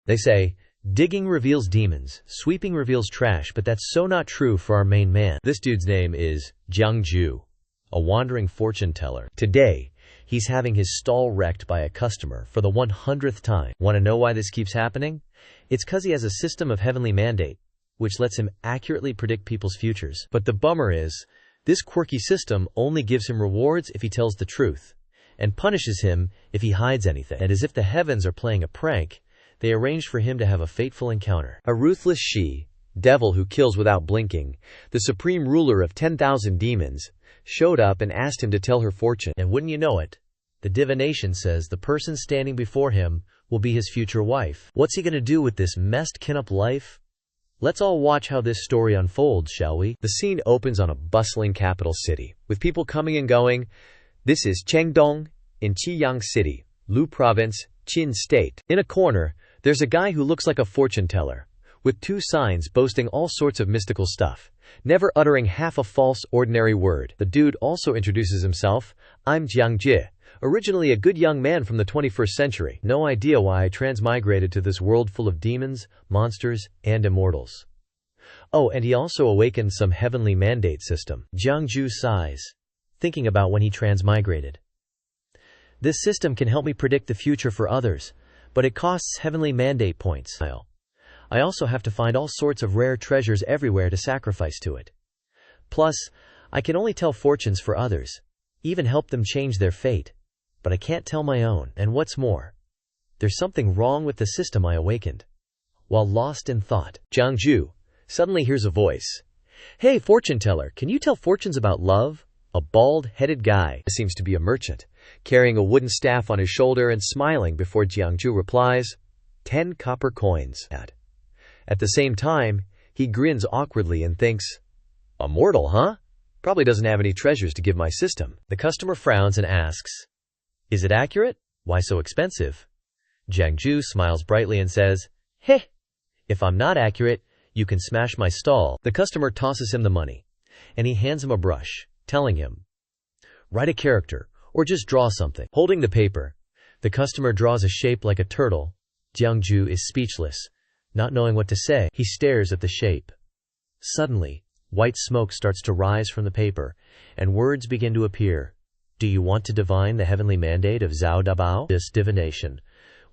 They say, digging reveals demons, sweeping reveals trash, but that's so not true for our main man. This dude's name is Jiang Jue, a wandering fortune teller. Today, he's having his stall wrecked by a customer for the 100th time. Want to know why this keeps happening? It's cause he has a system of heavenly mandate, which lets him accurately predict people's futures. But the bummer is, this quirky system only gives him rewards if he tells the truth, and punishes him if he hides anything. And as if the heavens are playing a prank, they arranged for him to have a fateful encounter. A ruthless devil who kills without blinking, the supreme ruler of 10,000 demons, showed up and asked him to tell her fortune. And wouldn't you know it, the divination says the person standing before him will be his future wife. What's he gonna do with this messed up life? Let's all watch how this story unfolds, shall we? The scene opens on a bustling capital city, with people coming and going. This is Chengdong, in Qiyang City, Lu Province, Qin State. In a corner, there's a guy who looks like a fortune teller, with 2 signs boasting all sorts of mystical stuff, never uttering half a false, ordinary word. The dude also introduces himself. I'm Jiang Jue, originally a good young man from the 21st century. No idea why I transmigrated to this world full of demons, monsters, and immortals. Oh, and he also awakened some heavenly mandate system. Jiang Jue sighs, thinking about when he transmigrated. This system can help me predict the future for others, but it costs heavenly mandate points. I also have to find all sorts of rare treasures everywhere to sacrifice to it. Plus, I can only tell fortunes for others, even help them change their fate, but I can't tell my own. And what's more, there's something wrong with the system I awakened. While lost in thought, Jiang Jue suddenly hears a voice. Hey, fortune teller, can you tell fortunes about love? A bald-headed guy seems to be a merchant, carrying a wooden staff on his shoulder and smiling before Jiang Jue replies, 10 copper coins. At the same time, he grins awkwardly and thinks, a mortal, huh? Probably doesn't have any treasures to give my system. The customer frowns and asks, is it accurate? Why so expensive? Jiang Jue smiles brightly and says, heh, if I'm not accurate, you can smash my stall. The customer tosses him the money, and he hands him a brush, telling him, write a character, or just draw something. Holding the paper, the customer draws a shape like a turtle. Jiang Jue is speechless, not knowing what to say. He stares at the shape. Suddenly, white smoke starts to rise from the paper, and words begin to appear. Do you want to divine the heavenly mandate of Zhao Dabao? This divination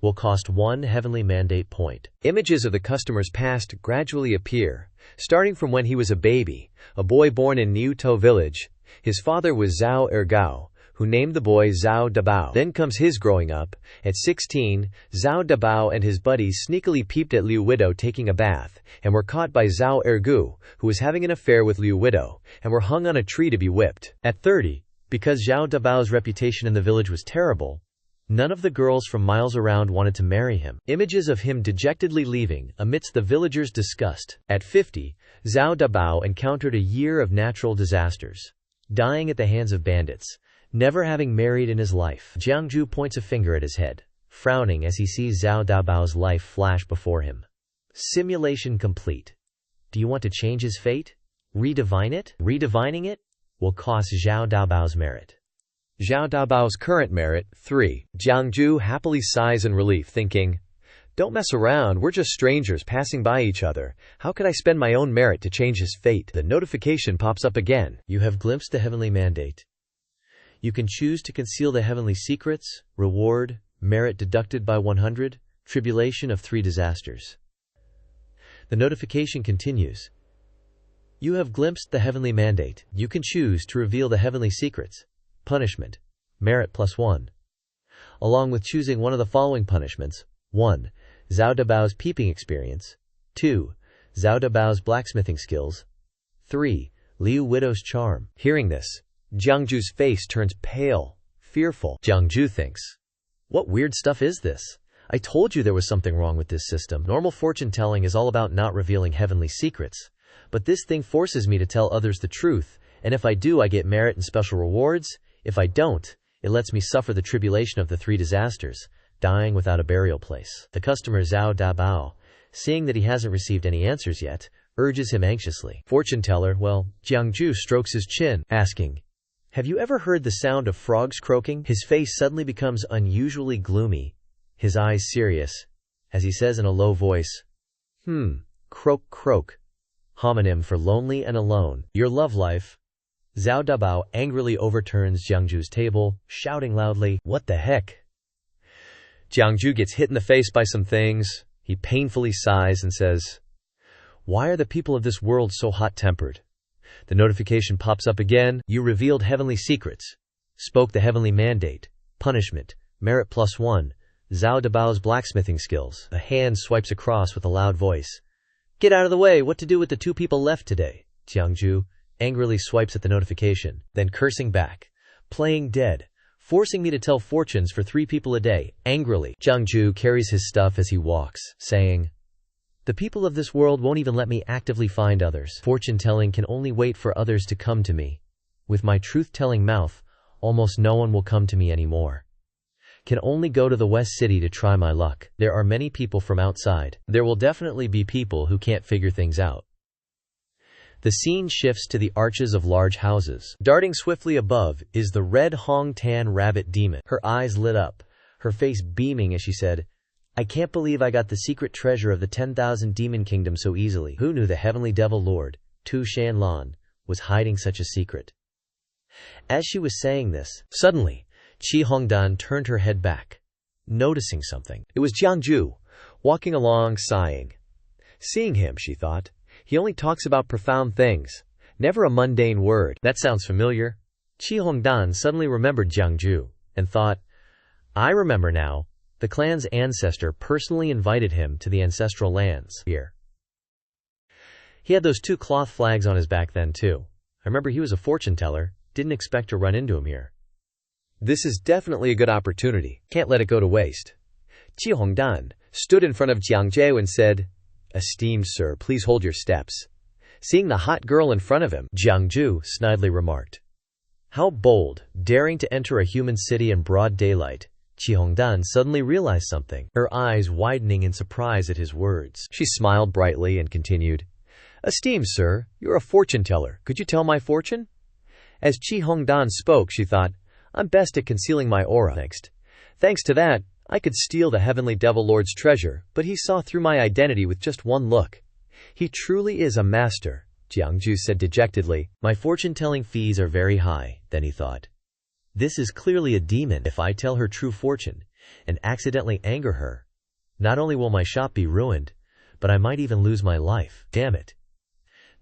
will cost 1 heavenly mandate point. Images of the customer's past gradually appear, starting from when he was a baby, a boy born in Niutou village. His father was Zhao Ergao, who named the boy Zhao Dabao. Then comes his growing up. At 16, Zhao Dabao and his buddies sneakily peeped at Liu Widow taking a bath, and were caught by Zhao Ergu, who was having an affair with Liu Widow, and were hung on a tree to be whipped. At 30, because Zhao Dabao's reputation in the village was terrible, none of the girls from miles around wanted to marry him. Images of him dejectedly leaving amidst the villagers' disgust. At 50, Zhao Dabao encountered a year of natural disasters, dying at the hands of bandits, never having married in his life. Jiang Jue points a finger at his head, frowning as he sees Zhao Dabao's life flash before him. Simulation complete. Do you want to change his fate? Redivine it? Redivining it will cost Zhao Dabao's merit. Zhao Dabao's current merit, 3. Jiang Jue happily sighs in relief, thinking, don't mess around, we're just strangers passing by each other. How could I spend my own merit to change his fate? The notification pops up again. You have glimpsed the heavenly mandate. You can choose to conceal the heavenly secrets, reward, merit deducted by 100, tribulation of 3 disasters. The notification continues. You have glimpsed the heavenly mandate. You can choose to reveal the heavenly secrets. Punishment. Merit +1. Along with choosing one of the following punishments. 1. Zhao Dabao's peeping experience. 2. Zhao Dabao's blacksmithing skills. 3. Liu Widow's charm. Hearing this, Jiang Jue's face turns pale, fearful. Jiang Jue thinks, what weird stuff is this? I told you there was something wrong with this system. Normal fortune telling is all about not revealing heavenly secrets. But this thing forces me to tell others the truth, and if I do, I get merit and special rewards. If I don't, it lets me suffer the tribulation of the 3 disasters, dying without a burial place. The customer Zhao Dabao, seeing that he hasn't received any answers yet, urges him anxiously. Fortune teller, well, Jiang Jue strokes his chin, asking, have you ever heard the sound of frogs croaking? His face suddenly becomes unusually gloomy, his eyes serious. as he says in a low voice, croak croak. Homonym for lonely and alone. Your love life. Zhao Dabao angrily overturns Jiang Jue's table, shouting loudly, "What the heck?" Jiang Jue gets hit in the face by some things. He painfully sighs and says, "Why are the people of this world so hot-tempered?" The notification pops up again. "You revealed heavenly secrets. Spoke the heavenly mandate. Punishment. Merit +1. Zhao Dabao's blacksmithing skills." A hand swipes across with a loud voice. "Get out of the way. What to do with the 2 people left today?" Jiang Jue angrily swipes at the notification, then cursing back. "Playing dead. Forcing me to tell fortunes for 3 people a day." Angrily, Jiang Jue carries his stuff as he walks, saying, "The people of this world won't even let me actively find others. Fortune-telling can only wait for others to come to me. With my truth-telling mouth, almost no one will come to me anymore. Can only go to the West City to try my luck. There are many people from outside. There will definitely be people who can't figure things out." The scene shifts to the arches of large houses. Darting swiftly above is the red Hong Tan rabbit demon. Her eyes lit up, her face beaming as she said, "I can't believe I got the secret treasure of the 10,000 demon kingdom so easily. Who knew the heavenly devil lord, Shan Lan, was hiding such a secret?" As she was saying this, suddenly, Qi Hongdan turned her head back, noticing something. It was Jiang Jue, walking along sighing. Seeing him, she thought, he only talks about profound things, never a mundane word. That sounds familiar. Qi Hongdan suddenly remembered Jiang Jue, and thought, I remember now, the clan's ancestor personally invited him to the ancestral lands here. He had those 2 cloth flags on his back then too. I remember he was a fortune teller, didn't expect to run into him here. This is definitely a good opportunity, can't let it go to waste. Qi Hongdan stood in front of Jiang Jue and said, "Esteemed sir, please hold your steps." Seeing the hot girl in front of him, Jiang Jue snidely remarked, "How bold, daring to enter a human city in broad daylight." Qi Hongdan suddenly realized something, her eyes widening in surprise at his words. She smiled brightly and continued, "Esteemed sir, you're a fortune teller. Could you tell my fortune?" As Qi Hongdan spoke, she thought, I'm best at concealing my aura. Thanks to that, I could steal the heavenly devil lord's treasure, but he saw through my identity with just one look. He truly is a master, Jiang Jue said dejectedly. My fortune-telling fees are very high, then he thought. This is clearly a demon. If I tell her true fortune, and accidentally anger her, not only will my shop be ruined, but I might even lose my life. Damn it.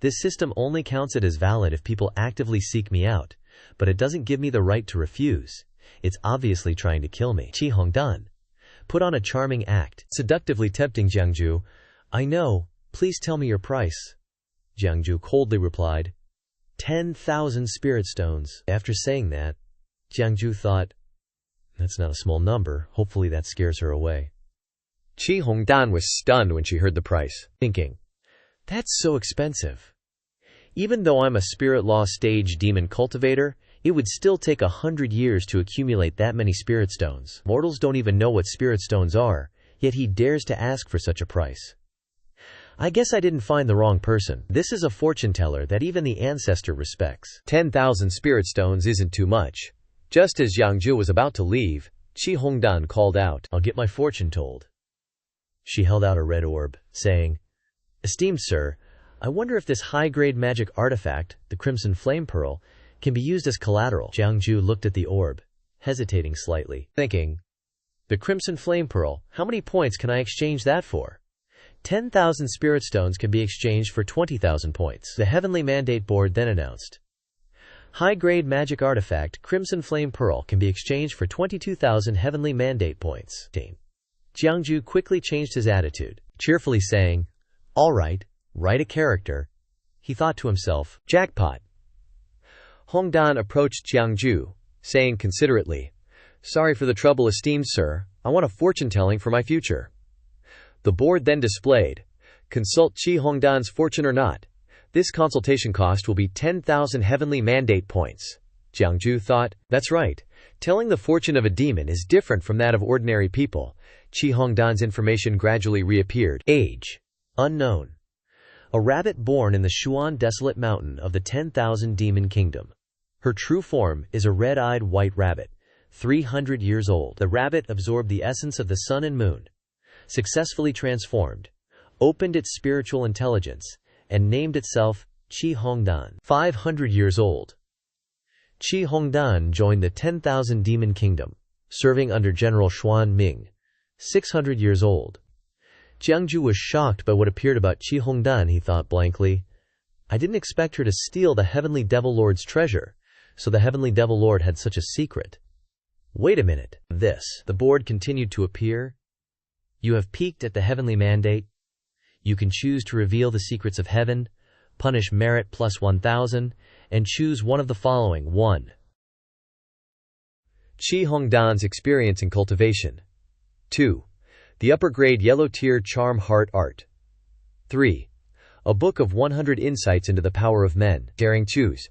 This system only counts it as valid if people actively seek me out, but it doesn't give me the right to refuse. It's obviously trying to kill me. Qi Hongdan put on a charming act, seductively tempting Jiang Jue. I know, please tell me your price. Jiang Jue coldly replied, 10,000 spirit stones. After saying that, Jiang Jue thought, that's not a small number, hopefully that scares her away. Qi Hongdan was stunned when she heard the price, thinking, that's so expensive. Even though I'm a spirit law stage demon cultivator, it would still take 100 years to accumulate that many spirit stones. Mortals don't even know what spirit stones are, yet he dares to ask for such a price. I guess I didn't find the wrong person. This is a fortune teller that even the ancestor respects. 10,000 spirit stones isn't too much. Just as Jiang Jue was about to leave, Qi Hongdan called out, I'll get my fortune told. She held out a red orb, saying, Esteemed sir, I wonder if this high-grade magic artifact, the Crimson Flame Pearl, can be used as collateral. Jiang Jue looked at the orb, hesitating slightly, thinking, the Crimson Flame Pearl, how many points can I exchange that for? 10,000 spirit stones can be exchanged for 20,000 points. The Heavenly Mandate Board then announced, high-grade magic artifact, Crimson Flame Pearl, can be exchanged for 22,000 Heavenly Mandate points. Jiang Jue quickly changed his attitude, cheerfully saying, all right, write a character. He thought to himself, jackpot. Hongdan approached Jiang Jue, saying considerately, sorry for the trouble, esteemed sir. I want a fortune-telling for my future. The board then displayed, consult Qi Hongdan's fortune or not. This consultation cost will be 10,000 heavenly mandate points. Jiang Jue thought, that's right. Telling the fortune of a demon is different from that of ordinary people. Qi Hongdan's information gradually reappeared. Age, unknown. A rabbit born in the Xuan Desolate Mountain of the 10,000 Demon Kingdom. Her true form is a red-eyed white rabbit, 300 years old. The rabbit absorbed the essence of the sun and moon. successfully transformed, opened its spiritual intelligence, and named itself Qi Hongdan. 500 years old. Qi Hongdan joined the 10,000 Demon Kingdom, serving under General Xuan Ming. 600 years old. Jiang Jue was shocked by what appeared about Qi Hongdan. He thought blankly, I didn't expect her to steal the Heavenly Devil Lord's treasure, so the Heavenly Devil Lord had such a secret. Wait a minute. The board continued to appear. You have peeked at the heavenly mandate. You can choose to reveal the secrets of heaven, punish merit plus 1,000, and choose one of the following. 1. Qi Hongdan's experience in cultivation. 2. The upper grade yellow tier charm heart art. 3. A book of 100 insights into the power of men. Daring choose.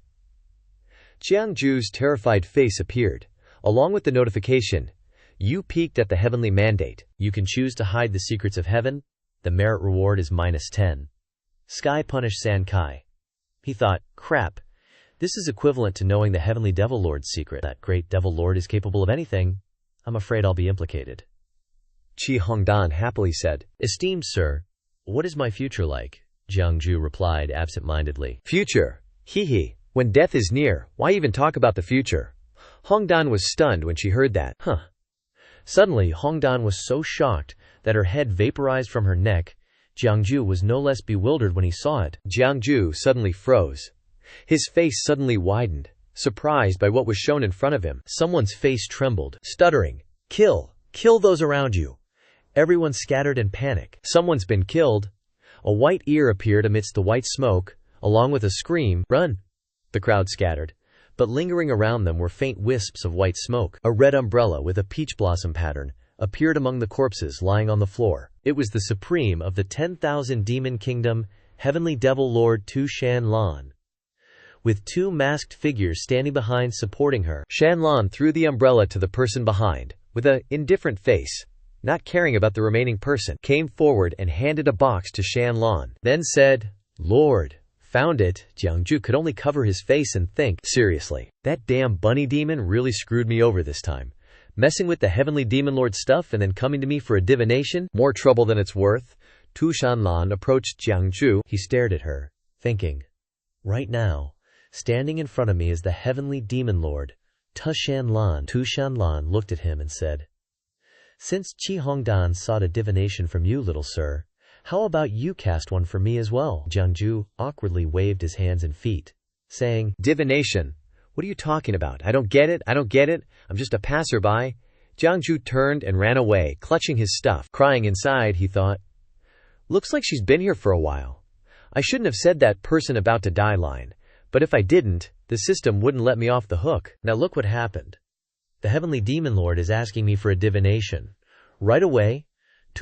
Jiang Jue's terrified face appeared, along with the notification, you peeked at the heavenly mandate. You can choose to hide the secrets of heaven. The merit reward is -10. Sky punish San Kai. He thought, crap, this is equivalent to knowing the Heavenly Devil Lord's secret. That great Devil Lord is capable of anything. I'm afraid I'll be implicated. Qi Hongdan happily said, Esteemed sir, what is my future like? Jiang Jue replied absent-mindedly. Future? Hee. When death is near, why even talk about the future? Hongdan was stunned when she heard that. Suddenly, Hongdan was so shocked that her head vaporized from her neck. Jiang Jue was no less bewildered when he saw it. Jiang Jue suddenly froze. His face suddenly widened, surprised by what was shown in front of him. Someone's face trembled, stuttering, Kill those around you. Everyone scattered in panic. Someone's been killed. A white ear appeared amidst the white smoke, along with a scream, Run! The crowd scattered, but lingering around them were faint wisps of white smoke. A red umbrella with a peach blossom pattern appeared among the corpses lying on the floor. It was the supreme of the 10,000 Demon Kingdom, Heavenly Devil Lord Shan Lan. With 2 masked figures standing behind supporting her, Shan Lan threw the umbrella to the person behind, with an indifferent face, not caring about the remaining person, came forward and handed a box to Shan Lan, then said, Lord, found it. Jiang Jue could only cover his face and think, seriously, that damn bunny demon really screwed me over this time. Messing with the Heavenly Demon Lord stuff and then coming to me for a divination? More trouble than it's worth. Shan Lan approached Jiang Jue. He stared at her, thinking, right now, standing in front of me is the Heavenly Demon Lord, Shan Lan. Shan Lan looked at him and said, Since Qi Hongdan sought a divination from you, little sir, how about you cast one for me as well? Jiang Jue awkwardly waved his hands and feet, saying, Divination? What are you talking about? I don't get it. I'm just a passerby. Jiang Jue turned and ran away, clutching his stuff. Crying inside, he thought, looks like she's been here for a while. I shouldn't have said that person about to die line, but if I didn't, the system wouldn't let me off the hook. Now look what happened. The Heavenly Demon Lord is asking me for a divination. Right away,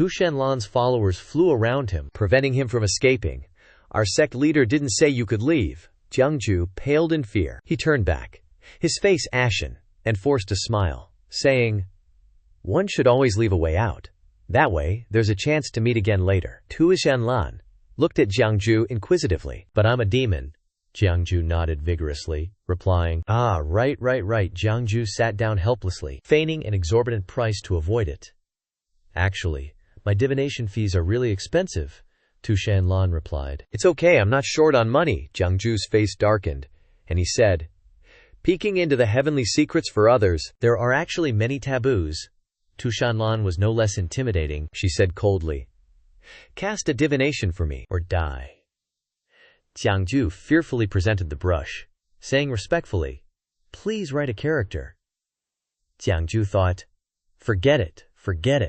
Shan Lan's followers flew around him, preventing him from escaping. Our sect leader didn't say you could leave. Jiang Jue paled in fear. He turned back, his face ashen, and forced a smile, saying, One should always leave a way out. That way, there's a chance to meet again later. Shan Lan looked at Jiang Jue inquisitively. But I'm a demon. Jiang Jue nodded vigorously, replying, Right. Jiang Jue sat down helplessly, feigning an exorbitant price to avoid it. Actually, my divination fees are really expensive, Shan Lan replied. It's okay, I'm not short on money. Jiang Jue's face darkened, and he said, Peeking into the heavenly secrets for others, there are actually many taboos. Shan Lan was no less intimidating, she said coldly. Cast a divination for me, or die. Jiang Jue fearfully presented the brush, saying respectfully, Please write a character. Jiang Jue thought, Forget it.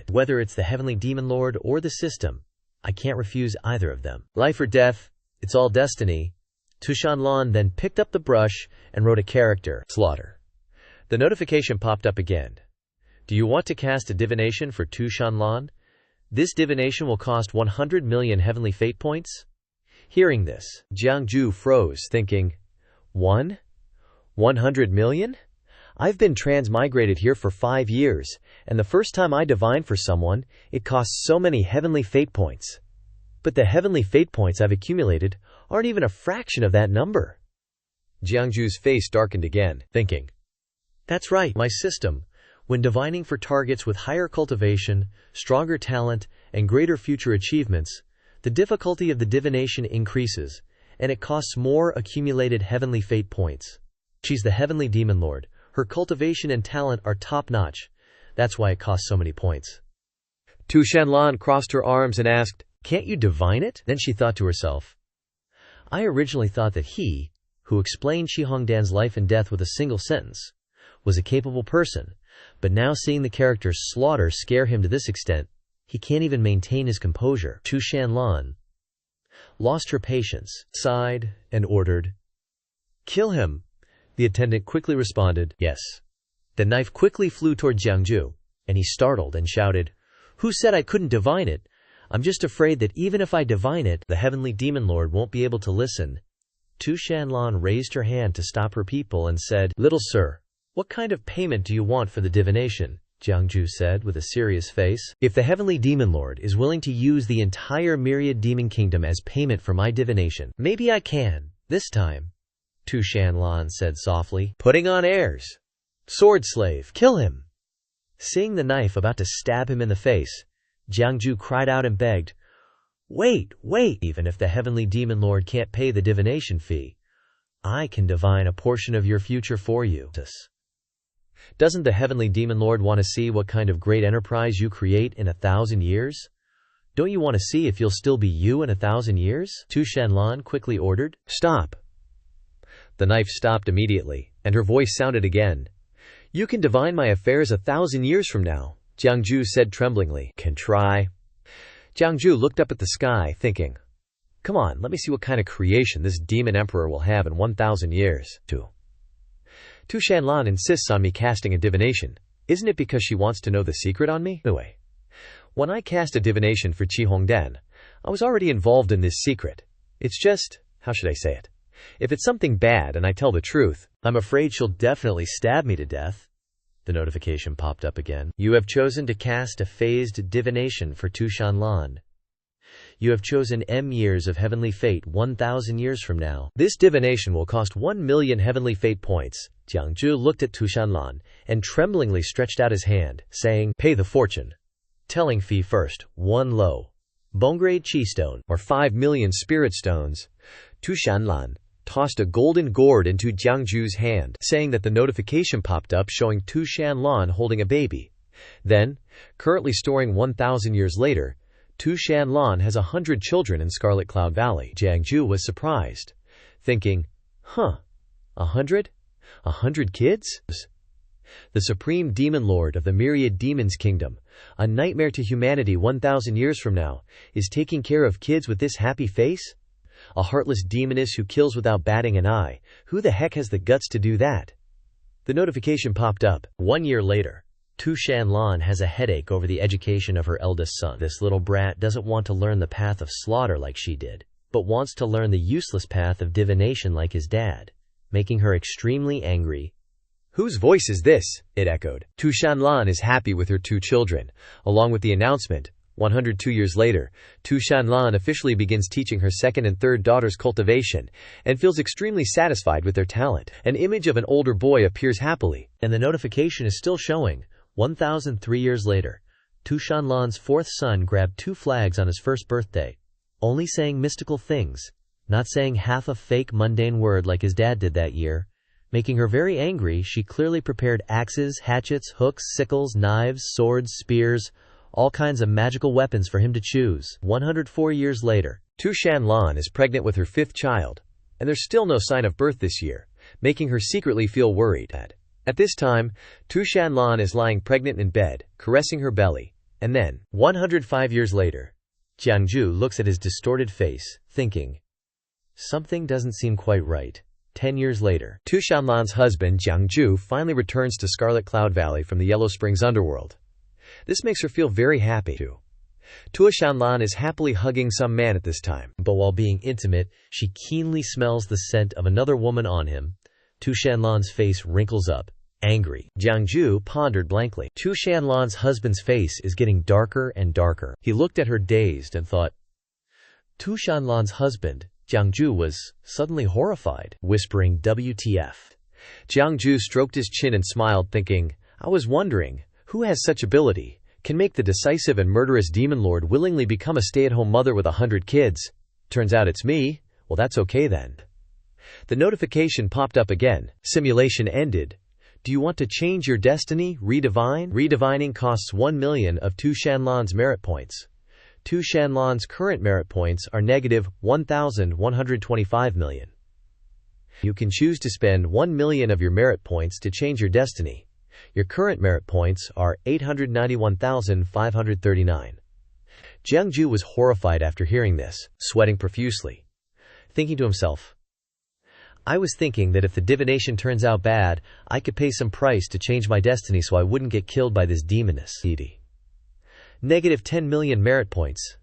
Whether it's the Heavenly Demon Lord or the system, I can't refuse either of them. Life or death, it's all destiny. Shan Lan then picked up the brush and wrote a character, Slaughter. The notification popped up again. Do you want to cast a divination for Shan Lan? This divination will cost 100 million heavenly fate points. Hearing this, Jiang Jue froze, thinking, 100 million? I've been transmigrated here for 5 years, and the first time I divine for someone, it costs so many heavenly fate points. But the heavenly fate points I've accumulated aren't even a fraction of that number. Jiang Jue's face darkened again, thinking, That's right, my system, When divining for targets with higher cultivation, stronger talent, and greater future achievements, the difficulty of the divination increases, and it costs more accumulated heavenly fate points. She's the heavenly demon lord. Her cultivation and talent are top-notch. That's why it costs so many points. Shan Lan crossed her arms and asked, "Can't you divine it?" Then she thought to herself, I originally thought that he, who explained Shi Hongdan's life and death with a single sentence, was a capable person, but now seeing the character's slaughter scare him to this extent, he can't even maintain his composure. Shan Lan lost her patience, sighed, and ordered, "Kill him." The attendant quickly responded, "Yes." The knife quickly flew toward Jiang Jue, and he startled and shouted, "Who said I couldn't divine it? I'm just afraid that even if I divine it, the heavenly demon lord won't be able to listen." Shan Lan raised her hand to stop her people and said, "Little sir, what kind of payment do you want for the divination?" Jiang Jue said with a serious face. "If the heavenly demon lord is willing to use the entire myriad demon kingdom as payment for my divination, maybe I can, this time." Shan Lan said softly, putting on airs. "Sword slave, kill him." Seeing the knife about to stab him in the face, Jiang Jue cried out and begged, Wait, even if the heavenly demon lord can't pay the divination fee, I can divine a portion of your future for you." Doesn't the heavenly demon lord want to see what kind of great enterprise you create in 1,000 years? Don't you want to see if you'll still be you in 1,000 years? Shan Lan quickly ordered. "Stop." The knife stopped immediately, and her voice sounded again. "You can divine my affairs 1,000 years from now," Jiang Jue said tremblingly. "Can try." Jiang Jue looked up at the sky, thinking, "Come on, let me see what kind of creation this demon emperor will have in 1,000 years. Shan Lan insists on me casting a divination. Isn't it because she wants to know the secret on me? Anyway, when I cast a divination for Shi Hongdan, I was already involved in this secret. It's just, how should I say it? If it's something bad and I tell the truth, I'm afraid she'll definitely stab me to death." The notification popped up again. "You have chosen to cast a phased divination for Shan Lan. You have chosen M years of heavenly fate 1,000 years from now. This divination will cost 1,000,000 heavenly fate points." Jiang Jue looked at Shan Lan and tremblingly stretched out his hand, saying, "Pay the fortune. Telling fee first, 1 lo. Bone-grade chi stone, or 5,000,000 spirit stones." Shan Lan tossed a golden gourd into Jiang Jue's hand, saying that the notification popped up showing Shan Lan holding a baby. Then, currently storing 1,000 years later, Shan Lan has 100 children in Scarlet Cloud Valley. Jiang Jue was surprised, thinking, 100? 100 kids? The supreme demon lord of the myriad demons kingdom, a nightmare to humanity 1,000 years from now, is taking care of kids with this happy face? A heartless demoness who kills without batting an eye. Who the heck has the guts to do that? The notification popped up. 1 year later, Shan Lan has a headache over the education of her eldest son. This little brat doesn't want to learn the path of slaughter like she did, but wants to learn the useless path of divination like his dad, making her extremely angry. "Whose voice is this?" it echoed. Shan Lan is happy with her 2 children. Along with the announcement, 102 years later, Shan Lan officially begins teaching her second and third daughters cultivation, and feels extremely satisfied with their talent. An image of an older boy appears happily, and the notification is still showing. 1,003 years later, Shan Lan's 4th son grabbed 2 flags on his first birthday, only saying mystical things, not saying half a fake mundane word like his dad did that year. Making her very angry, she clearly prepared axes, hatchets, hooks, sickles, knives, swords, spears, all kinds of magical weapons for him to choose. 104 years later, Shan Lan is pregnant with her 5th child, and there's still no sign of birth this year, making her secretly feel worried. At this time, Shan Lan is lying pregnant in bed, caressing her belly, and then, 105 years later, Jiang Jue looks at his distorted face, thinking, something doesn't seem quite right. 10 years later, Shan Lan's husband, Jiang Jue, finally returns to Scarlet Cloud Valley from the Yellow Springs underworld. This makes her feel very happy, too. Shan Lan is happily hugging some man at this time, but while being intimate, she keenly smells the scent of another woman on him. Shan Lan's face wrinkles up, angry. Jiang Jue pondered blankly. Shan Lan's husband's face is getting darker and darker. He looked at her dazed and thought. Shan Lan's husband, Jiang Jue, was suddenly horrified, whispering WTF. Jiang Jue stroked his chin and smiled, thinking, I was wondering, who has such ability, can make the decisive and murderous demon lord willingly become a stay-at-home mother with 100 kids? Turns out it's me. Well, that's okay then. The notification popped up again. Simulation ended. Do you want to change your destiny? Redivine? Redivining costs 1 million of 2 Shan Lan's merit points. 2 Shan Lan's current merit points are negative 1,125 million. You can choose to spend 1 million of your merit points to change your destiny. Your current merit points are 891,539. Jiang Jue was horrified after hearing this, sweating profusely, thinking to himself, I was thinking that if the divination turns out bad, I could pay some price to change my destiny so I wouldn't get killed by this demoness. Negative 10 million merit points.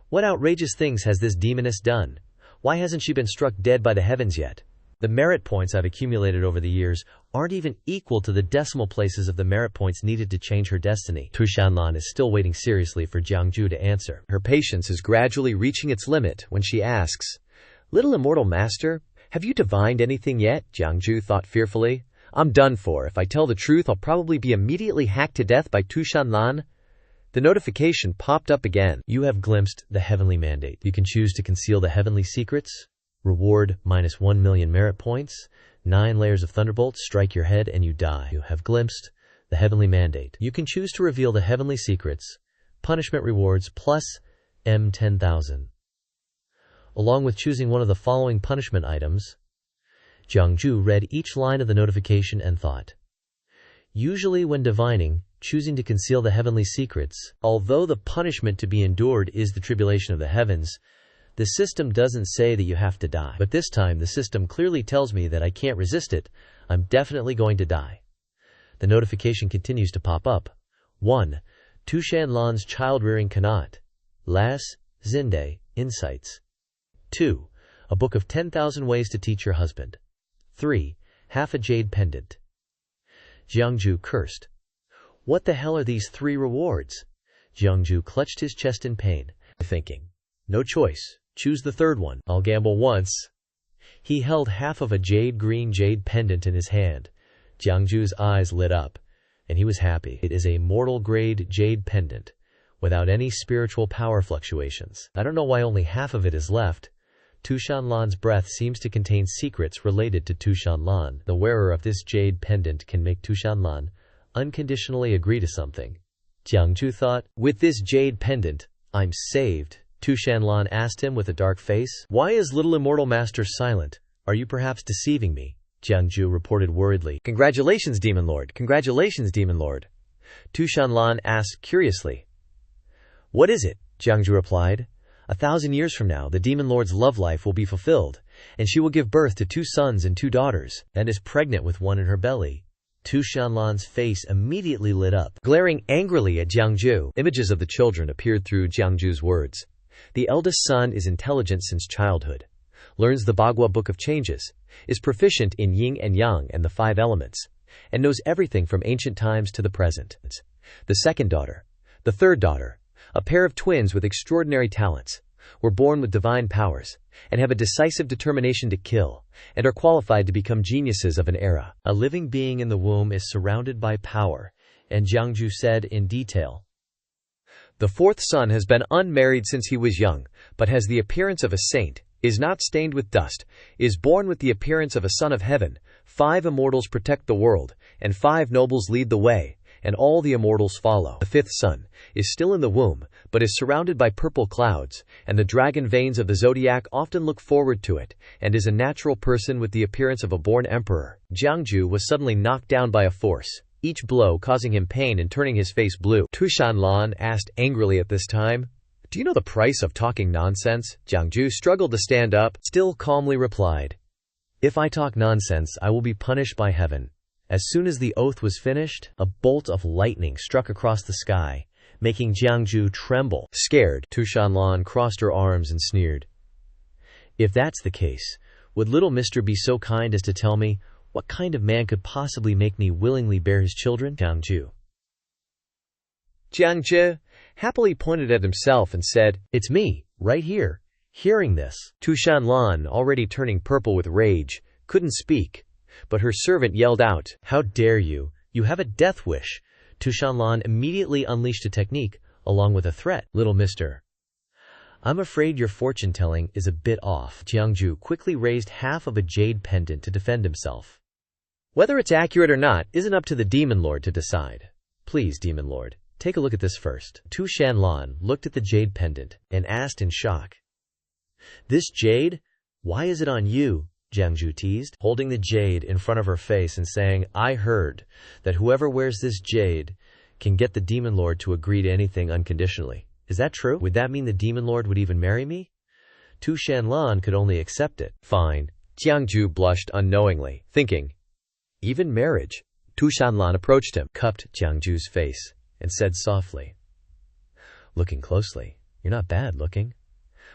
What outrageous things has this demoness done? Why hasn't she been struck dead by the heavens yet? The merit points I've accumulated over the years aren't even equal to the decimal places of the merit points needed to change her destiny. Shan Lan is still waiting seriously for Jiang Jue to answer. Her patience is gradually reaching its limit when she asks, Little immortal master, have you divined anything yet? Jiang Jue thought fearfully. I'm done for. If I tell the truth, I'll probably be immediately hacked to death by Shan Lan. The notification popped up again. You have glimpsed the heavenly mandate. You can choose to conceal the heavenly secrets. Reward minus 1 million merit points. 9 layers of thunderbolts strike your head and you die. You have glimpsed the heavenly mandate. You can choose to reveal the heavenly secrets. Punishment rewards plus M10,000. Along with choosing one of the following punishment items. Jiang Jue read each line of the notification and thought. Usually when divining, choosing to conceal the heavenly secrets, although the punishment to be endured is the tribulation of the heavens, the system doesn't say that you have to die. But this time, the system clearly tells me that I can't resist it. I'm definitely going to die. The notification continues to pop up. 1. Shan Lan's child-rearing cannot. Las, Zinde, Insights. 2. A book of 10,000 ways to teach your husband. 3. Half a jade pendant. Jiang Jue cursed. What the hell are these 3 rewards? Jiang Jue clutched his chest in pain, thinking, no choice. Choose the 3rd one. I'll gamble once. He held half of a green jade pendant in his hand. Jiang Jue's eyes lit up, and he was happy. It is a mortal-grade jade pendant, without any spiritual power fluctuations. I don't know why only half of it is left. Shan Lan's breath seems to contain secrets related to Shan Lan. The wearer of this jade pendant can make Shan Lan unconditionally agree to something. Jiang Jue thought, with this jade pendant, I'm saved. Shan Lan asked him with a dark face. Why is little immortal master silent? Are you perhaps deceiving me? Jiang Jue reported worriedly. Congratulations, Demon Lord. Congratulations, Demon Lord. Shan Lan asked curiously. What is it? Jiang Jue replied. 1,000 years from now, the Demon Lord's love life will be fulfilled, and she will give birth to 2 sons and 2 daughters, and is pregnant with one in her belly. Shan Lan's face immediately lit up. Glaring angrily at Jiang Jue, images of the children appeared through Jiang Jue's words. The eldest son is intelligent since childhood, learns the Bagua Book of Changes, is proficient in yin and yang and the 5 elements, and knows everything from ancient times to the present. The second daughter, the third daughter, a pair of twins with extraordinary talents, were born with divine powers, and have a decisive determination to kill, and are qualified to become geniuses of an era. A living being in the womb is surrounded by power, and Jiang Jue said in detail. The 4th son has been unmarried since he was young, but has the appearance of a saint, is not stained with dust, is born with the appearance of a son of heaven. 5 immortals protect the world, and 5 nobles lead the way, and all the immortals follow. The 5th son is still in the womb, but is surrounded by purple clouds, and the dragon veins of the zodiac often look forward to it, and is a natural person with the appearance of a born emperor. Jiang Jue was suddenly knocked down by a force, each blow causing him pain and turning his face blue. Shan Lan asked angrily at this time, Do you know the price of talking nonsense? Jiang Jue struggled to stand up, still calmly replied, If I talk nonsense, I will be punished by heaven. As soon as the oath was finished, a bolt of lightning struck across the sky, making Jiang Jue tremble. Scared, Shan Lan crossed her arms and sneered. If that's the case, would little mister be so kind as to tell me, what kind of man could possibly make me willingly bear his children? Jiang Jue. Jiang Jue happily pointed at himself and said, It's me, right here. Hearing this, Shan Lan, already turning purple with rage, couldn't speak, but her servant yelled out, How dare you? You have a death wish. Shan Lan immediately unleashed a technique, along with a threat. Little mister, I'm afraid your fortune-telling is a bit off. Jiang Jue quickly raised half of a jade pendant to defend himself. Whether it's accurate or not isn't up to the Demon Lord to decide. Please, Demon Lord, take a look at this first. Shan Lan looked at the jade pendant and asked in shock. This jade? Why is it on you? Jiang Jue teased, holding the jade in front of her face and saying, I heard that whoever wears this jade can get the Demon Lord to agree to anything unconditionally. Is that true? Would that mean the Demon Lord would even marry me? Shan Lan could only accept it. Fine. Jiang Jue blushed unknowingly, thinking, even marriage? Shan Lan approached him, cupped Jiang Jue's face, and said softly, looking closely, you're not bad looking.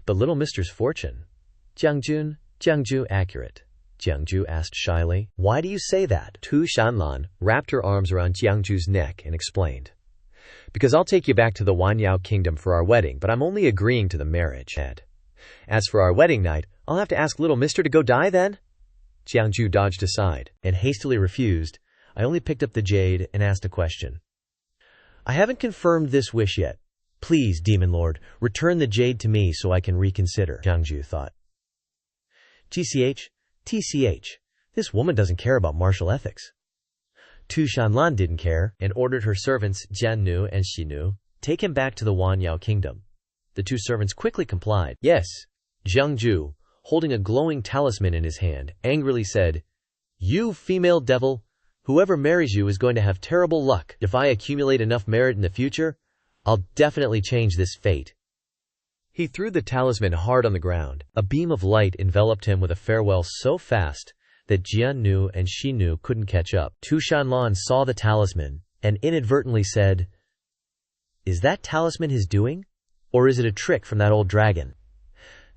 But little mister's fortune. Jiang Jue accurate? Jiang Jue asked shyly. Why do you say that? Shan Lan wrapped her arms around Jiang Jue's neck and explained. Because I'll take you back to the Wanyao kingdom for our wedding, but I'm only agreeing to the marriage. As for our wedding night, I'll have to ask little mister to go die then? Jiang Jue dodged aside and hastily refused. I only picked up the jade and asked a question. I haven't confirmed this wish yet. Please, Demon Lord, return the jade to me so I can reconsider, Jiang Jue thought. TCH, this woman doesn't care about martial ethics. Shan Lan didn't care and ordered her servants Jian Nu and Shi Nu, take him back to the Wanyao kingdom. The two servants quickly complied. Yes. Jiang Jue, holding a glowing talisman in his hand, angrily said, You female devil, whoever marries you is going to have terrible luck. If I accumulate enough merit in the future, I'll definitely change this fate. He threw the talisman hard on the ground. A beam of light enveloped him with a farewell so fast that Jian Nu and Shi Nu couldn't catch up. Shan Lan saw the talisman and inadvertently said, Is that talisman his doing? Or is it a trick from that old dragon?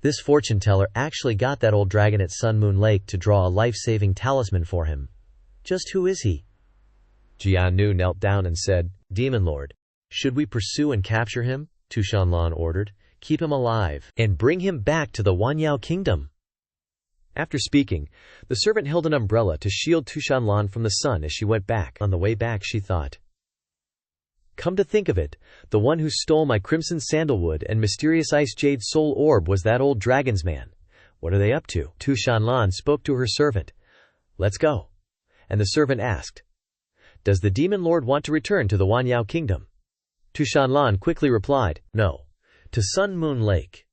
This fortune teller actually got that old dragon at Sun Moon Lake to draw a life-saving talisman for him. Just who is he? Jian Nu knelt down and said, Demon Lord, should we pursue and capture him? Shan Lan ordered. Keep him alive and bring him back to the Wanyao kingdom. After speaking, the servant held an umbrella to shield Shan Lan from the sun as she went back. On the way back, she thought, Come to think of it, the one who stole my crimson sandalwood and mysterious ice jade soul orb was that old dragon's man. What are they up to? Shan Lan spoke to her servant. Let's go. And the servant asked, Does the Demon Lord want to return to the Wanyao kingdom? Shan Lan quickly replied, No. To Sun Moon Lake.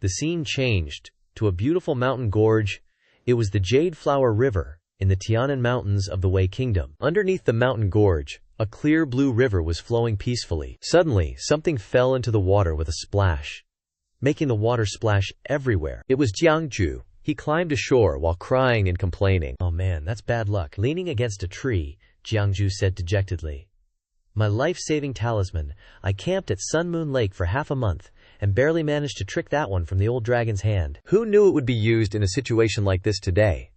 The scene changed to a beautiful mountain gorge. It was the Jade Flower River in the Tianan Mountains of the Wei Kingdom. Underneath the mountain gorge, a clear blue river was flowing peacefully. Suddenly, something fell into the water with a splash, making the water splash everywhere. It was Jiang Jue. He climbed ashore while crying and complaining. Oh man, that's bad luck. Leaning against a tree, Jiang Jue said dejectedly, My life-saving talisman. I camped at Sun Moon Lake for half a month and barely managed to trick that one from the old dragon's hand. Who knew it would be used in a situation like this today?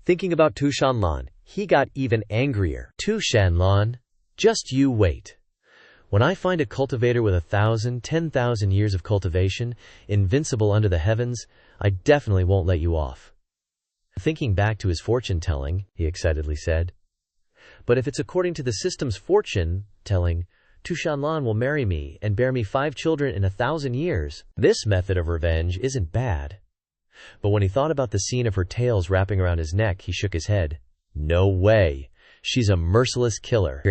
Thinking about Shan Lan, he got even angrier. Shan Lan, just you wait. When I find a cultivator with 10,000 years of cultivation, invincible under the heavens, I definitely won't let you off. Thinking back to his fortune-telling, he excitedly said, But if it's according to the system's fortune-telling, Shan Lan will marry me and bear me 5 children in 1,000 years. This method of revenge isn't bad. But when he thought about the scene of her tails wrapping around his neck, he shook his head. No way. She's a merciless killer.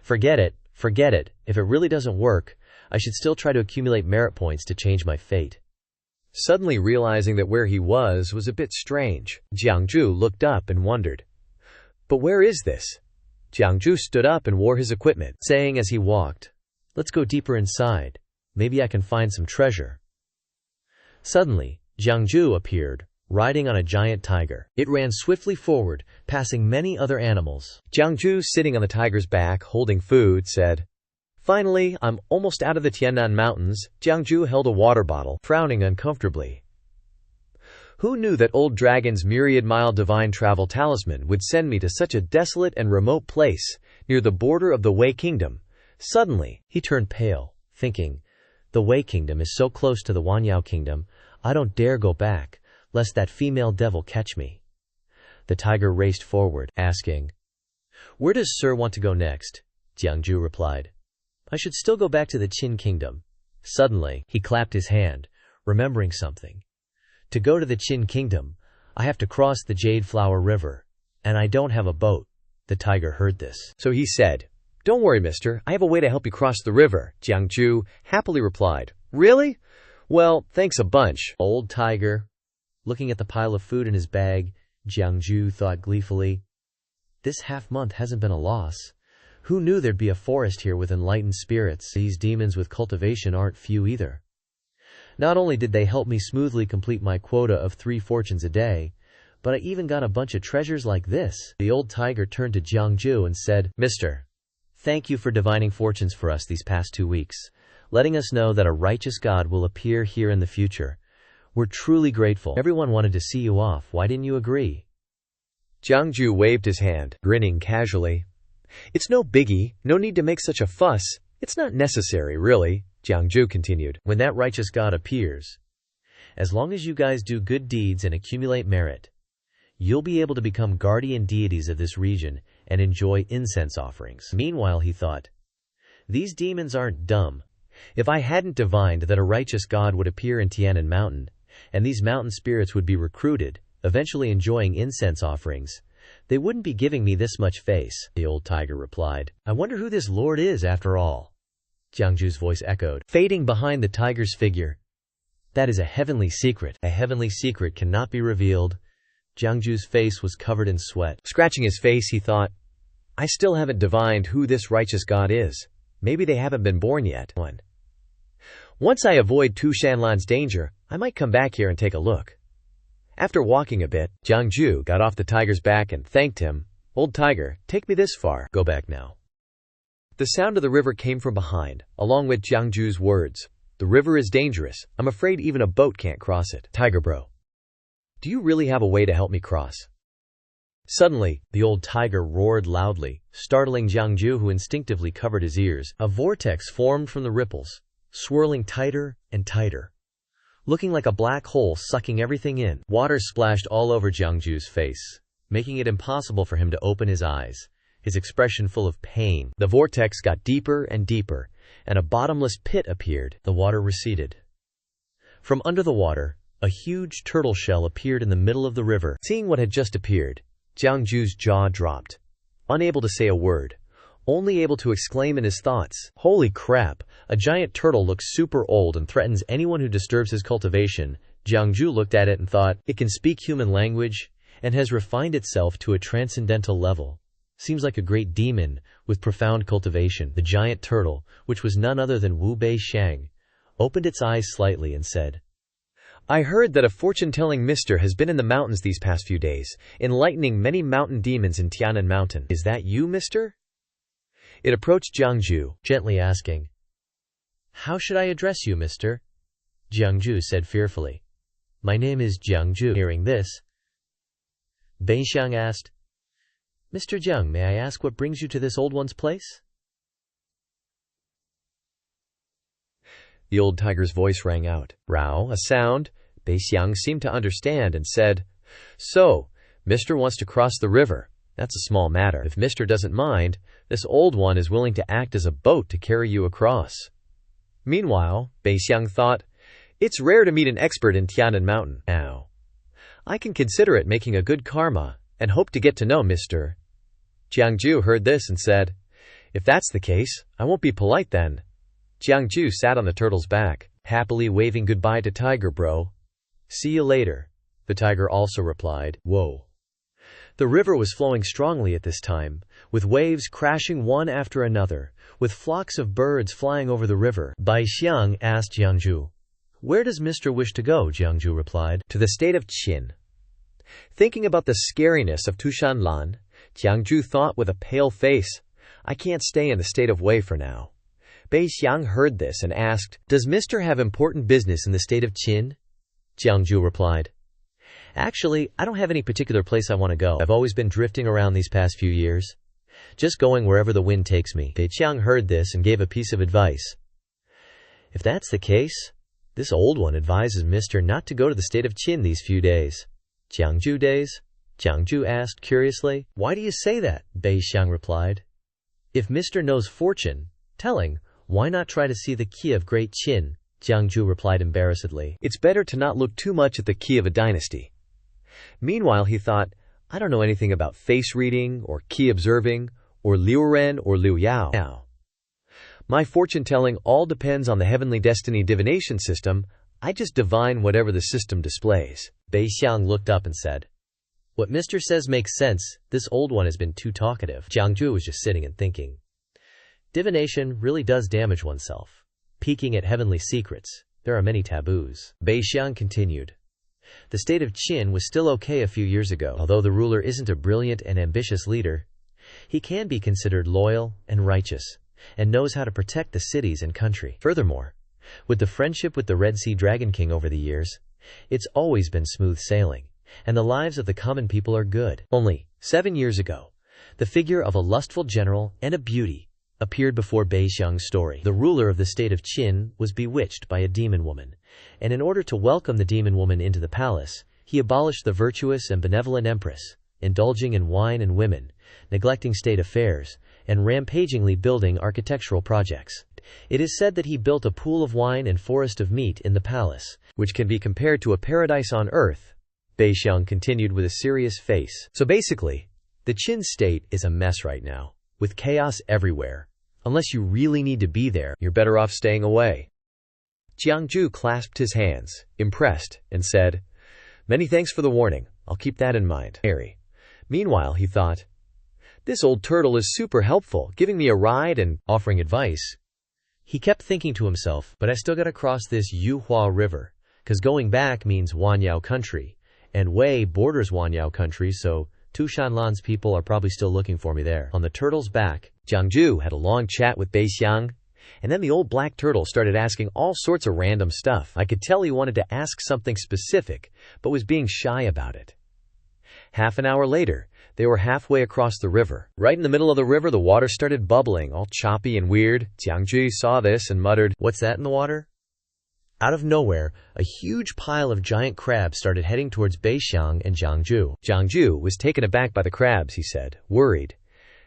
Forget it. If it really doesn't work, I should still try to accumulate merit points to change my fate. Suddenly realizing that where he was a bit strange, Jiang Jue looked up and wondered, But where is this? Jiang Jue stood up and wore his equipment, saying as he walked, Let's go deeper inside. Maybe I can find some treasure. Suddenly, Jiang Jue appeared, riding on a giant tiger. It ran swiftly forward, passing many other animals. Jiang Jue, sitting on the tiger's back, holding food, said, Finally, I'm almost out of the Tianan Mountains. Jiang Jue held a water bottle, frowning uncomfortably. Who knew that old dragon's myriad-mile divine travel talisman would send me to such a desolate and remote place, near the border of the Wei Kingdom? Suddenly, he turned pale, thinking, The Wei Kingdom is so close to the Wanyao Kingdom, I don't dare go back, lest that female devil catch me. The tiger raced forward, asking, Where does Sir want to go next? Jiang Jue replied. I should still go back to the Qin kingdom. Suddenly, he clapped his hand, remembering something. To go to the Qin kingdom, I have to cross the Jade Flower River, and I don't have a boat. The tiger heard this. So he said, Don't worry, mister, I have a way to help you cross the river, Jiang Jue happily replied. Really? Well, thanks a bunch, old tiger. Looking at the pile of food in his bag, Jiang Jue thought gleefully, This half-month hasn't been a loss. Who knew there'd be a forest here with enlightened spirits? These demons with cultivation aren't few either. Not only did they help me smoothly complete my quota of 3 fortunes a day, but I even got a bunch of treasures like this. The old tiger turned to Jiang Jue and said, Mister, thank you for divining fortunes for us these past 2 weeks, letting us know that a righteous God will appear here in the future. We're truly grateful. Everyone wanted to see you off. Why didn't you agree? Jiang Jue waved his hand, grinning casually. It's no biggie. No need to make such a fuss. It's not necessary, really, Jiang Jue continued. When that righteous God appears, as long as you guys do good deeds and accumulate merit, you'll be able to become guardian deities of this region and enjoy incense offerings. Meanwhile, he thought, these demons aren't dumb. If I hadn't divined that a righteous God would appear in Tianan Mountain, and these mountain spirits would be recruited, eventually enjoying incense offerings, they wouldn't be giving me this much face, the old tiger replied. I wonder who this lord is after all. Jiang Jue's voice echoed, fading behind the tiger's figure. That is a heavenly secret. A heavenly secret cannot be revealed. Jiang Jue's face was covered in sweat. Scratching his face, he thought, I still haven't divined who this righteous God is. Maybe they haven't been born yet. Once I avoid Shan Lan's danger, I might come back here and take a look. After walking a bit, Jiang Jue got off the tiger's back and thanked him. Old tiger, take me this far. Go back now. The sound of the river came from behind, along with Jiang Jue's words. The river is dangerous. I'm afraid even a boat can't cross it. Tiger bro, do you really have a way to help me cross? Suddenly, the old tiger roared loudly, startling Jiang Jue, who instinctively covered his ears. A vortex formed from the ripples, swirling tighter and tighter, looking like a black hole sucking everything in. Water splashed all over Jiang Jue's face, making it impossible for him to open his eyes, his expression full of pain. The vortex got deeper and deeper, and a bottomless pit appeared. The water receded. From under the water, a huge turtle shell appeared in the middle of the river. Seeing what had just appeared, Jiang Jue's jaw dropped. Unable to say a word, only able to exclaim in his thoughts, Holy crap, a giant turtle looks super old and threatens anyone who disturbs his cultivation. Jiang Jue looked at it and thought, it can speak human language and has refined itself to a transcendental level. Seems like a great demon with profound cultivation. The giant turtle, which was none other than Wu Bei Shang, opened its eyes slightly and said, I heard that a fortune-telling mister has been in the mountains these past few days, enlightening many mountain demons in Tianan Mountain. Is that you, mister? It approached Jiang Jue, gently asking, How should I address you, mister? Jiang Jue said fearfully, My name is Jiang Jue. Hearing this, Bei Xiang asked, Mr. Jiang, may I ask what brings you to this old one's place? The old tiger's voice rang out. Rao, a sound. Bei Xiang seemed to understand and said, So, Mister wants to cross the river. That's a small matter. If Mister doesn't mind, this old one is willing to act as a boat to carry you across. Meanwhile, Bei Xiang thought, It's rare to meet an expert in Tianan Mountain. Now, I can consider it making a good karma and hope to get to know Mister. Jiang Jue heard this and said, If that's the case, I won't be polite then. Jiang Jue sat on the turtle's back, happily waving goodbye to Tiger Bro. See you later, the tiger also replied. Whoa. The river was flowing strongly at this time, with waves crashing one after another, with flocks of birds flying over the river. Bei Xiang asked Jiang Jue, Where does Mister wish to go? Jiang Jue replied, To the state of Qin. Thinking about the scariness of Shan Lan, Jiang Jue thought with a pale face, I can't stay in the state of Wei for now. Bei Xiang heard this and asked, Does Mister have important business in the state of Qin? Jiang Jue replied, Actually, I don't have any particular place I want to go. I've always been drifting around these past few years, just going wherever the wind takes me. Bei Xiang heard this and gave a piece of advice. If that's the case, this old one advises Mister not to go to the state of Qin these few days. Jiang Jue days? Jiang Jue asked curiously. Why do you say that? Bei Xiang replied. If Mr. knows fortune telling, why not try to see the key of Great Qin? Jiang Jue replied embarrassedly. It's better to not look too much at the key of a dynasty. Meanwhile, he thought, I don't know anything about face reading, or key observing, or Liu Ren or Liu Yao. My fortune-telling all depends on the heavenly destiny divination system. I just divine whatever the system displays. Bei Xiang looked up and said, What Mr. says makes sense. This old one has been too talkative. Jiang Jue was just sitting and thinking. Divination really does damage oneself. Peeking at heavenly secrets, there are many taboos. Bei Xiang continued. The state of Qin was still okay a few years ago. Although the ruler isn't a brilliant and ambitious leader, he can be considered loyal and righteous, and knows how to protect the cities and country. Furthermore, with the friendship with the Red Sea Dragon King over the years, it's always been smooth sailing, and the lives of the common people are good. Only 7 years ago, the figure of a lustful general and a beauty appeared before Bei Xiang's story. The ruler of the state of Qin was bewitched by a demon woman, and in order to welcome the demon woman into the palace, he abolished the virtuous and benevolent empress, indulging in wine and women, neglecting state affairs, and rampagingly building architectural projects. It is said that he built a pool of wine and forest of meat in the palace, which can be compared to a paradise on earth. Bei Xiang continued with a serious face. So basically, the Qin state is a mess right now, with chaos everywhere. Unless you really need to be there, you're better off staying away. Jiang Jue clasped his hands, impressed, and said, Many thanks for the warning. I'll keep that in mind. Meanwhile, he thought, This old turtle is super helpful, giving me a ride and offering advice. He kept thinking to himself, but I still gotta cross this Yuhua River, 'cause going back means Wanyao country, and Wei borders Wanyao country, so two Shan Lan's people are probably still looking for me there. On the turtle's back, Jiang Jue had a long chat with Bei Xiang, and then the old black turtle started asking all sorts of random stuff. I could tell he wanted to ask something specific, but was being shy about it. Half an hour later, they were halfway across the river. Right in the middle of the river, the water started bubbling, all choppy and weird. Jiang Jue saw this and muttered, What's that in the water? Out of nowhere, a huge pile of giant crabs started heading towards Bei Xiang and Jiang Jue. Jiang Jue was taken aback by the crabs, he said, worried.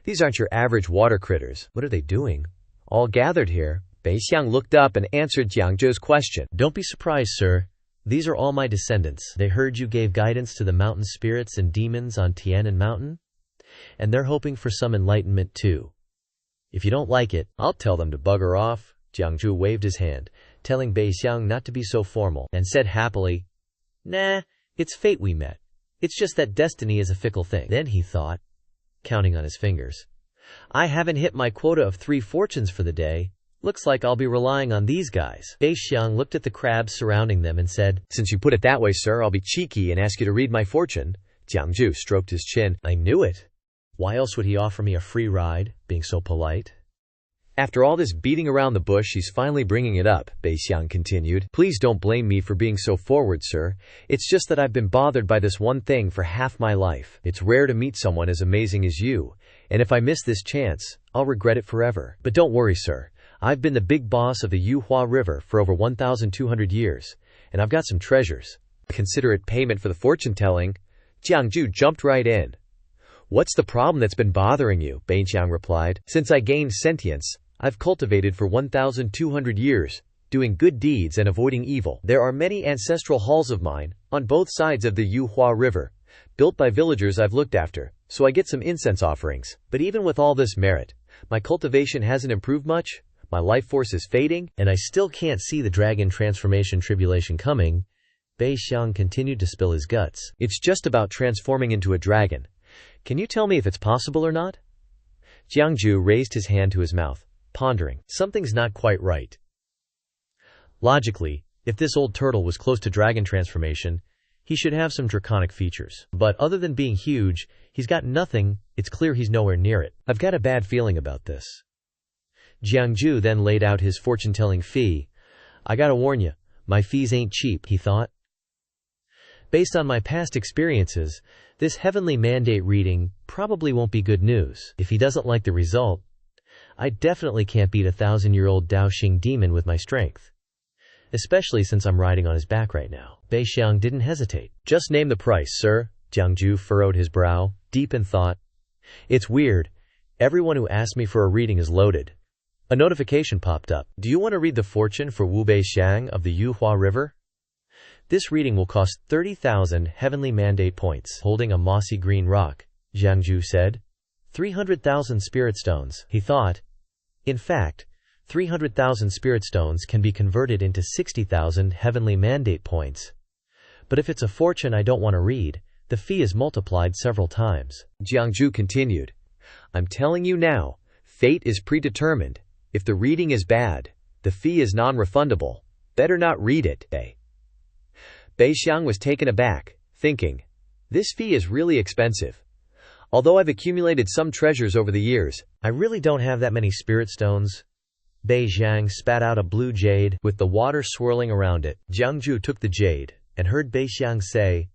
These aren't your average water critters. What are they doing? All gathered here. Bei Xiang looked up and answered Jiang Jue's question. Don't be surprised, sir. These are all my descendants. They heard you gave guidance to the mountain spirits and demons on Tianan Mountain, and they're hoping for some enlightenment too. If you don't like it, I'll tell them to bugger off. Jiang Jue waved his hand, telling Bei Xiang not to be so formal, and said happily, Nah, it's fate we met. It's just that destiny is a fickle thing. Then he thought, counting on his fingers, I haven't hit my quota of 3 fortunes for the day. Looks like I'll be relying on these guys. Bei Xiang looked at the crabs surrounding them and said, Since you put it that way, sir, I'll be cheeky and ask you to read my fortune. Jiang Jue stroked his chin. I knew it. Why else would he offer me a free ride, being so polite? After all this beating around the bush, he's finally bringing it up, Bei Xiang continued. Please don't blame me for being so forward, sir. It's just that I've been bothered by this one thing for half my life. It's rare to meet someone as amazing as you, and if I miss this chance, I'll regret it forever. But don't worry, sir. I've been the big boss of the Yuhua River for over 1,200 years, and I've got some treasures. Consider it payment for the fortune-telling. Jiang Jue jumped right in. What's the problem that's been bothering you? Bei Xiang replied. Since I gained sentience, I've cultivated for 1,200 years, doing good deeds and avoiding evil. There are many ancestral halls of mine, on both sides of the Yuhua River, built by villagers I've looked after, so I get some incense offerings. But even with all this merit, my cultivation hasn't improved much, my life force is fading, and I still can't see the dragon transformation tribulation coming. Bei Xiang continued to spill his guts. It's just about transforming into a dragon. Can you tell me if it's possible or not? Jiang Jue raised his hand to his mouth, pondering. Something's not quite right. Logically, if this old turtle was close to dragon transformation, he should have some draconic features. But other than being huge, he's got nothing. It's clear he's nowhere near it. I've got a bad feeling about this. Jiang Jue then laid out his fortune-telling fee. I gotta warn you, my fees ain't cheap, he thought. Based on my past experiences, this heavenly mandate reading probably won't be good news. If he doesn't like the result, I definitely can't beat a 1,000-year-old Daoxing demon with my strength. Especially since I'm riding on his back right now. Bei Xiang didn't hesitate. Just name the price, sir. Jiang Jue furrowed his brow, deep in thought. It's weird. Everyone who asks me for a reading is loaded. A notification popped up. Do you want to read the fortune for Wu Beixiang of the Yuhua River? This reading will cost 30,000 heavenly mandate points. Holding a mossy green rock, Jiang Jue said. 300,000 spirit stones, he thought. In fact, 300,000 spirit stones can be converted into 60,000 heavenly mandate points. But if it's a fortune I don't want to read, the fee is multiplied several times. Jiang Jue continued. I'm telling you now, fate is predetermined. If the reading is bad, the fee is non-refundable. Better not read it. Beixiang was taken aback, thinking, this fee is really expensive. Although I've accumulated some treasures over the years, I really don't have that many spirit stones. Beixiang spat out a blue jade with the water swirling around it. Jiang Jue took the jade and heard Beixiang say,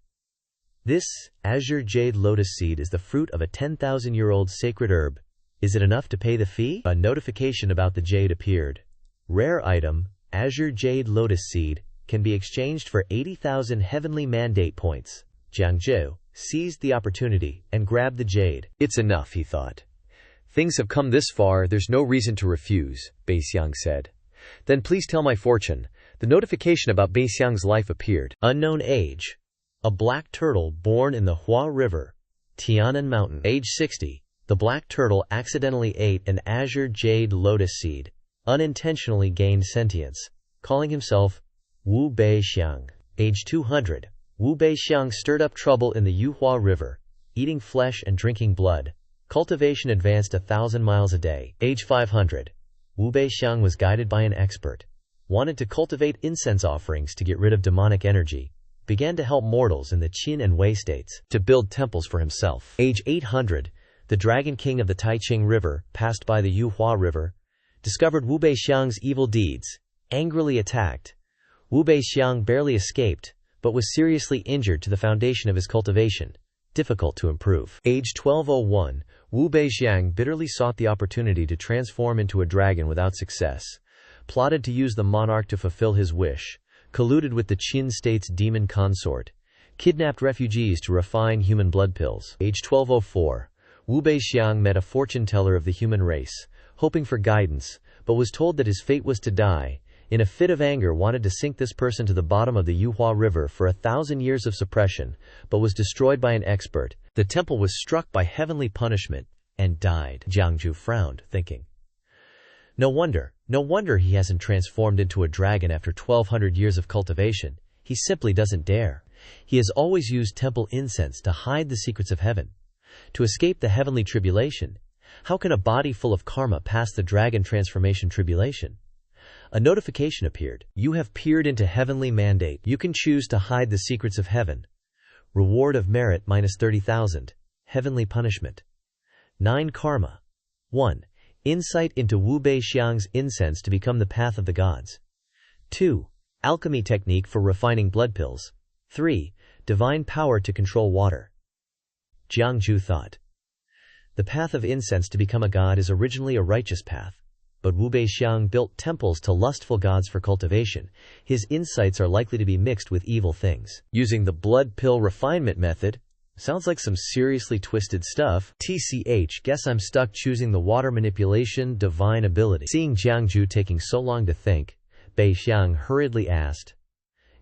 this azure jade lotus seed is the fruit of a 10,000-year-old sacred herb. Is it enough to pay the fee? A notification about the jade appeared. Rare item, azure jade lotus seed, can be exchanged for 80,000 heavenly mandate points. Jiang Jue seized the opportunity and grabbed the jade. It's enough, he thought. Things have come this far, there's no reason to refuse, Beixiang said. Then please tell my fortune. The notification about Beixiang's life appeared. Unknown age. A black turtle born in the Hua River, Tianan Mountain. Age 60. The black turtle accidentally ate an azure jade lotus seed, unintentionally gained sentience, calling himself Wu Beixiang. Age 200. Wu Beixiang stirred up trouble in the Yuhua River, eating flesh and drinking blood. Cultivation advanced 1,000 miles a day. Age 500. Wu Beixiang was guided by an expert. Wanted to cultivate incense offerings to get rid of demonic energy. Began to help mortals in the Qin and Wei states to build temples for himself. Age 800. The Dragon King of the Taiching River passed by the Yuhua River, discovered Wu Beixiang's evil deeds, angrily attacked. Wu Beixiang barely escaped, but was seriously injured to the foundation of his cultivation, difficult to improve. Age 1201, Wu Beixiang bitterly sought the opportunity to transform into a dragon without success, plotted to use the monarch to fulfill his wish, colluded with the Qin state's demon consort, kidnapped refugees to refine human blood pills. Age 1204, Wu Beixiang met a fortune teller of the human race, hoping for guidance, but was told that his fate was to die. In a fit of anger wanted to sink this person to the bottom of the Yuhua River for 1,000 years of suppression, but was destroyed by an expert. The temple was struck by heavenly punishment, and died. Jiang Jue frowned, thinking, No wonder he hasn't transformed into a dragon after 1,200 years of cultivation. He simply doesn't dare. He has always used temple incense to hide the secrets of heaven. To escape the heavenly tribulation, how can a body full of karma pass the dragon transformation tribulation? A notification appeared. You have peered into heavenly mandate. You can choose to hide the secrets of heaven. Reward of merit minus 30,000. Heavenly punishment. 9 karma. 1. Insight into Wu Beixiang's incense to become the path of the gods. 2. Alchemy technique for refining blood pills. 3. Divine power to control water. Jiang Jue thought. The path of incense to become a god is originally a righteous path. But Wu Beixiang built temples to lustful gods for cultivation. His insights are likely to be mixed with evil things. Using the blood pill refinement method sounds like some seriously twisted stuff. TCH, guess I'm stuck choosing the water manipulation divine ability. Seeing Jiang Jue taking so long to think, Beixiang hurriedly asked,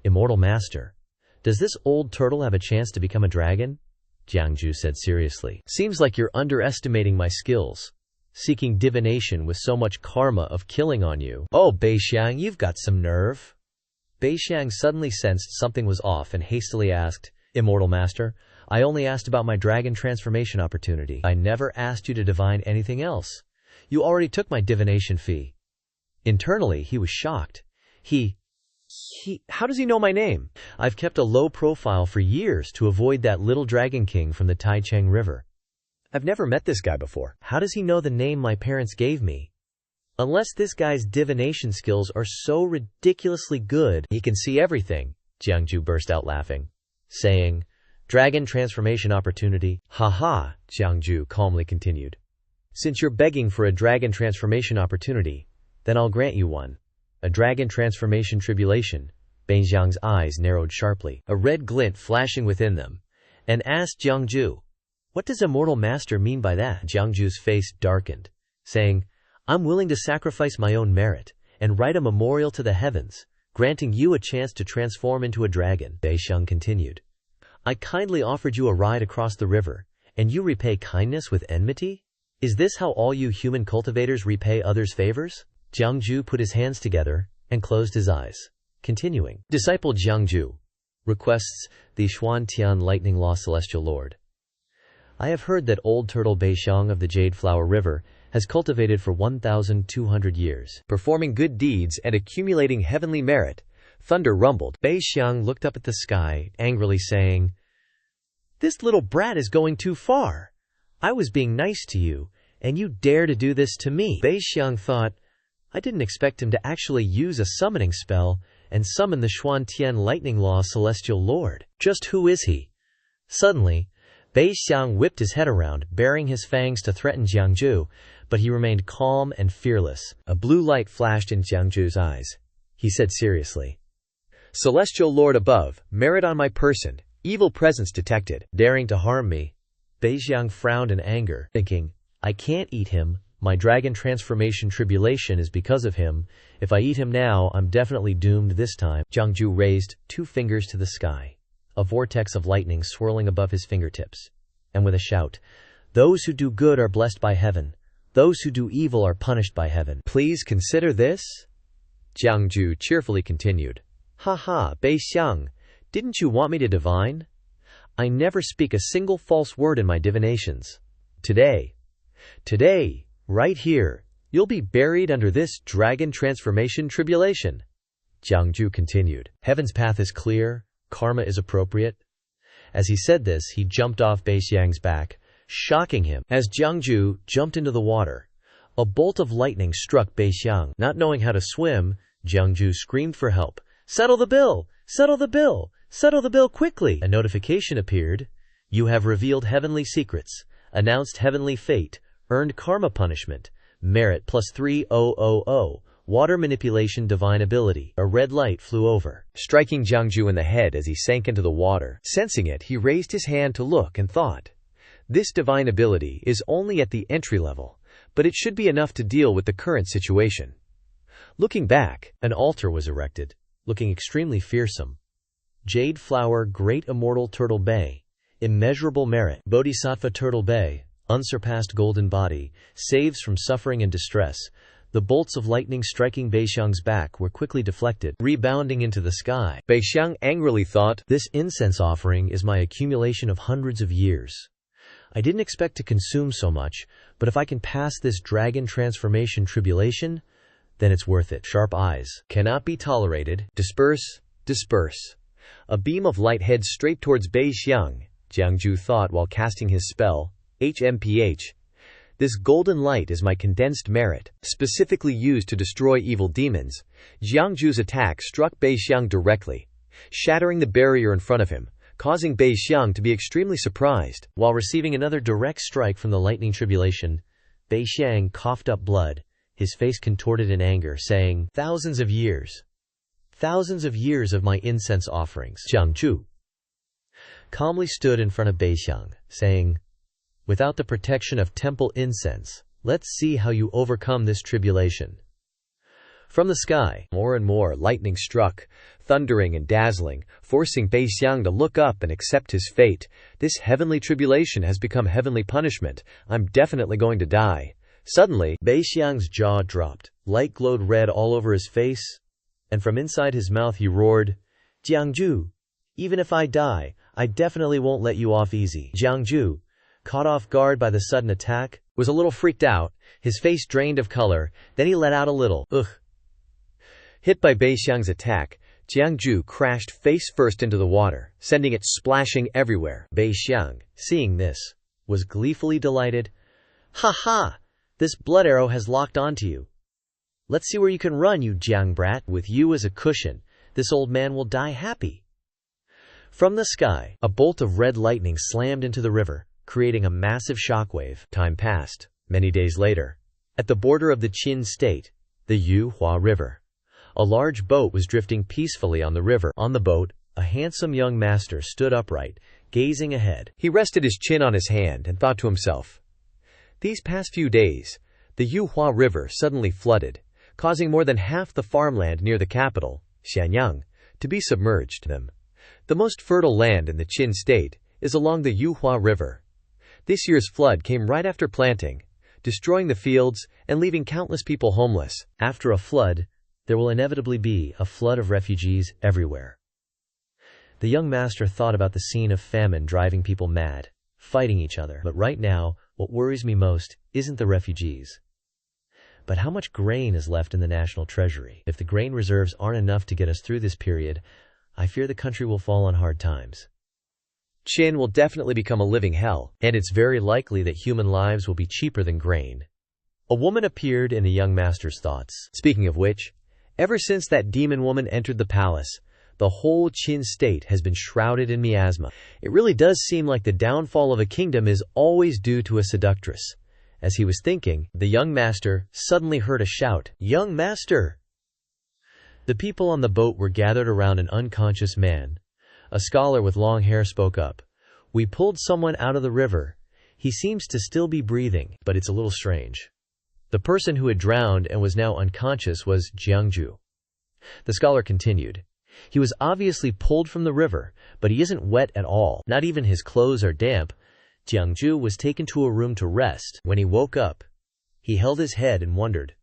Immortal Master, does this old turtle have a chance to become a dragon? Jiang Jue said seriously. Seems like you're underestimating my skills. Seeking divination with so much karma of killing on you. Oh, Beixiang, you've got some nerve. Beixiang suddenly sensed something was off and hastily asked, Immortal Master, I only asked about my dragon transformation opportunity. I never asked you to divine anything else. You already took my divination fee. Internally, he was shocked. How does he know my name? I've kept a low profile for years to avoid that little dragon king from the Taicheng River. I've never met this guy before. How does he know the name my parents gave me? Unless this guy's divination skills are so ridiculously good, he can see everything, Jiang Jue burst out laughing, saying, Dragon transformation opportunity. Ha, Jiang Jue calmly continued. Since you're begging for a dragon transformation opportunity, then I'll grant you one. A dragon transformation tribulation. Beixiang's eyes narrowed sharply, a red glint flashing within them, and asked Jiang Jue, "What does immortal master mean by that?" Jiang Jue's face darkened, saying, "I'm willing to sacrifice my own merit and write a memorial to the heavens, granting you a chance to transform into a dragon." Bei Xiang continued, "I kindly offered you a ride across the river, and you repay kindness with enmity? Is this how all you human cultivators repay others' favors?" Jiang Jue put his hands together and closed his eyes, continuing. Disciple Jiang Jue requests the Xuantian Lightning Law Celestial Lord. I have heard that old turtle Bei Xiang of the Jade Flower River has cultivated for 1,200 years, performing good deeds and accumulating heavenly merit. Thunder rumbled. Bei Xiang looked up at the sky, angrily saying, "This little brat is going too far. I was being nice to you, and you dare to do this to me." Bei Xiang thought, I didn't expect him to actually use a summoning spell and summon the Xuantian Lightning Law Celestial Lord. Just who is he? Suddenly, Bei Xiang whipped his head around, baring his fangs to threaten Jiang Jue, but he remained calm and fearless. A blue light flashed in Jiang Jue's eyes. He said seriously, "Celestial Lord above, merit on my person, evil presence detected, daring to harm me." Bei Xiang frowned in anger, thinking, I can't eat him. My dragon transformation tribulation is because of him. If I eat him now, I'm definitely doomed this time. Jiang Jue raised 2 fingers to the sky, a vortex of lightning swirling above his fingertips, and with a shout, "Those who do good are blessed by heaven. Those who do evil are punished by heaven. Please consider this." Jiang Jue cheerfully continued, "Ha ha, Bei Xiang, didn't you want me to divine? I never speak a single false word in my divinations. Today, right here, you'll be buried under this dragon transformation tribulation." Jiang Jue continued, "Heaven's path is clear, karma is appropriate." As he said this, he jumped off Bei Xiang's back, shocking him. As Jiang Jue jumped into the water, a bolt of lightning struck Bei Xiang. Not knowing how to swim, Jiang Jue screamed for help. "Settle the bill! Settle the bill! Settle the bill quickly!" A notification appeared. "You have revealed heavenly secrets, announced heavenly fate, earned karma punishment, merit +3000, water manipulation divine ability." A red light flew over, striking Jiang Jue in the head as he sank into the water. Sensing it, he raised his hand to look and thought, this divine ability is only at the entry level, but it should be enough to deal with the current situation. Looking back, an altar was erected, looking extremely fearsome. Jade Flower Great Immortal Turtle Bei, immeasurable merit. Bodhisattva Turtle Bei, unsurpassed golden body, saves from suffering and distress. The bolts of lightning striking Bei Xiang's back were quickly deflected, rebounding into the sky. Bei Xiang angrily thought, this incense offering is my accumulation of hundreds of years. I didn't expect to consume so much, but if I can pass this dragon transformation tribulation, then it's worth it. Sharp eyes cannot be tolerated. Disperse, disperse. A beam of light heads straight towards Bei Xiang, Jiang Jue thought while casting his spell, HMPH. This golden light is my condensed merit, specifically used to destroy evil demons. Jiang Jue's attack struck Bei Xiang directly, shattering the barrier in front of him, causing Bei Xiang to be extremely surprised. While receiving another direct strike from the lightning tribulation, Bei Xiang coughed up blood, his face contorted in anger, saying, thousands of years of my incense offerings." Jiang Jue calmly stood in front of Bei Xiang, saying, "Without the protection of temple incense, let's see how you overcome this tribulation." From the sky, more and more lightning struck, thundering and dazzling, forcing Bei Xiang to look up and accept his fate. This heavenly tribulation has become heavenly punishment. I'm definitely going to die. Suddenly, Bei Xiang's jaw dropped. Light glowed red all over his face, and from inside his mouth he roared, "Jiang Jue, even if I die, I definitely won't let you off easy." Jiang Jue, caught off guard by the sudden attack, was a little freaked out, his face drained of color, then he let out a little, "Ugh." Hit by Bei Xiang's attack, Jiang Jue crashed face first into the water, sending it splashing everywhere. Bei Xiang, seeing this, was gleefully delighted. "Ha ha! This blood arrow has locked onto you. Let's see where you can run, you Jiang brat. With you as a cushion, this old man will die happy." From the sky, a bolt of red lightning slammed into the river, creating a massive shockwave. Time passed. Many days later, at the border of the Qin state, the Yuhua River, a large boat was drifting peacefully on the river. On the boat, a handsome young master stood upright, gazing ahead. He rested his chin on his hand and thought to himself, "These past few days, the Yuhua River suddenly flooded, causing more than half the farmland near the capital, Xianxia, to be submerged. The most fertile land in the Qin state is along the Yuhua River. This year's flood came right after planting, destroying the fields and leaving countless people homeless. After a flood, there will inevitably be a flood of refugees everywhere." The young master thought about the scene of famine driving people mad, fighting each other. But right now, what worries me most isn't the refugees, but how much grain is left in the national treasury. If the grain reserves aren't enough to get us through this period, I fear the country will fall on hard times. Qin will definitely become a living hell, and it's very likely that human lives will be cheaper than grain. A woman appeared in the young master's thoughts. Speaking of which, ever since that demon woman entered the palace, the whole Qin state has been shrouded in miasma. It really does seem like the downfall of a kingdom is always due to a seductress. As he was thinking, the young master suddenly heard a shout, "Young master!" The people on the boat were gathered around an unconscious man. A scholar with long hair spoke up. "We pulled someone out of the river. He seems to still be breathing, but it's a little strange." The person who had drowned and was now unconscious was Jiang Jue. The scholar continued, "He was obviously pulled from the river, but he isn't wet at all. Not even his clothes are damp." Jiang Jue was taken to a room to rest. When he woke up, he held his head and wondered,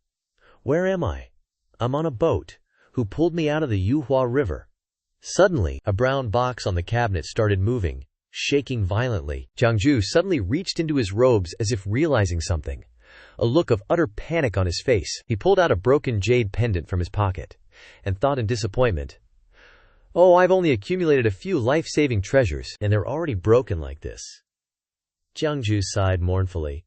"Where am I? I'm on a boat. Who pulled me out of the Yuhua River?" Suddenly, a brown box on the cabinet started moving, shaking violently. Jiang Jue suddenly reached into his robes as if realizing something. A look of utter panic on his face. He pulled out a broken jade pendant from his pocket and thought in disappointment, "Oh, I've only accumulated a few life-saving treasures, and they're already broken like this." Jiang Jue sighed mournfully.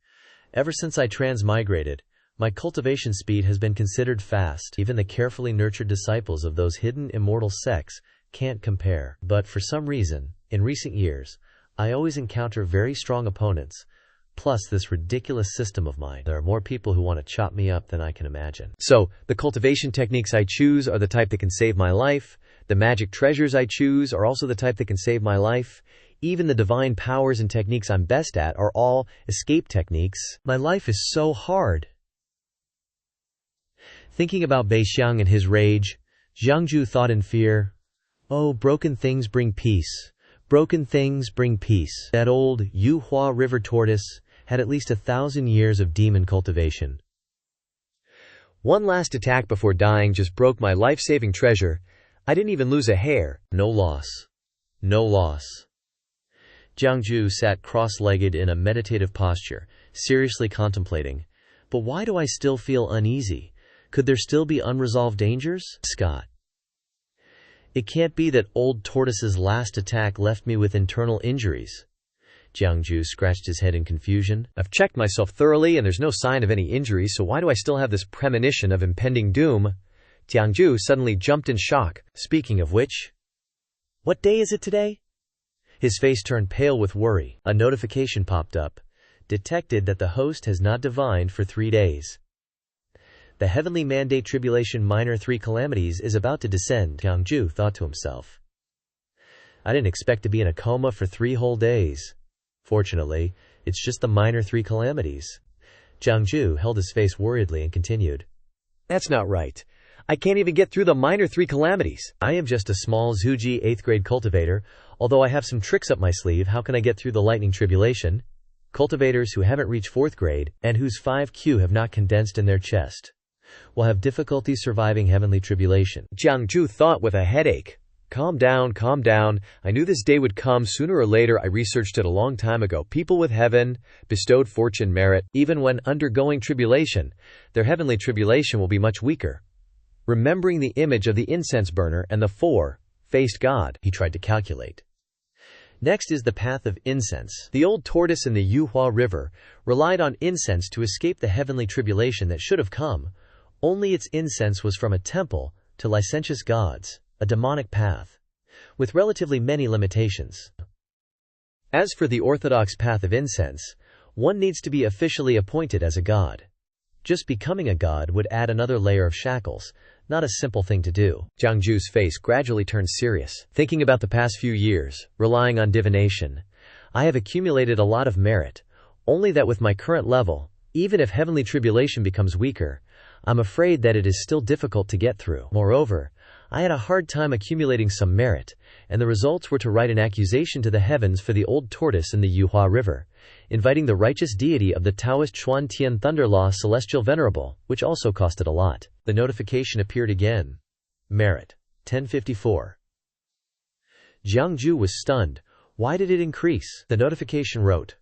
"Ever since I transmigrated, my cultivation speed has been considered fast. Even the carefully nurtured disciples of those hidden immortal sects can't compare. But for some reason, in recent years, I always encounter very strong opponents. Plus this ridiculous system of mine. There are more people who want to chop me up than I can imagine. So, the cultivation techniques I choose are the type that can save my life. The magic treasures I choose are also the type that can save my life. Even the divine powers and techniques I'm best at are all escape techniques. My life is so hard." Thinking about Beixiang and his rage, Jiang Jue thought in fear, "Oh, broken things bring peace. Broken things bring peace." That old Yuhua River tortoise had at least 1,000 years of demon cultivation. "One last attack before dying just broke my life-saving treasure. I didn't even lose a hair. No loss. No loss." Jiang Jue sat cross-legged in a meditative posture, seriously contemplating. "But why do I still feel uneasy? Could there still be unresolved dangers?" Scott. "It can't be that old tortoise's last attack left me with internal injuries." Jiang Jue scratched his head in confusion. "I've checked myself thoroughly and there's no sign of any injuries, so why do I still have this premonition of impending doom?" Jiang Jue suddenly jumped in shock. "Speaking of which, what day is it today?" His face turned pale with worry. A notification popped up. Detected that the host has not divined for 3 days. The heavenly mandate tribulation minor 3 calamities is about to descend, Jiang Jue thought to himself. I didn't expect to be in a coma for 3 whole days. Fortunately, it's just the minor 3 calamities. Jiang Jue held his face worriedly and continued. That's not right. I can't even get through the minor 3 calamities. I am just a small Zhuji 8th grade cultivator. Although I have some tricks up my sleeve, how can I get through the lightning tribulation? Cultivators who haven't reached 4th grade and whose 5Q have not condensed in their chest will have difficulty surviving heavenly tribulation. Jiang Jue thought with a headache. Calm down, calm down. I knew this day would come sooner or later. I researched it a long time ago. People with heaven, bestowed fortune, merit, even when undergoing tribulation, their heavenly tribulation will be much weaker. Remembering the image of the incense burner and the 4-faced God, he tried to calculate. Next is the path of incense. The old tortoise in the Yuhua River relied on incense to escape the heavenly tribulation that should have come. Only its incense was from a temple to licentious gods, a demonic path, with relatively many limitations. As for the orthodox path of incense, one needs to be officially appointed as a god. Just becoming a god would add another layer of shackles. not a simple thing to do. Jiang Jue's face gradually turned serious. Thinking about the past few years, relying on divination, I have accumulated a lot of merit. Only that with my current level, even if heavenly tribulation becomes weaker, I'm afraid that it is still difficult to get through. Moreover, I had a hard time accumulating some merit, and the results were to write an accusation to the heavens for the old tortoise in the Yuhua River, inviting the righteous deity of the Taoist Xuan Tian Thunder Law Celestial Venerable, which also costed a lot. The notification appeared again. Merit. 1054. Jiang Jue was stunned. Why did it increase? The notification wrote,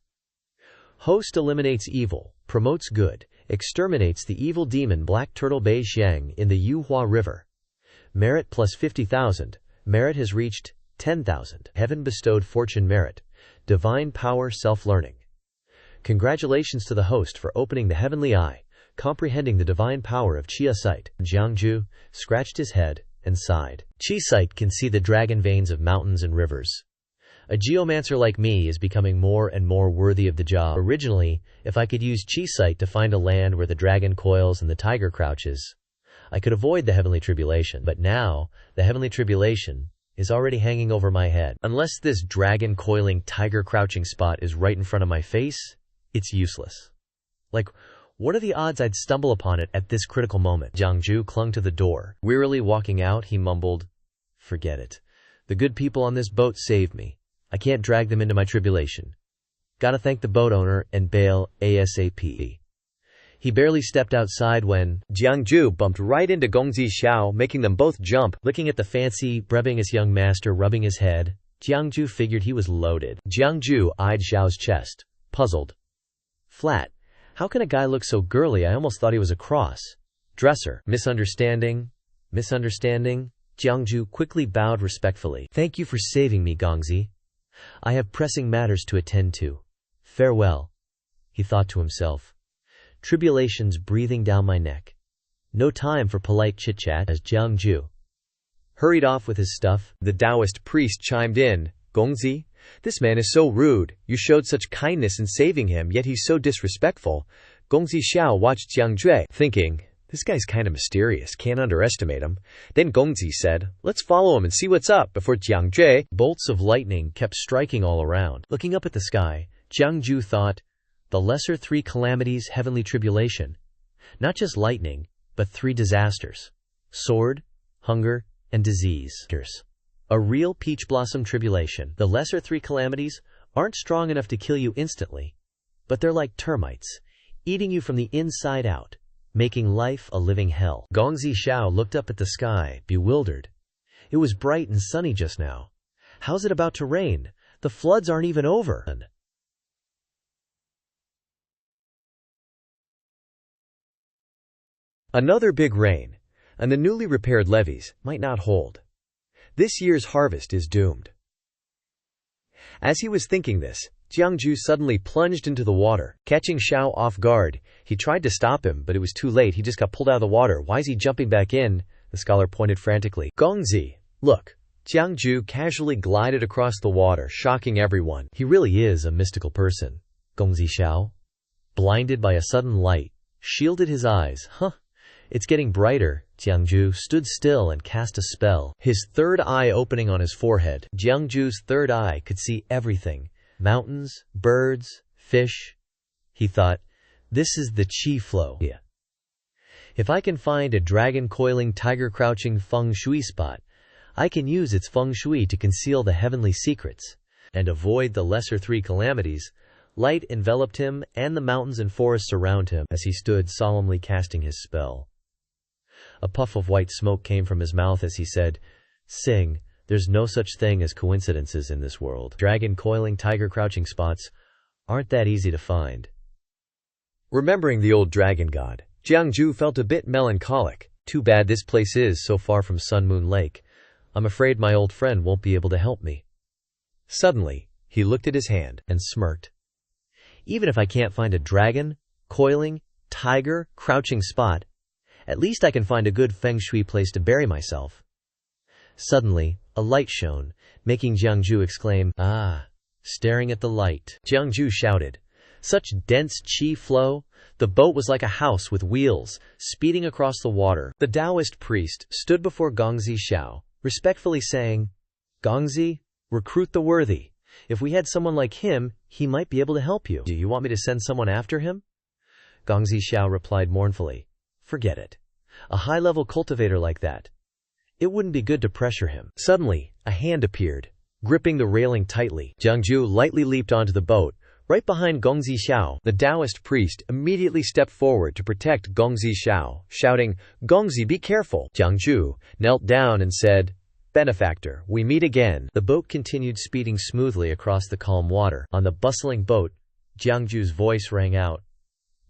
Host eliminates evil, promotes good, exterminates the evil demon Black Turtle Bei Xiang in the Yuhua River. Merit plus 50,000. Merit has reached 10,000. Heaven bestowed fortune merit. Divine power self-learning. Congratulations to the host for opening the heavenly eye, comprehending the divine power of Qia sight. Jiang Jue scratched his head and sighed. Qi sight can see the dragon veins of mountains and rivers. A geomancer like me is becoming more and more worthy of the job. Originally, if I could use Qi sight to find a land where the dragon coils and the tiger crouches, I could avoid the heavenly tribulation. But now, the heavenly tribulation is already hanging over my head. Unless this dragon coiling tiger crouching spot is right in front of my face, it's useless. Like, what are the odds I'd stumble upon it at this critical moment? Jiang Jue clung to the door. Wearily walking out, he mumbled, Forget it. The good people on this boat saved me. I can't drag them into my tribulation. Gotta thank the boat owner and bail ASAP. He barely stepped outside when Jiang Jue bumped right into Gongzi Xiao, making them both jump. Looking at the fancy, brevious young master rubbing his head, Jiang Jue figured he was loaded. Jiang Jue eyed Xiao's chest, puzzled. Flat. How can a guy look so girly? I almost thought he was a cross-dresser. Misunderstanding? Jiang Jue quickly bowed respectfully. Thank you for saving me, Gongzi. I have pressing matters to attend to. Farewell, he thought to himself. Tribulations breathing down my neck. No time for polite chit-chat. As Jiang Jue hurried off with his stuff, the Taoist priest chimed in, Gongzi, this man is so rude. You showed such kindness in saving him, yet he's so disrespectful. Gongzi Xiao watched Jiang Jue, thinking, this guy's kind of mysterious, can't underestimate him. Then Gongzi said, let's follow him and see what's up. Before Jiang Jue, bolts of lightning kept striking all around. Looking up at the sky, Jiang Jue thought, the lesser three calamities, heavenly tribulation. Not just lightning, but three disasters. Sword, hunger, and disease. A real peach blossom tribulation. The lesser three calamities aren't strong enough to kill you instantly, but they're like termites, eating you from the inside out, making life a living hell. Gongzi Xiao looked up at the sky, bewildered. It was bright and sunny just now. How's it about to rain? The floods aren't even over. Another big rain, and the newly repaired levees might not hold. This year's harvest is doomed. As he was thinking this, Jiang Jue suddenly plunged into the water. Catching Xiao off guard, he tried to stop him, but it was too late. He just got pulled out of the water. Why is he jumping back in? The scholar pointed frantically. Gongzi, look. Jiang Jue casually glided across the water, shocking everyone. He really is a mystical person. Gongzi Xiao, blinded by a sudden light, shielded his eyes. It's getting brighter. Jiang Jue stood still and cast a spell, his third eye opening on his forehead. Jiang Jue's third eye could see everything. Mountains, birds, fish. He thought, this is the qi flow. If I can find a dragon coiling tiger crouching feng shui spot, I can use its feng shui to conceal the heavenly secrets and avoid the lesser three calamities. Light enveloped him and the mountains and forests around him as he stood solemnly casting his spell. A puff of white smoke came from his mouth as he said, Sing, there's no such thing as coincidences in this world. Dragon coiling tiger crouching spots aren't that easy to find. Remembering the old dragon god, Jiang Jue felt a bit melancholic. Too bad this place is so far from Sun Moon Lake. I'm afraid my old friend won't be able to help me. Suddenly, he looked at his hand and smirked. Even if I can't find a dragon, coiling, tiger, crouching spot, at least I can find a good feng shui place to bury myself. Suddenly, a light shone, making Jiang Jue exclaim, Ah! Staring at the light, Jiang Jue shouted, Such dense qi flow. The boat was like a house with wheels, speeding across the water. The Taoist priest stood before Gongzi Xiao, respectfully saying, "Gongzi, recruit the worthy. If we had someone like him, he might be able to help you. Do you want me to send someone after him?" Gongzi Xiao replied mournfully, "Forget it. A high-level cultivator like that. It wouldn't be good to pressure him." Suddenly, a hand appeared, gripping the railing tightly. Jiang Jue lightly leaped onto the boat, right behind Gongzi Xiao. The Taoist priest immediately stepped forward to protect Gongzi Xiao, shouting, "Gongzi, be careful!" Jiang Jue knelt down and said, "Benefactor, we meet again." The boat continued speeding smoothly across the calm water. On the bustling boat, Jiang Jue's voice rang out,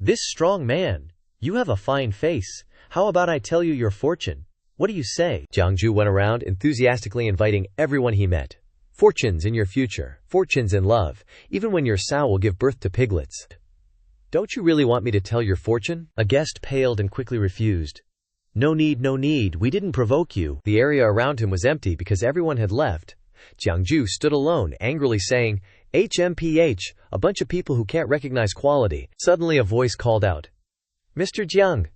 "This strong man, you have a fine face. How about I tell you your fortune? What do you say?" Jiang Jue went around enthusiastically inviting everyone he met. "Fortunes in your future, fortunes in love, even when your sow will give birth to piglets. Don't you really want me to tell your fortune?" A guest paled and quickly refused. No need, we didn't provoke you." The area around him was empty because everyone had left. Jiang Jue stood alone, angrily saying, "HMPH, a bunch of people who can't recognize quality." Suddenly a voice called out, "Mr. Jiang,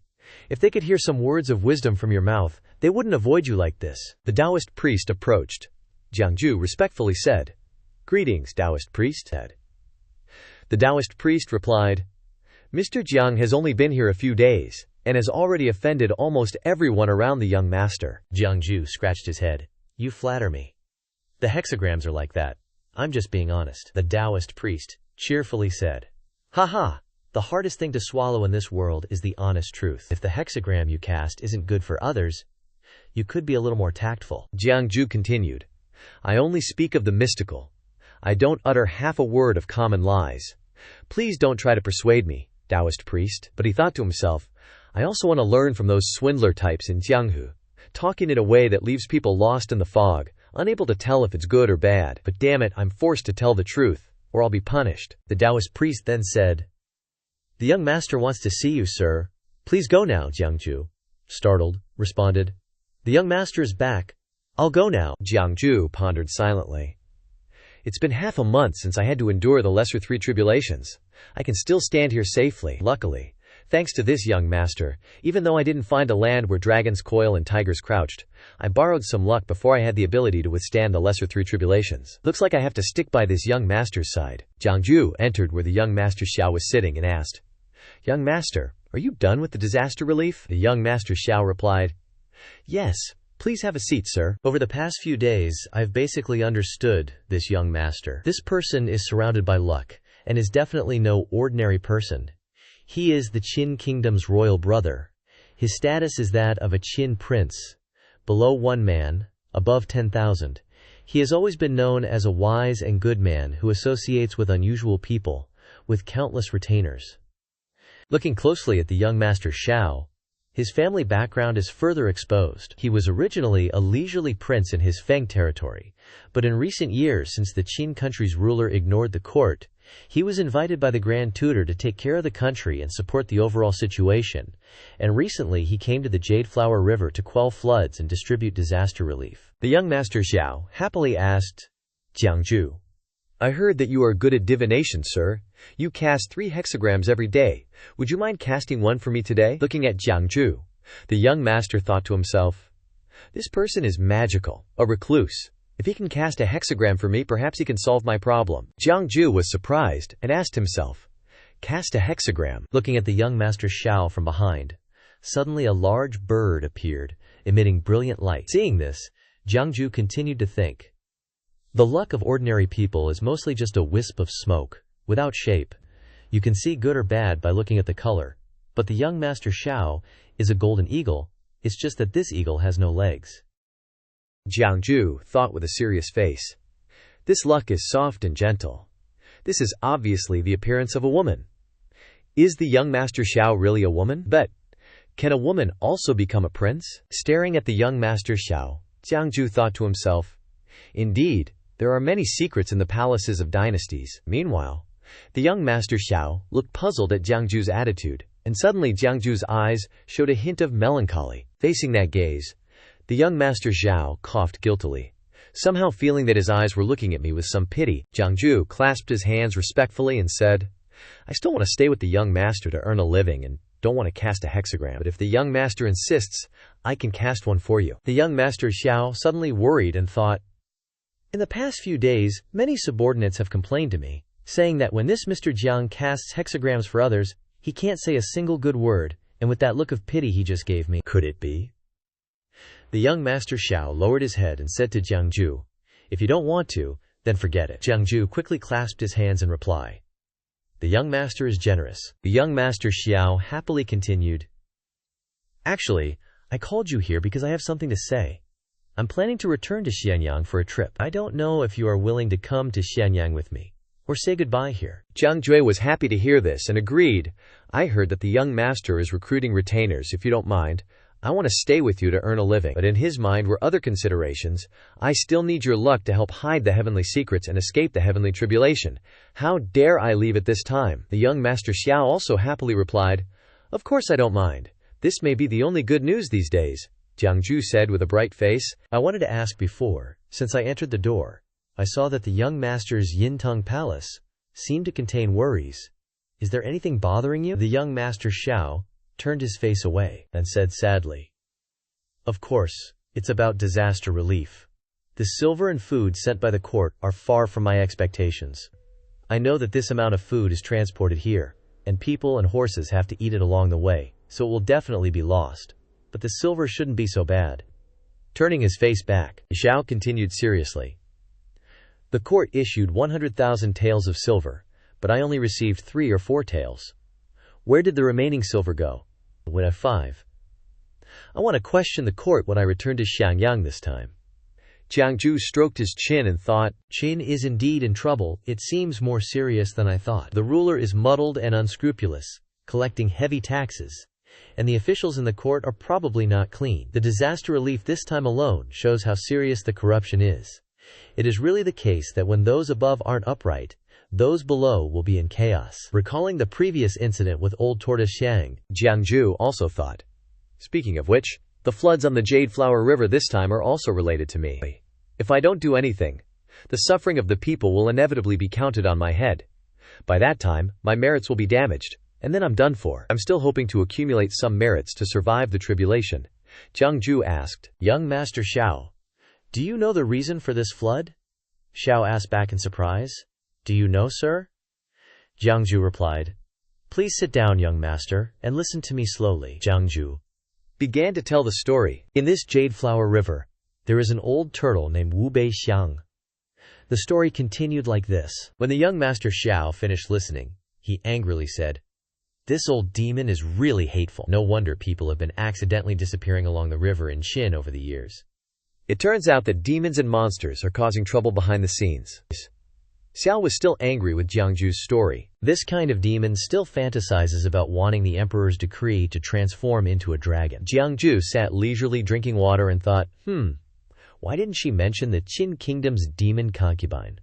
if they could hear some words of wisdom from your mouth, they wouldn't avoid you like this." The Taoist priest approached. Jiang Jue respectfully said, "Greetings, Taoist priest." The Taoist priest replied, "Mr. Jiang has only been here a few days, and has already offended almost everyone around the young master." Jiang Jue scratched his head. "You flatter me. The hexagrams are like that. I'm just being honest." The Taoist priest cheerfully said, "Ha! The hardest thing to swallow in this world is the honest truth. If the hexagram you cast isn't good for others, you could be a little more tactful." Jiang Jue continued, "I only speak of the mystical. I don't utter half a word of common lies. Please don't try to persuade me, Taoist priest." But he thought to himself, "I also want to learn from those swindler types in Jianghu, talking in a way that leaves people lost in the fog, unable to tell if it's good or bad. But damn it, I'm forced to tell the truth, or I'll be punished." The Taoist priest then said, "The young master wants to see you, sir. Please go now." Jiang Jue, startled, responded, "The young master is back. I'll go now." Jiang Jue pondered silently. "It's been half a month since I had to endure the lesser three tribulations. I can still stand here safely. Luckily, thanks to this young master, even though I didn't find a land where dragons coil and tigers crouched, I borrowed some luck before I had the ability to withstand the lesser three tribulations. Looks like I have to stick by this young master's side." Jiang Jue entered where the young master Xiao was sitting and asked, "Young master, are you done with the disaster relief?" The young master Xiao replied, "Yes. Please have a seat, sir. Over the past few days, I've basically understood this young master. This person is surrounded by luck, and is definitely no ordinary person. He is the Qin Kingdom's royal brother. His status is that of a Qin prince. Below 1 man, above 10,000. He has always been known as a wise and good man who associates with unusual people, with countless retainers." Looking closely at the young master Xiao, his family background is further exposed. He was originally a leisurely prince in his Feng territory, but in recent years, since the Qin country's ruler ignored the court, he was invited by the Grand Tutor to take care of the country and support the overall situation, and recently he came to the Jade Flower River to quell floods and distribute disaster relief. The young master Xiao happily asked, "Jiang Jue, I heard that you are good at divination, sir. You cast 3 hexagrams every day. Would you mind casting one for me today?" Looking at Jiang Jue, the young master thought to himself, "This person is magical, a recluse. If he can cast a hexagram for me, perhaps he can solve my problem." Jiang Jue was surprised and asked himself, "Cast a hexagram?" Looking at the young master Xiao from behind, suddenly a large bird appeared, emitting brilliant light. Seeing this, Jiang Jue continued to think, "The luck of ordinary people is mostly just a wisp of smoke, without shape. You can see good or bad by looking at the color. But the young master Xiao is a golden eagle. It's just that this eagle has no legs." Jiang Jue thought with a serious face, "This luck is soft and gentle. This is obviously the appearance of a woman. Is the young master Xiao really a woman? But can a woman also become a prince?" Staring at the young master Xiao, Jiang Jue thought to himself, "Indeed, there are many secrets in the palaces of dynasties." Meanwhile, the young master Xiao looked puzzled at Jiang Jue's attitude, and suddenly Jiang Jue's eyes showed a hint of melancholy. Facing that gaze, the young master Xiao coughed guiltily, somehow feeling that his eyes were looking at me with some pity. Jiang Jue clasped his hands respectfully and said, I still want to stay with the young master to earn a living and don't want to cast a hexagram, but if the young master insists, I can cast one for you. The young master Xiao suddenly worried and thought, in the past few days, many subordinates have complained to me, saying that when this Mr. Jiang casts hexagrams for others, he can't say a single good word, and with that look of pity he just gave me. Could it be? The young master Xiao lowered his head and said to Jiang Jue, if you don't want to, then forget it. Jiang Jue quickly clasped his hands in reply. The young master is generous. The young master Xiao happily continued, actually, I called you here because I have something to say. I'm planning to return to Xianyang for a trip. I don't know if you are willing to come to Xianyang with me, or say goodbye here. Jiang Jue was happy to hear this and agreed. I heard that the young master is recruiting retainers. If you don't mind, I want to stay with you to earn a living. But in his mind were other considerations. I still need your luck to help hide the heavenly secrets and escape the heavenly tribulation. How dare I leave at this time? The young master Xiao also happily replied, of course I don't mind. This may be the only good news these days. Jiang Jue said with a bright face, I wanted to ask before, since I entered the door, I saw that the young master's Yinteng palace seemed to contain worries. Is there anything bothering you? The young master Xiao turned his face away and said sadly, of course, it's about disaster relief. The silver and food sent by the court are far from my expectations. I know that this amount of food is transported here, and people and horses have to eat it along the way, so it will definitely be lost. But the silver shouldn't be so bad. Turning his face back, Xiao continued seriously. The court issued 100,000 taels of silver, but I only received 3 or 4 taels. Where did the remaining silver go? When at 5. I want to question the court when I return to Xianyang this time. Jiang Jue stroked his chin and thought, Qin is indeed in trouble. It seems more serious than I thought. The ruler is muddled and unscrupulous, collecting heavy taxes, and the officials in the court are probably not clean. The disaster relief this time alone shows how serious the corruption is. It is really the case that when those above aren't upright, those below will be in chaos. Recalling the previous incident with old tortoise Xiang, Jiang Jue also thought, speaking of which, the floods on the Jade Flower River this time are also related to me. If I don't do anything, the suffering of the people will inevitably be counted on my head. By that time, my merits will be damaged, and then I'm done for. I'm still hoping to accumulate some merits to survive the tribulation. Jiang Jue asked, young master Xiao, do you know the reason for this flood? Xiao asked back in surprise. Do you know, sir? Jiang Jue replied, please sit down, young master, and listen to me slowly. Jiang Jue began to tell the story. In this Jade Flower River, there is an old turtle named Wu Bei Xiang. The story continued like this. When the young master Xiao finished listening, he angrily said, this old demon is really hateful. No wonder people have been accidentally disappearing along the river in Qin over the years. It turns out that demons and monsters are causing trouble behind the scenes. Xiao was still angry with Jiang Jue's story. This kind of demon still fantasizes about wanting the emperor's decree to transform into a dragon. Jiang Jue sat leisurely drinking water and thought, why didn't she mention the Qin kingdom's demon concubine?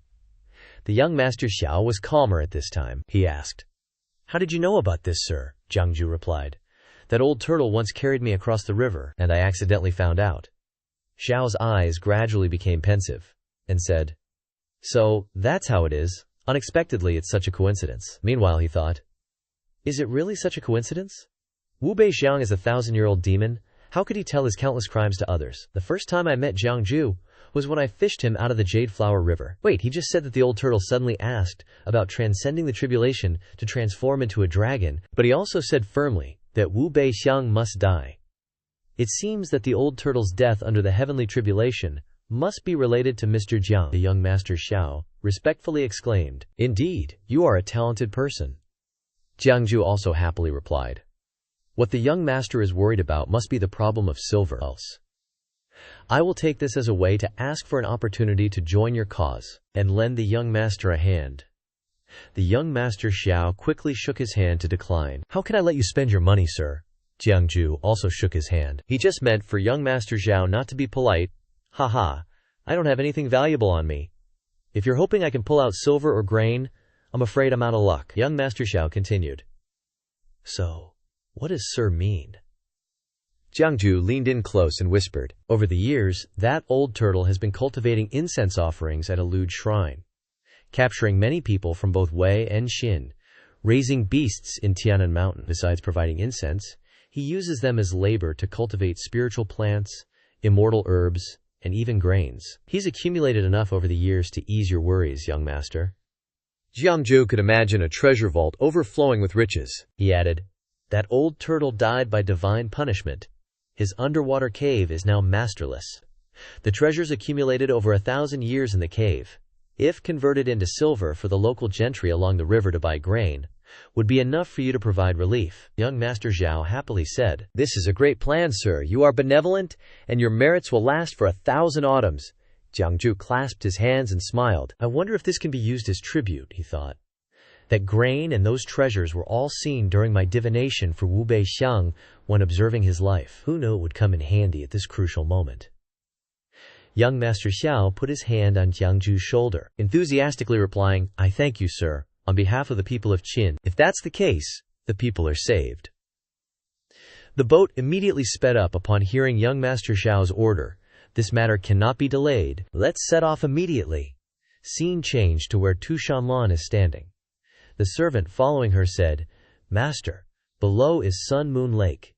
The young master Xiao was calmer at this time. He asked, how did you know about this, sir? Jiang Jue replied, that old turtle once carried me across the river, and I accidentally found out. Xiao's eyes gradually became pensive, and said, so, that's how it is. Unexpectedly, it's such a coincidence. Meanwhile, he thought, is it really such a coincidence? Wu Bei Xiang is a 1,000-year-old demon. How could he tell his countless crimes to others? The first time I met Jiang Jue was when I fished him out of the Jade Flower River. Wait, he just said that the old turtle suddenly asked about transcending the tribulation to transform into a dragon, but he also said firmly that Wu Bei Xiang must die. It seems that the old turtle's death under the heavenly tribulation must be related to Mr. Jiang. The young master Xiao respectfully exclaimed, indeed, you are a talented person. Jiang Jue also happily replied, what the young master is worried about must be the problem of silver. Else, I will take this as a way to ask for an opportunity to join your cause and lend the young master a hand. The young master Xiao quickly shook his hand to decline. How can I let you spend your money, sir? Jiang Jue also shook his hand. He just meant for young master Xiao not to be polite. Haha, I don't have anything valuable on me. If you're hoping I can pull out silver or grain, I'm afraid I'm out of luck. Young master Xiao continued. So, what does sir mean? Jiang Jue leaned in close and whispered, over the years, that old turtle has been cultivating incense offerings at a lewd shrine, capturing many people from both Wei and Qin, raising beasts in Tianan Mountain. Besides providing incense, he uses them as labor to cultivate spiritual plants, immortal herbs, and even grains. He's accumulated enough over the years to ease your worries, young master. Jiang Jue could imagine a treasure vault overflowing with riches. He added, that old turtle died by divine punishment. His underwater cave is now masterless. The treasures accumulated over 1,000 years in the cave, if converted into silver for the local gentry along the river to buy grain, would be enough for you to provide relief. Young Master Zhao happily said, This is a great plan, sir. You are benevolent, and your merits will last for 1,000 autumns. Jiang Jue clasped his hands and smiled. I wonder if this can be used as tribute, he thought. That grain and those treasures were all seen during my divination for Wu Bei Xiang when observing his life. Who knew it would come in handy at this crucial moment? Young Master Xiao put his hand on Jiang Jue's shoulder, enthusiastically replying, I thank you, sir, on behalf of the people of Qin. If that's the case, the people are saved. The boat immediately sped up upon hearing young Master Xiao's order. This matter cannot be delayed. Let's set off immediately. Scene changed to where Shan Lan is standing. The servant following her said, Master, below is Sun Moon Lake.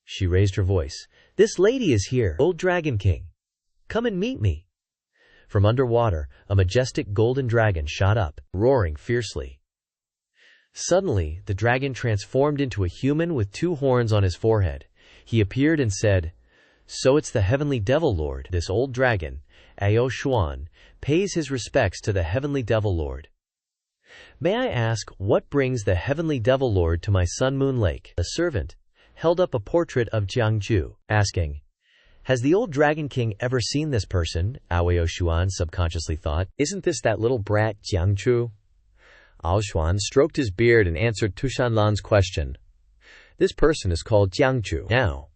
She raised her voice. This lady is here, Old Dragon King. Come and meet me. From underwater, a majestic golden dragon shot up, roaring fiercely. Suddenly, the dragon transformed into a human with 2 horns on his forehead. He appeared and said, So it's the Heavenly Devil Lord. This old dragon, Ao Xuan, pays his respects to the Heavenly Devil Lord. May I ask, what brings the Heavenly Devil Lord to my Sun Moon Lake? The servant held up a portrait of Jiang Jue, asking, Has the old Dragon King ever seen this person? Ao Xuan subconsciously thought, Isn't this that little brat Jiang Jue? Ao Xuan stroked his beard and answered Shan Lan's question. This person is called Jiang Jue. Now,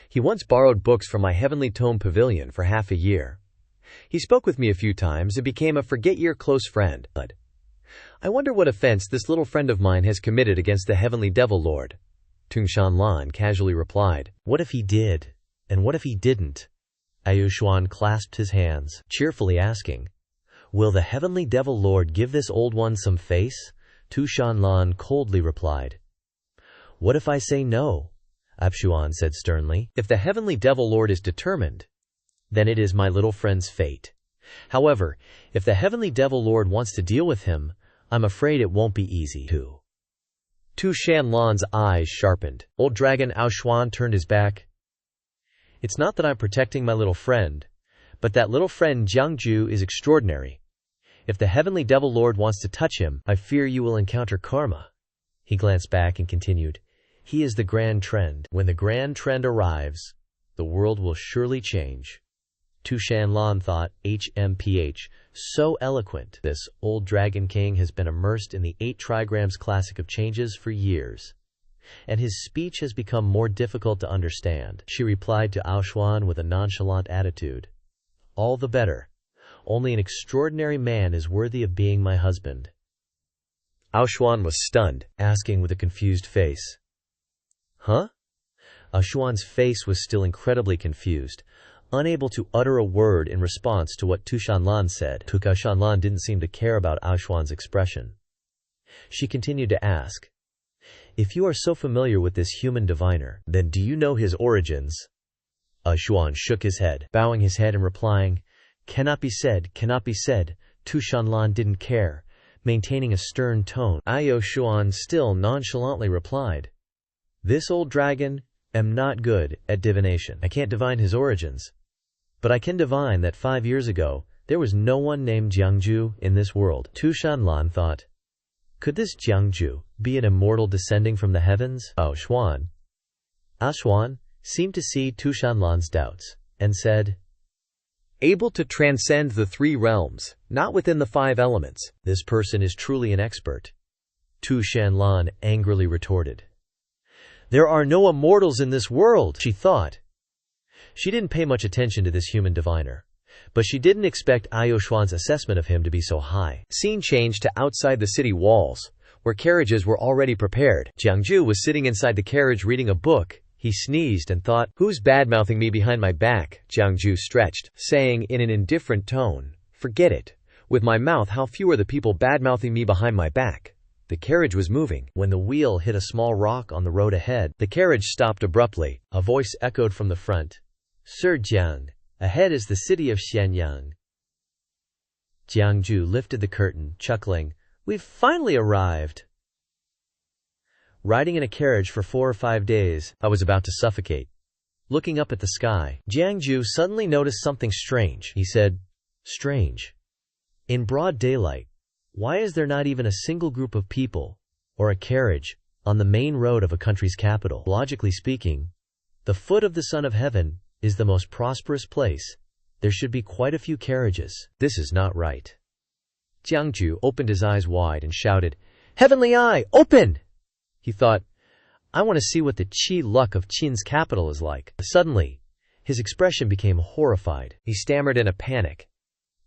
he once borrowed books from my Heavenly Tome Pavilion for half a year. He spoke with me a few times and became a forget-year close friend. But I wonder what offense this little friend of mine has committed against the Heavenly Devil Lord. Shan Lan casually replied, What if he did? And what if he didn't? Ao Xuan clasped his hands, cheerfully asking, Will the Heavenly Devil Lord give this old one some face? Shan Lan coldly replied, What if I say no? Ao Xuan said sternly, If the Heavenly Devil Lord is determined, then it is my little friend's fate. However, if the Heavenly Devil Lord wants to deal with him, I'm afraid it won't be easy. Shan Lan's eyes sharpened. Old Dragon Ao Xuan turned his back. It's not that I'm protecting my little friend, but that little friend Jiang Jue is extraordinary. If the Heavenly Devil Lord wants to touch him, I fear you will encounter karma. He glanced back and continued, He is the grand trend. When the grand trend arrives, the world will surely change. Shan Lan thought, HMPH, so eloquent. This old Dragon King has been immersed in the 8 trigrams classic of changes for years, and his speech has become more difficult to understand. She replied to Ao Xuan with a nonchalant attitude. All the better. Only an extraordinary man is worthy of being my husband. Ao Xuan was stunned, asking with a confused face. Huh? Ao Xuan's face was still incredibly confused, unable to utter a word in response to what Shan Lan said. Shan Lan didn't seem to care about Ao Xuan's expression. She continued to ask, If you are so familiar with this human diviner, then do you know his origins? Ao Xuan shook his head, bowing his head and replying, Cannot be said, cannot be said. Shan Lan didn't care, maintaining a stern tone. Ao Xuan still nonchalantly replied, This old dragon am not good at divination. I can't divine his origins. But I can divine that 5 years ago, there was no one named Jiang Jue in this world. Shan Lan thought, Could this Jiang Jue be an immortal descending from the heavens? Ao Xuan seemed to see Shan Lan's doubts, and said, Able to transcend the 3 realms, not within the 5 elements. This person is truly an expert. Shan Lan angrily retorted. There are no immortals in this world, she thought. She didn't pay much attention to this human diviner, but she didn't expect Ao Xuan's assessment of him to be so high. Scene changed to outside the city walls, where carriages were already prepared. Jiang Jue was sitting inside the carriage reading a book. He sneezed and thought, Who's bad-mouthing me behind my back? Jiang Jue stretched, saying in an indifferent tone, Forget it. With my mouth, how few are the people bad-mouthing me behind my back? The carriage was moving. When the wheel hit a small rock on the road ahead, the carriage stopped abruptly. A voice echoed from the front. Sir Jiang, ahead is the city of Xianxia. Jiang Jue lifted the curtain, chuckling. We've finally arrived. Riding in a carriage for 4 or 5 days, I was about to suffocate. Looking up at the sky, Jiang Jue suddenly noticed something strange. He said, Strange. In broad daylight, why is there not even a single group of people, or a carriage, on the main road of a country's capital? Logically speaking, the foot of the Son of Heaven is the most prosperous place. There should be quite a few carriages. This is not right. Jiang Jue opened his eyes wide and shouted, Heavenly Eye, open! He thought, I want to see what the Qi luck of Qin's capital is like. Suddenly, his expression became horrified. He stammered in a panic.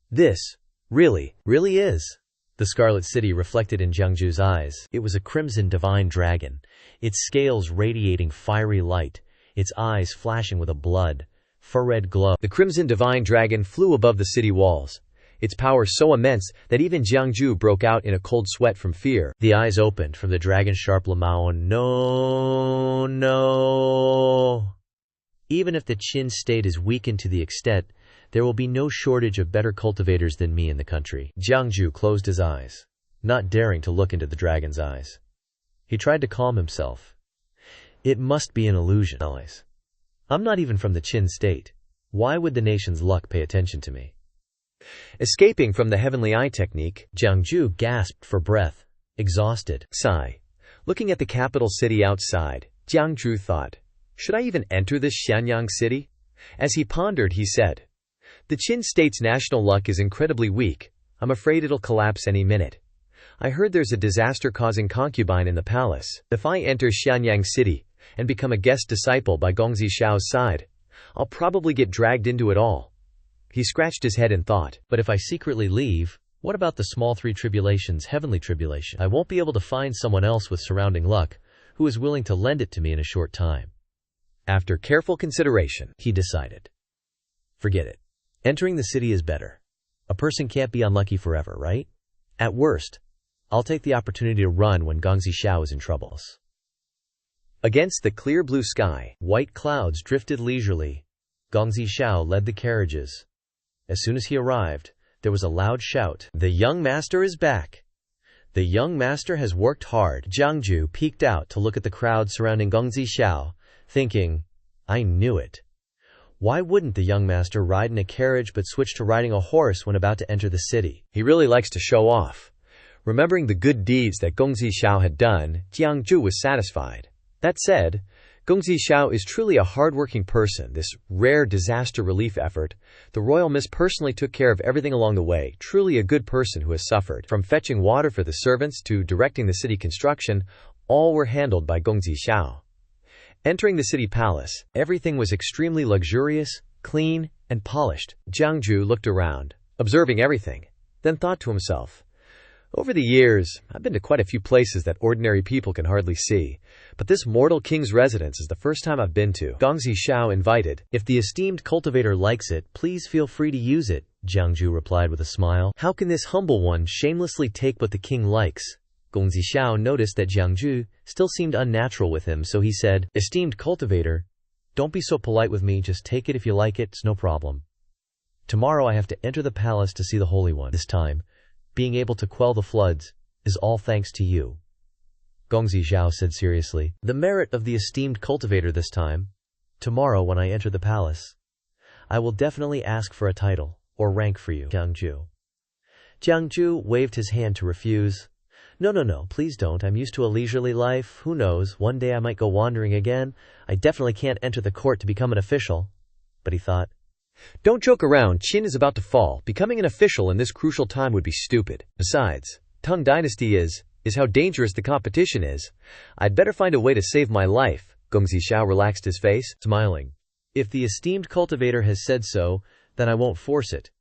This, really is. The Scarlet City reflected in Jiang Jue's eyes. It was a crimson divine dragon, its scales radiating fiery light, its eyes flashing with a blood, fur-red glow. The crimson divine dragon flew above the city walls, its power so immense that even Jiang Jue broke out in a cold sweat from fear. The eyes opened from the dragon's sharp lamao. No. Even if the Qin state is weakened to the extent, there will be no shortage of better cultivators than me in the country. Jiang Jue closed his eyes, not daring to look into the dragon's eyes. He tried to calm himself. It must be an illusion. I'm not even from the Qin state. Why would the nation's luck pay attention to me? Escaping from the heavenly eye technique, Jiang Jue gasped for breath, exhausted. Sigh. Looking at the capital city outside, Jiang Jue thought, should I even enter this Xianxia city? As he pondered, he said, the Qin state's national luck is incredibly weak. I'm afraid it'll collapse any minute. I heard there's a disaster-causing concubine in the palace. If I enter Xianxia city and become a guest disciple by Gongzi Xiao's side, I'll probably get dragged into it all. He scratched his head and thought, but if I secretly leave, what about the small 3 tribulations, heavenly tribulation? I won't be able to find someone else with surrounding luck who is willing to lend it to me in a short time. After careful consideration, he decided, forget it. Entering the city is better. A person can't be unlucky forever, right? At worst, I'll take the opportunity to run when Gongzi Xiao is in trouble. Against the clear blue sky, white clouds drifted leisurely. Gongzi Xiao led the carriages. As soon as he arrived, there was a loud shout. The young master is back. The young master has worked hard. Jiang Jue peeked out to look at the crowd surrounding Gongzi Xiao, thinking, I knew it. Why wouldn't the young master ride in a carriage but switch to riding a horse when about to enter the city? He really likes to show off. Remembering the good deeds that Gongzi Xiao had done, Jiang Jue was satisfied. That said, Gongzi Xiao is truly a hard-working person. This rare disaster relief effort, the royal miss personally took care of everything along the way. Truly a good person who has suffered. From fetching water for the servants to directing the city construction, all were handled by Gongzi Xiao. Entering the city palace, everything was extremely luxurious, clean, and polished. Jiang Jue looked around, observing everything, then thought to himself, over the years, I've been to quite a few places that ordinary people can hardly see, but this mortal king's residence is the first time I've been to. Gongzi Xiao invited, if the esteemed cultivator likes it, please feel free to use it, Jiang Jue replied with a smile. How can this humble one shamelessly take what the king likes? Gongzi Xiao noticed that Jiang Jue still seemed unnatural with him, so he said, esteemed cultivator, don't be so polite with me, just take it if you like it, it's no problem. Tomorrow I have to enter the palace to see the Holy One. This time, being able to quell the floods is all thanks to you. Gongzi Xiao said seriously, the merit of the esteemed cultivator this time. Tomorrow when I enter the palace, I will definitely ask for a title or rank for you, Jiang Jue. Jiang Jue waved his hand to refuse. No, please don't. I'm used to a leisurely life. Who knows, one day I might go wandering again. I definitely can't enter the court to become an official. But he thought, don't joke around, Qin is about to fall. Becoming an official in this crucial time would be stupid. Besides, Tang Dynasty is how dangerous the competition is. I'd better find a way to save my life. Gongzi Xiao relaxed his face, smiling. If the esteemed cultivator has said so, then I won't force it.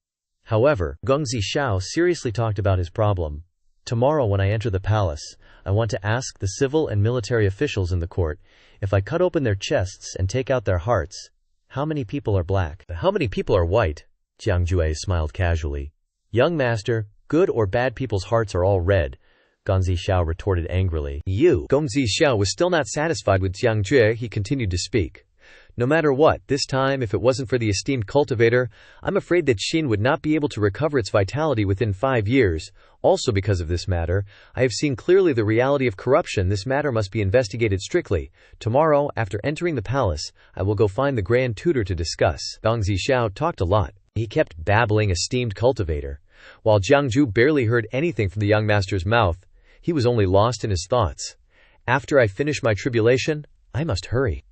However, Gongzi Xiao seriously talked about his problem. Tomorrow when I enter the palace, I want to ask the civil and military officials in the court, if I cut open their chests and take out their hearts, how many people are black? How many people are white? Jiang Jue smiled casually. Young master, good or bad people's hearts are all red. Gongzi Xiao retorted angrily. You! Gongzi Xiao was still not satisfied with Jiang Jue. He continued to speak. No matter what, this time, if it wasn't for the esteemed cultivator, I'm afraid that Xin would not be able to recover its vitality within 5 years. Also because of this matter, I have seen clearly the reality of corruption. This matter must be investigated strictly. Tomorrow, after entering the palace, I will go find the Grand Tutor to discuss. Gongzi Xiao talked a lot. He kept babbling esteemed cultivator. While Jiang Jue barely heard anything from the young master's mouth, he was only lost in his thoughts. After I finish my tribulation, I must hurry.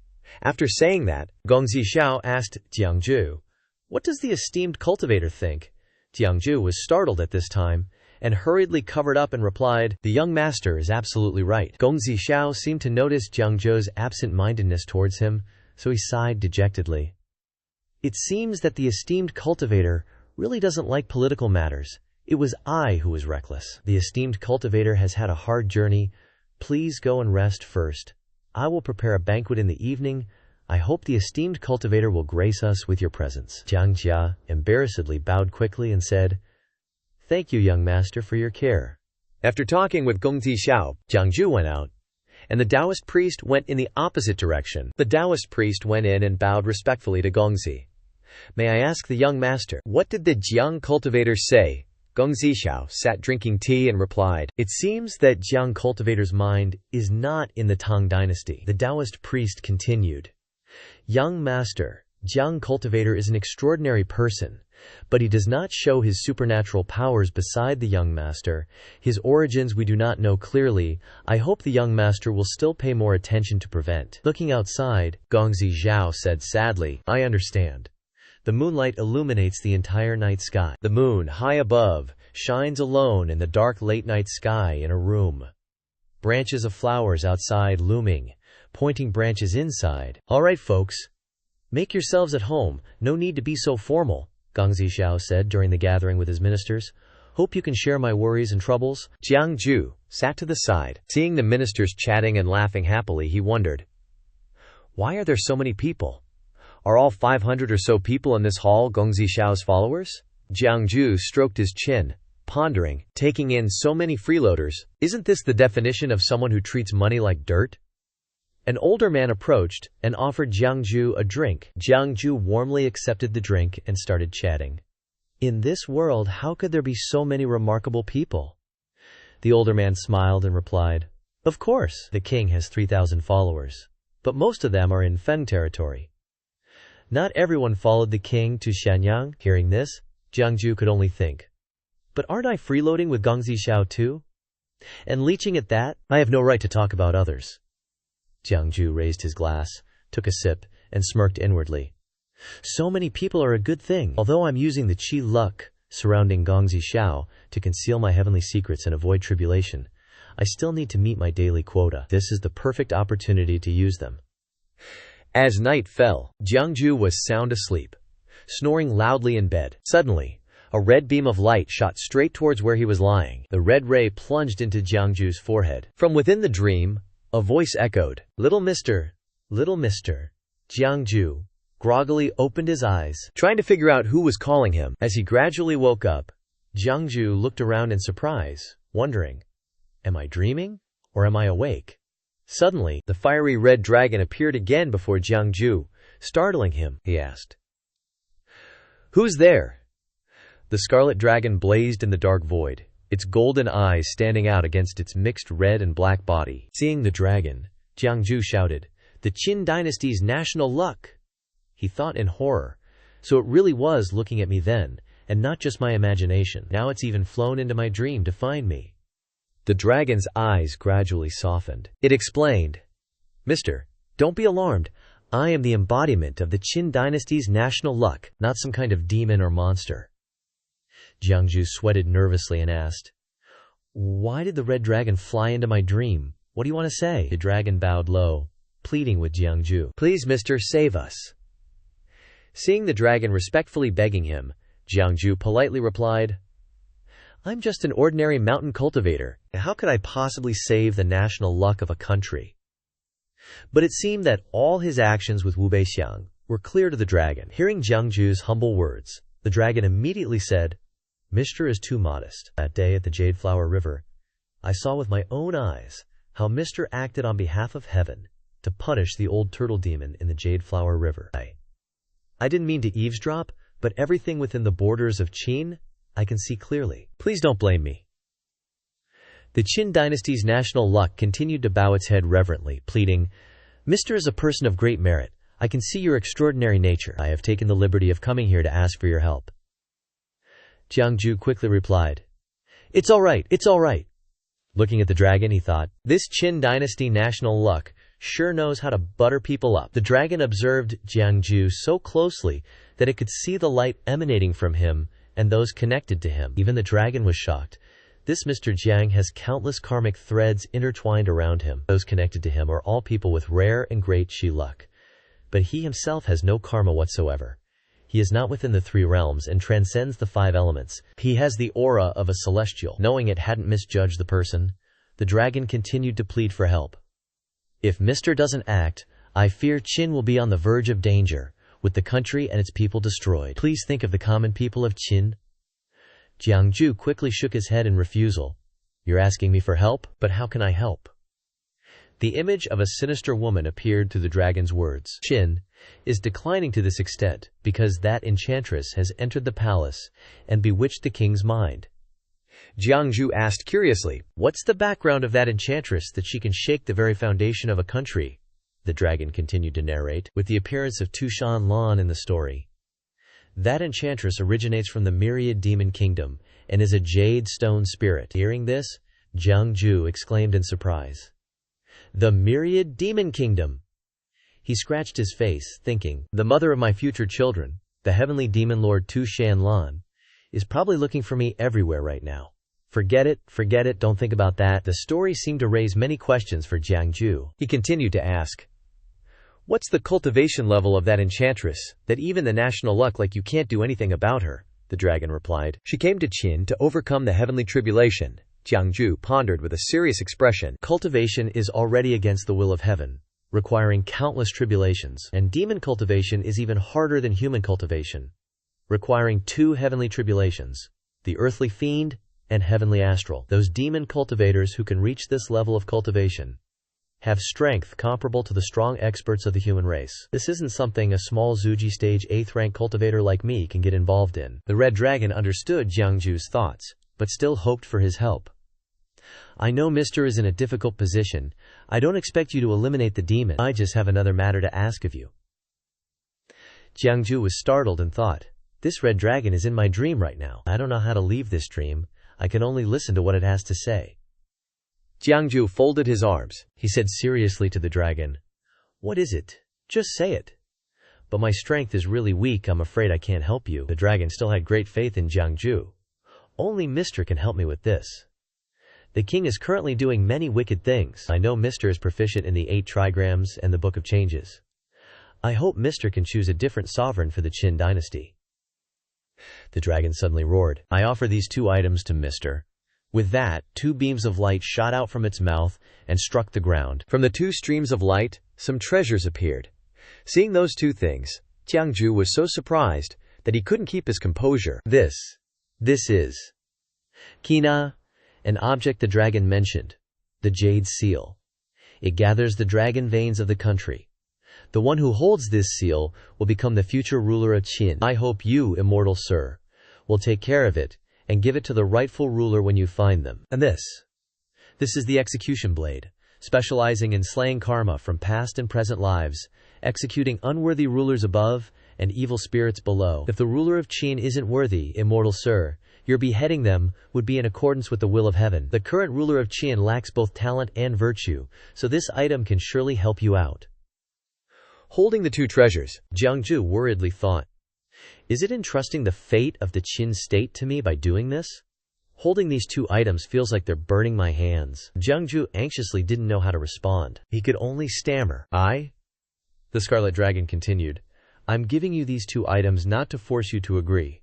After saying that, Gongzi Xiao asked Jiang Jue, "What does the esteemed cultivator think?" Jiang Jue was startled at this time, and hurriedly covered up and replied, "The young master is absolutely right." Gongzi Xiao seemed to notice Jiang Jue's absent-mindedness towards him, so he sighed dejectedly. It seems that the esteemed cultivator really doesn't like political matters. It was I who was reckless. The esteemed cultivator has had a hard journey. Please go and rest first. I will prepare a banquet in the evening. I hope the esteemed cultivator will grace us with your presence." Jiang Jie embarrassedly bowed quickly and said, "Thank you, young master, for your care." After talking with Gongzi Xiao, Jiang Jue went out, and the Taoist priest went in the opposite direction. The Taoist priest went in and bowed respectfully to Gongzi. "May I ask the young master, what did the Jiang cultivator say?" Gongzi Xiao sat drinking tea and replied, "It seems that Jiang cultivator's mind is not in the Tang dynasty." The Taoist priest continued, "Young master, Jiang cultivator is an extraordinary person, but he does not show his supernatural powers beside the young master. His origins we do not know clearly. I hope the young master will still pay more attention to prevent." Looking outside, Gongzi Xiao said sadly, "I understand. The moonlight illuminates the entire night sky. The moon, high above, shines alone in the dark late-night sky in a room. Branches of flowers outside looming, pointing branches inside. All right, folks. Make yourselves at home. No need to be so formal," Gongzi Xiao said during the gathering with his ministers. "Hope you can share my worries and troubles." Jiang Jue sat to the side. Seeing the ministers chatting and laughing happily, he wondered, "Why are there so many people? Are all 500 or so people in this hall Gongzi Xiao's followers?" Jiang Jue stroked his chin, pondering, taking in so many freeloaders. Isn't this the definition of someone who treats money like dirt? An older man approached and offered Jiang Jue a drink. Jiang Jue warmly accepted the drink and started chatting. In this world, how could there be so many remarkable people? The older man smiled and replied, "Of course, the king has 3,000 followers, but most of them are in Feng territory. Not everyone followed the king to Shenyang." Hearing this, Jiang Jue could only think, "But aren't I freeloading with Gongzi Xiao too? And leeching at that? I have no right to talk about others." Jiang Jue raised his glass, took a sip, and smirked inwardly. "So many people are a good thing. Although I'm using the qi luck surrounding Gongzi Xiao to conceal my heavenly secrets and avoid tribulation, I still need to meet my daily quota. This is the perfect opportunity to use them." As night fell, Jiang Jue was sound asleep, snoring loudly in bed. Suddenly, a red beam of light shot straight towards where he was lying. The red ray plunged into Jiang Jue's forehead. From within the dream, a voice echoed, "Little mister, little mister." Jiang Jue groggily opened his eyes, trying to figure out who was calling him. As he gradually woke up, Jiang Jue looked around in surprise, wondering, "Am I dreaming, or am I awake?" Suddenly, the fiery red dragon appeared again before Jiang Jue. Startling him, he asked, "Who's there?" The scarlet dragon blazed in the dark void, its golden eyes standing out against its mixed red and black body. Seeing the dragon, Jiang Jue shouted, "The Qin dynasty's national luck!" He thought in horror, so it really was looking at me then, and not just my imagination. Now it's even flown into my dream to find me. The dragon's eyes gradually softened. It explained, "Mister, don't be alarmed. I am the embodiment of the Qin dynasty's national luck, not some kind of demon or monster." Jiang Jue sweated nervously and asked, "Why did the red dragon fly into my dream? What do you want to say?" The dragon bowed low, pleading with Jiang Jue, "Please, mister, save us." Seeing the dragon respectfully begging him, Jiang Jue politely replied, "I'm just an ordinary mountain cultivator. How could I possibly save the national luck of a country?" But it seemed that all his actions with Wu Beixiang were clear to the dragon. Hearing Jiang Jue's humble words, the dragon immediately said, "Mister is too modest. That day at the Jade Flower River, I saw with my own eyes how Mr. acted on behalf of heaven to punish the old turtle demon in the Jade Flower River. I didn't mean to eavesdrop, but everything within the borders of Qin, I can see clearly. Please don't blame me. The Qin dynasty's national luck continued to bow its head reverently, pleading, Mr. is a person of great merit. I can see your extraordinary nature. I have taken the liberty of coming here to ask for your help. Jiang Jue quickly replied, It's all right, it's all right. Looking at the dragon, he thought, this Qin dynasty national luck sure knows how to butter people up. The dragon observed Jiang Jue so closely that it could see the light emanating from him and those connected to him. Even the dragon was shocked. This Mr. Jiang has countless karmic threads intertwined around him. Those connected to him are all people with rare and great Qi luck. But he himself has no karma whatsoever. He is not within the 3 realms and transcends the 5 elements. He has the aura of a celestial. Knowing it hadn't misjudged the person, the dragon continued to plead for help. If Mr. doesn't act, I fear Qin will be on the verge of danger, with the country and its people destroyed. Please think of the common people of Qin. Jiang Jue quickly shook his head in refusal. You're asking me for help? But how can I help? The image of a sinister woman appeared through the dragon's words. Qin is declining to this extent because that enchantress has entered the palace and bewitched the king's mind. Jiang Jue asked curiously, What's the background of that enchantress that she can shake the very foundation of a country? The dragon continued to narrate, with the appearance of Shan Lan in the story. That enchantress originates from the myriad demon kingdom and is a jade stone spirit. Hearing this, Jiang Jue exclaimed in surprise. The myriad demon kingdom! He scratched his face, thinking, the mother of my future children, the heavenly demon lord Shan Lan, is probably looking for me everywhere right now. Forget it, don't think about that. The story seemed to raise many questions for Jiang Jue. He continued to ask, What's the cultivation level of that enchantress, that even the national luck like you can't do anything about her? The dragon replied. She came to Qin to overcome the heavenly tribulation. Jiang Jue pondered with a serious expression. Cultivation is already against the will of heaven, requiring countless tribulations, and demon cultivation is even harder than human cultivation, requiring 2 heavenly tribulations, the earthly fiend and heavenly astral. Those demon cultivators who can reach this level of cultivation have strength comparable to the strong experts of the human race. This isn't something a small Zuji stage 8th rank cultivator like me can get involved in. The red dragon understood Jiang Jue's thoughts, but still hoped for his help. I know Mr. is in a difficult position. I don't expect you to eliminate the demon. I just have another matter to ask of you. Jiang Jue was startled and thought, this red dragon is in my dream right now. I don't know how to leave this dream. I can only listen to what it has to say. Jiang Jue folded his arms. He said seriously to the dragon, What is it? Just say it. But my strength is really weak. I'm afraid I can't help you. The dragon still had great faith in Jiang Jue. Only Mr. can help me with this. The king is currently doing many wicked things. I know Mr. is proficient in the 8 trigrams and the Book of Changes. I hope Mr. can choose a different sovereign for the Qin dynasty. The dragon suddenly roared. I offer these 2 items to Mr. With that, 2 beams of light shot out from its mouth and struck the ground. From the 2 streams of light, some treasures appeared. Seeing those 2 things, Jiang Jue was so surprised that he couldn't keep his composure. This is Kina, an object the dragon mentioned, the jade seal. It gathers the dragon veins of the country. The one who holds this seal will become the future ruler of Qin. I hope you, immortal sir, will take care of it and give it to the rightful ruler when you find them. And this is the execution blade, specializing in slaying karma from past and present lives, executing unworthy rulers above and evil spirits below. If the ruler of Qin isn't worthy, immortal sir, your beheading them would be in accordance with the will of heaven. The current ruler of Qin lacks both talent and virtue, so this item can surely help you out. Holding the 2 treasures, Jiang Jue worriedly thought, Is it entrusting the fate of the Qin state to me by doing this? Holding these 2 items feels like they're burning my hands. Jiang Jue anxiously didn't know how to respond. He could only stammer. The Scarlet Dragon continued, I'm giving you these 2 items not to force you to agree.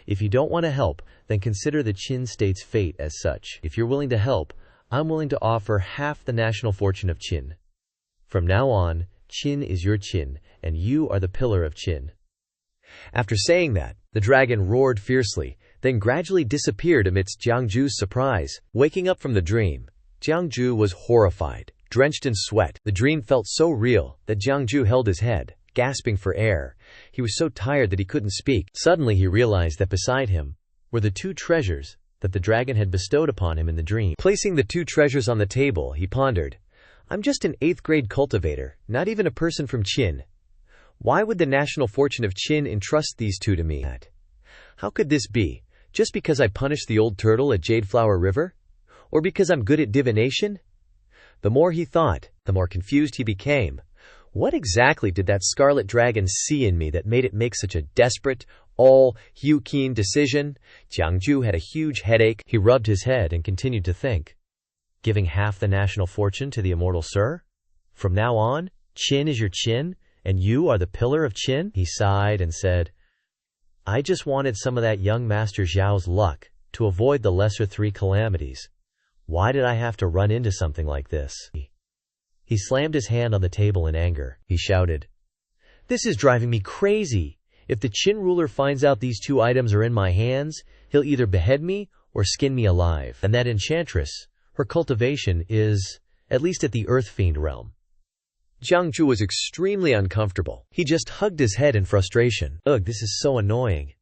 If you don't want to help, then consider the Qin state's fate as such. If you're willing to help, I'm willing to offer half the national fortune of Qin. From now on, Qin is your Qin, and you are the pillar of Qin. After saying that, the dragon roared fiercely. then gradually disappeared amidst Jiang Jue's surprise. Waking up from the dream, Jiang Jue was horrified, drenched in sweat. The dream felt so real that Jiang Jue held his head, gasping for air. He was so tired that he couldn't speak. Suddenly he realized that beside him were the 2 treasures that the dragon had bestowed upon him in the dream. Placing the 2 treasures on the table, he pondered, "I'm just an 8th grade cultivator, not even a person from Qin. Why would the national fortune of Qin entrust these 2 to me? How could this be? Just because I punished the old turtle at Jadeflower River? Or because I'm good at divination?" The more he thought, the more confused he became. What exactly did that scarlet dragon see in me that made it make such a desperate, all-keen decision? Jiang Jue had a huge headache. He rubbed his head and continued to think. Giving half the national fortune to the immortal Sir? From now on, Qin is your Qin, and you are the pillar of Qin? He sighed and said, "I just wanted some of that young Master Zhao's luck to avoid the lesser 3 calamities. Why did I have to run into something like this?" He slammed his hand on the table in anger. He shouted, "This is driving me crazy. If the Qin ruler finds out these 2 items are in my hands, he'll either behead me or skin me alive. And that enchantress, her cultivation is, at least at the Earth Fiend realm." Jiang Jue was extremely uncomfortable. He just hugged his head in frustration. Ugh, this is so annoying.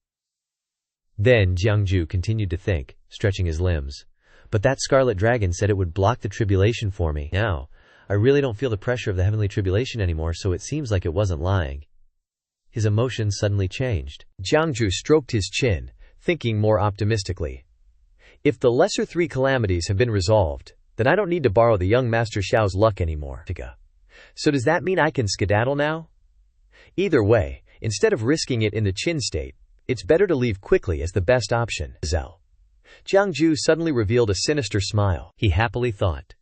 Then Jiang Jue continued to think, stretching his limbs. But that scarlet dragon said it would block the tribulation for me. Now, I really don't feel the pressure of the heavenly tribulation anymore, so it seems like it wasn't lying. His emotions suddenly changed. Jiang Jue stroked his chin, thinking more optimistically. If the lesser 3 calamities have been resolved, then I don't need to borrow the young Master Xiao's luck anymore. So does that mean I can skedaddle now? Either way, instead of risking it in the Qin state, it's better to leave quickly as the best option. Jiang Jue suddenly revealed a sinister smile. He happily thought,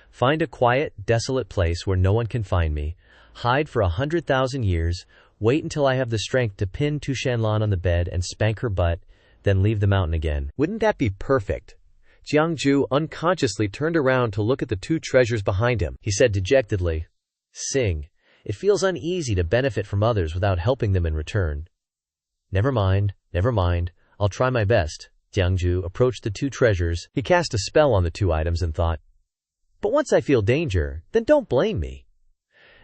"Find a quiet, desolate place where no one can find me, hide for 100,000 years, wait until I have the strength to pin Shan Lan on the bed and spank her butt, then leave the mountain again. Wouldn't that be perfect?" Jiang Jue unconsciously turned around to look at the 2 treasures behind him. He said dejectedly, "Sing, it feels uneasy to benefit from others without helping them in return." Never mind, I'll try my best." Jiang Jue approached the 2 treasures. He cast a spell on the 2 items and thought, "But once I feel danger, then don't blame me."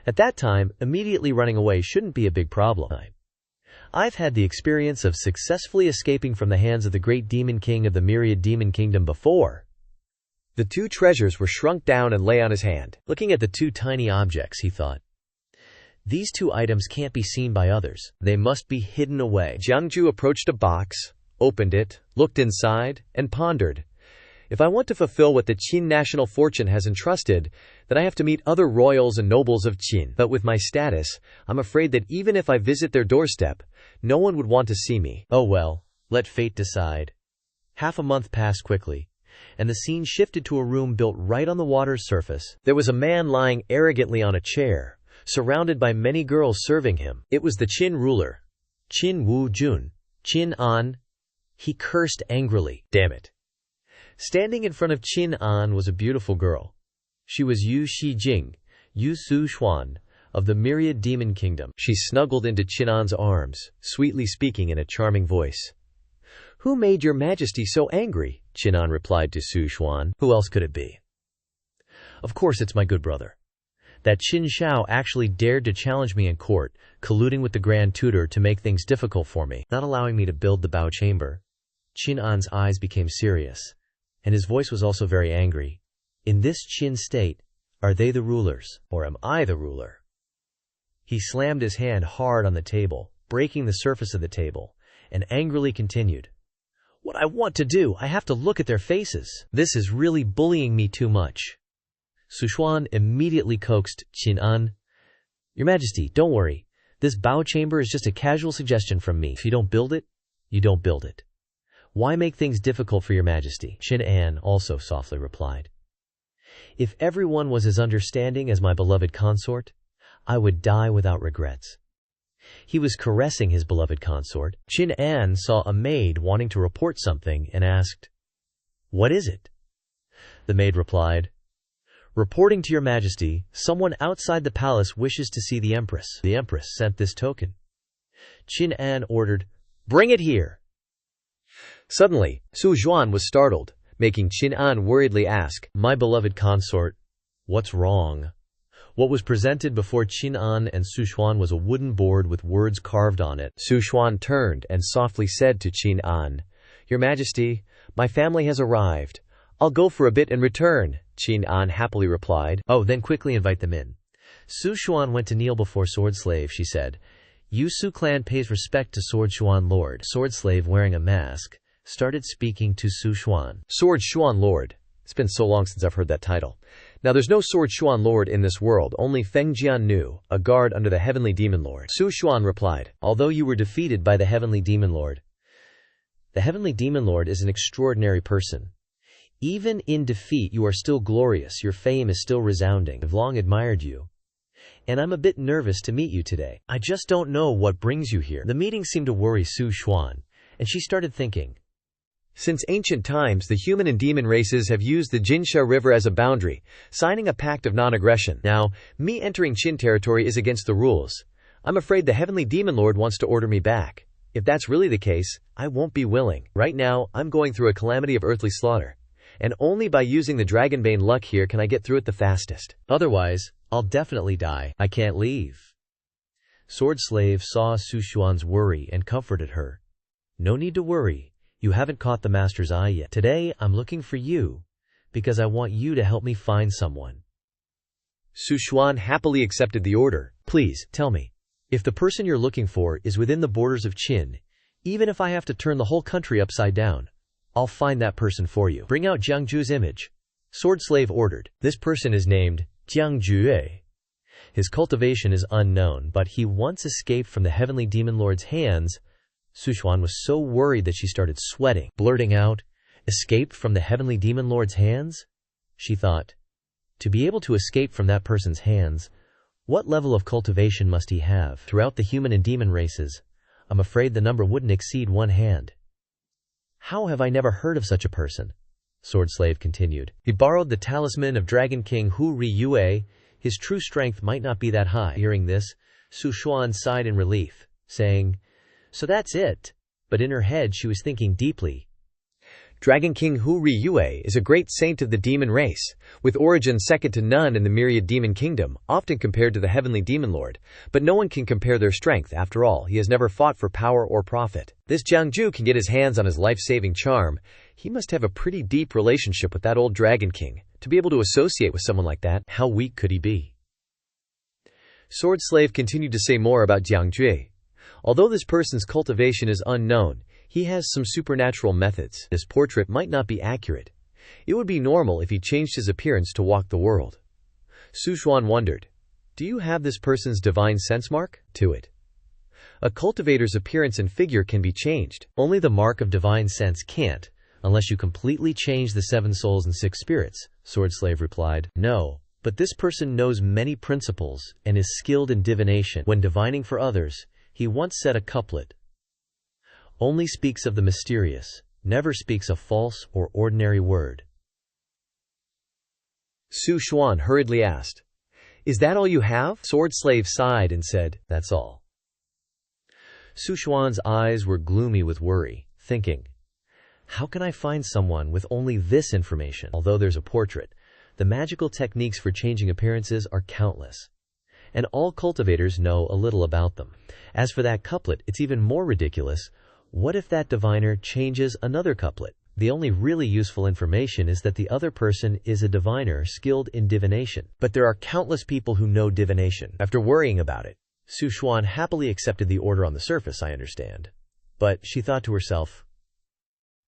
At that time, immediately running away shouldn't be a big problem. I've had the experience of successfully escaping from the hands of the great demon king of the myriad demon kingdom before. The 2 treasures were shrunk down and lay on his hand. Looking at the 2 tiny objects, he thought, "These 2 items can't be seen by others. They must be hidden away." Jiang Jue approached a box, opened it, looked inside, and pondered. If I want to fulfill what the Qin national fortune has entrusted, then I have to meet other royals and nobles of Qin. But with my status, I'm afraid that even if I visit their doorstep, no one would want to see me. Oh well, let fate decide. Half a month passed quickly, and the scene shifted to a room built right on the water's surface. There was a man lying arrogantly on a chair, surrounded by many girls serving him. It was the Qin ruler, Qin Wu Jun. Qin An. He cursed angrily. Damn it. Standing in front of Qin An was a beautiful girl. She was Yu Shijing, Yu Su Xuan, of the myriad demon kingdom. She snuggled into Qin An's arms, sweetly speaking in a charming voice. "Who made your majesty so angry?" Qin An replied to Su Xuan. "Who else could it be? Of course it's my good brother. That Qin Shao actually dared to challenge me in court, colluding with the Grand Tutor to make things difficult for me, not allowing me to build the Bao Chamber." Qin An's eyes became serious, and his voice was also very angry. "In this Qin state, are they the rulers, or am I the ruler?" He slammed his hand hard on the table, breaking the surface of the table, and angrily continued, "What I want to do, I have to look at their faces. This is really bullying me too much." Su Xuan immediately coaxed Qin An. "Your Majesty, don't worry. This Bao Chamber is just a casual suggestion from me. If you don't build it, you don't build it. Why make things difficult for your Majesty?" Qin An also softly replied. "If everyone was as understanding as my beloved consort, I would die without regrets." He was caressing his beloved consort. Qin An saw a maid wanting to report something and asked, "What is it?" The maid replied, "Reporting to your Majesty, someone outside the palace wishes to see the Empress. The Empress sent this token." Qin An ordered, "Bring it here." Suddenly, Su Xuan was startled, making Qin An worriedly ask, "My beloved consort, what's wrong?" What was presented before Qin An and Su Xuan was a wooden board with words carved on it. Su Xuan turned and softly said to Qin An, "Your Majesty, my family has arrived. I'll go for a bit and return," Qin An happily replied. "Oh, then quickly invite them in." Su Xuan went to kneel before Sword Slave, she said. "Yu Su clan pays respect to Sword Xuan Lord." Sword Slave, wearing a mask, started speaking to Su Xuan. "Sword Xuan Lord. It's been so long since I've heard that title. Now there's no Sword Xuan Lord in this world, only Feng Jian Nu, a guard under the Heavenly Demon Lord." Su Xuan replied, "Although you were defeated by the Heavenly Demon Lord, the Heavenly Demon Lord is an extraordinary person. Even in defeat you are still glorious, your fame is still resounding. I've long admired you, and I'm a bit nervous to meet you today. I just don't know what brings you here." The meeting seemed to worry Su Xuan, and she started thinking. Since ancient times, the human and demon races have used the Jinsha River as a boundary, signing a pact of non-aggression. Now, me entering Qin territory is against the rules. I'm afraid the Heavenly Demon Lord wants to order me back. If that's really the case, I won't be willing. Right now, I'm going through a calamity of earthly slaughter, and only by using the Dragonbane luck here can I get through it the fastest. Otherwise, I'll definitely die. I can't leave." Sword Slave saw Su Xuan's worry and comforted her. "No need to worry. You haven't caught the master's eye yet. Today, I'm looking for you, because I want you to help me find someone." Su Xuan happily accepted the order. "Please, tell me, if the person you're looking for is within the borders of Qin, even if I have to turn the whole country upside down, I'll find that person for you. Bring out Jiang Jue's image." Sword Slave ordered. This person is named Jiang Jue. His cultivation is unknown, but he once escaped from the Heavenly Demon Lord's hands. Su Xuan was so worried that she started sweating, blurting out, "Escaped from the Heavenly Demon Lord's hands?" She thought, to be able to escape from that person's hands, what level of cultivation must he have? Throughout the human and demon races, I'm afraid the number wouldn't exceed 1 hand. How have I never heard of such a person? Sword Slave continued. He borrowed the talisman of Dragon King Hu Ri Yue. His true strength might not be that high. Hearing this, Su Xuan sighed in relief, saying, "So that's it." But in her head she was thinking deeply. Dragon King Hu Ri Yue is a great saint of the demon race, with origin second to none in the myriad demon kingdom, often compared to the Heavenly Demon Lord. But no one can compare their strength. After all, he has never fought for power or profit. This Jiang Jue can get his hands on his life-saving charm. He must have a pretty deep relationship with that old Dragon King, to be able to associate with someone like that. How weak could he be? Sword Slave continued to say more about Jiang Jue. Although this person's cultivation is unknown, he has some supernatural methods. This portrait might not be accurate. It would be normal if he changed his appearance to walk the world. Su Xuan wondered, "Do you have this person's divine sense mark?" To it. A cultivator's appearance and figure can be changed. Only the mark of divine sense can't, unless you completely change the 7 souls and 6 spirits, Sword Slave replied. "No, but this person knows many principles and is skilled in divination. When divining for others, he once said a couplet, 'Only speaks of the mysterious, never speaks a false or ordinary word.'" Su Xuan hurriedly asked, "Is that all you have?" Sword Slave sighed and said, "That's all." Su Xuan's eyes were gloomy with worry, thinking, "How can I find someone with only this information?" Although there's a portrait, the magical techniques for changing appearances are countless, and all cultivators know a little about them. As for that couplet, it's even more ridiculous. What if that diviner changes another couplet? The only really useful information is that the other person is a diviner skilled in divination. But there are countless people who know divination. After worrying about it, Su Xuan happily accepted the order on the surface, I understand. But she thought to herself,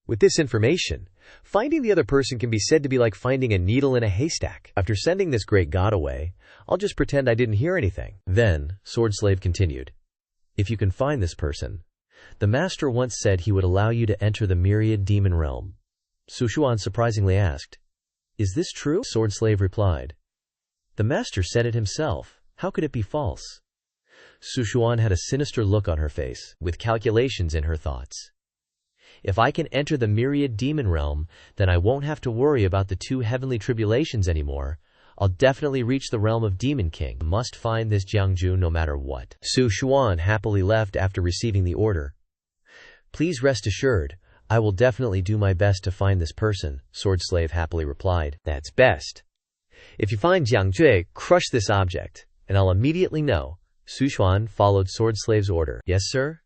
with this information, finding the other person can be said to be like finding a needle in a haystack. After sending this great god away, I'll just pretend I didn't hear anything. Then, Sword Slave continued, if you can find this person, the master once said he would allow you to enter the myriad demon realm. Su Xuan surprisingly asked, "Is this true?" Sword Slave replied, "The master said it himself. How could it be false?" Su Xuan had a sinister look on her face, with calculations in her thoughts. If I can enter the myriad demon realm, then I won't have to worry about the 2 heavenly tribulations anymore. I'll definitely reach the realm of Demon King. I must find this Jiang Jue no matter what. Su Xuan happily left after receiving the order. Please rest assured, I will definitely do my best to find this person, Sword Slave happily replied. That's best. If you find Jiang Jue, crush this object, and I'll immediately know. Su Xuan followed Sword Slave's order. Yes, sir?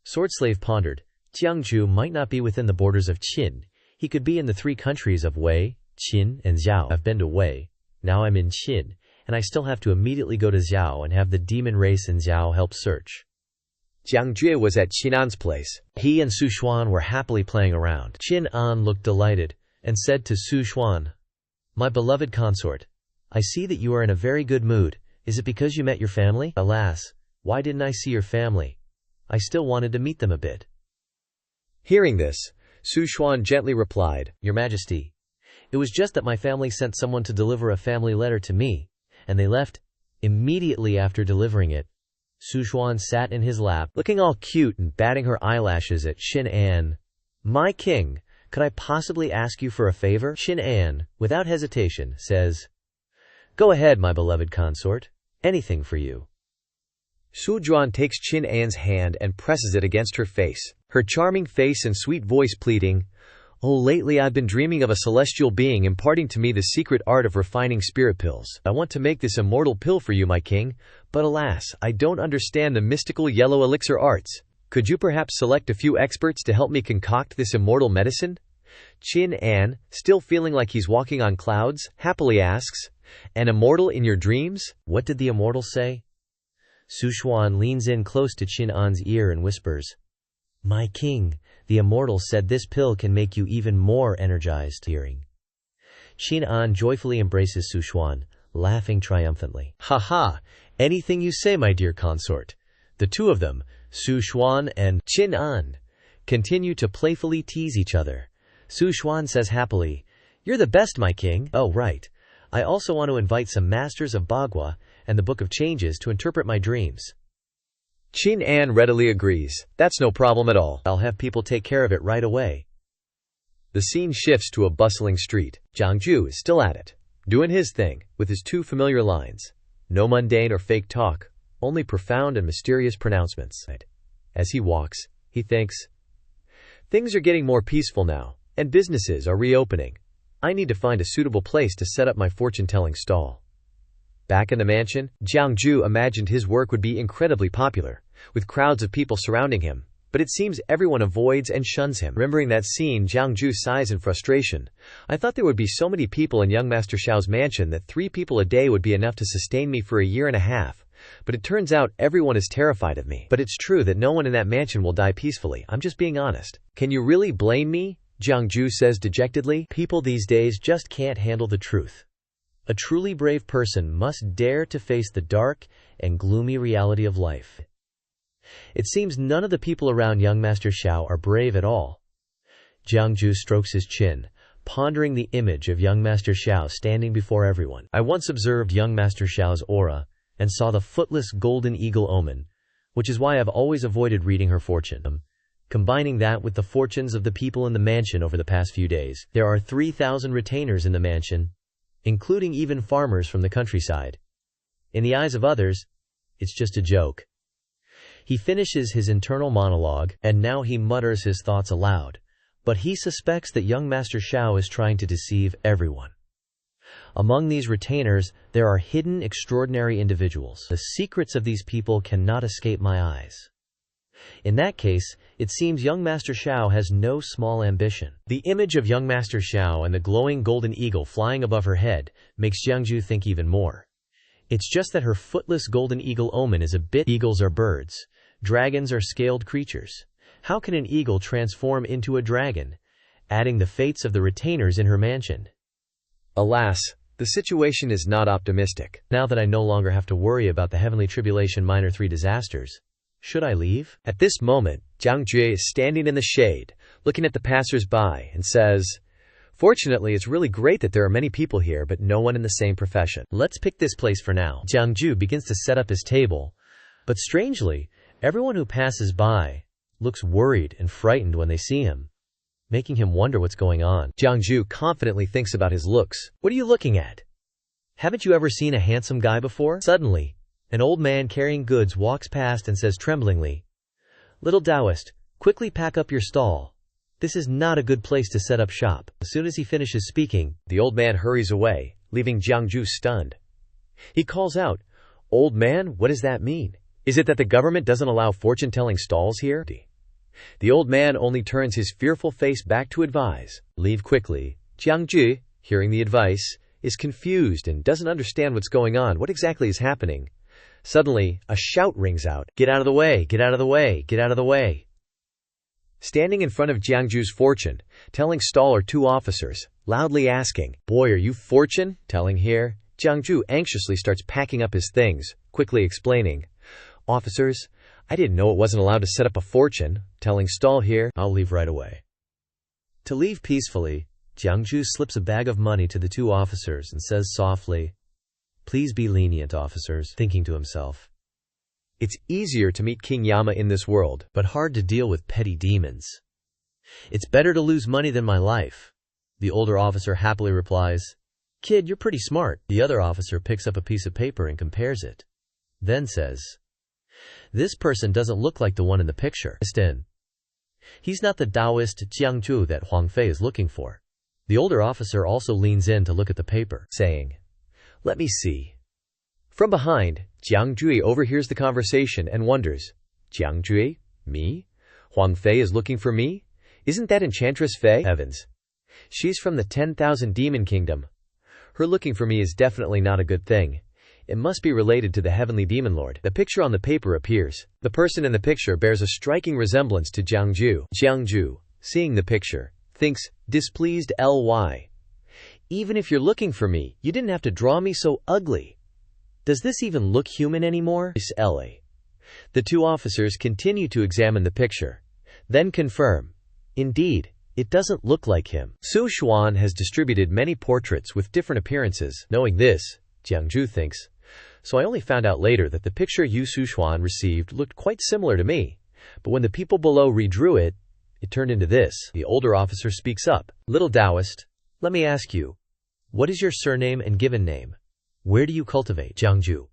Sword Slave pondered. Jiang Jue might not be within the borders of Qin. He could be in the 3 countries of Wei, Qin, and Zhao. I've been to Wei. Now I'm in Qin, and I still have to immediately go to Zhao and have the demon race in Zhao help search. Jiang Jue was at Qin An's place. He and Su Xuan were happily playing around. Qin An looked delighted and said to Su Xuan, "My beloved consort, I see that you are in a very good mood. Is it because you met your family? Alas, why didn't I see your family? I still wanted to meet them a bit." Hearing this, Su Xuan gently replied, "Your Majesty, it was just that my family sent someone to deliver a family letter to me, and they left immediately after delivering it." Su Xuan sat in his lap, looking all cute and batting her eyelashes at Qin An. "My king, could I possibly ask you for a favor?" Qin An, without hesitation, says, "Go ahead, my beloved consort. Anything for you." Su Juan takes Qin An's hand and presses it against her face, her charming face and sweet voice pleading, "Oh, lately I've been dreaming of a celestial being imparting to me the secret art of refining spirit pills. I want to make this immortal pill for you, my king, but alas, I don't understand the mystical yellow elixir arts. Could you perhaps select a few experts to help me concoct this immortal medicine?" Qin An, still feeling like he's walking on clouds, happily asks, "An immortal in your dreams?" What did the immortal say? Su Xuan leans in close to Qin An's ear and whispers, "My king, the immortal said this pill can make you even more energized." Hearing. Qin An joyfully embraces Su Xuan, laughing triumphantly. "Ha ha, anything you say, my dear consort." The two of them, Su Xuan and Qin An, continue to playfully tease each other. Su Xuan says happily, "You're the best, my king. Oh, right. I also want to invite some masters of Bagua and the Book of Changes to interpret my dreams." Qin An readily agrees. "That's no problem at all. I'll have people take care of it right away." The scene shifts to a bustling street. Jiang Jue is still at it, doing his thing, with his 2 familiar lines. No mundane or fake talk, only profound and mysterious pronouncements. As he walks, he thinks, "Things are getting more peaceful now, and businesses are reopening. I need to find a suitable place to set up my fortune-telling stall." Back in the mansion, Jiang Jue imagined his work would be incredibly popular, with crowds of people surrounding him, but it seems everyone avoids and shuns him. Remembering that scene, Jiang Jue sighs in frustration. "I thought there would be so many people in young Master Xiao's mansion that 3 people a day would be enough to sustain me for a year and a half, but it turns out everyone is terrified of me. But it's true that no one in that mansion will die peacefully. I'm just being honest. Can you really blame me?" Jiang Jue says dejectedly. People these days just can't handle the truth. A truly brave person must dare to face the dark and gloomy reality of life. It seems none of the people around young Master Xiao are brave at all. Jiang Jue strokes his chin, pondering the image of young Master Xiao standing before everyone. "I once observed young Master Xiao's aura and saw the footless golden eagle omen, which is why I've always avoided reading her fortune." Combining that with the fortunes of the people in the mansion over the past few days, there are 3,000 retainers in the mansion, including even farmers from the countryside. In the eyes of others, it's just a joke. He finishes his internal monologue, and now he mutters his thoughts aloud, but he suspects that young Master Xiao is trying to deceive everyone. Among these retainers, there are hidden extraordinary individuals. The secrets of these people cannot escape my eyes. In that case, it seems young Master Xiao has no small ambition. The image of young Master Xiao and the glowing golden eagle flying above her head makes Jiang Jue think even more. It's just that her footless golden eagle omen is a bit. Eagles are birds. Dragons are scaled creatures. How can an eagle transform into a dragon, adding the fates of the retainers in her mansion? Alas, the situation is not optimistic. Now that I no longer have to worry about the heavenly tribulation minor 3 disasters, should I leave? At this moment, Jiang Jue is standing in the shade, looking at the passers-by, and says, "Fortunately, it's really great that there are many people here, but no one in the same profession. Let's pick this place for now." Jiang Jue begins to set up his table, but strangely, everyone who passes by looks worried and frightened when they see him, making him wonder what's going on. Jiang Jue confidently thinks about his looks. "What are you looking at? Haven't you ever seen a handsome guy before?" Suddenly, an old man carrying goods walks past and says tremblingly, "Little Taoist, quickly pack up your stall. This is not a good place to set up shop. As soon as he finishes speaking, the old man hurries away, leaving Jiang Jue stunned. He calls out, "Old man, what does that mean? Is it that the government doesn't allow fortune-telling stalls here?" The old man only turns his fearful face back to advise, "Leave quickly." Jiang Jue, hearing the advice, is confused and doesn't understand what's going on, what exactly is happening. Suddenly, a shout rings out, "Get out of the way! Get out of the way! Get out of the way!" Standing in front of Jiang Jue's fortune-telling stall are two officers, loudly asking, "Boy, are you fortune-telling here?" Jiang Jue anxiously starts packing up his things, quickly explaining, "Officers, I didn't know it wasn't allowed to set up a fortune-telling stall here. I'll leave right away." To leave peacefully, Jiang Jue slips a bag of money to the two officers and says softly, "Please be lenient, officers," thinking to himself, "It's easier to meet King Yama in this world, but hard to deal with petty demons. It's better to lose money than my life." The older officer happily replies, "Kid, you're pretty smart." The other officer picks up a piece of paper and compares it, then says, "This person doesn't look like the one in the picture. He's not the Taoist Jiang Jue that Huang Fei is looking for." The older officer also leans in to look at the paper, saying, "Let me see." From behind, Jiang Jue overhears the conversation and wonders, "Jiang Jue? Me? Huang Fei is looking for me? Isn't that Enchantress Fei? Heavens. She's from the 10,000 Demon Kingdom. Her looking for me is definitely not a good thing. It must be related to the Heavenly Demon Lord." The picture on the paper appears. The person in the picture bears a striking resemblance to Jiang Jue. Jiang Jue, seeing the picture, thinks, displeased, "Even if you're looking for me, you didn't have to draw me so ugly. Does this even look human anymore?" The two officers continue to examine the picture, then confirm, "Indeed, it doesn't look like him." Su Xuan has distributed many portraits with different appearances. Knowing this, Jiang Jue thinks, "So I only found out later that the picture Yu Su Xuan received looked quite similar to me, but when the people below redrew it, it turned into this." The older officer speaks up, "Little Taoist, let me ask you, what is your surname and given name? Where do you cultivate?" Jiang Jue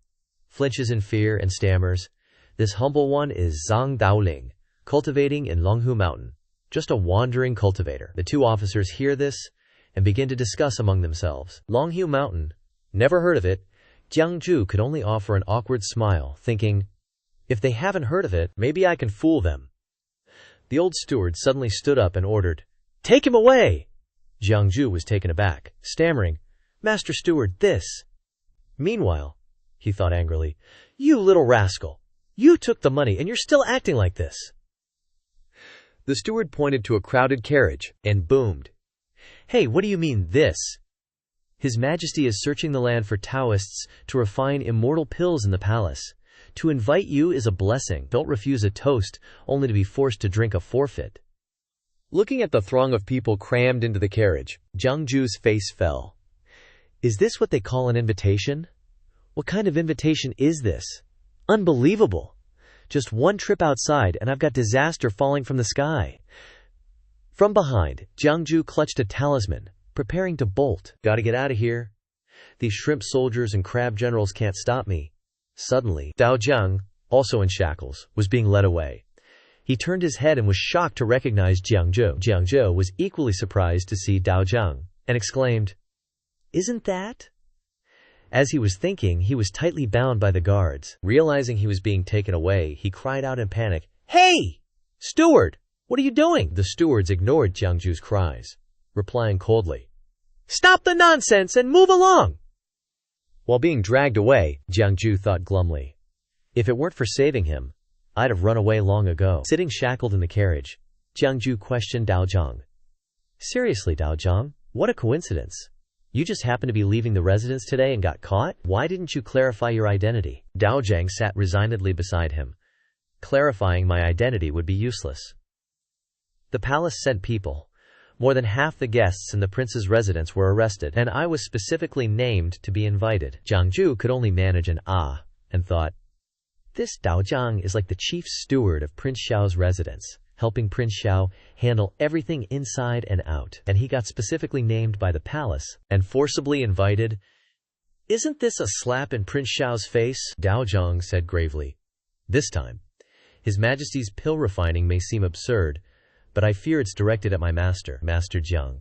flinches in fear and stammers, "This humble one is Zhang Daoling, cultivating in Longhu Mountain, just a wandering cultivator." The two officers hear this and begin to discuss among themselves. Longhu Mountain? Never heard of it. Jiang Jue could only offer an awkward smile, thinking, if they haven't heard of it, maybe I can fool them. The old steward suddenly stood up and ordered, "Take him away!" Jiang Jue was taken aback, stammering, "Master Steward, this." Meanwhile, he thought angrily, "You little rascal! You took the money and you're still acting like this." The steward pointed to a crowded carriage and boomed, "Hey, what do you mean, this? His Majesty is searching the land for Taoists to refine immortal pills in the palace. To invite you is a blessing. Don't refuse a toast, only to be forced to drink a forfeit." Looking at the throng of people crammed into the carriage, Jiang Jue's face fell. Is this what they call an invitation? What kind of invitation is this? Unbelievable! Just one trip outside and I've got disaster falling from the sky. From behind, Jiang Jue clutched a talisman, preparing to bolt. Gotta get out of here. These shrimp soldiers and crab generals can't stop me. Suddenly, Dao Jiang, also in shackles, was being led away. He turned his head and was shocked to recognize Jiang Jue. Jiang Jue was equally surprised to see Dao Jiang, and exclaimed, "Isn't that?" As he was thinking, he was tightly bound by the guards. Realizing he was being taken away, he cried out in panic, "Hey! Steward! What are you doing?" The stewards ignored Jiang Jue's cries, replying coldly, "Stop the nonsense and move along!" While being dragged away, Jiang Jue thought glumly, "If it weren't for saving him, I'd have run away long ago." Sitting shackled in the carriage, Jiang Jue questioned Dao Jiang. "Seriously, Dao Jiang, what a coincidence. You just happened to be leaving the residence today and got caught? Why didn't you clarify your identity?" Dao Jiang sat resignedly beside him. "Clarifying my identity would be useless. The palace sent people. More than half the guests in the prince's residence were arrested, and I was specifically named to be invited." Jiang Jue could only manage an "ah" and thought, this Dao Jiang is like the chief steward of Prince Xiao's residence, helping Prince Xiao handle everything inside and out, and he got specifically named by the palace and forcibly invited. "Isn't this a slap in Prince Xiao's face?" Dao Jiang said gravely. This time, His Majesty's pill refining may seem absurd, but I fear it's directed at my master, Master Jiang.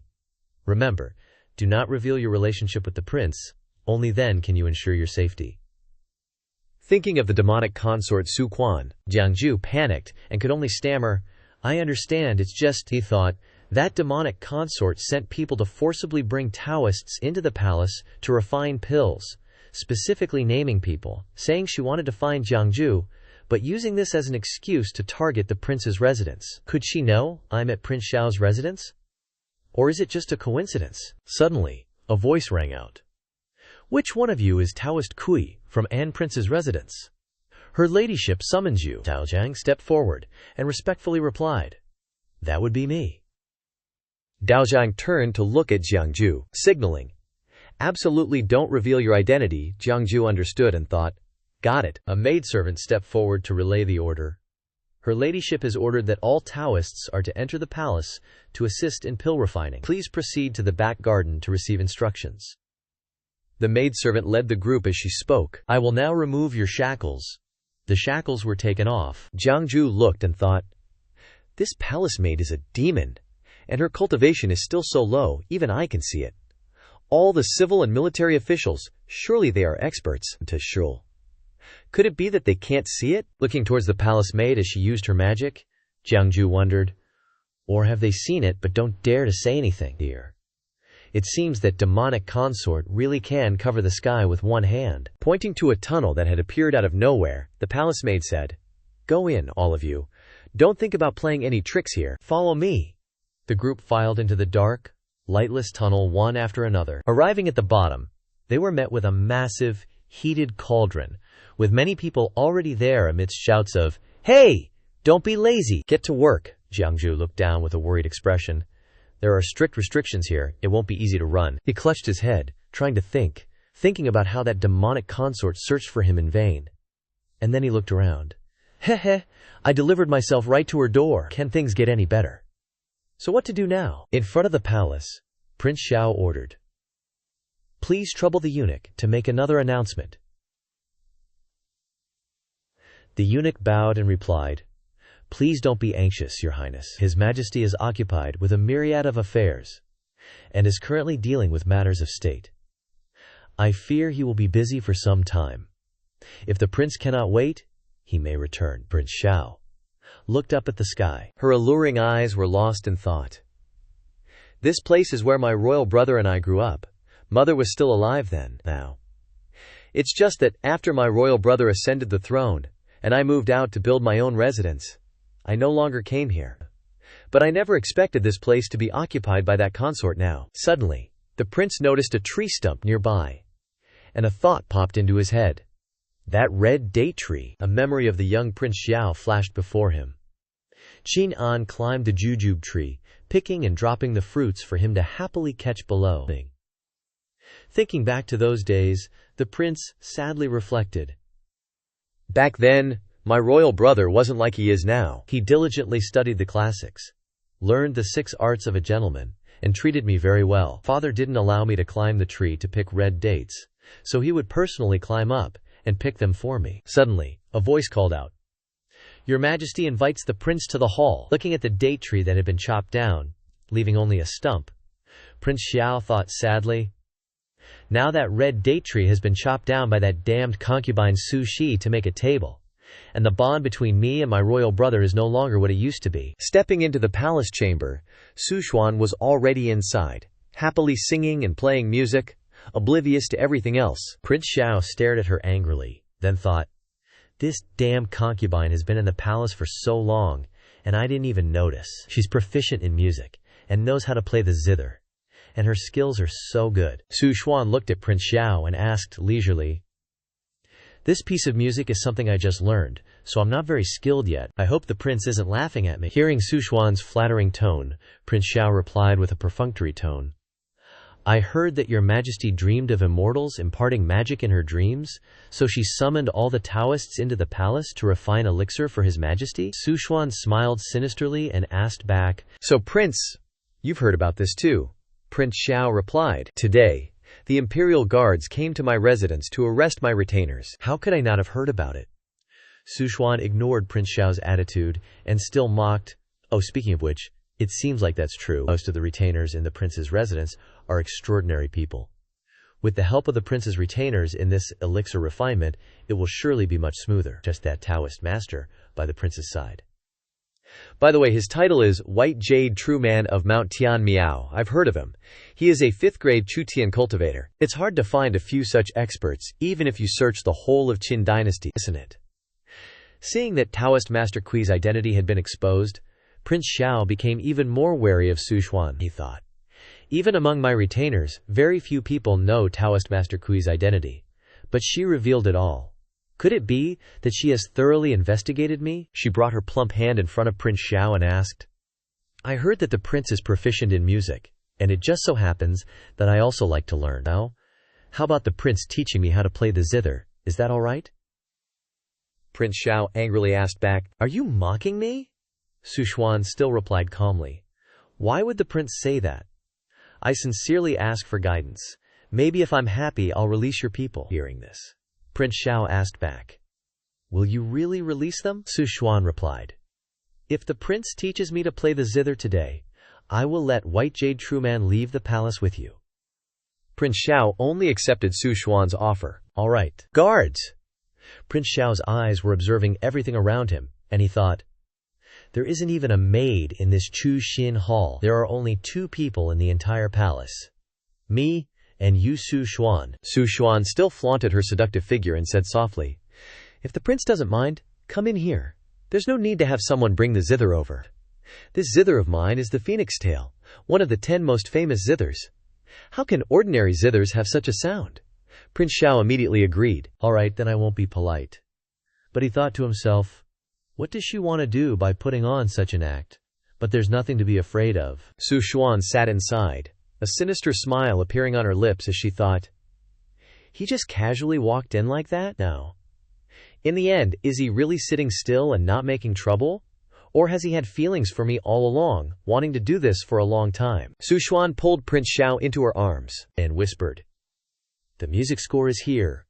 Remember, do not reveal your relationship with the prince, only then can you ensure your safety. Thinking of the demonic consort Su Quan, Jiang Jue panicked and could only stammer, I understand, it's just, he thought, that demonic consort sent people to forcibly bring Taoists into the palace to refine pills, specifically naming people, saying she wanted to find Jiang Jue, but using this as an excuse to target the prince's residence. Could she know I'm at Prince Xiao's residence? Or is it just a coincidence? Suddenly, a voice rang out. Which one of you is Taoist Kui from An Prince's residence? Her ladyship summons you. Tao Jiang stepped forward and respectfully replied, That would be me. Dao Jiang turned to look at Jiang Jue, signaling, Absolutely don't reveal your identity. Jiang Jue understood and thought, Got it. A maidservant stepped forward to relay the order. Her ladyship has ordered that all Taoists are to enter the palace to assist in pill refining. Please proceed to the back garden to receive instructions. The maidservant led the group as she spoke. I will now remove your shackles. The shackles were taken off. Jiang Jue looked and thought, This palace maid is a demon, and her cultivation is still so low, even I can see it. All the civil and military officials, surely they are experts. Could it be that they can't see it? Looking towards the palace maid as she used her magic, Jiang Jue wondered, or have they seen it but don't dare to say anything? Dear. It seems that demonic consort really can cover the sky with one hand. Pointing to a tunnel that had appeared out of nowhere, the palace maid said, Go in, all of you. Don't think about playing any tricks here. Follow me. The group filed into the dark, lightless tunnel one after another. Arriving at the bottom, they were met with a massive, heated cauldron, with many people already there amidst shouts of, Hey! Don't be lazy! Get to work! Jiang Jue looked down with a worried expression. There are strict restrictions here, it won't be easy to run. He clutched his head, trying to thinking about how that demonic consort searched for him in vain. And then he looked around. Heh, I delivered myself right to her door. Can things get any better? So what to do now? In front of the palace, Prince Xiao ordered, Please trouble the eunuch to make another announcement. The eunuch bowed and replied, Please don't be anxious, Your Highness. His Majesty is occupied with a myriad of affairs, and is currently dealing with matters of state. I fear he will be busy for some time. If the prince cannot wait, he may return. Prince Xiao looked up at the sky. Her alluring eyes were lost in thought. This place is where my royal brother and I grew up. Mother was still alive then. Now. It's just that, after my royal brother ascended the throne, and I moved out to build my own residence, I no longer came here. But I never expected this place to be occupied by that consort now. Suddenly, the prince noticed a tree stump nearby, and a thought popped into his head. That red date tree. A memory of the young Prince Xiao flashed before him. Qin An climbed the jujube tree, picking and dropping the fruits for him to happily catch below. Thinking back to those days, the prince sadly reflected. Back then, my royal brother wasn't like he is now. He diligently studied the classics, learned the 6 arts of a gentleman, and treated me very well. Father didn't allow me to climb the tree to pick red dates, so he would personally climb up and pick them for me. Suddenly, a voice called out, Your Majesty invites the prince to the hall. Looking at the date tree that had been chopped down, leaving only a stump, Prince Xiao thought sadly, Now that red date tree has been chopped down by that damned concubine Su Shi to make a table, and the bond between me and my royal brother is no longer what it used to be. Stepping into the palace chamber, Su Xuan was already inside, happily singing and playing music, oblivious to everything else. Prince Xiao stared at her angrily, then thought, This damn concubine has been in the palace for so long, and I didn't even notice. She's proficient in music, and knows how to play the zither, and her skills are so good. Su Xuan looked at Prince Xiao and asked leisurely, This piece of music is something I just learned, so I'm not very skilled yet. I hope the prince isn't laughing at me. Hearing Su Xuan's flattering tone, Prince Xiao replied with a perfunctory tone, I heard that Your Majesty dreamed of immortals imparting magic in her dreams, so she summoned all the Taoists into the palace to refine elixir for His Majesty? Su Xuan smiled sinisterly and asked back, So Prince, you've heard about this too? Prince Xiao replied, Today, the imperial guards came to my residence to arrest my retainers. How could I not have heard about it? Su Xuan ignored Prince Xiao's attitude and still mocked, Oh, speaking of which, It seems like that's true. Most of the retainers in the prince's residence are extraordinary people. With the help of the prince's retainers in this elixir refinement, it will surely be much smoother. Just that Taoist master by the prince's side. By the way, his title is White Jade True Man of Mount Tian Miao. I've heard of him. He is a 5th grade Chutian cultivator. It's hard to find a few such experts, even if you search the whole of Qin dynasty, isn't it? Seeing that Taoist Master Kui's identity had been exposed, Prince Xiao became even more wary of Su Xuan, he thought. Even among my retainers, very few people know Taoist Master Kui's identity. But she revealed it all. Could it be that she has thoroughly investigated me? She brought her plump hand in front of Prince Xiao and asked, I heard that the prince is proficient in music, and it just so happens that I also like to learn. Now, how about the prince teaching me how to play the zither? Is that all right? Prince Xiao angrily asked back, Are you mocking me? Su Xuan still replied calmly, Why would the prince say that? I sincerely ask for guidance. Maybe if I'm happy, I'll release your people. Hearing this, Prince Xiao asked back, Will you really release them? Su Xuan replied, If the prince teaches me to play the zither today, I will let White Jade True Man leave the palace with you. Prince Xiao only accepted Su Xuan's offer. All right. Guards! Prince Xiao's eyes were observing everything around him, and he thought, There isn't even a maid in this Chu Xin hall. There are only 2 people in the entire palace. Me and you, Su Xuan. Su Xuan still flaunted her seductive figure and said softly, If the prince doesn't mind, come in here. There's no need to have someone bring the zither over. This zither of mine is the phoenix tail, one of the 10 most famous zithers. How can ordinary zithers have such a sound? Prince Xiao immediately agreed. All right, then I won't be polite. But he thought to himself, What does she want to do by putting on such an act? But there's nothing to be afraid of. Su Xuan sat inside, a sinister smile appearing on her lips as she thought, He just casually walked in like that? Now, in the end, is he really sitting still and not making trouble? Or has he had feelings for me all along, wanting to do this for a long time? Su Xuan pulled Prince Xiao into her arms and whispered, The music score is here.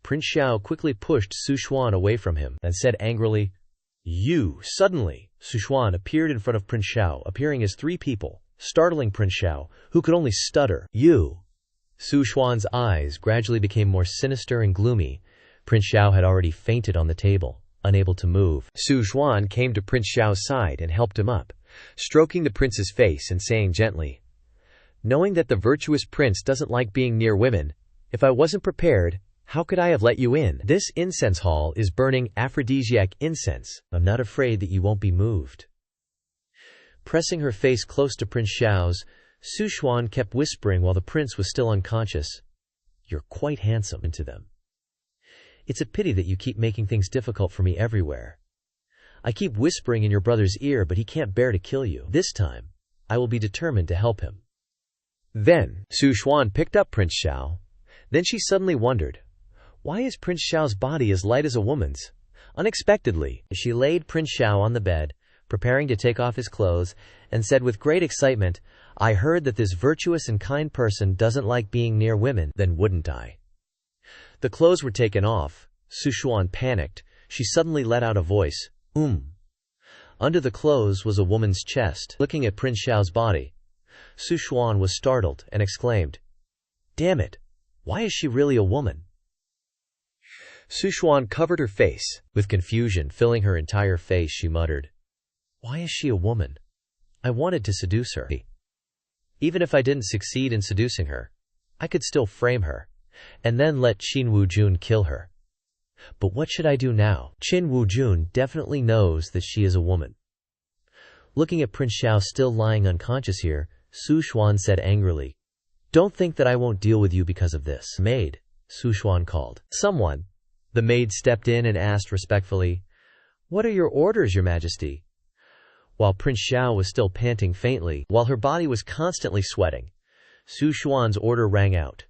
Prince Xiao quickly pushed Su Xuan away from him and said angrily, You! Suddenly, Su Xuan appeared in front of Prince Xiao, appearing as 3 people, startling Prince Xiao, who could only stutter, You! Su Xuan's eyes gradually became more sinister and gloomy. Prince Xiao had already fainted on the table, unable to move. Su Xuan came to Prince Xiao's side and helped him up, stroking the prince's face and saying gently, Knowing that the virtuous prince doesn't like being near women, if I wasn't prepared, how could I have let you in? This incense hall is burning aphrodisiac incense. I'm not afraid that you won't be moved. Pressing her face close to Prince Xiao's, Su Xuan kept whispering while the prince was still unconscious, You're quite handsome. Into them. It's a pity that you keep making things difficult for me everywhere. I keep whispering in your brother's ear, but he can't bear to kill you. This time, I will be determined to help him. Then, Su Xuan picked up Prince Xiao. Then she suddenly wondered, Why is Prince Xiao's body as light as a woman's? Unexpectedly, she laid Prince Xiao on the bed, preparing to take off his clothes, and said with great excitement, I heard that this virtuous and kind person doesn't like being near women. Then wouldn't I? The clothes were taken off. Su Xuan panicked. She suddenly let out a voice, Under the clothes was a woman's chest. Looking at Prince Xiao's body, Su Xuan was startled and exclaimed, Damn it! Why is she really a woman? Su Xuan covered her face. With confusion filling her entire face, she muttered, Why is she a woman? I wanted to seduce her. Even if I didn't succeed in seducing her, I could still frame her, and then let Qin Wujun kill her. But what should I do now? Qin Wujun definitely knows that she is a woman. Looking at Prince Xiao still lying unconscious here, Su Xuan said angrily, Don't think that I won't deal with you because of this. Maid, Su Xuan called. Someone. The maid stepped in and asked respectfully, What are your orders, Your Majesty? While Prince Xiao was still panting faintly, while her body was constantly sweating, Su Xuan's order rang out.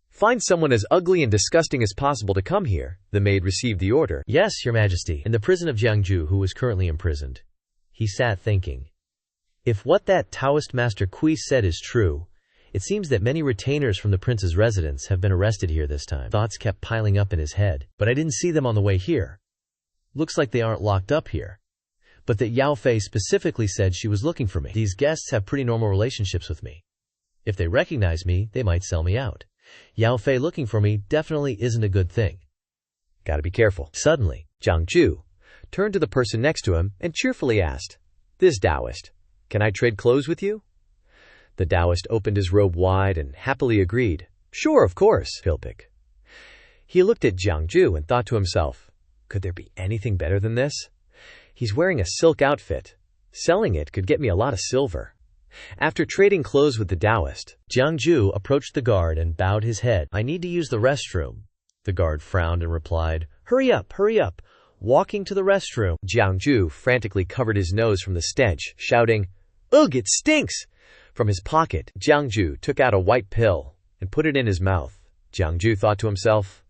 Find someone as ugly and disgusting as possible to come here. The maid received the order. Yes, Your Majesty. In the prison of Jiang Jue, who was currently imprisoned. He sat thinking. If what that Taoist Master Kui said is true, it seems that many retainers from the prince's residence have been arrested here this time. Thoughts kept piling up in his head. But I didn't see them on the way here. Looks like they aren't locked up here. but that Yao Fei specifically said she was looking for me. These guests have pretty normal relationships with me. If they recognize me, they might sell me out. Yao Fei looking for me definitely isn't a good thing. Gotta be careful. Suddenly, Jiang Jue turned to the person next to him and cheerfully asked, "This Taoist, can I trade clothes with you?" The Taoist opened his robe wide and happily agreed. "Sure, of course, Philpic." He looked at Jiang Jue and thought to himself, could there be anything better than this? He's wearing a silk outfit. Selling it could get me a lot of silver. After trading clothes with the Taoist, Jiang Jue approached the guard and bowed his head. "I need to use the restroom." The guard frowned and replied, hurry up, walking to the restroom." Jiang Jue frantically covered his nose from the stench, shouting, "Ugh, it stinks!" From his pocket, Jiang Jue took out a white pill and put it in his mouth. Jiang Jue thought to himself,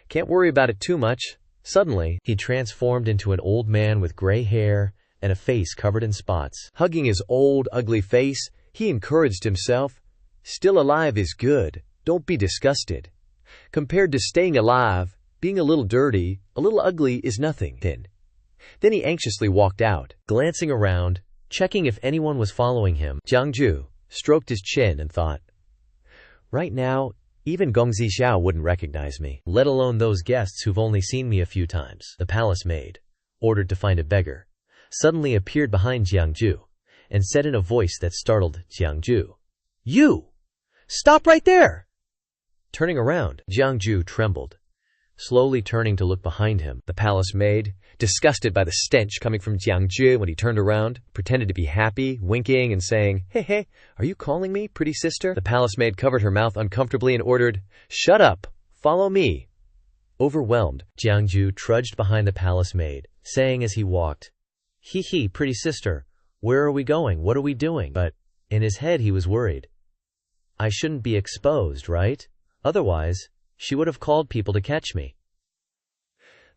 can't worry about it too much. Suddenly, he transformed into an old man with gray hair and a face covered in spots. Hugging his old, ugly face, he encouraged himself, "Still alive is good. Don't be disgusted. Compared to staying alive, being a little dirty, a little ugly is nothing." Then he anxiously walked out. Glancing around, checking if anyone was following him, Jiang Jue stroked his chin and thought, right now, even Gong Zixiao wouldn't recognize me. let alone those guests who've only seen me a few times. The palace maid, ordered to find a beggar, suddenly appeared behind Jiang Jue and said in a voice that startled Jiang Jue, "You! Stop right there!" Turning around, Jiang Jue trembled, slowly turning to look behind him. The palace maid, disgusted by the stench coming from Jiang Jue when he turned around, pretended to be happy, winking and saying, Hey, are you calling me, pretty sister?" The palace maid covered her mouth uncomfortably and ordered, "Shut up, follow me." Overwhelmed, Jiang Jue trudged behind the palace maid, saying as he walked, He, pretty sister, where are we going? What are we doing?" But in his head he was worried. I shouldn't be exposed, right? Otherwise, she would have called people to catch me.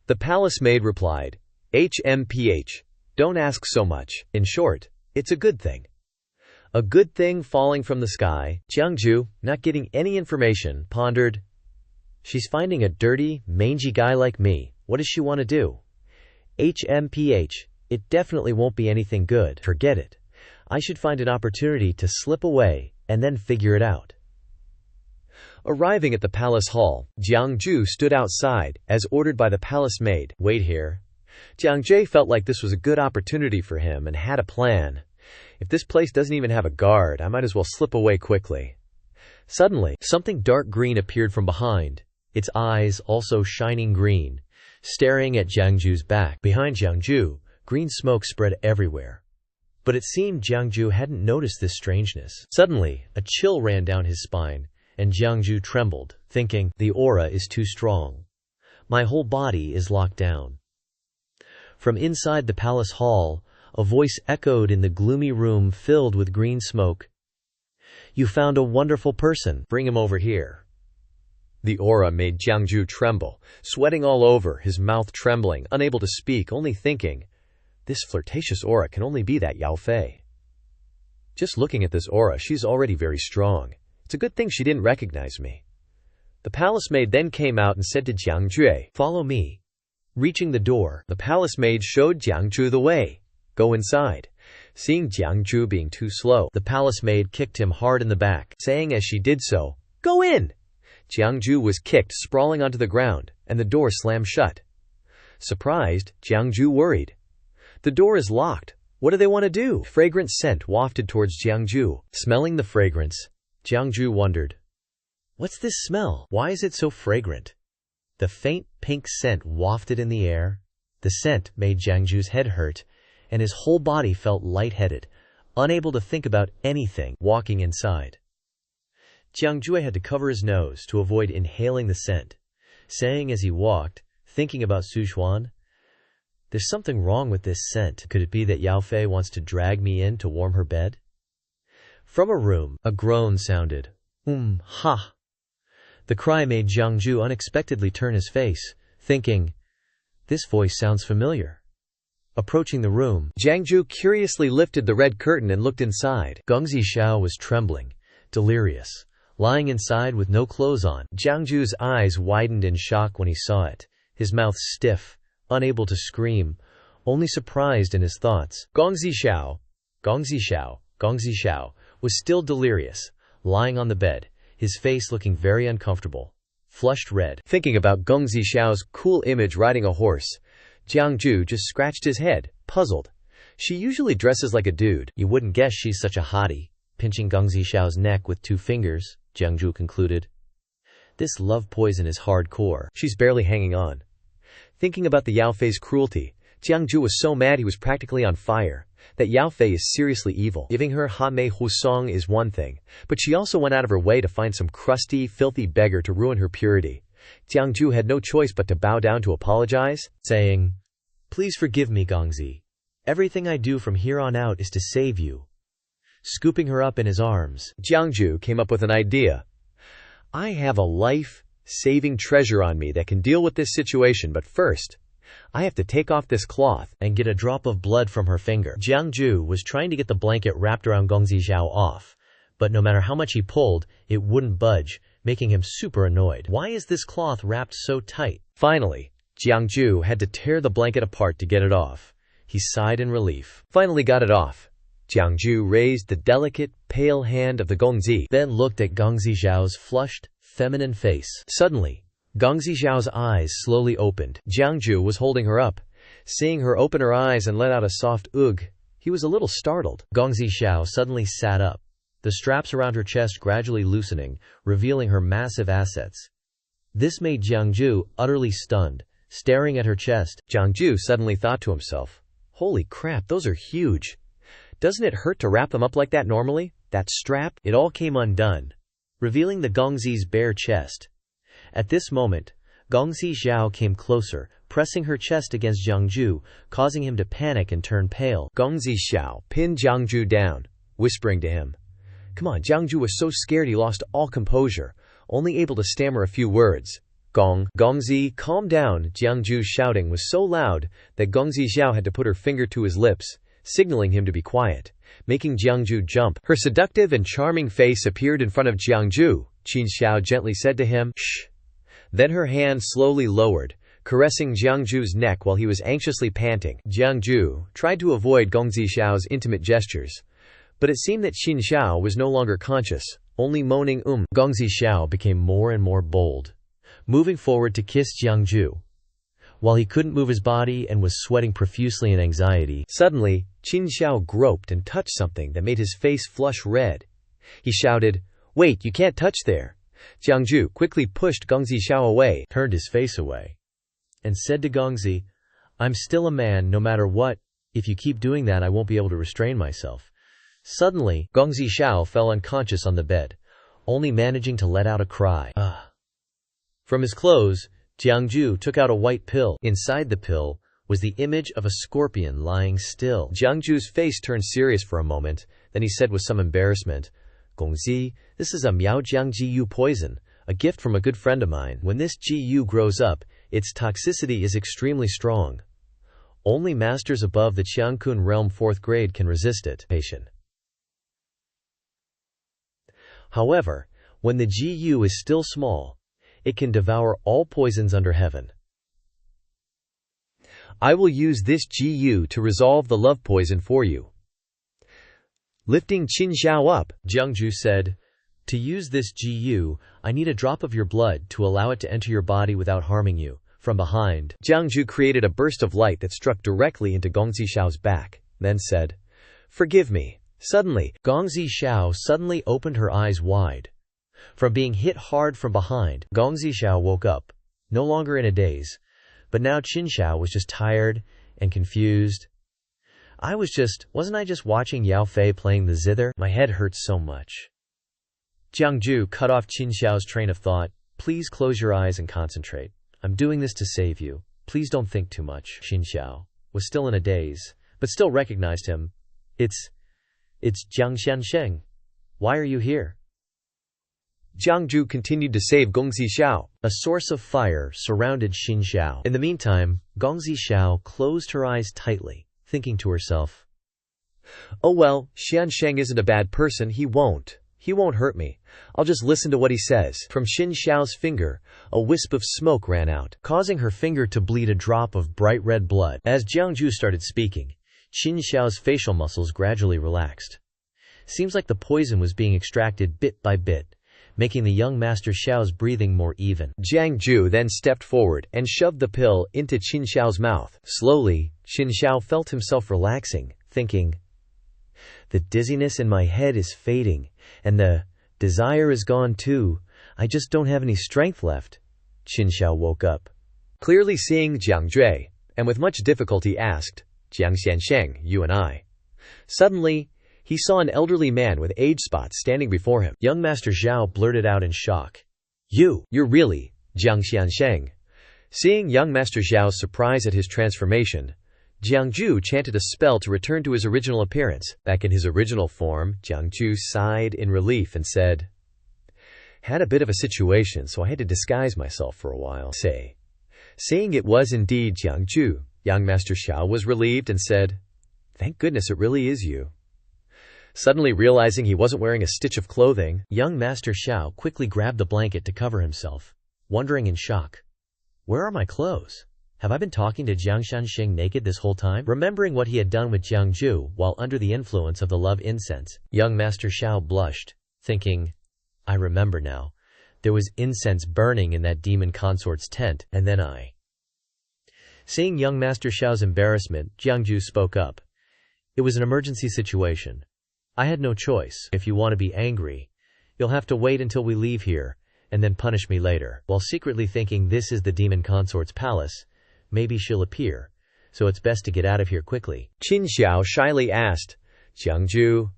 The palace maid replied, HMPH, don't ask so much. In short, it's a good thing. A good thing falling from the sky. Jiang Jue, not getting any information, pondered, she's finding a dirty, mangy guy like me. What does she want to do? HMPH, it definitely won't be anything good. Forget it. I should find an opportunity to slip away and then figure it out. Arriving at the palace hall, Jiang Jue stood outside, as ordered by the palace maid. Wait here. Jiang Jue felt like this was a good opportunity for him and had a plan. If this place doesn't even have a guard, I might as well slip away quickly. Suddenly, something dark green appeared from behind, its eyes also shining green, staring at Jiang Jue's back. Behind Jiang Jue, green smoke spread everywhere. But it seemed Jiang Jue hadn't noticed this strangeness. Suddenly, a chill ran down his spine, and Jiang Jue trembled, thinking, the aura is too strong. My whole body is locked down. From inside the palace hall, a voice echoed in the gloomy room filled with green smoke. You found a wonderful person. Bring him over here. The aura made Jiang Jue tremble, sweating all over, his mouth trembling, unable to speak, only thinking, this flirtatious aura can only be that Yao Fei. Just looking at this aura, she's already very strong. It's a good thing she didn't recognize me. The palace maid then came out and said to Jiang Jue, follow me. Reaching the door, the palace maid showed Jiang Jue the way. Go inside. Seeing Jiang Jue being too slow, the palace maid kicked him hard in the back, saying as she did so, go in! Jiang Jue was kicked, sprawling onto the ground, and the door slammed shut. Surprised, Jiang Jue worried. The door is locked. What do they want to do? Fragrant scent wafted towards Jiang Jue. Smelling the fragrance, Jiang Jue wondered, what's this smell? Why is it so fragrant? The faint pink scent wafted in the air. The scent made Jiang Jue's head hurt, and his whole body felt lightheaded, unable to think about anything. Walking inside, Jiang Jue had to cover his nose to avoid inhaling the scent, saying as he walked, thinking about Su Xuan, there's something wrong with this scent. Could it be that Yao Fei wants to drag me in to warm her bed? From a room, a groan sounded. Ha! The cry made Jiang Jue unexpectedly turn his face, thinking, this voice sounds familiar. Approaching the room, Jiang Jue curiously lifted the red curtain and looked inside. Gong Zixiao was trembling, delirious, lying inside with no clothes on. Jiang Jue's eyes widened in shock when he saw it, his mouth stiff, unable to scream, only surprised in his thoughts. Gongzi Xiao was still delirious, lying on the bed, his face looking very uncomfortable, flushed red. Thinking about Gongzi Xiao's cool image riding a horse, Jiang Jue just scratched his head, puzzled. She usually dresses like a dude. You wouldn't guess she's such a hottie. Pinching Gongzi Xiao's neck with 2 fingers, Jiang Jue concluded. This love poison is hardcore. She's barely hanging on. Thinking about the Yao Fei's cruelty, Jiang Jue was so mad he was practically on fire. That Yao Fei is seriously evil. Giving her Hame Husong is one thing, but she also went out of her way to find some crusty, filthy beggar to ruin her purity. Jiang Jue had no choice but to bow down to apologize, saying, "Please forgive me, Gongzi. Everything I do from here on out is to save you." Scooping her up in his arms, Jiang Jue came up with an idea. I have a life-saving treasure on me that can deal with this situation, but first, I have to take off this cloth and get a drop of blood from her finger. Jiang Jue was trying to get the blanket wrapped around Gongzi Xiao off, but no matter how much he pulled, it wouldn't budge, making him super annoyed. Why is this cloth wrapped so tight? Finally, Jiang Jue had to tear the blanket apart to get it off. He sighed in relief. Finally got it off. Jiang Jue raised the delicate, pale hand of the Gongzi, then looked at Gongzi Xiao's flushed, feminine face. Suddenly, Gongzi Xiao's eyes slowly opened. Jiang Jue was holding her up. Seeing her open her eyes and let out a soft ugh, he was a little startled. Gongzi Xiao suddenly sat up, the straps around her chest gradually loosening, revealing her massive assets. This made Jiang Jue utterly stunned, staring at her chest. Jiang Jue suddenly thought to himself, "Holy crap, those are huge. Doesn't it hurt to wrap them up like that normally? That strap?" It all came undone, revealing the Gongzi's bare chest. At this moment, Gongzi Xiao came closer, pressing her chest against Jiang Jue, causing him to panic and turn pale. Gongzi Xiao pinned Jiang Jue down, whispering to him. Come on, Jiang Jue was so scared he lost all composure, only able to stammer a few words. Gongzi, calm down. Jiang Jue's shouting was so loud that Gongzi Xiao had to put her finger to his lips, signaling him to be quiet, making Jiang Jue jump. Her seductive and charming face appeared in front of Jiang Jue. Qin Xiao gently said to him, "Shh." Then her hand slowly lowered, caressing Jiang Jue's neck while he was anxiously panting. Jiang Jue tried to avoid Gongzi Xiao's intimate gestures, but it seemed that Qin Xiao was no longer conscious, only moaning Gongzi Xiao became more and more bold, moving forward to kiss Jiang Jue. While he couldn't move his body and was sweating profusely in anxiety, suddenly, Qin Xiao groped and touched something that made his face flush red. He shouted, "Wait, you can't touch there." Jiang Jue quickly pushed Gongzi Xiao away, turned his face away, and said to Gongzi, "I'm still a man no matter what. If you keep doing that, I won't be able to restrain myself." Suddenly, Gongzi Xiao fell unconscious on the bed, only managing to let out a cry. From his clothes, Jiang Jue took out a white pill. Inside the pill was the image of a scorpion lying still. Jiang Jue's face turned serious for a moment, then he said with some embarrassment, "Gongzi, this is a Miaojiang Jiu poison, a gift from a good friend of mine. When this Jiu grows up, its toxicity is extremely strong. Only masters above the Qiangkun realm 4th grade can resist it." However, when the Jiu is still small, it can devour all poisons under heaven. I will use this Jiu to resolve the love poison for you. Lifting Qin Xiao up, Jiang Jue said, "To use this Jiu, I need a drop of your blood to allow it to enter your body without harming you." From behind, Jiang Jue created a burst of light that struck directly into Gongzi Xiao's back, then said, "Forgive me." Suddenly, Gongzi Xiao suddenly opened her eyes wide. From being hit hard from behind, Gongzi Xiao woke up, no longer in a daze, but now Qin Xiao was just tired and confused. Wasn't I just watching Yao Fei playing the zither? My head hurts so much." Jiang Jue cut off Qin Xiao's train of thought. "Please close your eyes and concentrate. I'm doing this to save you. Please don't think too much." Qin Xiao was still in a daze, but still recognized him. It's Jiang Xianxia. Why are you here?" Jiang Jue continued to save Gongzi Xiao. A source of fire surrounded Qin Xiao. In the meantime, Gongzi Xiao closed her eyes tightly, thinking to herself, "Oh well, Xianxia isn't a bad person, he won't He won't hurt me. I'll just listen to what he says. From Xianxia's finger, a wisp of smoke ran out, causing her finger to bleed a drop of bright red blood. As Jiang Jue started speaking, Xianxia's facial muscles gradually relaxed. Seems like the poison was being extracted bit by bit, making the young Master Xiao's breathing more even. Jiang Jue then stepped forward and shoved the pill into Qin Xiao's mouth. Slowly, Qin Xiao felt himself relaxing, thinking, "The dizziness in my head is fading, and the desire is gone too. I just don't have any strength left." Qin Xiao woke up, clearly seeing Jiang Jue, and with much difficulty asked, "Jiang Xiansheng, you and I." Suddenly, he saw an elderly man with age spots standing before him. Young Master Xiao blurted out in shock, You're really Jiang Xiansheng." Seeing young Master Xiao's surprise at his transformation, Jiang Jue chanted a spell to return to his original appearance. Back in his original form, Jiang Jue sighed in relief and said, "Had a bit of a situation, so I had to disguise myself for a while." Seeing it was indeed Jiang Jue, young Master Xiao was relieved and said, "Thank goodness it really is you." Suddenly realizing he wasn't wearing a stitch of clothing, young Master Xiao quickly grabbed a blanket to cover himself, wondering in shock, "Where are my clothes? Have I been talking to Jiang Shanxing naked this whole time?" Remembering what he had done with Jiang Jue while under the influence of the love incense, young Master Xiao blushed, thinking, "I remember now. There was incense burning in that demon consort's tent, and then I..." Seeing young Master Xiao's embarrassment, Jiang Jue spoke up. "It was an emergency situation. I had no choice. If you want to be angry, you'll have to wait until we leave here, and then punish me later." While secretly thinking this is the demon consort's palace, maybe she'll appear, so it's best to get out of here quickly. Qin Xiao shyly asked, "Jiang Jue,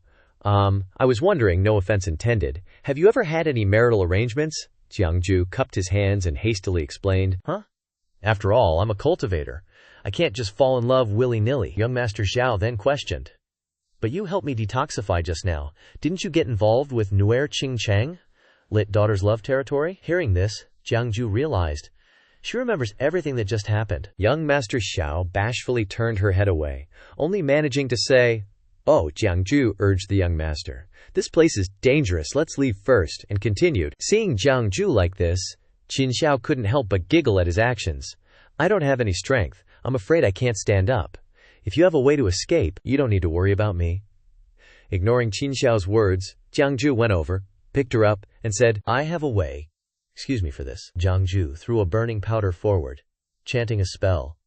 I was wondering, no offense intended, have you ever had any marital arrangements?" Jiang Jue cupped his hands and hastily explained, "Huh? After all, I'm a cultivator. I can't just fall in love willy-nilly." Young Master Xiao then questioned, "But you helped me detoxify just now. Didn't you get involved with Nuer Qing Chang, lit daughter's love territory?" Hearing this, Jiang Jue realized she remembers everything that just happened. Young Master Xiao bashfully turned her head away, only managing to say, "Oh, Jiang Jue," urged the young master, "this place is dangerous, let's leave first," and continued. Seeing Jiang Jue like this, Qin Xiao couldn't help but giggle at his actions. "I don't have any strength. I'm afraid I can't stand up. If you have a way to escape, you don't need to worry about me." Ignoring Qin Xiao's words, Jiang Jue went over, picked her up, and said, "I have a way." "Excuse me for this." Jiang Jue threw a burning powder forward, chanting a spell.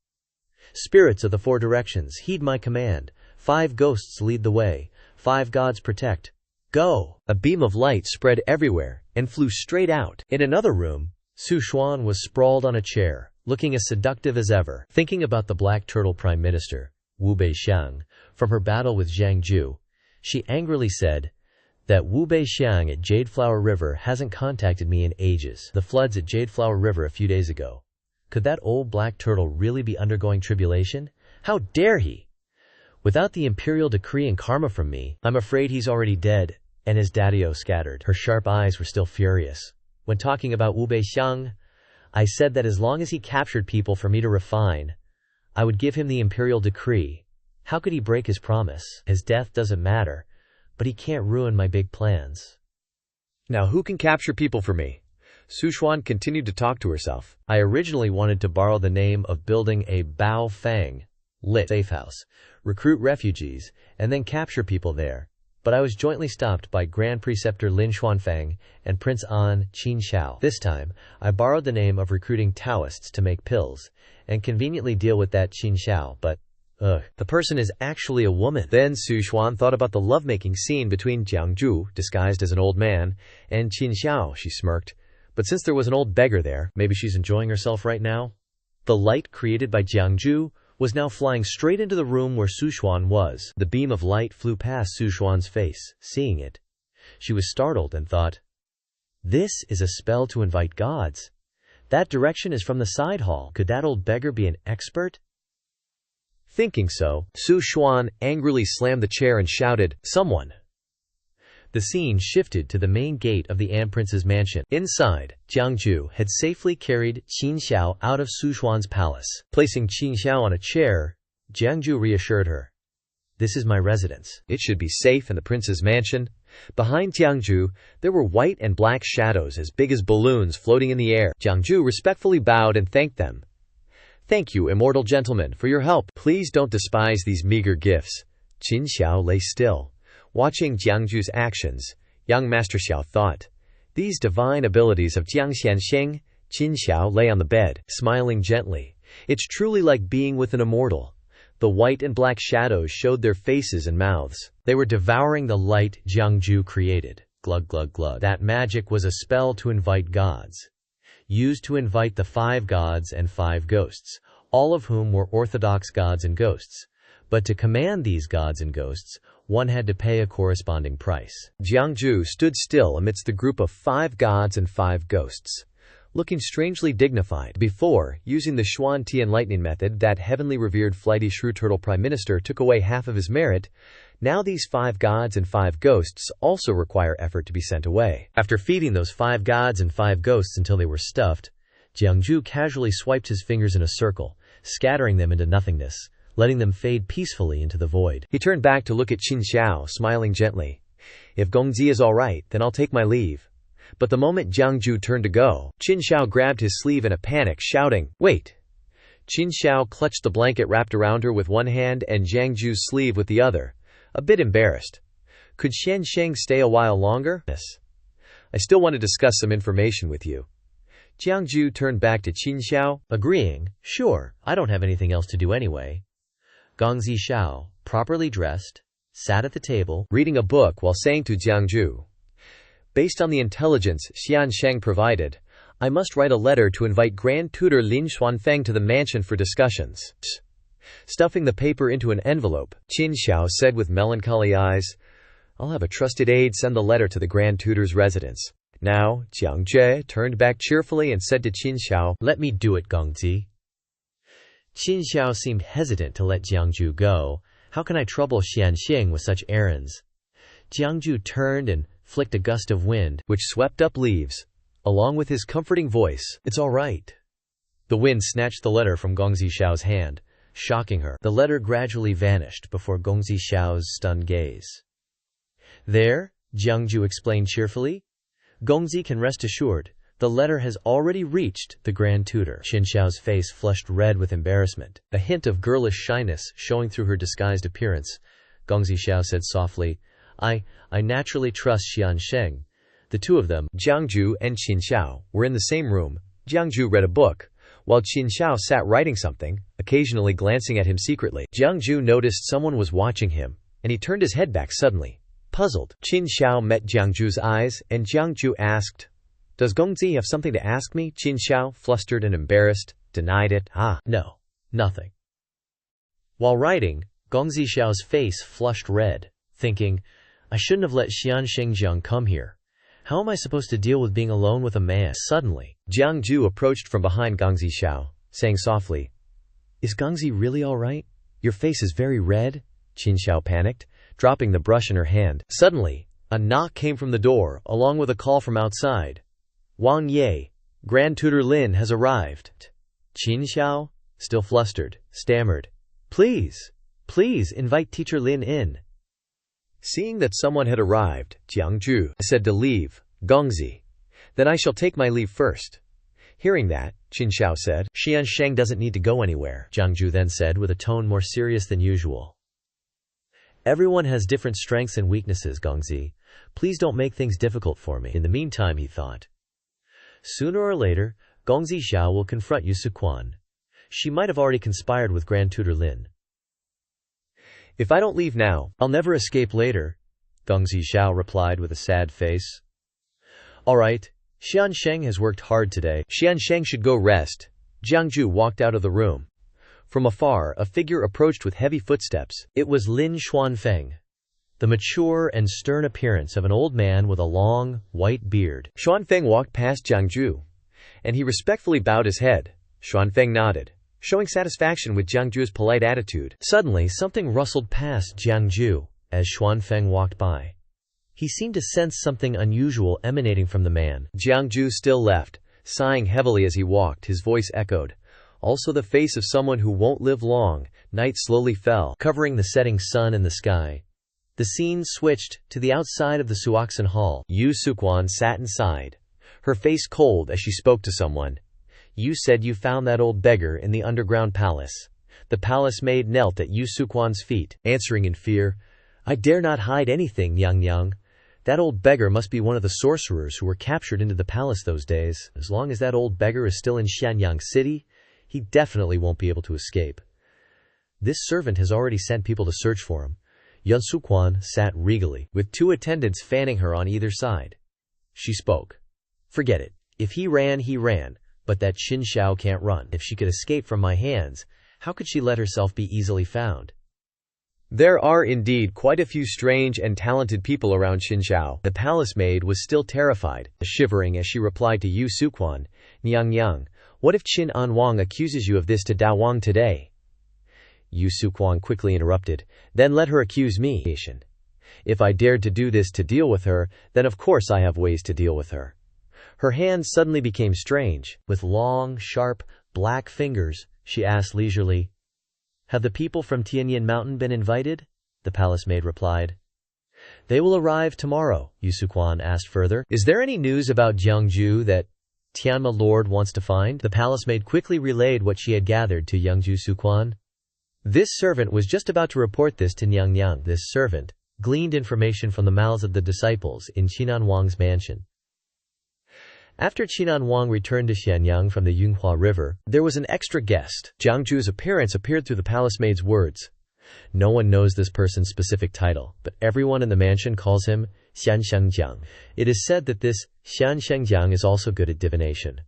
"Spirits of the four directions, heed my command. 5 ghosts lead the way. 5 gods protect. Go!" A beam of light spread everywhere and flew straight out. In another room, Su Xuan was sprawled on a chair, looking as seductive as ever. Thinking about the Black Turtle Prime Minister, Wu Beixiang, from her battle with Jiang Jue, she angrily said that Wu Beixiang at Jadeflower River hasn't contacted me in ages. The floods at Jadeflower River a few days ago. Could that old black turtle really be undergoing tribulation? How dare he! Without the imperial decree and karma from me, I'm afraid he's already dead, and his daddy-o scattered. Her sharp eyes were still furious. When talking about Wu Beixiang, I said that as long as he captured people for me to refine, I would give him the imperial decree. How could he break his promise? His death doesn't matter, but he can't ruin my big plans. Now who can capture people for me? Su Xuan continued to talk to herself. I originally wanted to borrow the name of building a Bao Fang, lit safe house, recruit refugees, and then capture people there. But I was jointly stopped by Grand Preceptor Lin Xuanfang and Prince An Qin Xiao. This time, I borrowed the name of recruiting Taoists to make pills, and conveniently deal with that Qin Xiao, but the person is actually a woman. Then Su Xuan thought about the lovemaking scene between Jiang Jue, disguised as an old man, and Qin Xiao. She smirked. But since there was an old beggar there, maybe she's enjoying herself right now? The light created by Jiang Jue was now flying straight into the room where Su Xuan was. The beam of light flew past Su Xuan's face. Seeing it, she was startled and thought, "This is a spell to invite gods. That direction is from the side hall. Could that old beggar be an expert?" Thinking so, Su Xuan angrily slammed the chair and shouted, "Someone!" The scene shifted to the main gate of the An Prince's mansion. Inside, Jiang Jue had safely carried Qin Xiao out of Su Xuan's palace. Placing Qin Xiao on a chair, Jiang Jue reassured her, "This is my residence. It should be safe in the prince's mansion. Behind Jiang Jue, there were white and black shadows as big as balloons floating in the air. Jiang Jue respectfully bowed and thanked them. "Thank you, immortal gentlemen, for your help. Please don't despise these meager gifts." Qin Xiao lay still, watching Jiang Jue's actions. Young Master Xiao thought, "These divine abilities of Jiang Xianxia." Qin Xiao lay on the bed, smiling gently. It's truly like being with an immortal. The white and black shadows showed their faces and mouths. They were devouring the light Jiang Jue created. Glug glug glug. That magic was a spell to invite gods, used to invite the 5 gods and 5 ghosts, all of whom were orthodox gods and ghosts. But to command these gods and ghosts, one had to pay a corresponding price. Jiang Jue stood still amidst the group of 5 gods and 5 ghosts, looking strangely dignified. Before, using the Xuan Tian lightning method, that heavenly revered flighty shrew turtle prime minister took away half of his merit. Now these 5 gods and 5 ghosts also require effort to be sent away. After feeding those 5 gods and 5 ghosts until they were stuffed, Jiang Jue casually swiped his fingers in a circle, scattering them into nothingness, letting them fade peacefully into the void. He turned back to look at Qin Xiao, smiling gently. "If Gongzi is all right, then I'll take my leave." But the moment Jiang Jue turned to go, Qin Xiao grabbed his sleeve in a panic, shouting, "Wait!" Qin Xiao clutched the blanket wrapped around her with one hand and Jiang Jue's sleeve with the other, a bit embarrassed. "Could Xianxia stay a while longer?" "Yes. I still want to discuss some information with you." Jiang Jue turned back to Qin Xiao, agreeing, "Sure, I don't have anything else to do anyway." Gongzi Xiao, properly dressed, sat at the table, reading a book while saying to Jiang Jue, "Based on the intelligence Xianxia provided, I must write a letter to invite Grand Tutor Lin Xuanfeng to the mansion for discussions." Stuffing the paper into an envelope, Qin Xiao said with melancholy eyes, "I'll have a trusted aide send the letter to the Grand Tutor's residence." Now, Jiang Jue turned back cheerfully and said to Qin Xiao, "Let me do it, Gongzi." Qin Xiao seemed hesitant to let Jiang Jue go. "How can I trouble Xianxia with such errands?" Jiang Jue turned and flicked a gust of wind, which swept up leaves, along with his comforting voice, "It's all right." The wind snatched the letter from Gongzi Xiao's hand, shocking her. The letter gradually vanished before Gongzi Xiao's stunned gaze. "There," Jiang Jue explained cheerfully. "Gongzi can rest assured. The letter has already reached the Grand Tutor." Qin Xiao's face flushed red with embarrassment, a hint of girlish shyness showing through her disguised appearance. Gongzi Xiao said softly, I naturally trust Xianxia." The two of them, Jiang Jue and Qin Xiao, were in the same room. Jiang Jue read a book, while Qin Xiao sat writing something, occasionally glancing at him secretly. Jiang Jue noticed someone was watching him, and he turned his head back suddenly, puzzled. Qin Xiao met Jiang Jue's eyes, and Jiang Jue asked, "Does Gongzi have something to ask me?" Qin Xiao, flustered and embarrassed, denied it. No, nothing." While writing, Gongzi Xiao's face flushed red, thinking, "I shouldn't have let Xianxia come here. How am I supposed to deal with being alone with a man?" Suddenly, Jiang Jue approached from behind Gongzi Xiao, saying softly, "Is Gongzi really all right? Your face is very red." Qin Xiao panicked, dropping the brush in her hand. Suddenly, a knock came from the door, along with a call from outside. "Wang Ye, Grand Tutor Lin has arrived." Qin Xiao, still flustered, stammered, Please invite Teacher Lin in." Seeing that someone had arrived, Jiang Jue said to leave, "Gongzi, then I shall take my leave first." Hearing that, Qin Xiao said, "Xianxia doesn't need to go anywhere," Jiang Jue then said with a tone more serious than usual. "Everyone has different strengths and weaknesses, Gongzi. Please don't make things difficult for me." In the meantime, he thought, sooner or later, Gongzi Xiao will confront Yu Siquan. She might have already conspired with Grand Tutor Lin. "If I don't leave now, I'll never escape later," Gongzi Xiao replied with a sad face. "All right, Xianxia has worked hard today. Xianxia should go rest." Jiang Jue walked out of the room. From afar, a figure approached with heavy footsteps. It was Lin Xuanfeng, the mature and stern appearance of an old man with a long, white beard. Xuanfeng walked past Jiang Jue, and he respectfully bowed his head. Xuanfeng nodded, showing satisfaction with Jiang Jue's polite attitude. Suddenly, something rustled past Jiang Jue as Xuanfeng walked by. He seemed to sense something unusual emanating from the man. Jiang Jue still left, sighing heavily as he walked. His voice echoed, "Also the face of someone who won't live long." Night slowly fell, covering the setting sun and the sky. The scene switched to the outside of the Suoxin Hall. Yu Suquan sat inside, her face cold as she spoke to someone. You said you found that old beggar in the underground palace. The palace maid knelt at Yu Suquan's feet, answering in fear, I dare not hide anything, Yang. That old beggar must be one of the sorcerers who were captured into the palace those days. As long as that old beggar is still in Xianyang City, he definitely won't be able to escape. This servant has already sent people to search for him. Yun Suquan sat regally, with 2 attendants fanning her on either side. She spoke. Forget it. If he ran, he ran, but that Xianxia can't run. If she could escape from my hands, how could she let herself be easily found? There are indeed quite a few strange and talented people around Xianxia. The palace maid was still terrified, shivering as she replied to Yu Suquan, Yang, what if Qin Anwang accuses you of this to Dawang today? Yu Suquan quickly interrupted, then let her accuse me. If I dared to do this to deal with her, then of course I have ways to deal with her. Her hands suddenly became strange. With long, sharp, black fingers, she asked leisurely, Have the people from Tianyin Mountain been invited? The palace maid replied. They will arrive tomorrow, Yu Suquan asked further. Is there any news about Jiang Jue that Tianma Lord wants to find? The palace maid quickly relayed what she had gathered to young Yu Suquan. This servant was just about to report this to Nyang. This servant gleaned information from the mouths of the disciples in Qinan Wang's mansion. After Qinan Wang returned to Xianyang from the Yunhua River, there was an extra guest. Jiang Jue's appearance appeared through the palace maid's words. No one knows this person's specific title, but everyone in the mansion calls him Xianxiang. It is said that this Xianxiang is also good at divination.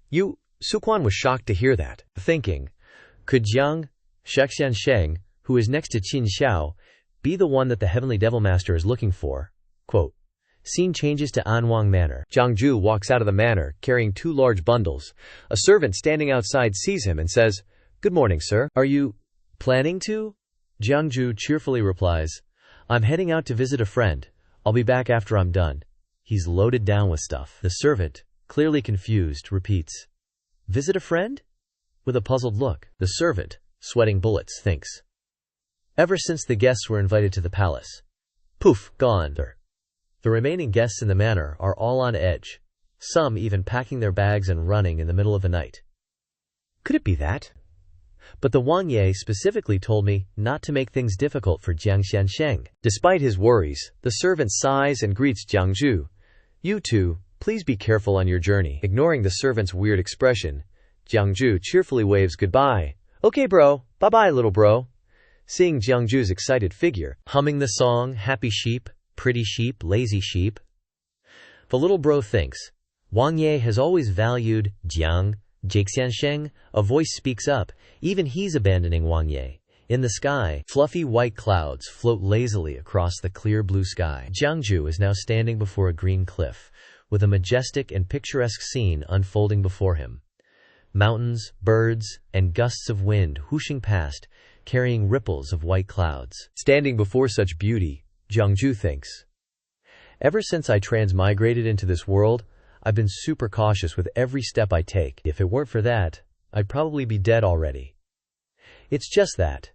Yu Suquan was shocked to hear that, thinking, could Jiang Xianxiang, who is next to Qin Xiao, be the one that the heavenly devil master is looking for? Quote, Scene changes to Anwang Manor. Jiang Jue walks out of the manor, carrying 2 large bundles. A servant standing outside sees him and says, Good morning, sir. Are you planning to? Jiang Jue cheerfully replies, I'm heading out to visit a friend. I'll be back after I'm done. He's loaded down with stuff. The servant, clearly confused, repeats, Visit a friend? With a puzzled look, the servant, sweating bullets, thinks. Ever since the guests were invited to the palace. Poof, gone. The remaining guests in the manor are all on edge, some even packing their bags and running in the middle of the night. Could it be that? But the Wang Ye specifically told me not to make things difficult for Jiang Xiansheng. Despite his worries, the servant sighs and greets Jiang Jue. You two, please be careful on your journey. Ignoring the servant's weird expression, Jiang Jue cheerfully waves goodbye. Okay bro, bye-bye little bro. Seeing Jiang Jue's excited figure, humming the song, Happy Sheep, Pretty Sheep, Lazy Sheep, the little bro thinks, Wang Ye has always valued Jiang Xiansheng. A voice speaks up, even he's abandoning Wang Ye. In the sky, fluffy white clouds float lazily across the clear blue sky. Jiang Jue is now standing before a green cliff, with a majestic and picturesque scene unfolding before him. Mountains, birds, and gusts of wind whooshing past, carrying ripples of white clouds. Standing before such beauty, Jiang Jue thinks, ever since I transmigrated into this world, I've been super cautious with every step I take. If it weren't for that, I'd probably be dead already. It's just that.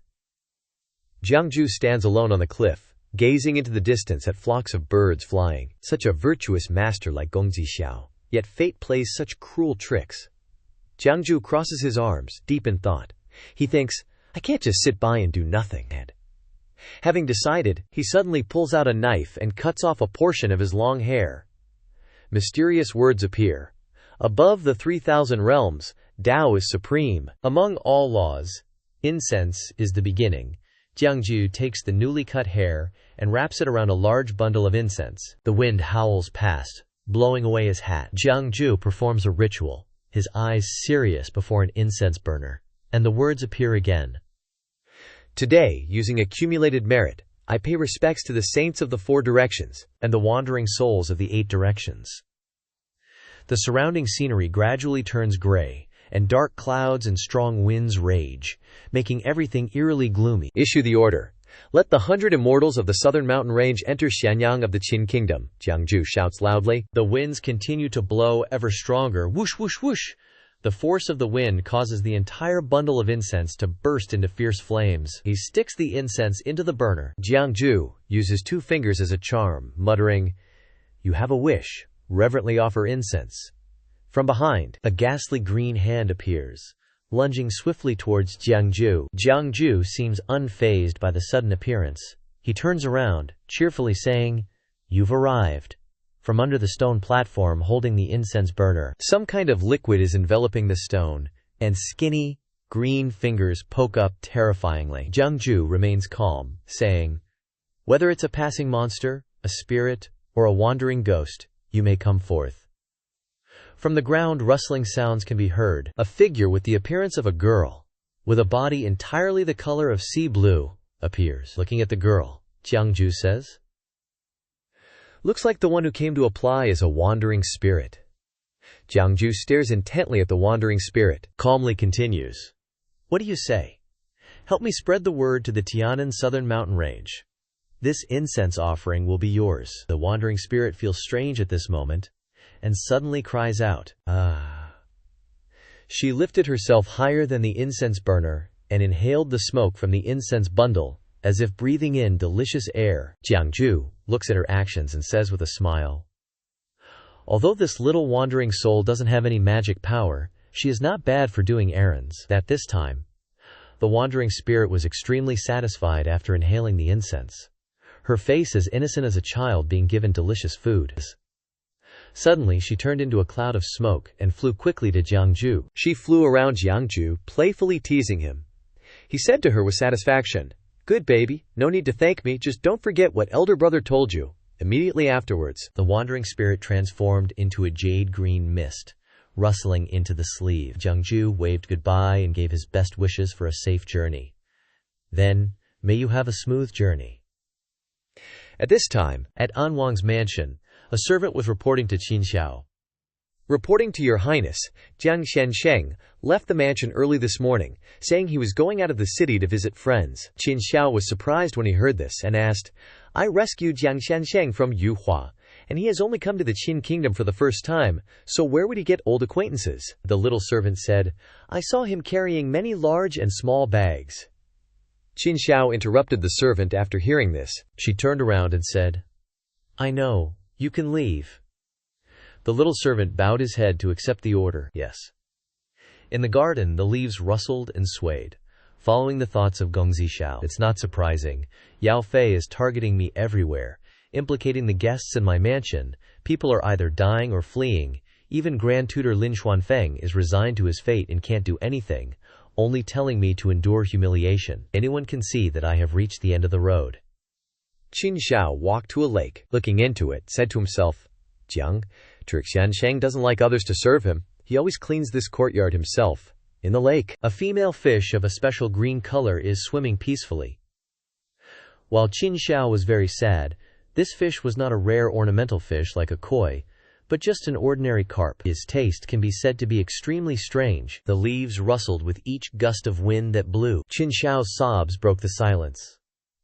Jiang Jue stands alone on the cliff, gazing into the distance at flocks of birds flying. Such a virtuous master like Gongzi Xiao, yet fate plays such cruel tricks. Jiang Jue crosses his arms, deep in thought. He thinks, I can't just sit by and do nothing. Having decided, he suddenly pulls out a knife and cuts off a portion of his long hair. Mysterious words appear. Above the 3,000 realms, Tao is supreme. Among all laws, incense is the beginning. Jiang Jue takes the newly cut hair and wraps it around a large bundle of incense. The wind howls past, blowing away his hat. Jiang Jue performs a ritual, his eyes serious before an incense burner, and the words appear again. Today, using accumulated merit, I pay respects to the saints of the 4 directions and the wandering souls of the 8 directions. The surrounding scenery gradually turns gray, and dark clouds and strong winds rage, making everything eerily gloomy. Issue the order. Let the 100 immortals of the southern mountain range enter Xianyang of the Qin kingdom, Jiang Jue shouts loudly. The winds continue to blow ever stronger, whoosh whoosh whoosh. The force of the wind causes the entire bundle of incense to burst into fierce flames. He sticks the incense into the burner. Jiang Jue uses 2 fingers as a charm, muttering, "You have a wish. Reverently offer incense." From behind, a ghastly green hand appears, lunging swiftly towards Jiang Jue. Jiang Jue seems unfazed by the sudden appearance. He turns around, cheerfully saying, "You've arrived." From under the stone platform holding the incense burner, some kind of liquid is enveloping the stone, and skinny, green fingers poke up terrifyingly. Jiang Jue remains calm, saying, "Whether it's a passing monster, a spirit, or a wandering ghost, you may come forth." From the ground, rustling sounds can be heard. A figure with the appearance of a girl, with a body entirely the color of sea blue, appears. Looking at the girl, Jiang Jue says, "Looks like the one who came to apply is a wandering spirit." Jiang Jue stares intently at the wandering spirit, calmly continues, "What do you say? Help me spread the word to the Tianan Southern Mountain Range. This incense offering will be yours." The wandering spirit feels strange at this moment, and suddenly cries out, "Ah." She lifted herself higher than the incense burner, and inhaled the smoke from the incense bundle, as if breathing in delicious air. Jiang Jue looks at her actions and says with a smile, "Although this little wandering soul doesn't have any magic power, she is not bad for doing errands." At this time, the wandering spirit was extremely satisfied after inhaling the incense, her face as innocent as a child being given delicious food. Suddenly she turned into a cloud of smoke and flew quickly to Jiang Jue. She flew around Jiang Jue, playfully teasing him. He said to her with satisfaction, "Good baby, no need to thank me, just don't forget what elder brother told you." Immediately afterwards, the wandering spirit transformed into a jade-green mist, rustling into the sleeve. Jiang Jue waved goodbye and gave his best wishes for a safe journey. Then, "May you have a smooth journey." At this time, at An Wang's mansion, a servant was reporting to Xianxia. "Reporting to your highness, Jiang Shensheng left the mansion early this morning, saying he was going out of the city to visit friends." Xianxia was surprised when he heard this and asked, "I rescued Jiang Shensheng from Yuhua, and he has only come to the Qin kingdom for the first time, so where would he get old acquaintances?" The little servant said, "I saw him carrying many large and small bags." Xianxia interrupted the servant after hearing this. She turned around and said, "I know, you can leave." The little servant bowed his head to accept the order. Yes. In the garden, the leaves rustled and swayed, following the thoughts of Gongzi Xiao. "It's not surprising. Yao Fei is targeting me everywhere, implicating the guests in my mansion. People are either dying or fleeing. Even Grand Tutor Lin Xuanfeng is resigned to his fate and can't do anything, only telling me to endure humiliation. Anyone can see that I have reached the end of the road." Qin Xiao walked to a lake. Looking into it, said to himself, "Jiang Xiansheng doesn't like others to serve him. He always cleans this courtyard himself." In the lake, a female fish of a special green color is swimming peacefully. While Qin Xiao was very sad, this fish was not a rare ornamental fish like a koi, but just an ordinary carp. His taste can be said to be extremely strange. The leaves rustled with each gust of wind that blew. Qin Xiao's sobs broke the silence.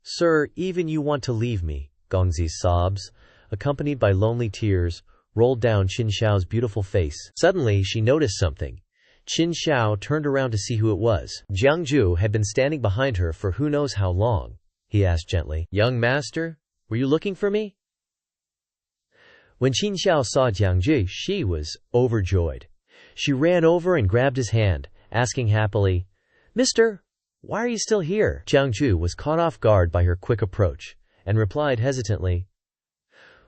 "Sir, even you want to leave me." Gongzi's sobs, accompanied by lonely tears, rolled down Qin Xiao's beautiful face. Suddenly, she noticed something. Qin Xiao turned around to see who it was. Jiang Jue had been standing behind her for who knows how long. He asked gently, "Young master, were you looking for me?" When Qin Xiao saw Jiang Jue, she was overjoyed. She ran over and grabbed his hand, asking happily, "Mister, why are you still here?" Jiang Jue was caught off guard by her quick approach, and replied hesitantly,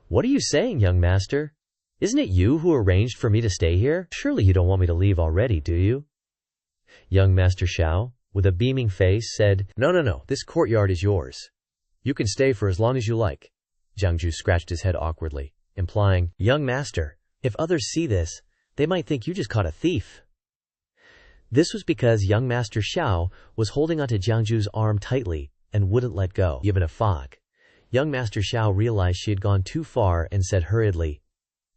"What are you saying, young master? Isn't it you who arranged for me to stay here? Surely you don't want me to leave already, do you?" Young Master Xiao, with a beaming face, said, No, this courtyard is yours. You can stay for as long as you like." Jiang Jue scratched his head awkwardly, implying, "Young master, if others see this, they might think you just caught a thief." This was because young Master Xiao was holding onto Jiang Jue's arm tightly and wouldn't let go. Given a fog, young Master Xiao realized she had gone too far and said hurriedly,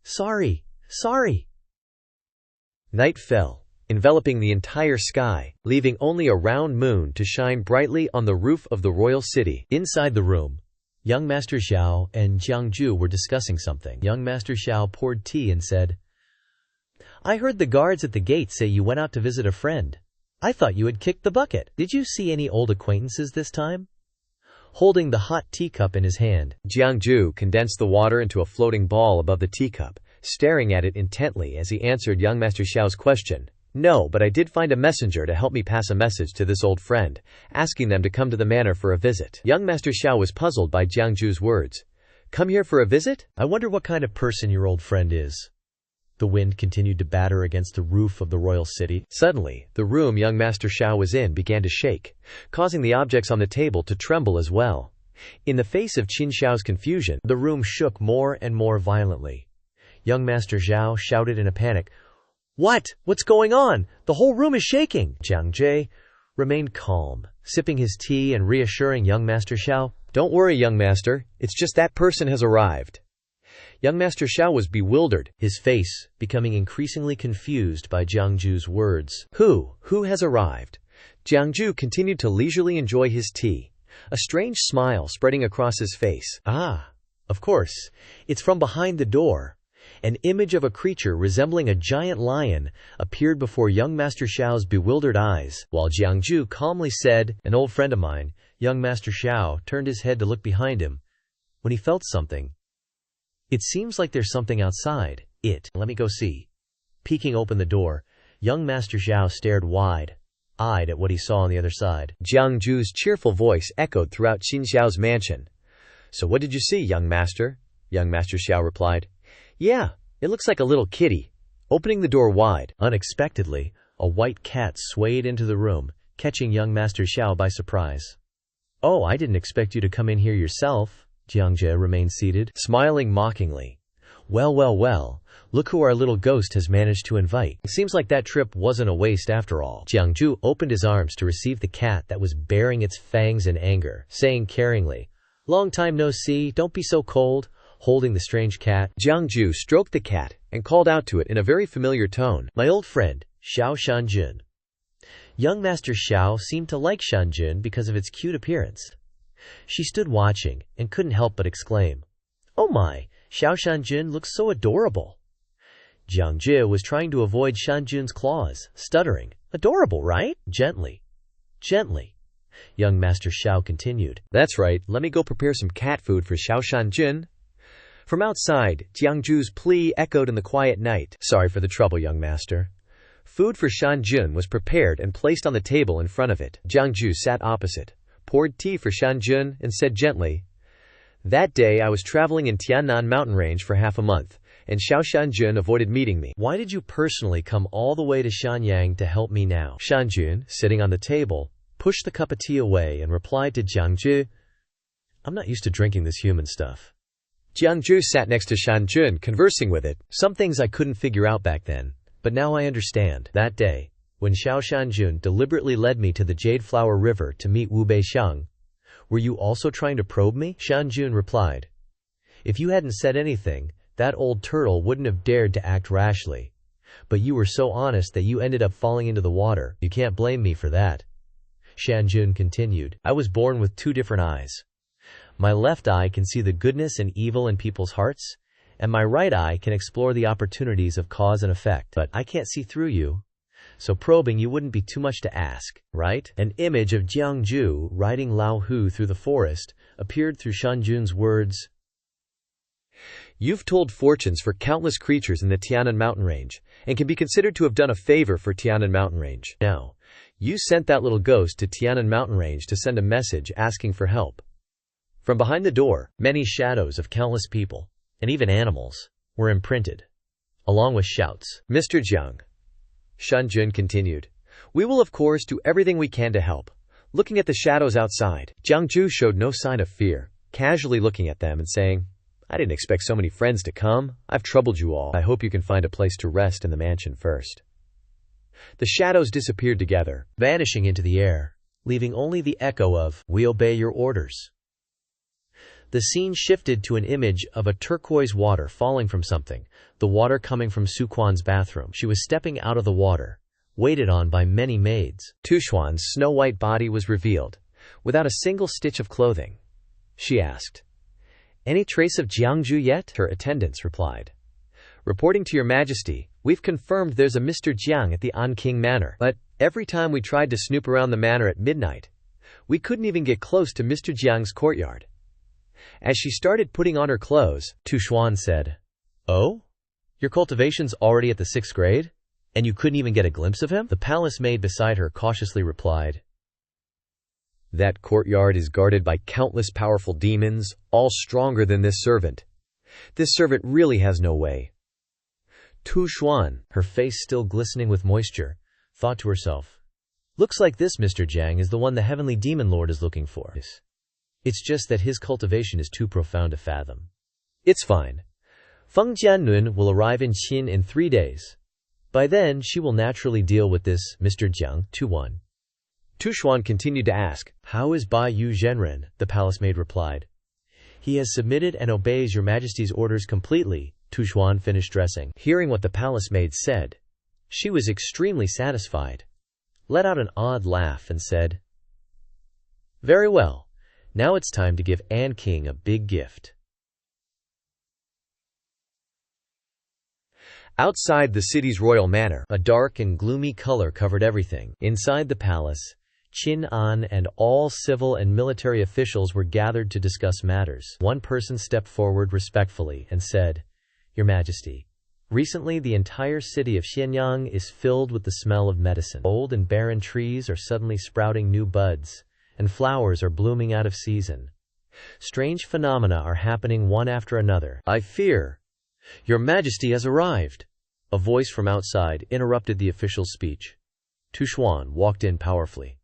Sorry. Night fell, enveloping the entire sky, leaving only a round moon to shine brightly on the roof of the royal city. Inside the room, young Master Xiao and Jiang Jue were discussing something. Young Master Xiao poured tea and said, I heard the guards at the gate say you went out to visit a friend. I thought you had kicked the bucket. Did you see any old acquaintances this time? Holding the hot teacup in his hand, Jiang Jue condensed the water into a floating ball above the teacup, staring at it intently as he answered young Master Xiao's question. No, but I did find a messenger to help me pass a message to this old friend, asking them to come to the manor for a visit. Young Master Xiao was puzzled by Jiang Jue's words. Come here for a visit? I wonder what kind of person your old friend is. The wind continued to batter against the roof of the royal city. Suddenly, the room young Master Xiao was in began to shake, causing the objects on the table to tremble as well. In the face of Qin Xiao's confusion, the room shook more and more violently. Young Master Xiao shouted in a panic, What's going on? The whole room is shaking! Jiang Jue remained calm, sipping his tea and reassuring young Master Xiao. Don't worry, young master. It's just that person has arrived. Young Master Xiao was bewildered, his face becoming increasingly confused by Jiang Jue's words. Who has arrived? Jiang Jue continued to leisurely enjoy his tea, a strange smile spreading across his face. Ah, of course. It's from behind the door. An image of a creature resembling a giant lion appeared before young Master Xiao's bewildered eyes, while Jiang Jue calmly said, An old friend of mine. Young Master Xiao turned his head to look behind him when he felt something. It seems like there's something outside. Let me go see. Peeking open the door, young Master Xiao stared wide-eyed at what he saw on the other side. Jiang Jue's cheerful voice echoed throughout Qin Xiao's mansion. So what did you see, young master? Young Master Xiao replied. Yeah, it looks like a little kitty. Opening the door wide, unexpectedly, a white cat swayed into the room, catching young Master Xiao by surprise. Oh, I didn't expect you to come in here yourself. Jiang Jue remained seated, smiling mockingly. Well, look who our little ghost has managed to invite. Seems like that trip wasn't a waste after all. Jiang Jue opened his arms to receive the cat that was baring its fangs in anger, saying caringly, Long time no see, don't be so cold. Holding the strange cat, Jiang Jue stroked the cat and called out to it in a very familiar tone. My old friend, Xiao Shanjun. Young Master Xiao seemed to like Shanjun because of its cute appearance. She stood watching and couldn't help but exclaim, Oh my, Xiao Shanjun looks so adorable. Jiang Jue was trying to avoid Shanjun's claws, stuttering, Adorable, right? Gently. Young Master Xiao continued. That's right, let me go prepare some cat food for Xiao Shanjun. From outside, Jiang Jue's plea echoed in the quiet night. Sorry for the trouble, young master. Food for Shanjun was prepared and placed on the table in front of it. Jiang Jue sat opposite, poured tea for Shanjun, and said gently, That day I was traveling in Tiannan mountain range for half a month, and Xiao Shanjun avoided meeting me. Why did you personally come all the way to Shanyang to help me now? Shanjun, sitting on the table, pushed the cup of tea away and replied to Jiang Jue, I'm not used to drinking this human stuff. Jiang Jue sat next to Shanjun, conversing with it. Some things I couldn't figure out back then, but now I understand. That day, when Xiao Shanjun deliberately led me to the Jade Flower River to meet Wu Beixiang, were you also trying to probe me? Shanjun replied. If you hadn't said anything, that old turtle wouldn't have dared to act rashly. But you were so honest that you ended up falling into the water. You can't blame me for that. Shanjun continued. I was born with two different eyes. My left eye can see the goodness and evil in people's hearts, and my right eye can explore the opportunities of cause and effect. But I can't see through you. So probing you wouldn't be too much to ask, right? An image of Jiang Jue riding Lao Hu through the forest appeared through Shanjun's words. You've told fortunes for countless creatures in the Tiannan mountain range, and can be considered to have done a favor for Tiannan mountain range. Now, you sent that little ghost to Tiannan mountain range to send a message asking for help. From behind the door, many shadows of countless people, and even animals, were imprinted, along with shouts. Mr. Jiang, Shanjun continued, we will of course do everything we can to help. Looking at the shadows outside, Jiang Jue showed no sign of fear, casually looking at them and saying, I didn't expect so many friends to come. I've troubled you all. I hope you can find a place to rest in the mansion first. The shadows disappeared together, vanishing into the air, leaving only the echo of, We obey your orders. The scene shifted to an image of a turquoise water falling from something, the water coming from Su Quan's bathroom. She was stepping out of the water, waited on by many maids. Tuxuan's snow-white body was revealed, without a single stitch of clothing. She asked, Any trace of Jiang Jue yet? Her attendants replied, Reporting to your majesty, we've confirmed there's a Mr. Jiang at the Anqing Manor. But every time we tried to snoop around the manor at midnight, we couldn't even get close to Mr. Jiang's courtyard. As she started putting on her clothes, Tu Xuan said, "Oh? Your cultivation's already at the 6th grade? And you couldn't even get a glimpse of him?" The palace maid beside her cautiously replied, "That courtyard is guarded by countless powerful demons, all stronger than this servant. This servant really has no way." Tu Xuan, her face still glistening with moisture, thought to herself, "Looks like this Mr. Jiang is the one the heavenly demon lord is looking for. It's just that his cultivation is too profound to fathom. It's fine. Feng Jianlun will arrive in Qin in 3 days. By then, she will naturally deal with this Mr. Jiang." Tu Xuan continued to ask, "How is Bai Yu Zhenren?" The palace maid replied, "He has submitted and obeys your majesty's orders completely." Tu Xuan finished dressing. Hearing what the palace maid said, she was extremely satisfied, let out an odd laugh and said, "Very well, now it's time to give Anqing a big gift." Outside the city's royal manor, a dark and gloomy color covered everything. Inside the palace, Qin An and all civil and military officials were gathered to discuss matters. One person stepped forward respectfully and said, "Your Majesty, recently the entire city of Xianyang is filled with the smell of medicine. Old and barren trees are suddenly sprouting new buds, and flowers are blooming out of season. Strange phenomena are happening one after another. I fear your Majesty has arrived." A voice from outside interrupted the official's speech. Tu Xuan walked in powerfully.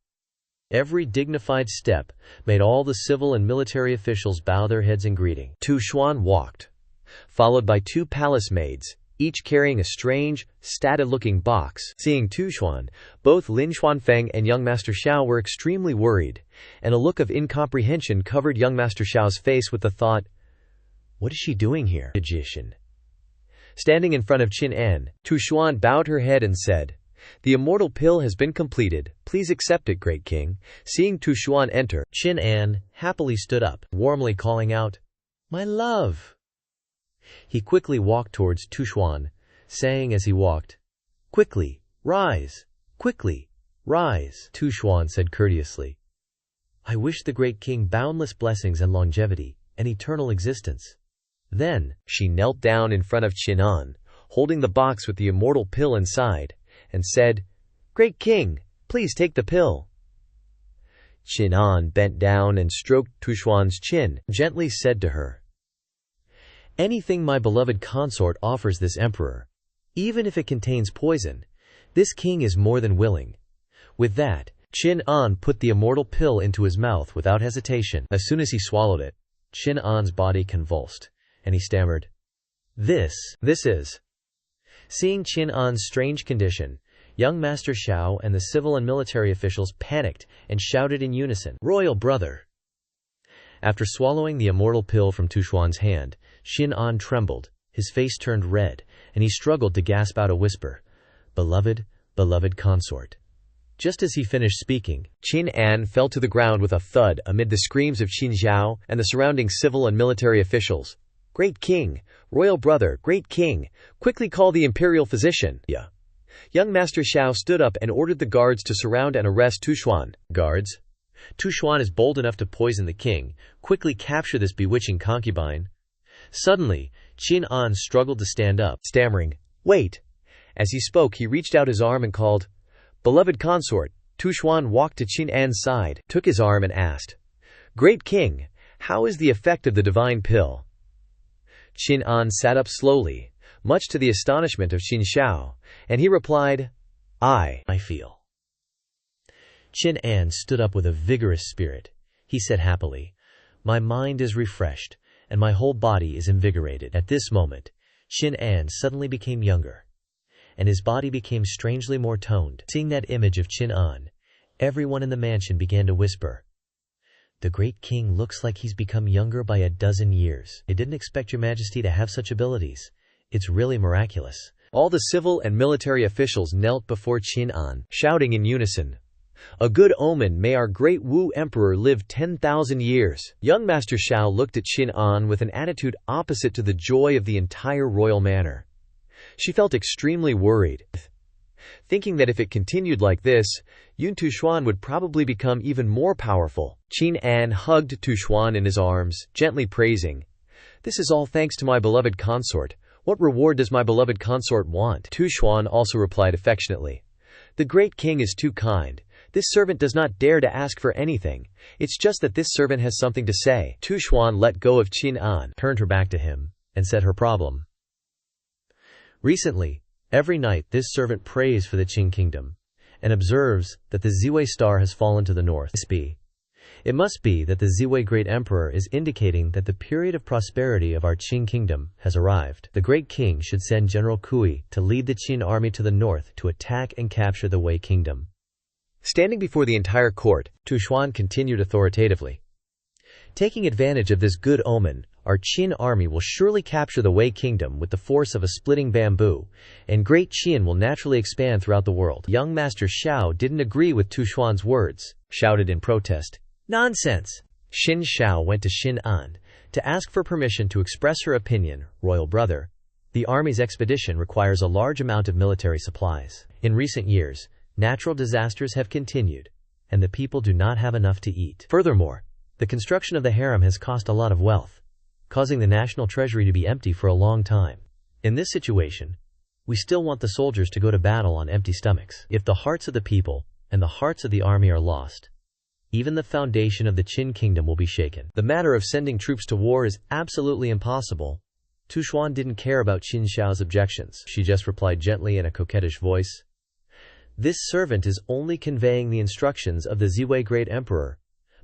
Every dignified step made all the civil and military officials bow their heads in greeting. Tu Xuan walked, followed by 2 palace maids, each carrying a strange, statted-looking box. Seeing Tu Xuan, both Lin Xuanfeng and young Master Xiao were extremely worried, and a look of incomprehension covered young Master Xiao's face with the thought, "What is she doing here?" Magician. Standing in front of Qin An, Tu Xuan bowed her head and said, "The immortal pill has been completed. Please accept it, great king." Seeing Tu Xuan enter, Qin An happily stood up, warmly calling out, "My love." He quickly walked towards Tu Xuan, saying as he walked, "Quickly, rise! Quickly, rise!" Tu Xuan said courteously, "I wish the great king boundless blessings and longevity, and eternal existence." Then, she knelt down in front of Qin An, holding the box with the immortal pill inside, and said, "Great king, please take the pill." Qin An bent down and stroked Tu Xuan's chin, gently said to her, "Anything my beloved consort offers this emperor, even if it contains poison, this king is more than willing." With that, Qin An put the immortal pill into his mouth without hesitation. As soon as he swallowed it, Qin An's body convulsed, and he stammered, This is." Seeing Qin An's strange condition, young Master Xiao and the civil and military officials panicked and shouted in unison, "Royal brother!" After swallowing the immortal pill from Tu Xuan's hand, Qin An trembled, his face turned red, and he struggled to gasp out a whisper, "Beloved, beloved consort." Just as he finished speaking, Qin An fell to the ground with a thud amid the screams of Qin Zhao and the surrounding civil and military officials. "Great king! Royal brother! Great king! Quickly call the imperial physician!" Yeah. Young Master Xiao stood up and ordered the guards to surround and arrest Tu Xuan. "Guards, Tu Xuan is bold enough to poison the king. Quickly capture this bewitching concubine." Suddenly, Qin An struggled to stand up, stammering, "Wait!" As he spoke, he reached out his arm and called, "Beloved consort." Tu Xuan walked to Qin An's side, took his arm and asked, "Great king, how is the effect of the divine pill?" Qin An sat up slowly, much to the astonishment of Qin Xiao, and he replied, I feel." Qin An stood up with a vigorous spirit. He said happily, "My mind is refreshed, and my whole body is invigorated." At this moment, Qin An suddenly became younger, and his body became strangely more toned. Seeing that image of Qin An, everyone in the mansion began to whisper, "The great king looks like he's become younger by a dozen years. I didn't expect your majesty to have such abilities. It's really miraculous." All the civil and military officials knelt before Qin An, shouting in unison, "A good omen, may our great Wu emperor live 10,000 years." Young Master Xiao looked at Qin An with an attitude opposite to the joy of the entire royal manor. She felt extremely worried, thinking that if it continued like this, Yun Tushuan would probably become even more powerful. Qin An hugged Tushuan in his arms, gently praising, "This is all thanks to my beloved consort. What reward does my beloved consort want?" Tushuan also replied affectionately, "The great king is too kind. This servant does not dare to ask for anything. It's just that this servant has something to say." Tushuan let go of Qin An, turned her back to him, and said her problem. Recently, every night this servant prays for the Qing kingdom, and observes that the Ziwei star has fallen to the north. It must be that the Ziwei Great Emperor is indicating that the period of prosperity of our Qing kingdom has arrived. The great king should send General Kui to lead the Qin army to the north to attack and capture the Wei kingdom. Standing before the entire court, Tushuan continued authoritatively, "Taking advantage of this good omen, our Qin army will surely capture the Wei kingdom with the force of a splitting bamboo, and Great Qin will naturally expand throughout the world." Young Master Xiao didn't agree with Tushuan's words, shouted in protest, "Nonsense!" Xin Xiao went to Xin An to ask for permission to express her opinion. "Royal brother, the army's expedition requires a large amount of military supplies. In recent years, natural disasters have continued, and the people do not have enough to eat. Furthermore, the construction of the harem has cost a lot of wealth, causing the national treasury to be empty for a long time. In this situation, we still want the soldiers to go to battle on empty stomachs. If the hearts of the people and the hearts of the army are lost, even the foundation of the Qin kingdom will be shaken. The matter of sending troops to war is absolutely impossible." Tushuan didn't care about Qin Xiao's objections. She just replied gently in a coquettish voice, "This servant is only conveying the instructions of the Ziwei Great Emperor,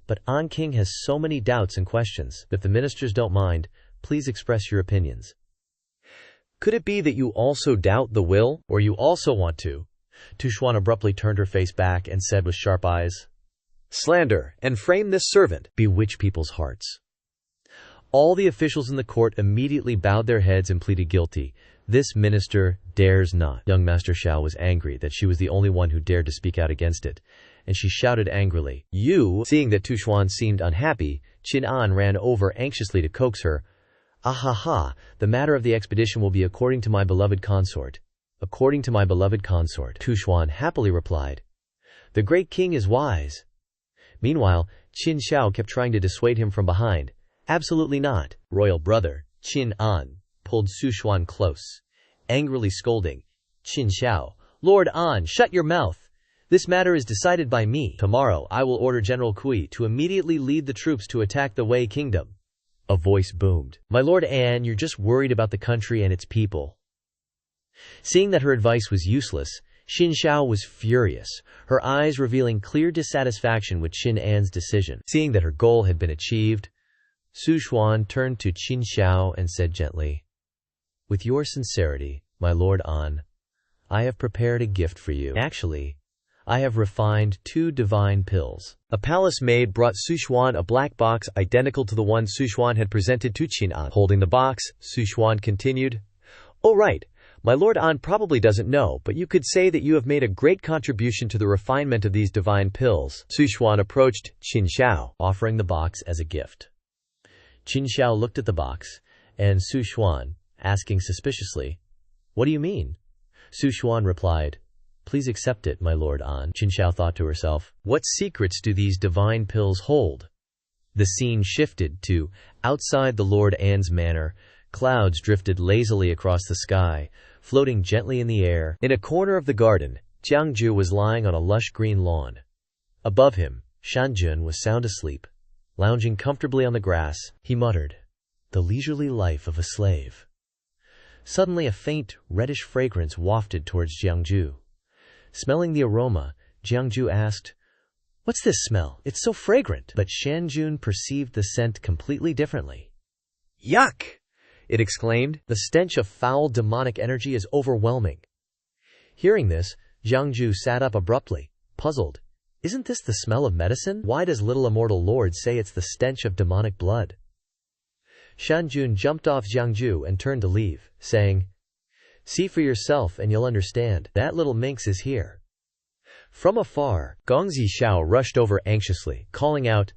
but An King has so many doubts and questions. If the ministers don't mind, please express your opinions." "Could it be that you also doubt the will, or you also want to?" Tushuan abruptly turned her face back and said with sharp eyes, "Slander and frame this servant, bewitch people's hearts." All the officials in the court immediately bowed their heads and pleaded guilty. "This minister dares not." Young Master Xiao was angry that she was the only one who dared to speak out against it, and she shouted angrily, "You!" Seeing that Tushuan seemed unhappy, Qin An ran over anxiously to coax her. "Ahaha, the matter of the expedition will be according to my beloved consort." "According to my beloved consort," Tushuan happily replied. "The great king is wise." Meanwhile, Qin Xiao kept trying to dissuade him from behind. "Absolutely not." "Royal brother," Qin An pulled Tushuan close, angrily scolding, "Qin Xiao, Lord An, shut your mouth. This matter is decided by me. Tomorrow I will order General Kui to immediately lead the troops to attack the Wei kingdom." A voice boomed, "My Lord An, you're just worried about the country and its people." Seeing that her advice was useless, Xin Xiao was furious, her eyes revealing clear dissatisfaction with Qin An's decision. Seeing that her goal had been achieved, Su Xuan turned to Qin Xiao and said gently, "With your sincerity, my Lord An, I have prepared a gift for you. Actually, I have refined 2 divine pills." A palace maid brought Su Xuan a black box identical to the one Su Xuan had presented to Qin An. Holding the box, Su Xuan continued, "Oh right, my Lord An probably doesn't know, but you could say that you have made a great contribution to the refinement of these divine pills." Su Xuan approached Qin Xiao, offering the box as a gift. Qin Xiao looked at the box, and Su Xuan, asking suspiciously, "What do you mean?" Su Xuan replied, "Please accept it, my Lord An." Qin Xiao thought to herself, what secrets do these divine pills hold? The scene shifted to outside the Lord An's manor. Clouds drifted lazily across the sky, floating gently in the air. In a corner of the garden, Jiang Jue was lying on a lush green lawn. Above him, Shan Lan was sound asleep, lounging comfortably on the grass. He muttered, "The leisurely life of a slave." Suddenly a faint, reddish fragrance wafted towards Jiang Jue. Smelling the aroma, Jiang Jue asked, "What's this smell? It's so fragrant." But Shan Jun perceived the scent completely differently. "Yuck!" it exclaimed. "The stench of foul demonic energy is overwhelming." Hearing this, Jiang Jue sat up abruptly, puzzled. "Isn't this the smell of medicine? Why does little immortal lord say it's the stench of demonic blood?" Shan Jun jumped off Jiang Jue and turned to leave, saying, "See for yourself and you'll understand. That little minx is here." From afar, Gongzi Xiao rushed over anxiously, calling out,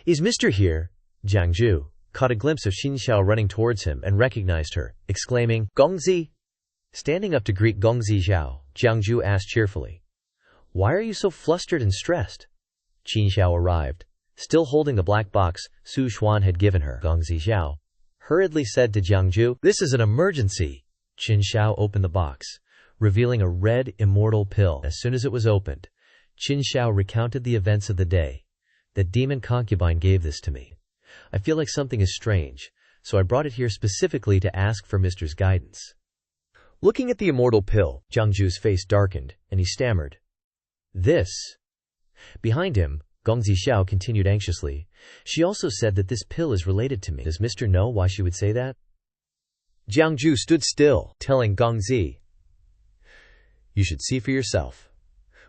"Is Mr. here?" Jiang Jue caught a glimpse of Xin Xiao running towards him and recognized her, exclaiming, "Gongzi!" Standing up to greet Gong Zizhao, Jiang Jue asked cheerfully, "Why are you so flustered and stressed?" Qin Xiao arrived, still holding the black box Su Xuan had given her. Gong Zizhao hurriedly said to Jiang Jue, "This is an emergency." Qin Xiao opened the box, revealing a red immortal pill. As soon as it was opened, Qin Xiao recounted the events of the day. "The demon concubine gave this to me. I feel like something is strange, so I brought it here specifically to ask for Mister's guidance." Looking at the immortal pill, Jiang Jue's face darkened, and he stammered, "This?" Behind him, Gong Zizhao continued anxiously, "She also said that this pill is related to me. Does Mister know why she would say that?" Jiang Jue stood still, telling Gong Zi, "You should see for yourself."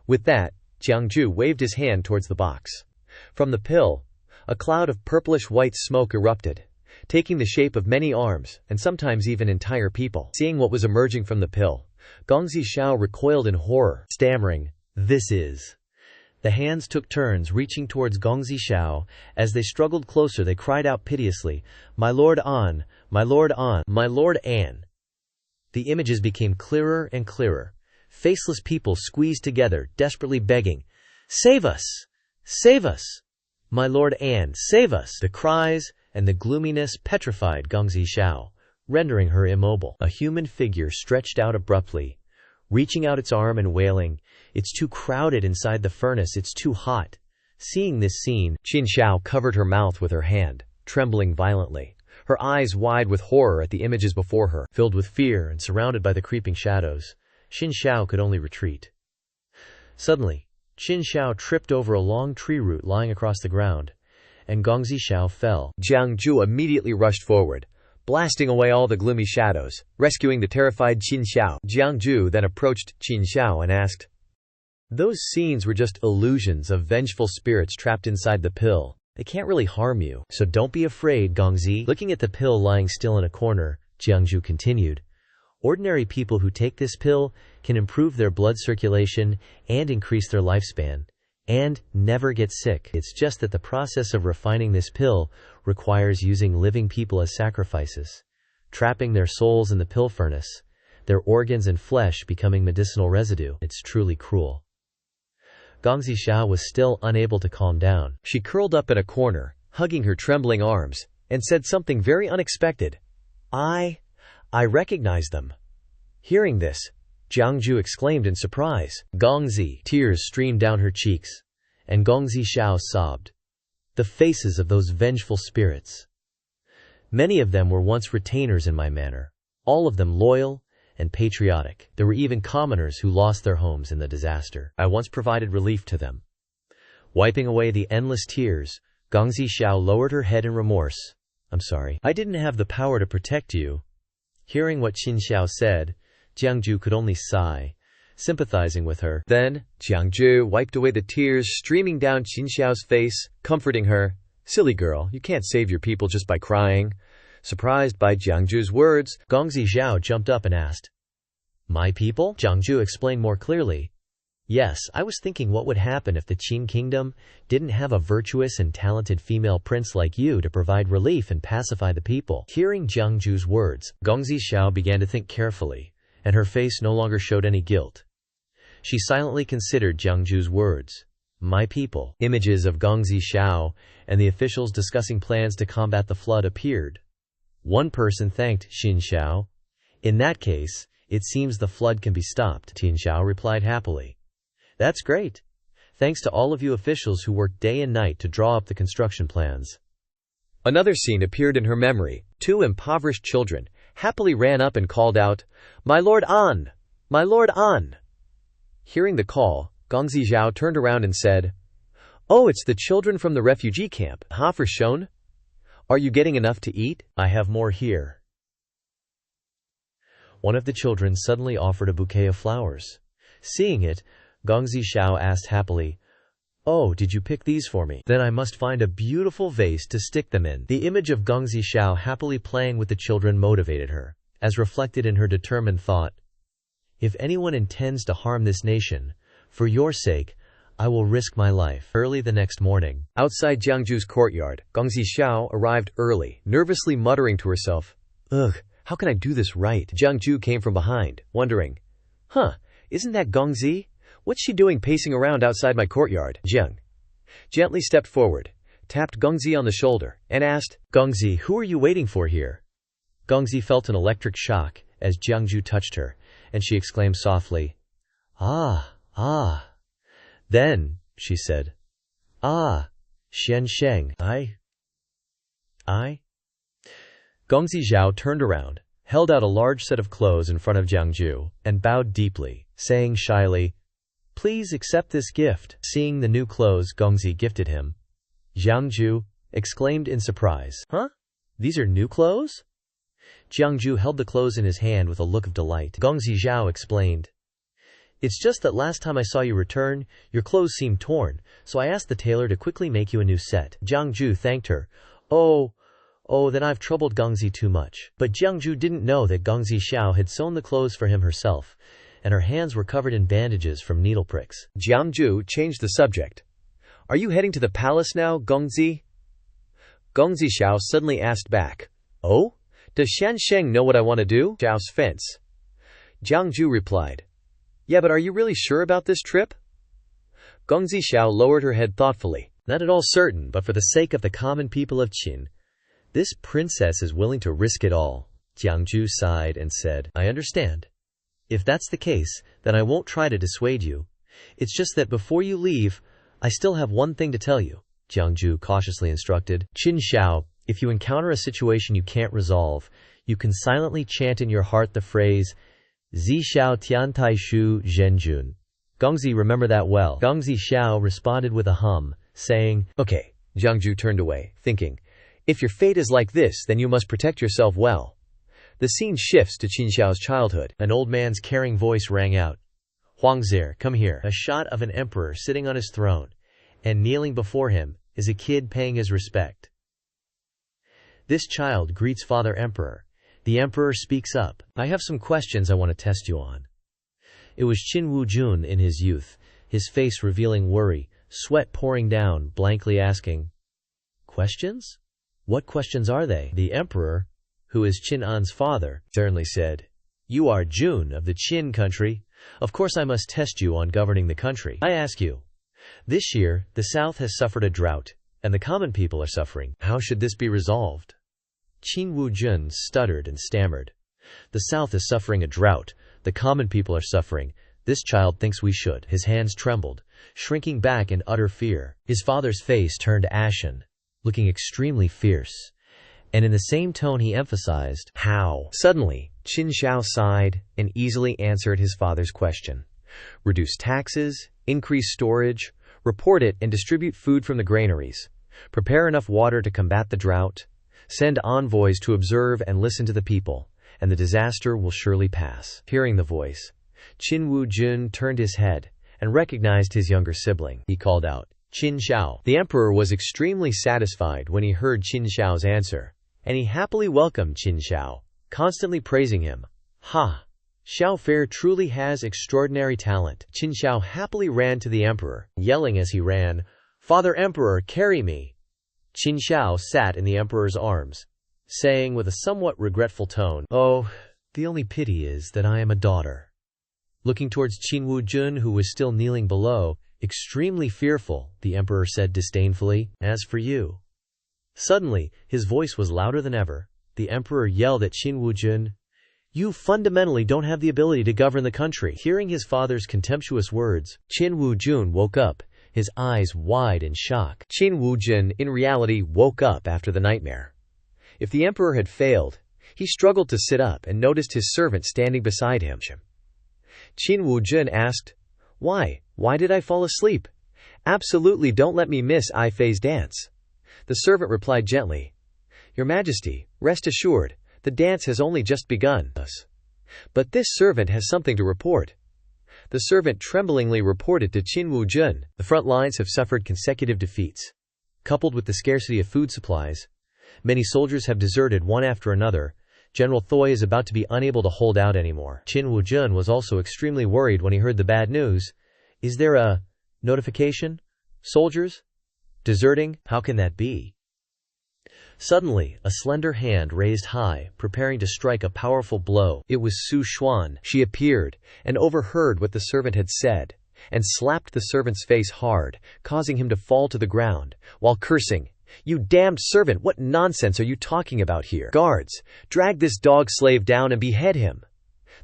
With that, Jiang Jue waved his hand towards the box. From the pill, a cloud of purplish-white smoke erupted, taking the shape of many arms, and sometimes even entire people. Seeing what was emerging from the pill, Gong Zizhao recoiled in horror, stammering, "This is..." The hands took turns reaching towards Gong Zizhao. As they struggled closer, they cried out piteously, "My Lord An! My Lord An! My Lord An!" The images became clearer and clearer. Faceless people squeezed together, desperately begging, "Save us! Save us! My Lord An, save us!" The cries and the gloominess petrified Gong Zizhao, rendering her immobile. A human figure stretched out abruptly, reaching out its arm and wailing, "It's too crowded inside the furnace, it's too hot." Seeing this scene, Qin Xiao covered her mouth with her hand, trembling violently, her eyes wide with horror at the images before her. Filled with fear and surrounded by the creeping shadows, Qin Xiao could only retreat. Suddenly, Qin Xiao tripped over a long tree root lying across the ground, and Gong Zizhao fell. Jiang Jue immediately rushed forward, blasting away all the gloomy shadows, rescuing the terrified Qin Xiao. Jiang Jue then approached Qin Xiao and asked, "Those scenes were just illusions of vengeful spirits trapped inside the pill. They can't really harm you, so don't be afraid, Gongzi." Looking at the pill lying still in a corner, Jiang Jue continued, "Ordinary people who take this pill can improve their blood circulation and increase their lifespan, and never get sick. It's just that the process of refining this pill requires using living people as sacrifices, trapping their souls in the pill furnace, their organs and flesh becoming medicinal residue. It's truly cruel." Gong Zizhao was still unable to calm down. She curled up in a corner, hugging her trembling arms, and said something very unexpected. I recognize them." Hearing this, Jiang Jue exclaimed in surprise. Gongzi, tears streamed down her cheeks, and Gong Zizhao sobbed. The faces of those vengeful spirits. Many of them were once retainers in my manor, all of them loyal and patriotic. There were even commoners who lost their homes in the disaster. I once provided relief to them. Wiping away the endless tears, Gong Zizhao lowered her head in remorse. "I'm sorry. I didn't have the power to protect you." Hearing what Qin Xiao said, Jiang Jue could only sigh, sympathizing with her. Then, Jiang Jue wiped away the tears streaming down Qin Xiao's face, comforting her. "Silly girl, you can't save your people just by crying." Surprised by Jiang Jue's words, Gong Zizhao jumped up and asked, "My people?" Jiang Jue explained more clearly. "Yes, I was thinking what would happen if the Qin kingdom didn't have a virtuous and talented female prince like you to provide relief and pacify the people." Hearing Jiang Jue's words, Gong Zizhao began to think carefully, and her face no longer showed any guilt. She silently considered Jiang Jue's words. "My people." Images of Gong Zizhao and the officials discussing plans to combat the flood appeared. One person thanked Qin Xiao. "In that case, it seems the flood can be stopped," Qin Xiao replied happily. "That's great. Thanks to all of you officials who worked day and night to draw up the construction plans." Another scene appeared in her memory. Two impoverished children happily ran up and called out, "My Lord An! My Lord An!" Hearing the call, Gong Zizhao turned around and said, "Oh, it's the children from the refugee camp. Hafer Shon? Are you getting enough to eat? I have more here." One of the children suddenly offered a bouquet of flowers. Seeing it, Gong Zizhao asked happily, "Oh, did you pick these for me? Then I must find a beautiful vase to stick them in." The image of Gong Zizhao happily playing with the children motivated her, as reflected in her determined thought. "If anyone intends to harm this nation, for your sake, I will risk my life." Early the next morning, outside Jiang Jue's courtyard, Gong Zizhao arrived early, nervously muttering to herself, "Ugh, How can I do this right? Jiang Jue came from behind, wondering. Isn't that Gongzi? What's she doing pacing around outside my courtyard? Jiang gently stepped forward, tapped Gongzi on the shoulder, and asked, Gongzi, who are you waiting for here? Gongzi felt an electric shock as Jiang Jue touched her, and she exclaimed softly, Ah. Then, she said, Ah, Xianxia, I? Gongzi Zhao turned around, held out a large set of clothes in front of Jiang Jue, and bowed deeply, saying shyly, Please accept this gift. Seeing the new clothes Gongzi gifted him, Jiang Jue exclaimed in surprise. Huh? These are new clothes? Jiang Jue held the clothes in his hand with a look of delight. Gongzi Zhao explained, It's just that last time I saw you return, your clothes seemed torn, so I asked the tailor to quickly make you a new set. Jiang Jue thanked her. Oh, then I've troubled Gongzi too much. But Jiang Jue didn't know that Gongzi Xiao had sewn the clothes for him herself, and her hands were covered in bandages from needle pricks. Jiang Jue changed the subject. Are you heading to the palace now, Gongzi? Gongzi Xiao suddenly asked back. Oh? Does Shanxia know what I want to do? Xiao's fence. Jiang Jue replied. Yeah, but are you really sure about this trip? Gongzi Xiao lowered her head thoughtfully. Not at all certain, but for the sake of the common people of Qin, this princess is willing to risk it all. Jiang Jue sighed and said, I understand. If that's the case, then I won't try to dissuade you. It's just that before you leave, I still have one thing to tell you, Jiang Jue cautiously instructed. Qin Xiao, if you encounter a situation you can't resolve, you can silently chant in your heart the phrase, Zi Xiao Tian Tai Shu Zhenjun. Gongzi, remember that well. Gongzi Xiao responded with a hum, saying, Okay. Jiang Jue turned away, thinking, If your fate is like this, then you must protect yourself well. The scene shifts to Qin Xiao's childhood. An old man's caring voice rang out. Huangzi, come here. A shot of an emperor sitting on his throne, and kneeling before him is a kid paying his respect. This child greets Father Emperor. The emperor speaks up. I have some questions I want to test you on. It was Qin Wujun in his youth, his face revealing worry, sweat pouring down, blankly asking, Questions? What questions are they? The emperor, who is Qin An's father, sternly said, You are Jun of the Qin country. Of course I must test you on governing the country. I ask you, this year, the south has suffered a drought, and the common people are suffering. How should this be resolved? Qin Wujun stuttered and stammered. The south is suffering a drought. The common people are suffering. This child thinks we should. His hands trembled, shrinking back in utter fear. His father's face turned ashen, looking extremely fierce, and in the same tone he emphasized, How? Suddenly, Qin Xiao sighed and easily answered his father's question. Reduce taxes, increase storage, report it and distribute food from the granaries. Prepare enough water to combat the drought. Send envoys to observe and listen to the people, and the disaster will surely pass. Hearing the voice, Qin Wujun turned his head and recognized his younger sibling. He called out, Qin Xiao. The emperor was extremely satisfied when he heard Qin Xiao's answer, and he happily welcomed Qin Xiao, constantly praising him. Ha! Xiao Fair truly has extraordinary talent. Qin Xiao happily ran to the emperor, yelling as he ran, Father Emperor, carry me! Qin Xiao sat in the emperor's arms, saying with a somewhat regretful tone, Oh, the only pity is that I am a daughter. Looking towards Qin Wujun, who was still kneeling below, extremely fearful, the emperor said disdainfully, As for you. Suddenly, his voice was louder than ever. The emperor yelled at Qin Wujun, You fundamentally don't have the ability to govern the country. Hearing his father's contemptuous words, Qin Wujun woke up, his eyes wide in shock. Qin Wujun, in reality, woke up after the nightmare. If the emperor had failed, he struggled to sit up and noticed his servant standing beside him. Qin Wujun asked, Why did I fall asleep? Absolutely don't let me miss Ai Fei's dance. The servant replied gently, Your Majesty, rest assured, the dance has only just begun. But this servant has something to report. The servant tremblingly reported to Qin Wujun. The front lines have suffered consecutive defeats. Coupled with the scarcity of food supplies, many soldiers have deserted one after another. General Thoi is about to be unable to hold out anymore. Qin Wujun was also extremely worried when he heard the bad news. Is there a notification? Soldiers? Deserting? How can that be? Suddenly, a slender hand raised high, preparing to strike a powerful blow. It was Su Xuan. She appeared, and overheard what the servant had said, and slapped the servant's face hard, causing him to fall to the ground, while cursing, "You damned servant, what nonsense are you talking about here? Guards, drag this dog slave down and behead him."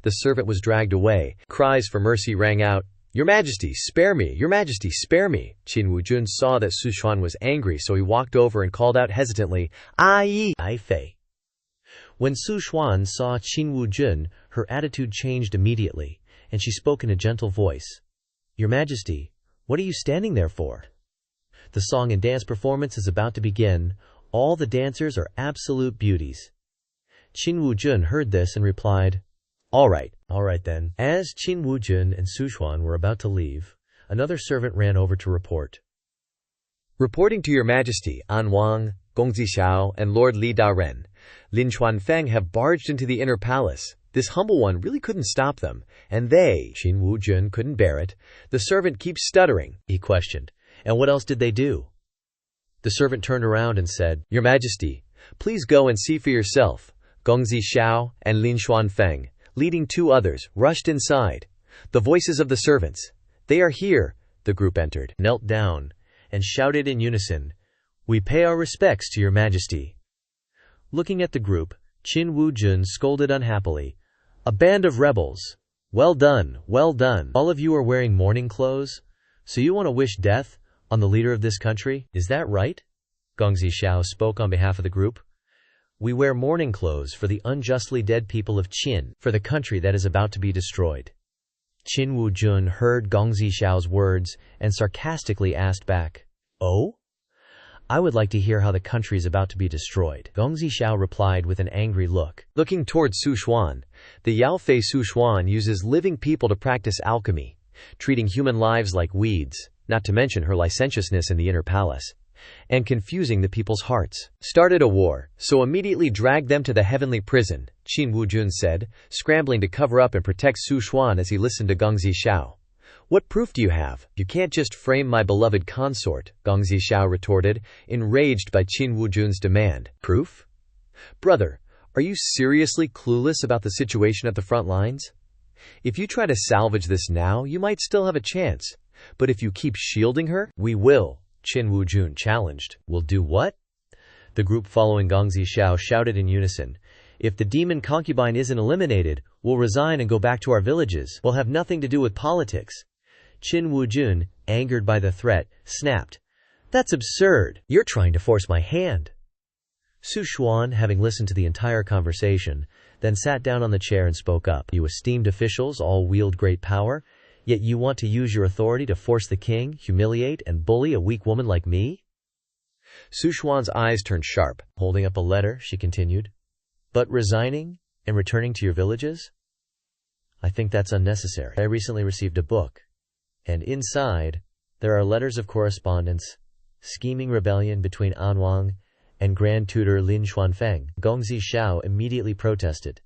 The servant was dragged away. Cries for mercy rang out. "Your Majesty, spare me! Your Majesty, spare me!" Qin Wujun saw that Su Xuan was angry, so he walked over and called out hesitantly, "Ai Fei." When Su Xuan saw Qin Wujun, her attitude changed immediately, and she spoke in a gentle voice. "Your Majesty, what are you standing there for? The song and dance performance is about to begin. All the dancers are absolute beauties." Qin Wujun heard this and replied, All right then." As Qin Wujun and Su Xuan were about to leave, another servant ran over to report. "Reporting to Your Majesty, An Wang, Gong Zixiao, and Lord Li Daren, Lin Xuanfeng have barged into the inner palace. This humble one really couldn't stop them, and they, Qin Wujun, couldn't bear it. The servant keeps stuttering," he questioned. "And what else did they do?" The servant turned around and said, "Your Majesty, please go and see for yourself." Gong Zixiao and Lin Xuanfeng, leading 2 others, rushed inside. The voices of the servants, "They are here." The group entered, knelt down, and shouted in unison, "We pay our respects to Your Majesty." Looking at the group, Qin Wujun scolded unhappily, "A band of rebels. Well done, well done. All of you are wearing mourning clothes? So you want to wish death on the leader of this country? Is that right?" Gong Zixiao spoke on behalf of the group. "We wear mourning clothes for the unjustly dead people of Qin, for the country that is about to be destroyed." Qin Wujun heard Gong Zixiao's words and sarcastically asked back, "Oh? I would like to hear how the country is about to be destroyed." Gong Zixiao replied with an angry look. Looking towards Su Xuan, the Yaofei Su Xuan uses living people to practice alchemy, treating human lives like weeds, not to mention her licentiousness in the inner palace, and confusing the people's hearts. "Started a war, so immediately dragged them to the heavenly prison," Qin Wujun said, scrambling to cover up and protect Su Xuan as he listened to Gong Zixiao. "What proof do you have? You can't just frame my beloved consort," Gong Zixiao retorted, enraged by Qin Wujun's demand. "Proof? Brother, are you seriously clueless about the situation at the front lines? If you try to salvage this now, you might still have a chance. But if you keep shielding her, we will," Qin Wujun challenged. "Will do what?" The group following Gong Zixiao shouted in unison. "If the demon concubine isn't eliminated, we'll resign and go back to our villages. We'll have nothing to do with politics." Qin Wujun, angered by the threat, snapped, "That's absurd. You're trying to force my hand." Su Xuan, having listened to the entire conversation, then sat down on the chair and spoke up. "You esteemed officials all wield great power, yet you want to use your authority to force the king, humiliate, and bully a weak woman like me?" Su Xuan's eyes turned sharp. Holding up a letter, she continued, "But resigning and returning to your villages? I think that's unnecessary. I recently received a book, and inside there are letters of correspondence, scheming rebellion between An Wang and Grand Tutor Lin Xuanfeng." Gong Zixiao immediately protested,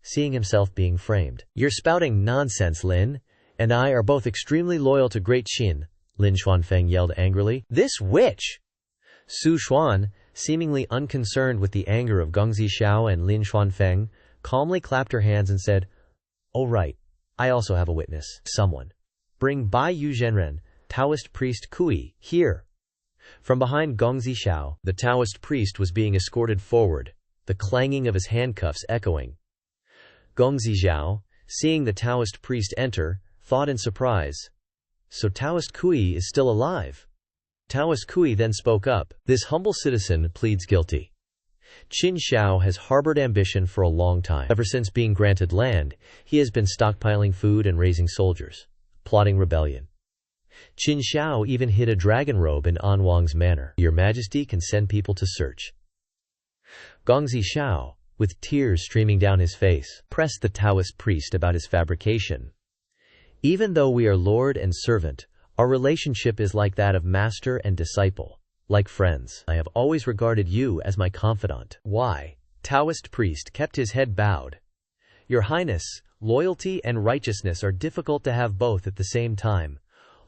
seeing himself being framed. "You're spouting nonsense, Lin, and I are both extremely loyal to Great Qin," Lin Xuanfeng yelled angrily. "This witch!" Su Xuan, seemingly unconcerned with the anger of Gong Zixiao and Lin Xuanfeng, calmly clapped her hands and said, "Oh right, I also have a witness. Someone. Bring Bai Yu Zhenren, Taoist priest Kui, here." From behind Gong Zixiao, the Taoist priest was being escorted forward, the clanging of his handcuffs echoing. Gong Zixiao, seeing the Taoist priest enter, thought in surprise, "So Taoist Kui is still alive?" Taoist Kui then spoke up, "This humble citizen pleads guilty. Qin Xiao has harbored ambition for a long time. Ever since being granted land, he has been stockpiling food and raising soldiers, plotting rebellion. Qin Xiao even hid a dragon robe in An Wang's manor. Your Majesty can send people to search." Gong Zixiao, with tears streaming down his face, pressed the Taoist priest about his fabrication. "Even though we are lord and servant, our relationship is like that of master and disciple, like friends. I have always regarded you as my confidant." "Why?" Taoist priest kept his head bowed. "Your Highness, loyalty and righteousness are difficult to have both at the same time."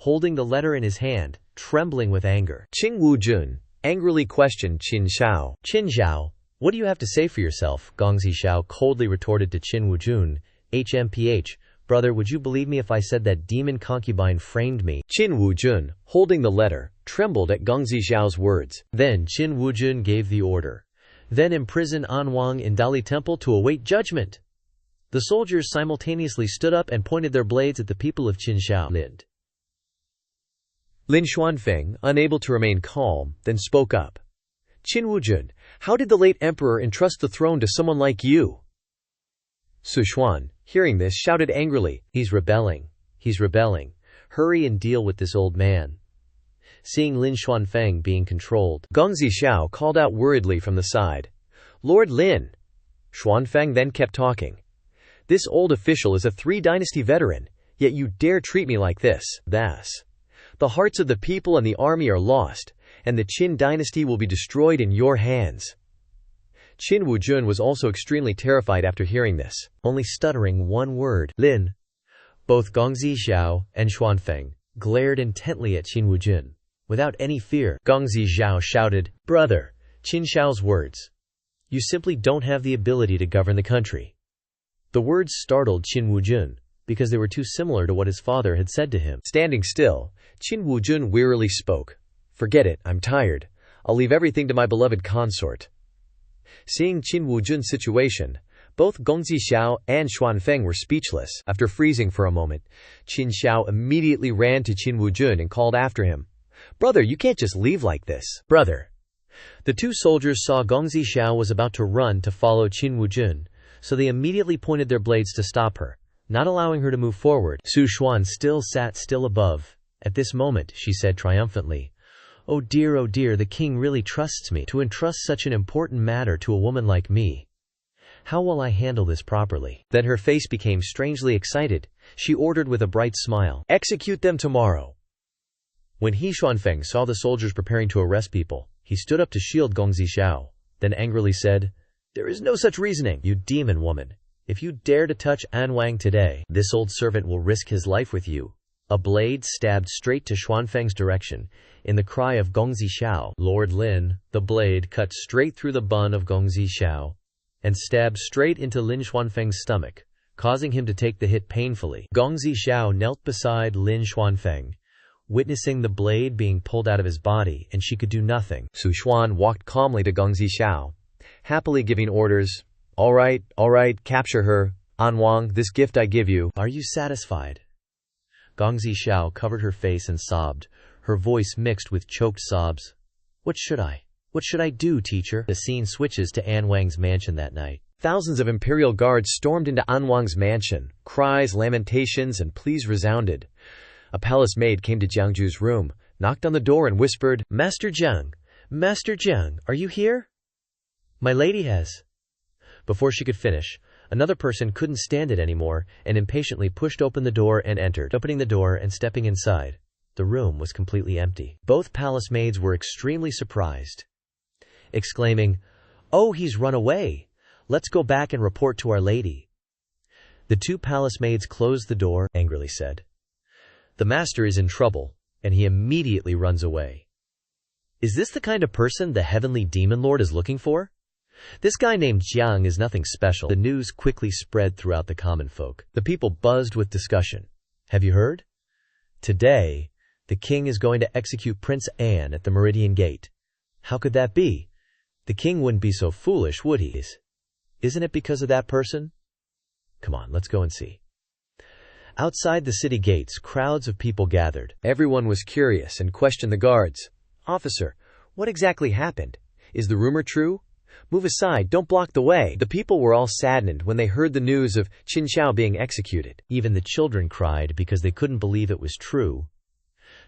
Holding the letter in his hand, trembling with anger, Qin Wujun, angrily questioned Qin Xiao. Qin Xiao, what do you have to say for yourself? Gong Xiao coldly retorted to Qin Wujun. HMPH, brother, would you believe me if I said that demon concubine framed me? Qin Wujun, holding the letter, trembled at Gong Xiao's words. Then Qin Wujun gave the order. Then imprison An Wang in Dali Temple to await judgment. The soldiers simultaneously stood up and pointed their blades at the people of Qin Xiao. Lin Xuanfeng, unable to remain calm, then spoke up. Qin Wujun, how did the late emperor entrust the throne to someone like you? Su Xuan, hearing this, shouted angrily, He's rebelling. He's rebelling. Hurry and deal with this old man. Seeing Lin Xuanfeng being controlled, Gong Xiao called out worriedly from the side. Lord Lin. Xuanfeng then kept talking. This old official is a 3-dynasty veteran, yet you dare treat me like this. Thus, the hearts of the people and the army are lost, and the Qin dynasty will be destroyed in your hands. Qin Wujun was also extremely terrified after hearing this, only stuttering one word, Lin. Both Gong Xiao and Xuanfeng glared intently at Qin Wujun. Without any fear, Gong Xiao shouted, Brother, Qin Xiao's words. You simply don't have the ability to govern the country. The words startled Qin Wujun, because they were too similar to what his father had said to him. Standing still, Qin Wujun wearily spoke. Forget it, I'm tired. I'll leave everything to my beloved consort. Seeing Qin Wujun's situation, both Gong Xiao and Xuanfeng were speechless. After freezing for a moment, Qin Xiao immediately ran to Qin Wujun and called after him. Brother, you can't just leave like this. Brother. The two soldiers saw Gong Xiao was about to run to follow Qin Wujun, so they immediately pointed their blades to stop her, not allowing her to move forward. Su Xuan still sat still above. At this moment, she said triumphantly, oh dear, the king really trusts me to entrust such an important matter to a woman like me. How will I handle this properly? Then her face became strangely excited. She ordered with a bright smile, execute them tomorrow. When He Xuanfeng saw the soldiers preparing to arrest people, he stood up to shield Gong Xiao, then angrily said, There is no such reasoning, you demon woman. If you dare to touch An Wang today, this old servant will risk his life with you. A blade stabbed straight to Xuanfeng's direction. In the cry of Gong Xiao, Lord Lin, the blade cut straight through the bun of Gong Xiao and stabbed straight into Lin Xuanfeng's stomach, causing him to take the hit painfully. Gong Xiao knelt beside Lin Xuanfeng, witnessing the blade being pulled out of his body, and she could do nothing. Su Xuan walked calmly to Gong Xiao, happily giving orders. All right, capture her. An Wang, this gift I give you. Are you satisfied? Gong Xiao covered her face and sobbed, her voice mixed with choked sobs. What should I do, teacher? The scene switches to An Wang's mansion that night. Thousands of imperial guards stormed into An Wang's mansion. Cries, lamentations, and pleas resounded. A palace maid came to Jiang Jue's room, knocked on the door and whispered, Master Jiang, are you here? My lady has. Before she could finish, another person couldn't stand it anymore and impatiently pushed open the door and entered. Opening the door and stepping inside, the room was completely empty. Both palace maids were extremely surprised, exclaiming, Oh, he's run away. Let's go back and report to our lady. The two palace maids closed the door, angrily said, The master is in trouble, and he immediately runs away. Is this the kind of person the heavenly demon lord is looking for? This guy named Jiang is nothing special. The news quickly spread throughout the common folk. The people buzzed with discussion. Have you heard? Today, the king is going to execute Prince An at the Meridian Gate. How could that be? The king wouldn't be so foolish, would he? Isn't it because of that person? Come on, let's go and see. Outside the city gates, crowds of people gathered. Everyone was curious and questioned the guards. Officer, what exactly happened? Is the rumor true? Move aside, don't block the way. The people were all saddened when they heard the news of Qin Xiao being executed. Even the children cried because they couldn't believe it was true.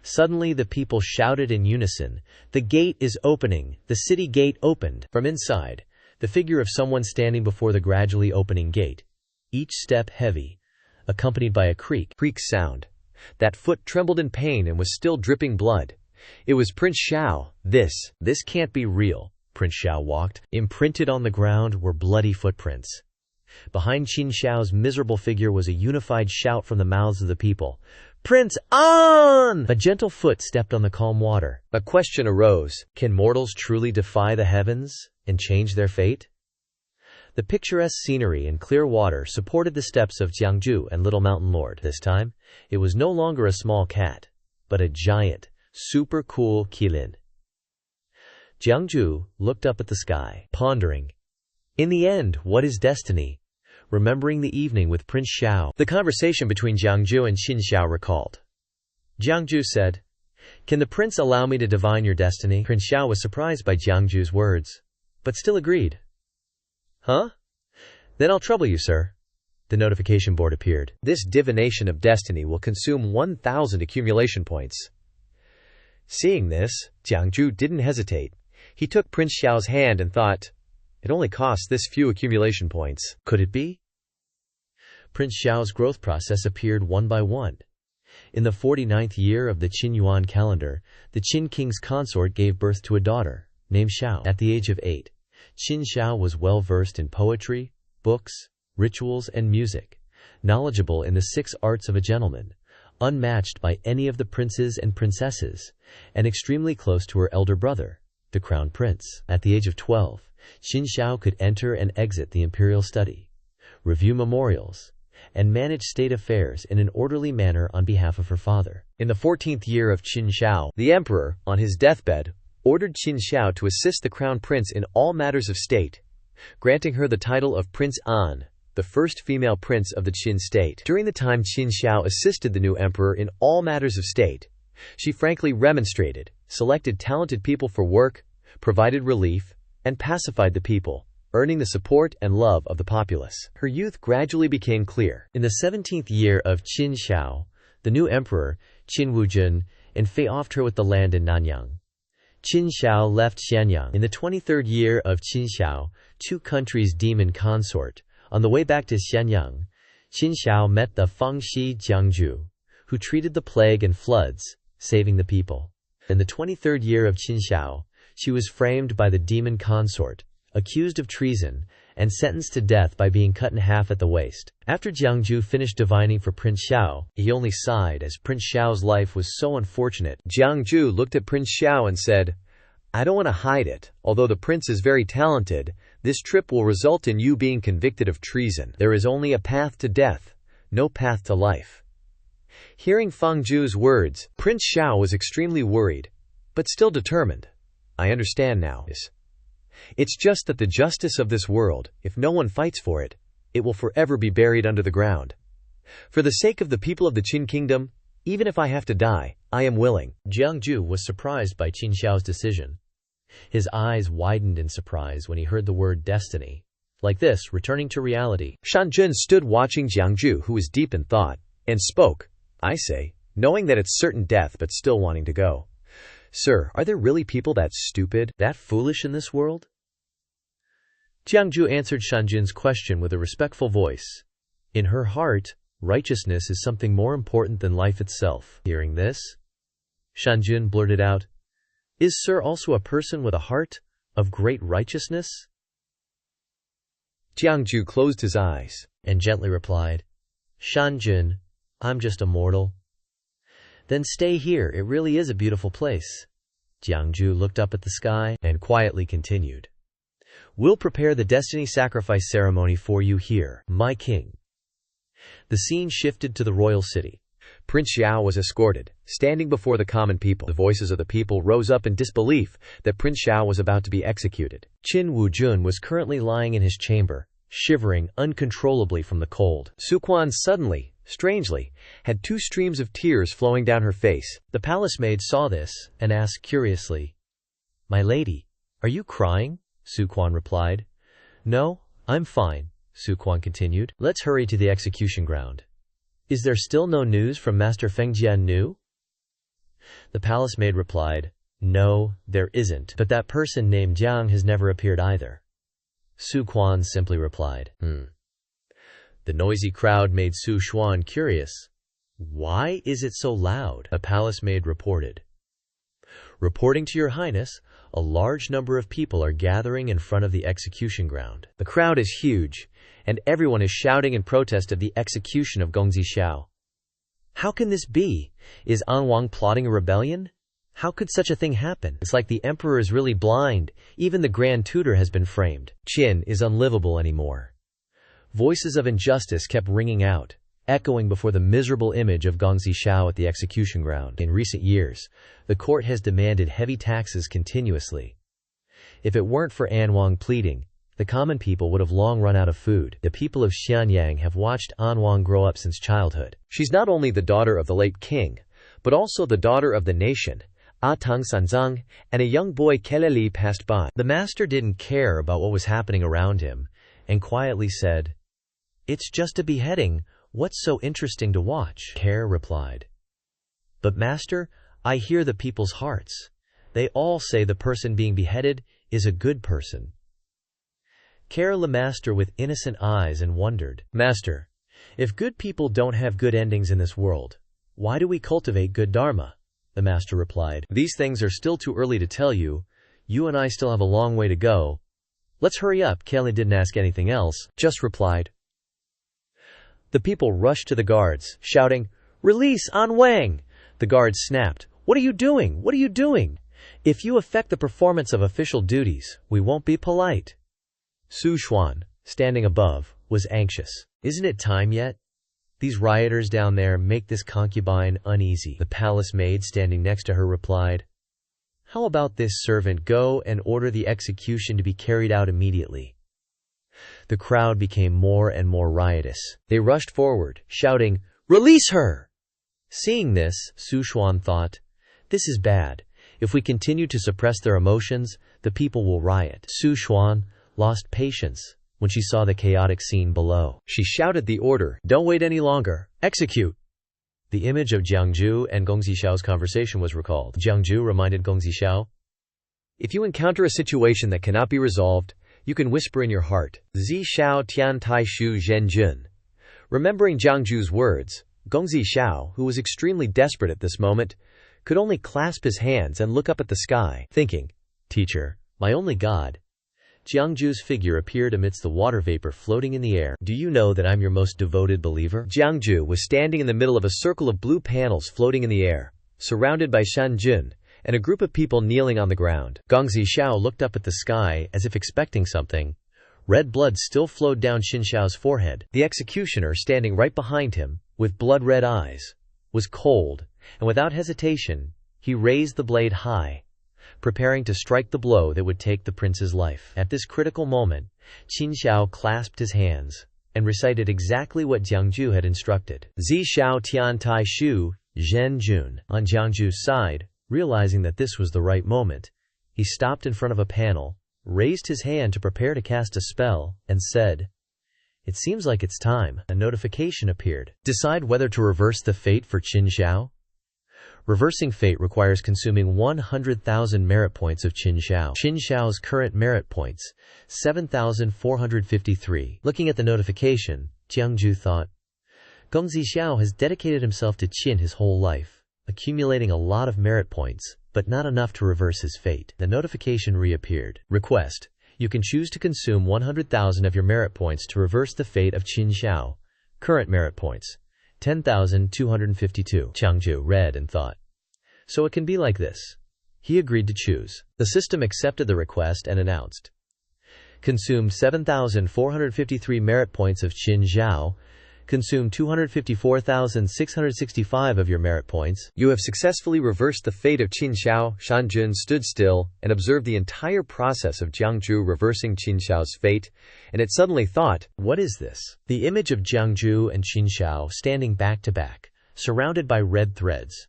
Suddenly the people shouted in unison, The gate is opening! The city gate opened! From inside, the figure of someone standing before the gradually opening gate, each step heavy, accompanied by a creak sound. That foot trembled in pain and was still dripping blood. It was Prince Xiao. This can't be real. Prince Xiao walked. Imprinted on the ground were bloody footprints. Behind Qin Xiao's miserable figure was a unified shout from the mouths of the people. Prince An! A gentle foot stepped on the calm water. A question arose. Can mortals truly defy the heavens and change their fate? The picturesque scenery and clear water supported the steps of Jiang Jue and Little Mountain Lord. This time, it was no longer a small cat, but a giant, super cool Qilin. Jiang Jue looked up at the sky, pondering. In the end, what is destiny? Remembering the evening with Prince Xiao. The conversation between Jiang Jue and Xianxia recalled. Jiang Jue said, "Can the prince allow me to divine your destiny?" Prince Xiao was surprised by Jiang Jue's words, but still agreed. Huh? Then I'll trouble you, sir. The notification board appeared. This divination of destiny will consume 1,000 accumulation points. Seeing this, Jiang Jue didn't hesitate. He took Prince Xiao's hand and thought, it only costs this few accumulation points. Could it be? Prince Xiao's growth process appeared one by one. In the 49th year of the Qin Yuan calendar, the Qin king's consort gave birth to a daughter, named Xiao. At the age of 8, Qin Xiao was well versed in poetry, books, rituals, and music, knowledgeable in the 6 arts of a gentleman, unmatched by any of the princes and princesses, and extremely close to her elder brother, the crown prince. At the age of 12, Qin Xiao could enter and exit the imperial study, review memorials, and manage state affairs in an orderly manner on behalf of her father. In the 14th year of Qin Xiao, the emperor, on his deathbed, ordered Qin Xiao to assist the crown prince in all matters of state, granting her the title of Prince An, the first female prince of the Qin state. During the time Qin Xiao assisted the new emperor in all matters of state, she frankly remonstrated, selected talented people for work, provided relief, and pacified the people, earning the support and love of the populace. Her youth gradually became clear. In the 17th year of Qin Xiao, the new emperor, Qin Wuzhen, enfeoffed her with the land in Nanyang. Qin Xiao left Xianyang. In the 23rd year of Qin Xiao, 2 countries' demon consort, on the way back to Xianyang, Qin Xiao met the Fangxi Jiang Jue, who treated the plague and floods, saving the people. In the 23rd year of Qin Xiao, she was framed by the demon consort, accused of treason, and sentenced to death by being cut in half at the waist. After Jiang Jue finished divining for Prince Xiao, he only sighed as Prince Xiao's life was so unfortunate. Jiang Jue looked at Prince Xiao and said, I don't want to hide it. Although the prince is very talented, this trip will result in you being convicted of treason. There is only a path to death, no path to life. Hearing Fang Ju's words, Prince Xiao was extremely worried, but still determined. I understand now. It's just that the justice of this world, if no one fights for it, it will forever be buried under the ground. For the sake of the people of the Qin kingdom, even if I have to die, I am willing. Jiang Jue was surprised by Qin Xiao's decision. His eyes widened in surprise when he heard the word destiny. Like this, returning to reality. Shan Jun stood watching Jiang Jue, who was deep in thought, and spoke. I say, knowing that it's certain death but still wanting to go. Sir, are there really people that stupid, that foolish in this world? Jiang Jue answered Shan Jun's question with a respectful voice. In her heart, righteousness is something more important than life itself. Hearing this, Shan Jun blurted out, Is Sir also a person with a heart of great righteousness? Jiang Jue closed his eyes and gently replied, Shan Jun, I'm just a mortal. Then stay here, it really is a beautiful place. Jiang Jue looked up at the sky and quietly continued. We'll prepare the destiny sacrifice ceremony for you here, my king. The scene shifted to the royal city. Prince Xiao was escorted, standing before the common people. The voices of the people rose up in disbelief that Prince Xiao was about to be executed. Qin Wuzhen was currently lying in his chamber, shivering uncontrollably from the cold. Su Quan suddenly, strangely, had 2 streams of tears flowing down her face. The palace maid saw this and asked curiously, My lady, are you crying? Su Quan replied. No, I'm fine, Su Quan continued. Let's hurry to the execution ground. Is there still no news from Master Feng Jiannu? The palace maid replied, No, there isn't, but that person named Jiang has never appeared either. Su Quan simply replied, The noisy crowd made Su Xuan curious. Why is it so loud? A palace maid reported. Reporting to your highness, a large number of people are gathering in front of the execution ground. The crowd is huge, and everyone is shouting in protest of the execution of Gongzi Xiao. How can this be? Is Anwang plotting a rebellion? How could such a thing happen? It's like the emperor is really blind. Even the grand tutor has been framed. Qin is unlivable anymore. Voices of injustice kept ringing out, echoing before the miserable image of Gong Xiao at the execution ground. In recent years, the court has demanded heavy taxes continuously. If it weren't for Anwang pleading, the common people would have long run out of food. The people of Xianyang have watched Anwang grow up since childhood. She's not only the daughter of the late king, but also the daughter of the nation. Tang Sanzang and a young boy Keleli passed by. The master didn't care about what was happening around him, and quietly said, "It's just a beheading. What's so interesting to watch?" Care replied, "But master, I hear the people's hearts. They all say the person being beheaded is a good person." Care the master with innocent eyes and wondered, "Master, if good people don't have good endings in this world, why do we cultivate good dharma?" The master replied, "These things are still too early to tell you. You and I still have a long way to go. Let's hurry up." Kelly didn't ask anything else, just replied. The people rushed to the guards, shouting, "Release An Wang!" The guards snapped, "What are you doing? What are you doing? If you affect the performance of official duties, we won't be polite." Su Xuan, standing above, was anxious. "Isn't it time yet? These rioters down there make this concubine uneasy." The palace maid standing next to her replied, "How about this servant go and order the execution to be carried out immediately?" The crowd became more and more riotous. They rushed forward, shouting, "Release her!" Seeing this, Su Xuan thought, "This is bad. If we continue to suppress their emotions, the people will riot." Su Xuan lost patience when she saw the chaotic scene below. She shouted the order, "Don't wait any longer. Execute!" The image of Jiang Jue and Gong Xiao's conversation was recalled. Jiang Jue reminded Gong Xiao, "If you encounter a situation that cannot be resolved, you can whisper in your heart, Zi Xiao Tian Tai Shu Zhen Jun." Remembering Jiang Jue's words, Gong Xiao, who was extremely desperate at this moment, could only clasp his hands and look up at the sky, thinking, "Teacher, my only God." Jiang Jue's figure appeared amidst the water vapor floating in the air. "Do you know that I'm your most devoted believer?" Jiang Jue was standing in the middle of a circle of blue panels floating in the air, surrounded by Shan Jun and a group of people kneeling on the ground. Gong Xiao looked up at the sky as if expecting something. Red blood still flowed down Xiao's forehead. The executioner, standing right behind him, with blood-red eyes, was cold, and without hesitation, he raised the blade high, preparing to strike the blow that would take the prince's life. At this critical moment, Xiao clasped his hands and recited exactly what Jiang Jue had instructed. Zi Xiao Tian Tai Shu Zhen Jun. On Jiang Jue's side, realizing that this was the right moment, he stopped in front of a panel, raised his hand to prepare to cast a spell, and said, "It seems like it's time." A notification appeared. Decide whether to reverse the fate for Qin Xiao. Reversing fate requires consuming 100,000 merit points of Qin Xiao. Qin Xiao's current merit points, 7,453. Looking at the notification, Jiang Jue thought, Gong Xiao has dedicated himself to Qin his whole life, accumulating a lot of merit points, but not enough to reverse his fate. The notification reappeared. Request: you can choose to consume 100,000 of your merit points to reverse the fate of Qin Xiao. Current merit points, 10,252. Jiang Jue read and thought, so it can be like this. He agreed to choose. The system accepted the request and announced, consume 7,453 merit points of Qin Xiao. Consume 254,665 of your merit points. You have successfully reversed the fate of Qin Xiao. Shan Jun stood still and observed the entire process of Jiang Jue reversing Qin Xiao's fate, and it suddenly thought, what is this? The image of Jiang Jue and Qin Xiao standing back to back, surrounded by red threads,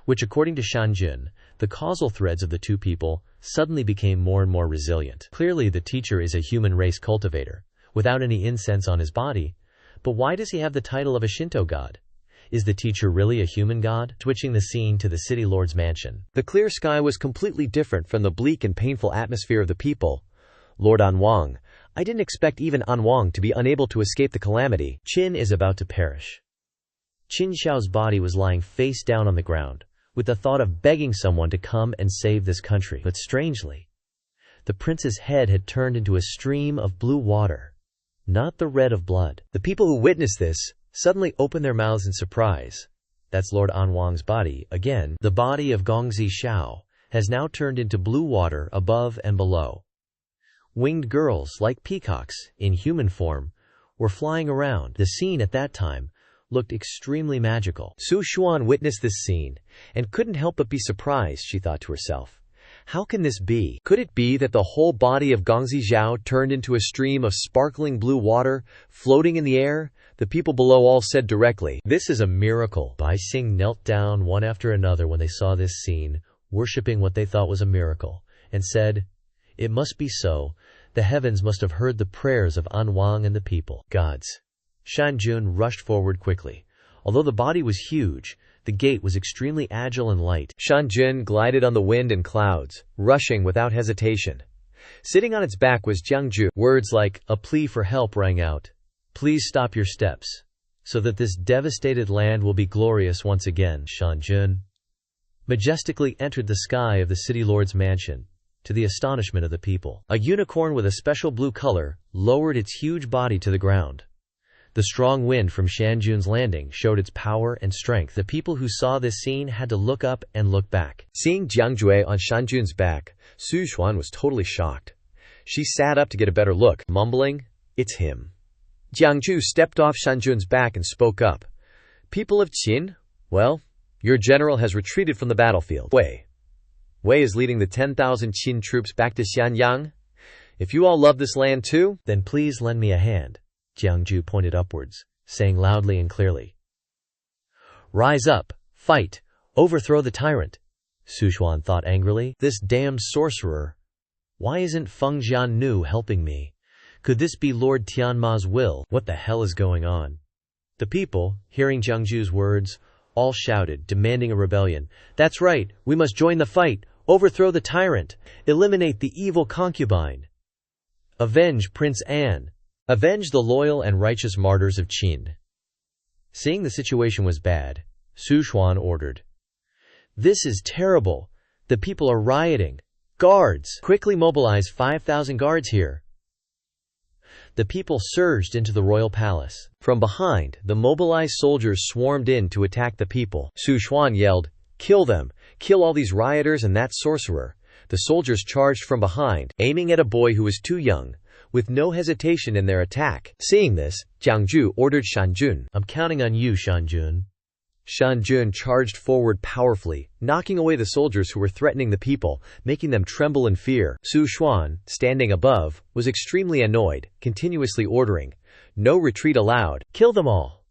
which according to Shan Jun, the causal threads of the two people, suddenly became more and more resilient. Clearly the teacher is a human race cultivator, without any incense on his body. But why does he have the title of a Shinto god? Is the teacher really a human god? Switching the scene to the city lord's mansion. The clear sky was completely different from the bleak and painful atmosphere of the people. Lord Anwang, I didn't expect even Anwang to be unable to escape the calamity. Qin is about to perish. Qin Xiao's body was lying face down on the ground, with the thought of begging someone to come and save this country. But strangely, the prince's head had turned into a stream of blue water, not the red of blood. The people who witnessed this suddenly opened their mouths in surprise, That's Lord Anwang's body, again. The body of Gongzi Xiao has now turned into blue water above and below. Winged girls, like peacocks, in human form, were flying around. The scene at that time looked extremely magical. Su Xuan witnessed this scene and couldn't help but be surprised, she thought to herself. How can this be? Could it be that the whole body of Gongzi Zhao turned into a stream of sparkling blue water, floating in the air? The people below all said directly, "This is a miracle." Bai Xing knelt down one after another when they saw this scene, worshipping what they thought was a miracle, and said, "It must be so. The heavens must have heard the prayers of Anwang and the people." Gods. Shan Jun rushed forward quickly. Although the body was huge, the gait was extremely agile and light. Shan Jun glided on the wind and clouds, rushing without hesitation. Sitting on its back was Jiang Jue. Words like a plea for help rang out. "Please stop your steps, so that this devastated land will be glorious once again." Shan Jun majestically entered the sky of the city lord's mansion, to the astonishment of the people. A unicorn with a special blue color lowered its huge body to the ground. The strong wind from Shanjun's landing showed its power and strength. The people who saw this scene had to look up and look back. Seeing Jiang Jue on Shanjun's back, Su Xuan was totally shocked. She sat up to get a better look, mumbling, "It's him." Jiang Jue stepped off Shanjun's back and spoke up. "People of Qin, well, your general has retreated from the battlefield. Wei is leading the 10,000 Qin troops back to Xianyang. If you all love this land too, then please lend me a hand." Jiang Jue pointed upwards, saying loudly and clearly, "Rise up, fight, overthrow the tyrant." Su Xuan thought angrily, "This damned sorcerer. Why isn't Feng Jiannu helping me? Could this be Lord Tianma's will? What the hell is going on?" The people, hearing Jiang Jue's words, all shouted, demanding a rebellion. "That's right, we must join the fight, overthrow the tyrant, eliminate the evil concubine. Avenge Prince An. Avenge the loyal and righteous martyrs of Qin." Seeing the situation was bad, Su Xuan ordered, "This is terrible. The people are rioting. Guards, quickly mobilize 5,000 guards here." The people surged into the royal palace. From behind, the mobilized soldiers swarmed in to attack the people. Su Xuan yelled, "Kill them! Kill all these rioters and that sorcerer." The soldiers charged from behind, aiming at a boy who was too young, with no hesitation in their attack. Seeing this, Jiang Jue ordered Shan Jun, "I'm counting on you, Shan Jun." Shan Jun charged forward powerfully, knocking away the soldiers who were threatening the people, making them tremble in fear. Su Xuan, standing above, was extremely annoyed, continuously ordering, "No retreat allowed. Kill them all."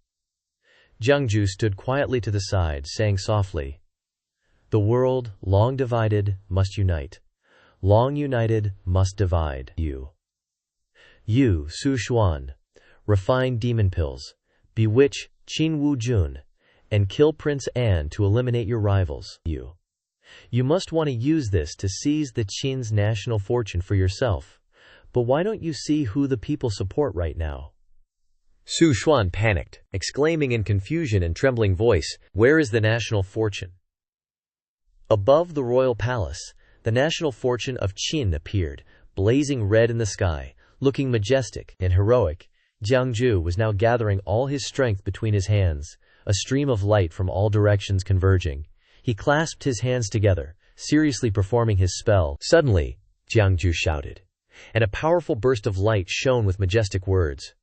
Jiang Jue stood quietly to the side, saying softly, "The world, long divided, must unite. Long united, must divide. You, Su Xuan, refine demon pills, bewitch Qin Wu Jun, and kill Prince An to eliminate your rivals. You must want to use this to seize the Qin's national fortune for yourself. But why don't you see who the people support right now?" Su Xuan panicked, exclaiming in confusion and trembling voice, "Where is the national fortune?" Above the royal palace, the national fortune of Qin appeared, blazing red in the sky, looking majestic and heroic. Jiang Jue was now gathering all his strength between his hands, a stream of light from all directions converging. He clasped his hands together, seriously performing his spell. Suddenly, Jiang Jue shouted, and a powerful burst of light shone with majestic words.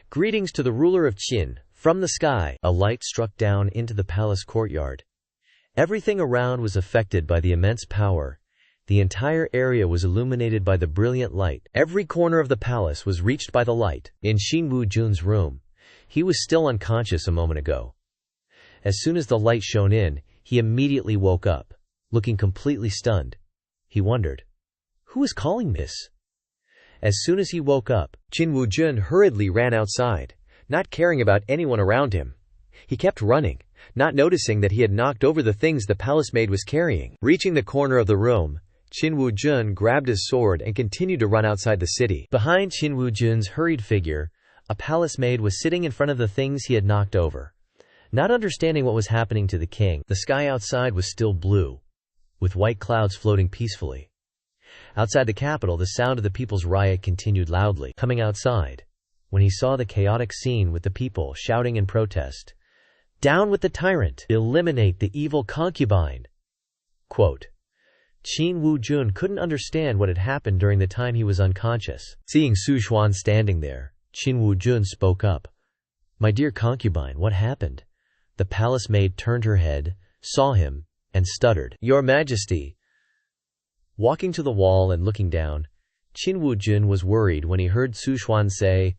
"Greetings to the ruler of Qin." From the sky, a light struck down into the palace courtyard. Everything around was affected by the immense power. The entire area was illuminated by the brilliant light. Every corner of the palace was reached by the light. In Qin Wu Jun's room, he was still unconscious a moment ago. As soon as the light shone in, he immediately woke up, looking completely stunned. He wondered, "Who is calling this?" As soon as he woke up, Qin Wu Jun hurriedly ran outside, not caring about anyone around him. He kept running, not noticing that he had knocked over the things the palace maid was carrying. Reaching the corner of the room, Qin Wu Jun grabbed his sword and continued to run outside the city. Behind Qin Wu Jun's hurried figure, a palace maid was sitting in front of the things he had knocked over. Not understanding what was happening to the king, the sky outside was still blue, with white clouds floating peacefully. Outside the capital, the sound of the people's riot continued loudly. Coming outside, when he saw the chaotic scene with the people shouting in protest, Down with the tyrant! Eliminate the evil concubine! Quote, Qin Wujun couldn't understand what had happened during the time he was unconscious. Seeing Su Xuan standing there, Qin Wujun spoke up. My dear concubine, what happened? The palace maid turned her head, saw him, and stuttered. Your Majesty. Walking to the wall and looking down, Qin Wujun was worried when he heard Su Xuan say,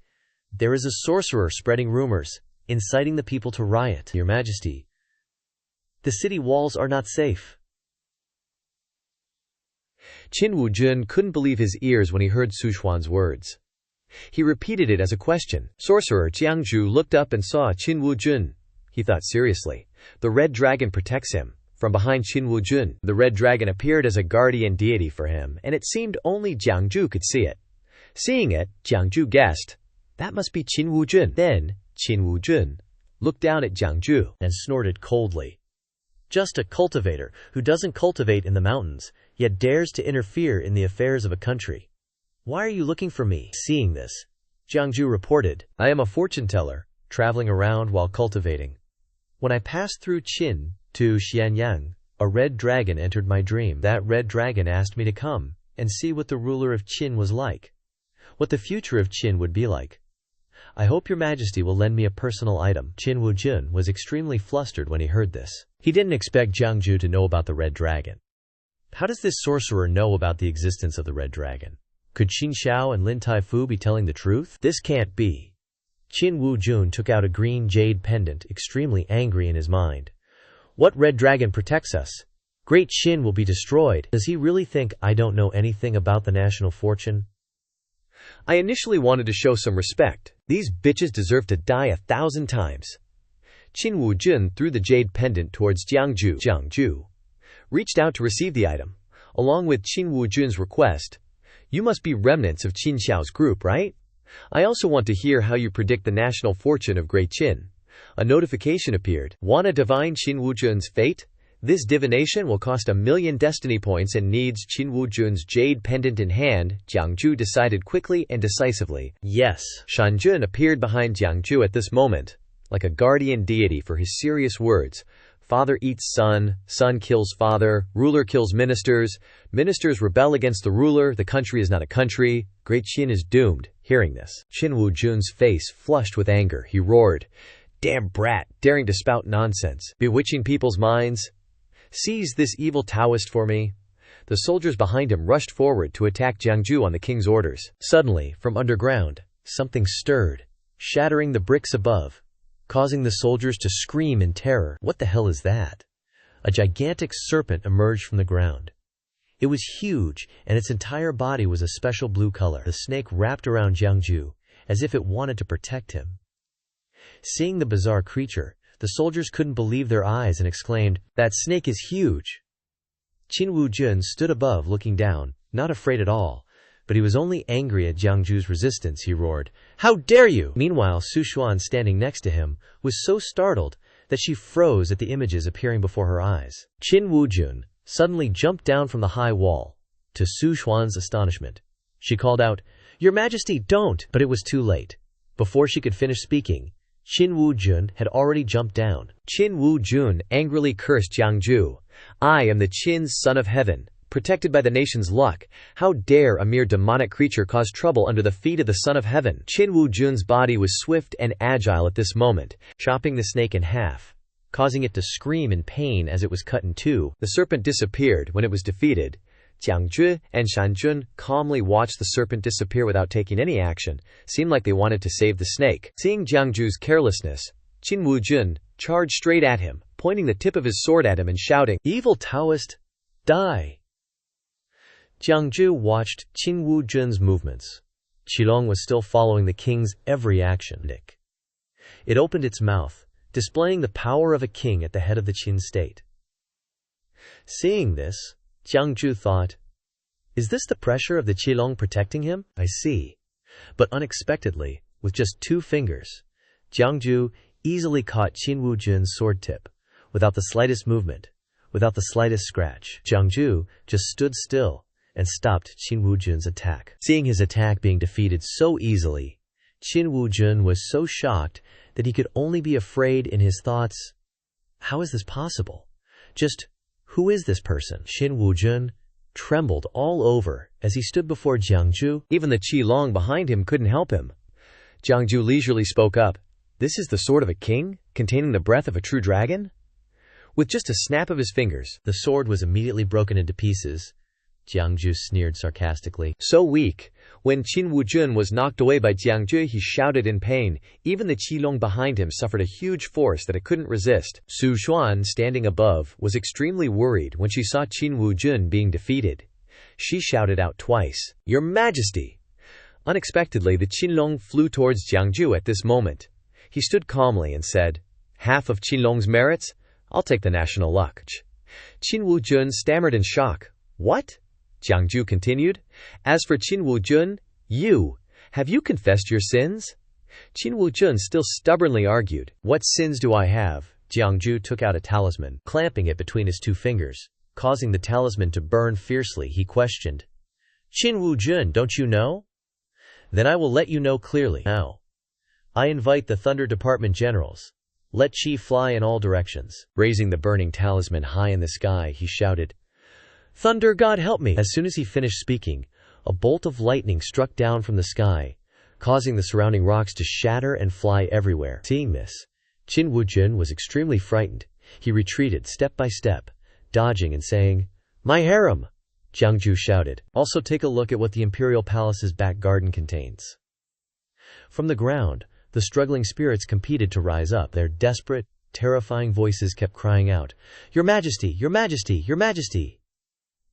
There is a sorcerer spreading rumors, inciting the people to riot. Your Majesty, the city walls are not safe. Qin Wujun couldn't believe his ears when he heard Su Xuan's words. He repeated it as a question. Sorcerer Jiang Jue looked up and saw Qin Wujun. He thought seriously. The red dragon protects him. From behind Qin Wujun, the red dragon appeared as a guardian deity for him, and it seemed only Jiang Jue could see it. Seeing it, Jiang Jue guessed, that must be Qin Wujun. Then, Qin Wujun looked down at Jiang Jue and snorted coldly. Just a cultivator who doesn't cultivate in the mountains, yet dares to interfere in the affairs of a country. Why are you looking for me? Seeing this, Jiang Jue reported, I am a fortune teller, traveling around while cultivating. When I passed through Qin to Xianxia, a red dragon entered my dream. That red dragon asked me to come and see what the ruler of Qin was like, what the future of Qin would be like. I hope your Majesty will lend me a personal item. Qin Wujun was extremely flustered when he heard this. He didn't expect Jiang Jue to know about the red dragon. How does this sorcerer know about the existence of the red dragon? Could Qin Xiao and Lin Taifu be telling the truth? This can't be. Qin Wujun took out a green jade pendant, extremely angry in his mind. What red dragon protects us? Great Qin will be destroyed. Does he really think I don't know anything about the national fortune? I initially wanted to show some respect. These bitches deserve to die 1,000 times. Qin Wujun threw the jade pendant towards Jiang Jue. Jiang Jue reached out to receive the item, along with Qin Wujun's request. You must be remnants of Qin Xiao's group, right? I also want to hear how you predict the national fortune of Great Qin. A notification appeared. Want to divine Qin Wujun's fate? This divination will cost 1,000,000 destiny points and needs Qin Wujun's jade pendant in hand. Jiang Jue decided quickly and decisively. Yes. Shan Jun appeared behind Jiang Jue at this moment, like a guardian deity for his serious words. Father eats son, son kills father, ruler kills ministers, ministers rebel against the ruler, the country is not a country, Great Qin is doomed. Hearing this, Qin Wujun's face flushed with anger. He roared, Damn brat, daring to spout nonsense, bewitching people's minds. Seize this evil Taoist for me. The soldiers behind him rushed forward to attack Jiang Jue on the king's orders. Suddenly, from underground, something stirred, shattering the bricks above, causing the soldiers to scream in terror. What the hell is that? A gigantic serpent emerged from the ground. It was huge, and its entire body was a special blue color. The snake wrapped around Jiang Jue, as if it wanted to protect him. Seeing the bizarre creature, the soldiers couldn't believe their eyes and exclaimed, That snake is huge! Qin Wujun stood above looking down, not afraid at all, but he was only angry at Jiang Jue's resistance. He roared, How dare you! Meanwhile, Su Xuan, standing next to him, was so startled that she froze at the images appearing before her eyes. Qin Wujun suddenly jumped down from the high wall. To Su Xuan's astonishment, she called out, Your Majesty, don't! But it was too late. Before she could finish speaking, Qin Wujun had already jumped down. Qin Wujun angrily cursed Jiang Jue. I am the Qin's son of heaven, protected by the nation's luck. How dare a mere demonic creature cause trouble under the feet of the son of heaven? Qin Wujun's body was swift and agile at this moment, chopping the snake in half, causing it to scream in pain as it was cut in two. The serpent disappeared when it was defeated. Jiang Jue and Shan Jun calmly watched the serpent disappear without taking any action. Seemed like they wanted to save the snake. Seeing Jiang Jue's carelessness, Qin Wujun charged straight at him, pointing the tip of his sword at him and shouting, Evil Taoist, die! Jiang Jue watched Qin Wujun's movements. Qilong was still following the king's every action. It opened its mouth, displaying the power of a king at the head of the Qin state. Seeing this, Jiang Jue thought, Is this the pressure of the Qilong protecting him? I see. But unexpectedly, with just 2 fingers, Jiang Jue easily caught Qin Wujun's sword tip, without the slightest movement, without the slightest scratch. Jiang Jue just stood still and stopped Qin Wujun's attack. Seeing his attack being defeated so easily, Qin Wujun was so shocked that he could only be afraid in his thoughts. How is this possible? Just, who is this person? Qin Wuzhen trembled all over as he stood before Jiang Jue. Even the Qi Long behind him couldn't help him. Jiang Jue leisurely spoke up. This is the sword of a king, containing the breath of a true dragon? With just a snap of his fingers, the sword was immediately broken into pieces. Jiang Jue sneered sarcastically. So weak. When Qin Wuzhen was knocked away by Jiang Jue, he shouted in pain. Even the Qilong behind him suffered a huge force that it couldn't resist. Su Xuan, standing above, was extremely worried when she saw Qin Wuzhen being defeated. She shouted out twice, "Your Majesty!" Unexpectedly, the Qinlong flew towards Jiang Jue at this moment. He stood calmly and said, "Half of Qinlong's merits? I'll take the national luck." Qin Wuzhen stammered in shock. "What?" Jiang Jue continued. "As for Qin Wuzhen, have you confessed your sins?" Qin Wuzhen still stubbornly argued. "What sins do I have?" Jiang Jue took out a talisman, clamping it between his two fingers, causing the talisman to burn fiercely. He questioned, "Qin Wuzhen, don't you know?" "Then I will let you know clearly. Now, I invite the Thunder Department generals. Let Qi fly in all directions." Raising the burning talisman high in the sky, he shouted, "Thunder God help me!" As soon as he finished speaking, a bolt of lightning struck down from the sky, causing the surrounding rocks to shatter and fly everywhere. Seeing this, Qin Wuzhen was extremely frightened. He retreated step by step, dodging and saying, "My harem!" Jiang Jue shouted. "Also take a look at what the imperial palace's back garden contains." From the ground, the struggling spirits competed to rise up. Their desperate, terrifying voices kept crying out, "Your Majesty! Your Majesty! Your Majesty!"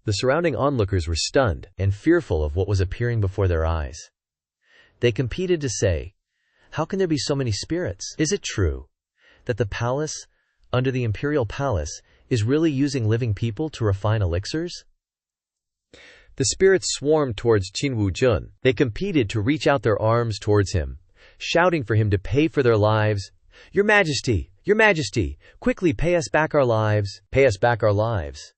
The surrounding onlookers were stunned and fearful of what was appearing before their eyes. They competed to say, "How can there be so many spirits? Is it true that the palace, under the imperial palace, is really using living people to refine elixirs?" The spirits swarmed towards Qin Wuzhen. They competed to reach out their arms towards him, shouting for him to pay for their lives. "Your Majesty! Your Majesty! Quickly pay us back our lives! Pay us back our lives!"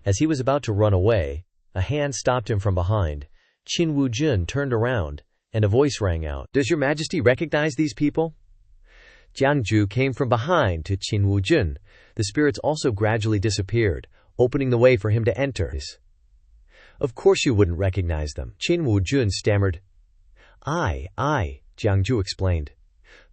As he was about to run away, a hand stopped him from behind. Qin Wuzhen turned around, and a voice rang out, "Does your Majesty recognize these people?" Jiang Jue came from behind to Qin Wuzhen. The spirits also gradually disappeared, opening the way for him to enter. "Of course you wouldn't recognize them," Qin Wuzhen stammered. I, Jiang Jue explained.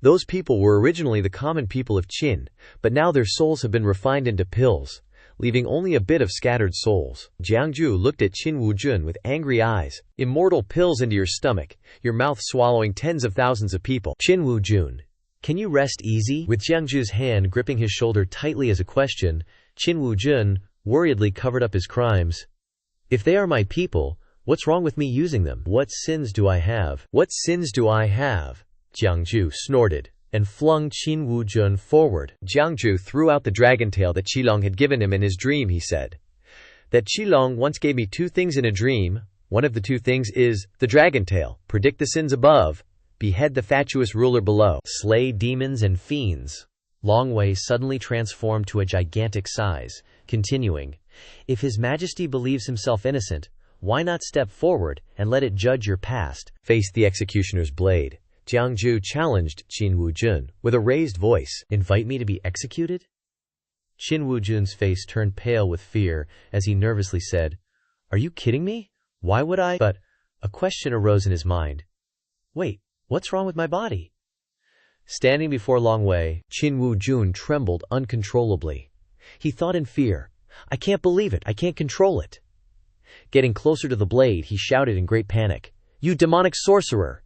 "Those people were originally the common people of Qin, but now their souls have been refined into pills, leaving only a bit of scattered souls." Jiang Jue looked at Qin Wuzhen with angry eyes. "Immortal pills into your stomach, your mouth swallowing tens of thousands of people." "Qin Wuzhen, can you rest easy?" With Jiang Jue's hand gripping his shoulder tightly as a question, Qin Wuzhen worriedly covered up his crimes. "If they are my people, what's wrong with me using them? What sins do I have? What sins do I have?" Jiang Jue snorted and flung Qin Wuzhen forward. Jiang Jue threw out the dragon tail that Qilong had given him in his dream. He said, "That Qilong once gave me two things in a dream. One of the two things is the dragon tail. Predict the sins above, behead the fatuous ruler below, slay demons and fiends." Long Wei suddenly transformed to a gigantic size, continuing, "If His Majesty believes himself innocent, why not step forward and let it judge your past?" "Face the executioner's blade," Jiang Jue challenged Qin Wuzhen with a raised voice. "Invite me to be executed?" Qin Wuzhen's face turned pale with fear as he nervously said, "Are you kidding me? Why would I?" But a question arose in his mind. "Wait, what's wrong with my body?" Standing before Long Wei, Qin Wuzhen trembled uncontrollably. He thought in fear, "I can't believe it, I can't control it." Getting closer to the blade, he shouted in great panic, "You demonic sorcerer!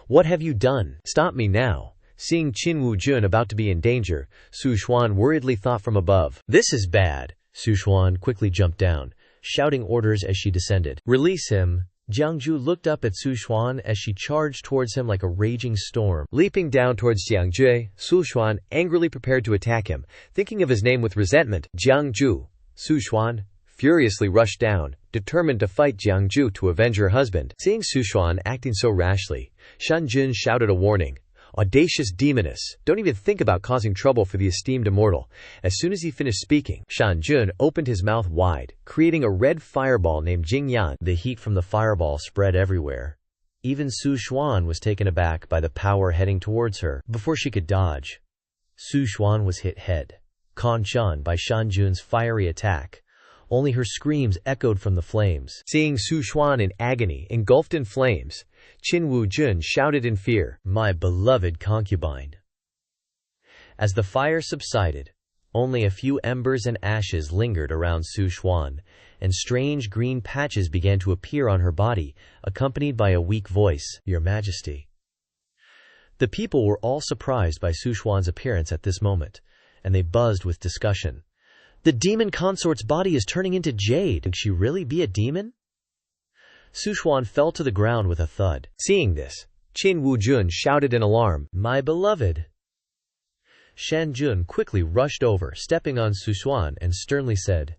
What have you done? Stop me now." Seeing Qin Wuzhen about to be in danger, Su Xuan worriedly thought from above, "This is bad." Su Xuan quickly jumped down, shouting orders as she descended. "Release him." Jiang Jue looked up at Su Xuan as she charged towards him like a raging storm. Leaping down towards Jiang Jue, Su Xuan angrily prepared to attack him, thinking of his name with resentment. Jiang Jue, Su Xuan furiously rushed down, determined to fight Jiang Jue to avenge her husband. Seeing Su Xuan acting so rashly, Shan Jun shouted a warning. "Audacious demoness, don't even think about causing trouble for the esteemed immortal." As soon as he finished speaking, Shan Jun opened his mouth wide, creating a red fireball named Jingyan. The heat from the fireball spread everywhere. Even Su Xuan was taken aback by the power heading towards her. Before she could dodge, Su Xuan was hit head-on by Shan Jun's fiery attack. Only her screams echoed from the flames. Seeing Su Xuan in agony, engulfed in flames, Qin Wujun shouted in fear, "My beloved concubine!" As the fire subsided, only a few embers and ashes lingered around Su Xuan, and strange green patches began to appear on her body, accompanied by a weak voice, "Your Majesty." The people were all surprised by Su Xuan's appearance at this moment, and they buzzed with discussion. The demon consort's body is turning into jade. Could she really be a demon? Su Xuan fell to the ground with a thud. Seeing this, Qin Wujun shouted in alarm, "My beloved!" Shan Jun quickly rushed over, stepping on Su Xuan, and sternly said,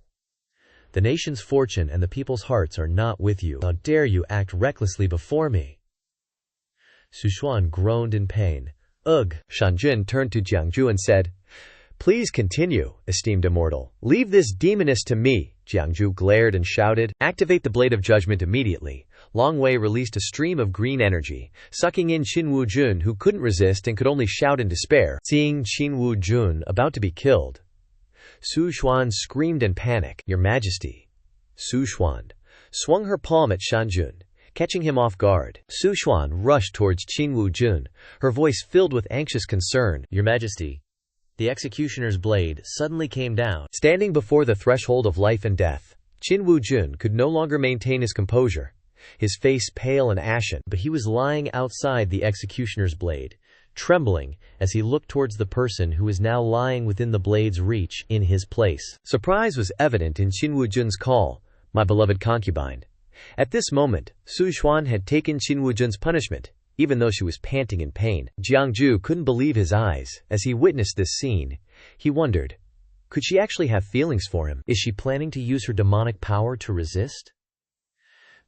"The nation's fortune and the people's hearts are not with you. How dare you act recklessly before me?" Su Xuan groaned in pain. "Ugh!" Shan Jun turned to Jiang Jue and said, "Please continue, esteemed immortal. Leave this demoness to me." Jiang Jue glared and shouted, "Activate the Blade of Judgment immediately." Long Wei released a stream of green energy, sucking in Qin Wujun, who couldn't resist and could only shout in despair. Seeing Qin Wujun about to be killed, Su Xuan screamed in panic, "Your Majesty." Su Xuan swung her palm at Shan Jun, catching him off guard. Su Xuan rushed towards Qin Wujun, her voice filled with anxious concern, "Your Majesty." The executioner's blade suddenly came down. Standing before the threshold of life and death, Qin Wujun could no longer maintain his composure, his face pale and ashen. But he was lying outside the executioner's blade, trembling as he looked towards the person who was now lying within the blade's reach in his place. Surprise was evident in Qin Wujun's call, "My beloved concubine." At this moment, Su Xuan had taken Qin Wujun's punishment, even though she was panting in pain. Jiang Jue couldn't believe his eyes as he witnessed this scene. He wondered, could she actually have feelings for him? Is she planning to use her demonic power to resist?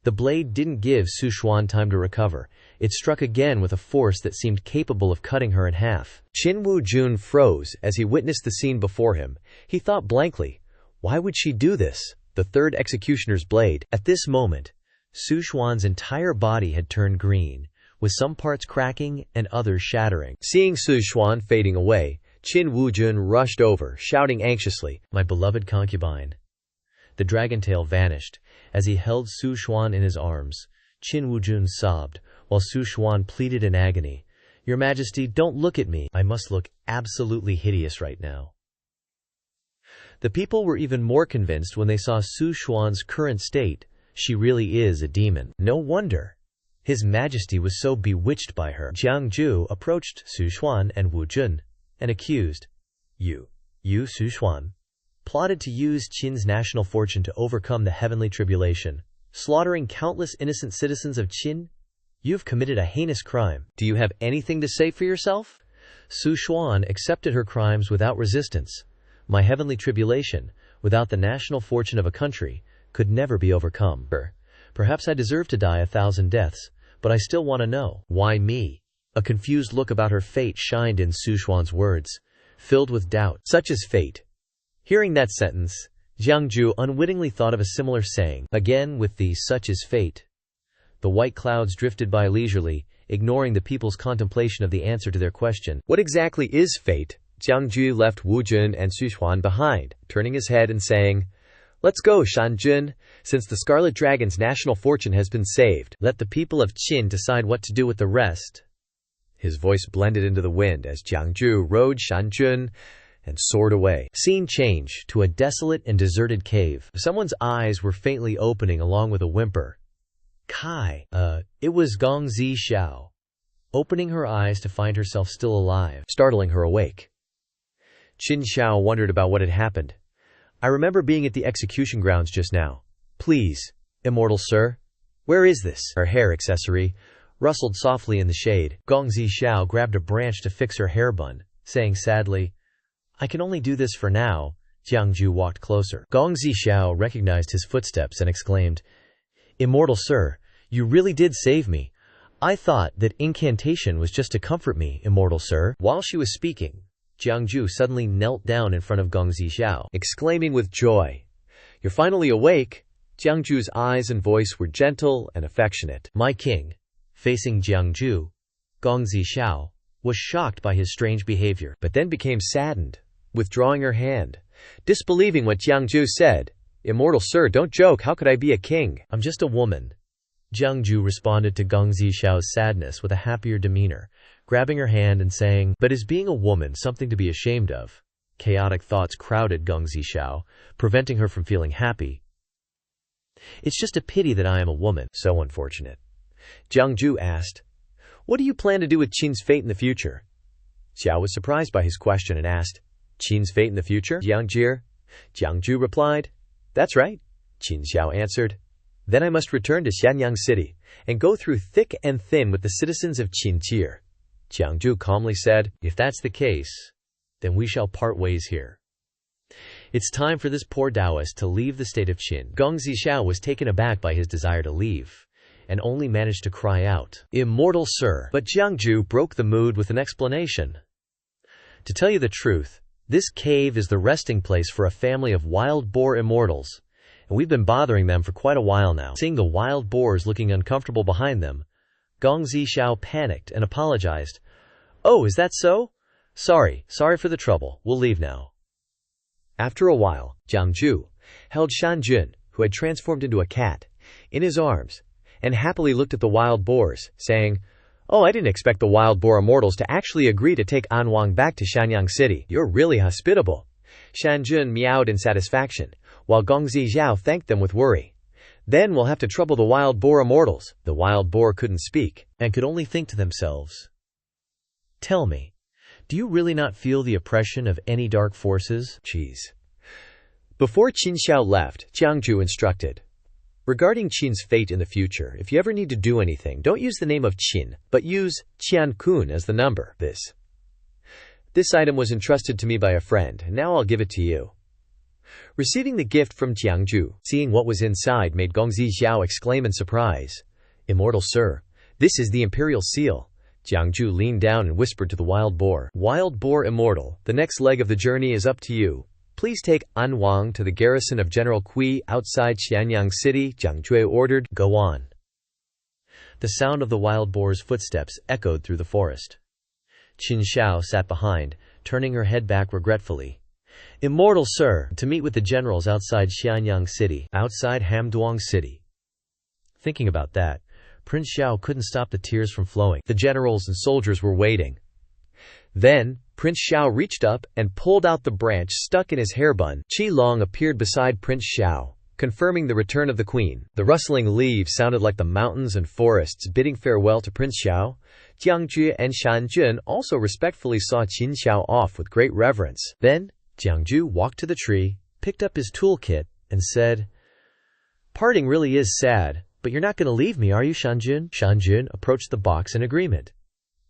The blade didn't give Su Xuan time to recover. It struck again with a force that seemed capable of cutting her in half. Qin Wujun froze as he witnessed the scene before him. He thought blankly, why would she do this? The third executioner's blade. At this moment, Su Xuan's entire body had turned green, with some parts cracking and others shattering. Seeing Su Xuan fading away, Qin Wujun rushed over, shouting anxiously, "My beloved concubine." The dragon tail vanished. As he held Su Xuan in his arms, Qin Wujun sobbed, while Su Xuan pleaded in agony, "Your Majesty, don't look at me. I must look absolutely hideous right now." The people were even more convinced when they saw Su Xuan's current state. She really is a demon. No wonder His Majesty was so bewitched by her. Jiang Jue approached Su Xuan and Wu Jun and accused, You, Su Xuan, plotted to use Qin's national fortune to overcome the heavenly tribulation, slaughtering countless innocent citizens of Qin. You've committed a heinous crime. Do you have anything to say for yourself?" Su Xuan accepted her crimes without resistance. "My heavenly tribulation, without the national fortune of a country, could never be overcome. Perhaps I deserve to die 1,000 deaths, but I still want to know, why me?" A confused look about her fate shined in Su Xuan's words, filled with doubt. Such is fate. Hearing that sentence, Jiang Jue unwittingly thought of a similar saying. Again with the "such is fate." The white clouds drifted by leisurely, ignoring the people's contemplation of the answer to their question. What exactly is fate? Jiang Jue left Wu Jun and Su Xuan behind, turning his head and saying, "Let's go, Shan Jun. Since the Scarlet Dragon's national fortune has been saved, let the people of Qin decide what to do with the rest." His voice blended into the wind as Jiang Jue rode Shan Jun and soared away. Scene change to a desolate and deserted cave. Someone's eyes were faintly opening along with a whimper. It was Gongzi Xiao, opening her eyes to find herself still alive, startling her awake. Qin Xiao wondered about what had happened. "I remember being at the execution grounds just now. Please, immortal sir, where is this?" Her hair accessory rustled softly in the shade. Gongzi Xiao grabbed a branch to fix her hair bun, saying sadly, "I can only do this for now." Jiang Jue walked closer. Gongzi Xiao recognized his footsteps and exclaimed, "Immortal sir, you really did save me. I thought that incantation was just to comfort me, immortal sir." While she was speaking, Jiang Jue suddenly knelt down in front of Gongzi Xiao, exclaiming with joy, "You're finally awake." Jiang Jue's eyes and voice were gentle and affectionate. "My king." Facing Jiang Jue, Gongzi Xiao was shocked by his strange behavior, but then became saddened, withdrawing her hand, disbelieving what Jiang Jue said. "Immortal sir, don't joke, how could I be a king? I'm just a woman." Jiang Jue responded to Gong Zishao's sadness with a happier demeanor, grabbing her hand and saying, "But is being a woman something to be ashamed of?" Chaotic thoughts crowded Gong Zisha, preventing her from feeling happy. "It's just a pity that I am a woman." "So unfortunate." Jiang Jue asked, "What do you plan to do with Qin's fate in the future?" Xiao was surprised by his question and asked, "Qin's fate in the future, Jiang Jue?" Jiang Jue replied, "That's right." Qin Xiao answered, "Then I must return to Xianyang City and go through thick and thin with the citizens of Qinjie." Jiang Jue calmly said, "If that's the case, then we shall part ways here. It's time for this poor Taoist to leave the state of Qin." Gong Zisha was taken aback by his desire to leave, and only managed to cry out, "Immortal sir!" But Jiang Jue broke the mood with an explanation. "To tell you the truth, this cave is the resting place for a family of wild boar immortals, and we've been bothering them for quite a while now." Seeing the wild boars looking uncomfortable behind them, Gong Zisha panicked and apologized. "Oh, is that so? Sorry for the trouble. We'll leave now." After a while, Jiang Jue held Shan Jun, who had transformed into a cat, in his arms, and happily looked at the wild boars, saying, "Oh, I didn't expect the wild boar immortals to actually agree to take Anwang back to Xianyang City. You're really hospitable." Shan Jun meowed in satisfaction, while Gong Zisha thanked them with worry. "Then we'll have to trouble the wild boar immortals." The wild boar couldn't speak, and could only think to themselves, "Tell me, do you really not feel the oppression of any dark forces?" Jeez. Before Qin Xiao left, Jiang Jue instructed, "Regarding Qin's fate in the future, if you ever need to do anything, don't use the name of Qin, but use Qian Kun as the number. This item was entrusted to me by a friend, and now I'll give it to you." Receiving the gift from Jiang Jue, seeing what was inside made Gong Zisha exclaim in surprise, "Immortal sir, this is the imperial seal." Jiang Jue leaned down and whispered to the wild boar, "Wild boar immortal, the next leg of the journey is up to you. Please take Anwang to the garrison of General Kui outside Xianyang City." Jiang Jue ordered, "Go on." The sound of the wild boar's footsteps echoed through the forest. Qin Xiao sat behind, turning her head back regretfully. "Immortal sir, to meet with the generals outside Xianyang City, outside Hamduang City." Thinking about that, Prince Xiao couldn't stop the tears from flowing. The generals and soldiers were waiting. Then, Prince Xiao reached up and pulled out the branch stuck in his hairbun. Qi Long appeared beside Prince Xiao, confirming the return of the queen. The rustling leaves sounded like the mountains and forests bidding farewell to Prince Xiao. Jiang Jue and Shan Jun also respectfully saw Qin Xiao off with great reverence. Then, Jiang Jue walked to the tree, picked up his toolkit, and said, "Parting really is sad, but you're not going to leave me, are you, Shan Jun?" Shan Jun approached the box in agreement.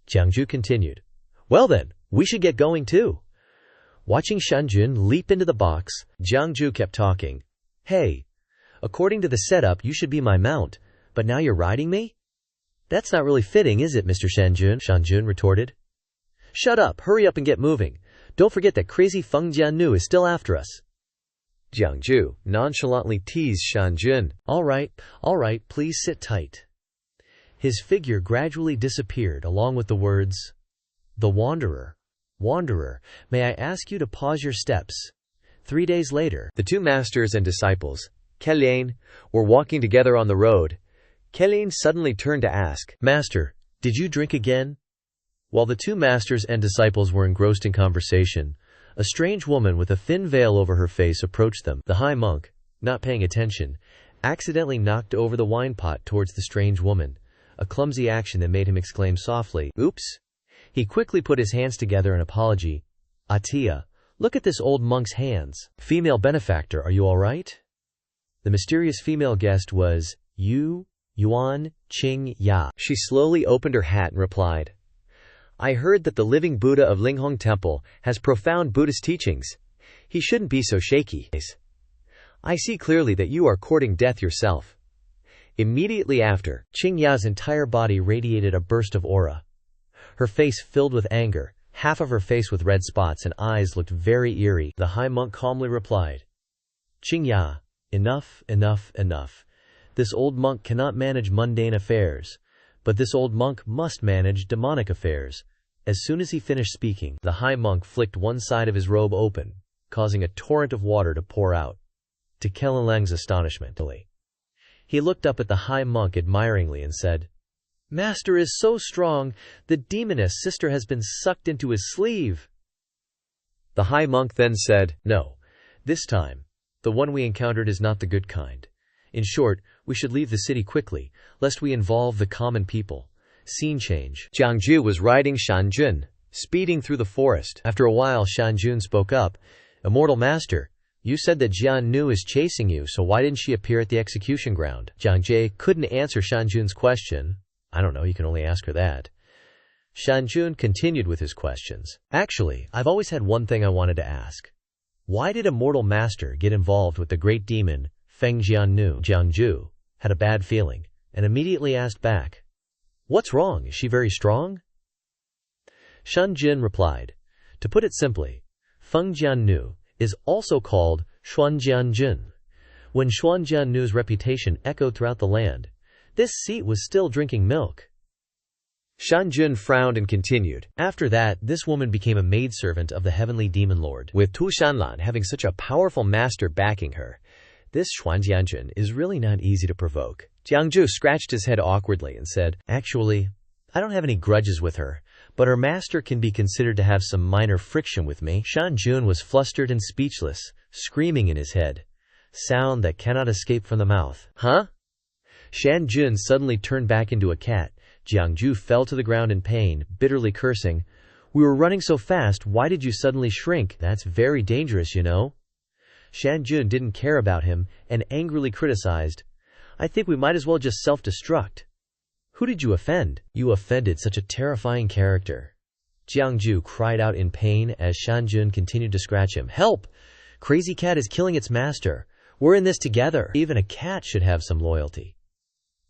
Jiang Jue continued, "Well then, we should get going too." Watching Shan Jun leap into the box, Jiang Jue kept talking. "Hey, according to the setup you should be my mount, but now you're riding me? That's not really fitting, is it, Mr. Shan Jun?" Shan Jun retorted. "Shut up, hurry up and get moving. Don't forget that crazy Feng Jiannu is still after us." Jiang Jue nonchalantly teased Shan Jun. All right, please sit tight." His figure gradually disappeared along with the words, "The Wanderer. Wanderer, may I ask you to pause your steps?" 3 days later, the two masters and disciples, Kelane, were walking together on the road. Kelane suddenly turned to ask, "Master, did you drink again?" While the two masters and disciples were engrossed in conversation, a strange woman with a thin veil over her face approached them. The high monk, not paying attention, accidentally knocked over the wine pot towards the strange woman, a clumsy action that made him exclaim softly, "Oops." He quickly put his hands together in apology. "Atia, look at this old monk's hands. Female benefactor, are you all right?" The mysterious female guest was Yuan Qing Ya. She slowly opened her hat and replied, "I heard that the living Buddha of Linghong Temple has profound Buddhist teachings. He shouldn't be so shaky. I see clearly that you are courting death yourself." Immediately after, Qing Ya's entire body radiated a burst of aura. Her face filled with anger, half of her face with red spots and eyes looked very eerie. The high monk calmly replied, "Qing Ya, enough. This old monk cannot manage mundane affairs, but this old monk must manage demonic affairs. As soon as he finished speaking, the high monk flicked one side of his robe open, causing a torrent of water to pour out. To Kellalang's astonishment, he looked up at the high monk admiringly and said, "Master is so strong, the demoness sister has been sucked into his sleeve." The high monk then said, "No, this time, the one we encountered is not the good kind. In short, we should leave the city quickly, lest we involve the common people." Scene change. Jiang Jue was riding Shan Jun, speeding through the forest. After a while, Shan Jun spoke up. "Immortal Master, you said that Jiang Jue is chasing you, so why didn't she appear at the execution ground?" Jiang Jue couldn't answer Shan Jun's question. "I don't know, you can only ask her that." Shan Jun continued with his questions. "Actually, I've always had one thing I wanted to ask. Why did Immortal Master get involved with the great demon, Feng Jiannu?" Jiang Jue had a bad feeling, and immediately asked back, "What's wrong? Is she very strong?" Shan Jun replied, "To put it simply, Feng Jiannu is also called Xuan Jianjun. When Xuan Jiannu's reputation echoed throughout the land, this seat was still drinking milk." Shan Jun frowned and continued, "After that, this woman became a maidservant of the heavenly demon lord. With Shan Lan having such a powerful master backing her, this Xuan Jianjun is really not easy to provoke." Jiang Jue scratched his head awkwardly and said, "Actually, I don't have any grudges with her, but her master can be considered to have some minor friction with me." Shan Jun was flustered and speechless, screaming in his head, "Sound that cannot escape from the mouth. Huh?" Shan Jun suddenly turned back into a cat. Jiang Jue fell to the ground in pain, bitterly cursing, "We were running so fast, why did you suddenly shrink? That's very dangerous, you know." Shan Jun didn't care about him and angrily criticized, "I think we might as well just self-destruct." "Who did you offend?" "You offended such a terrifying character." Jiang Jue cried out in pain as Shan Jun continued to scratch him. "Help! Crazy cat is killing its master. We're in this together. Even a cat should have some loyalty."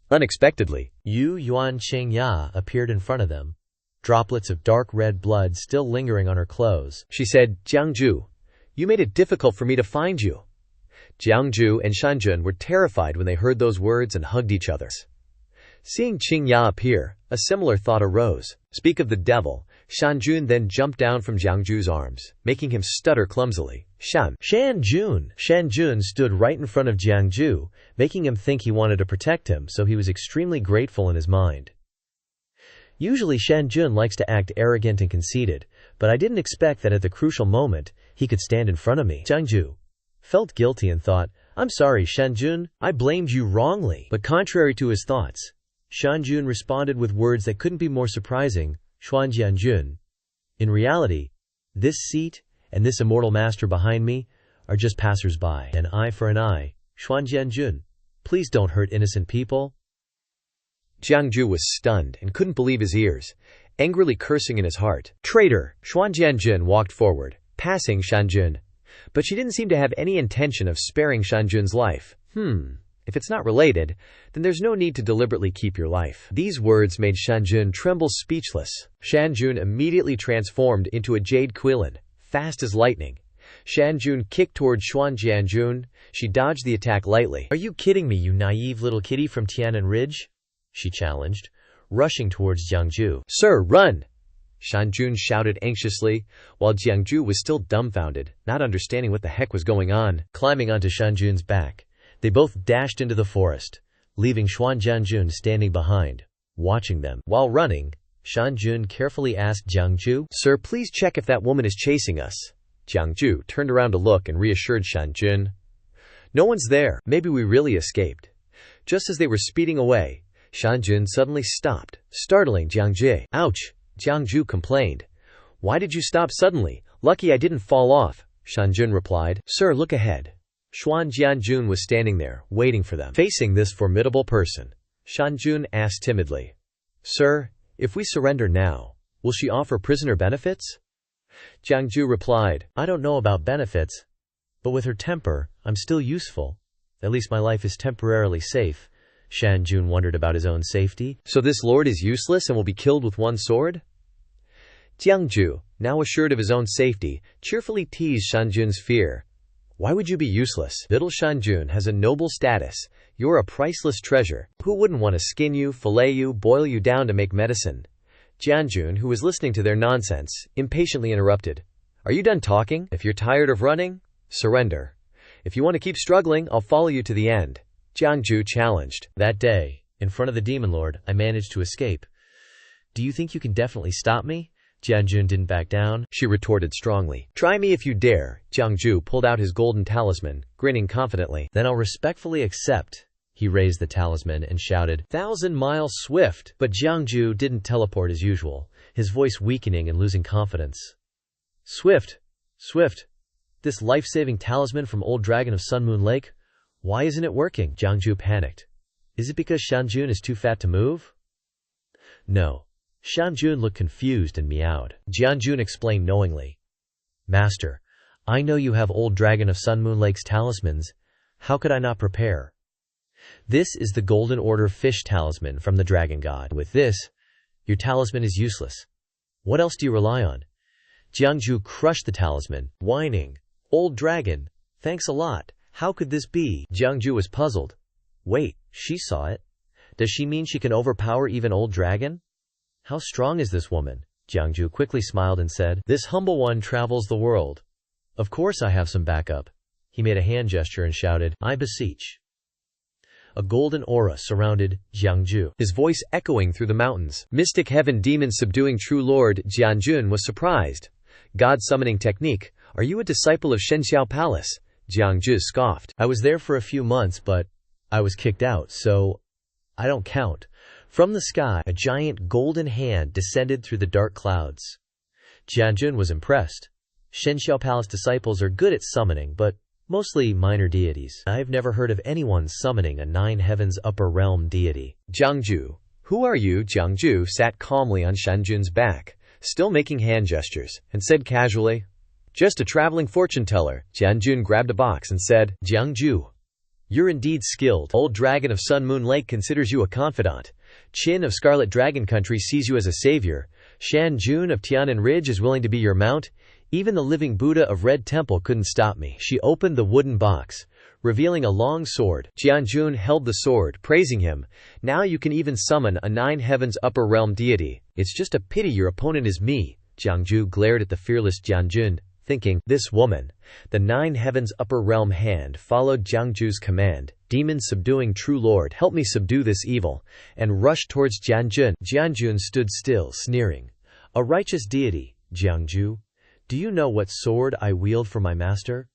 Unexpectedly, Yu Yuan Xianxia appeared in front of them, droplets of dark red blood still lingering on her clothes. She said, "Jiang Jue, you made it difficult for me to find you." Jiang Jue and Shan Jun were terrified when they heard those words and hugged each other. Seeing Xianxia appear, a similar thought arose. Speak of the devil, Shan Jun then jumped down from Jiang Jue's arms, making him stutter clumsily. Shan Jun! Shan Jun stood right in front of Jiang Jue, making him think he wanted to protect him, so he was extremely grateful in his mind. Usually Shan Jun likes to act arrogant and conceited, but I didn't expect that at the crucial moment, he could stand in front of me. Jiang Jue felt guilty and thought, "I'm sorry, Shan Jun, I blamed you wrongly." But contrary to his thoughts, Shan Jun responded with words that couldn't be more surprising, "Xuan Jianjun. In reality, this seat and this immortal master behind me are just passers-by. An eye for an eye, Xuan Jianjun. Please don't hurt innocent people." Jiang Jue was stunned and couldn't believe his ears, angrily cursing in his heart. "Traitor!" Xuan Jianjun walked forward, passing Shan Jun. But she didn't seem to have any intention of sparing Shan Jun's life. If it's not related, then there's no need to deliberately keep your life." These words made Shan Jun tremble speechless. Shan Jun immediately transformed into a jade quillin, fast as lightning. Shan Jun kicked toward Xuan Jianjun. She dodged the attack lightly. "Are you kidding me, you naive little kitty from Tianan Ridge?" she challenged, rushing towards Jiang Jue. "Sir, run!" Shan Jun shouted anxiously, while Jiang Jue was still dumbfounded, not understanding what the heck was going on. Climbing onto Shan Jun's back, they both dashed into the forest, leaving Xuan Jianjun standing behind, watching them. While running, Shan Jun carefully asked Jiang Jue, "Sir, please check if that woman is chasing us." Jiang Jue turned around to look and reassured Shan Jun, "No one's there. Maybe we really escaped." Just as they were speeding away, Shan Jun suddenly stopped, startling Jiang Jue. "Ouch!" Jiang Jue complained. "Why did you stop suddenly? Lucky I didn't fall off." Shan Jun replied, "Sir, look ahead." Xuan Jianjun was standing there, waiting for them. Facing this formidable person, Shan Jun asked timidly, "Sir, if we surrender now, will she offer prisoner benefits?" Jiang Jue replied, "I don't know about benefits, but with her temper, I'm still useful. At least my life is temporarily safe." Shan Jun wondered about his own safety. "So this lord is useless and will be killed with one sword?" Jiang Jue, now assured of his own safety, cheerfully teased Shan Jun's fear. "Why would you be useless? Little Shan Jun has a noble status. You're a priceless treasure. Who wouldn't want to skin you, fillet you, boil you down to make medicine?" Jiang Jue, who was listening to their nonsense, impatiently interrupted. Are you done talking? If you're tired of running, surrender. If you want to keep struggling, I'll follow you to the end, Jiang Jue challenged. That day, in front of the Demon Lord, I managed to escape. Do you think you can definitely stop me? Jiang Jue didn't back down. She retorted strongly. Try me if you dare. Jiang Jue pulled out his golden talisman, grinning confidently. Then I'll respectfully accept. He raised the talisman and shouted, 1,000 miles swift! But Jiang Jue didn't teleport as usual, his voice weakening and losing confidence. Swift! Swift! This life-saving talisman from Old Dragon of Sun Moon Lake? Why isn't it working? Jiang Jue panicked. Is it because Shan Jun is too fat to move? No. Shan Jun looked confused and meowed. Jiang Jue explained knowingly. Master, I know you have Old Dragon of Sun Moon Lake's talismans. How could I not prepare? This is the Golden Order Fish Talisman from the Dragon God. With this, your talisman is useless. What else do you rely on? Jiang Jue crushed the talisman, whining. Old Dragon, thanks a lot. How could this be? Jiang Jue was puzzled. Wait, she saw it. Does she mean she can overpower even Old Dragon? How strong is this woman? Jiang Jue quickly smiled and said, This humble one travels the world. Of course I have some backup. He made a hand gesture and shouted, I beseech. A golden aura surrounded Jiang Jue, his voice echoing through the mountains. Mystic heaven demon subduing true lord. Jiang Jue was surprised. God summoning technique. Are you a disciple of Xianxia Palace? Jiang Jue scoffed. I was there for a few months, but I was kicked out, so I don't count. From the sky, a giant golden hand descended through the dark clouds. Jiang Jue was impressed. Xianxia Palace disciples are good at summoning, but mostly minor deities. I've never heard of anyone summoning a 9 heavens upper realm deity. Jiang Jue, who are you? Jiang Jue sat calmly on Shan Jun's back, still making hand gestures, and said casually, Just a traveling fortune teller. Jiang Jue grabbed a box and said, Jiang Jue, you're indeed skilled. Old Dragon of Sun Moon Lake considers you a confidant. Qin of Scarlet Dragon Country sees you as a savior. Shan Jun of Tianan Ridge is willing to be your mount. Even the living Buddha of Red Temple couldn't stop me. She opened the wooden box, revealing a long sword. Jiang Jue held the sword, praising him. Now you can even summon a 9 heavens upper realm deity. It's just a pity your opponent is me. Jiang Jue glared at the fearless Jiang Jue, thinking, this woman. The 9 heavens upper realm hand followed Jiang Jue's command. Demon subduing true lord, help me subdue this evil, and rushed towards Jiang Jue. Jiang Jue stood still, sneering. A righteous deity, Jiang Jue. Do you know what sword I wield for my master?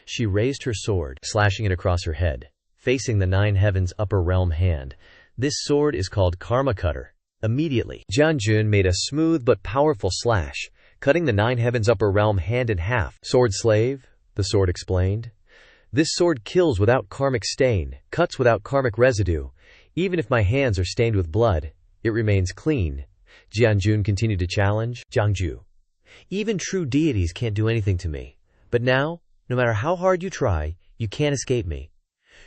She raised her sword, slashing it across her head, facing the 9 heavens upper realm hand. This sword is called Karma Cutter. Immediately, Jiang Jue made a smooth but powerful slash, cutting the 9 heavens upper realm hand in half. Sword slave, the sword explained. This sword kills without karmic stain, cuts without karmic residue. Even if my hands are stained with blood, it remains clean. Jiang Jue continued to challenge. Jiang Jue, even true deities can't do anything to me. But now, no matter how hard you try, you can't escape me.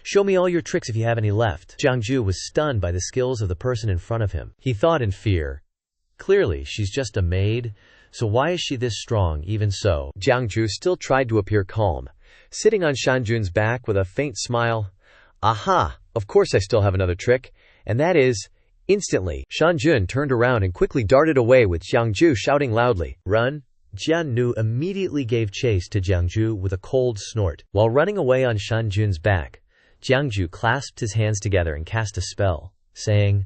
Show me all your tricks if you have any left. Jiang Jue was stunned by the skills of the person in front of him. He thought in fear. Clearly, she's just a maid, so why is she this strong? Even so, Jiang Jue still tried to appear calm, sitting on Shan Jun's back with a faint smile. Aha! Of course I still have another trick, and that is... Instantly, Shan Jun turned around and quickly darted away with Jiang Jue shouting loudly, Run! Jiang Jue immediately gave chase to Jiang Jue with a cold snort. While running away on Shan Jun's back, Jiang Jue clasped his hands together and cast a spell, saying,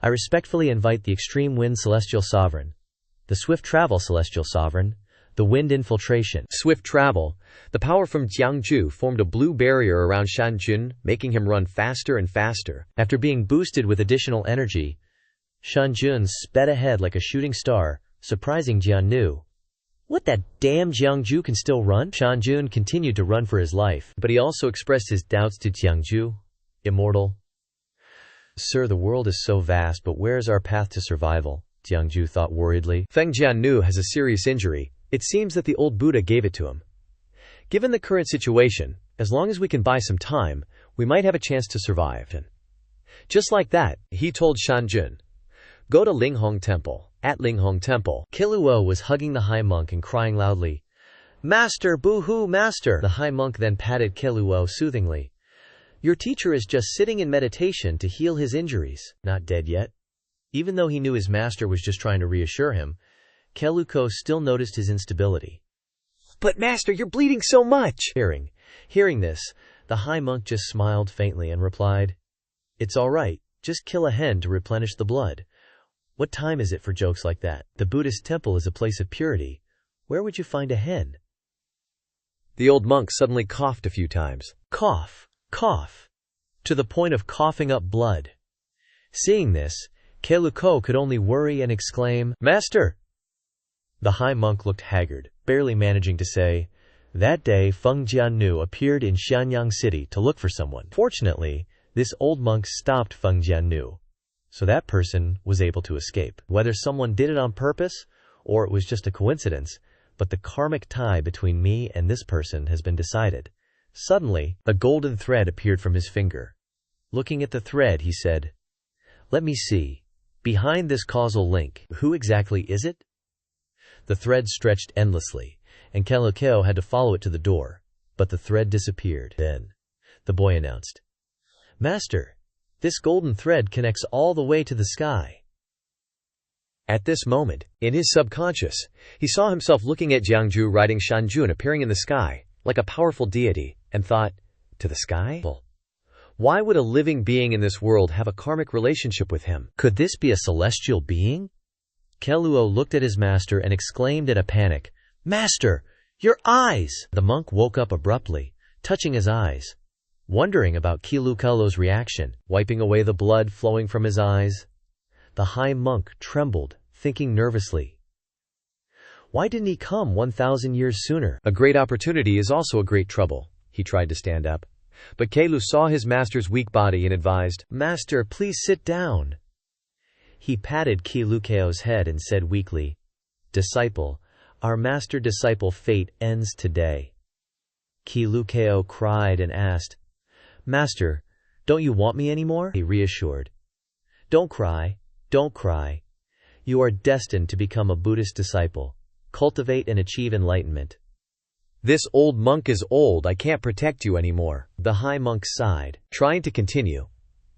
I respectfully invite the extreme wind celestial sovereign, the swift travel celestial sovereign, the wind infiltration. Swift travel. The power from Jiang Jue formed a blue barrier around Shan Jun, making him run faster and faster. After being boosted with additional energy, Shan Jun sped ahead like a shooting star, surprising Jiang Jue. What, that damn Jiang Jue can still run? Shan Jun continued to run for his life, but he also expressed his doubts to Jiang Jue. Immortal. Sir, the world is so vast, but where is our path to survival? Jiang Jue thought worriedly. Feng Jiannu has a serious injury. It seems that the old Buddha gave it to him. Given the current situation, as long as we can buy some time, we might have a chance to survive. And just like that, he told Shan Jun, Go to Linghong Temple. At Linghong Temple, Kiluo was hugging the high monk and crying loudly, Master, boo-hoo, master! The high monk then patted Kiluo soothingly. Your teacher is just sitting in meditation to heal his injuries. Not dead yet. Even though he knew his master was just trying to reassure him, Keluko still noticed his instability. "But master, you're bleeding so much!" Hearing this, the high monk just smiled faintly and replied, "It's all right, just kill a hen to replenish the blood. What time is it for jokes like that? The Buddhist temple is a place of purity. Where would you find a hen?" The old monk suddenly coughed a few times. Cough, cough, to the point of coughing up blood. Seeing this, Keluko could only worry and exclaim, "Master!" The high monk looked haggard, barely managing to say, "That day Feng Jiannu appeared in Xianyang City to look for someone. Fortunately, this old monk stopped Feng Jiannu, so that person was able to escape. Whether someone did it on purpose, or it was just a coincidence, but the karmic tie between me and this person has been decided." Suddenly, a golden thread appeared from his finger. Looking at the thread, he said, "Let me see. Behind this causal link, who exactly is it?" The thread stretched endlessly, and Keluko had to follow it to the door, but the thread disappeared. Then, the boy announced, "Master, this golden thread connects all the way to the sky." At this moment, in his subconscious, he saw himself looking at Jiang Jue riding Shan Jun appearing in the sky, like a powerful deity, and thought, to the sky? Why would a living being in this world have a karmic relationship with him? Could this be a celestial being? Keluo looked at his master and exclaimed in a panic, "Master, your eyes!" The monk woke up abruptly, touching his eyes, wondering about Keluko's reaction, wiping away the blood flowing from his eyes. The high monk trembled, thinking nervously, why didn't he come 1,000 years sooner? A great opportunity is also a great trouble. He tried to stand up, but Kelu saw his master's weak body and advised, "Master, please sit down." He patted Keluko's head and said weakly, "Disciple, our master-disciple fate ends today." Keluko cried and asked, "Master, don't you want me anymore?" He reassured, "Don't cry, don't cry. You are destined to become a Buddhist disciple. Cultivate and achieve enlightenment." "This old monk is old, I can't protect you anymore." The high monk sighed, trying to continue.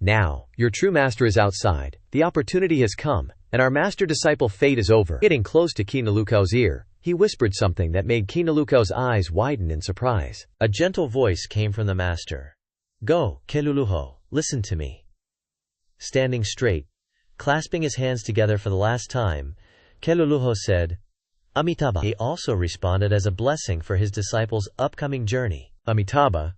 "Now, your true master is outside, the opportunity has come, and our master-disciple fate is over." Getting close to Kenaluko's ear, he whispered something that made Kenaluko's eyes widen in surprise. A gentle voice came from the master. "Go, Keluluho, listen to me." Standing straight, clasping his hands together for the last time, Keluluho said, "Amitabha." He also responded as a blessing for his disciple's upcoming journey. Amitabha.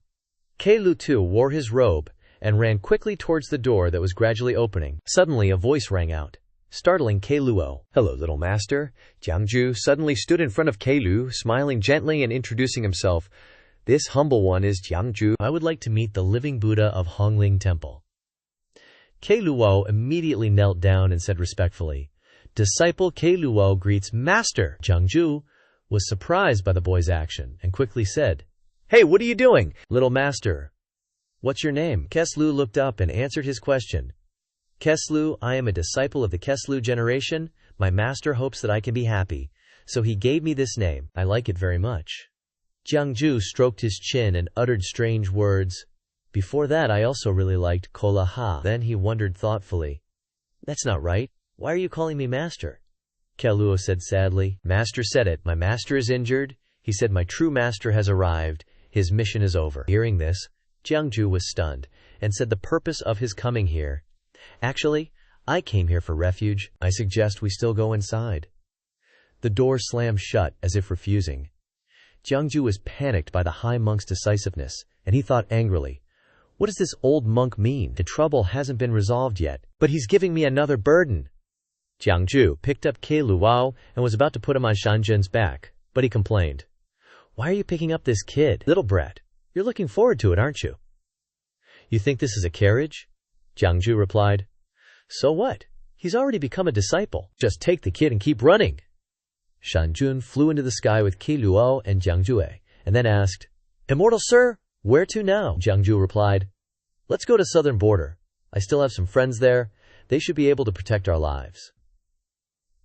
Kelu too wore his robe and ran quickly towards the door that was gradually opening. Suddenly a voice rang out, startling Keluo. "Hello, little master." Jiang Jue suddenly stood in front of Kelu, smiling gently and introducing himself. "This humble one is Jiang Jue. I would like to meet the living Buddha of Hongling Temple." Keluo immediately knelt down and said respectfully, "Disciple Keluo greets Master." Jiang Jue was surprised by the boy's action and quickly said, "Hey, what are you doing?" "Little master, what's your name?" Keslu looked up and answered his question. "Keslu, I am a disciple of the Keslu generation. My master hopes that I can be happy, so he gave me this name. I like it very much." Jiang Jue stroked his chin and uttered strange words. "Before that I also really liked Kola Ha." Then he wondered thoughtfully, "That's not right. Why are you calling me master?" Keluo said sadly, "Master said it. My master is injured. He said my true master has arrived. His mission is over." Hearing this, Jiang Jue was stunned and said the purpose of his coming here. "Actually, I came here for refuge. I suggest we still go inside." The door slammed shut as if refusing. Jiang Jue was panicked by the high monk's decisiveness, and he thought angrily, what does this old monk mean? The trouble hasn't been resolved yet, but he's giving me another burden. Jiang Jue picked up Keluo and was about to put him on Shanjun's back, but he complained, "Why are you picking up this kid? Little brat, you're looking forward to it, aren't you?" "You think this is a carriage?" Jiang Jue replied, "So what? He's already become a disciple. Just take the kid and keep running." Shanjun flew into the sky with Keluo and Jiang Jue, and then asked, "Immortal sir, where to now?" Jiang Jue replied, "Let's go to southern border. I still have some friends there. They should be able to protect our lives."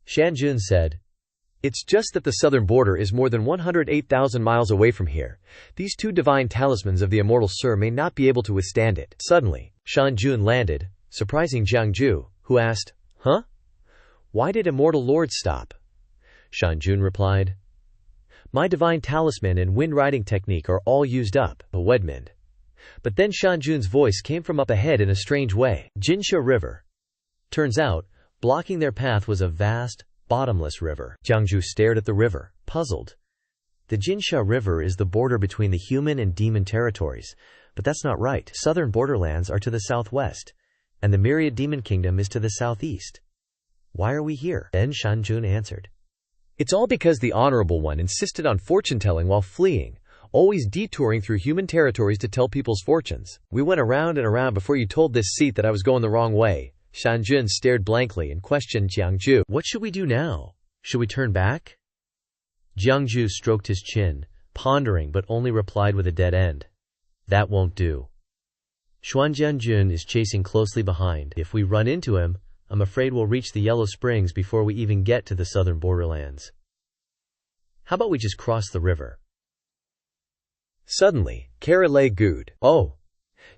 Shanjun said, "It's just that the southern border is more than 108,000 miles away from here. These two divine talismans of the immortal sir may not be able to withstand it." Suddenly, Shanjun landed, surprising Jiang Jue, who asked, Huh? Why did Immortal Lord stop? Shan Jun replied. My divine talisman and wind riding technique are all used up, a Wedmund. But then Shan Jun's voice came from up ahead in a strange way. Jinsha River. Turns out, blocking their path was a vast, bottomless river. Jiang Jue stared at the river, puzzled. The Jinsha River is the border between the human and demon territories, but that's not right. Southern borderlands are to the southwest, and the Myriad Demon Kingdom is to the southeast. Why are we here? Then Shan Jun answered. It's all because the Honorable One insisted on fortune-telling while fleeing, always detouring through human territories to tell people's fortunes. We went around and around before you told this seat that I was going the wrong way. Shan Jun stared blankly and questioned Jiang Jue. What should we do now? Should we turn back? Jiang Jue stroked his chin, pondering but only replied with a dead end. That won't do. Xuanjian Jun is chasing closely behind. If we run into him, I'm afraid we'll reach the Yellow Springs before we even get to the southern borderlands. How about we just cross the river? Suddenly, Kara Lei gooed. Oh!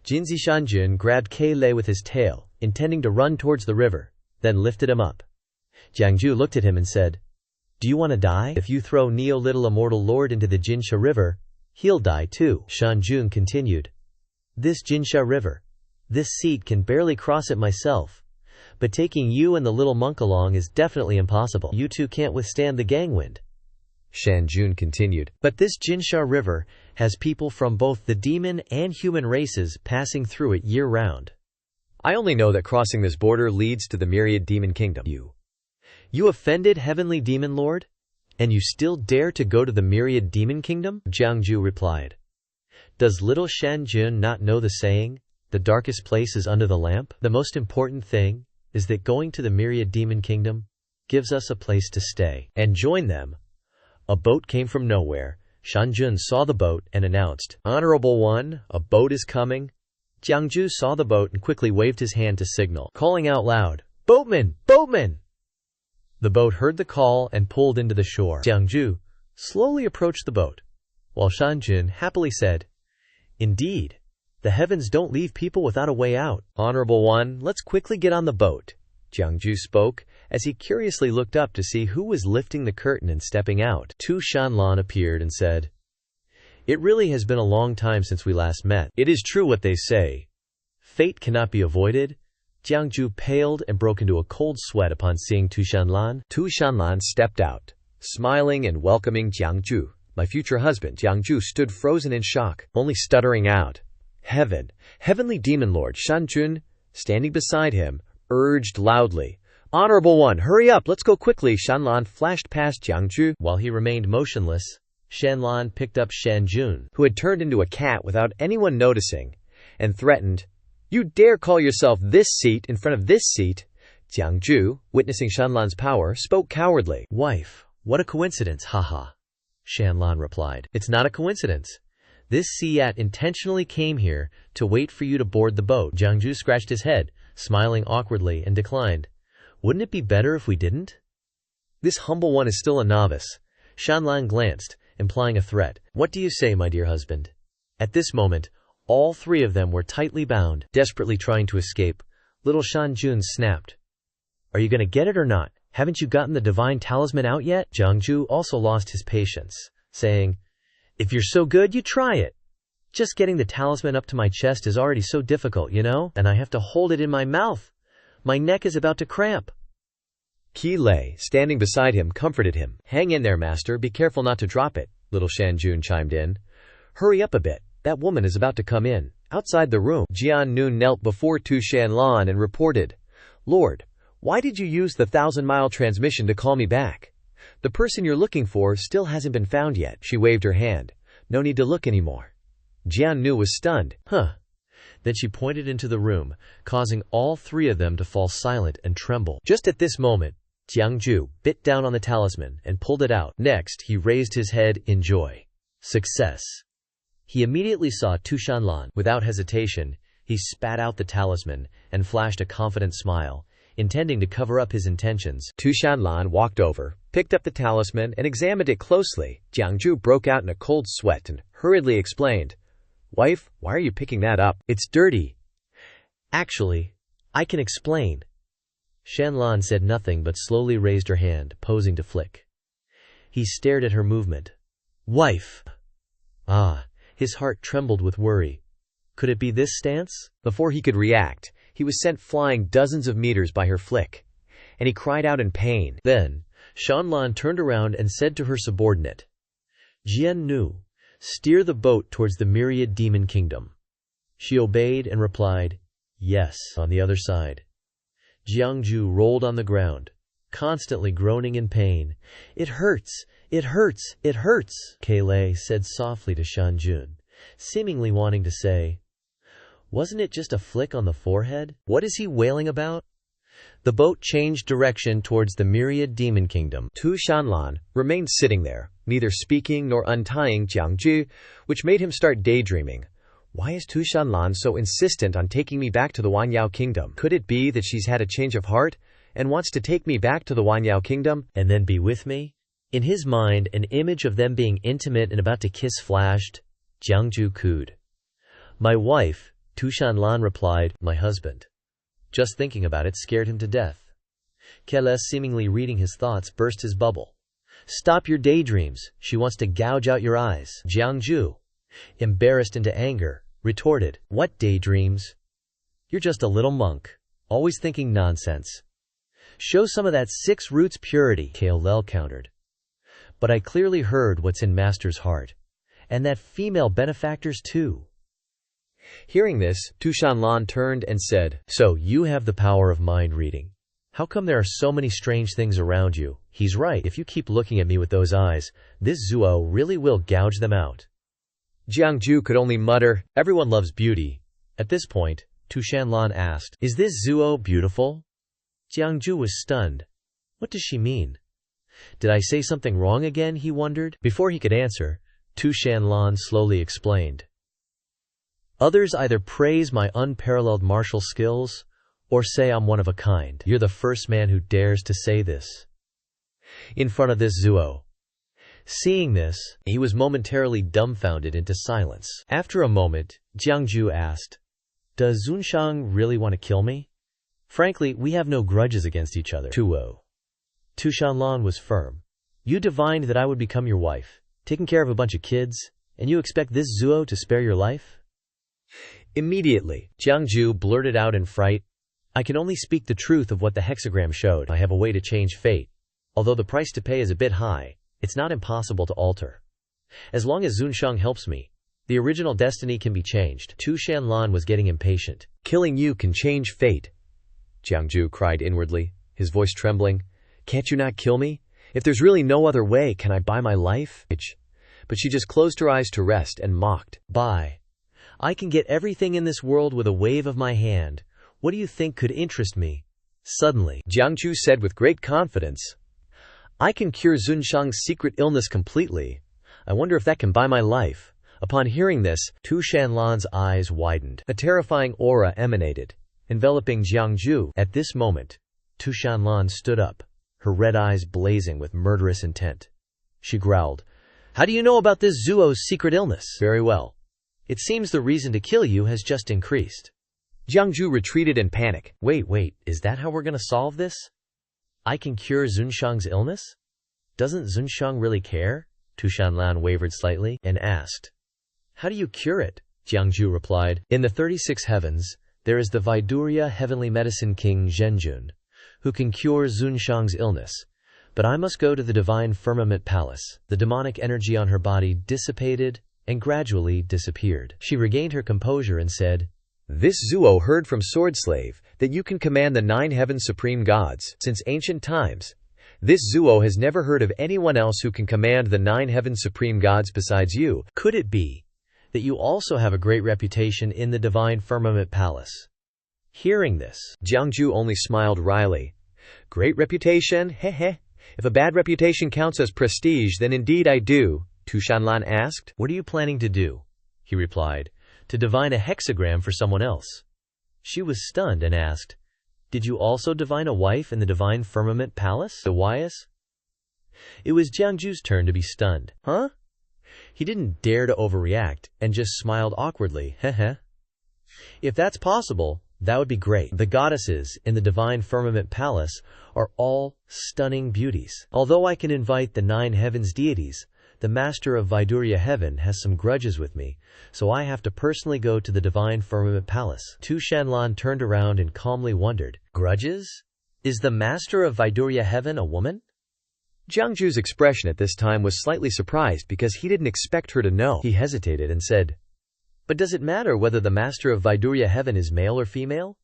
Jinzi Shanjun grabbed Kei Lei with his tail, intending to run towards the river, then lifted him up. Jiang Jue looked at him and said, Do you want to die? If you throw Neo Little Immortal Lord into the Jinsha River, he'll die too. Shan Jun continued. This Jinsha River. This seat can barely cross it myself. But taking you and the little monk along is definitely impossible. You two can't withstand the gangwind. Shan Jun continued. But this Jinsha River has people from both the demon and human races passing through it year-round. I only know that crossing this border leads to the Myriad Demon Kingdom. You offended Heavenly Demon Lord? And you still dare to go to the Myriad Demon Kingdom? Jiang Jue replied. Does little Shan Jun not know the saying, the darkest place is under the lamp? The most important thing is that going to the Myriad Demon Kingdom gives us a place to stay and join them. A boat came from nowhere. Shan Jun saw the boat and announced, Honorable One, a boat is coming. Jiang Jue saw the boat and quickly waved his hand to signal, calling out loud, Boatman! Boatman! The boat heard the call and pulled into the shore. Jiang Jue slowly approached the boat, while Shan Jun happily said, Indeed, the heavens don't leave people without a way out. Honorable One, let's quickly get on the boat. Jiang Jue spoke, as he curiously looked up to see who was lifting the curtain and stepping out. Shan Lan appeared and said, It really has been a long time since we last met. It is true what they say. Fate cannot be avoided. Jiang Jue paled and broke into a cold sweat upon seeing Shan Lan. Shan Lan stepped out, smiling and welcoming Jiang Jue. My future husband, Jiang Jue, stood frozen in shock, only stuttering out, Heavenly Demon Lord Shan Jun, standing beside him, urged loudly, Honorable One, hurry up, let's go quickly. Shan Lan flashed past Jiang Jue. While he remained motionless, Shan Lan picked up Shan Jun, who had turned into a cat without anyone noticing, and threatened, You dare call yourself this seat in front of this seat? Jiang Jue, witnessing Shan Lan's power, spoke cowardly. Wife, what a coincidence, haha. Shan Lan replied. It's not a coincidence. This sea-at intentionally came here to wait for you to board the boat. Jiang Jue scratched his head, smiling awkwardly, and declined. Wouldn't it be better if we didn't? This humble one is still a novice. Shan Lan glanced, implying a threat. What do you say, my dear husband? At this moment, all three of them were tightly bound, desperately trying to escape. Little Shan Jun snapped. Are you going to get it or not? Haven't you gotten the divine talisman out yet? Jiang Jue also lost his patience, saying, If you're so good, you try it. Just getting the talisman up to my chest is already so difficult, you know? And I have to hold it in my mouth. My neck is about to cramp. Kei Lei, standing beside him, comforted him. Hang in there, master. Be careful not to drop it. Little Shan Jun chimed in. Hurry up a bit. That woman is about to come in. Outside the room, Jian Nun knelt before Shan Lan and reported, Lord, why did you use the 1,000-mile transmission to call me back? The person you're looking for still hasn't been found yet. She waved her hand. No need to look anymore. Jian Nu was stunned. Then she pointed into the room, causing all three of them to fall silent and tremble. Just at this moment, Jiang Jue bit down on the talisman and pulled it out. Next, he raised his head in joy. Success. He immediately saw Shan Lan. Without hesitation, he spat out the talisman and flashed a confident smile, intending to cover up his intentions. Shan Lan walked over, picked up the talisman, and examined it closely. Jiang Jue broke out in a cold sweat and hurriedly explained, Wife, why are you picking that up? It's dirty. Actually, I can explain. Shan Lan said nothing but slowly raised her hand, posing to flick. He stared at her movement. Wife! Ah, his heart trembled with worry. Could it be this stance? Before he could react, he was sent flying dozens of meters by her flick, and he cried out in pain. Then, Shan Lan turned around and said to her subordinate, Jian Nu, steer the boat towards the myriad demon kingdom. She obeyed and replied, yes. On the other side, Jiang Jue rolled on the ground, constantly groaning in pain. It hurts, it hurts, it hurts, Kailei said softly to Shan Jun, seemingly wanting to say, wasn't it just a flick on the forehead? What is he wailing about? The boat changed direction towards the myriad demon kingdom. Shan Lan remained sitting there, neither speaking nor untying Jiang Jue, which made him start daydreaming. Why is Shan Lan so insistent on taking me back to the Wanyao kingdom? Could it be that she's had a change of heart and wants to take me back to the Wanyao kingdom and then be with me? In his mind, an image of them being intimate and about to kiss flashed. Jiang Jue cooed. My wife, Shan Lan replied, my husband. Just thinking about it scared him to death. Keles, seemingly reading his thoughts, burst his bubble. Stop your daydreams. She wants to gouge out your eyes. Jiang Jue, embarrassed into anger, retorted, what daydreams? You're just a little monk, always thinking nonsense. Show some of that 6 roots purity, Kailel countered. But I clearly heard what's in Master's heart. And that female benefactors too. Hearing this, Shan Lan turned and said, so you have the power of mind reading. How come there are so many strange things around you? He's right. If you keep looking at me with those eyes, this Zuo really will gouge them out. Jiang Jue could only mutter, everyone loves beauty. At this point, Shan Lan asked, is this Zuo beautiful? Jiang Jue was stunned. What does she mean? Did I say something wrong again, he wondered. Before he could answer, Shan Lan slowly explained. Others either praise my unparalleled martial skills, or say I'm one of a kind. You're the first man who dares to say this in front of this Zuo. Seeing this, he was momentarily dumbfounded into silence. After a moment, Jiang Jue asked, does Zunshang really want to kill me? Frankly, we have no grudges against each other. Shan Lan was firm. You divined that I would become your wife, taking care of a bunch of kids, and you expect this Zuo to spare your life? Immediately, Jiang Jue blurted out in fright, I can only speak the truth of what the hexagram showed. I have a way to change fate. Although the price to pay is a bit high, it's not impossible to alter. As long as Zunshang helps me, the original destiny can be changed. Shan Lan was getting impatient. Killing you can change fate, Jiang Jue cried inwardly, his voice trembling. Can't you not kill me? If there's really no other way, can I buy my life? But she just closed her eyes to rest and mocked. Buy. I can get everything in this world with a wave of my hand. What do you think could interest me? Suddenly, Jiang Jue said with great confidence, I can cure Zunshang's secret illness completely. I wonder if that can buy my life. Upon hearing this, Shan Lan's eyes widened. A terrifying aura emanated, enveloping Jiang Jue. At this moment, Shan Lan stood up, her red eyes blazing with murderous intent. She growled, how do you know about this Zuo's secret illness? Very well. It seems the reason to kill you has just increased. Jiang Jue retreated in panic. Wait, is that how we're going to solve this? I can cure Zunshang's illness? Doesn't Zunshang really care? Shan Lan wavered slightly and asked. How do you cure it? Jiang Jue replied. In the 36 heavens, there is the Vidurya heavenly medicine king Zhenjun, who can cure Zunshang's illness. But I must go to the divine firmament palace. The demonic energy on her body dissipated and gradually disappeared. She regained her composure and said, this Zuo heard from Swordslave that you can command the 9 heaven supreme gods. Since ancient times, this Zuo has never heard of anyone else who can command the 9 heaven supreme gods besides you. Could it be that you also have a great reputation in the divine firmament palace? Hearing this, Jiang Jue only smiled wryly. Great reputation? Heh. If a bad reputation counts as prestige, then indeed I do. Shan Lan asked. What are you planning to do? He replied. To divine a hexagram for someone else. She was stunned and asked, did you also divine a wife in the divine firmament palace? The Wyas? It was Jiang Jue's turn to be stunned. Huh? He didn't dare to overreact and just smiled awkwardly. Heh. If that's possible, That would be great. The goddesses in the divine firmament palace are all stunning beauties. Although I can invite the 9 heavens deities, the master of Vidurya heaven has some grudges with me, so I have to personally go to the divine firmament palace. Shan Lan turned around and calmly wondered, grudges? Is the master of Vidurya heaven a woman? Jiang Jue's expression at this time was slightly surprised because he didn't expect her to know. He hesitated and said, but does it matter whether the master of Vidurya heaven is male or female?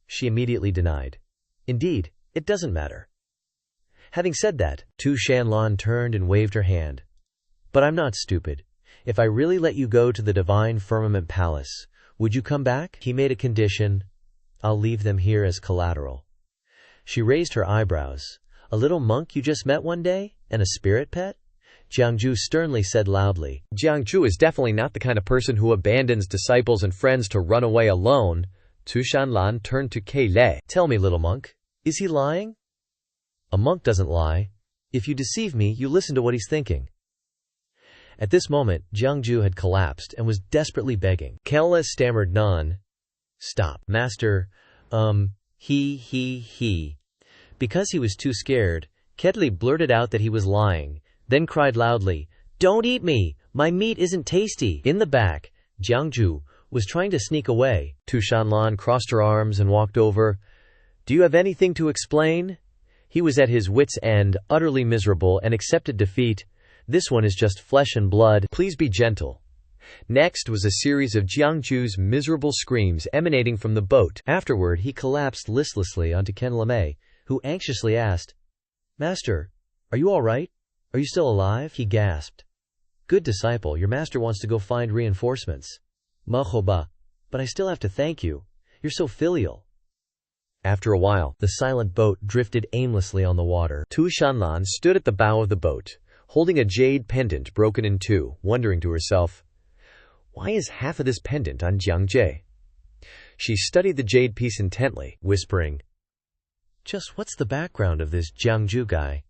She immediately denied. Indeed, it doesn't matter. Having said that, Shan Lan turned and waved her hand. But I'm not stupid. If I really let you go to the divine firmament palace, would you come back? He made a condition. I'll leave them here as collateral. She raised her eyebrows. A little monk you just met one day? And a spirit pet? Jiang Jue sternly said loudly. Jiang Jue is definitely not the kind of person who abandons disciples and friends to run away alone. Shan Lan turned to Keilei. Tell me, little monk, is he lying? A monk doesn't lie. If you deceive me, you listen to what he's thinking. At this moment, Jiang Jue had collapsed and was desperately begging. Keilei stammered none. Stop, master. He. Because he was too scared, Keilei blurted out that he was lying, then cried loudly, don't eat me! My meat isn't tasty! In the back, Jiang Jue was trying to sneak away. Shan Lan crossed her arms and walked over. Do you have anything to explain? He was at his wit's end, utterly miserable, and accepted defeat. This one is just flesh and blood. Please be gentle. Next was a series of Jiang Jue's miserable screams emanating from the boat. Afterward, he collapsed listlessly onto Ken Lemay, who anxiously asked, Master, are you all right? Are you still alive? He gasped. Good disciple, your master wants to go find reinforcements. Manhwa, but I still have to thank you. You're so filial. After a while, the silent boat drifted aimlessly on the water. Shan Lan stood at the bow of the boat, holding a jade pendant broken in two, wondering to herself, why is half of this pendant on Jiang Jue? She studied the jade piece intently, whispering, just what's the background of this Jiang Jue guy?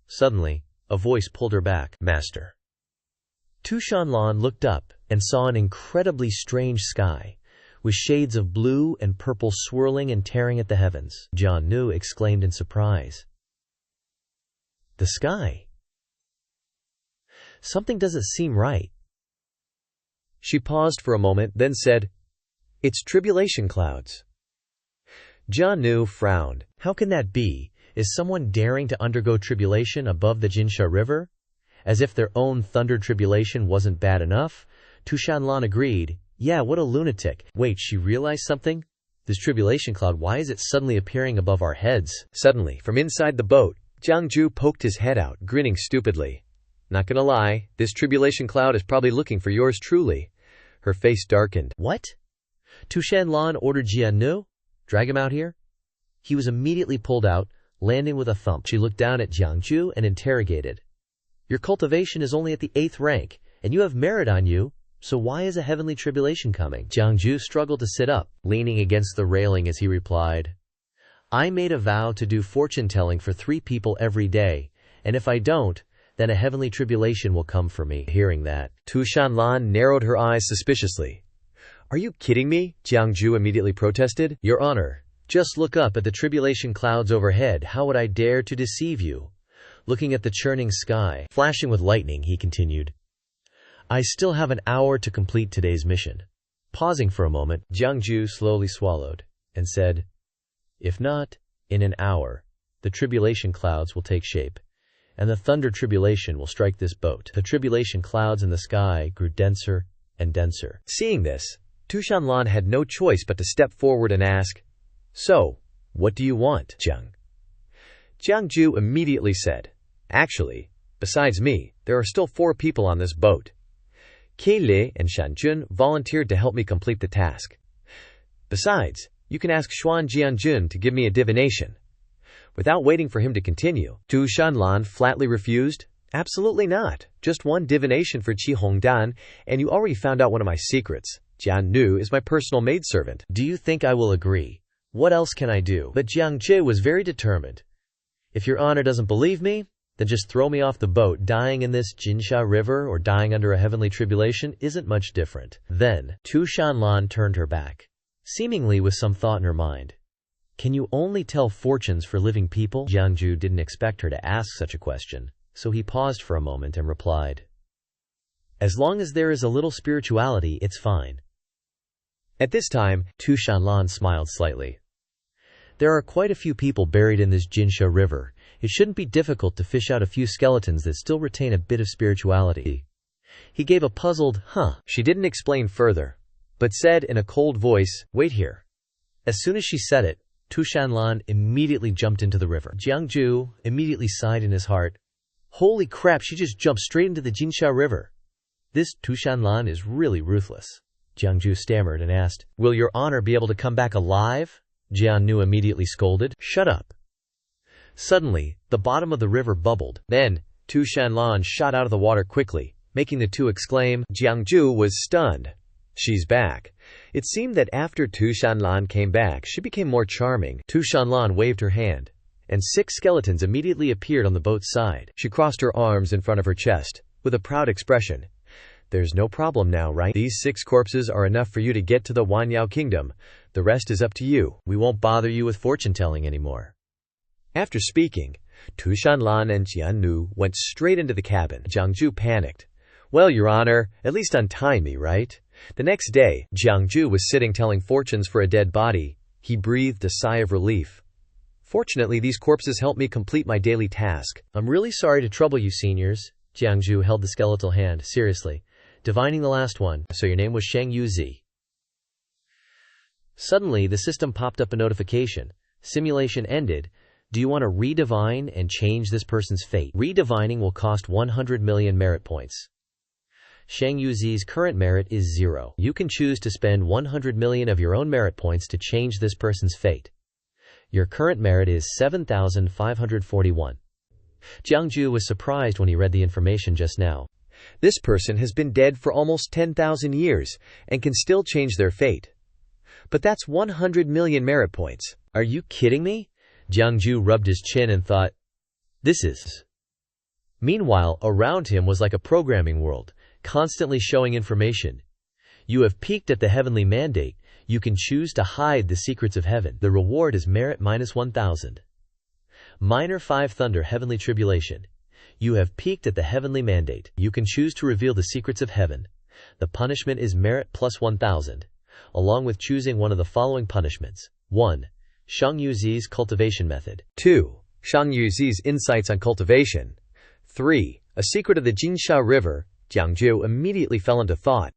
Suddenly, a voice pulled her back. Master. Shan Lan looked up and saw an incredibly strange sky, with shades of blue and purple swirling and tearing at the heavens. Jiang Jue exclaimed in surprise. The sky? Something doesn't seem right. She paused for a moment, then said, it's tribulation clouds. Jiang Jue frowned. How can that be? Is someone daring to undergo tribulation above the Xianxia River? As if their own thunder tribulation wasn't bad enough, Shan Lan agreed. Yeah, what a lunatic. Wait, she realized something? This tribulation cloud, why is it suddenly appearing above our heads? Suddenly, from inside the boat, Jiang Jue poked his head out, grinning stupidly. Not gonna lie, this tribulation cloud is probably looking for yours truly. Her face darkened. What? Shan Lan ordered Jiang Jue. Drag him out here? He was immediately pulled out, landing with a thump. She looked down at Jiang Jue and interrogated. Your cultivation is only at the 8th rank, and you have merit on you, so why is a heavenly tribulation coming? Jiang Jue struggled to sit up, leaning against the railing as he replied, I made a vow to do fortune-telling for 3 people every day, and if I don't, then a heavenly tribulation will come for me. Hearing that, Shan Lan narrowed her eyes suspiciously. Are you kidding me? Jiang Jue immediately protested. Your Honor, just look up at the tribulation clouds overhead. How would I dare to deceive you? Looking at the churning sky, flashing with lightning, he continued. I still have an hour to complete today's mission. Pausing for a moment, Jiang Jue slowly swallowed and said, if not, in an hour, the tribulation clouds will take shape, and the thunder tribulation will strike this boat. The tribulation clouds in the sky grew denser and denser. Seeing this, Shan Lan had no choice but to step forward and ask, so, what do you want, Jiang? Jiang Jue immediately said, actually, besides me, there are still 4 people on this boat. Keilei and Shanjun volunteered to help me complete the task. Besides, you can ask Xuan Jianjun to give me a divination. Without waiting for him to continue, Shan Lan flatly refused. Absolutely not. Just one divination for Qi Hongdan, and you already found out one of my secrets. Jiang Jue is my personal maidservant. Do you think I will agree? What else can I do? But Jiang Jue was very determined. If your honor doesn't believe me, then just throw me off the boat. Dying in this Xianxia River or dying under a heavenly tribulation isn't much different. Then, Shan Lan turned her back. seemingly with some thought in her mind. Can you only tell fortunes for living people? Jiang Jue didn't expect her to ask such a question, so he paused for a moment and replied, as long as there is a little spirituality, it's fine. At this time, Shan Lan smiled slightly. There are quite a few people buried in this Xianxia river. It shouldn't be difficult to fish out a few skeletons that still retain a bit of spirituality. He gave a puzzled, huh. She didn't explain further, but said in a cold voice, wait here. As soon as she said it, Shan Lan immediately jumped into the river. Jiang Jue immediately sighed in his heart. Holy crap, she just jumped straight into the Xianxia river. This Shan Lan is really ruthless. Jiang Jue stammered and asked, will your honor be able to come back alive? Jiang Jue immediately scolded, shut up. Suddenly, the bottom of the river bubbled. Then, Shan Lan shot out of the water quickly, making the two exclaim. Jiang Jue was stunned. She's back. It seemed that after Shan Lan came back, she became more charming. Shan Lan waved her hand, and 6 skeletons immediately appeared on the boat's side. She crossed her arms in front of her chest, with a proud expression. There's no problem now, right? These 6 corpses are enough for you to get to the Wanyao kingdom. The rest is up to you. We won't bother you with fortune-telling anymore. After speaking, Shan Lan and Jiang Jue went straight into the cabin. Jiang Jue panicked. Well, your honor, at least untie me, right? The next day, Jiang Jue was sitting telling fortunes for a dead body. He breathed a sigh of relief. Fortunately, these corpses helped me complete my daily task. I'm really sorry to trouble you, seniors. Jiang Jue held the skeletal hand, seriously, divining the last one. So your name was Shang Yuzi. Suddenly, the system popped up a notification. Simulation ended. Do you want to redivine and change this person's fate? Redivining will cost 100 million merit points. Shang Yuzi's current merit is 0. You can choose to spend 100 million of your own merit points to change this person's fate. Your current merit is 7,541. Jiang Jue was surprised when he read the information just now. This person has been dead for almost 10,000 years and can still change their fate. But that's 100 million merit points. Are you kidding me? Jiang Jue rubbed his chin and thought, this is. Meanwhile, around him was like a programming world, constantly showing information. You have peaked at the heavenly mandate. You can choose to hide the secrets of heaven. The reward is merit minus 1,000. Minor 5 Thunder Heavenly Tribulation. You have peaked at the heavenly mandate. You can choose to reveal the secrets of heaven. The punishment is merit plus 1,000, along with choosing one of the following punishments. 1. Shang Yuzi's cultivation method. 2. Shang Yuzi's insights on cultivation. 3. A secret of the Xianxia River. Jiang Jue immediately fell into thought.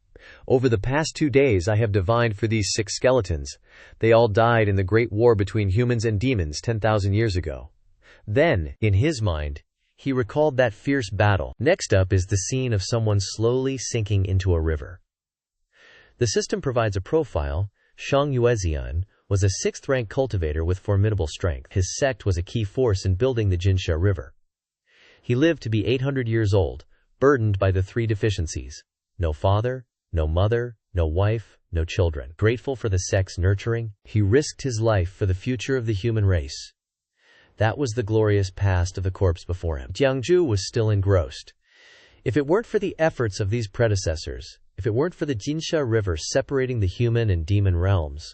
Over the past 2 days I have divined for these 6 skeletons. They all died in the great war between humans and demons 10,000 years ago. Then, in his mind, he recalled that fierce battle. Next up is the scene of someone slowly sinking into a river. The system provides a profile. Shang Yuezian was a 6th-rank cultivator with formidable strength. His sect was a key force in building the Xianxia River. He lived to be 800 years old, burdened by the 3 deficiencies. No father, no mother, no wife, no children. Grateful for the sect's nurturing, he risked his life for the future of the human race. That was the glorious past of the corpse before him. Jiang Jue was still engrossed. If it weren't for the efforts of these predecessors, if it weren't for the Xianxia River separating the human and demon realms,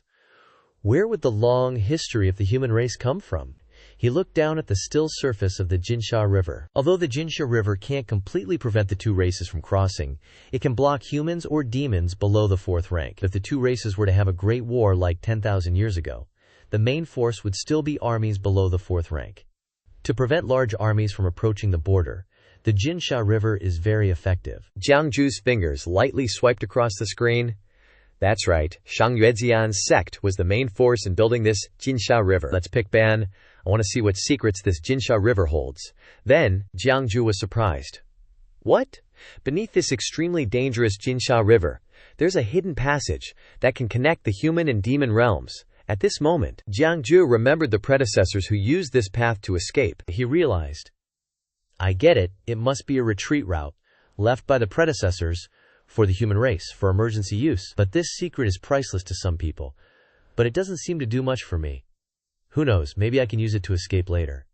where would the long history of the human race come from? He looked down at the still surface of the Xianxia River. Although the Xianxia River can't completely prevent the 2 races from crossing, it can block humans or demons below the 4th rank. If the 2 races were to have a great war like 10,000 years ago, the main force would still be armies below the 4th rank. To prevent large armies from approaching the border, the Xianxia River is very effective. Jiang Jue's fingers lightly swiped across the screen. That's right, Shang Yuezian's sect was the main force in building this Xianxia River. Let's pick ban. I want to see what secrets this Xianxia River holds. Then, Jiang Jue was surprised. What? Beneath this extremely dangerous Xianxia River, there's a hidden passage that can connect the human and demon realms. At this moment, Jiang Jue remembered the predecessors who used this path to escape. He realized, I get it, it must be a retreat route, left by the predecessors, for the human race, for emergency use. But this secret is priceless to some people. But it doesn't seem to do much for me. Who knows, maybe I can use it to escape later.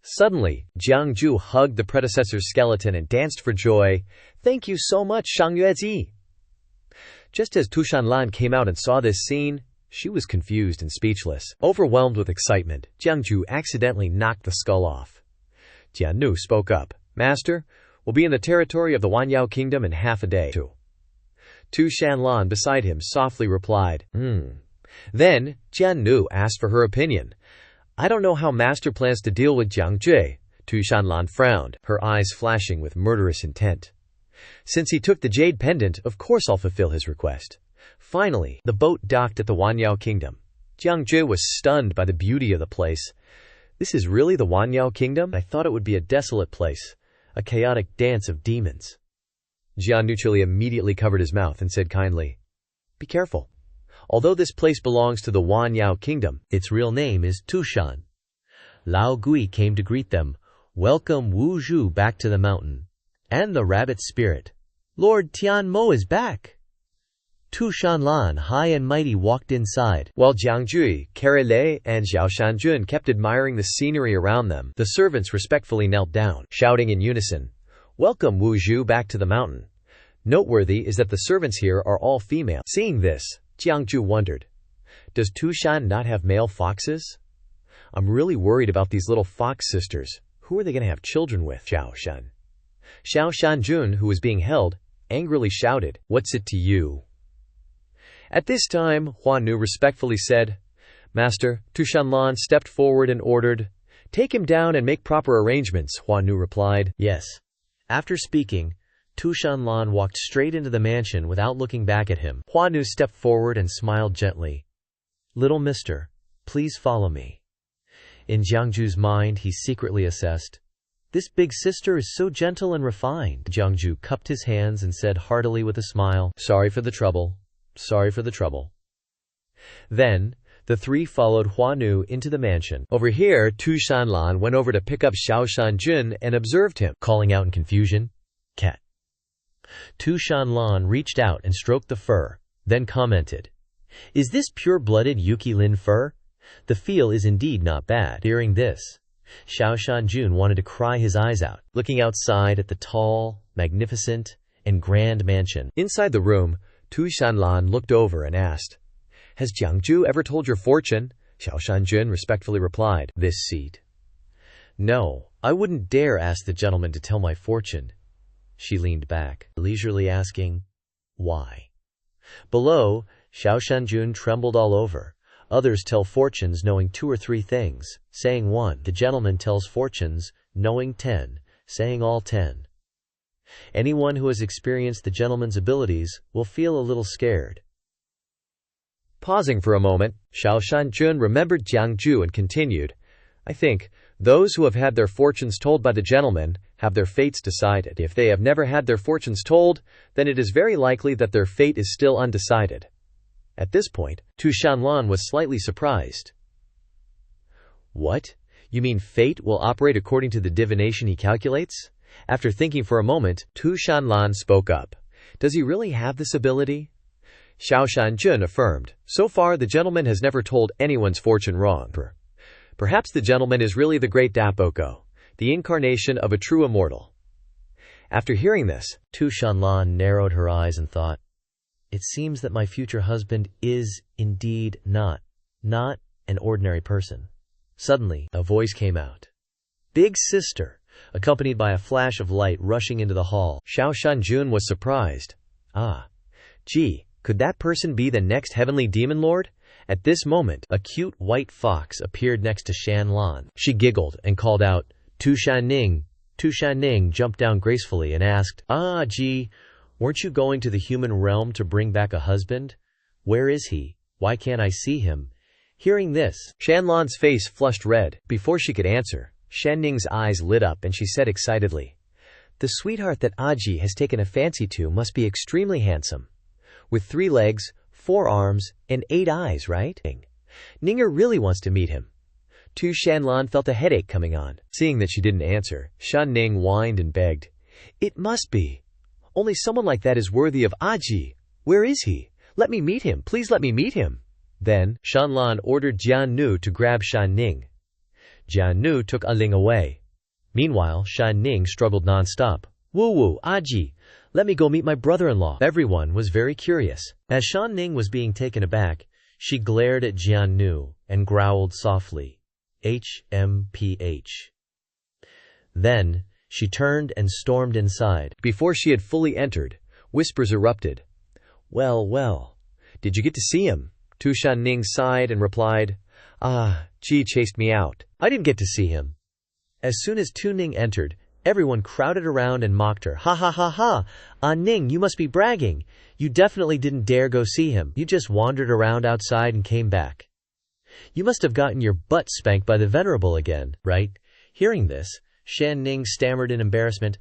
Suddenly, Jiang Jue hugged the predecessor's skeleton and danced for joy. Thank you so much, Shang Yuezi. Just as Shan Lan came out and saw this scene, She was confused and speechless. Overwhelmed with excitement, Jiang Jue accidentally knocked the skull off. Jiannu spoke up. Master, we'll be in the territory of the Wanyao kingdom in half a day. Shan Lan beside him softly replied, Then, Jiannu asked for her opinion. I don't know how Master plans to deal with Jiang Jue. Shan Lan frowned, her eyes flashing with murderous intent. Since he took the jade pendant, of course I'll fulfill his request. Finally, the boat docked at the Wanyao kingdom. Jiang Jue was stunned by the beauty of the place. This is really the Wanyao kingdom? I thought it would be a desolate place, a chaotic dance of demons. Jiannu immediately covered his mouth and said kindly, Be careful. Although this place belongs to the Wanyao kingdom, its real name is Tushan. Lao Gui came to greet them. Welcome Wu Zhu back to the mountain. And the rabbit spirit. Lord Tian Mo is back. Shan Lan, high and mighty, walked inside, while Jiang Jue, Carrie Lei, and Xiao Shanjun kept admiring the scenery around them. The servants respectfully knelt down, shouting in unison, Welcome Wu Zhu back to the mountain. Noteworthy is that the servants here are all female. Seeing this, Jiang Jue wondered, Does Tushan not have male foxes? I'm really worried about these little fox sisters. Who are they going to have children with? Xiao Shanjun, who was being held, angrily shouted, What's it to you? At this time, Huan Nu respectfully said, Master, Shan Lan stepped forward and ordered, Take him down and make proper arrangements. Huan Nu replied, Yes. After speaking, Shan Lan walked straight into the mansion without looking back at him. Huan Nu stepped forward and smiled gently. Little mister, please follow me. In Jiang Jue's mind, he secretly assessed, This big sister is so gentle and refined. Jiang Jue cupped his hands and said heartily with a smile, Sorry for the trouble. Sorry for the trouble. Then, the three followed Huan Nu into the mansion. Over here, Shan Lan went over to pick up Xiao Shanjun and observed him, calling out in confusion, Cat. Shan Lan reached out and stroked the fur, then commented, Is this pure-blooded Yuki Lin fur? The feel is indeed not bad. Hearing this, Xiao Shanjun wanted to cry his eyes out, looking outside at the tall, magnificent, and grand mansion. Inside the room, Shan Lan looked over and asked, Has Jiang Jue ever told your fortune? Xiao Shanjun respectfully replied, This seat. No, I wouldn't dare ask the gentleman to tell my fortune. She leaned back, leisurely asking, Why? Below, Xiao Shanjun trembled all over. Others tell fortunes knowing 2 or 3 things, saying 1. The gentleman tells fortunes, knowing 10, saying all 10. Anyone who has experienced the gentleman's abilities will feel a little scared. Pausing for a moment, Xiao Shanjun remembered Jiang Jue and continued, I think, those who have had their fortunes told by the gentleman have their fates decided. If they have never had their fortunes told, then it is very likely that their fate is still undecided. At this point, Shan Lan was slightly surprised. What? You mean fate will operate according to the divination he calculates? After thinking for a moment, Shan Lan spoke up. Does he really have this ability? Xiao Shanjun affirmed, So far the gentleman has never told anyone's fortune wrong. Perhaps the gentleman is really the great Dapoko, the incarnation of a true immortal. After hearing this, Shan Lan narrowed her eyes and thought, It seems that my future husband is, indeed, not an ordinary person. Suddenly, a voice came out. Big sister, accompanied by a flash of light rushing into the hall. Xiao Shanjun was surprised. Gee, could that person be the next heavenly demon lord? At this moment, a cute white fox appeared next to Shan Lan. She giggled and called out, Shan Ning. Shan Ning jumped down gracefully and asked, Gee, weren't you going to the human realm to bring back a husband? Where is he? Why can't I see him? Hearing this, Shan Lan's face flushed red. Before she could answer, Shan Ning's eyes lit up and she said excitedly, The sweetheart that Aji has taken a fancy to must be extremely handsome. With 3 legs, 4 arms, and 8 eyes, right? Ninger really wants to meet him. Shan Lan felt a headache coming on. Seeing that she didn't answer, Shan Ning whined and begged, It must be. Only someone like that is worthy of Aji. Where is he? Let me meet him. Please let me meet him. Then, Shan Lan ordered Jian Nu to grab Shan Ning. Jian Nu took A Ling away. Meanwhile, Shan Ning struggled non-stop. Woo, Aji, let me go meet my brother-in-law. Everyone was very curious. As Shan Ning was being taken aback, She glared at Jian Jue and growled softly, "HMPH." Then, she turned and stormed inside. Before she had fully entered, whispers erupted. "Well, well, did you get to see him?" Tu Shanning sighed and replied, "Ah, Ji chased me out. I didn't get to see him." As soon as Tu Ning entered, everyone crowded around and mocked her. "Ha ha ha ha! Ah Ning, you must be bragging. You definitely didn't dare go see him. You just wandered around outside and came back. You must have gotten your butt spanked by the venerable again, right?" Hearing this, Shan Ning stammered in embarrassment.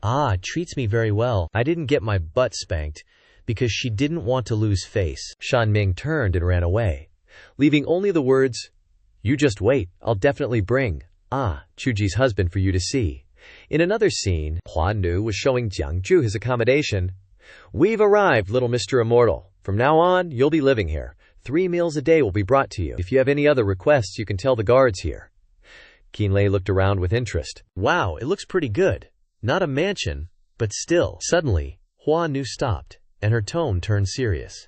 "Ah, treats me very well. I didn't get my butt spanked because she didn't want to lose face." Shan Ming turned and ran away, leaving only the words, "You just wait, I'll definitely bring Chuji's husband for you to see." In another scene, Hua Nu was showing Jiang Jue his accommodation. "We've arrived, little Mr. Immortal. From now on, you'll be living here. 3 meals a day will be brought to you. If you have any other requests, you can tell the guards here." Qinlei looked around with interest. "Wow, it looks pretty good. Not a mansion, but still." Suddenly, Hua Nu stopped, and her tone turned serious.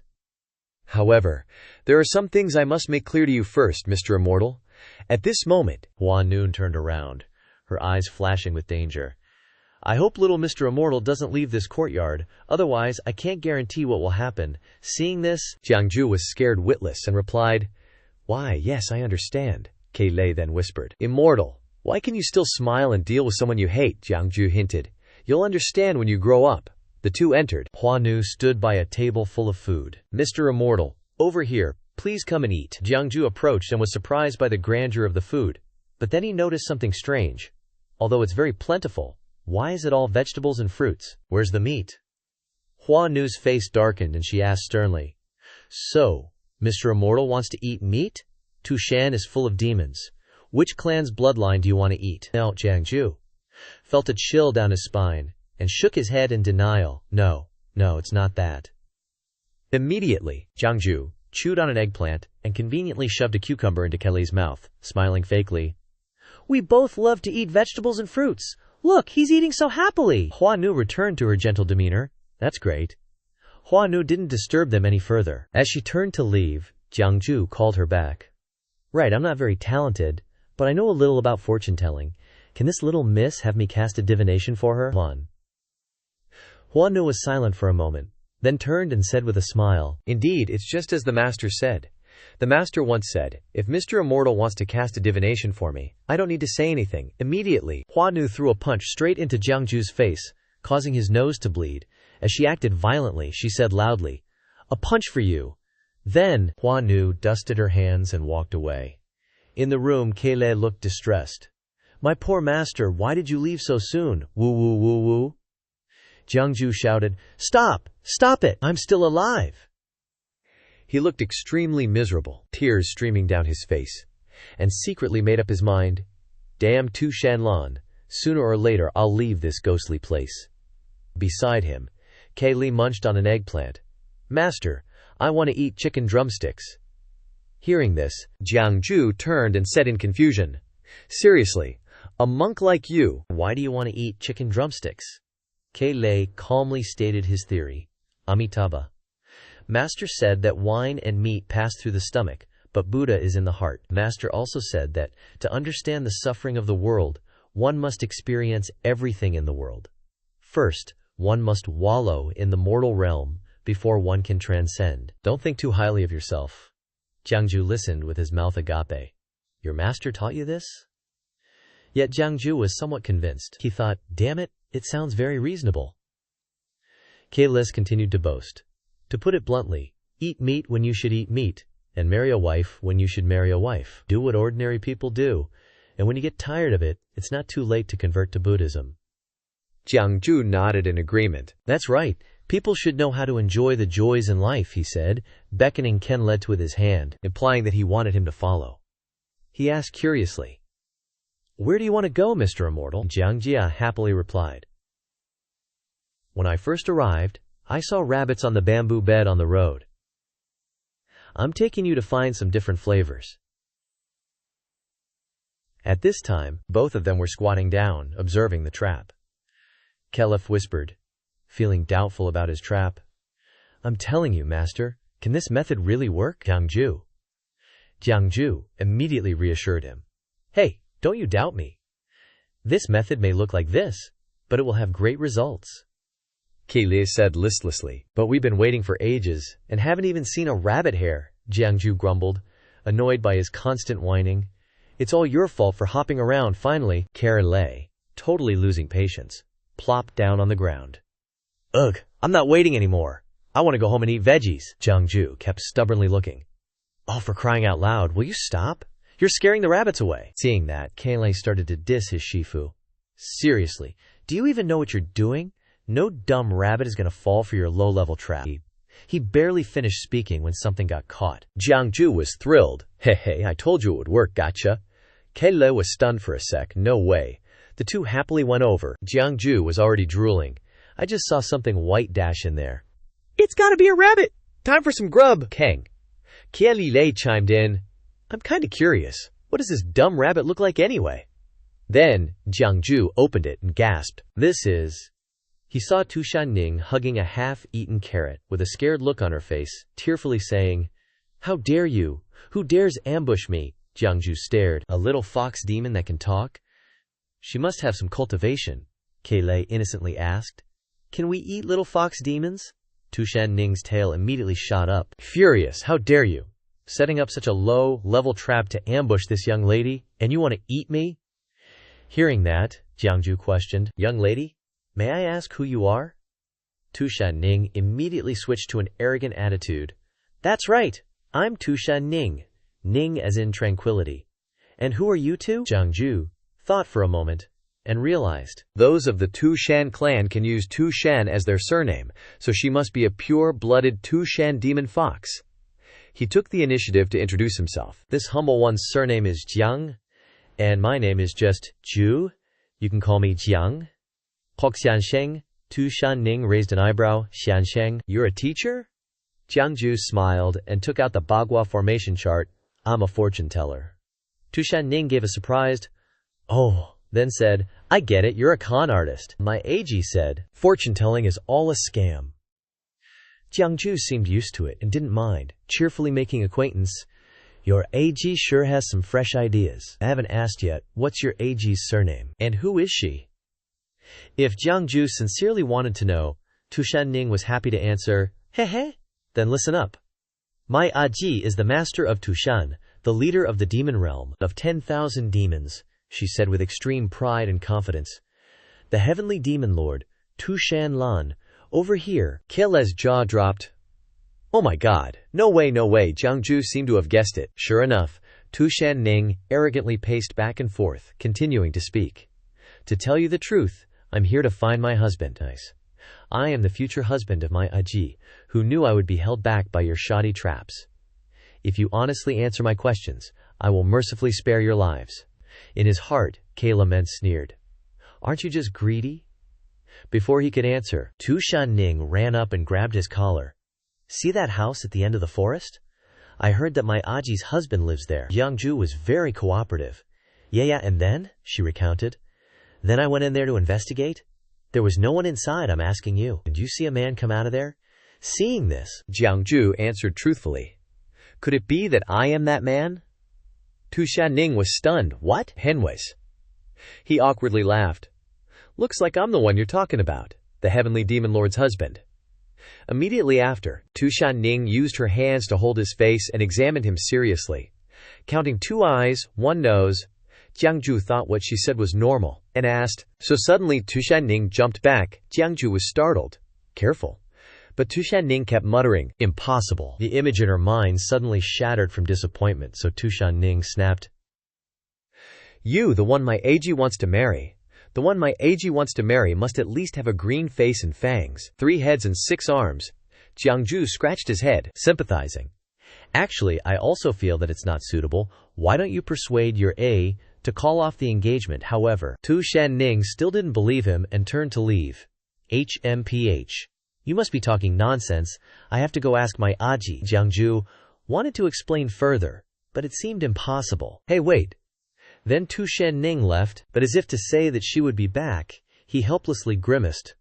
"However, there are some things I must make clear to you first, Mr. Immortal. At this moment—" Hua Nu turned around, her eyes flashing with danger. "I hope little Mr. Immortal doesn't leave this courtyard, otherwise I can't guarantee what will happen." Seeing this, Jiang Jue was scared witless and replied, "Why, yes, I understand." Qinlei then whispered, "Immortal, why can you still smile and deal with someone you hate?" Jiang Jue hinted. "You'll understand when you grow up." The two entered. Hua Nu stood by a table full of food. "Mr. Immortal, over here, please come and eat." Jiang Jue approached and was surprised by the grandeur of the food, but then he noticed something strange. Although it's very plentiful, why is it all vegetables and fruits? Where's the meat? Hua Nu's face darkened and she asked sternly, "So, Mr. Immortal wants to eat meat? Tu Shan is full of demons. Which clan's bloodline do you want to eat?" Now, Jiang Jue felt a chill down his spine and shook his head in denial. No, it's not that." Immediately, Jiang Jue chewed on an eggplant and conveniently shoved a cucumber into Kelly's mouth, smiling fakely. "We both love to eat vegetables and fruits. Look, he's eating so happily." Hua Nu returned to her gentle demeanor. "That's great." Hua Nu didn't disturb them any further. As she turned to leave, Jiang Jue called her back. "Right, I'm not very talented, but I know a little about fortune-telling. Can this little miss have me cast a divination for her?" Hua Nu was silent for a moment, then turned and said with a smile, "Indeed, it's just as the master said. The master once said, if Mr. Immortal wants to cast a divination for me, I don't need to say anything." Immediately, Hua Nu threw a punch straight into Jiang Jue's face, causing his nose to bleed. As she acted violently, she said loudly, "A punch for you." Then, Hua Nu dusted her hands and walked away. In the room, Qinlei looked distressed. "My poor master, why did you leave so soon? Woo woo woo woo." Jiang Jue shouted, "Stop! Stop it! I'm still alive!" He looked extremely miserable, tears streaming down his face, and secretly made up his mind, "Damn Tu Shan Lan, sooner or later I'll leave this ghostly place." Beside him, Kaylee munched on an eggplant. "Master, I want to eat chicken drumsticks." Hearing this, Jiang Jue turned and said in confusion, "Seriously, a monk like you, why do you want to eat chicken drumsticks?" Kaylee calmly stated his theory. Amitabha. Master said that wine and meat pass through the stomach, but Buddha is in the heart. Master also said that, to understand the suffering of the world, one must experience everything in the world. First, one must wallow in the mortal realm before one can transcend. Don't think too highly of yourself. Jiang Jue listened with his mouth agape. Your master taught you this? Yet Jiang Jue was somewhat convinced. He thought, damn it, it sounds very reasonable. Kaylis continued to boast. To put it bluntly, eat meat when you should eat meat, and marry a wife when you should marry a wife. Do what ordinary people do, and when you get tired of it, it's not too late to convert to Buddhism. Jiang Jue nodded in agreement. That's right. People should know how to enjoy the joys in life, he said, beckoning Ken Led with his hand, implying that he wanted him to follow. He asked curiously, Where do you want to go, Mr. Immortal? Jiang Jie happily replied. When I first arrived, I saw rabbits on the bamboo bed on the road. I'm taking you to find some different flavors. At this time, both of them were squatting down, observing the trap. Kelef whispered, feeling doubtful about his trap. I'm telling you, master, Can this method really work? Jiang Jue immediately reassured him. Hey, don't you doubt me. This method may look like this, but it will have great results. Keili said listlessly. But we've been waiting for ages and haven't even seen a rabbit hair, Jiang Jue grumbled, annoyed by his constant whining. It's all your fault for hopping around. Finally, Keili, totally losing patience, plopped down on the ground. Ugh, I'm not waiting anymore. I want to go home and eat veggies. Jiang Jue kept stubbornly looking. Oh, for crying out loud, will you stop? You're scaring the rabbits away. Seeing that, Keili started to diss his Shifu. Seriously, do you even know what you're doing? No dumb rabbit is going to fall for your low-level trap. He barely finished speaking when something got caught. Jiang Jue was thrilled. Hey, I told you it would work, gotcha. Keili was stunned for a sec. No way. The two happily went over. Jiang Jue was already drooling. I just saw something white dash in there. It's gotta be a rabbit. Time for some grub. Kang. Keili chimed in. I'm kinda curious. What does this dumb rabbit look like anyway? Then, Jiang Jue opened it and gasped. This is... He saw Tu Shanning hugging a half-eaten carrot with a scared look on her face, tearfully saying, How dare you? Who dares ambush me? Jiang Jue stared. A little fox demon that can talk? She must have some cultivation, Keili innocently asked. Can we eat little fox demons? Tu Shanning's tail immediately shot up. Furious, how dare you? Setting up such a low-level trap to ambush this young lady, and you want to eat me? Hearing that, Jiang Jue questioned, Young lady? May I ask who you are? Tu Shanning immediately switched to an arrogant attitude. That's right, I'm Tu Shanning. Ning as in tranquility. And who are you two? Jiang Jue thought for a moment and realized. Those of the Tu Shan clan can use Tu Shan as their surname, so she must be a pure-blooded Tu Shan demon fox. He took the initiative to introduce himself. This humble one's surname is Jiang, and my name is just Jue. You can call me Jiang. Xianxia, Tu Shanning raised an eyebrow. Xianxia, you're a teacher? Jiang Jue smiled and took out the Bagua formation chart. I'm a fortune teller. Tu Shanning gave a surprised, Oh, then said, I get it, you're a con artist. My AG said, fortune telling is all a scam. Jiang Jue seemed used to it and didn't mind, cheerfully making acquaintance. Your AG sure has some fresh ideas. I haven't asked yet, what's your AG's surname? And who is she? If Jiang Jue sincerely wanted to know, Tu Shanning was happy to answer, Hehe, then listen up. My Aji is the master of Tushan, the leader of the demon realm, of 10,000 demons, she said with extreme pride and confidence. The heavenly demon lord, Tu Shan Lan, over here. Keili's jaw dropped. Oh my god, no way, Jiang Jue seemed to have guessed it. Sure enough, Tu Shanning arrogantly paced back and forth, continuing to speak. To tell you the truth, I'm here to find my husband. Nice. I am the future husband of my Aji, who knew I would be held back by your shoddy traps. If you honestly answer my questions, I will mercifully spare your lives. In his heart, Keili sneered. Aren't you just greedy? Before he could answer, Tu Shanning ran up and grabbed his collar. See that house at the end of the forest? I heard that my Aji's husband lives there. Jiang Jue was very cooperative. Yeah, and then? She recounted. Then I went in there to investigate. There was no one inside, I'm asking you. Did you see a man come out of there? Seeing this, Jiang Jue answered truthfully. Could it be that I am that man? Tu Shanning was stunned. What? Anyways. He awkwardly laughed. Looks like I'm the one you're talking about, the heavenly demon lord's husband. Immediately after, Tu Shanning used her hands to hold his face and examined him seriously. Counting 2 eyes, 1 nose, Jiang Jue thought what she said was normal, and asked. So suddenly Tu Shanning jumped back. Jiang Jue was startled. Careful. But Tu Shanning kept muttering, impossible. The image in her mind suddenly shattered from disappointment, so Tu Shanning snapped. You, the one my AG wants to marry. The one my AG wants to marry must at least have a green face and fangs, 3 heads and 6 arms. Jiang Jue scratched his head, sympathizing. Actually, I also feel that it's not suitable. Why don't you persuade your A to call off the engagement? However, Tu Shanning still didn't believe him and turned to leave. HMPH. You must be talking nonsense. I have to go ask my Aji. Jiang Jue wanted to explain further, but it seemed impossible. Hey, wait. Then Tu Shanning left, but as if to say that she would be back, he helplessly grimaced.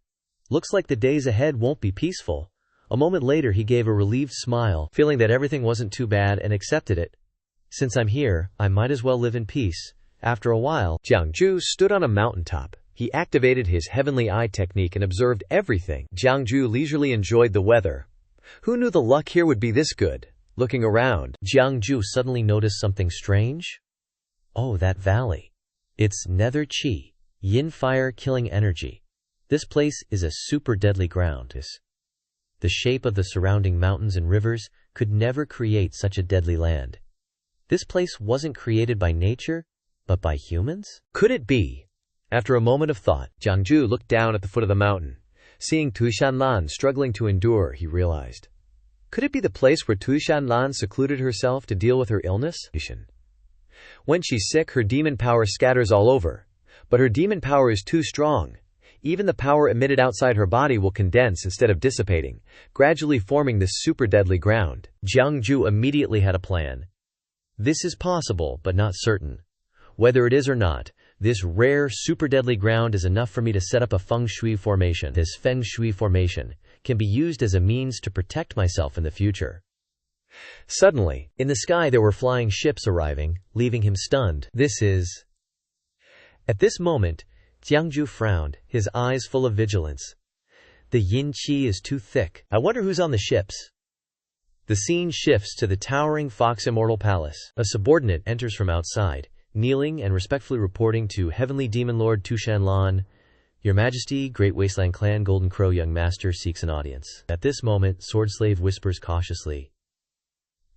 Looks like the days ahead won't be peaceful. A moment later he gave a relieved smile, feeling that everything wasn't too bad, and accepted it. Since I'm here, I might as well live in peace. After a while, Jiang Jue stood on a mountaintop. He activated his heavenly eye technique and observed everything. Jiang Jue leisurely enjoyed the weather. Who knew the luck here would be this good? Looking around, Jiang Jue suddenly noticed something strange. Oh, that valley. It's nether chi, yin fire killing energy. This place is a super deadly ground. The shape of the surrounding mountains and rivers could never create such a deadly land. This place wasn't created by nature, but by humans? Could it be? After a moment of thought, Jiang Jue looked down at the foot of the mountain. Seeing Shan Lan struggling to endure, he realized. Could it be the place where Shan Lan secluded herself to deal with her illness? When she's sick, her demon power scatters all over. But her demon power is too strong. Even the power emitted outside her body will condense instead of dissipating, gradually forming this super deadly ground. Jiang Jue immediately had a plan. This is possible, but not certain. Whether it is or not, this rare, super deadly ground is enough for me to set up a feng shui formation. This feng shui formation can be used as a means to protect myself in the future. Suddenly, in the sky there were flying ships arriving, leaving him stunned. At this moment, Jiang Jue frowned, his eyes full of vigilance. The yin qi is too thick. I wonder who's on the ships. The scene shifts to the towering Fox Immortal Palace. A subordinate enters from outside, kneeling and respectfully reporting to Heavenly Demon Lord Shan Lan. Your Majesty, Great Wasteland Clan Golden Crow Young Master seeks an audience. At this moment, Sword Slave whispers cautiously.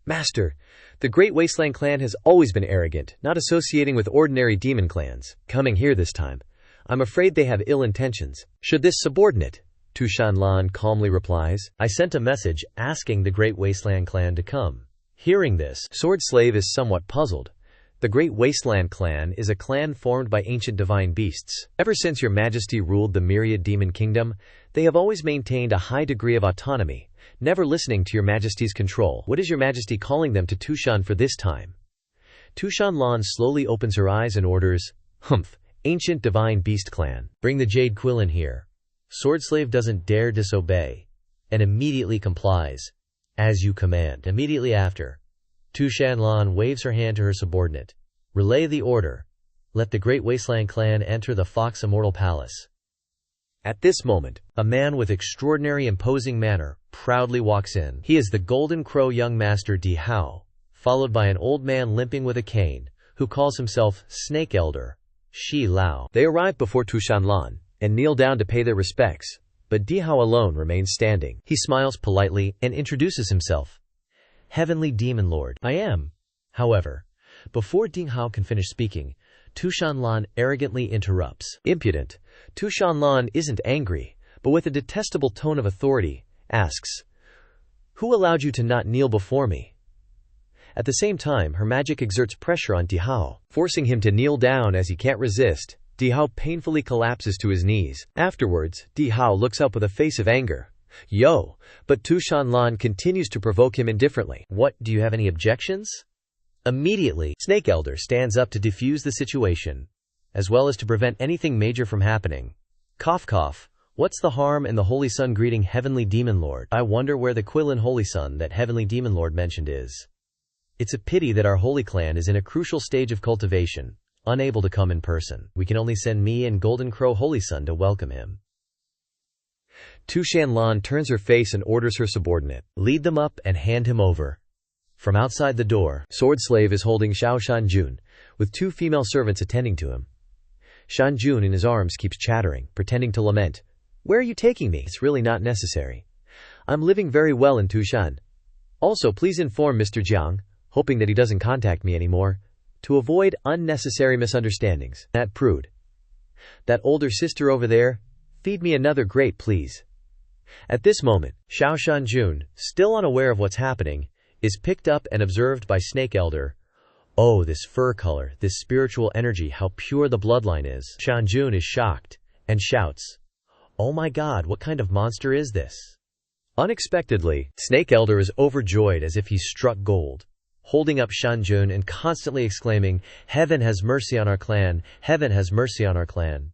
Master, the Great Wasteland Clan has always been arrogant, not associating with ordinary demon clans. Coming here this time, I'm afraid they have ill intentions. Should this subordinate? Shan Lan calmly replies. I sent a message asking the Great Wasteland Clan to come. Hearing this, Sword Slave is somewhat puzzled. The Great Wasteland Clan is a clan formed by ancient divine beasts. Ever since Your Majesty ruled the myriad demon kingdom, they have always maintained a high degree of autonomy, never listening to Your Majesty's control. What is Your Majesty calling them to Tushan for this time? Shan Lan slowly opens her eyes and orders, Humph, ancient divine beast clan. Bring the Jade Quill in here. Sword Slave doesn't dare disobey, and immediately complies. As you command. Immediately after, Shan Lan waves her hand to her subordinate. Relay the order. Let the Great Wasteland Clan enter the Fox Immortal Palace. At this moment, a man with extraordinary imposing manner proudly walks in. He is the Golden Crow Young Master Di Hao, followed by an old man limping with a cane, who calls himself Snake Elder, Shi Lao. They arrive before Shan Lan, and kneel down to pay their respects, but Di Hao alone remains standing. He smiles politely and introduces himself. Heavenly Demon Lord, I am. However, before Di Hao can finish speaking, Shan Lan arrogantly interrupts. Impudent, Shan Lan isn't angry, but with a detestable tone of authority, asks, Who allowed you to not kneel before me? At the same time, her magic exerts pressure on Di Hao, forcing him to kneel down. As he can't resist, Di Hao painfully collapses to his knees. Afterwards, Di Hao looks up with a face of anger. Yo! But Shan Lan continues to provoke him indifferently. What, do you have any objections? Immediately, Snake Elder stands up to defuse the situation, as well as to prevent anything major from happening. Cough cough. What's the harm in the Holy Sun greeting Heavenly Demon Lord? I wonder where the Quillin Holy Sun that Heavenly Demon Lord mentioned is. It's a pity that our Holy Clan is in a crucial stage of cultivation, unable to come in person. We can only send me and Golden Crow Holy Sun to welcome him. Shan Lan turns her face and orders her subordinate. Lead them up and hand him over. From outside the door, Sword Slave is holding Shan Jun, with two female servants attending to him. Shan Jun in his arms keeps chattering, pretending to lament. Where are you taking me? It's really not necessary. I'm living very well in Tushan. Also, please inform Mr. Jiang, hoping that he doesn't contact me anymore, to avoid unnecessary misunderstandings. That prude. That older sister over there, feed me another grate, please. At this moment, Shan Jun, still unaware of what's happening, is picked up and observed by Snake Elder. Oh, this fur color, this spiritual energy, how pure the bloodline is. Shan Jun is shocked, and shouts, Oh my god, what kind of monster is this? Unexpectedly, Snake Elder is overjoyed as if he's struck gold, holding up Shan Jun and constantly exclaiming, Heaven has mercy on our clan, heaven has mercy on our clan.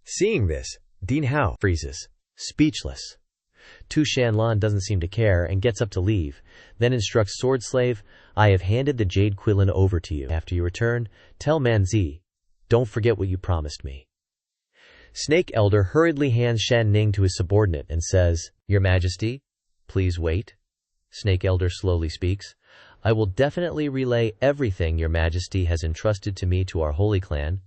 Seeing this, Di Hao freezes, speechless. Tu Shan Lan doesn't seem to care and gets up to leave, then instructs Sword Slave, "I have handed the Jade Quillin over to you. After you return, tell Manzi, don't forget what you promised me." Snake Elder hurriedly hands Shan Ning to his subordinate and says, "Your Majesty, please wait." Snake Elder slowly speaks, "I will definitely relay everything your Majesty has entrusted to me to our holy clan.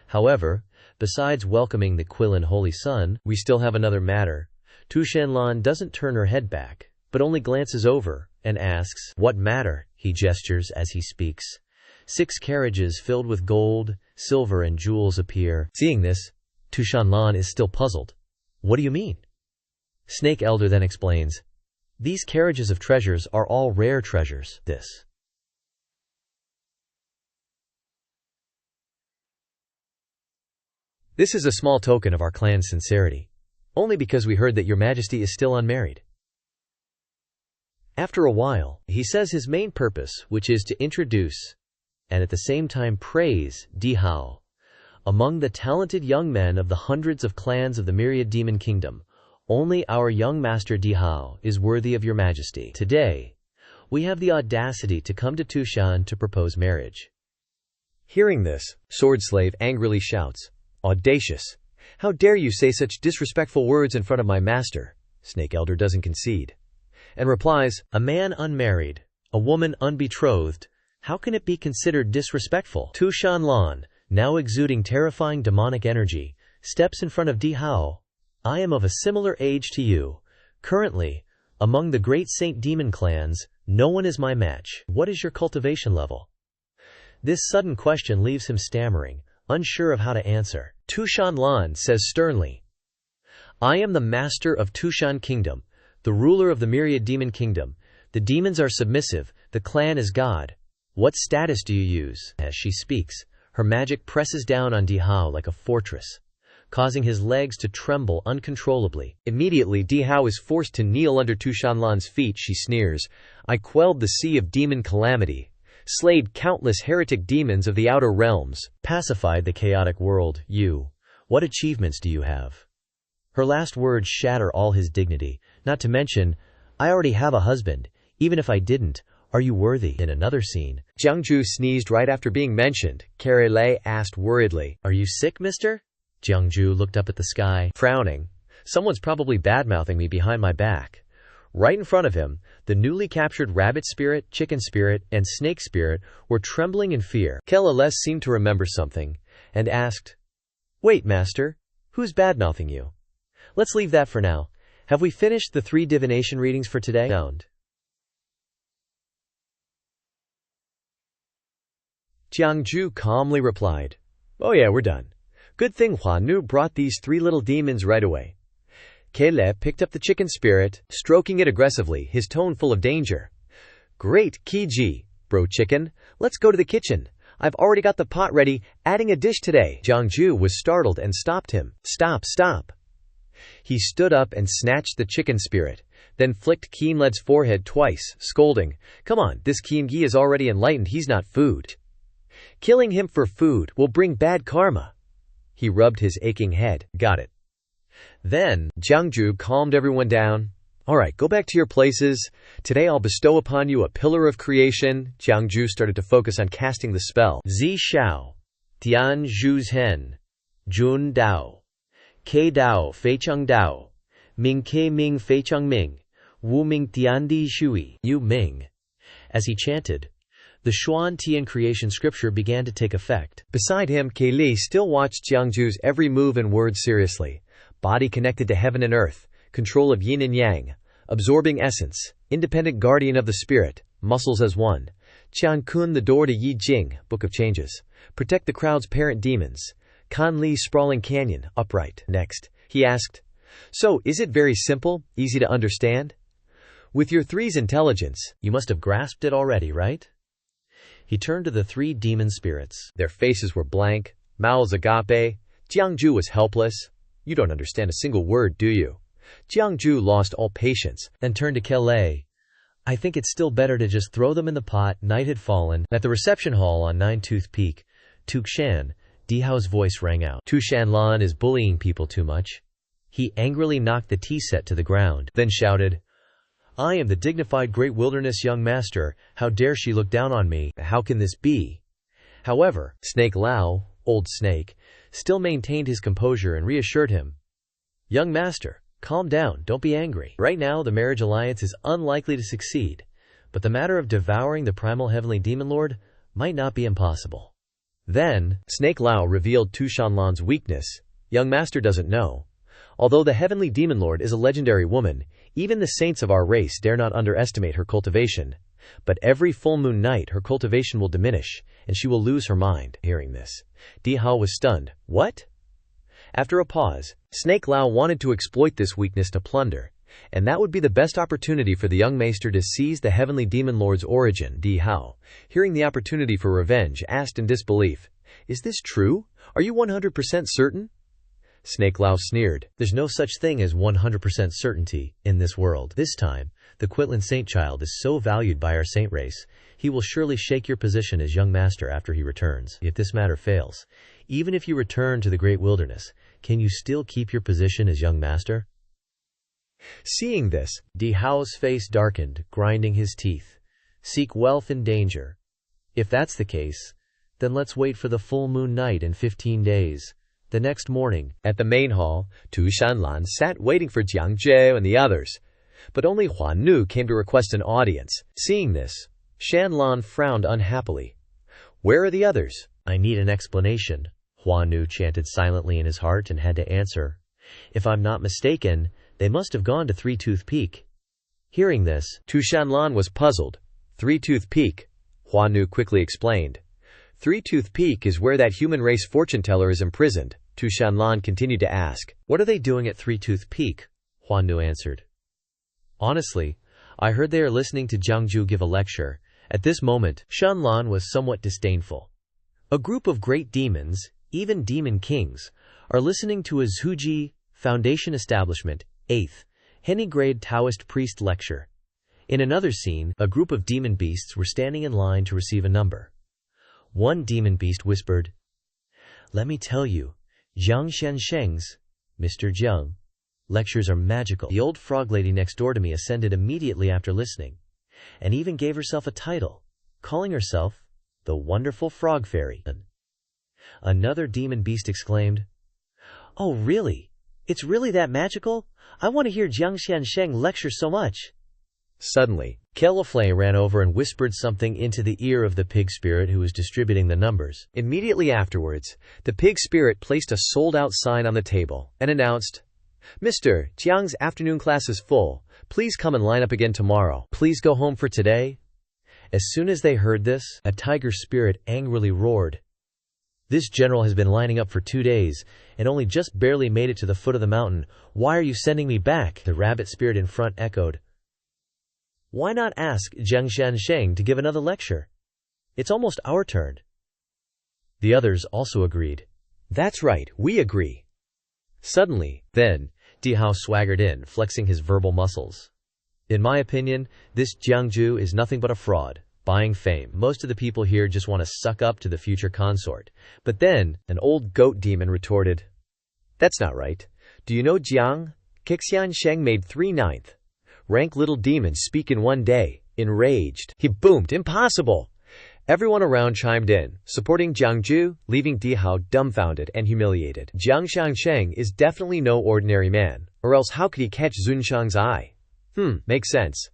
However, besides welcoming the Quillin Holy Son, we still have another matter." Tu Shan Lan doesn't turn her head back, but only glances over and asks, "What matter?" He gestures as he speaks. 6 carriages filled with gold, silver, and jewels appear. Seeing this, Tu Shan Lan is still puzzled. "What do you mean?" Snake Elder then explains, "These carriages of treasures are all rare treasures. This is a small token of our clan's sincerity, only because we heard that your Majesty is still unmarried." After a while, he says his main purpose, which is to introduce, and at the same time praise, Dihao. Among the talented young men of the hundreds of clans of the myriad demon kingdom, only our young master Dihao is worthy of your Majesty. Today, we have the audacity to come to Tushan to propose marriage. Hearing this, Sword Slave angrily shouts, "Audacious! How dare you say such disrespectful words in front of my master?" Snake Elder doesn't concede, and replies, "A man unmarried, a woman unbetrothed, how can it be considered disrespectful?" Tu Shan Lan, now exuding terrifying demonic energy, steps in front of Dihao. "I am of a similar age to you. Currently, among the great Saint Demon clans, no one is my match. What is your cultivation level?" This sudden question leaves him stammering, unsure of how to answer. Tu Shan Lan says sternly, "I am the master of Tushan Kingdom, the ruler of the myriad demon kingdom. The demons are submissive, the clan is God. What status do you use?" As she speaks, her magic presses down on Dihao like a fortress, causing his legs to tremble uncontrollably. Immediately, Dihao is forced to kneel under Tu Shan Lan's feet. She sneers, "I quelled the sea of demon calamity, slayed countless heretic demons of the outer realms, pacified the chaotic world. What achievements do you have?" Her last words shatter all his dignity, not to mention, "I already have a husband. Even if I didn't, are you worthy?" In another scene, Jiang Jue sneezed right after being mentioned. Carrie Lei asked worriedly, "Are you sick, mister?" Jiang Jue looked up at the sky, frowning. "Someone's probably bad-mouthing me behind my back." Right in front of him, the newly captured rabbit spirit, chicken spirit, and snake spirit were trembling in fear. Kelales seemed to remember something, and asked, "Wait, master, who's bad-mouthing you? Let's leave that for now. Have we finished the 3 divination readings for today?" Jiang Jue calmly replied, "Oh yeah, we're done. Good thing Hua Nu brought these 3 little demons right away." Kele picked up the chicken spirit, stroking it aggressively, his tone full of danger. "Great, Kiji, bro chicken, let's go to the kitchen. I've already got the pot ready, adding a dish today." Jiang Jue was startled and stopped him. Stop. He stood up and snatched the chicken spirit, then flicked Keen Led's forehead twice, scolding, "Come on, this Keen Gi is already enlightened, he's not food. Killing him for food will bring bad karma." He rubbed his aching head. "Got it." Then, Jiang Jue calmed everyone down. "All right, go back to your places. Today I'll bestow upon you a pillar of creation." Jiang Jue started to focus on casting the spell. Zi Shao, Tian Zhu Zhen, Jun Dao, Ke Dao Fei Cheng Dao, Ming Ke Ming Fei Cheng Ming, Wu Ming Tian Di Shui, Yu Ming. As he chanted, the Xuan Tian creation scripture began to take effect. Beside him, Ke Li still watched Jiang Jue's every move and word seriously. Body connected to heaven and earth, control of yin and yang, absorbing essence, independent guardian of the spirit, muscles as one. Qian Kun, the door to Yi Jing, book of changes. Protect the crowd's parent demons. Kan Li, sprawling canyon, upright. Next, he asked, "So, is it very simple, easy to understand? With your 3's intelligence, you must have grasped it already, right?" He turned to the 3 demon spirits. Their faces were blank, mouths agape. Jiang Jue was helpless. "You don't understand a single word, do you?" Jiang Jue lost all patience, then turned to Kele. "I think it's still better to just throw them in the pot." Night had fallen. At the reception hall on Nine-Tooth Peak, Tukshan, Dihao's voice rang out. "Tu Shan Lan is bullying people too much. He angrily knocked the tea set to the ground, then shouted, "I am the dignified great wilderness young master. How dare she look down on me? How can this be?" However, Snake Lao, Old Snake, still maintained his composure and reassured him, "Young master, calm down, don't be angry. Right now the marriage alliance is unlikely to succeed, but the matter of devouring the primal heavenly demon lord might not be impossible." Then, Snake Lao revealed to Shan Lan's weakness. "Young master doesn't know. Although the heavenly demon lord is a legendary woman, even the saints of our race dare not underestimate her cultivation. But every full moon night her cultivation will diminish, and she will lose her mind." Hearing this, Di Hao was stunned. "What?" After a pause, Snake Lao wanted to exploit this weakness to plunder, and that would be the best opportunity for the young maester to seize the heavenly demon lord's origin. Di Hao, hearing the opportunity for revenge, asked in disbelief, "Is this true? Are you 100% certain?" Snake Lao sneered, "There's no such thing as 100% certainty in this world. This time, the Quitland Saint child is so valued by our saint race, he will surely shake your position as young master after he returns. If this matter fails, even if you return to the great wilderness, can you still keep your position as young master?" Seeing this, Di Hao's face darkened, grinding his teeth. "Seek wealth in danger. If that's the case, then let's wait for the full moon night in 15 days. The next morning, at the main hall, Shan Lan sat waiting for Jiang Jue and the others, but only Huan Nu came to request an audience. Seeing this, Shan Lan frowned unhappily. "Where are the others?" "I need an explanation," Huan Nu chanted silently in his heart and had to answer. "If I'm not mistaken, they must have gone to Three-Tooth Peak." Hearing this, Shan Lan was puzzled. "Three-Tooth Peak," Huan Nu quickly explained. "Three-Tooth Peak is where that human race fortune-teller is imprisoned." Shan Lan continued to ask, "What are they doing at Three-Tooth Peak?" Huan Nu answered, "Honestly, I heard they are listening to Jiang Jue give a lecture." At this moment, Shan Lan was somewhat disdainful. A group of great demons, even demon kings, are listening to a Zhuji Foundation Establishment, 8th, Henny grade Taoist priest lecture. In another scene, a group of demon beasts were standing in line to receive a number. One demon beast whispered, "Let me tell you, Jiang Xianxiang's, Mr. Jiang, lectures are magical." The old frog lady next door to me ascended immediately after listening, and even gave herself a title, calling herself the Wonderful Frog Fairy. Another demon beast exclaimed, "Oh really? It's really that magical? I want to hear Jiang Xianxiang lecture so much." Suddenly, Calaflay ran over and whispered something into the ear of the pig spirit who was distributing the numbers. Immediately afterwards, the pig spirit placed a sold-out sign on the table and announced, "Mr. Jiang's afternoon class is full. Please come and line up again tomorrow. Please go home for today." As soon as they heard this, a tiger spirit angrily roared, "This general has been lining up for 2 days and only just barely made it to the foot of the mountain. Why are you sending me back?" The rabbit spirit in front echoed, "Why not ask Jiang Xianxiang to give another lecture? It's almost our turn." The others also agreed. "That's right, we agree." Suddenly, then, Di Hao swaggered in, flexing his verbal muscles. "In my opinion, this Jiang Jue is nothing but a fraud, buying fame. Most of the people here just want to suck up to the future consort." But then, an old goat demon retorted, "That's not right. Do you know Jiang Xianxiang made 3/9 rank little demons speak in 1 day?" Enraged, he boomed, "Impossible!" Everyone around chimed in, supporting Jiang Jue, leaving Di Hao dumbfounded and humiliated. Jiang Xianxiang is definitely no ordinary man, or else how could he catch Zunshang's eye? Makes sense.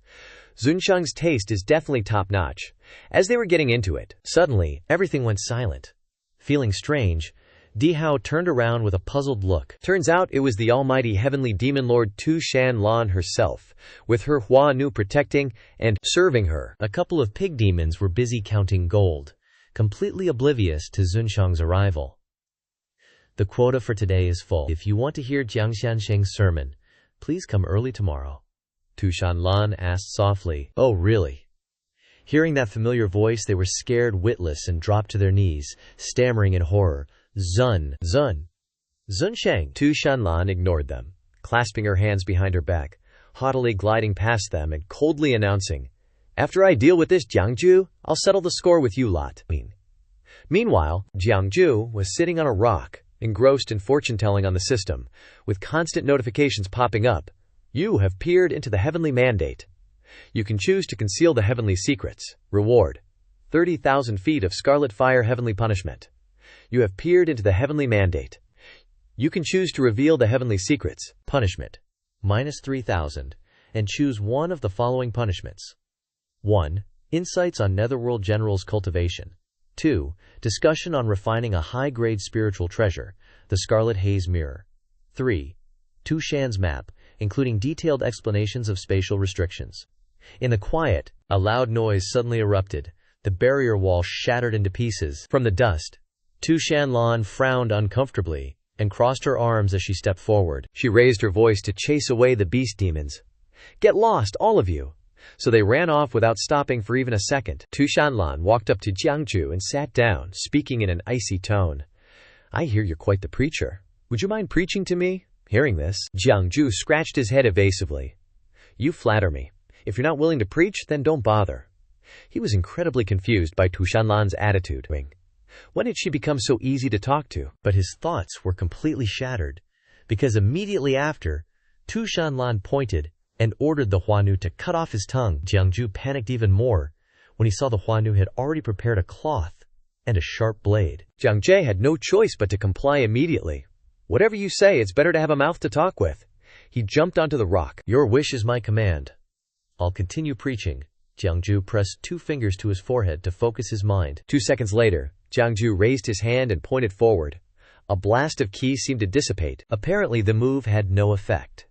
Zunshang's taste is definitely top-notch. As they were getting into it, suddenly, everything went silent. Feeling strange, Di Hao turned around with a puzzled look. Turns out it was the almighty heavenly demon lord Shan Lan herself, with her Hua Nu protecting and serving her. A couple of pig demons were busy counting gold, completely oblivious to Zunshang's arrival. "The quota for today is full. If you want to hear Jiang Xianxiang's sermon, please come early tomorrow." Shan Lan asked softly, "Oh really?" Hearing that familiar voice, they were scared witless and dropped to their knees, stammering in horror, Zunshang." Shan Lan ignored them, clasping her hands behind her back, haughtily gliding past them and coldly announcing, "After I deal with this Jiang Jue, I'll settle the score with you lot." Meanwhile, Jiang Jue was sitting on a rock, engrossed in fortune-telling on the system, with constant notifications popping up. You have peered into the heavenly mandate. You can choose to conceal the heavenly secrets. Reward: 30,000 feet of scarlet fire. Heavenly punishment: you have peered into the heavenly mandate. You can choose to reveal the heavenly secrets. Punishment: -3,000, and choose one of the following punishments. 1. Insights on Netherworld General's cultivation. 2. Discussion on refining a high-grade spiritual treasure, the Scarlet Haze Mirror. 3. Tushan's map, including detailed explanations of spatial restrictions. In the quiet, a loud noise suddenly erupted. The barrier wall shattered into pieces. From the dust, Shan Lan frowned uncomfortably and crossed her arms as she stepped forward. She raised her voice to chase away the beast demons. "Get lost, all of you!" So they ran off without stopping for even a second. Shan Lan walked up to Jiang Jue and sat down, speaking in an icy tone. "I hear you're quite the preacher. Would you mind preaching to me?" Hearing this, Jiang Jue scratched his head evasively. "You flatter me. If you're not willing to preach, then don't bother." He was incredibly confused by Shan Lan's attitude. When did she become so easy to talk to? But his thoughts were completely shattered, because immediately after, Shan Lan pointed and ordered the Huanu to cut off his tongue. Jiang Jue panicked even more when he saw the Huanu had already prepared a cloth and a sharp blade. Jiang Jue had no choice but to comply immediately. "Whatever you say, it's better to have a mouth to talk with." He jumped onto the rock. "Your wish is my command. I'll continue preaching." Jiang Jue pressed 2 fingers to his forehead to focus his mind. 2 seconds later, Jiang Jue raised his hand and pointed forward. A blast of qi seemed to dissipate. Apparently the move had no effect.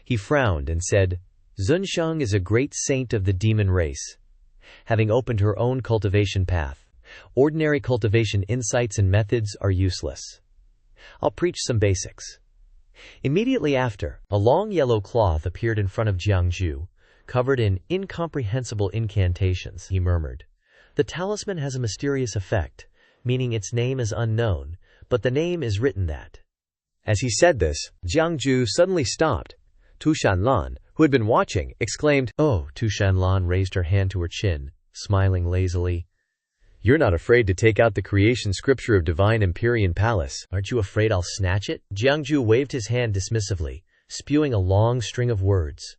He frowned and said, "Zunsheng is a great saint of the demon race, having opened her own cultivation path. Ordinary cultivation insights and methods are useless. I'll preach some basics." Immediately after, a long yellow cloth appeared in front of Jiang Jue, covered in incomprehensible incantations. He murmured, "The talisman has a mysterious effect, meaning its name is unknown, but the name is written that." As he said this, Jiang Jue suddenly stopped. Shan Lan, who had been watching, exclaimed, "Oh!" Shan Lan raised her hand to her chin, smiling lazily. "You're not afraid to take out the creation scripture of Divine Empyrean Palace. Aren't you afraid I'll snatch it?" Jiang Jue waved his hand dismissively, spewing a long string of words.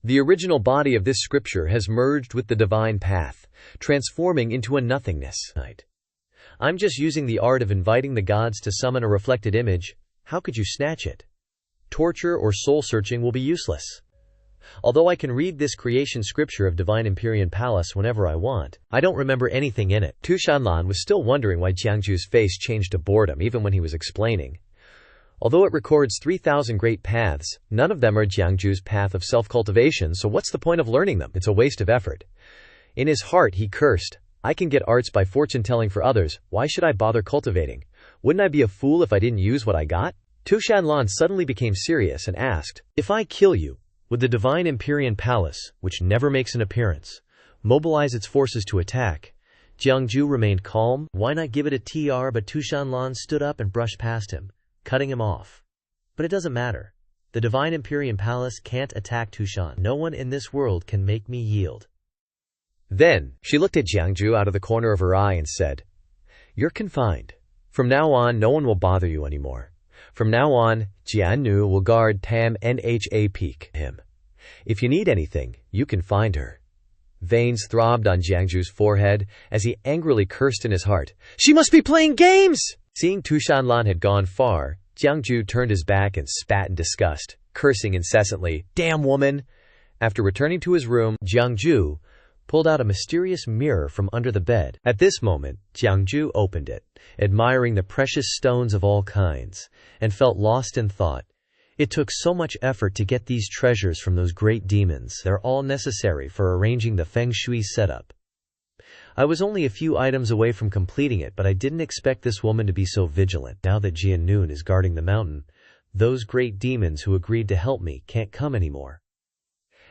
"The original body of this scripture has merged with the divine path, transforming into a nothingness. I'm just using the art of inviting the gods to summon a reflected image. How could you snatch it? Torture or soul-searching will be useless. Although I can read this creation scripture of Divine Empyrean Palace whenever I want, I don't remember anything in it." Shan Lan was still wondering why Jiang Jue's face changed to boredom even when he was explaining. Although it records 3,000 great paths, none of them are Jiang Jue's path of self-cultivation, so what's the point of learning them? It's a waste of effort. In his heart he cursed, "I can get arts by fortune-telling for others, why should I bother cultivating? Wouldn't I be a fool if I didn't use what I got?" Shan Lan suddenly became serious and asked, "If I kill you, would the Divine Empyrean Palace, which never makes an appearance, mobilize its forces to attack?" Jiang Jue remained calm. Why not give it a TR? But Shan Lan stood up and brushed past him, cutting him off. "But it doesn't matter. The Divine Empyrean Palace can't attack Tushan. No one in this world can make me yield." Then, she looked at Jiang Jue out of the corner of her eye and said, "You're confined. From now on, no one will bother you anymore. From now on, Jiannu will guard Tam Nha Peak him. If you need anything, you can find her." Veins throbbed on Jiang Jue's forehead as he angrily cursed in his heart, "She must be playing games!" Seeing Shan Lan had gone far, Jiang Jue turned his back and spat in disgust, cursing incessantly, "Damn woman!" After returning to his room, Jiang Jue pulled out a mysterious mirror from under the bed. At this moment, Jiang Jue opened it, admiring the precious stones of all kinds, and felt lost in thought. It took so much effort to get these treasures from those great demons. They're all necessary for arranging the Feng Shui setup. I was only a few items away from completing it, but I didn't expect this woman to be so vigilant. Now that Jiannu is guarding the mountain, those great demons who agreed to help me can't come anymore.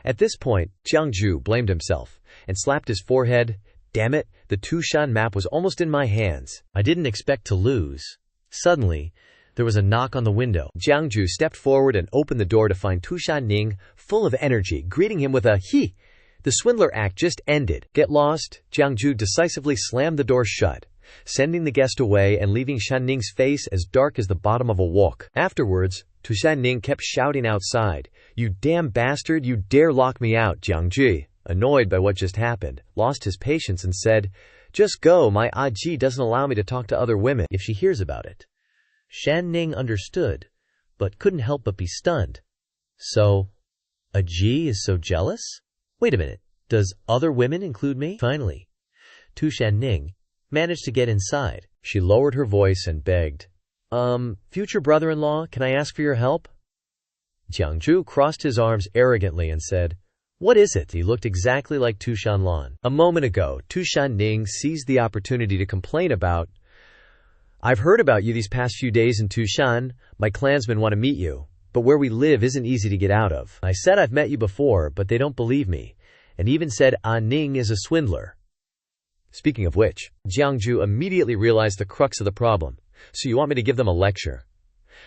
At this point, Jiang Jue blamed himself and slapped his forehead. Damn it, the Tushan map was almost in my hands. I didn't expect to lose. Suddenly, there was a knock on the window. Jiang Jue stepped forward and opened the door to find Tushan Ning, full of energy, greeting him with a "He! The swindler act just ended." "Get lost." Jiang Jue decisively slammed the door shut. sending the guest away and leaving Shan Ning's face as dark as the bottom of a wok. Afterwards, Shan Ning kept shouting outside, "You damn bastard, you dare lock me out!" Jiang Jue, annoyed by what just happened, lost his patience and said, "Just go, my Aji doesn't allow me to talk to other women if she hears about it." Shan Ning understood, but couldn't help but be stunned. So, Aji is so jealous? Wait a minute, does other women include me? Finally, Shan Ning managed to get inside. She lowered her voice and begged, future brother-in-law, can I ask for your help?" Jiang Jue crossed his arms arrogantly and said, "What is it?" He looked exactly like Shan Lan. A moment ago, Shan Ning seized the opportunity to complain about, "I've heard about you these past few days in Tushan. My clansmen want to meet you, but where we live isn't easy to get out of. I said I've met you before, but they don't believe me, and even said Ning is a swindler." Speaking of which, Jiang Jue immediately realized the crux of the problem. "So you want me to give them a lecture?"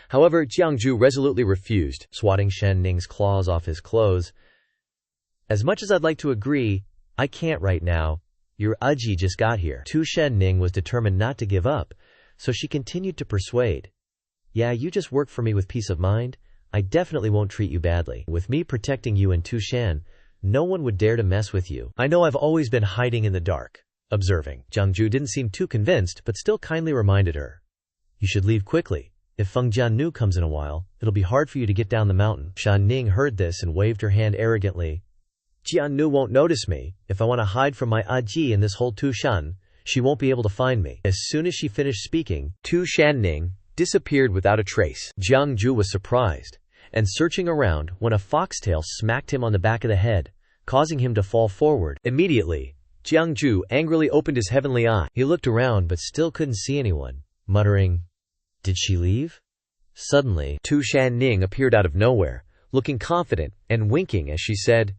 However, Jiang Jue resolutely refused, swatting Shan Ning's claws off his clothes. "As much as I'd like to agree, I can't right now. Your Aji just got here." Shan Ning was determined not to give up, so she continued to persuade. "Yeah, you just work for me with peace of mind. I definitely won't treat you badly. With me protecting you in Tushan, no one would dare to mess with you. I know I've always been hiding in the dark." Observing, Jiang Jue didn't seem too convinced, but still kindly reminded her, "You should leave quickly. If Feng Jiannu comes in a while, it'll be hard for you to get down the mountain." Shan Ning heard this and waved her hand arrogantly. "Jiannu won't notice me. If I want to hide from my Aji in this whole Tushan, she won't be able to find me." As soon as she finished speaking, Shan Ning disappeared without a trace. Jiang Jue was surprised, and searching around when a foxtail smacked him on the back of the head, causing him to fall forward. Immediately, Jiang Jue angrily opened his heavenly eye. He looked around but still couldn't see anyone, muttering, "Did she leave?" Suddenly, Shan Ning appeared out of nowhere, looking confident and winking as she said,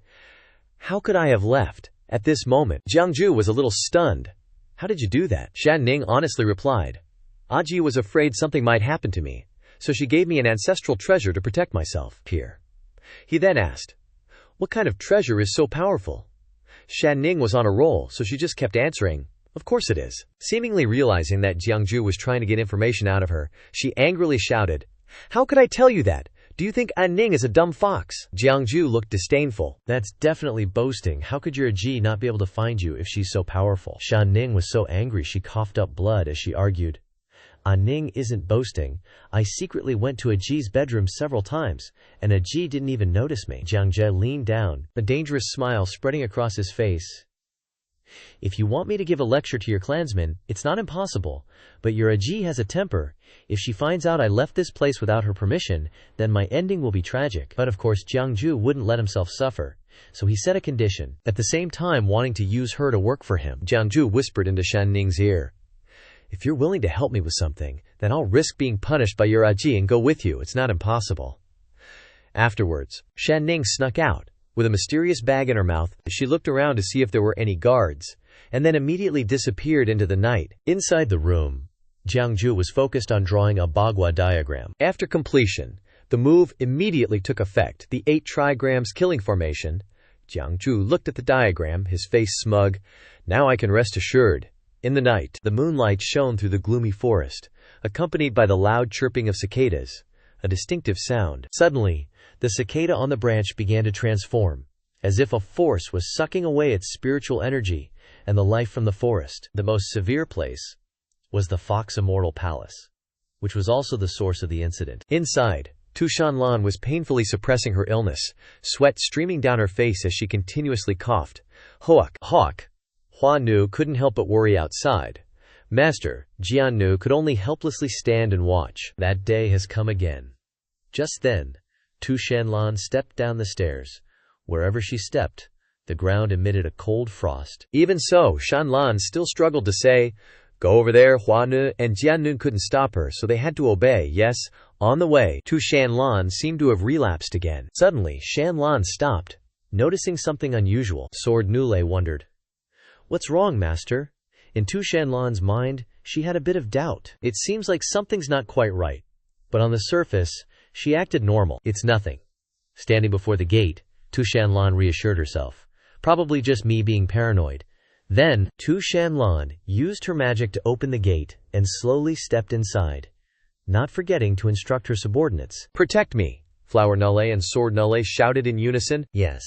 "How could I have left?" At this moment, Jiang Jue was a little stunned. "How did you do that?" Shan Ning honestly replied, "Aji was afraid something might happen to me, so she gave me an ancestral treasure to protect myself." Here. He then asked, "What kind of treasure is so powerful?" Shan Ning was on a roll, so she just kept answering, "Of course it is." Seemingly realizing that Jiang Jue was trying to get information out of her, she angrily shouted, "How could I tell you that? Do you think Ning is a dumb fox?" Jiang Jue looked disdainful. "That's definitely boasting. How could your Aji not be able to find you if she's so powerful?" Shan Ning was so angry she coughed up blood as she argued, "Ning isn't boasting. I secretly went to Aji's bedroom several times, and Aji didn't even notice me." Jiang Jue leaned down, a dangerous smile spreading across his face. "If you want me to give a lecture to your clansmen, it's not impossible, but your Aji has a temper. If she finds out I left this place without her permission, then my ending will be tragic." But of course Jiang Jue wouldn't let himself suffer, so he set a condition, at the same time wanting to use her to work for him. Jiang Jue whispered into Shan Ning's ear, "If you're willing to help me with something, then I'll risk being punished by your Aji and go with you. It's not impossible." Afterwards, Shan Ning snuck out. With a mysterious bag in her mouth, she looked around to see if there were any guards, and then immediately disappeared into the night. Inside the room, Jiang Jue was focused on drawing a bagua diagram. After completion, the move immediately took effect, the 8 trigrams killing formation. Jiang Jue looked at the diagram, his face smug. "Now I can rest assured." In the night, the moonlight shone through the gloomy forest, accompanied by the loud chirping of cicadas, a distinctive sound. Suddenly, the cicada on the branch began to transform, as if a force was sucking away its spiritual energy and the life from the forest. The most severe place was the Fox Immortal Palace, which was also the source of the incident. Inside, Shan Lan was painfully suppressing her illness, sweat streaming down her face as she continuously coughed. Hawk. Hua Nu couldn't help but worry outside. Master, Jian Nu could only helplessly stand and watch. That day has come again. Just then, Shan Lan stepped down the stairs. Wherever she stepped, the ground emitted a cold frost. Even so, Shan Lan still struggled to say, "Go over there, Hua Nu," and Jian Nu couldn't stop her, so they had to obey. Yes, on the way, Shan Lan seemed to have relapsed again. Suddenly, Shan Lan stopped, noticing something unusual. Sword Nule wondered, "What's wrong, master?" In Shan Lan's mind, she had a bit of doubt. It seems like something's not quite right. But on the surface, she acted normal. "It's nothing." Standing before the gate, Shan Lan reassured herself. "Probably just me being paranoid. Then, Shan Lan used her magic to open the gate and slowly stepped inside, not forgetting to instruct her subordinates. "Protect me!" Flower Nulle and Sword Nulle shouted in unison. Yes.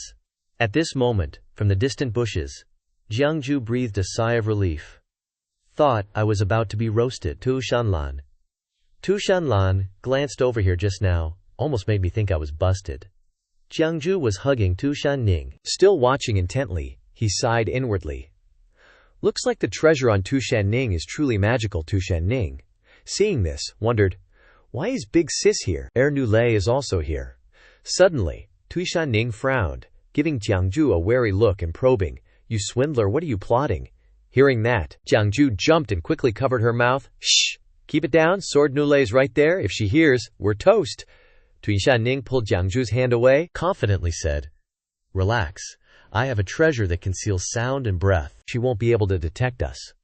At this moment, from the distant bushes, Jiang Jue breathed a sigh of relief. Thought I was about to be roasted. Shan Lan. Shan Lan glanced over here just now, almost made me think I was busted. Jiang Jue was hugging Shan Ning. Still watching intently, he sighed inwardly. Looks like the treasure on Shan Ning is truly magical. Shan Ning, seeing this, wondered, why is Big Sis here? Nulle is also here. Suddenly, Shan Ning frowned, giving Jiang Jue a wary look and probing, "You swindler, what are you plotting?" Hearing that, Jiang Jue jumped and quickly covered her mouth. "Shh! Keep it down, Sword Nulle's right there. If she hears, we're toast." Shan Ning pulled Jiang Jue's hand away, confidently said, "Relax. I have a treasure that conceals sound and breath. She won't be able to detect us."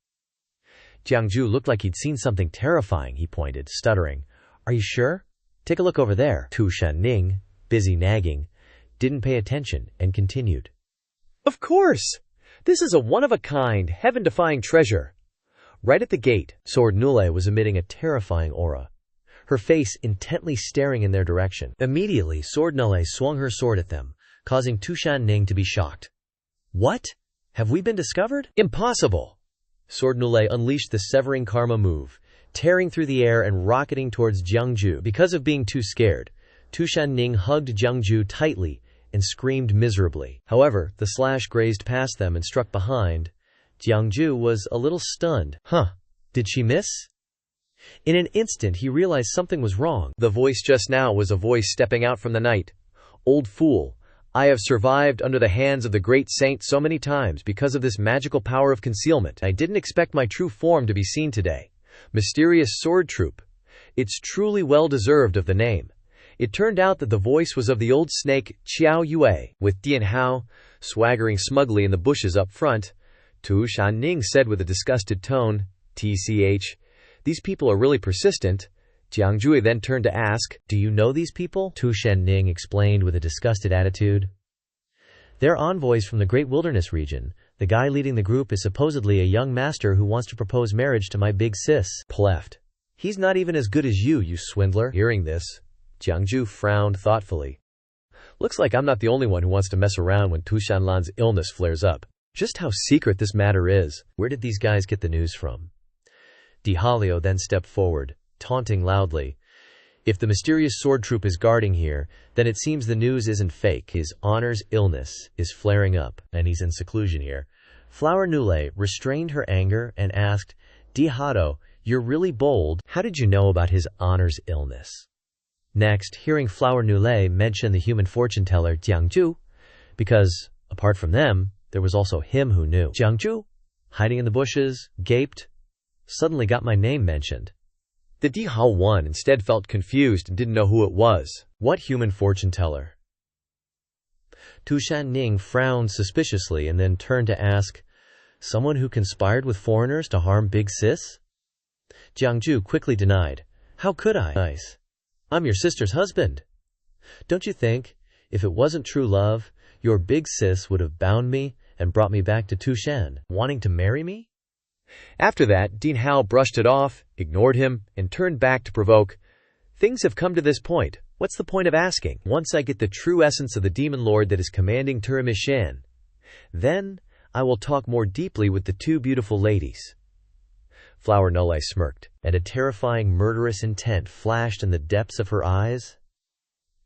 Jiang Jue looked like he'd seen something terrifying. He pointed, stuttering, "Are you sure? Take a look over there." Shan Ning, busy nagging, didn't pay attention and continued, "Of course! This is a one-of-a-kind, heaven-defying treasure." Right at the gate, Sword Nulle was emitting a terrifying aura, her face intently staring in their direction. Immediately, Sword Nulle swung her sword at them, causing Shan Ning to be shocked. "What? Have we been discovered?" "Impossible!" Sword Nulle unleashed the severing karma move, tearing through the air and rocketing towards Jiang Jue. Because of being too scared, Shan Ning hugged Jiang Jue tightly and screamed miserably. However, the slash grazed past them and struck behind. Jiang Jue was a little stunned. Did she miss? In an instant he realized something was wrong. The voice just now was a voice stepping out from the night. "Old fool, I have survived under the hands of the great saint so many times because of this magical power of concealment. I didn't expect my true form to be seen today. Mysterious sword troop. It's truly well deserved of the name." It turned out that the voice was of the old snake Xiao Yue, with Dian Hao swaggering smugly in the bushes up front. Shan Ning said with a disgusted tone, "TCH, these people are really persistent." Jiang Jue then turned to ask, "Do you know these people?" Shan Ning explained with a disgusted attitude. "They're envoys from the Great Wilderness region. The guy leading the group is supposedly a young master who wants to propose marriage to my big sis." "Pleft. He's not even as good as you swindler." Hearing this, Jiang Jue frowned thoughtfully. "Looks like I'm not the only one who wants to mess around when Shan Lan's illness flares up. Just how secret this matter is. Where did these guys get the news from?" Dihalio then stepped forward, taunting loudly, "If the mysterious sword troop is guarding here, then it seems the news isn't fake. His honor's illness is flaring up, and he's in seclusion here." Flower Nulle restrained her anger and asked, "Dihado, you're really bold. How did you know about his honor's illness?" Next, hearing Flower Nulle mention the human fortune teller Jiang Jue, because, apart from them, there was also him who knew. Jiang Jue, hiding in the bushes, gaped, "Suddenly got my name mentioned." The Dihao one instead felt confused and didn't know who it was. "What human fortune teller?" Shan Ning frowned suspiciously and then turned to ask, "Someone who conspired with foreigners to harm Big Sis?" Jiang Jue quickly denied, "How could I? Nice. I'm your sister's husband. Don't you think, if it wasn't true love, your Big Sis would have bound me and brought me back to Tushan, wanting to marry me?" After that, Dean Hao brushed it off, ignored him, and turned back to provoke. "Things have come to this point. What's the point of asking? Once I get the true essence of the demon lord that is commanding Turamishan, then I will talk more deeply with the two beautiful ladies." Flower Nulle smirked, and a terrifying murderous intent flashed in the depths of her eyes.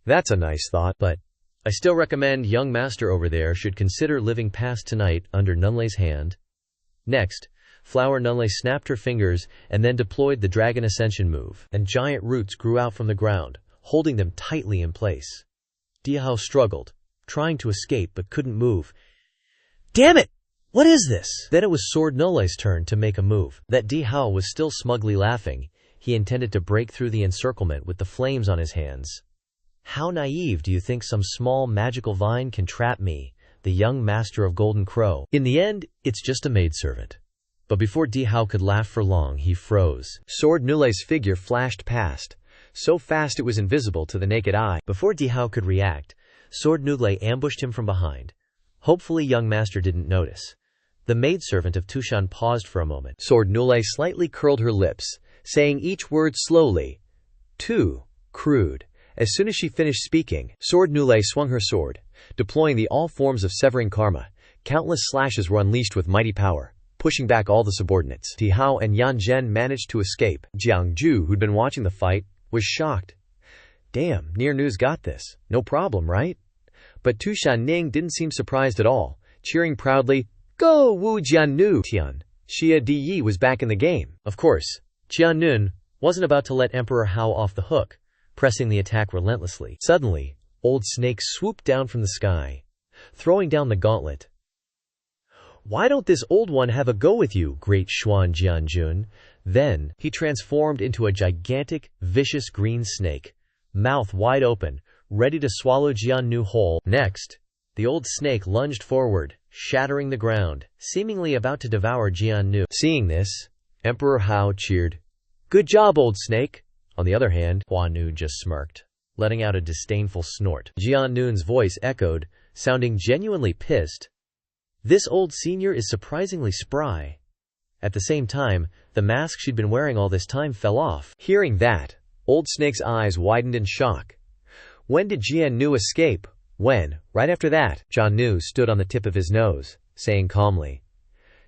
"That's a nice thought, but I still recommend young master over there should consider living past tonight under Nunle's hand." Next, Flower Nulle snapped her fingers and then deployed the Dragon Ascension move, and giant roots grew out from the ground, holding them tightly in place. Dihao struggled, trying to escape but couldn't move. "Damn it! What is this?" Then it was Sword Nulle's turn to make a move. That Dihao was still smugly laughing. He intended to break through the encirclement with the flames on his hands. "How naive do you think some small magical vine can trap me, the young master of Golden Crow? In the end, it's just a maidservant." But before Dihao could laugh for long, he froze. Sword Nulle's figure flashed past, so fast it was invisible to the naked eye. Before Dihao could react, Sword Nulle ambushed him from behind. Hopefully young master didn't notice. The maidservant of Tushan paused for a moment. Sword Nule slightly curled her lips, saying each word slowly. Too crude. As soon as she finished speaking, Sword Nule swung her sword, deploying the all forms of severing karma. Countless slashes were unleashed with mighty power, pushing back all the subordinates. Ti Hao and Yan Zhen managed to escape. Jiang Jue, who'd been watching the fight, was shocked. Damn, Near News got this. No problem, right? But Tu Shanning didn't seem surprised at all, cheering proudly, Go Wu Jiannu! Tian. Xia Di was back in the game. Of course, Jiannun wasn't about to let Emperor Hao off the hook, pressing the attack relentlessly. Suddenly, Old Snake swooped down from the sky, throwing down the gauntlet. Why don't this old one have a go with you, great Xuan Jianjun? Then, he transformed into a gigantic, vicious green snake, mouth wide open, ready to swallow Jiannu whole. Next, the old snake lunged forward, shattering the ground, seemingly about to devour Jiannu. Seeing this, Emperor Hao cheered. Good job, old snake! On the other hand, Huanu just smirked, letting out a disdainful snort. Jiannun's voice echoed, sounding genuinely pissed. This old senior is surprisingly spry. At the same time, the mask she'd been wearing all this time fell off. Hearing that, Old Snake's eyes widened in shock. When did Jiannu escape? When, right after that, Jiannu stood on the tip of his nose, saying calmly,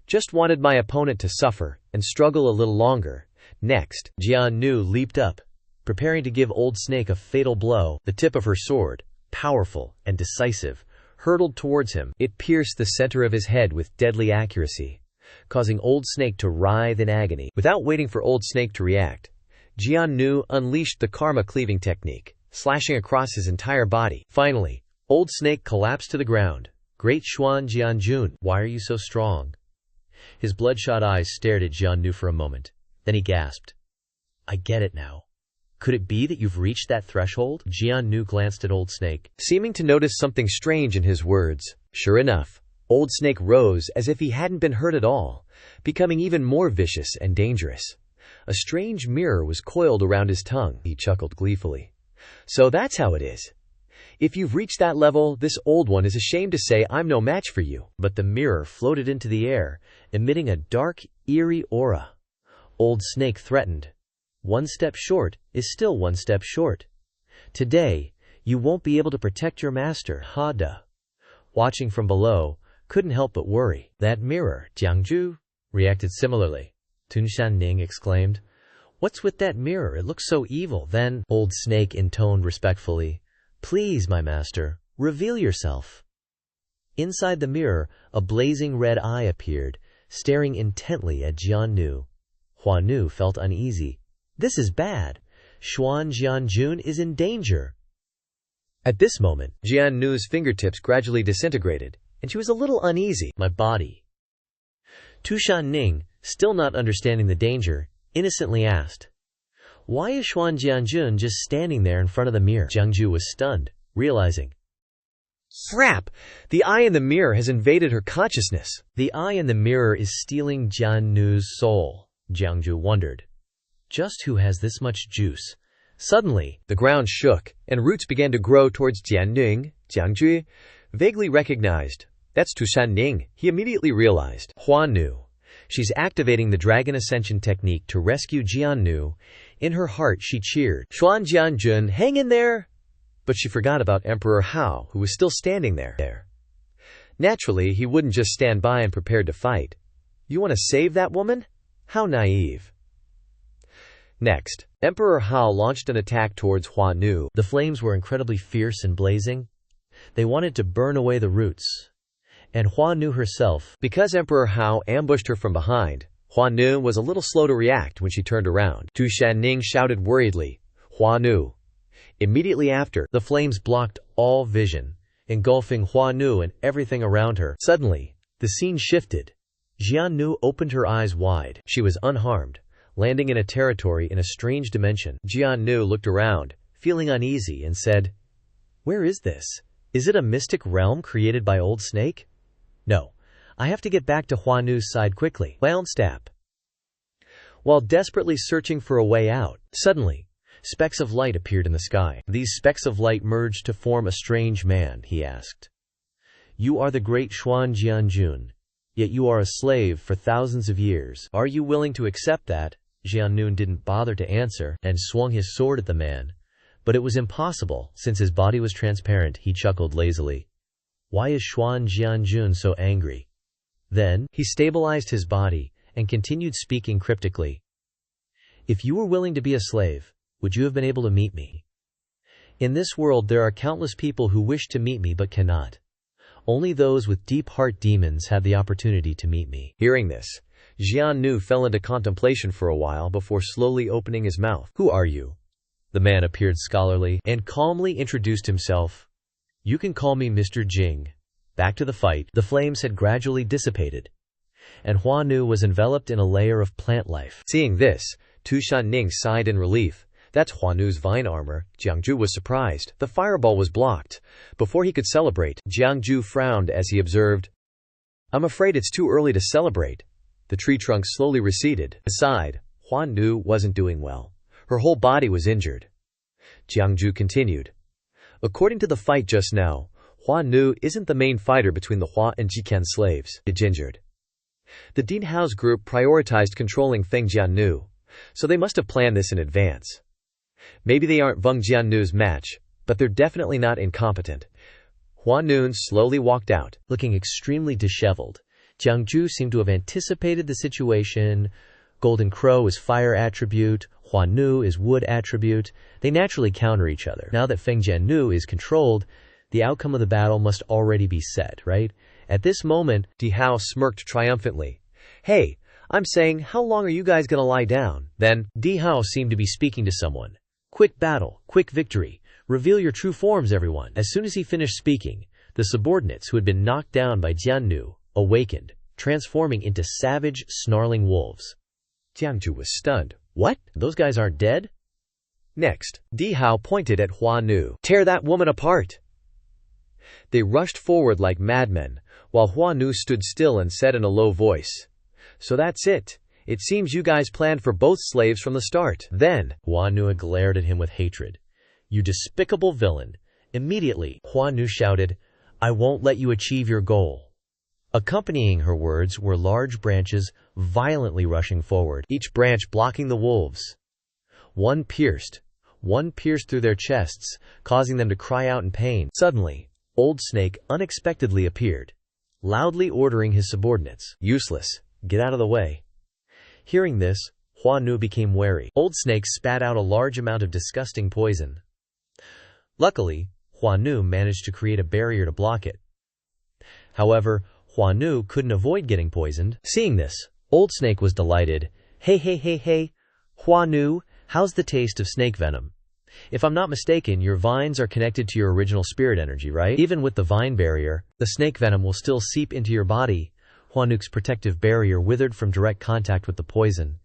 Just wanted my opponent to suffer and struggle a little longer. Next, Jiannu leaped up, preparing to give Old Snake a fatal blow. The tip of her sword, powerful and decisive, hurtled towards him. It pierced the center of his head with deadly accuracy, causing Old Snake to writhe in agony. Without waiting for Old Snake to react, Jiannu unleashed the karma cleaving technique, slashing across his entire body. Finally, Old Snake collapsed to the ground. Great Xuan Jianjun, why are you so strong? His bloodshot eyes stared at Jiannu for a moment. Then he gasped. I get it now. Could it be that you've reached that threshold? Jiannu glanced at Old Snake, seeming to notice something strange in his words. Sure enough, Old Snake rose as if he hadn't been hurt at all, becoming even more vicious and dangerous. A strange mirror was coiled around his tongue. He chuckled gleefully. So that's how it is. If you've reached that level, this old one is ashamed to say I'm no match for you. But the mirror floated into the air, emitting a dark, eerie aura. Old Snake threatened. One step short is still one step short. Today, you won't be able to protect your master. Hada, watching from below, couldn't help but worry. That mirror, Jiang Jue, reacted similarly. Tun Shanning exclaimed, What's with that mirror? It looks so evil. Then, Old Snake intoned respectfully, Please, my master, reveal yourself. Inside the mirror, a blazing red eye appeared, staring intently at Jiannu. Huanu felt uneasy. This is bad. Xuan Jianjun is in danger. At this moment, Jiannu's fingertips gradually disintegrated, and she was a little uneasy. My body. Tu Shanning, still not understanding the danger, innocently asked, Why is Xuan Jianjun just standing there in front of the mirror? Jiang Jue was stunned, realizing, Crap! The eye in the mirror has invaded her consciousness. The eye in the mirror is stealing Jiannu's soul, Jiang Jue wondered. Just who has this much juice? Suddenly, the ground shook, and roots began to grow towards Jianning. Jiang Jue vaguely recognized. That's Tu Shanning, he immediately realized. Huanu. She's activating the Dragon Ascension technique to rescue Jiannu. In her heart, she cheered. Xuan Jianjun, hang in there! But she forgot about Emperor Hao, who was still standing there. Naturally, he wouldn't just stand by and prepared to fight. You want to save that woman? How naive. Next, Emperor Hao launched an attack towards Huanu. The flames were incredibly fierce and blazing. They wanted to burn away the roots. And Huanu herself, because Emperor Hao ambushed her from behind, Huanu was a little slow to react when she turned around. Tu Shanning shouted worriedly, Huanu. Immediately after, the flames blocked all vision, engulfing Huanu and everything around her. Suddenly, the scene shifted. Jiannu opened her eyes wide. She was unharmed, landing in a territory in a strange dimension. Jiannu looked around, feeling uneasy, and said, Where is this? Is it a mystic realm created by Old Snake? No, I have to get back to Huanu's side quickly. Step. While desperately searching for a way out, suddenly, specks of light appeared in the sky. These specks of light merged to form a strange man, he asked. You are the great Xuan Jianjun. yet you are a slave for thousands of years. Are you willing to accept that? Jian didn't bother to answer and swung his sword at the man. But it was impossible, since his body was transparent. He chuckled lazily. Why is Jian so angry? Then, he stabilized his body and continued speaking cryptically. If you were willing to be a slave, would you have been able to meet me? In this world there are countless people who wish to meet me but cannot. Only those with deep heart demons have the opportunity to meet me. Hearing this, Jian fell into contemplation for a while before slowly opening his mouth. Who are you? The man appeared scholarly and calmly introduced himself. You can call me Mr. Jing. Back to the fight. The flames had gradually dissipated, and Hua Nu was enveloped in a layer of plant life. Seeing this, Tu Shanning sighed in relief. That's Hua Nu's vine armor. Jiang Jue was surprised. The fireball was blocked. Before he could celebrate, Jiang Jue frowned as he observed, I'm afraid it's too early to celebrate. The tree trunk slowly receded. Aside, Hua Nu wasn't doing well. Her whole body was injured. Jiang Jue continued. According to the fight just now, Hua Nu isn't the main fighter between the Hua and Jikan slaves. It's injured. The Dean Hao's group prioritized controlling Feng Jiannu, so they must have planned this in advance. Maybe they aren't Feng Jiannu's match, but they're definitely not incompetent. Hua Nu slowly walked out, looking extremely disheveled. Jiang Jue seemed to have anticipated the situation. Golden Crow is fire attribute, Hua Nu is wood attribute. They naturally counter each other. Now that Feng Jiannu is controlled, the outcome of the battle must already be set, right? At this moment, Di Hao smirked triumphantly. Hey, I'm saying, how long are you guys gonna lie down? Then, Di Hao seemed to be speaking to someone. Quick battle, quick victory. Reveal your true forms, everyone. As soon as he finished speaking, the subordinates who had been knocked down by Jiannu awakened, transforming into savage, snarling wolves. Jiang Jue was stunned. What? Those guys aren't dead? Next, Di Hao pointed at Hua Nu. Tear that woman apart! They rushed forward like madmen, while Hua Nu stood still and said in a low voice, So that's it. It seems you guys planned for both slaves from the start. Then, Hua Nu glared at him with hatred. You despicable villain. Immediately, Hua Nu shouted, I won't let you achieve your goal. Accompanying her words were large branches violently rushing forward, each branch blocking the wolves. One pierced through their chests, causing them to cry out in pain. Suddenly, Old Snake unexpectedly appeared, loudly ordering his subordinates, Useless, get out of the way. Hearing this, Hua Nu became wary. Old Snake spat out a large amount of disgusting poison. Luckily, Hua Nu managed to create a barrier to block it. However, Hua Nu couldn't avoid getting poisoned. Seeing this, Old Snake was delighted. Hey, Hua Nu, how's the taste of snake venom? If I'm not mistaken, your vines are connected to your original spirit energy, right? Even with the vine barrier, the snake venom will still seep into your body. Hua Nu's protective barrier withered from direct contact with the poison,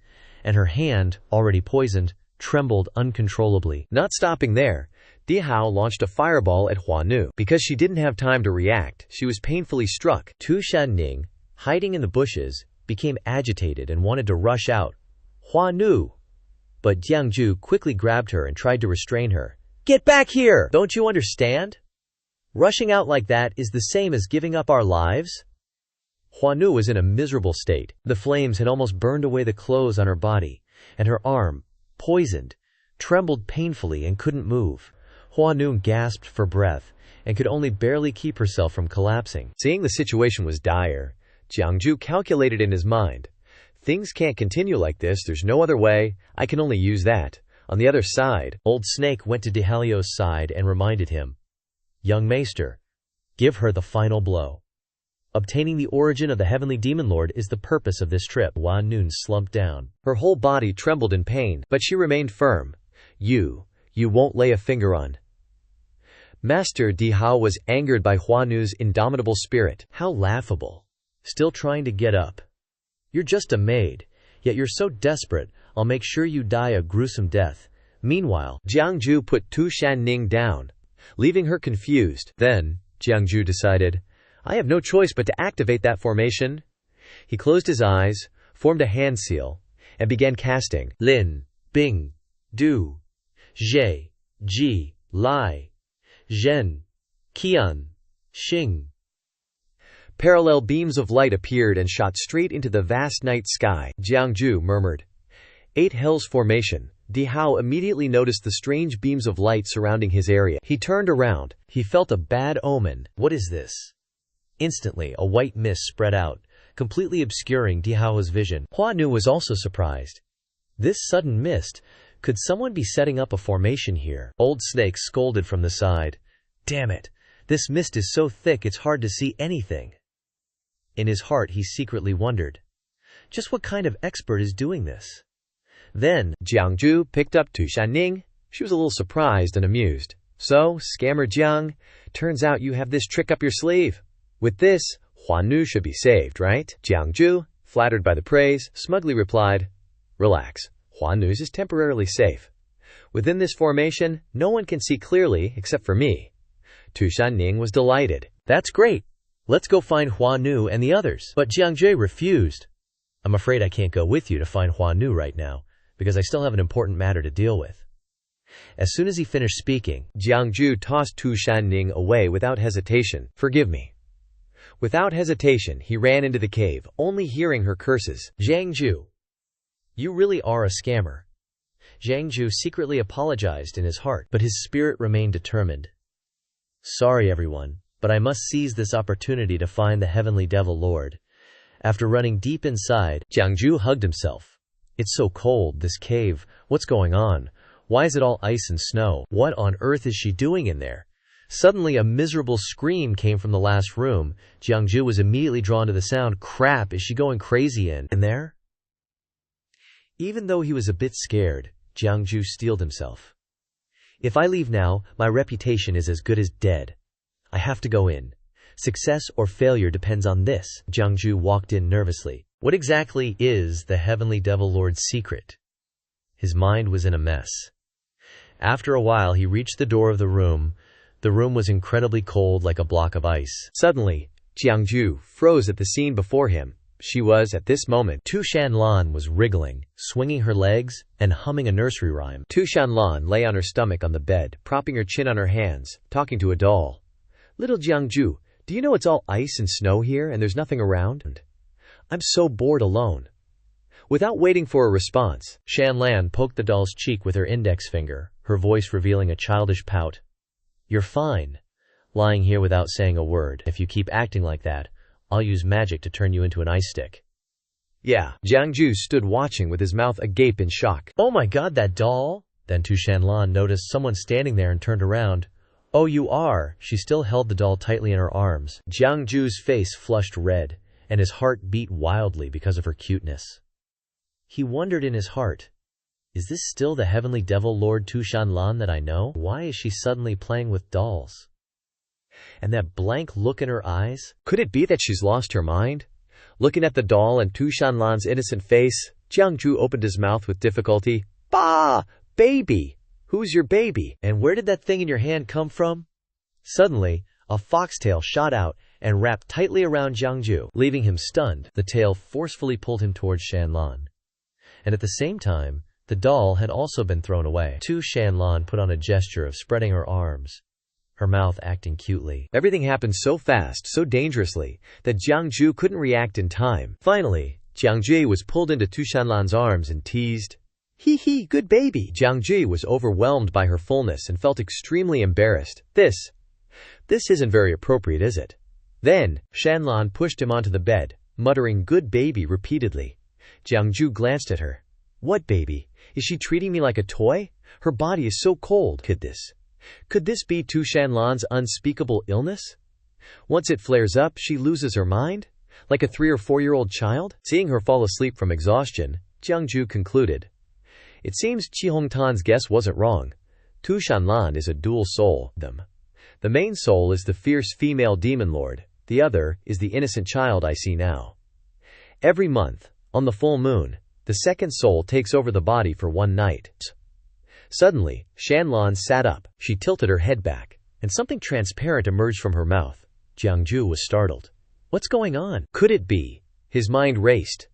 and her hand, already poisoned, trembled uncontrollably. Not stopping there, Di Hao launched a fireball at Hua Nu. Because she didn't have time to react, she was painfully struck. Tu Shanning, hiding in the bushes, became agitated and wanted to rush out. Hua Nu! But Jiang Jue quickly grabbed her and tried to restrain her. Get back here! Don't you understand? Rushing out like that is the same as giving up our lives? Hua Nu was in a miserable state. The flames had almost burned away the clothes on her body, and her arm, poisoned, trembled painfully and couldn't move. Hua Nu gasped for breath and could only barely keep herself from collapsing. Seeing the situation was dire, Jiang Jue calculated in his mind. Things can't continue like this, there's no other way, I can only use that. On the other side, Old Snake went to Dehalio's side and reminded him, Young Maester, give her the final blow. Obtaining the origin of the Heavenly Demon Lord is the purpose of this trip. Hua Nu slumped down. Her whole body trembled in pain, but she remained firm. You won't lay a finger on. Master Di Hao was angered by Hua Nu's indomitable spirit. How laughable. Still trying to get up. You're just a maid, yet you're so desperate, I'll make sure you die a gruesome death. Meanwhile, Jiang Jue put Tu Shanning down, leaving her confused. Then, Jiang Jue decided, I have no choice but to activate that formation. He closed his eyes, formed a hand seal, and began casting Lin, Bing, Du, Zhe, Ji, Lai, Zhen, Qian, Xing. Parallel beams of light appeared and shot straight into the vast night sky. Jiang Jue murmured. 8 Hells Formation. Di Hao immediately noticed the strange beams of light surrounding his area. He turned around. He felt a bad omen. What is this? Instantly, a white mist spread out, completely obscuring Di Hao's vision. Hua Nu was also surprised. This sudden mist. Could someone be setting up a formation here? Old Snake scolded from the side. Damn it! This mist is so thick it's hard to see anything. In his heart he secretly wondered. Just what kind of expert is doing this? Then, Jiang Jue picked up Tu Shanning. She was a little surprised and amused. So, Scammer Jiang, turns out you have this trick up your sleeve. With this, Hua Nu should be saved, right? Jiang Jue, flattered by the praise, smugly replied, Relax, Hua Nu is temporarily safe. Within this formation, no one can see clearly except for me. Tu Shanning was delighted. That's great. Let's go find Hua Nu and the others. But Jiang Jue refused. I'm afraid I can't go with you to find Hua Nu right now, because I still have an important matter to deal with. As soon as he finished speaking, Jiang Jue tossed Tu Shanning away without hesitation. Forgive me. Without hesitation, he ran into the cave, only hearing her curses. Jiang Jue, you really are a scammer. Jiang Jue secretly apologized in his heart, but his spirit remained determined. Sorry everyone, but I must seize this opportunity to find the Heavenly Devil Lord. After running deep inside, Jiang Jue hugged himself. It's so cold, this cave. What's going on? Why is it all ice and snow? What on earth is she doing in there? Suddenly a miserable scream came from the last room. Jiang Jue was immediately drawn to the sound. Crap, is she going crazy in there? Even though he was a bit scared, Jiang Jue steeled himself. If I leave now, my reputation is as good as dead. I have to go in. Success or failure depends on this. Jiang Jue walked in nervously. What exactly is the Heavenly Devil Lord's secret? His mind was in a mess. After a while he reached the door of the room. The room was incredibly cold, like a block of ice. Suddenly, Jiang Jue froze at the scene before him. She was, at this moment, Tu Shan Lan was wriggling, swinging her legs, and humming a nursery rhyme. Tu Shan Lan lay on her stomach on the bed, propping her chin on her hands, talking to a doll. Little Jiang Jue, do you know it's all ice and snow here and there's nothing around? I'm so bored alone. Without waiting for a response, Shan Lan poked the doll's cheek with her index finger, her voice revealing a childish pout. You're fine, lying here without saying a word. If you keep acting like that, I'll use magic to turn you into an ice stick. Yeah. Jiang Jue stood watching with his mouth agape in shock. Oh my god, that doll? Then Tu Shan Lan noticed someone standing there and turned around. Oh, you are. She still held the doll tightly in her arms. Jiang Jue's face flushed red, and his heart beat wildly because of her cuteness. He wondered in his heart, is this still the Heavenly Devil Lord Tu Shan Lan that I know? Why is she suddenly playing with dolls? And that blank look in her eyes? Could it be that she's lost her mind? Looking at the doll and Tu Shan Lan's innocent face, Jiang Jue opened his mouth with difficulty. Bah! Baby! Who's your baby? And where did that thing in your hand come from? Suddenly, a foxtail shot out and wrapped tightly around Jiang Jue, leaving him stunned. The tail forcefully pulled him towards Shan Lan. And at the same time, the doll had also been thrown away. Tu Shan Lan put on a gesture of spreading her arms, her mouth acting cutely. Everything happened so fast, so dangerously, that Jiang Jue couldn't react in time. Finally, Jiang Jue was pulled into Tu Shan Lan's arms and teased, "Hee hee, good baby." Jiang Jue was overwhelmed by her fullness and felt extremely embarrassed. This isn't very appropriate, is it? Then, Shan Lan pushed him onto the bed, muttering "good baby" repeatedly. Jiang Jue glanced at her. What baby? Is she treating me like a toy? Her body is so cold. Could this be Tu Shan Lan's unspeakable illness? Once it flares up, she loses her mind? Like a 3 or 4-year-old child? Seeing her fall asleep from exhaustion, Jiang Jue concluded. It seems Qi Hongtan's guess wasn't wrong. Tu Shan Lan is a dual soul. The main soul is the fierce female demon lord. The other is the innocent child I see now. Every month, on the full moon, the second soul takes over the body for one night. Suddenly, Shan Lan sat up. She tilted her head back, and something transparent emerged from her mouth. Jiang Jue was startled. What's going on? Could it be? His mind raced.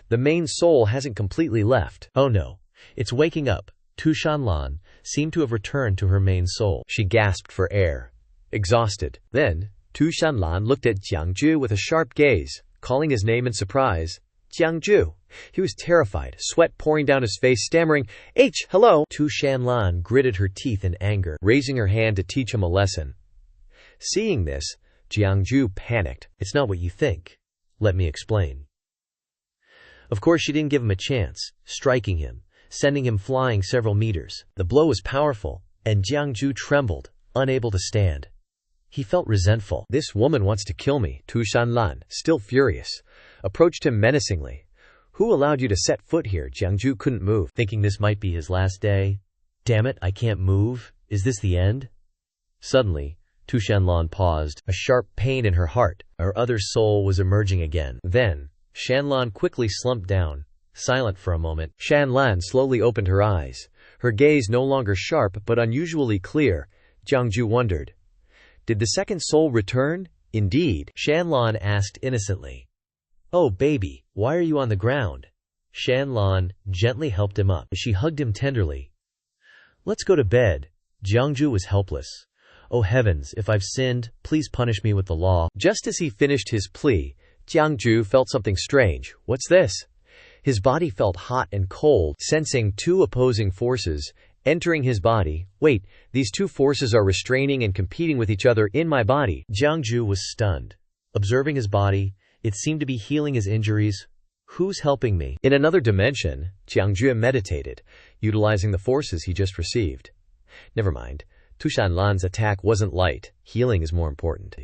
The main soul hasn't completely left. Oh no, it's waking up. Tu Shan Lan seemed to have returned to her main soul. She gasped for air, exhausted. Then, Shan Lan looked at Jiang Jue with a sharp gaze, calling his name in surprise. Jiang Jue. He was terrified, sweat pouring down his face, stammering, hello. Shan Lan gritted her teeth in anger, raising her hand to teach him a lesson. Seeing this, Jiang Jue panicked. It's not what you think. Let me explain. Of course, she didn't give him a chance, striking him, sending him flying several meters. The blow was powerful, and Jiang Jue trembled, unable to stand. He felt resentful. This woman wants to kill me. Shan Lan, still furious, approached him menacingly. Who allowed you to set foot here? Jiang Jue couldn't move, thinking this might be his last day. Damn it, I can't move. Is this the end? Suddenly, Shan Lan paused, a sharp pain in her heart. Her other soul was emerging again. Then, Shan Lan quickly slumped down, silent for a moment. Shan Lan slowly opened her eyes, her gaze no longer sharp but unusually clear. Jiang Jue wondered, did the second soul return? Indeed, Shan Lan asked innocently. Oh baby, why are you on the ground? Shan Lan gently helped him up. She hugged him tenderly. Let's go to bed. Jiang Jue was helpless. Oh heavens, if I've sinned, please punish me with the law. Just as he finished his plea, Jiang Jue felt something strange. What's this? His body felt hot and cold, sensing two opposing forces entering his body. Wait, these two forces are restraining and competing with each other in my body. Jiang Jue was stunned. Observing his body, it seemed to be healing his injuries. Who's helping me? In another dimension, Jiang Jue meditated, utilizing the forces he just received. Never mind. Shan Lan's attack wasn't light. Healing is more important.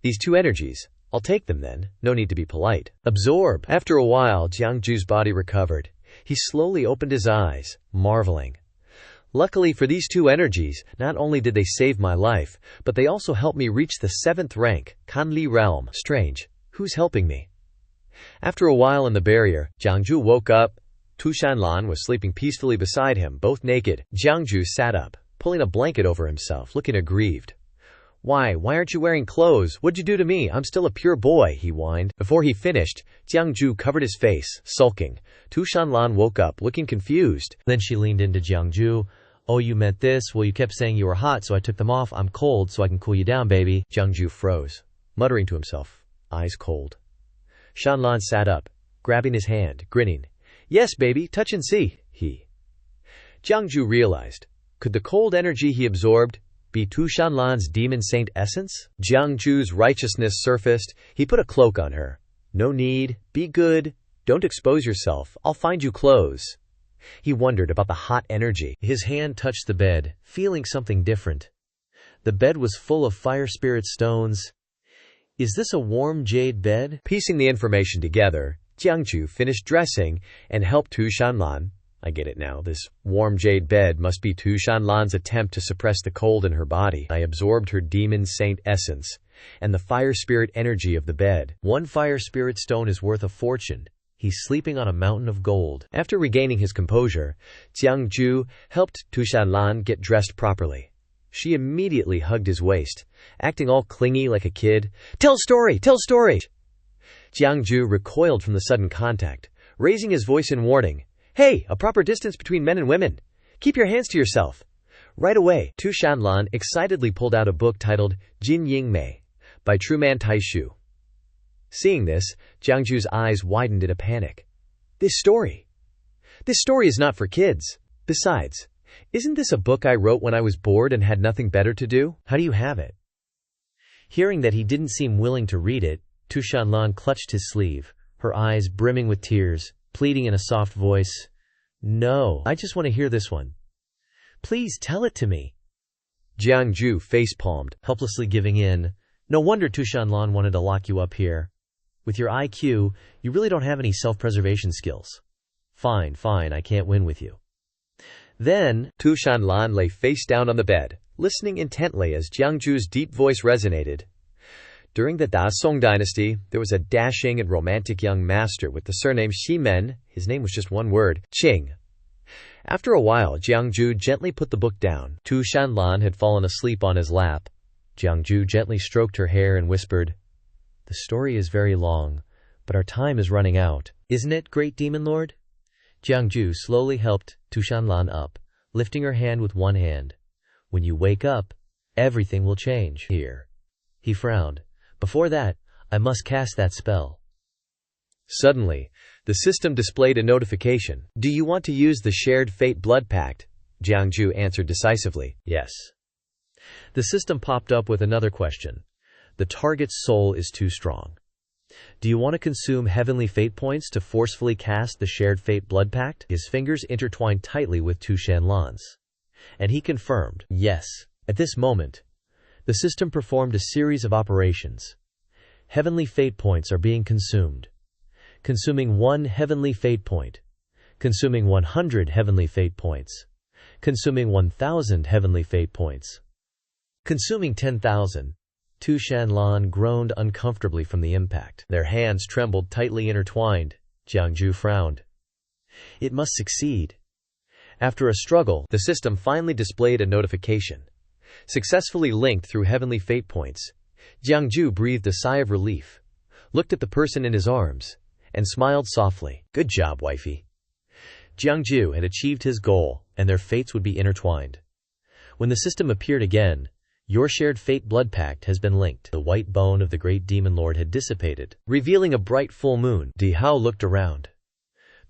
These two energies, I'll take them then. No need to be polite. Absorb. After a while, Jiang Jue's body recovered. He slowly opened his eyes, marveling. Luckily for these two energies, not only did they save my life, but they also helped me reach the 7th rank, Kanli realm. Strange. Who's helping me? After a while in the barrier, Jiang Jue woke up. Shan Lan was sleeping peacefully beside him, both naked. Jiang Jue sat up, pulling a blanket over himself, looking aggrieved. Why aren't you wearing clothes? What'd you do to me? I'm still a pure boy, he whined. Before he finished, Jiang Jue covered his face, sulking. Shan Lan woke up, looking confused. Then she leaned into Jiang Jue. Oh, you meant this? Well, you kept saying you were hot, so I took them off. I'm cold, so I can cool you down, baby. Jiang Jue froze, muttering to himself, eyes cold. Shan Lan sat up, grabbing his hand, grinning. Yes, baby, touch and see, he. Jiang Jue realized, could the cold energy he absorbed be Shan Lan's demon saint essence? Jiang Jue's righteousness surfaced. He put a cloak on her. No need. Be good. Don't expose yourself. I'll find you clothes. He wondered about the hot energy. His hand touched the bed, feeling something different. The bed was full of fire spirit stones. Is this a warm jade bed? Piecing the information together, Jiang Jue finished dressing and helped Shan Lan. I get it now. This warm jade bed must be Shan Lan's attempt to suppress the cold in her body. I absorbed her demon saint essence and the fire spirit energy of the bed. One fire spirit stone is worth a fortune. He's sleeping on a mountain of gold. After regaining his composure, Jiang Jue helped Shan Lan get dressed properly. She immediately hugged his waist, acting all clingy like a kid. Tell story! Tell story! Jiang Jue recoiled from the sudden contact, raising his voice in warning. Hey, a proper distance between men and women. Keep your hands to yourself. Right away, Shan Lan excitedly pulled out a book titled Jin Ying Mei by Truman Taishu. Seeing this, Jiang Jue's eyes widened in a panic. This story is not for kids. Besides, isn't this a book I wrote when I was bored and had nothing better to do? How do you have it? Hearing that he didn't seem willing to read it, Shan Lan clutched his sleeve, her eyes brimming with tears, pleading in a soft voice. No, I just want to hear this one. Please tell it to me. Jiang Jue face-palmed, helplessly giving in. No wonder Shan Lan wanted to lock you up here. With your IQ, you really don't have any self-preservation skills. Fine, I can't win with you. Then, Shan Lan lay face down on the bed, listening intently as Jiang Jue's deep voice resonated. During the Da Song dynasty, there was a dashing and romantic young master with the surname Ximen. His name was just one word, Qing. After a while, Jiang Jue gently put the book down. Shan Lan had fallen asleep on his lap. Jiang Jue gently stroked her hair and whispered, The story is very long, but our time is running out. Isn't it, great demon lord? Jiang Jue slowly helped Shan Lan up, lifting her hand with one hand. When you wake up, everything will change. Here. He frowned. Before that, I must cast that spell. Suddenly, the system displayed a notification. Do you want to use the shared fate blood pact? Jiang Jue answered decisively. Yes. The system popped up with another question. The target's soul is too strong. Do you want to consume heavenly fate points to forcefully cast the shared fate blood pact? His fingers intertwined tightly with two Shan Lans. And he confirmed, yes. At this moment, the system performed a series of operations. Heavenly fate points are being consumed. Consuming 1 heavenly fate point. Consuming 100 heavenly fate points. Consuming 1,000 heavenly fate points. Consuming 10,000. Two Shan Lan groaned uncomfortably from the impact. Their hands trembled tightly intertwined. Jiang Jue frowned. It must succeed. After a struggle, the system finally displayed a notification. Successfully linked through heavenly fate points. Jiang Jue breathed a sigh of relief, looked at the person in his arms, and smiled softly. Good job, wifey. Jiang Jue had achieved his goal, and their fates would be intertwined. When the system appeared again, your shared fate blood pact has been linked. The white bone of the great demon lord had dissipated, revealing a bright full moon. Di Hao looked around.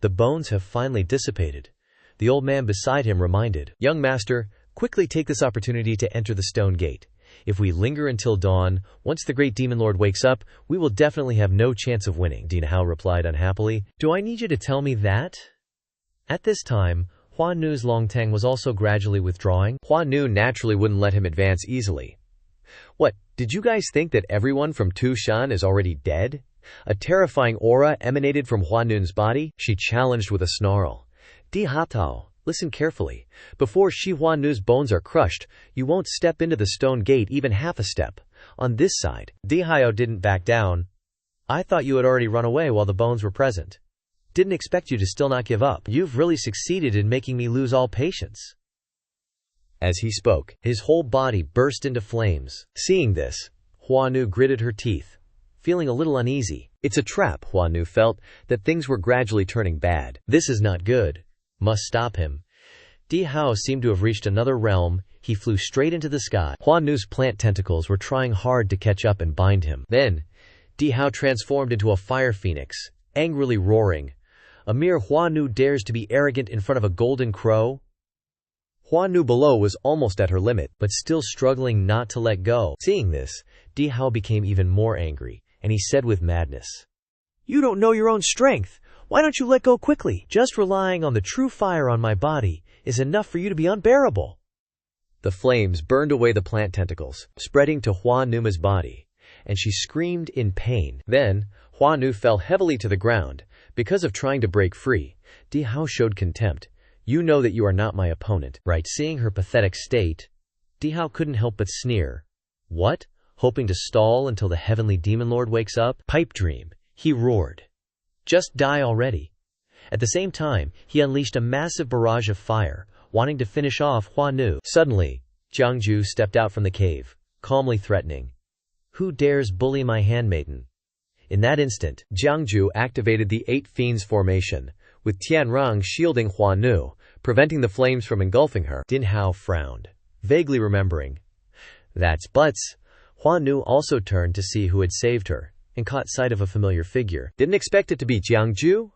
The bones have finally dissipated. The old man beside him reminded, Young master, quickly take this opportunity to enter the stone gate. If we linger until dawn, once the great demon lord wakes up, we will definitely have no chance of winning. Di Hao replied unhappily. Do I need you to tell me that? At this time, Hua Nu's Longtang was also gradually withdrawing. Hua Nu naturally wouldn't let him advance easily. What, did you guys think that everyone from Tu Shan is already dead? A terrifying aura emanated from Hua Nun's body, she challenged with a snarl. Di Hatao, listen carefully. Before Shi Hua Nu's bones are crushed, you won't step into the stone gate even half a step. On this side, Di Hao didn't back down. I thought you had already run away while the bones were present. Didn't expect you to still not give up. You've really succeeded in making me lose all patience. As he spoke, his whole body burst into flames. Seeing this, Hua Nu gritted her teeth, feeling a little uneasy. It's a trap, Hua Nu felt, that things were gradually turning bad. This is not good. Must stop him. Di Hao seemed to have reached another realm. He flew straight into the sky. Hua Nu's plant tentacles were trying hard to catch up and bind him. Then, Di Hao transformed into a fire phoenix, angrily roaring. A mere Hua Nu dares to be arrogant in front of a golden crow? Hua Nu below was almost at her limit, but still struggling not to let go. Seeing this, Di Hao became even more angry, and he said with madness, You don't know your own strength. Why don't you let go quickly? Just relying on the true fire on my body is enough for you to be unbearable. The flames burned away the plant tentacles, spreading to Hua Nu's body, and she screamed in pain. Then, Hua Nu fell heavily to the ground. Because of trying to break free, Di Hao showed contempt. You know that you are not my opponent, right? Seeing her pathetic state, Di Hao couldn't help but sneer. What? Hoping to stall until the heavenly demon lord wakes up? Pipe dream, he roared. Just die already. At the same time, he unleashed a massive barrage of fire, wanting to finish off Hua Nu. Suddenly, Jiang Jue stepped out from the cave, calmly threatening. Who dares bully my handmaiden? In that instant, Jiang Jue activated the 8 Fiends formation, with Tianrong shielding Hua Nu, preventing the flames from engulfing her. Di Hao frowned, vaguely remembering. That's butts. Hua Nu also turned to see who had saved her, and caught sight of a familiar figure. Didn't expect it to be Jiang Jue?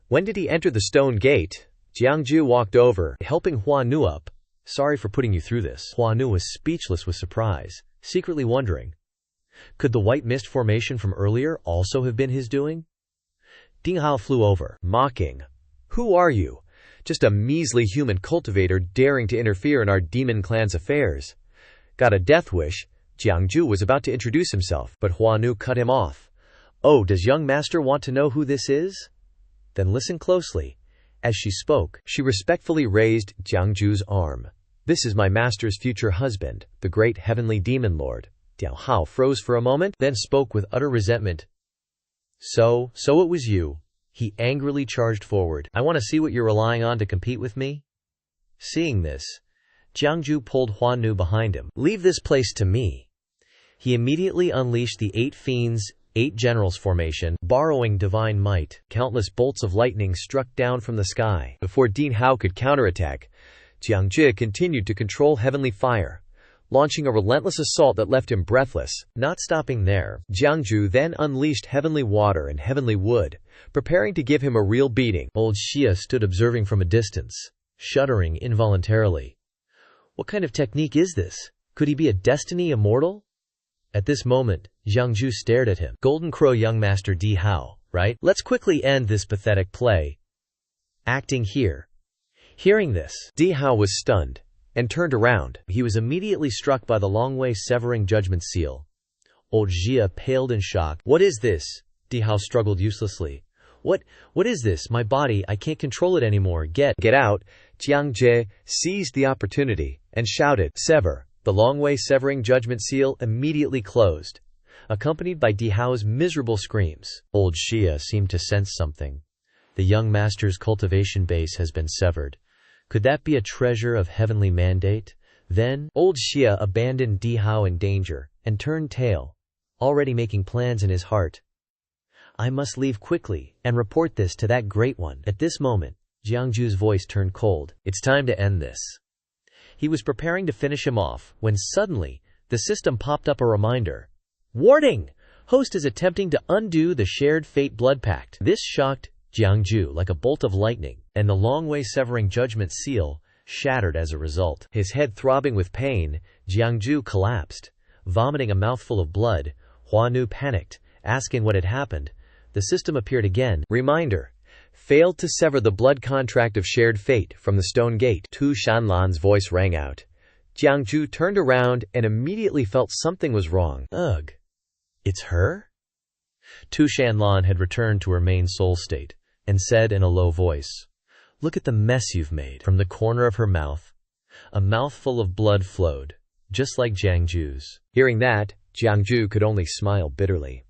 When did he enter the stone gate? Jiang Jue walked over, helping Hua Nu up. Sorry for putting you through this. Hua Nu was speechless with surprise, secretly wondering. Could the white mist formation from earlier also have been his doing? Di Hao flew over, mocking. Who are you? Just a measly human cultivator daring to interfere in our demon clan's affairs. Got a death wish? Jiang Jue was about to introduce himself, but Hua Nu cut him off. Oh, does young master want to know who this is? Then listen closely. As she spoke, she respectfully raised Jiang Jue's arm. This is my master's future husband, the great heavenly demon lord. Di Hao froze for a moment, then spoke with utter resentment. So it was you. He angrily charged forward. I want to see what you're relying on to compete with me. Seeing this, Jiang Jue pulled Hua Nu behind him. Leave this place to me. He immediately unleashed the 8 Fiends, 8 Generals formation, borrowing divine might. Countless bolts of lightning struck down from the sky. Before Di Hao could counterattack, Jiang Jue continued to control heavenly fire. launching a relentless assault that left him breathless. Not stopping there, Jiang Jue then unleashed heavenly water and heavenly wood, preparing to give him a real beating. Old Xia stood observing from a distance, shuddering involuntarily. What kind of technique is this? Could he be a destiny immortal? At this moment, Jiang Jue stared at him. Golden Crow young master Di Hao, right? Let's quickly end this pathetic play. Acting here. Hearing this, Di Hao was stunned and turned around. He was immediately struck by the long-way severing judgment seal. Old Xia paled in shock. What is this? Di Hao struggled uselessly. What is this? My body, I can't control it anymore. Get out. Jiang Jue seized the opportunity and shouted, Sever. The long-way severing judgment seal immediately closed, accompanied by Di Hao's miserable screams. Old Xia seemed to sense something. The young master's cultivation base has been severed. Could that be a treasure of heavenly mandate? Then, old Xia abandoned Di Hao in danger and turned tail, already making plans in his heart. I must leave quickly and report this to that great one. At this moment, Jiang Jue's voice turned cold. It's time to end this. He was preparing to finish him off when suddenly, the system popped up a reminder. Warning! Host is attempting to undo the shared fate blood pact. This shocked Jiang Jue like a bolt of lightning, and the long-way severing judgment seal shattered as a result. His head throbbing with pain, Jiang Jue collapsed, vomiting a mouthful of blood. Hua Nu panicked, asking what had happened. The system appeared again. Reminder. Failed to sever the blood contract of shared fate from the stone gate. Shan Lan's voice rang out. Jiang Jue turned around and immediately felt something was wrong. Ugh. It's her? Shan Lan had returned to her main soul state and said in a low voice, Look at the mess you've made. From the corner of her mouth, a mouthful of blood flowed, just like Jiang Jue's. Hearing that, Jiang Jue could only smile bitterly.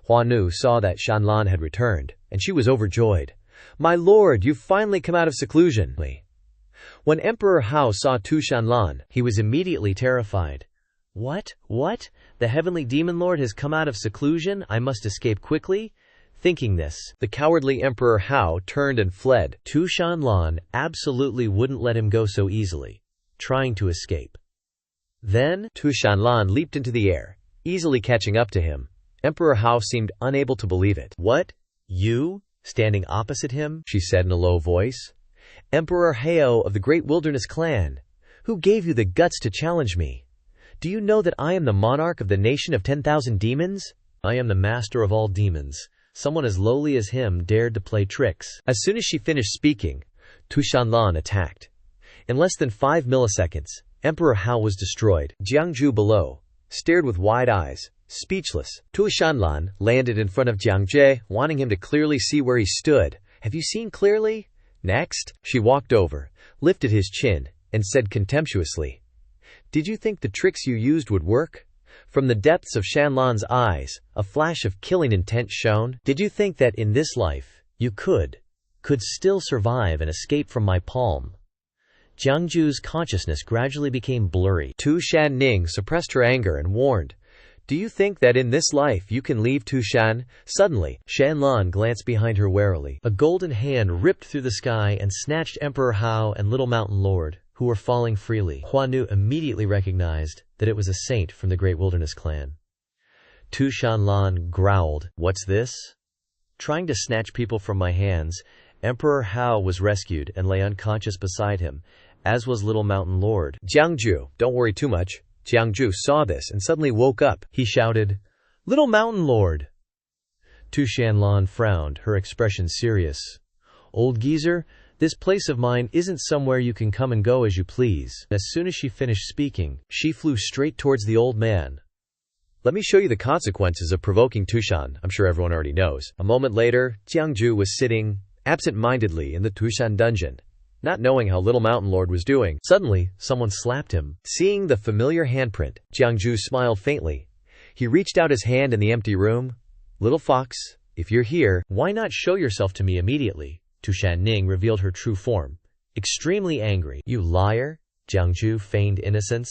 Hua Nu saw that Shan Lan had returned, and she was overjoyed. My lord, you've finally come out of seclusion. When Emperor Hao saw Shan Lan, he was immediately terrified. What? The heavenly demon lord has come out of seclusion? I must escape quickly? Thinking this, the cowardly Emperor Hao turned and fled. Shan Lan absolutely wouldn't let him go so easily, trying to escape. Then, Shan Lan leaped into the air, easily catching up to him. Emperor Hao seemed unable to believe it. What? You? Standing opposite him, she said in a low voice. Emperor Hao of the Great Wilderness Clan, who gave you the guts to challenge me? Do you know that I am the monarch of the nation of 10,000 demons? I am the master of all demons. Someone as lowly as him dared to play tricks. As soon as she finished speaking, Shan Lan attacked. In less than 5 milliseconds, Emperor Hao was destroyed. Jiang Jue below stared with wide eyes, speechless. Shan Lan landed in front of Jiang Jue, wanting him to clearly see where he stood. Have you seen clearly? Next, she walked over, lifted his chin, and said contemptuously, Did you think the tricks you used would work? From the depths of Shan Lan's eyes, a flash of killing intent shone. Did you think that in this life, you could still survive and escape from my palm? Jiang Jue's consciousness gradually became blurry. Shan Ning suppressed her anger and warned, Do you think that in this life you can leave Shan? Suddenly, Shan Lan glanced behind her warily. A golden hand ripped through the sky and snatched Emperor Hao and Little Mountain Lord, who were falling freely. Hua Nu immediately recognized that it was a saint from the Great Wilderness Clan. Shan Lan growled, What's this? Trying to snatch people from my hands, Emperor Hao was rescued and lay unconscious beside him, as was Little Mountain Lord. Jiang Jue, don't worry too much. Jiang Jue saw this and suddenly woke up. He shouted, Little Mountain Lord! Shan Lan frowned, her expression serious. Old geezer, this place of mine isn't somewhere you can come and go as you please. As soon as she finished speaking, she flew straight towards the old man. Let me show you the consequences of provoking Shan. I'm sure everyone already knows. A moment later, Jiang Jue was sitting absent-mindedly in the Shan dungeon, not knowing how Little Mountain Lord was doing. Suddenly, someone slapped him. Seeing the familiar handprint, Jiang Jue smiled faintly. He reached out his hand in the empty room. Little fox, if you're here, why not show yourself to me immediately? Shan Ning revealed her true form. Extremely angry. You liar? Jiang Jue feigned innocence,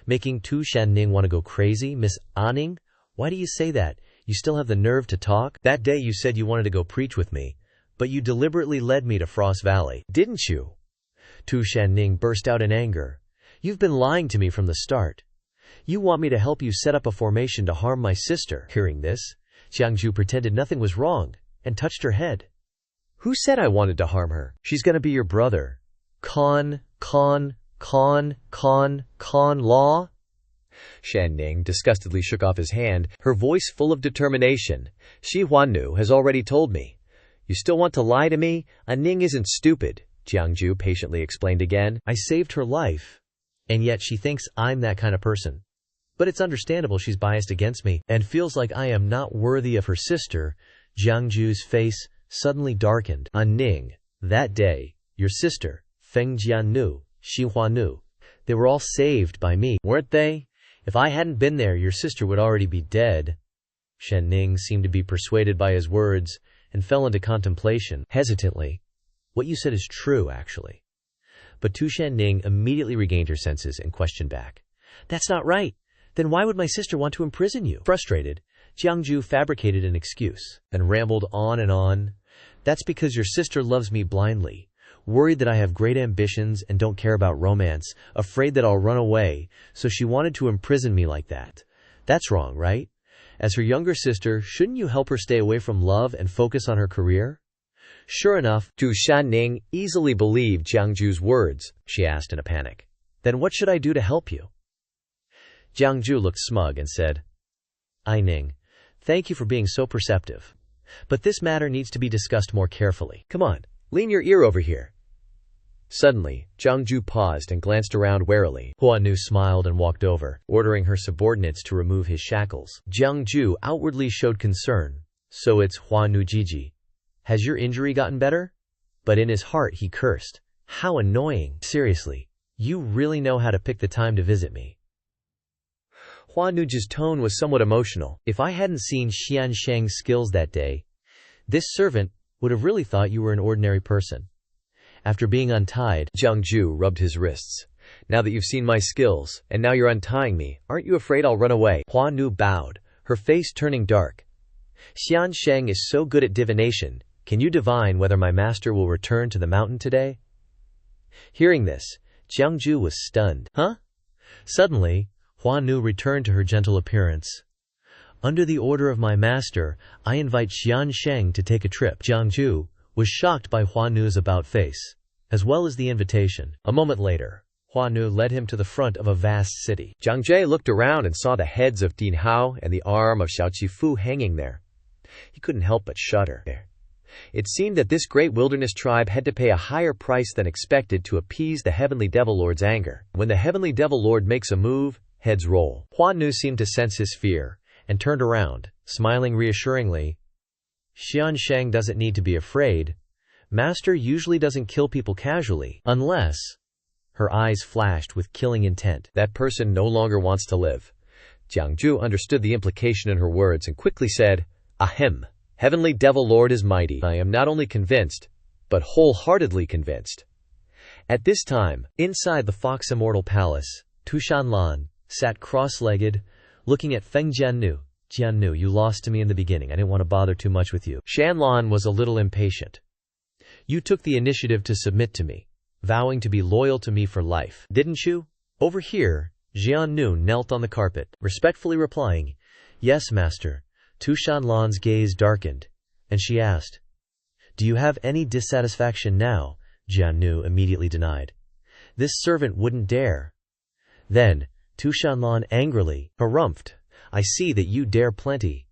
making Shan Ning want to go crazy. Miss Aning, why do you say that? You still have the nerve to talk? That day you said you wanted to go preach with me, but you deliberately led me to Frost Valley, didn't you? Shan Ning burst out in anger. You've been lying to me from the start. You want me to help you set up a formation to harm my sister." Hearing this, Jiang Jue pretended nothing was wrong and touched her head. "Who said I wanted to harm her? She's gonna be your brother. Con law?" Shan Ning disgustedly shook off his hand, her voice full of determination. "Shi Huanu has already told me. You still want to lie to me? A Ning isn't stupid," Jiang Jue patiently explained again. "I saved her life, and yet she thinks I'm that kind of person. But it's understandable she's biased against me and feels like I am not worthy of her sister." Jiang Jue's face suddenly darkened. "A Ning, that day, your sister, Feng Jiannu, Shi Huanu, they were all saved by me, weren't they? If I hadn't been there, your sister would already be dead." Shan Ning seemed to be persuaded by his words and fell into contemplation. Hesitantly, "What you said is true, actually." But Tu Shan Ning immediately regained her senses and questioned back. "That's not right. Then why would my sister want to imprison you?" Frustrated, Jiang Jue fabricated an excuse and rambled on and on. "That's because your sister loves me blindly. Worried that I have great ambitions and don't care about romance, afraid that I'll run away, so she wanted to imprison me like that. That's wrong, right? As her younger sister, shouldn't you help her stay away from love and focus on her career?" Sure enough, Tu Shan Ning easily believed Jiang Jue's words. She asked in a panic, "Then what should I do to help you?" Jiang Jue looked smug and said, "I Ning, thank you for being so perceptive. But this matter needs to be discussed more carefully. Come on, lean your ear over here." Suddenly, Jiang Jue paused and glanced around warily. Huanu smiled and walked over, ordering her subordinates to remove his shackles. Jiang Jue outwardly showed concern. "So it's Huanu Jiji. Has your injury gotten better?" But in his heart he cursed. "How annoying. Seriously, you really know how to pick the time to visit me." Huanu's tone was somewhat emotional. "If I hadn't seen Xianxia's skills that day, this servant would have really thought you were an ordinary person." After being untied, Jiang Jue rubbed his wrists. "Now that you've seen my skills, and now you're untying me, aren't you afraid I'll run away?" Huanu bowed, her face turning dark. "Xianxia is so good at divination. Can you divine whether my master will return to the mountain today?" Hearing this, Jiang Jue was stunned. "Huh?" Suddenly, Huanu returned to her gentle appearance. "Under the order of my master, I invite Xianxia to take a trip." Jiang Jue was shocked by Huanu's about-face, as well as the invitation. A moment later, Huanu led him to the front of a vast city. Jiang Jue looked around and saw the heads of Din Hao and the arm of Xiao Qifu hanging there. He couldn't help but shudder. It seemed that this great wilderness tribe had to pay a higher price than expected to appease the Heavenly Devil Lord's anger. When the Heavenly Devil Lord makes a move, heads roll. Huanu seemed to sense his fear and turned around, smiling reassuringly. "Xianxia doesn't need to be afraid. Master usually doesn't kill people casually, unless—" Her eyes flashed with killing intent. "That person no longer wants to live." Jiang Jue understood the implication in her words and quickly said, "Ahem. Heavenly Devil Lord is mighty. I am not only convinced, but wholeheartedly convinced." At this time, inside the Fox Immortal Palace, Shan Lan sat cross-legged, looking at Feng Jiannu. "Jiannu, you lost to me in the beginning. I didn't want to bother too much with you." Shan Lan was a little impatient. "You took the initiative to submit to me, vowing to be loyal to me for life, didn't you?" Over here, Jiannu knelt on the carpet, respectfully replying, "Yes, master." Shan Lan's gaze darkened, and she asked, "Do you have any dissatisfaction now?" Jiannu immediately denied. "This servant wouldn't dare." Then, Shan Lan angrily, harumphed, "I see that you dare plenty.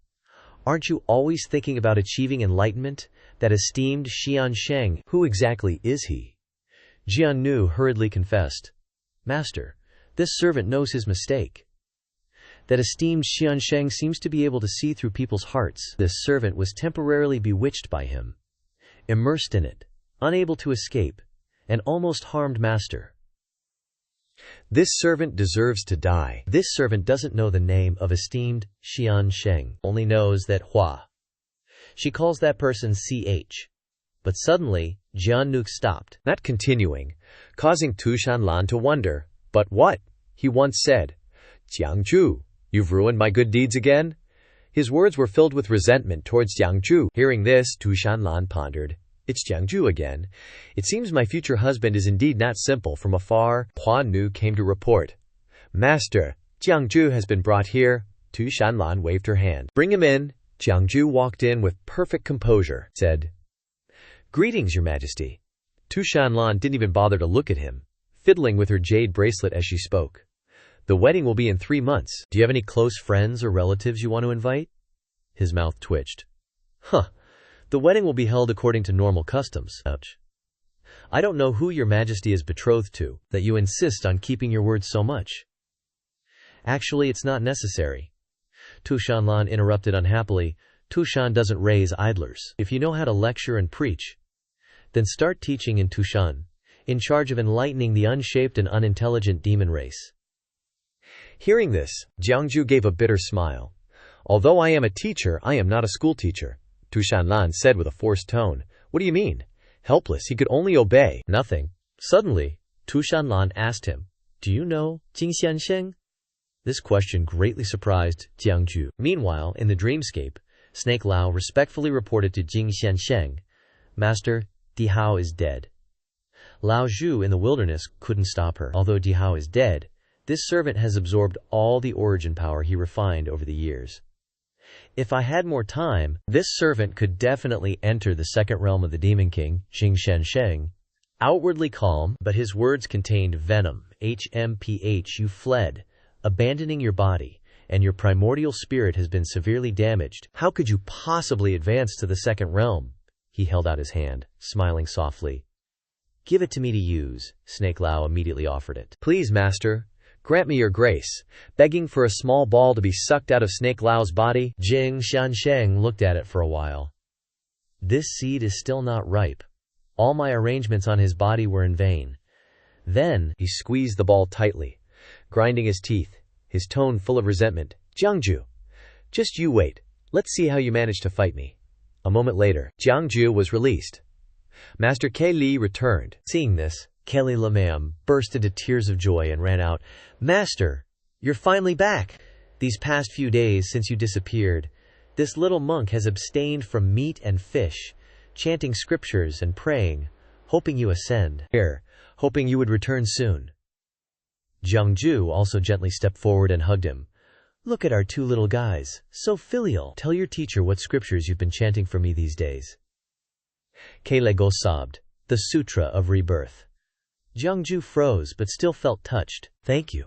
Aren't you always thinking about achieving enlightenment? That esteemed Xianxia, who exactly is he?" Jiannu hurriedly confessed, "Master, this servant knows his mistake. That esteemed Xianxia seems to be able to see through people's hearts. This servant was temporarily bewitched by him, immersed in it, unable to escape, and almost harmed master. This servant deserves to die." This servant doesn't know the name of esteemed Xianxia, only knows that Hua. She calls that person CH. But suddenly, Jiannu stopped, not continuing, causing Shan Lan to wonder, "But what?" He once said, "Jiang Jue, you've ruined my good deeds again?" His words were filled with resentment towards Jiang Jue. Hearing this, Shan Lan pondered, It's Jiang Jue again. It seems my future husband is indeed not simple. From afar, Huan Nu came to report. Master, Jiang Jue has been brought here. Shan Lan waved her hand. Bring him in. Jiang Jue walked in with perfect composure, said, Greetings, Your Majesty. Shan Lan didn't even bother to look at him, fiddling with her jade bracelet as she spoke. The wedding will be in 3 months. Do you have any close friends or relatives you want to invite? His mouth twitched. Huh. The wedding will be held according to normal customs. Ouch. I don't know who Your Majesty is betrothed to, that you insist on keeping your word so much. Actually, it's not necessary. Shan Lan interrupted unhappily. Shan doesn't raise idlers. If you know how to lecture and preach, then start teaching in Shan, in charge of enlightening the unshaped and unintelligent demon race. Hearing this, Jiang Jue gave a bitter smile. Although I am a teacher, I am not a school teacher, Shan Lan said with a forced tone. What do you mean? Helpless, he could only obey. Nothing. Suddenly, Shan Lan asked him, Do you know Xianxia? This question greatly surprised Jiang Jue. Meanwhile, in the dreamscape, Snake Lao respectfully reported to Xianxia, Master, Dihao is dead. Lao Zhu in the wilderness couldn't stop her. Although Dihao is dead, this servant has absorbed all the origin power he refined over the years. If I had more time, this servant could definitely enter the second realm of the Demon King, Xianxia. Outwardly calm, but his words contained venom. HMPH, you fled, abandoning your body, and your primordial spirit has been severely damaged. How could you possibly advance to the second realm? He held out his hand, smiling softly. Give it to me to use. Snake Lao immediately offered it. Please, Master, grant me your grace. Begging for a small ball to be sucked out of Snake Lao's body, Xianxia looked at it for a while. This seed is still not ripe. All my arrangements on his body were in vain. Then, he squeezed the ball tightly, grinding his teeth, his tone full of resentment. Jiang Jue, just you wait. Let's see how you manage to fight me. A moment later, Jiang Jue was released. Master Ke Li returned. Seeing this, Ke Li Lamam burst into tears of joy and ran out. Master, you're finally back. These past few days since you disappeared, this little monk has abstained from meat and fish, chanting scriptures and praying, hoping you ascend. Here, hoping you would return soon. Jiang Jue also gently stepped forward and hugged him. Look at our 2 little guys, so filial. Tell your teacher what scriptures you've been chanting for me these days. Keilego sobbed, the Sutra of Rebirth. Jiang Jue froze but still felt touched. Thank you.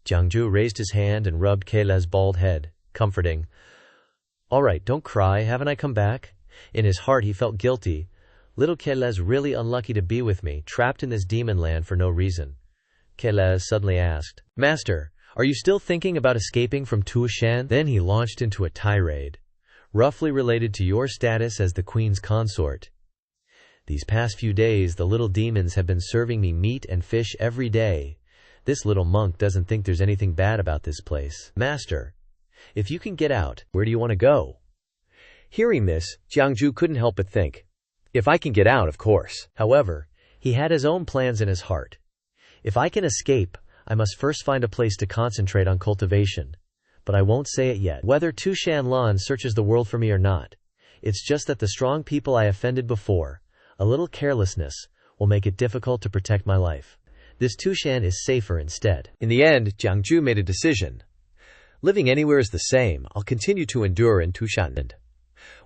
Jiang Jue raised his hand and rubbed Keile's bald head, comforting. All right, don't cry, haven't I come back? In his heart he felt guilty. Little Keile's really unlucky to be with me, trapped in this demon land for no reason. Keile suddenly asked, Master, are you still thinking about escaping from Shan? Then he launched into a tirade, roughly related to your status as the queen's consort. These past few days, the little demons have been serving me meat and fish every day. This little monk doesn't think there's anything bad about this place. Master, if you can get out, where do you want to go? Hearing this, Jiang Jue couldn't help but think, if I can get out, of course. However, he had his own plans in his heart. If I can escape, I must first find a place to concentrate on cultivation. But I won't say it yet. Whether Shan Lan searches the world for me or not, it's just that the strong people I offended before, a little carelessness, will make it difficult to protect my life. This Shan is safer instead. In the end, Jiang Jue made a decision. Living anywhere is the same. I'll continue to endure in Shan.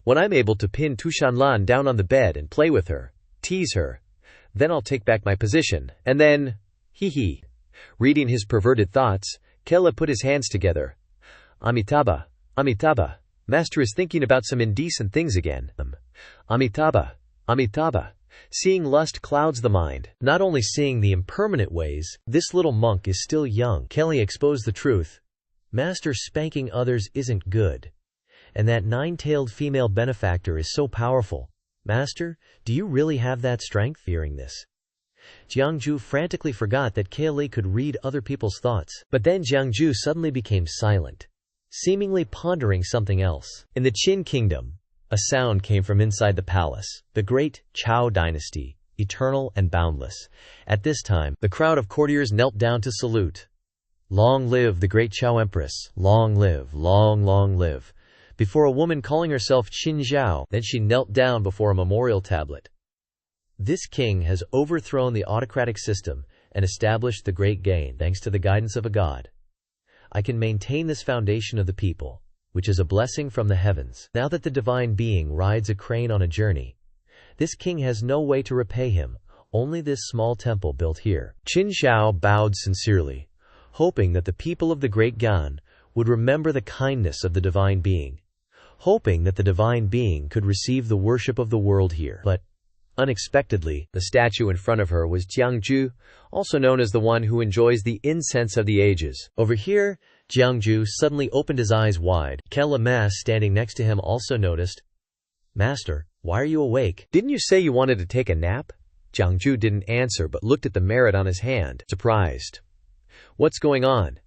When I'm able to pin Shan Lan down on the bed and play with her, tease her, then I'll take back my position, and then, hee. Reading his perverted thoughts, Keile put his hands together. Amitabha, Amitabha, Master is thinking about some indecent things again. Amitabha, Amitabha. Seeing lust clouds the mind. Not only seeing the impermanent ways, this little monk is still young. Keile exposed the truth. Master spanking others isn't good. And that 9-tailed female benefactor is so powerful. Master, do you really have that strength? Fearing this, Jiang Jue frantically forgot that Keile could read other people's thoughts. But then Jiang Jue suddenly became silent, seemingly pondering something else. In the Qin kingdom, a sound came from inside the palace. The great Chao dynasty, eternal and boundless. At this time, the crowd of courtiers knelt down to salute. Long live the great Chao Empress. Long live, long live. before a woman calling herself Xianxia. Then she knelt down before a memorial tablet. This king has overthrown the autocratic system and established the great gain thanks to the guidance of a god. I can maintain this foundation of the people, which is a blessing from the heavens. Now that the divine being rides a crane on a journey, this king has no way to repay him, only this small temple built here. Qin Xiao bowed sincerely, hoping that the people of the great Gan would remember the kindness of the divine being, hoping that the divine being could receive the worship of the world here. But unexpectedly, the statue in front of her was Jiang Jue, also known as the one who enjoys the incense of the ages. Over here, Jiang Jue suddenly opened his eyes wide. Kelama standing next to him also noticed. "Master, why are you awake? Didn't you say you wanted to take a nap?" Jiang Jue didn't answer but looked at the merit on his hand, surprised. "What's going on?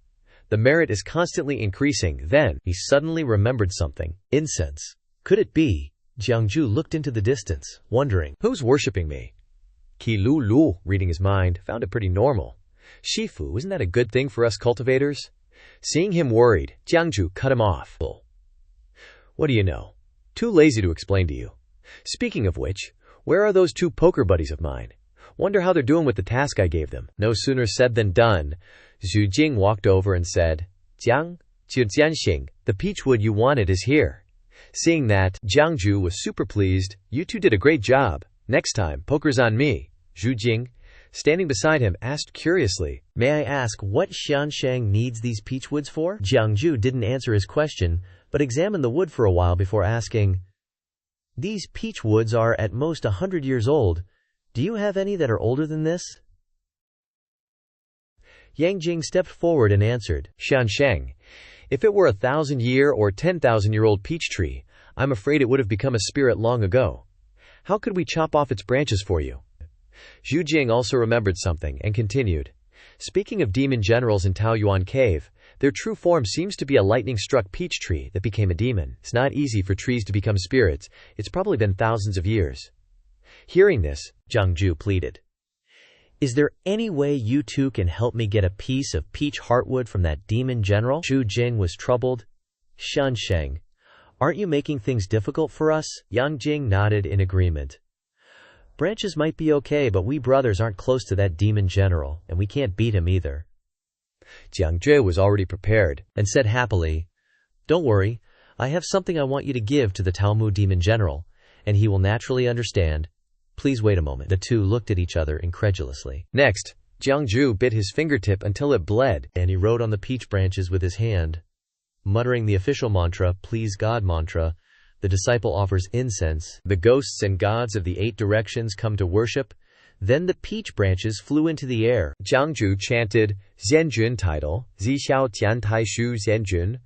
The merit is constantly increasing." Then, he suddenly remembered something. Incense. Could it be? Jiang Jue looked into the distance, wondering, who's worshipping me? Qi Lu, reading his mind, found it pretty normal. Shifu, isn't that a good thing for us cultivators? Seeing him worried, Jiang Jue cut him off. What do you know? Too lazy to explain to you. Speaking of which, where are those two poker buddies of mine? Wonder how they're doing with the task I gave them. No sooner said than done. Zhu Jing walked over and said, "Jiang, Jianxing, the peachwood you wanted is here." Seeing that, Jiang Jue was super pleased. "You two did a great job. Next time, poker's on me." Zhu Jing, standing beside him, asked curiously, "May I ask what Xianxia needs these peachwoods for?" Jiang Jue didn't answer his question, but examined the wood for a while before asking, "These peachwoods are at most 100 years old. Do you have any that are older than this?" Yang Jing stepped forward and answered, "Shansheng, if it were 1,000-year or 10,000-year-old peach tree, I'm afraid it would have become a spirit long ago. How could we chop off its branches for you?" Zhu Jing also remembered something and continued, "Speaking of demon generals in Taoyuan Cave, their true form seems to be a lightning-struck peach tree that became a demon. It's not easy for trees to become spirits. It's probably been thousands of years." Hearing this, Jiang Jue pleaded, "Is there any way you two can help me get a piece of peach heartwood from that demon general?" Zhu Jing was troubled. "Shansheng, aren't you making things difficult for us?" Yang Jing nodded in agreement. "Branches might be okay, but we brothers aren't close to that demon general, and we can't beat him either." Jiang Jue was already prepared, and said happily, "Don't worry, I have something I want you to give to the Talmu demon general, and he will naturally understand. Please wait a moment." The two looked at each other incredulously. Next, Jiang Jue bit his fingertip until it bled, and he wrote on the peach branches with his hand. Muttering the official mantra, "Please God" mantra, the disciple offers incense. The ghosts and gods of the 8 directions come to worship. Then the peach branches flew into the air. Jiang Jue chanted, "Zhenjun" title, Zhixiao Tian Tai Shu Zhenjun.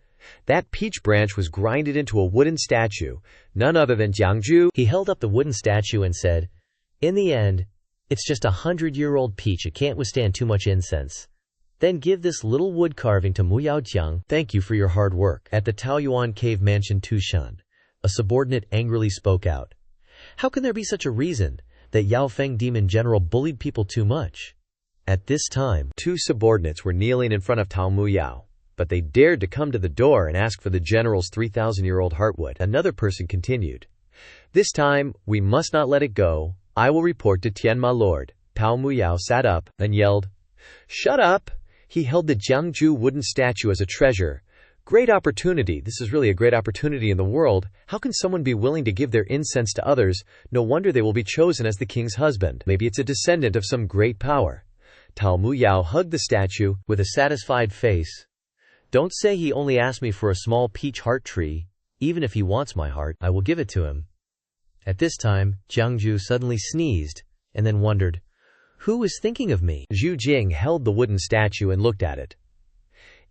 That peach branch was grinded into a wooden statue, none other than Jiang Jue. He held up the wooden statue and said, "In the end, it's just 100-year-old peach. It can't withstand too much incense. Then give this little wood carving to Mu Yaojiang. Thank you for your hard work." At the Taoyuan Cave Mansion Tushan, a subordinate angrily spoke out. How can there be such a reason that Yao Feng demon general bullied people too much? At this time, 2 subordinates were kneeling in front of Tao Mu Yao, but they dared to come to the door and ask for the general's 3,000-year-old heartwood. Another person continued, "This time, we must not let it go. I will report to Tian my lord." Tao Mu Yao sat up and yelled, "Shut up!" He held the Jiang Jue wooden statue as a treasure. "Great opportunity. This is really a great opportunity in the world. How can someone be willing to give their incense to others? No wonder they will be chosen as the king's husband. Maybe it's a descendant of some great power." Tao Mu Yao hugged the statue with a satisfied face. "Don't say he only asked me for a small peach heart tree. Even if he wants my heart, I will give it to him." At this time, Jiang Jue suddenly sneezed, and then wondered, who is thinking of me? Zhu Jing held the wooden statue and looked at it.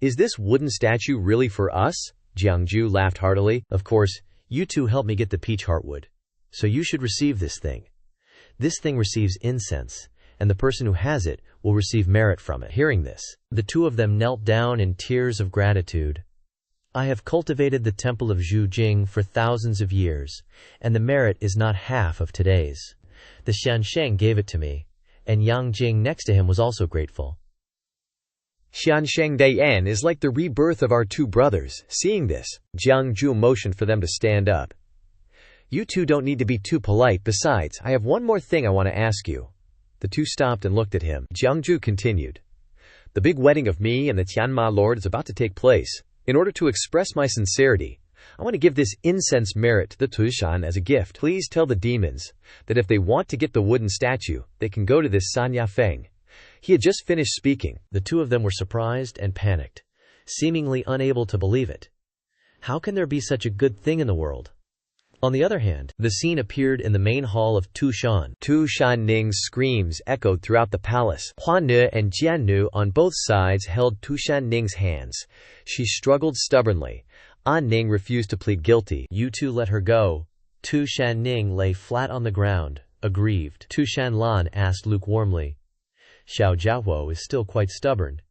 "Is this wooden statue really for us?" Jiang Jue laughed heartily. "Of course, you two helped me get the peach heartwood, so you should receive this thing. This thing receives incense, and the person who has it will receive merit from it." Hearing this, the two of them knelt down in tears of gratitude. "I have cultivated the temple of Zhu Jing for thousands of years, and the merit is not half of today's. The Shansheng gave it to me, and Yang Jing next to him was also grateful." Xianxia is like the rebirth of our two brothers. Seeing this, Jiang Jue motioned for them to stand up. You two don't need to be too polite. Besides, I have one more thing I want to ask you. The two stopped and looked at him. Jiang Jue continued. The big wedding of me and the Tianma Lord is about to take place. In order to express my sincerity, I want to give this incense merit to the Tushan as a gift. Please tell the demons that if they want to get the wooden statue, they can go to this Sanya Feng. He had just finished speaking. The two of them were surprised and panicked, seemingly unable to believe it. How can there be such a good thing in the world? On the other hand, the scene appeared in the main hall of Tushan. Tushan Ning's screams echoed throughout the palace. Huan Nu and Jian Nu on both sides held Tushan Ning's hands. She struggled stubbornly. An Ning refused to plead guilty. You two let her go. Tushan Ning lay flat on the ground, aggrieved. Shan Lan asked lukewarmly. Xiao Jiahuo is still quite stubborn.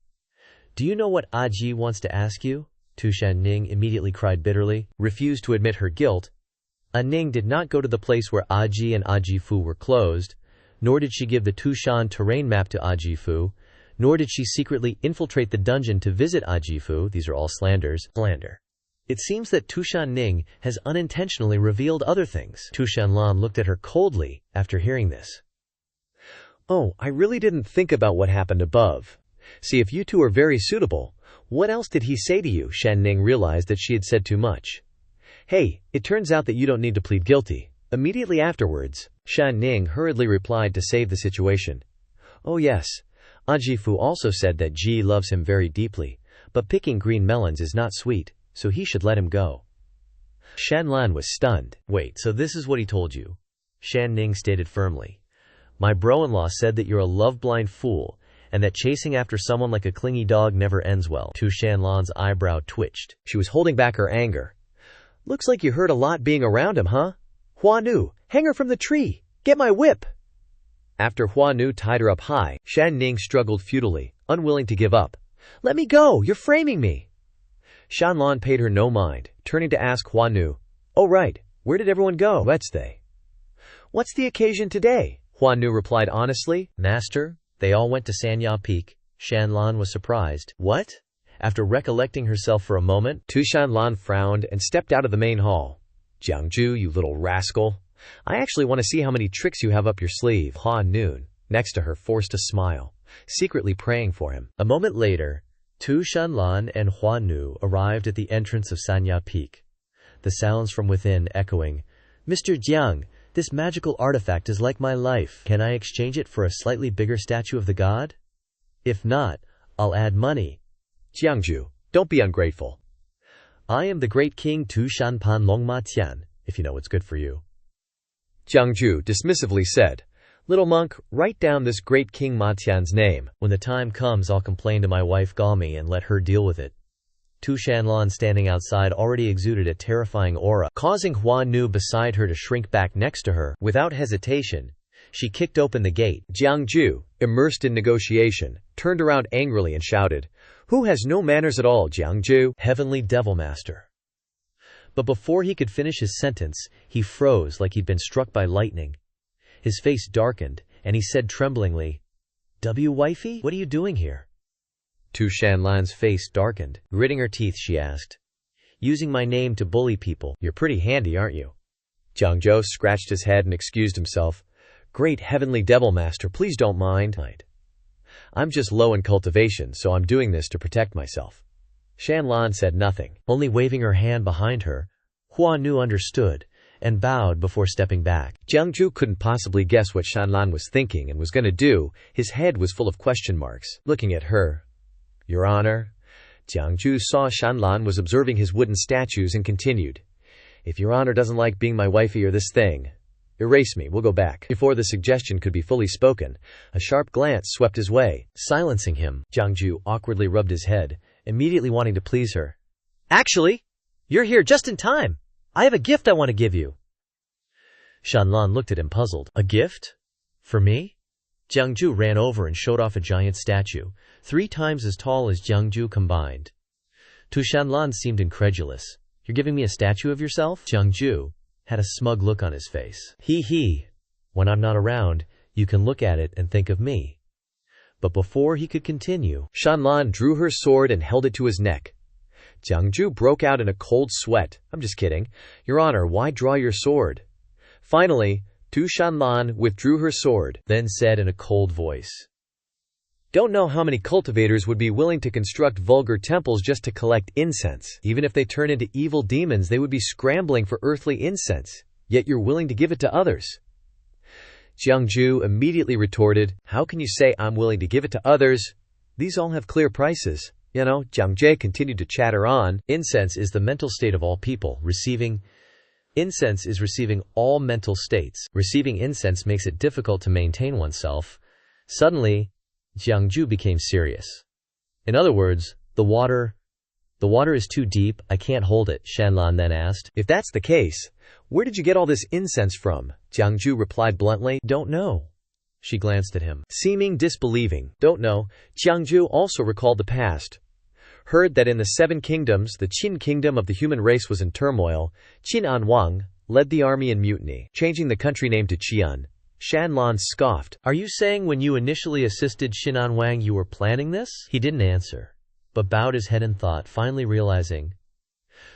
Do you know what Aji wants to ask you? Tushan Ning immediately cried bitterly, refused to admit her guilt. An Ning did not go to the place where Aji and Aji Fu were closed, nor did she give the Tushan terrain map to Aji Fu, nor did she secretly infiltrate the dungeon to visit Aji Fu. These are all slanders. Slander. It seems that Tushan Ning has unintentionally revealed other things. Tushan Lan looked at her coldly after hearing this. Oh, I really didn't think about what happened above. See, if you two are very suitable, what else did he say to you? Shan Ning realized that she had said too much. Hey, it turns out that you don't need to plead guilty. Immediately afterwards, Shan Ning hurriedly replied to save the situation. Oh yes, Aji Fu also said that Ji loves him very deeply, but picking green melons is not sweet, so he should let him go. Shan Lan was stunned. Wait, so this is what he told you? Shan Ning stated firmly. My bro-in-law said that you're a love-blind fool, and that chasing after someone like a clingy dog never ends well. Tushan Lan's eyebrow twitched. She was holding back her anger. Looks like you heard a lot being around him, huh? Hua Nu, hang her from the tree! Get my whip! After Hua Nu tied her up high, Shan Ning struggled futilely, unwilling to give up. Let me go! You're framing me! Shan Lan paid her no mind, turning to ask Hua Nu, Oh right, where did everyone go? Let's they. What's the occasion today? Hua Nu replied honestly. Master, they all went to Sanya Peak. Shan Lan was surprised. What? After recollecting herself for a moment, Tushan Lan frowned and stepped out of the main hall. Jiang Jue, you little rascal. I actually want to see how many tricks you have up your sleeve. Hua Nu, next to her, forced a smile, secretly praying for him. A moment later, Tushan Lan and Hua Nu arrived at the entrance of Sanya Peak, the sounds from within echoing, Mr. Jiang, this magical artifact is like my life. Can I exchange it for a slightly bigger statue of the god? If not, I'll add money. Jiang Jue, don't be ungrateful. I am the great king Tushan Pan Longma Tian, if you know what's good for you. Jiang Jue dismissively said, Little monk, write down this great King Ma Tian's name. When the time comes, I'll complain to my wife Galmi and let her deal with it. Tushan Lan standing outside already exuded a terrifying aura, causing Hua Nu beside her to shrink back next to her. Without hesitation, she kicked open the gate. Jiang Jue, immersed in negotiation, turned around angrily and shouted, Who has no manners at all, Jiang Jue? Heavenly Devil Master. But before he could finish his sentence, he froze like he'd been struck by lightning. His face darkened, and he said tremblingly, Wifey, what are you doing here? Tushan Lan's face darkened. Gritting her teeth, she asked, Using my name to bully people. You're pretty handy, aren't you? Jiang Jue scratched his head and excused himself. Great Heavenly Devil Master, please don't mind. I'm just low in cultivation, so I'm doing this to protect myself. Shan Lan said nothing. Only waving her hand behind her, Hua Nu understood and bowed before stepping back. Jiang Jue couldn't possibly guess what Shan Lan was thinking and was going to do. His head was full of question marks. Looking at her, Your Honor, Jiang Jue saw Shan Lan was observing his wooden statues and continued, If Your Honor doesn't like being my wifey or this thing, erase me, we'll go back. Before the suggestion could be fully spoken, a sharp glance swept his way. Silencing him, Jiang Jue awkwardly rubbed his head, immediately wanting to please her. Actually, you're here just in time. I have a gift I want to give you. Shan Lan looked at him puzzled. A gift? For me? Jiang Jue ran over and showed off a giant statue, 3 times as tall as Jiang Jue combined. Tushan Lan seemed incredulous. You're giving me a statue of yourself? Jiang Jue had a smug look on his face. He. When I'm not around, you can look at it and think of me. But before he could continue, Shan Lan drew her sword and held it to his neck. Jiang Jue broke out in a cold sweat. "I'm just kidding. Your Honor, why draw your sword?" Finally, Shan Lan withdrew her sword, then said in a cold voice, "Don't know how many cultivators would be willing to construct vulgar temples just to collect incense. Even if they turn into evil demons, they would be scrambling for earthly incense, yet you're willing to give it to others." Jiang Jue immediately retorted, "How can you say I'm willing to give it to others? These all have clear prices. You know." Jiang Jue continued to chatter on. Incense is the mental state of all people. Incense is receiving all mental states. Receiving incense makes it difficult to maintain oneself. Suddenly, Jiang Jue became serious. "In other words, the water is too deep, I can't hold it," Shan Lan then asked. "If that's the case, where did you get all this incense from?" Jiang Jue replied bluntly, "Don't know." She glanced at him, seeming disbelieving. "Don't know." Jiang Jue also recalled the past. Heard that in the 7 kingdoms, the Qin kingdom of the human race was in turmoil. Qin Anwang led the army in mutiny, changing the country name to Qian. Shan Lan scoffed. "Are you saying when you initially assisted Qin Anwang you were planning this?" He didn't answer, but bowed his head in thought, finally realizing,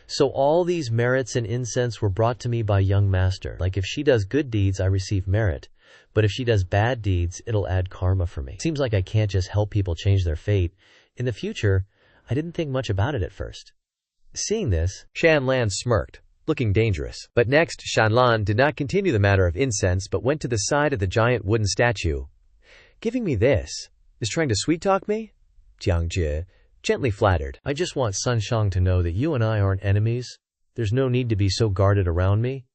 "So all these merits and incense were brought to me by young master. Like if she does good deeds, I receive merit. But if she does bad deeds, it'll add karma for me. Seems like I can't just help people change their fate. In the future, I didn't think much about it at first." Seeing this, Shan Lan smirked, looking dangerous. But next, Shan Lan did not continue the matter of incense but went to the side of the giant wooden statue. "Giving me this is trying to sweet-talk me?" Jiang Jue gently flattered. "I just want Sun Shang to know that you and I aren't enemies. There's no need to be so guarded around me."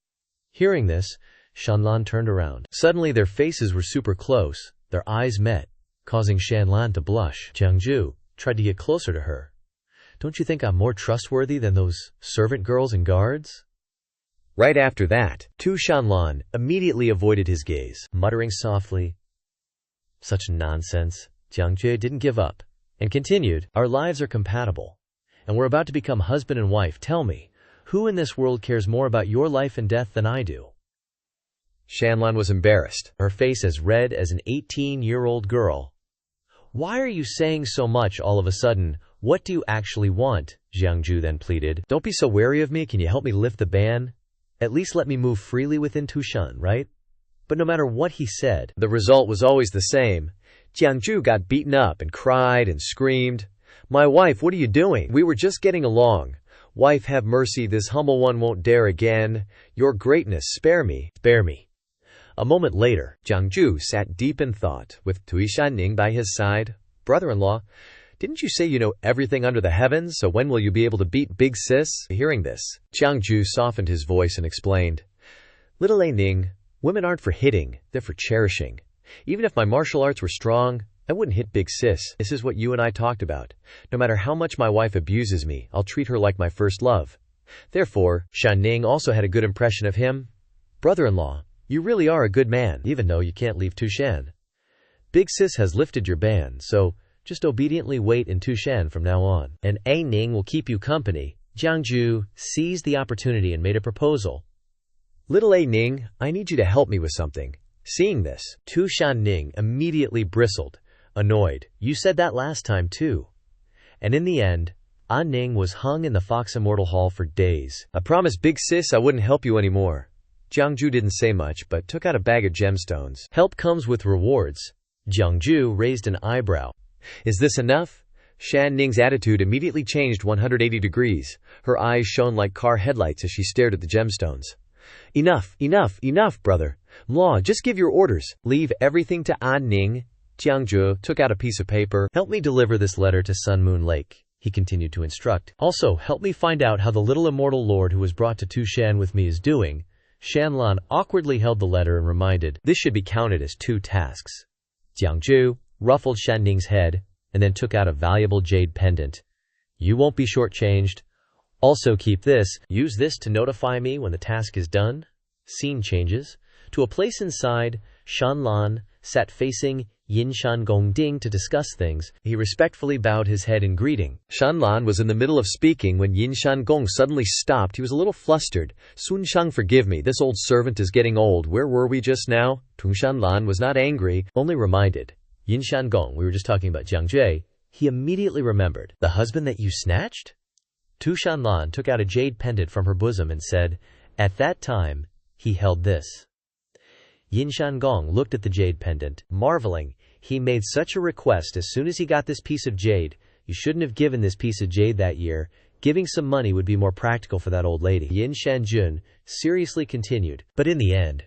Hearing this, Shan Lan turned around. Suddenly their faces were super close. Their eyes met, causing Shan Lan to blush. Jiang Jue tried to get closer to her. "Don't you think I'm more trustworthy than those servant girls and guards?" Right after that, Shan Lan immediately avoided his gaze, muttering softly, "Such nonsense." Jiang Jue didn't give up and continued, "Our lives are compatible, and we're about to become husband and wife. Tell me, who in this world cares more about your life and death than I do?" Shan Lan was embarrassed, her face as red as an 18-year-old girl. "Why are you saying so much all of a sudden? What do you actually want?" Jiang Jue then pleaded. "Don't be so wary of me. Can you help me lift the ban? At least let me move freely within Tushan, right?" But no matter what he said, the result was always the same. Jiang Jue got beaten up and cried and screamed, "My wife, what are you doing? We were just getting along. Wife, have mercy, this humble one won't dare again. Your greatness, spare me, spare me." A moment later, Jiang Jue sat deep in thought, with Shan by his side. "Brother-in-law, didn't you say you know everything under the heavens, so when will you be able to beat Big Sis?" Hearing this, Jiang Jue softened his voice and explained, "Little A Ning, women aren't for hitting, they're for cherishing. Even if my martial arts were strong, I wouldn't hit Big Sis. This is what you and I talked about. No matter how much my wife abuses me, I'll treat her like my first love." Therefore, Shan Ning also had a good impression of him. "Brother-in-law, you really are a good man, even though you can't leave Tushan. Big Sis has lifted your ban, so just obediently wait in Tushan from now on. And A Ning will keep you company." Jiang Jue seized the opportunity and made a proposal. "Little A Ning, I need you to help me with something." Seeing this, Shan Ning immediately bristled, annoyed. "You said that last time too." And in the end, A Ning was hung in the Fox Immortal Hall for days. "I promised Big Sis I wouldn't help you anymore." Jiang Jue didn't say much, but took out a bag of gemstones. "Help comes with rewards." Jiang Jue raised an eyebrow. "Is this enough?" Shan Ning's attitude immediately changed 180 degrees. Her eyes shone like car headlights as she stared at the gemstones. "Enough, enough, enough, brother. Law, just give your orders. Leave everything to A Ning." Jiang Jue took out a piece of paper. "Help me deliver this letter to Sun Moon Lake," he continued to instruct. "Also, help me find out how the little immortal lord who was brought to Tushan with me is doing." Shan Lan awkwardly held the letter and reminded, "This should be counted as 2 tasks. Jiang Jue ruffled Shan Ning's head and then took out a valuable jade pendant. "You won't be shortchanged. Also keep this. Use this to notify me when the task is done." Scene changes to a place inside. Shan Lan sat facing Yinshan Gongding to discuss things. He respectfully bowed his head in greeting. Shan Lan was in the middle of speaking when Yinshan Gong suddenly stopped. He was a little flustered. "Sun Shang, forgive me, this old servant is getting old. Where were we just now?" Shan Lan was not angry, only reminded. Yinshan Gong, we were just talking about Jiang Jue, he immediately remembered. The husband that you snatched? Shan Lan took out a jade pendant from her bosom and said, at that time, he held this. Yinshan Gong looked at the jade pendant, marveling. He made such a request as soon as he got this piece of jade. You shouldn't have given this piece of jade that year. Giving some money would be more practical for that old lady. Yin Shanjun seriously continued. But in the end,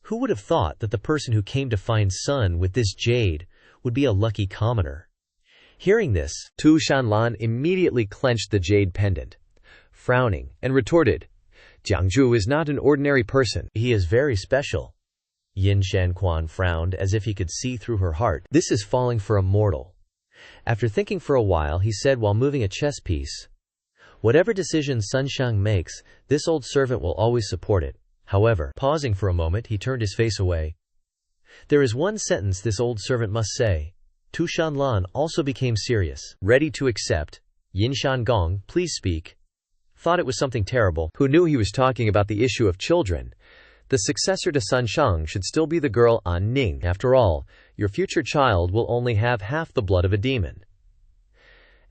who would have thought that the person who came to find Sun with this jade would be a lucky commoner? Hearing this, Shan Lan immediately clenched the jade pendant, frowning, and retorted, Jiang Jue is not an ordinary person. He is very special. Yin Shanquan frowned as if he could see through her heart. This is falling for a mortal. After thinking for a while, he said while moving a chess piece, whatever decision Sun Shang makes, this old servant will always support it. However, pausing for a moment, he turned his face away. There is one sentence this old servant must say. Shan Lan also became serious. Ready to accept. Yin Shan Gong, please speak. Thought it was something terrible. Who knew he was talking about the issue of children? The successor to Sun Shang should still be the girl An Ning. After all, your future child will only have half the blood of a demon.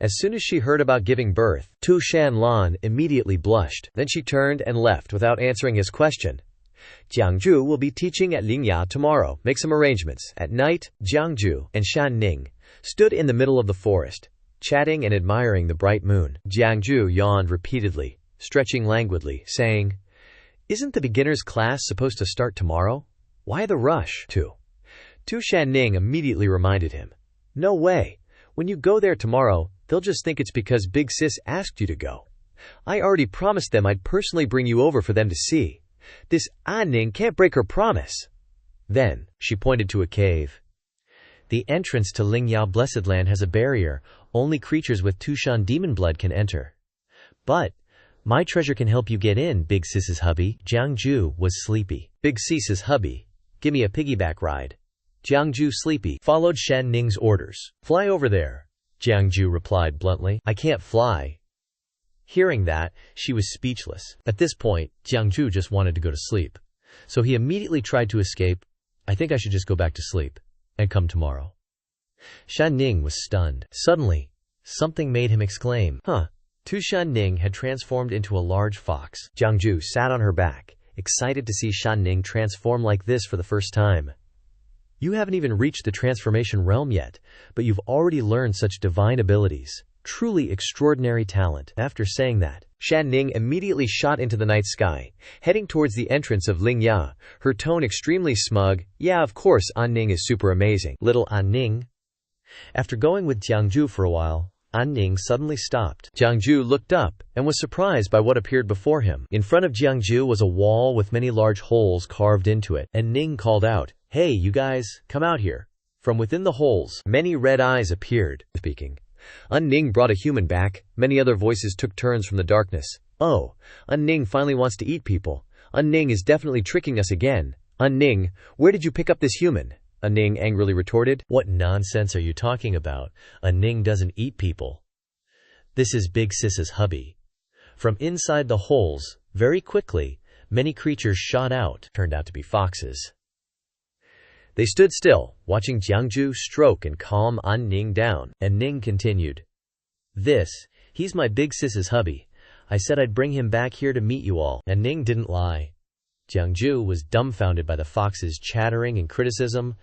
As soon as she heard about giving birth, Shan Lan immediately blushed. Then she turned and left without answering his question. Jiang Jue will be teaching at Lingya tomorrow. Make some arrangements. At night, Jiang Jue and Shan Ning stood in the middle of the forest, chatting and admiring the bright moon. Jiang Jue yawned repeatedly, stretching languidly, saying, isn't the beginner's class supposed to start tomorrow? Why the rush? Shan Ning immediately reminded him. No way. When you go there tomorrow, they'll just think it's because Big Sis asked you to go. I already promised them I'd personally bring you over for them to see. This An Ning can't break her promise. Then, she pointed to a cave. The entrance to Lingyao Blessed Land has a barrier. Only creatures with Tushan demon blood can enter. But my treasure can help you get in, Big Sis's hubby. Jiang Jue was sleepy. Big Sis's hubby, give me a piggyback ride. Jiang Jue, sleepy, followed Shan Ning's orders. Fly over there, Jiang Jue replied bluntly. I can't fly. Hearing that, she was speechless. At this point, Jiang Jue just wanted to go to sleep. So he immediately tried to escape. I think I should just go back to sleep and come tomorrow. Shan Ning was stunned. Suddenly, something made him exclaim, Shan Ning had transformed into a large fox. Jiang Jue sat on her back, excited to see Shan Ning transform like this for the first time. You haven't even reached the transformation realm yet, but you've already learned such divine abilities. Truly extraordinary talent. After saying that, Shan Ning immediately shot into the night sky, heading towards the entrance of Lingya, her tone extremely smug. Yeah, of course An Ning is super amazing. Little An Ning. After going with Jiang Jue for a while, An Ning suddenly stopped. Jiang Jue looked up and was surprised by what appeared before him. In front of Jiang Jue was a wall with many large holes carved into it, and Ning called out, Hey, you guys, come out here. From within the holes, many red eyes appeared. Speaking. An Ning brought a human back. Many other voices took turns from the darkness. Oh, An Ning finally wants to eat people. An Ning is definitely tricking us again. An Ning, where did you pick up this human? An Ning angrily retorted. What nonsense are you talking about? An Ning doesn't eat people. This is Big Sis's hubby. From inside the holes, very quickly, many creatures shot out. Turned out to be foxes. They stood still, watching Jiang Jue stroke and calm An Ning down. And Ning continued. He's my Big Sis's hubby. I said I'd bring him back here to meet you all. And Ning didn't lie. Jiang Jue was dumbfounded by the fox's chattering and criticism.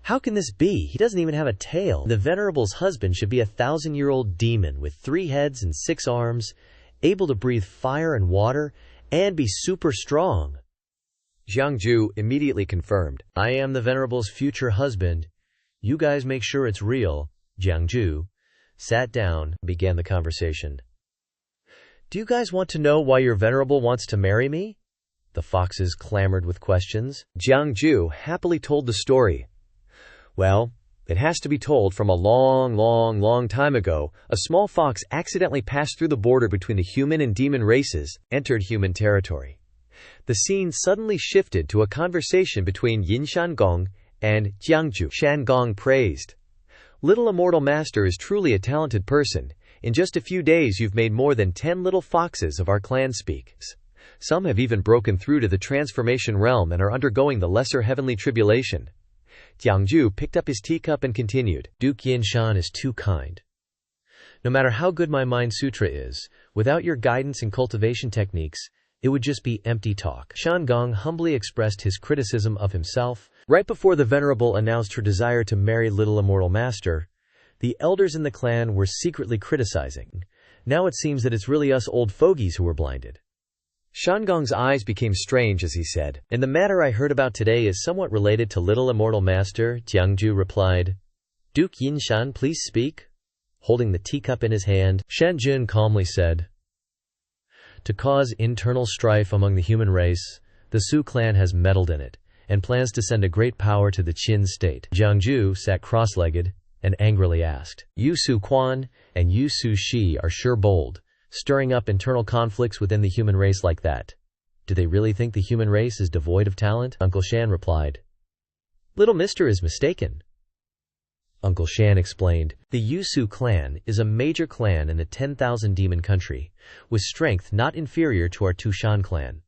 How can this be? He doesn't even have a tail. The venerable's husband should be a 1,000-year-old demon with 3 heads and 6 arms, able to breathe fire and water, and be super strong. Jiang Jue immediately confirmed. I am the venerable's future husband. You guys make sure it's real. Jiang Jue sat down and began the conversation. Do you guys want to know why your venerable wants to marry me? The foxes clamored with questions. Jiang Jue happily told the story. Well, it has to be told from a long time ago. A small fox accidentally passed through the border between the human and demon races, entered human territory. The scene suddenly shifted to a conversation between Yin Shan Gong and Jiang Jue. Shan Gong praised. Little immortal master is truly a talented person. In just a few days you've made more than 10 little foxes of our clan speaks. Some have even broken through to the transformation realm and are undergoing the lesser heavenly tribulation. Jiang Jue picked up his teacup and continued. Duke Yin Shan is too kind. No matter how good my Mind Sutra is, without your guidance and cultivation techniques, it would just be empty talk. Shan Gong humbly expressed his criticism of himself. Right before the Venerable announced her desire to marry Little Immortal Master, the elders in the clan were secretly criticizing. Now it seems that it's really us old fogies who were blinded. Shan Gong's eyes became strange as he said, "And the matter I heard about today is somewhat related to Little Immortal Master," Jiang Jue replied. "Duke Yin Shan, please speak." Holding the teacup in his hand, Shan Jun calmly said, "To cause internal strife among the human race, the Su clan has meddled in it, and plans to send a great power to the Qin state." Jiang Jue sat cross-legged and angrily asked, "Yu Su Quan and Yu Su Shi are sure bold, stirring up internal conflicts within the human race like that. Do they really think the human race is devoid of talent?" Uncle Shan replied. "Little Mister is mistaken." Uncle Shan explained, "The Yu Su clan is a major clan in the 10,000 demon country, with strength not inferior to our Tushan clan.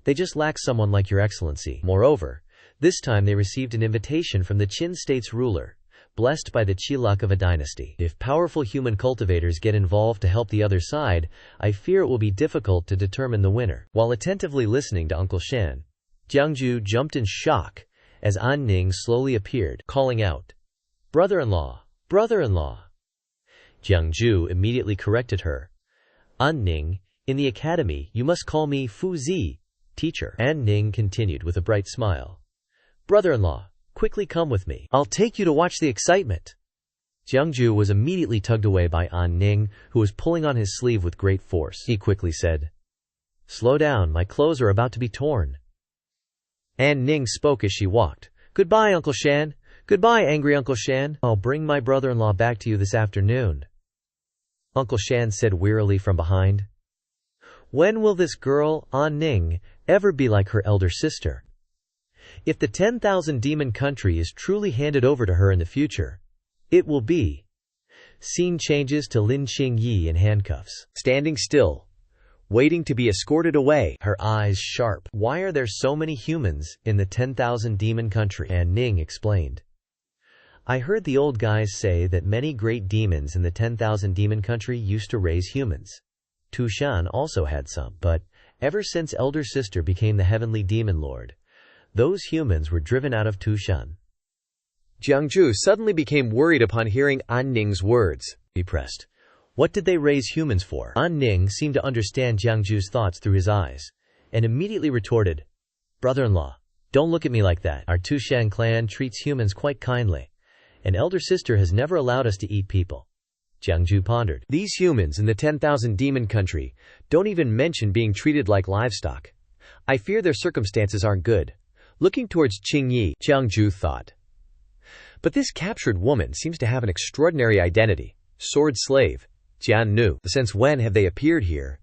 They just lack someone like your excellency. Moreover, this time they received an invitation from the Qin state's ruler, blessed by the Qilakava dynasty. If powerful human cultivators get involved to help the other side, I fear it will be difficult to determine the winner." While attentively listening to Uncle Shan, Jiang Jue jumped in shock as An Ning slowly appeared, calling out, "Brother-in-law, brother-in-law." Jiang Jue immediately corrected her. "An Ning, in the academy you must call me Fu Zi, teacher." An Ning continued with a bright smile, "Brother-in-law, quickly come with me. I'll take you to watch the excitement." Jiang Jue was immediately tugged away by An Ning, who was pulling on his sleeve with great force. He quickly said, "Slow down, my clothes are about to be torn." An Ning spoke as she walked. "Goodbye, Uncle Shan. Goodbye, angry Uncle Shan. I'll bring my brother-in-law back to you this afternoon." Uncle Shan said wearily from behind, "When will this girl, An Ning, ever be like her elder sister? If the 10,000 demon country is truly handed over to her in the future, it will be." Scene changes to Lin Qingyi in handcuffs, standing still, waiting to be escorted away, her eyes sharp. "Why are there so many humans in the 10,000 demon country?" An Ning explained. "I heard the old guys say that many great demons in the 10,000 demon country used to raise humans. Tushan also had some, but ever since Elder Sister became the heavenly demon lord, those humans were driven out of Tushan." Jiang Jue suddenly became worried upon hearing An Ning's words. He pressed, "What did they raise humans for?" An Ning seemed to understand Jiang Jue's thoughts through his eyes, and immediately retorted, "Brother-in-law, don't look at me like that. Our Tushan clan treats humans quite kindly, and Elder Sister has never allowed us to eat people." Jiang Jue pondered. "These humans in the 10,000 demon country don't even mention being treated like livestock. I fear their circumstances aren't good." Looking towards Qingyi, Jiang Jue thought, "But this captured woman seems to have an extraordinary identity. Sword slave, Jian Nu. Since when have they appeared here?"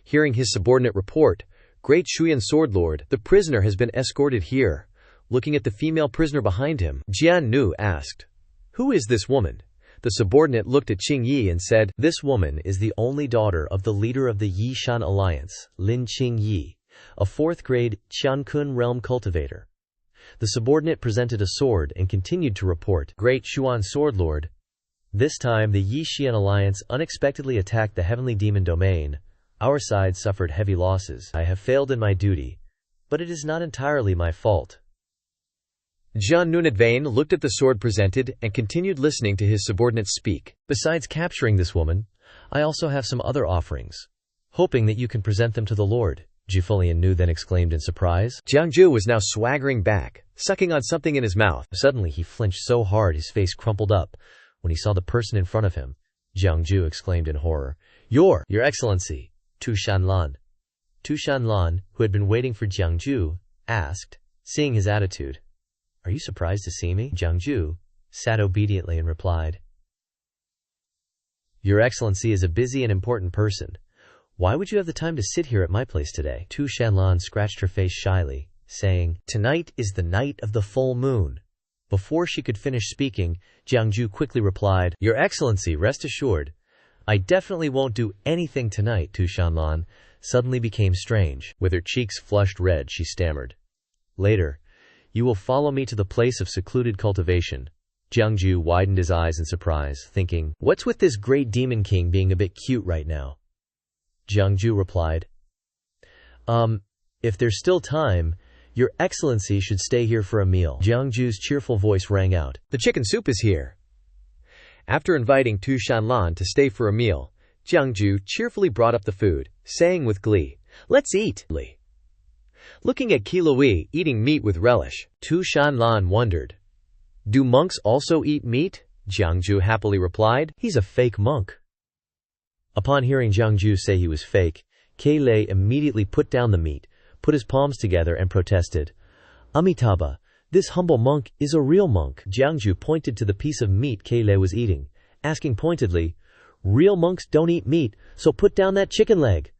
Hearing his subordinate report, "Great Shuyan sword lord, the prisoner has been escorted here." Looking at the female prisoner behind him, Jian Nu asked, "Who is this woman?" The subordinate looked at Qingyi and said, "This woman is the only daughter of the leader of the Yishan Alliance, Lin Qingyi, a 4th grade Qiankun realm cultivator." The subordinate presented a sword and continued to report, "Great Shuan sword lord, this time the Yishan Alliance unexpectedly attacked the heavenly demon domain. Our side suffered heavy losses. I have failed in my duty, but it is not entirely my fault." Jian Nunadvain looked at the sword presented and continued listening to his subordinate speak. "Besides capturing this woman, I also have some other offerings, hoping that you can present them to the Lord." Jifulian Nu then exclaimed in surprise. Jiang Jue was now swaggering back, sucking on something in his mouth. Suddenly he flinched so hard his face crumpled up when he saw the person in front of him. Jiang Jue exclaimed in horror, Your Excellency, Shan Lan." Shan Lan, who had been waiting for Jiang Jue, asked, seeing his attitude, "Are you surprised to see me?" Jiang Jue sat obediently and replied, "Your Excellency is a busy and important person. Why would you have the time to sit here at my place today?" Shan Lan scratched her face shyly, saying, "Tonight is the night of the full moon." Before she could finish speaking, Jiang Jue quickly replied, "Your Excellency, rest assured, I definitely won't do anything tonight." Shan Lan suddenly became strange. With her cheeks flushed red, she stammered, "Later, You will follow me to the place of secluded cultivation. Jiang Jue widened his eyes in surprise, thinking, what's with this great demon king being a bit cute right now? Jiang Jue replied, if there's still time, Your Excellency should stay here for a meal. Jiang Jue's cheerful voice rang out. The chicken soup is here. After inviting Tu Shan Lan to stay for a meal, Jiang Jue cheerfully brought up the food, saying with glee, let's eat. Looking at Kiloi eating meat with relish, Tu Shan Lan wondered, do monks also eat meat? Jiang Jue happily replied, he's a fake monk. Upon hearing Jiang Jue say he was fake, Kiloi immediately put down the meat, put his palms together and protested, Amitabha, this humble monk is a real monk. Jiang Jue pointed to the piece of meat Kiloi was eating, asking pointedly, real monks don't eat meat, so put down that chicken leg.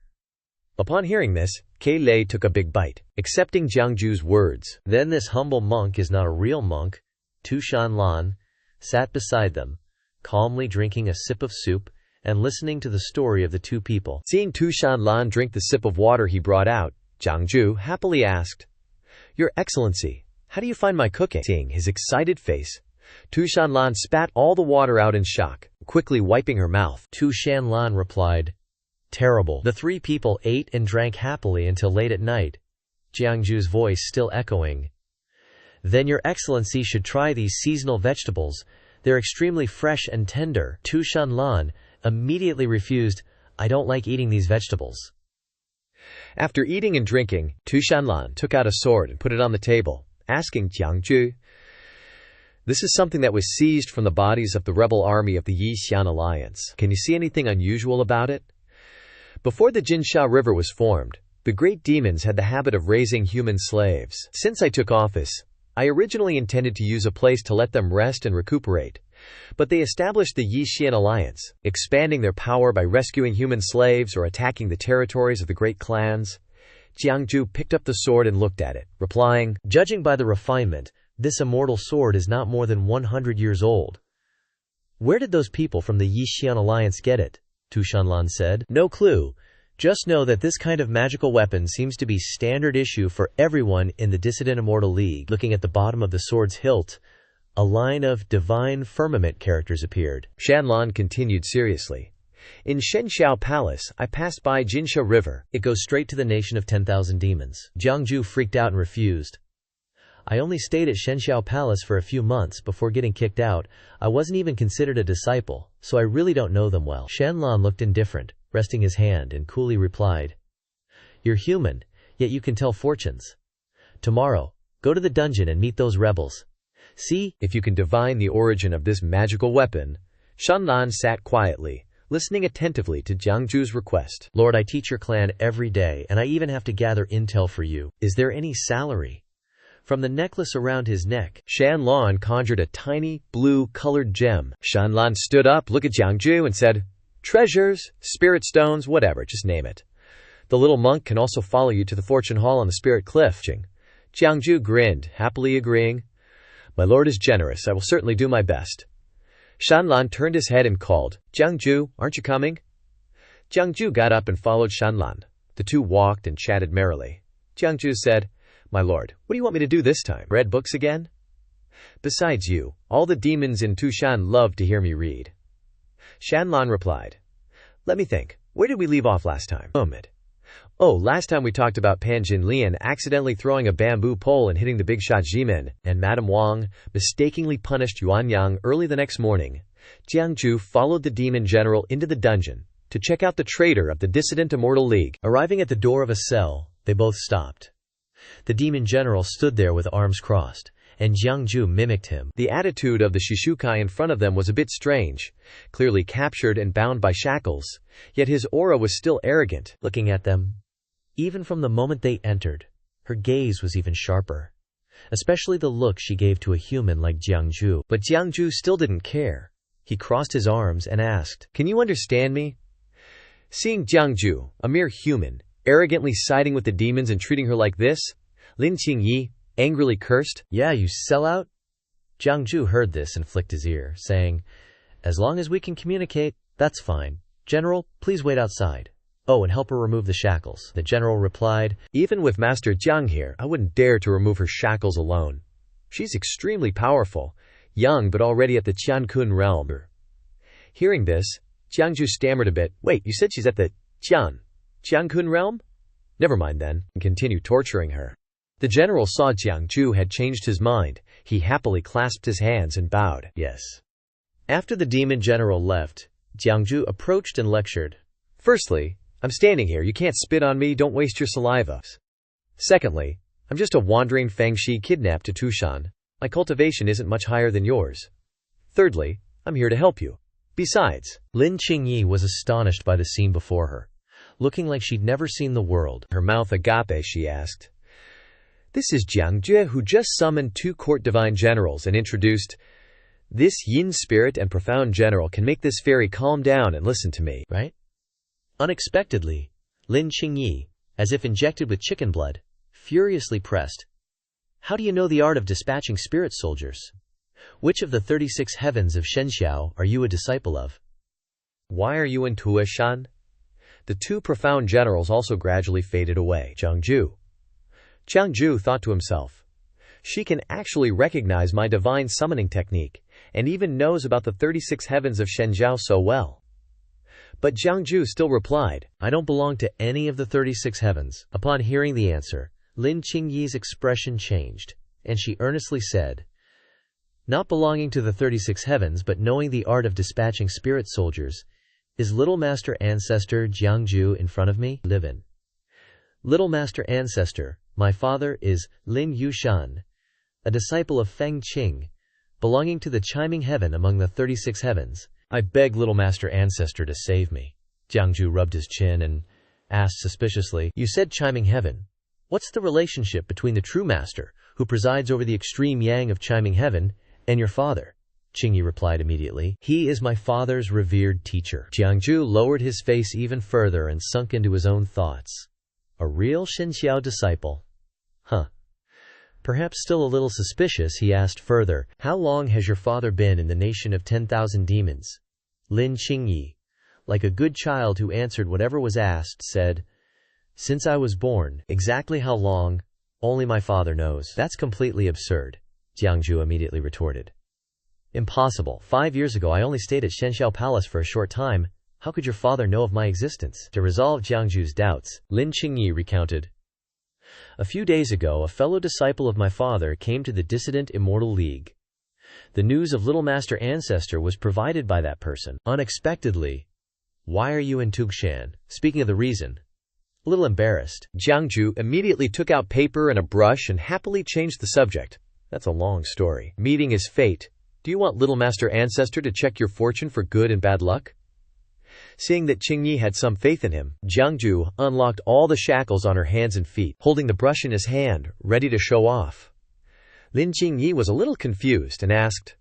Upon hearing this, Kiloi took a big bite, accepting Jiang Jue's words. Then this humble monk is not a real monk. Tu Shan Lan sat beside them, calmly drinking a sip of soup and listening to the story of the two people. Seeing Tu Shan Lan drink the sip of water he brought out, Jiang Jue happily asked, Your Excellency, how do you find my cooking? Seeing his excited face, Tu Shan Lan spat all the water out in shock, quickly wiping her mouth. Tu Shan Lan replied, terrible. The three people ate and drank happily until late at night, Jiang Jue's voice still echoing. Then Your Excellency should try these seasonal vegetables. They're extremely fresh and tender. Tu Shan Lan immediately refused, I don't like eating these vegetables. After eating and drinking, Tu Shan Lan took out a sword and put it on the table, asking Jiang Jue, this is something that was seized from the bodies of the rebel army of the Yixian Alliance. Can you see anything unusual about it? Before the Jinsha River was formed, the great demons had the habit of raising human slaves. Since I took office, I originally intended to use a place to let them rest and recuperate, but they established the Yixian Alliance, expanding their power by rescuing human slaves or attacking the territories of the great clans. Jiang Jue picked up the sword and looked at it, replying, judging by the refinement, this immortal sword is not more than 100 years old. Where did those people from the Yixian Alliance get it? Tu Shan Lan said. No clue. Just know that this kind of magical weapon seems to be standard issue for everyone in the Dissident Immortal League. Looking at the bottom of the sword's hilt, a line of divine firmament characters appeared. Shan Lan continued seriously. In Xianxia Palace, I passed by Jinsha River. It goes straight to the nation of 10,000 demons. Jiang Jue freaked out and refused. I only stayed at Xianxia Palace for a few months before getting kicked out. I wasn't even considered a disciple, so I really don't know them well. Shan Lan looked indifferent, resting his hand, and coolly replied, you're human, yet you can tell fortunes. Tomorrow, go to the dungeon and meet those rebels. See if you can divine the origin of this magical weapon. Shan Lan sat quietly, listening attentively to Jiang Jue's request. Lord, I teach your clan every day, and I even have to gather intel for you. Is there any salary? From the necklace around his neck, Shan Lan conjured a tiny, blue-colored gem. Shan Lan stood up, looked at Jiang Jue, and said, treasures, spirit stones, whatever, just name it. The little monk can also follow you to the fortune hall on the spirit cliff. Jiang Jue grinned, happily agreeing, my lord is generous, I will certainly do my best. Shan Lan turned his head and called, Jiang Jue, aren't you coming? Jiang Jue got up and followed Shan Lan. The two walked and chatted merrily. Jiang Jue said, my lord, what do you want me to do this time? Read books again? Besides you, all the demons in Tushan love to hear me read. Shan Lan replied, let me think, where did we leave off last time? Oh, last time we talked about Pan Jin Lian accidentally throwing a bamboo pole and hitting the big shot Jimin, and Madame Wang mistakenly punished Yuan Yang early the next morning. Jiang Jue followed the demon general into the dungeon to check out the traitor of the Dissident Immortal League. Arriving at the door of a cell, they both stopped. The demon general stood there with arms crossed, and Jiang Jue mimicked him. The attitude of the Shishukai in front of them was a bit strange, clearly captured and bound by shackles, yet his aura was still arrogant. Looking at them, even from the moment they entered, her gaze was even sharper, especially the look she gave to a human like Jiang Jue. But Jiang Jue still didn't care. He crossed his arms and asked, can you understand me? Seeing Jiang Jue, a mere human, arrogantly siding with the demons and treating her like this, Lin Qingyi angrily cursed. Yeah, you sellout? Jiang Jue heard this and flicked his ear, saying, as long as we can communicate, that's fine. General, please wait outside. Oh, and help her remove the shackles. The general replied, Even with Master Jiang here, I wouldn't dare to remove her shackles alone. She's extremely powerful, young but already at the Qiankun realm. Hearing this, Jiang Jue stammered a bit. Wait, you said she's at the Qiankun realm? Never mind then, and continued torturing her. The general saw Jiang Jue had changed his mind. He happily clasped his hands and bowed. Yes. After the demon general left, Jiang Jue approached and lectured. Firstly, I'm standing here, you can't spit on me, don't waste your saliva. Secondly, I'm just a wandering Fangxi kidnapped to Tushan. My cultivation isn't much higher than yours. Thirdly, I'm here to help you. Besides, Lin Qingyi was astonished by the scene before her. Looking like she'd never seen the world, her mouth agape, she asked. This is Jiang Jue, who just summoned 2 court divine generals and introduced, this yin spirit and profound general can make this fairy calm down and listen to me, right? Unexpectedly, Lin Qingyi, as if injected with chicken blood, furiously pressed. How do you know the art of dispatching spirit soldiers? Which of the 36 heavens of Xianxia are you a disciple of? Why are you in Tuashan? The 2 profound generals also gradually faded away. Jiang Jue thought to himself, she can actually recognize my divine summoning technique, and even knows about the 36 heavens of Shenzhou so well. But Jiang Jue still replied, I don't belong to any of the 36 heavens. Upon hearing the answer, Lin Qingyi's expression changed, and she earnestly said, not belonging to the 36 heavens but knowing the art of dispatching spirit soldiers, is Little Master Ancestor Jiang Jue in front of me? Live in. Little Master Ancestor, my father is Lin Yushan, a disciple of Feng Qing, belonging to the chiming heaven among the 36 heavens. I beg Little Master Ancestor to save me. Jiang Jue rubbed his chin and asked suspiciously, you said chiming heaven. What's the relationship between the true master, who presides over the extreme yang of chiming heaven, and your father? Qingyi replied immediately, he is my father's revered teacher. Jiang Jue lowered his face even further and sunk into his own thoughts. A real Xianxiao disciple. Huh. Perhaps still a little suspicious, he asked further, how long has your father been in the nation of 10,000 demons? Lin Qingyi, like a good child who answered whatever was asked, said, since I was born. Exactly how long, only my father knows. That's completely absurd, Jiang Jue immediately retorted. Impossible. 5 years ago I only stayed at Shenxiao Palace for a short time. How could your father know of my existence? To resolve Jiang Jue's doubts, Lin Qingyi recounted. A few days ago, a fellow disciple of my father came to the dissident Immortal League. The news of Little Master Ancestor was provided by that person. Unexpectedly. Why are you in Tugshan? Speaking of the reason. A little embarrassed. Jiang Jue immediately took out paper and a brush and happily changed the subject. That's a long story. Meeting is fate. Do you want Little Master Ancestor to check your fortune for good and bad luck? Seeing that Qingyi had some faith in him, Jiang Jue unlocked all the shackles on her hands and feet, holding the brush in his hand, ready to show off. Lin Qingyi was a little confused and asked,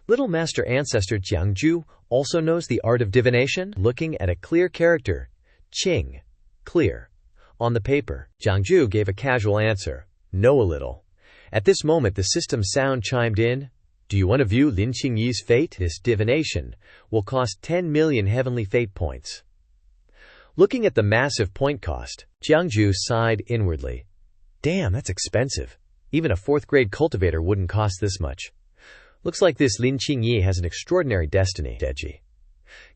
Little Master Ancestor Jiang Jue also knows the art of divination? Looking at a clear character, Qing, clear, on the paper, Jiang Jue gave a casual answer, know a little. At this moment the system sound chimed in, do you want to view Lin Qingyi's fate? This divination will cost 10 million heavenly fate points. Looking at the massive point cost, Jiang Jue sighed inwardly. Damn, that's expensive. Even a 4th grade cultivator wouldn't cost this much. Looks like this Lin Qingyi has an extraordinary destiny. Deji.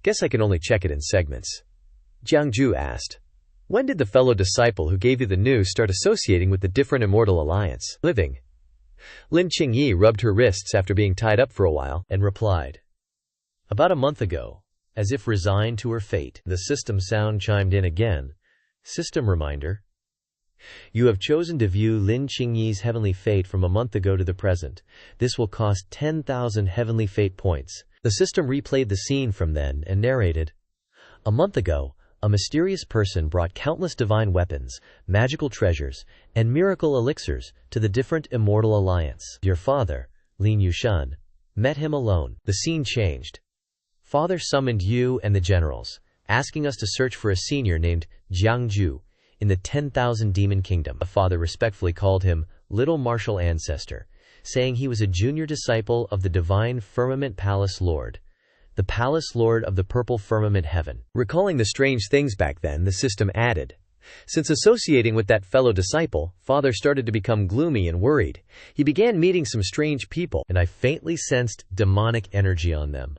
Guess I can only check it in segments. Jiang Jue asked, when did the fellow disciple who gave you the news start associating with the different immortal alliance? Living. Lin Qingyi rubbed her wrists after being tied up for a while, and replied, about a month ago, as if resigned to her fate. The system sound chimed in again. System reminder. You have chosen to view Lin Qingyi's heavenly fate from a month ago to the present. This will cost 10,000 heavenly fate points. The system replayed the scene from then and narrated, a month ago, a mysterious person brought countless divine weapons, magical treasures, and miracle elixirs to the different immortal alliance. Your father, Lin Yushan, met him alone. The scene changed. Father summoned you and the generals, asking us to search for a senior named Jiang Jue in the 10,000 demon kingdom. The father respectfully called him Little Martial Ancestor, saying he was a junior disciple of the divine Firmament Palace Lord. the palace lord of the purple firmament heaven. Recalling the strange things back then, the system added. Since associating with that fellow disciple, Father started to become gloomy and worried. He began meeting some strange people, and I faintly sensed demonic energy on them.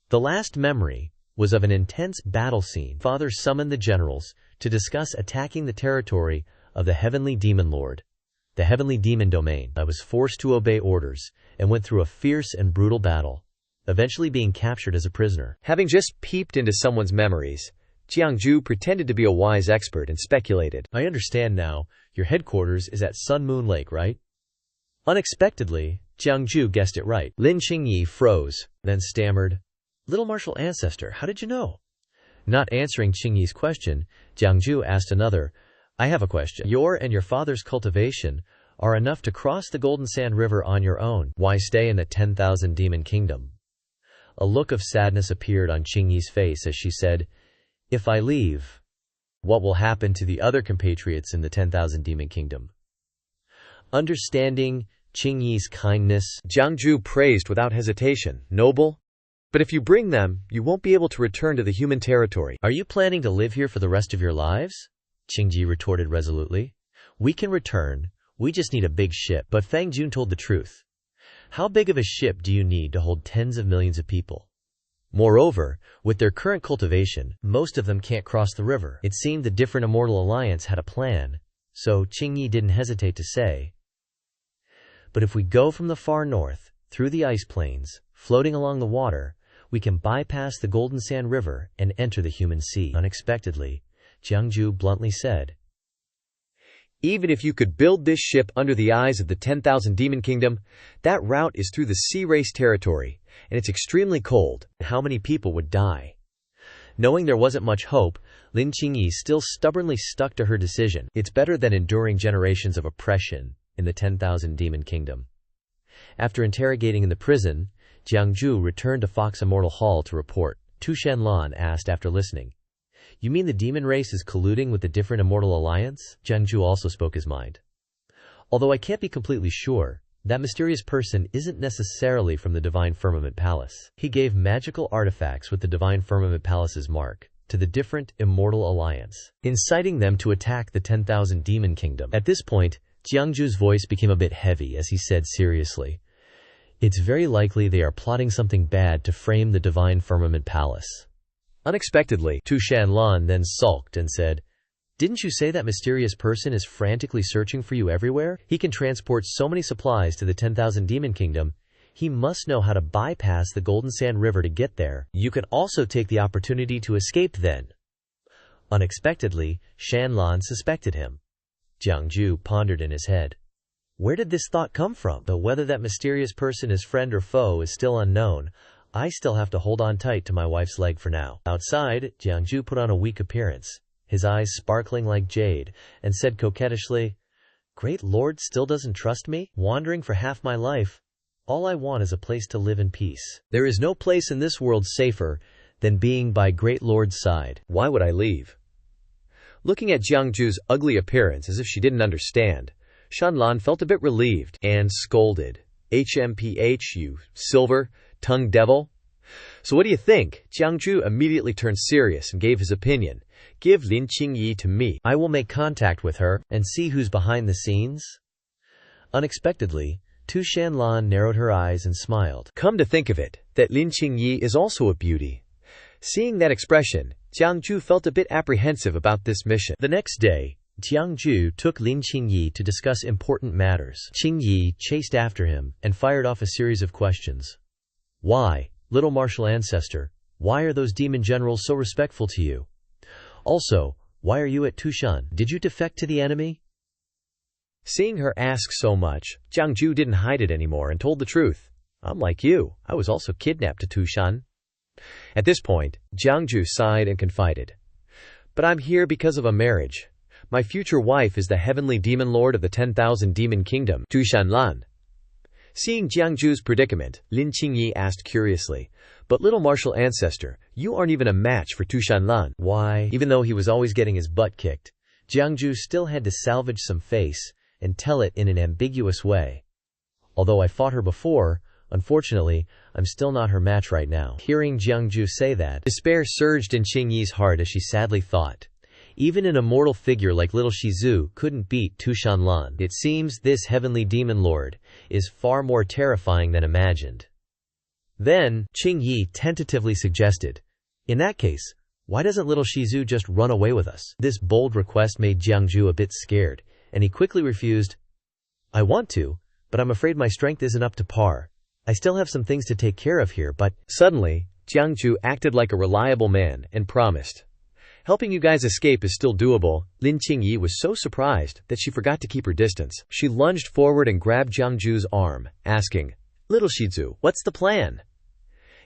The last memory was of an intense battle scene. Father summoned the generals to discuss attacking the territory of the heavenly demon lord, the heavenly demon domain. I was forced to obey orders and went through a fierce and brutal battle, eventually being captured as a prisoner. Having just peeped into someone's memories, Jiang Jue pretended to be a wise expert and speculated. I understand now. Your headquarters is at Sun Moon Lake, right? Unexpectedly, Jiang Jue guessed it right. Lin Qingyi froze, then stammered, "Little martial ancestor, how did you know?" Not answering Qingyi's question, Jiang Jue asked another, "I have a question. Your and your father's cultivation are enough to cross the Golden Sand River on your own. Why stay in the 10,000 demon kingdom?" A look of sadness appeared on Qingyi's face as she said, "If I leave, what will happen to the other compatriots in the 10,000 demon kingdom?" Understanding Qingyi's kindness, Jiang Jue praised without hesitation, "Noble, but if you bring them, you won't be able to return to the human territory." "Are you planning to live here for the rest of your lives?" Qingyi retorted resolutely. "We can return, we just need a big ship." But Fang Jun told the truth. How big of a ship do you need to hold tens of millions of people? Moreover, with their current cultivation, most of them can't cross the river. It seemed the different Immortal Alliance had a plan, so Qingyi didn't hesitate to say, "But if we go from the far north, through the ice plains, floating along the water, we can bypass the Golden Sand River and enter the human sea." Unexpectedly, Jiang Jue bluntly said, "Even if you could build this ship under the eyes of the 10,000 demon kingdom, that route is through the sea race territory, and it's extremely cold. How many people would die?" Knowing there wasn't much hope, Lin Qingyi still stubbornly stuck to her decision. It's better than enduring generations of oppression in the 10,000 demon kingdom. After interrogating in the prison, Jiang Jue returned to Fox Immortal Hall to report. Shan Lan asked after listening, "You mean the demon race is colluding with the different Immortal Alliance?" Jiang Jue also spoke his mind. "Although I can't be completely sure, that mysterious person isn't necessarily from the Divine Firmament Palace. He gave magical artifacts with the Divine Firmament Palace's mark to the different Immortal Alliance, inciting them to attack the 10,000 demon kingdom." At this point, Jiang Jue's voice became a bit heavy as he said seriously, "It's very likely they are plotting something bad to frame the Divine Firmament Palace." Unexpectedly, Shan Lan then sulked and said, "Didn't you say that mysterious person is frantically searching for you everywhere? He can transport so many supplies to the 10,000 demon kingdom. He must know how to bypass the Golden Sand River to get there. You can also take the opportunity to escape then." Unexpectedly, Shan Lan suspected him. Jiang Jue pondered in his head. Where did this thought come from? Though whether that mysterious person is friend or foe is still unknown, I still have to hold on tight to my wife's leg for now. Outside, Jiang Jue put on a weak appearance, his eyes sparkling like jade, and said coquettishly, "Great Lord still doesn't trust me? Wandering for half my life. All I want is a place to live in peace. There is no place in this world safer than being by Great Lord's side. Why would I leave?" Looking at Jiang Jue's ugly appearance as if she didn't understand, Shan Lan felt a bit relieved and scolded. "HMPH, you silver-tongued devil." "So what do you think?" Jiang Jue immediately turned serious and gave his opinion. "Give Lin Qingyi to me. I will make contact with her and see who's behind the scenes." Unexpectedly, Shan Lan narrowed her eyes and smiled. Come to think of it, that Lin Qingyi is also a beauty. Seeing that expression, Jiang Jue felt a bit apprehensive about this mission. The next day, Jiang Jue took Lin Qingyi to discuss important matters. Qingyi chased after him and fired off a series of questions. "Why, little martial ancestor, why are those demon generals so respectful to you? Also, why are you at Tushan? Did you defect to the enemy?" Seeing her ask so much, Jiang Jue didn't hide it anymore and told the truth. "I'm like you, I was also kidnapped to Tushan." At this point, Jiang Jue sighed and confided, "But I'm here because of a marriage. My future wife is the heavenly demon lord of the 10,000 demon kingdom, Shan Lan." Seeing Jiang Jue's predicament, Lin Qingyi asked curiously, "But little martial ancestor, you aren't even a match for Shan Lan." Why? Even though he was always getting his butt kicked, Jiang Jue still had to salvage some face and tell it in an ambiguous way. "Although I fought her before, unfortunately, I'm still not her match right now. Hearing Jiang Jue say that, despair surged in Qingyi's heart as she sadly thought. Even an immortal figure like little Shizu couldn't beat Shan Lan. It seems this heavenly demon lord is far more terrifying than imagined. Then, Qingyi tentatively suggested, in that case, why doesn't little Shizu just run away with us? This bold request made Jiang Jue a bit scared, and he quickly refused. I want to, but I'm afraid my strength isn't up to par. I still have some things to take care of here, but… Suddenly, Jiang Jue acted like a reliable man and promised. Helping you guys escape is still doable. Qingyi was so surprised that she forgot to keep her distance. She lunged forward and grabbed Jiang Jue's arm, asking, Little Shizu, what's the plan?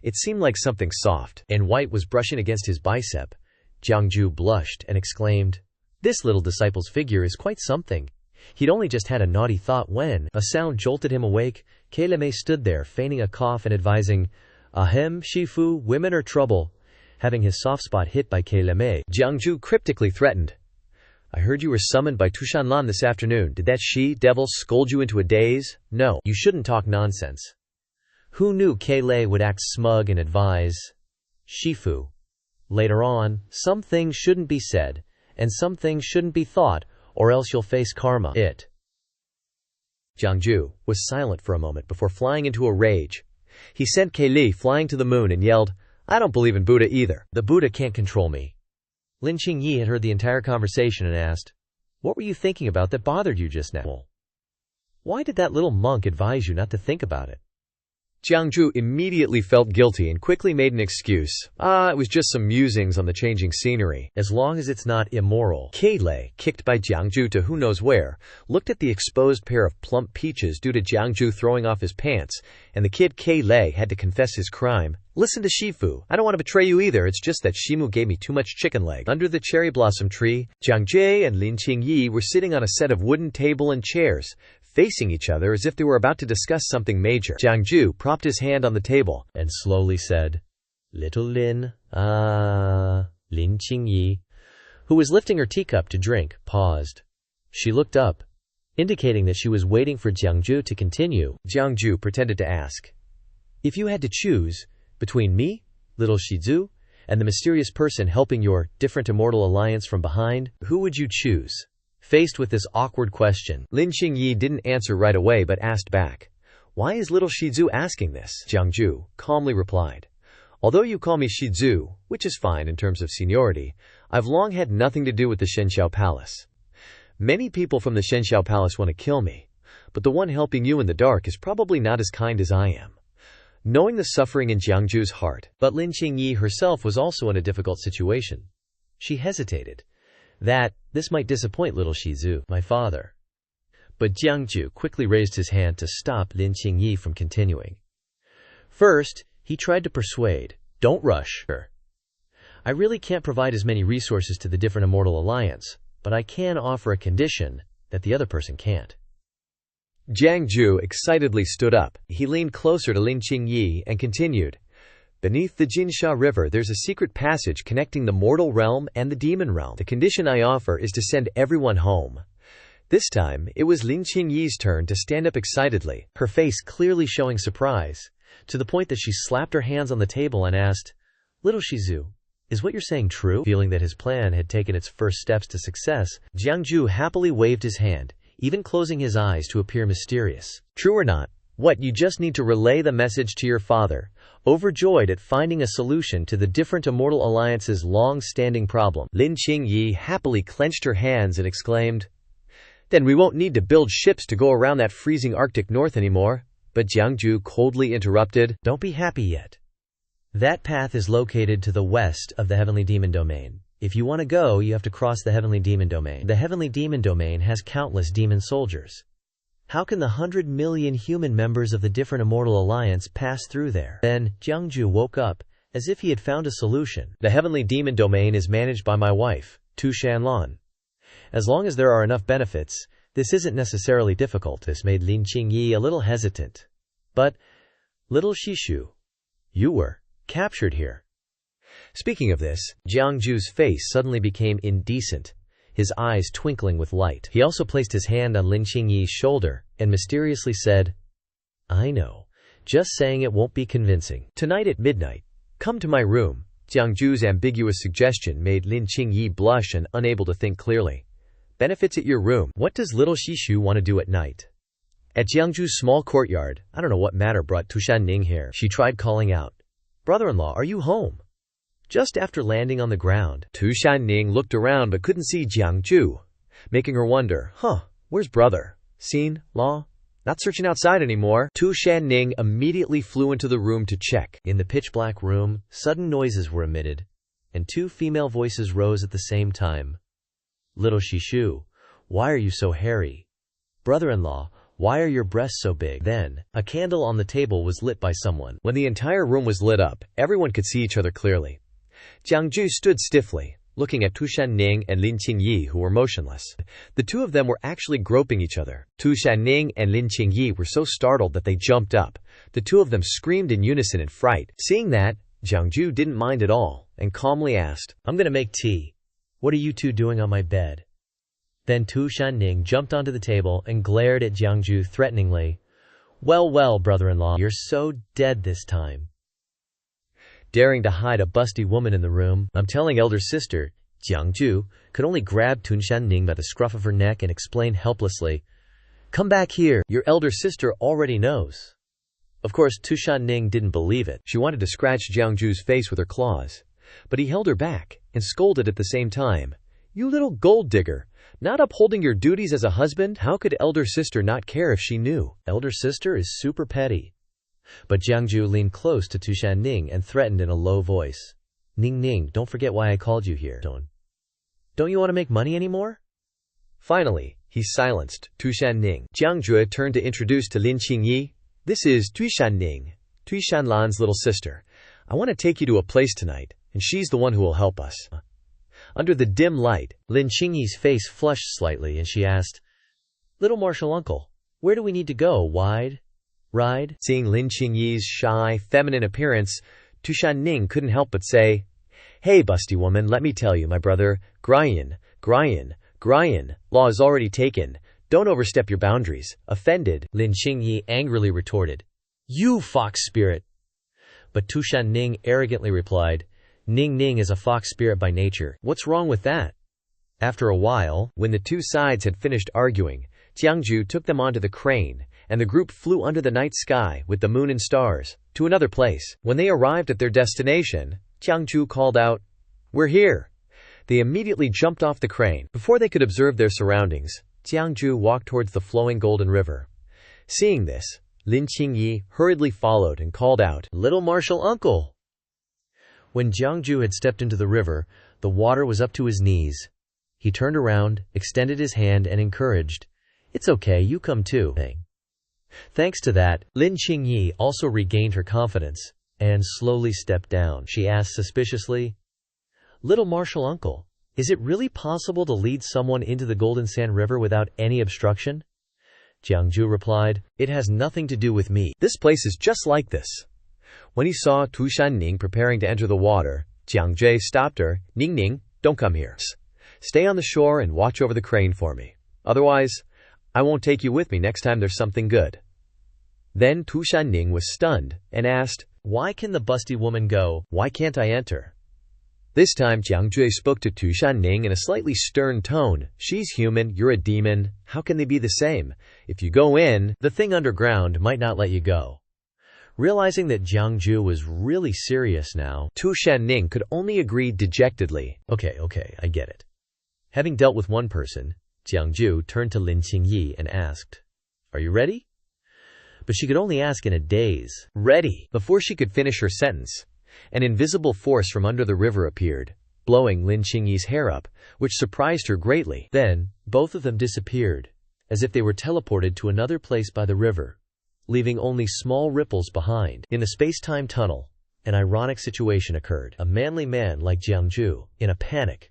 It seemed like something soft and white was brushing against his bicep. Jiang Jue blushed and exclaimed, This little disciple's figure is quite something. He'd only just had a naughty thought when a sound jolted him awake. Lei stood there, feigning a cough and advising, Ahem, Shifu, women are trouble. Having his soft spot hit by Lei, Jiang Jue cryptically threatened, I heard you were summoned by Shan Lan this afternoon. Did that she-devil scold you into a daze? No, you shouldn't talk nonsense. Who knew Lei would act smug and advise, Shifu. Later on, some things shouldn't be said, and some things shouldn't be thought, or else you'll face karma. Jiang Jue was silent for a moment before flying into a rage. He sent Lei flying to the moon and yelled, I don't believe in Buddha either. The Buddha can't control me. Qingyi had heard the entire conversation and asked, What were you thinking about that bothered you just now? Why did that little monk advise you not to think about it? Jiang Jue immediately felt guilty and quickly made an excuse. It was just some musings on the changing scenery. As long as it's not immoral. Lei, kicked by Jiang Jue to who knows where, looked at the exposed pair of plump peaches due to Jiang Jue throwing off his pants, and the kid Lei had to confess his crime. Listen to Shifu, I don't want to betray you either, it's just that Shimu gave me too much chicken leg. Under the cherry blossom tree, Jiang Jue and Qingyi were sitting on a set of wooden table and chairs, facing each other as if they were about to discuss something major. Jiang Jue propped his hand on the table and slowly said, Little Lin Qingyi, who was lifting her teacup to drink, paused. She looked up, indicating that she was waiting for Jiang Jue to continue. Jiang Jue pretended to ask, If you had to choose between me, little Shizu, and the mysterious person helping your different immortal alliance from behind, who would you choose? Faced with this awkward question, Qingyi didn't answer right away but asked back, Why is little Shizu asking this? Jiang Jue calmly replied, Although you call me Shizu, which is fine in terms of seniority, I've long had nothing to do with the Xianxia Palace. Many people from the Xianxia Palace want to kill me, but the one helping you in the dark is probably not as kind as I am. Knowing the suffering in Jiang Jue's heart, but Qingyi herself was also in a difficult situation. She hesitated. This might disappoint little Shizu, my father. But Jiang Jue quickly raised his hand to stop Qingyi from continuing. First, he tried to persuade, Don't rush her. I really can't provide as many resources to the different immortal alliance, but I can offer a condition that the other person can't. Jiang Jue excitedly stood up. He leaned closer to Qingyi and continued, Beneath the Jinsha River there's a secret passage connecting the mortal realm and the demon realm. The condition I offer is to send everyone home. This time, it was Qingyi's turn to stand up excitedly, her face clearly showing surprise, to the point that she slapped her hands on the table and asked, Little Shizu, is what you're saying true? Feeling that his plan had taken its first steps to success, Jiang Jue happily waved his hand, even closing his eyes to appear mysterious. True or not? What, you just need to relay the message to your father, overjoyed at finding a solution to the different immortal alliance's long-standing problem. Qingyi happily clenched her hands and exclaimed, Then we won't need to build ships to go around that freezing Arctic North anymore. But Jiang Jue coldly interrupted, Don't be happy yet. That path is located to the west of the Heavenly Demon Domain. If you want to go, you have to cross the Heavenly Demon Domain. The Heavenly Demon Domain has countless demon soldiers. How can the 100 million human members of the different immortal alliance pass through there? Then, Jiang Jue woke up, as if he had found a solution. The Heavenly Demon Domain is managed by my wife, Shan Lan. As long as there are enough benefits, this isn't necessarily difficult. This made Qingyi a little hesitant. But, little Shishu, you were captured here. Speaking of this, Jiang Jue's face suddenly became indecent, his eyes twinkling with light. He also placed his hand on Qingyi's shoulder and mysteriously said, I know. Just saying it won't be convincing. Tonight at midnight, come to my room. Jiang Jue's ambiguous suggestion made Lin Qingyi blush and unable to think clearly. Benefits at your room. What does little Shishu want to do at night? At Jiang Jue's small courtyard, I don't know what matter brought Tu Shanning here. She tried calling out, "Brother-in-law, are you home?" Just after landing on the ground, Tu Shanning looked around but couldn't see Jiang Jue, making her wonder, where's brother? Seen, law? Not searching outside anymore. Tu Shanning immediately flew into the room to check. In the pitch-black room, sudden noises were emitted, and two female voices rose at the same time. "Little Shishu, why are you so hairy? Brother-in-law, why are your breasts so big?" Then, a candle on the table was lit by someone. When the entire room was lit up, everyone could see each other clearly. Jiang Jue stood stiffly, looking at Tu Shanning and Lin Qingyi, who were motionless. The two of them were actually groping each other. Tu Shanning and Lin Qingyi were so startled that they jumped up. The two of them screamed in unison in fright. Seeing that, Jiang Jue didn't mind at all, and calmly asked, "I'm gonna make tea. What are you two doing on my bed?" Then Tu Shanning jumped onto the table and glared at Jiang Jue threateningly. Well, brother-in-law, you're so dead this time." Daring to hide a busty woman in the room, I'm telling elder sister, Jiang Jue could only grab Tu Shanning by the scruff of her neck and explain helplessly, "Come back here, your elder sister already knows." Of course, Tu Shanning didn't believe it. She wanted to scratch Jiang Jue's face with her claws, but he held her back and scolded at the same time. "You little gold digger, not upholding your duties as a husband? How could elder sister not care if she knew? Elder sister is super petty." But Jiang Jue leaned close to Tu Shanning and threatened in a low voice, Ning, don't forget why I called you here. Don't you want to make money anymore?" Finally, he silenced Tu Shanning. Jiang Jue turned to introduce to Lin Qingyi, "This is Tu Shanning, Tu Shan Lan's little sister. I want to take you to a place tonight, and she's the one who will help us." Under the dim light, Lin Qingyi's face flushed slightly and she asked, "Little martial uncle, where do we need to go? Ride?" Seeing Lin Qingyi's shy, feminine appearance, Tu Shanning couldn't help but say, "Hey, busty woman, let me tell you, my brother, Gryan, law is already taken. Don't overstep your boundaries." Offended, Lin Qingyi angrily retorted, "You fox spirit." But Tu Shanning arrogantly replied, Ning is a fox spirit by nature. What's wrong with that?" After a while, when the two sides had finished arguing, Jiang Jue took them onto the crane, and the group flew under the night sky with the moon and stars, to another place. When they arrived at their destination, Jiang Jue called out, "We're here." They immediately jumped off the crane. Before they could observe their surroundings, Jiang Jue walked towards the flowing golden river. Seeing this, Lin Qingyi hurriedly followed and called out, "Little martial uncle." When Jiang Jue had stepped into the river, the water was up to his knees. He turned around, extended his hand and encouraged, "It's okay, you come too." Thanks to that, Lin Qingyi also regained her confidence and slowly stepped down. She asked suspiciously, "Little martial uncle, is it really possible to lead someone into the Golden Sand River without any obstruction?" Jiang Jue replied, "It has nothing to do with me. This place is just like this." When he saw Tu Shanning preparing to enter the water, Jiang Jue stopped her. Ning, don't come here. Stay on the shore and watch over the crane for me. Otherwise, I won't take you with me next time there's something good." Then Tu Shanning was stunned and asked, "Why can the busty woman go? Why can't I enter?" This time Jiang Jue spoke to Tu Shanning in a slightly stern tone. "She's human, you're a demon. How can they be the same? If you go in, the thing underground might not let you go." Realizing that Jiang Jue was really serious now, Tu Shanning could only agree dejectedly, Okay, I get it." Having dealt with one person, Jiang Jue turned to Lin Qingyi and asked, "Are you ready?" But she could only ask in a daze. "Ready." Before she could finish her sentence, an invisible force from under the river appeared, blowing Lin Qingyi's hair up, which surprised her greatly. Then, both of them disappeared, as if they were teleported to another place by the river, leaving only small ripples behind. In the space-time tunnel, an ironic situation occurred. A manly man like Jiang Jue, in a panic,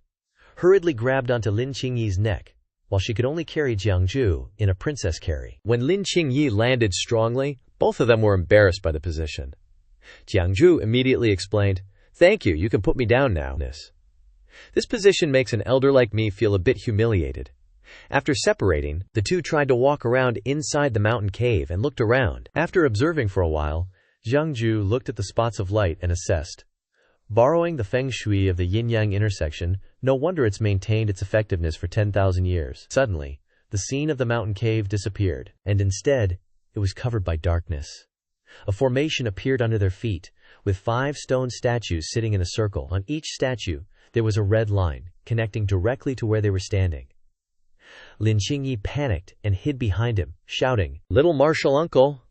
hurriedly grabbed onto Lin Qingyi's neck, while she could only carry Jiang Jue in a princess carry. When Lin Qingyi landed strongly, both of them were embarrassed by the position. Jiang Jue immediately explained, "Thank you, you can put me down now." This position makes an elder like me feel a bit humiliated. After separating, the two tried to walk around inside the mountain cave and looked around. After observing for a while, Jiang Jue looked at the spots of light and assessed. Borrowing the feng shui of the yin-yang intersection, no wonder it's maintained its effectiveness for 10,000 years. Suddenly, the scene of the mountain cave disappeared, and instead, it was covered by darkness. A formation appeared under their feet, with 5 stone statues sitting in a circle. On each statue, there was a red line, connecting directly to where they were standing. Lin Qingyi panicked and hid behind him, shouting, "Little martial uncle!"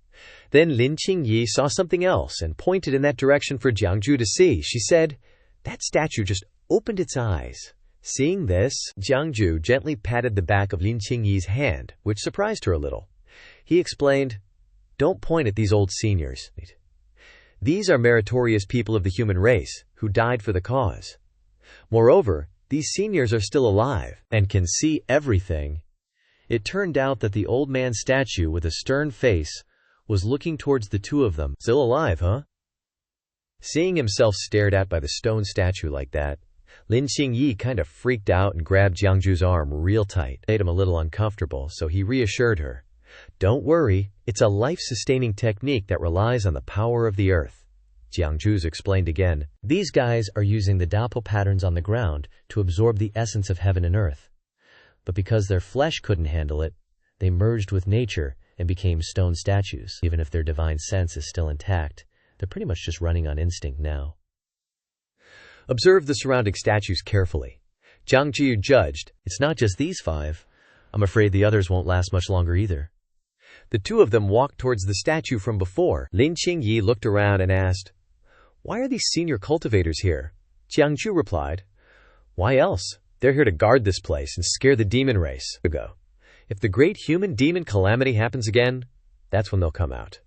Then Lin Qingyi saw something else and pointed in that direction for Jiang Jue to see. She said, "That statue just opened its eyes." Seeing this, Jiang Jue gently patted the back of Lin Qingyi's hand, which surprised her a little. He explained, "Don't point at these old seniors. These are meritorious people of the human race, who died for the cause. Moreover, these seniors are still alive, and can see everything." It turned out that the old man's statue with a stern face was looking towards the two of them. "Still alive, huh?" Seeing himself stared at by the stone statue like that, Lin Qingyi kind of freaked out and grabbed Jiang Jue's arm real tight. It made him a little uncomfortable, so he reassured her. "Don't worry, it's a life-sustaining technique that relies on the power of the earth." Jiang Jue explained again, "These guys are using the Dapo patterns on the ground to absorb the essence of heaven and earth. But because their flesh couldn't handle it, they merged with nature and became stone statues. Even if their divine sense is still intact, they're pretty much just running on instinct now." Observe the surrounding statues carefully. Jiang Jue judged, "It's not just these 5. I'm afraid the others won't last much longer either." The two of them walked towards the statue from before. Lin Qingyi looked around and asked, "Why are these senior cultivators here?" Jiang Jue replied, "Why else? They're here to guard this place and scare the demon race. If the great human-demon calamity happens again, that's when they'll come out."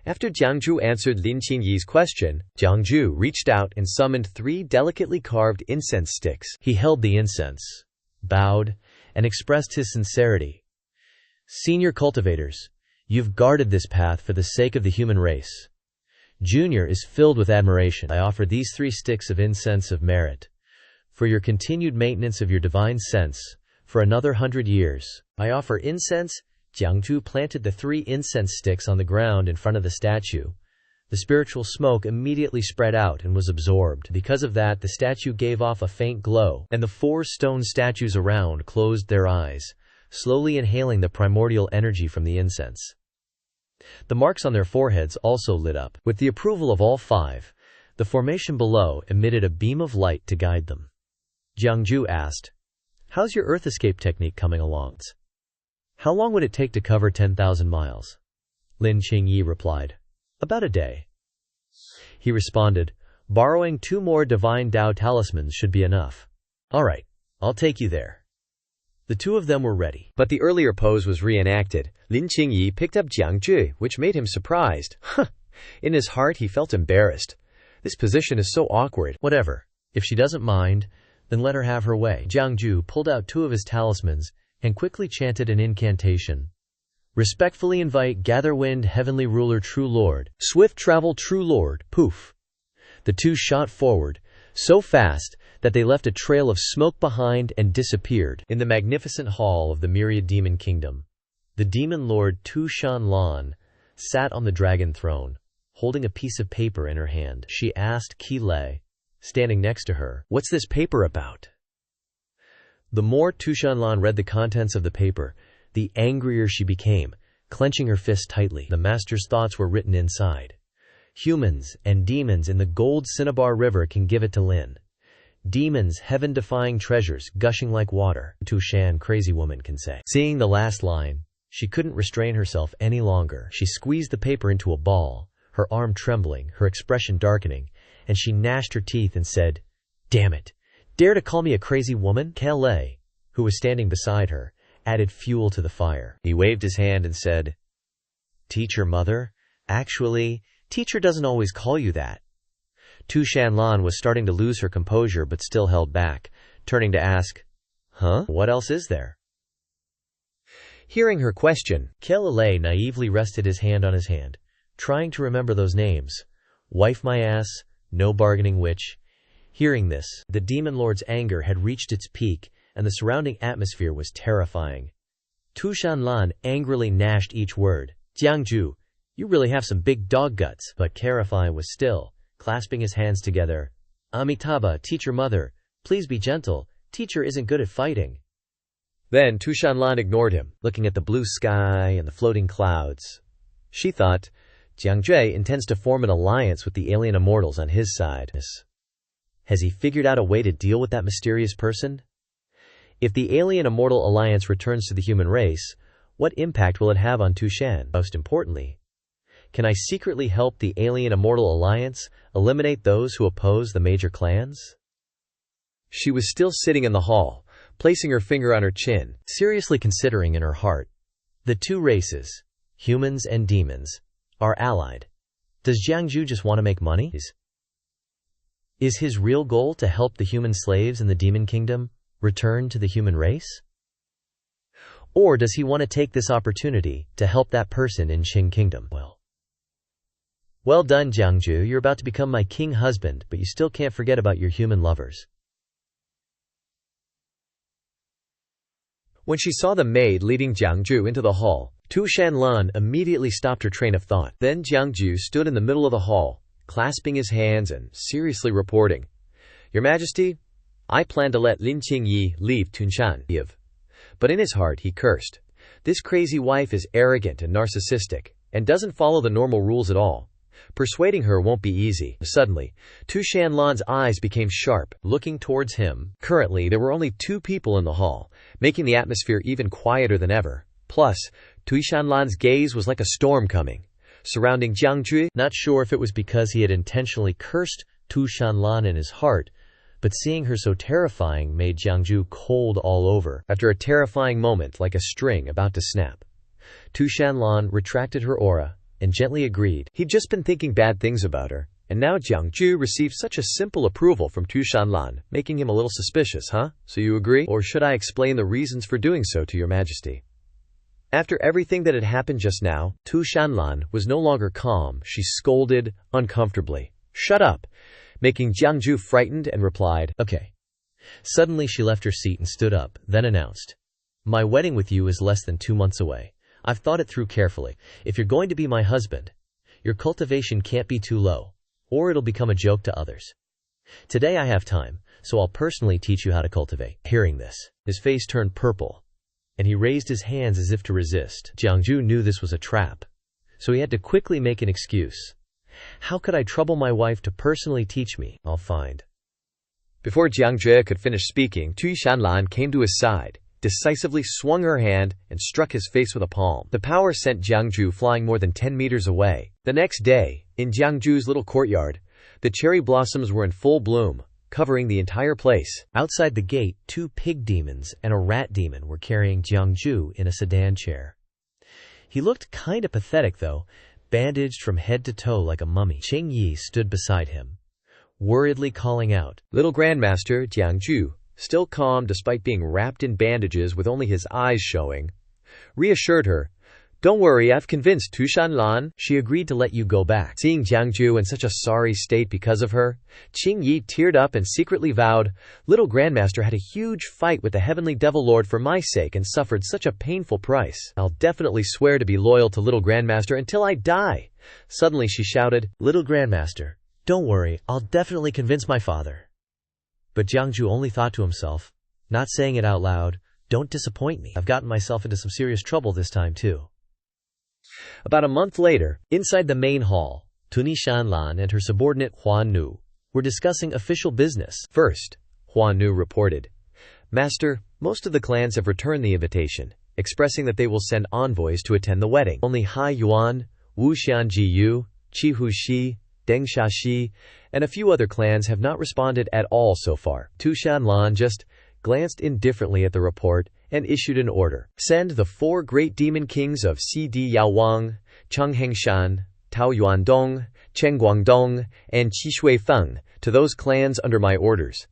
After Jiang Jue answered Lin Qingyi's question, Jiang Jue reached out and summoned 3 delicately carved incense sticks. He held the incense, bowed, and expressed his sincerity. "Senior cultivators, you've guarded this path for the sake of the human race. Junior is filled with admiration. I offer these 3 sticks of incense of merit for your continued maintenance of your divine sense for another 100 years. I offer incense." Jiang Jue planted the 3 incense sticks on the ground in front of the statue. The spiritual smoke immediately spread out and was absorbed. Because of that, the statue gave off a faint glow, and the 4 stone statues around closed their eyes, slowly inhaling the primordial energy from the incense. The marks on their foreheads also lit up. With the approval of all 5, the formation below emitted a beam of light to guide them. Jiang Jue asked, "How's your earth escape technique coming along? How long would it take to cover 10,000 miles? Lin Qingyi replied, "About a day." He responded, "Borrowing 2 more divine Tao talismans should be enough." "All right, I'll take you there." The two of them were ready. But the earlier pose was reenacted. Lin Qingyi picked up Jiang Jue, which made him surprised. In his heart, he felt embarrassed. This position is so awkward. Whatever. If she doesn't mind, then let her have her way. Jiang Jue pulled out 2 of his talismans and quickly chanted an incantation. "Respectfully invite Gather Wind, Heavenly Ruler, True Lord, Swift Travel, True Lord, poof." The 2 shot forward, so fast that they left a trail of smoke behind and disappeared in the magnificent hall of the Myriad Demon Kingdom. The Demon Lord Shan Lan sat on the dragon throne, holding a piece of paper in her hand. She asked Qi, standing next to her, "What's this paper about?" The more Shan Lan read the contents of the paper, the angrier she became, clenching her fist tightly. The master's thoughts were written inside. "Humans and demons in the gold cinnabar river can give it to Lin. Demons, heaven-defying treasures, gushing like water, to Shan crazy woman can say." Seeing the last line, she couldn't restrain herself any longer. She squeezed the paper into a ball, her arm trembling, her expression darkening, and she gnashed her teeth and said, "Damn it! Dare to call me a crazy woman?" Calais, who was standing beside her, added fuel to the fire. He waved his hand and said, "Teacher, mother? Actually, teacher doesn't always call you that." Shan Lan was starting to lose her composure but still held back, turning to ask, "Huh? What else is there?" Hearing her question, Calais naively rested his hand on his hand, trying to remember those names. Wife my ass, no bargaining witch. Hearing this, the demon lord's anger had reached its peak, and the surrounding atmosphere was terrifying. Shan Lan angrily gnashed each word. Jiang Jue, you really have some big dog guts. But Karafai was still, clasping his hands together. Amitabha, teacher mother, please be gentle, teacher isn't good at fighting. Then Shan Lan ignored him, looking at the blue sky and the floating clouds. She thought, Jiang Jue intends to form an alliance with the alien immortals on his side. Has he figured out a way to deal with that mysterious person? If the alien immortal alliance returns to the human race, what impact will it have on Shan? Most importantly, can I secretly help the alien immortal alliance eliminate those who oppose the major clans? She was still sitting in the hall, placing her finger on her chin, seriously considering in her heart. The two races, humans and demons, are allied. Does Jiang Jue just want to make money? Is his real goal to help the human slaves in the demon kingdom return to the human race? Or does he want to take this opportunity to help that person in Qing Kingdom? Well done, Jiang Jue, you're about to become my king husband, but you still can't forget about your human lovers. When she saw the maid leading Jiang Jue into the hall, Shan Lan immediately stopped her train of thought. Then Jiang Jue stood in the middle of the hall, clasping his hands and seriously reporting, Your Majesty, I plan to let Lin Qingyi leave Tunshan. But in his heart he cursed. This crazy wife is arrogant and narcissistic, and doesn't follow the normal rules at all. Persuading her won't be easy. Suddenly, Shan Lan's eyes became sharp, looking towards him. Currently, there were only two people in the hall, making the atmosphere even quieter than ever. Plus, Shan Lan's gaze was like a storm coming, surrounding Jiang Jue. Not sure if it was because he had intentionally cursed Shan Lan in his heart, but seeing her so terrifying made Jiang Jue cold all over. After a terrifying moment like a string about to snap, Shan Lan retracted her aura and gently agreed. He'd just been thinking bad things about her, and now Jiang Jue received such a simple approval from Shan Lan, making him a little suspicious, huh? So you agree? Or should I explain the reasons for doing so to your majesty? After everything that had happened just now, Shan Lan was no longer calm. She scolded uncomfortably. Shut up! Making Jiang Jue frightened and replied, Okay. Suddenly she left her seat and stood up, then announced, My wedding with you is less than 2 months away. I've thought it through carefully. If you're going to be my husband, your cultivation can't be too low, or it'll become a joke to others. Today I have time, so I'll personally teach you how to cultivate. Hearing this, his face turned purple, and he raised his hands as if to resist. Jiang Jue knew this was a trap, so he had to quickly make an excuse. How could I trouble my wife to personally teach me? I'll find. Before Jiang Jue could finish speaking, Shan Lan came to his side, decisively swung her hand, and struck his face with a palm. The power sent Jiang Jue flying more than 10 meters away. The next day, in Jiang Jue's little courtyard, the cherry blossoms were in full bloom, covering the entire place. Outside the gate, 2 pig demons and a rat demon were carrying Jiang Jue in a sedan chair. He looked kinda pathetic though, bandaged from head to toe like a mummy. Qingyi stood beside him, worriedly calling out, Little Grandmaster Jiang Jue, still calm despite being wrapped in bandages with only his eyes showing, reassured her, Don't worry, I've convinced Shan Lan. She agreed to let you go back. Seeing Jiang Jue in such a sorry state because of her, Qingyi teared up and secretly vowed, Little Grandmaster had a huge fight with the Heavenly Devil Lord for my sake and suffered such a painful price. I'll definitely swear to be loyal to Little Grandmaster until I die. Suddenly she shouted, Little Grandmaster, don't worry, I'll definitely convince my father. But Jiang Jue only thought to himself, not saying it out loud, Don't disappoint me. I've gotten myself into some serious trouble this time too. About a month later, inside the main hall, Shan Lan and her subordinate Huan Nu were discussing official business. First, Huan Nu reported, Master, most of the clans have returned the invitation, expressing that they will send envoys to attend the wedding. Only Hai Yuan, Wu Xianjiyu, Qi Hu Shi, Deng Shaxi, and a few other clans have not responded at all so far. Shan Lan just glanced indifferently at the report and issued an order. Send the 4 great demon kings of Sidi Yaowang, Chenghengshan, Tao Yuandong, Chen Guangdong, and Qishuifeng to those clans under my orders.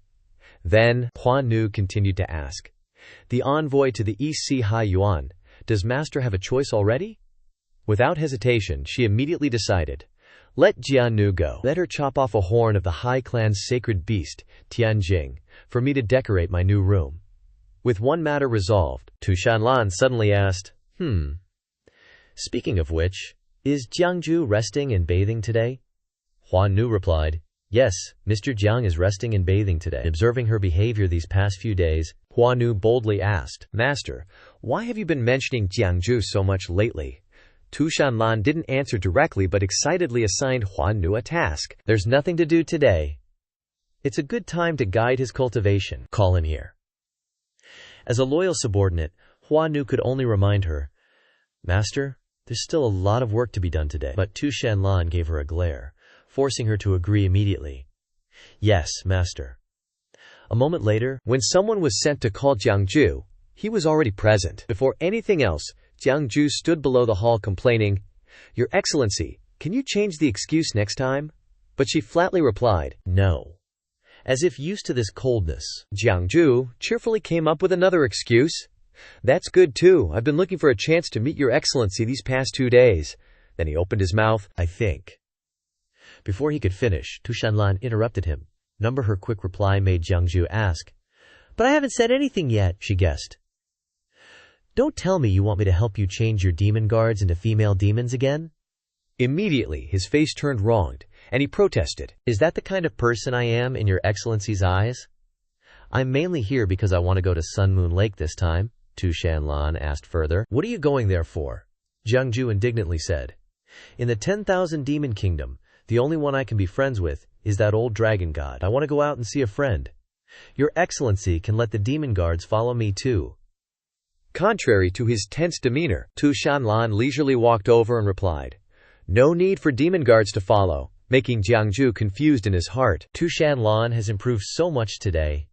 Then, Huan Nu continued to ask, The envoy to the East Sea Hai Yuan, does Master have a choice already? Without hesitation, she immediately decided, Let Jian Nu go. Let her chop off a horn of the Hai clan's sacred beast, Tianjing, for me to decorate my new room. With one matter resolved, Shan Lan suddenly asked, Speaking of which, is Jiang Jue resting and bathing today? Huan Nu replied, Yes, Mr. Jiang is resting and bathing today. Observing her behavior these past few days, Huan Nu boldly asked, Master, why have you been mentioning Jiang Jue so much lately? Shan Lan didn't answer directly but excitedly assigned Huan Nu a task. There's nothing to do today. It's a good time to guide his cultivation. Call in here. As a loyal subordinate, Huan Nu could only remind her, Master, there's still a lot of work to be done today. But Shan Lan gave her a glare, forcing her to agree immediately. Yes, Master. A moment later, when someone was sent to call Jiang Jue, he was already present. Before anything else, Jiang Jue stood below the hall complaining, Your Excellency, can you change the excuse next time? But she flatly replied, No. As if used to this coldness, Jiang Jue cheerfully came up with another excuse. That's good too. I've been looking for a chance to meet Your Excellency these past 2 days. Then he opened his mouth, I think. Before he could finish, Shan Lan interrupted him. Her quick reply made Jiang Jue ask, But I haven't said anything yet, she guessed. Don't tell me you want me to help you change your demon guards into female demons again? Immediately, his face turned wronged, and he protested. Is that the kind of person I am in Your Excellency's eyes? I'm mainly here because I want to go to Sun Moon Lake this time, Shan Lan asked further. What are you going there for? Jiang Jue indignantly said. In the 10,000 demon kingdom, the only one I can be friends with is that old dragon god. I want to go out and see a friend. Your Excellency can let the demon guards follow me too. Contrary to his tense demeanor, Shan Lan leisurely walked over and replied, No need for demon guards to follow, making Jiang Jue confused in his heart. Shan Lan has improved so much today.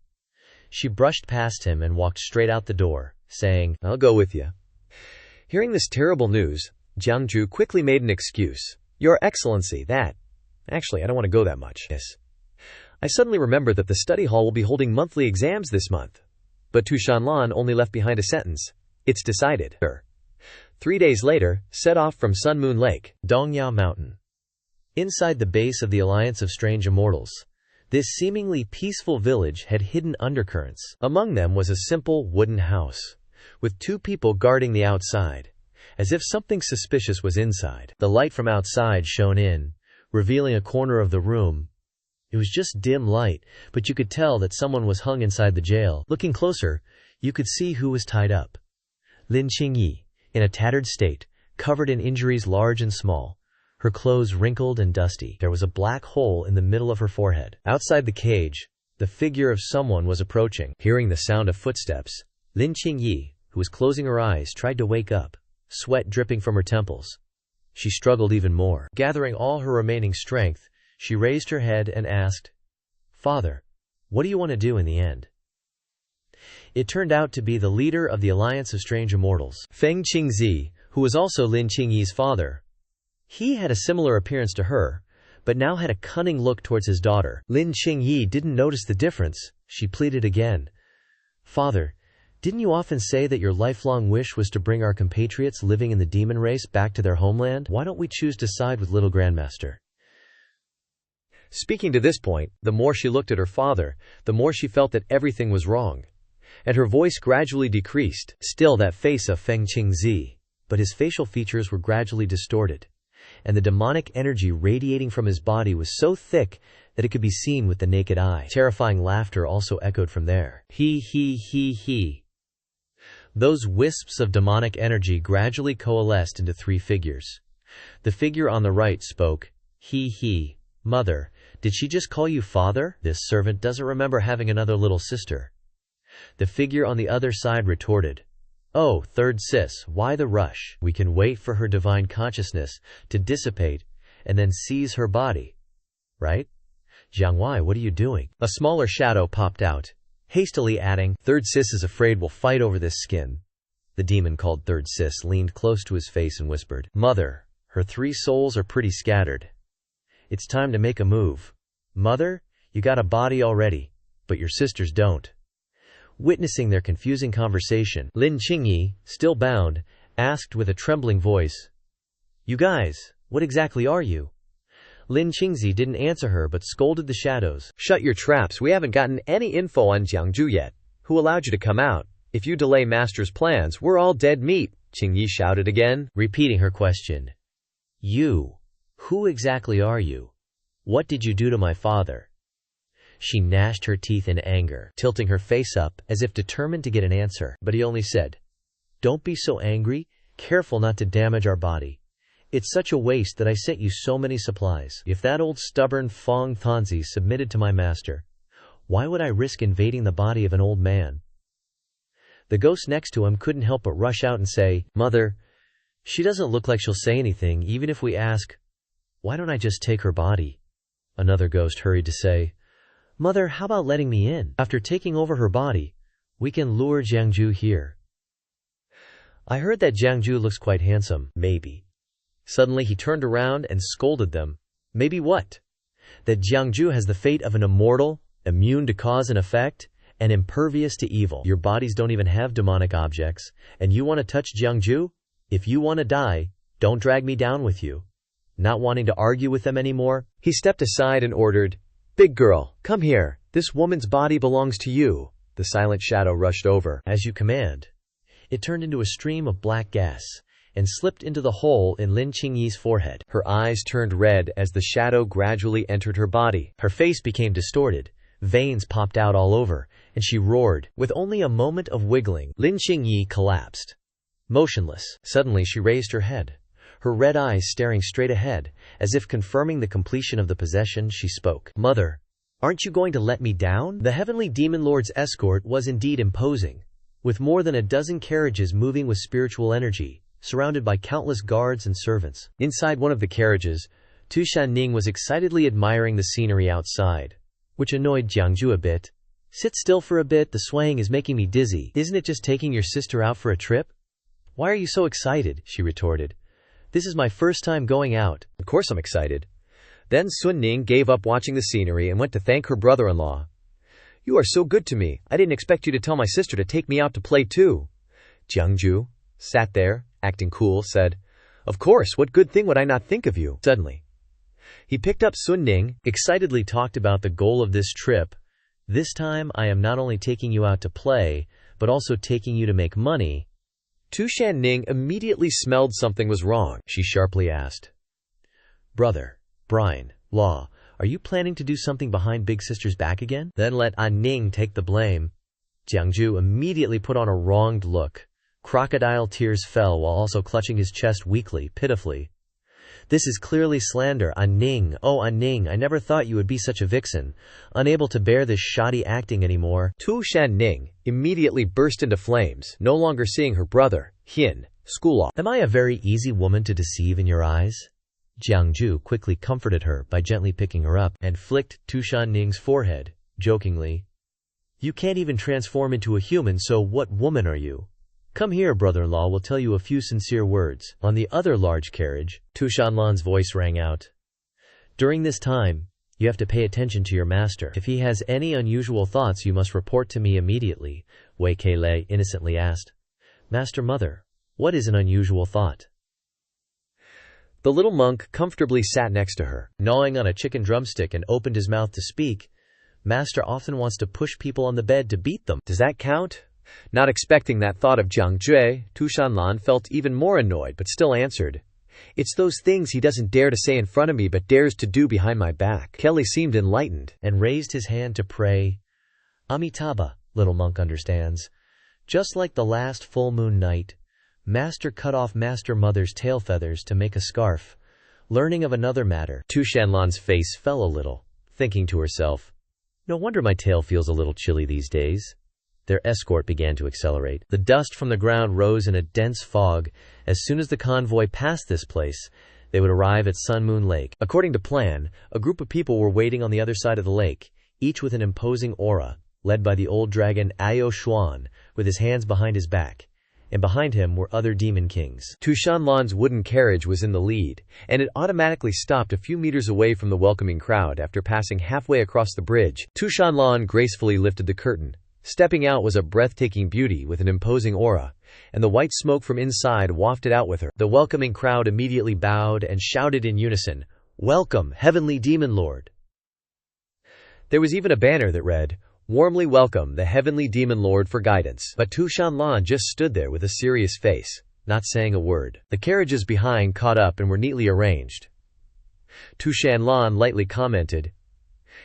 She brushed past him and walked straight out the door, saying, I'll go with you. Hearing this terrible news, Jiang Jue quickly made an excuse. Your Excellency, Actually, I don't want to go that much. Yes. I suddenly remembered that the study hall will be holding monthly exams this month. But Shan Lan only left behind a sentence. It's decided. 3 days later, set off from Sun Moon Lake, Dongyao Mountain. Inside the base of the Alliance of Strange Immortals, this seemingly peaceful village had hidden undercurrents. Among them was a simple wooden house, with 2 people guarding the outside, as if something suspicious was inside. The light from outside shone in, revealing a corner of the room. It was just dim light, but you could tell that someone was hung inside the jail. Looking closer, you could see who was tied up. Lin Qingyi, in a tattered state, covered in injuries large and small, her clothes wrinkled and dusty. There was a black hole in the middle of her forehead. Outside the cage, the figure of someone was approaching. Hearing the sound of footsteps, Lin Qingyi, who was closing her eyes, tried to wake up, sweat dripping from her temples. She struggled even more. Gathering all her remaining strength, she raised her head and asked, Father, what do you want to do in the end? It turned out to be the leader of the Alliance of Strange Immortals, Feng Qingzi, who was also Lin Qingyi's father. He had a similar appearance to her, but now had a cunning look towards his daughter. Lin Qingyi didn't notice the difference. She pleaded again. Father, didn't you often say that your lifelong wish was to bring our compatriots living in the demon race back to their homeland? Why don't we choose to side with little Grandmaster? Speaking to this point, the more she looked at her father, the more she felt that everything was wrong. And her voice gradually decreased. Still that face of Feng Qingzi, but his facial features were gradually distorted, and the demonic energy radiating from his body was so thick that it could be seen with the naked eye. Terrifying laughter also echoed from there. He, he. Those wisps of demonic energy gradually coalesced into 3 figures. The figure on the right spoke, He, Mother, did she just call you father? This servant doesn't remember having another little sister. The figure on the other side retorted, Oh, third sis, why the rush? We can wait for her divine consciousness to dissipate and then seize her body. Right? Jiang Wei, what are you doing? A smaller shadow popped out, hastily adding, Third sis is afraid we'll fight over this skin. The demon called Third sis leaned close to his face and whispered, Mother, her 3 souls are pretty scattered. It's time to make a move. Mother, you got a body already, but your sisters don't. Witnessing their confusing conversation, Lin Qingyi, still bound, asked with a trembling voice, You guys, what exactly are you? Lin Qingzi didn't answer her but scolded the shadows. Shut your traps, we haven't gotten any info on Jiang Jue yet. Who allowed you to come out? If you delay master's plans, we're all dead meat, Qingyi shouted again, repeating her question. You. Who exactly are you? What did you do to my father? She gnashed her teeth in anger, tilting her face up, as if determined to get an answer, but he only said, Don't be so angry, careful not to damage our body. It's such a waste that I sent you so many supplies. If that old stubborn Fong Thanzi submitted to my master, why would I risk invading the body of an old man? The ghost next to him couldn't help but rush out and say, Mother, she doesn't look like she'll say anything even if we ask. Why don't I just take her body? Another ghost hurried to say, Mother, how about letting me in? After taking over her body, we can lure Jiang Jue here. I heard that Jiang Jue looks quite handsome. Maybe. Suddenly he turned around and scolded them. Maybe what? That Jiang Jue has the fate of an immortal, immune to cause and effect, and impervious to evil. Your bodies don't even have demonic objects, and you want to touch Jiang Jue? If you want to die, don't drag me down with you. Not wanting to argue with them anymore, he stepped aside and ordered, Big girl, come here. This woman's body belongs to you. The silent shadow rushed over. As you command. It turned into a stream of black gas and slipped into the hole in Lin Qingyi's forehead. Her eyes turned red as the shadow gradually entered her body. Her face became distorted. Veins popped out all over, and she roared. With only a moment of wiggling, Lin Qingyi collapsed. Motionless. Suddenly she raised her head. Her red eyes staring straight ahead, as if confirming the completion of the possession, she spoke. Mother, aren't you going to let me down? The heavenly demon lord's escort was indeed imposing, with more than a dozen carriages moving with spiritual energy, surrounded by countless guards and servants. Inside one of the carriages, Tu Shanning was excitedly admiring the scenery outside, which annoyed Jiang Jue a bit. Sit still for a bit, the swaying is making me dizzy. Isn't it just taking your sister out for a trip? Why are you so excited? She retorted. This is my first time going out. Of course I'm excited. Then Sun Ning gave up watching the scenery and went to thank her brother-in-law. You are so good to me. I didn't expect you to tell my sister to take me out to play too. Jiang Jue sat there, acting cool, said, Of course, what good thing would I not think of you? Suddenly, he picked up Sun Ning, excitedly talked about the goal of this trip. This time I am not only taking you out to play, but also taking you to make money. Tu Shanning immediately smelled something was wrong. She sharply asked, Brother, Brian, Law, are you planning to do something behind Big Sister's back again? Then let An Ning take the blame. Jiang Jue immediately put on a wronged look. Crocodile tears fell while also clutching his chest weakly, pitifully. This is clearly slander, An Ning. Oh, An Ning, I never thought you would be such a vixen, unable to bear this shoddy acting anymore. Tu Shanning immediately burst into flames, no longer seeing her brother, Hin, school off. Am I a very easy woman to deceive in your eyes? Jiang Jue quickly comforted her by gently picking her up and flicked Tu Shanning's forehead, jokingly. You can't even transform into a human, so what woman are you? Come here, brother-in-law will tell you a few sincere words. On the other large carriage, Tu Shanlan's voice rang out. During this time, you have to pay attention to your master. If he has any unusual thoughts, you must report to me immediately, Wei Keilei innocently asked. Master Mother, what is an unusual thought? The little monk comfortably sat next to her, gnawing on a chicken drumstick, and opened his mouth to speak. Master often wants to push people on the bed to beat them. Does that count? Not expecting that thought of Jiang Jue, Tu Shanlan felt even more annoyed, but still answered. It's those things he doesn't dare to say in front of me but dares to do behind my back. Kelly seemed enlightened and raised his hand to pray. Amitabha, little monk understands. Just like the last full moon night, Master cut off Master Mother's tail feathers to make a scarf. Learning of another matter, Tu Shanlan's face fell a little, thinking to herself, No wonder my tail feels a little chilly these days. Their escort began to accelerate. The dust from the ground rose in a dense fog. As soon as the convoy passed this place, they would arrive at Sun Moon Lake. According to plan, a group of people were waiting on the other side of the lake, each with an imposing aura, led by the old dragon Ayo Xuan, with his hands behind his back. And behind him were other demon kings. Tu Shanlan's wooden carriage was in the lead, and it automatically stopped a few meters away from the welcoming crowd after passing halfway across the bridge. Tu Shanlan gracefully lifted the curtain. Stepping out was a breathtaking beauty with an imposing aura, and the white smoke from inside wafted out with her. The welcoming crowd immediately bowed and shouted in unison, Welcome, Heavenly Demon Lord! There was even a banner that read, warmly welcome the heavenly demon lord for guidance. But Shan Lan just stood there with a serious face, not saying a word. The carriages behind caught up and were neatly arranged. Shan Lan lightly commented,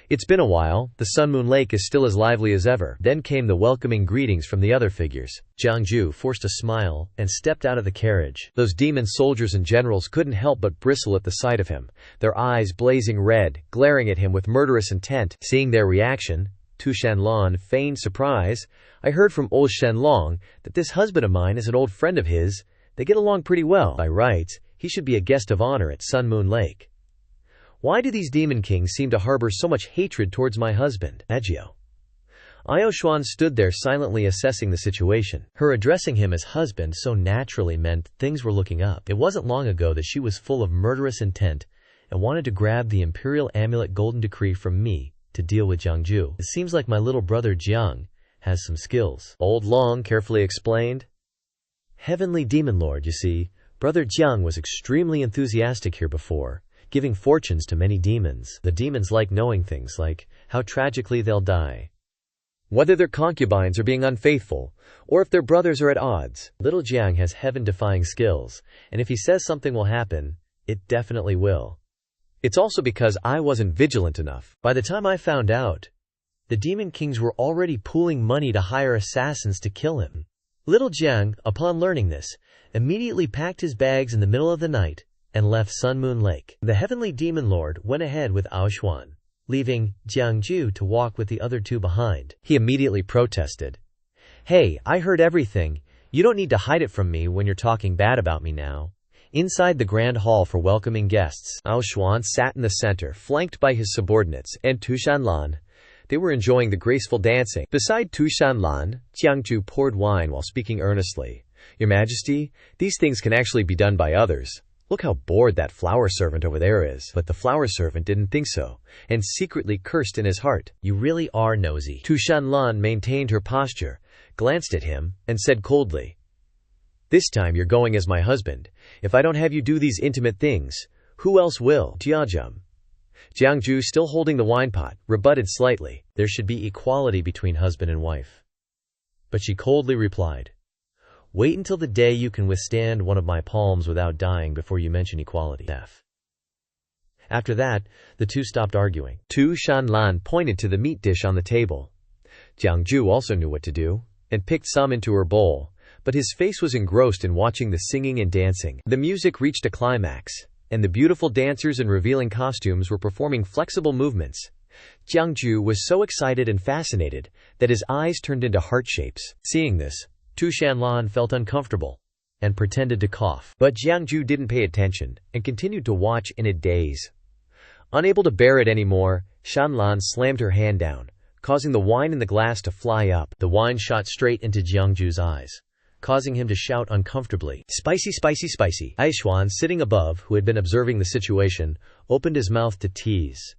"It's been a while, the Sun Moon Lake is still as lively as ever." Then came the welcoming greetings from the other figures. Jiang Jue forced a smile and stepped out of the carriage. Those demon soldiers and generals couldn't help but bristle at the sight of him, their eyes blazing red, glaring at him with murderous intent. Seeing their reaction, Shan Lan feigned surprise. "I heard from old Shan Long that this husband of mine is an old friend of his. They get along pretty well. By rights, he should be a guest of honor at Sun Moon Lake. Why do these demon kings seem to harbor so much hatred towards my husband?" Agio Xuan stood there silently assessing the situation. Her addressing him as husband so naturally meant things were looking up. It wasn't long ago that she was full of murderous intent and wanted to grab the imperial amulet golden decree from me to deal with Jiang Jue. "It seems like my little brother Jiang has some skills," Old Long carefully explained. "Heavenly demon lord, you see, brother Jiang was extremely enthusiastic here before, giving fortunes to many demons. The demons like knowing things like how tragically they'll die, whether their concubines are being unfaithful, or if their brothers are at odds. Little Jiang has heaven-defying skills, and if he says something will happen, it definitely will. It's also because I wasn't vigilant enough. By the time I found out, the demon kings were already pooling money to hire assassins to kill him." Little Jiang, upon learning this, immediately packed his bags in the middle of the night and left Sun Moon Lake. The heavenly demon lord went ahead with Xuan, leaving Jiang Jue to walk with the other two behind. He immediately protested, "Hey, I heard everything. You don't need to hide it from me when you're talking bad about me now." Inside the grand hall for welcoming guests, Xuan sat in the center, flanked by his subordinates and Shan Lan. They were enjoying the graceful dancing. Beside Shan Lan, Jiang Jue poured wine while speaking earnestly. "Your Majesty, these things can actually be done by others. Look how bored that flower servant over there is." But the flower servant didn't think so, and secretly cursed in his heart. "You really are nosy." Shan Lan maintained her posture, glanced at him, and said coldly, "This time you're going as my husband. If I don't have you do these intimate things, who else will?" Jiang Jue, still holding the wine pot, rebutted slightly. "There should be equality between husband and wife." But she coldly replied, "Wait until the day you can withstand one of my palms without dying before you mention equality." After that, the two stopped arguing. Shan Lan pointed to the meat dish on the table. Jiang Jue also knew what to do, and picked some into her bowl, but his face was engrossed in watching the singing and dancing. The music reached a climax, and the beautiful dancers in revealing costumes were performing flexible movements. Jiang Jue was so excited and fascinated that his eyes turned into heart shapes. Seeing this, Shan Lan felt uncomfortable and pretended to cough. But Jiang Jue didn't pay attention and continued to watch in a daze. Unable to bear it anymore, Shan Lan slammed her hand down, causing the wine in the glass to fly up. The wine shot straight into Jiang Jue's eyes, causing him to shout uncomfortably, "Spicy, spicy, spicy." Xuan, sitting above, who had been observing the situation, opened his mouth to tease.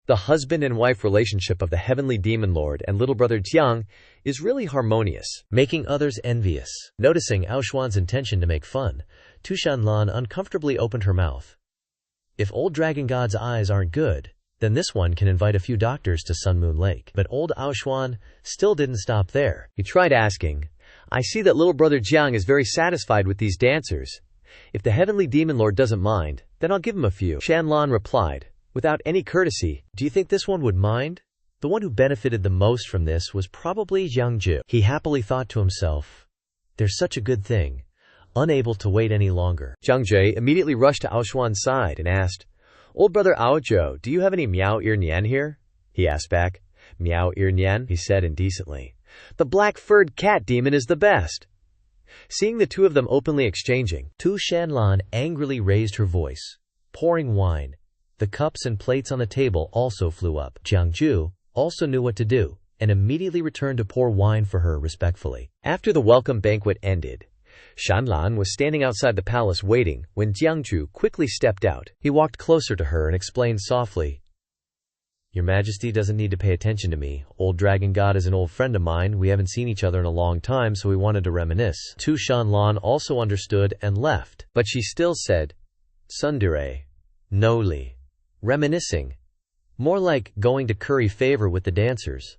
The husband and wife relationship of the heavenly demon lord and little brother Jiang is really harmonious, making others envious. Noticing Xuan's intention to make fun, Shan Lan uncomfortably opened her mouth. If old dragon god's eyes aren't good, then this one can invite a few doctors to Sun Moon Lake. But old Xuan still didn't stop there. He tried asking, "I see that little brother Jiang is very satisfied with these dancers. If the heavenly demon lord doesn't mind, then I'll give him a few." Shan Lan replied, without any courtesy, "Do you think this one would mind?" The one who benefited the most from this was probably Jiang Jue. He happily thought to himself, "There's such a good thing," unable to wait any longer. Jiang Jue immediately rushed to Xuan's side and asked, "Old brother Zhou, do you have any Miao Ear Nian here?" He asked back. "Miao Ear Nian," he said indecently. "The black-furred cat demon is the best." Seeing the two of them openly exchanging, Shan Lan angrily raised her voice, pouring wine. The cups and plates on the table also flew up. Jiang Jue also knew what to do, and immediately returned to pour wine for her respectfully. After the welcome banquet ended, Shan Lan was standing outside the palace waiting when Jiang Jue quickly stepped out. He walked closer to her and explained softly, "Your Majesty doesn't need to pay attention to me. Old Dragon God is an old friend of mine. We haven't seen each other in a long time, so we wanted to reminisce." Shan Lan also understood and left, but she still said, "Sundere, no li." Reminiscing. More like going to curry favor with the dancers.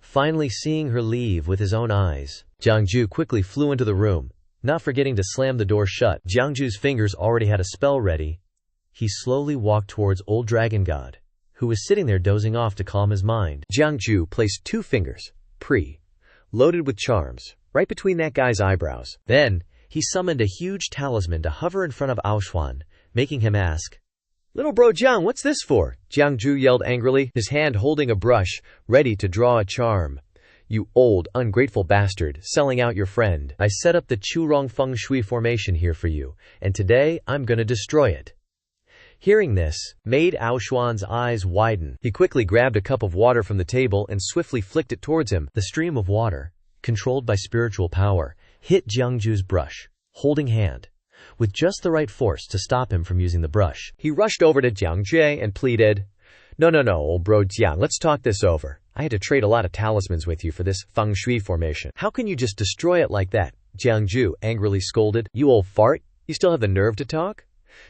Finally seeing her leave with his own eyes, Jiang Jue quickly flew into the room, not forgetting to slam the door shut. Jiang Jue's fingers already had a spell ready. He slowly walked towards old dragon god, who was sitting there dozing off to calm his mind. Jiang Jue placed 2 fingers, loaded with charms, right between that guy's eyebrows. Then, he summoned a huge talisman to hover in front of Aoshuan, making him ask, "Little bro Jiang, what's this for?" Jiang Jue yelled angrily, his hand holding a brush, ready to draw a charm. "You old, ungrateful bastard, selling out your friend. I set up the Churong Feng Shui formation here for you, and today I'm gonna destroy it." Hearing this, made Aoshuan's eyes widen. He quickly grabbed a cup of water from the table and swiftly flicked it towards him. The stream of water, controlled by spiritual power, hit Jiang Jue's brush, holding hand, with just the right force to stop him from using the brush. He rushed over to Jiang Jue and pleaded, No, old bro Jiang, let's talk this over. I had to trade a lot of talismans with you for this Feng Shui formation. How can you just destroy it like that? Jiang Jue angrily scolded. You old fart, you still have the nerve to talk?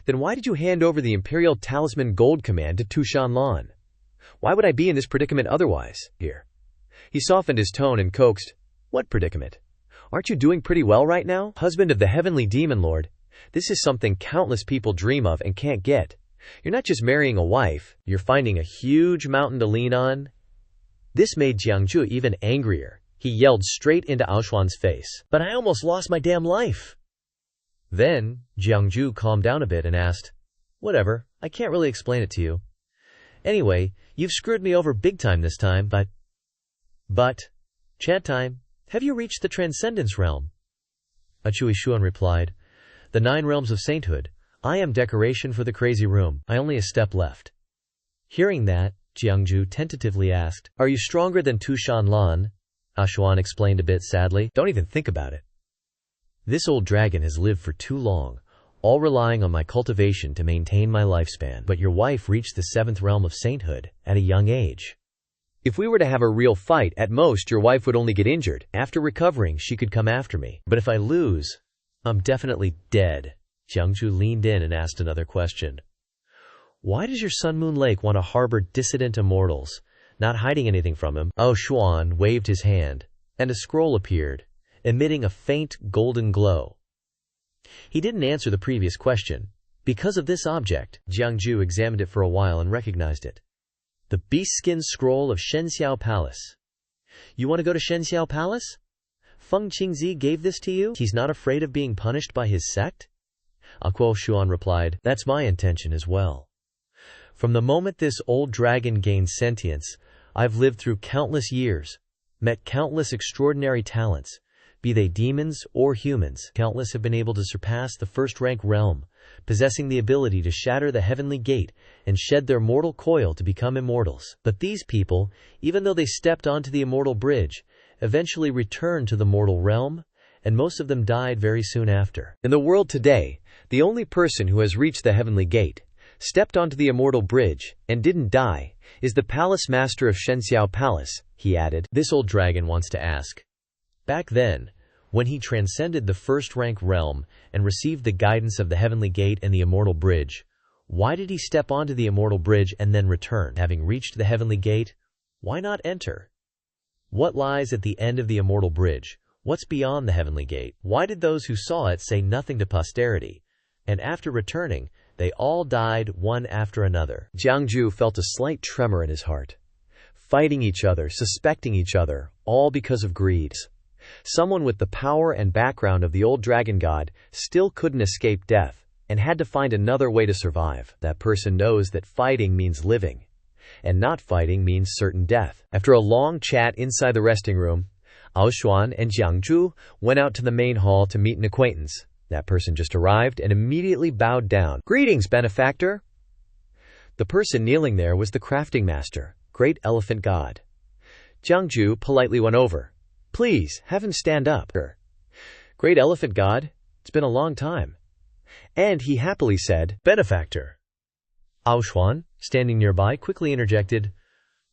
Then why did you hand over the Imperial Talisman Gold Command to Shan Lan? Why would I be in this predicament otherwise? Here. He softened his tone and coaxed, What predicament? Aren't you doing pretty well right now? Husband of the Heavenly Demon Lord, this is something countless people dream of and can't get. You're not just marrying a wife, you're finding a huge mountain to lean on. This made Jiang Jue even angrier. He yelled straight into Aoshuan's face. But I almost lost my damn life. Then, Jiang Jue calmed down a bit and asked, Whatever, I can't really explain it to you. Anyway, you've screwed me over big time this time, but, chat time, have you reached the Transcendence Realm? Achui Shuan replied, The 9 realms of sainthood. I am decoration for the crazy room. I only a step left. Hearing that, Jiang Jue tentatively asked, Are you stronger than Shan Lan? Aoshuan explained a bit sadly. Don't even think about it. This old dragon has lived for too long, all relying on my cultivation to maintain my lifespan. But your wife reached the 7th realm of sainthood at a young age. If we were to have a real fight, at most your wife would only get injured. After recovering, she could come after me. But if I lose, I'm definitely dead. Jiang Jue leaned in and asked another question. Why does your Sun Moon Lake want to harbor dissident immortals, not hiding anything from him? Aoshuan waved his hand, and a scroll appeared, emitting a faint golden glow. He didn't answer the previous question. Because of this object, Jiang Jue examined it for a while and recognized it. The beast-skin scroll of Xianxia Palace. You want to go to Xianxia Palace? Feng Qingzi gave this to you? He's not afraid of being punished by his sect? Aoshuan replied, That's my intention as well. From the moment this old dragon gained sentience, I've lived through countless years, met countless extraordinary talents, be they demons or humans. Countless have been able to surpass the first-rank realm, possessing the ability to shatter the heavenly gate and shed their mortal coil to become immortals. But these people, even though they stepped onto the immortal bridge, eventually returned to the mortal realm, and most of them died very soon after. In the world today, the only person who has reached the heavenly gate, stepped onto the immortal bridge, and didn't die, is the palace master of Xianxia Palace, he added. This old dragon wants to ask. Back then, when he transcended the first-rank realm and received the guidance of the heavenly gate and the immortal bridge, why did he step onto the immortal bridge and then return? Having reached the heavenly gate, why not enter? What lies at the end of the immortal bridge? What's beyond the heavenly gate? Why did those who saw it say nothing to posterity? And after returning, they all died one after another. Jiang Jue felt a slight tremor in his heart. Fighting each other, suspecting each other, all because of greed. Someone with the power and background of the old dragon god still couldn't escape death, and had to find another way to survive. That person knows that fighting means living, and not fighting means certain death. After a long chat inside the resting room, Aoshuan and Jiang Jue went out to the main hall to meet an acquaintance. That person just arrived and immediately bowed down. Greetings, benefactor! The person kneeling there was the crafting master, Great Elephant God. Jiang Jue politely went over. Please, have him stand up. Great Elephant God, it's been a long time. And he happily said, Benefactor. Aoshuan, standing nearby, quickly interjected,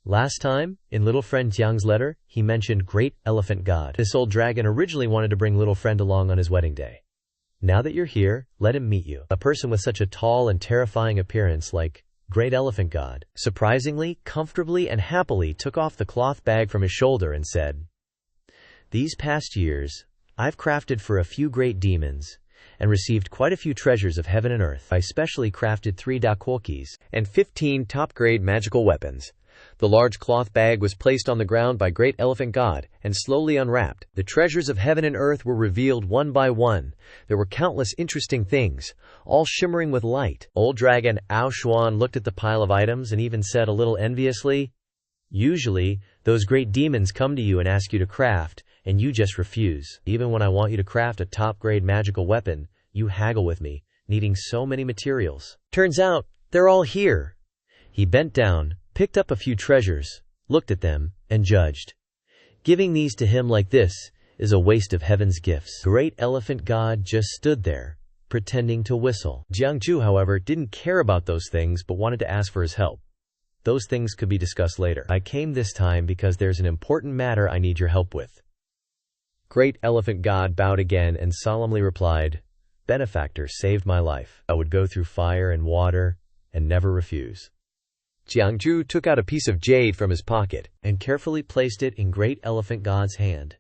Last time, in little friend Jiang's letter, he mentioned Great Elephant God. This old dragon originally wanted to bring little friend along on his wedding day. Now that you're here, let him meet you. A person with such a tall and terrifying appearance like Great Elephant God, surprisingly, comfortably, and happily took off the cloth bag from his shoulder and said, "These past years, I've crafted for a few great demons and received quite a few treasures of heaven and earth. I specially crafted 3 dakwokis and 15 top-grade magical weapons." The large cloth bag was placed on the ground by Great Elephant God and slowly unwrapped. The treasures of heaven and earth were revealed one by one. There were countless interesting things, all shimmering with light. Old Dragon Ao Xuan looked at the pile of items and even said a little enviously, "Usually, those great demons come to you and ask you to craft, and you just refuse. Even when I want you to craft a top-grade magical weapon, you haggle with me, needing so many materials. Turns out, they're all here." He bent down, picked up a few treasures, looked at them, and judged. Giving these to him like this is a waste of heaven's gifts. Great Elephant God just stood there, pretending to whistle. Jiang Jue, however, didn't care about those things but wanted to ask for his help. "Those things could be discussed later. I came this time because there's an important matter I need your help with." Great Elephant God bowed again and solemnly replied, "Benefactor saved my life. I would go through fire and water and never refuse." Jiang Jue took out a piece of jade from his pocket and carefully placed it in Great Elephant God's hand,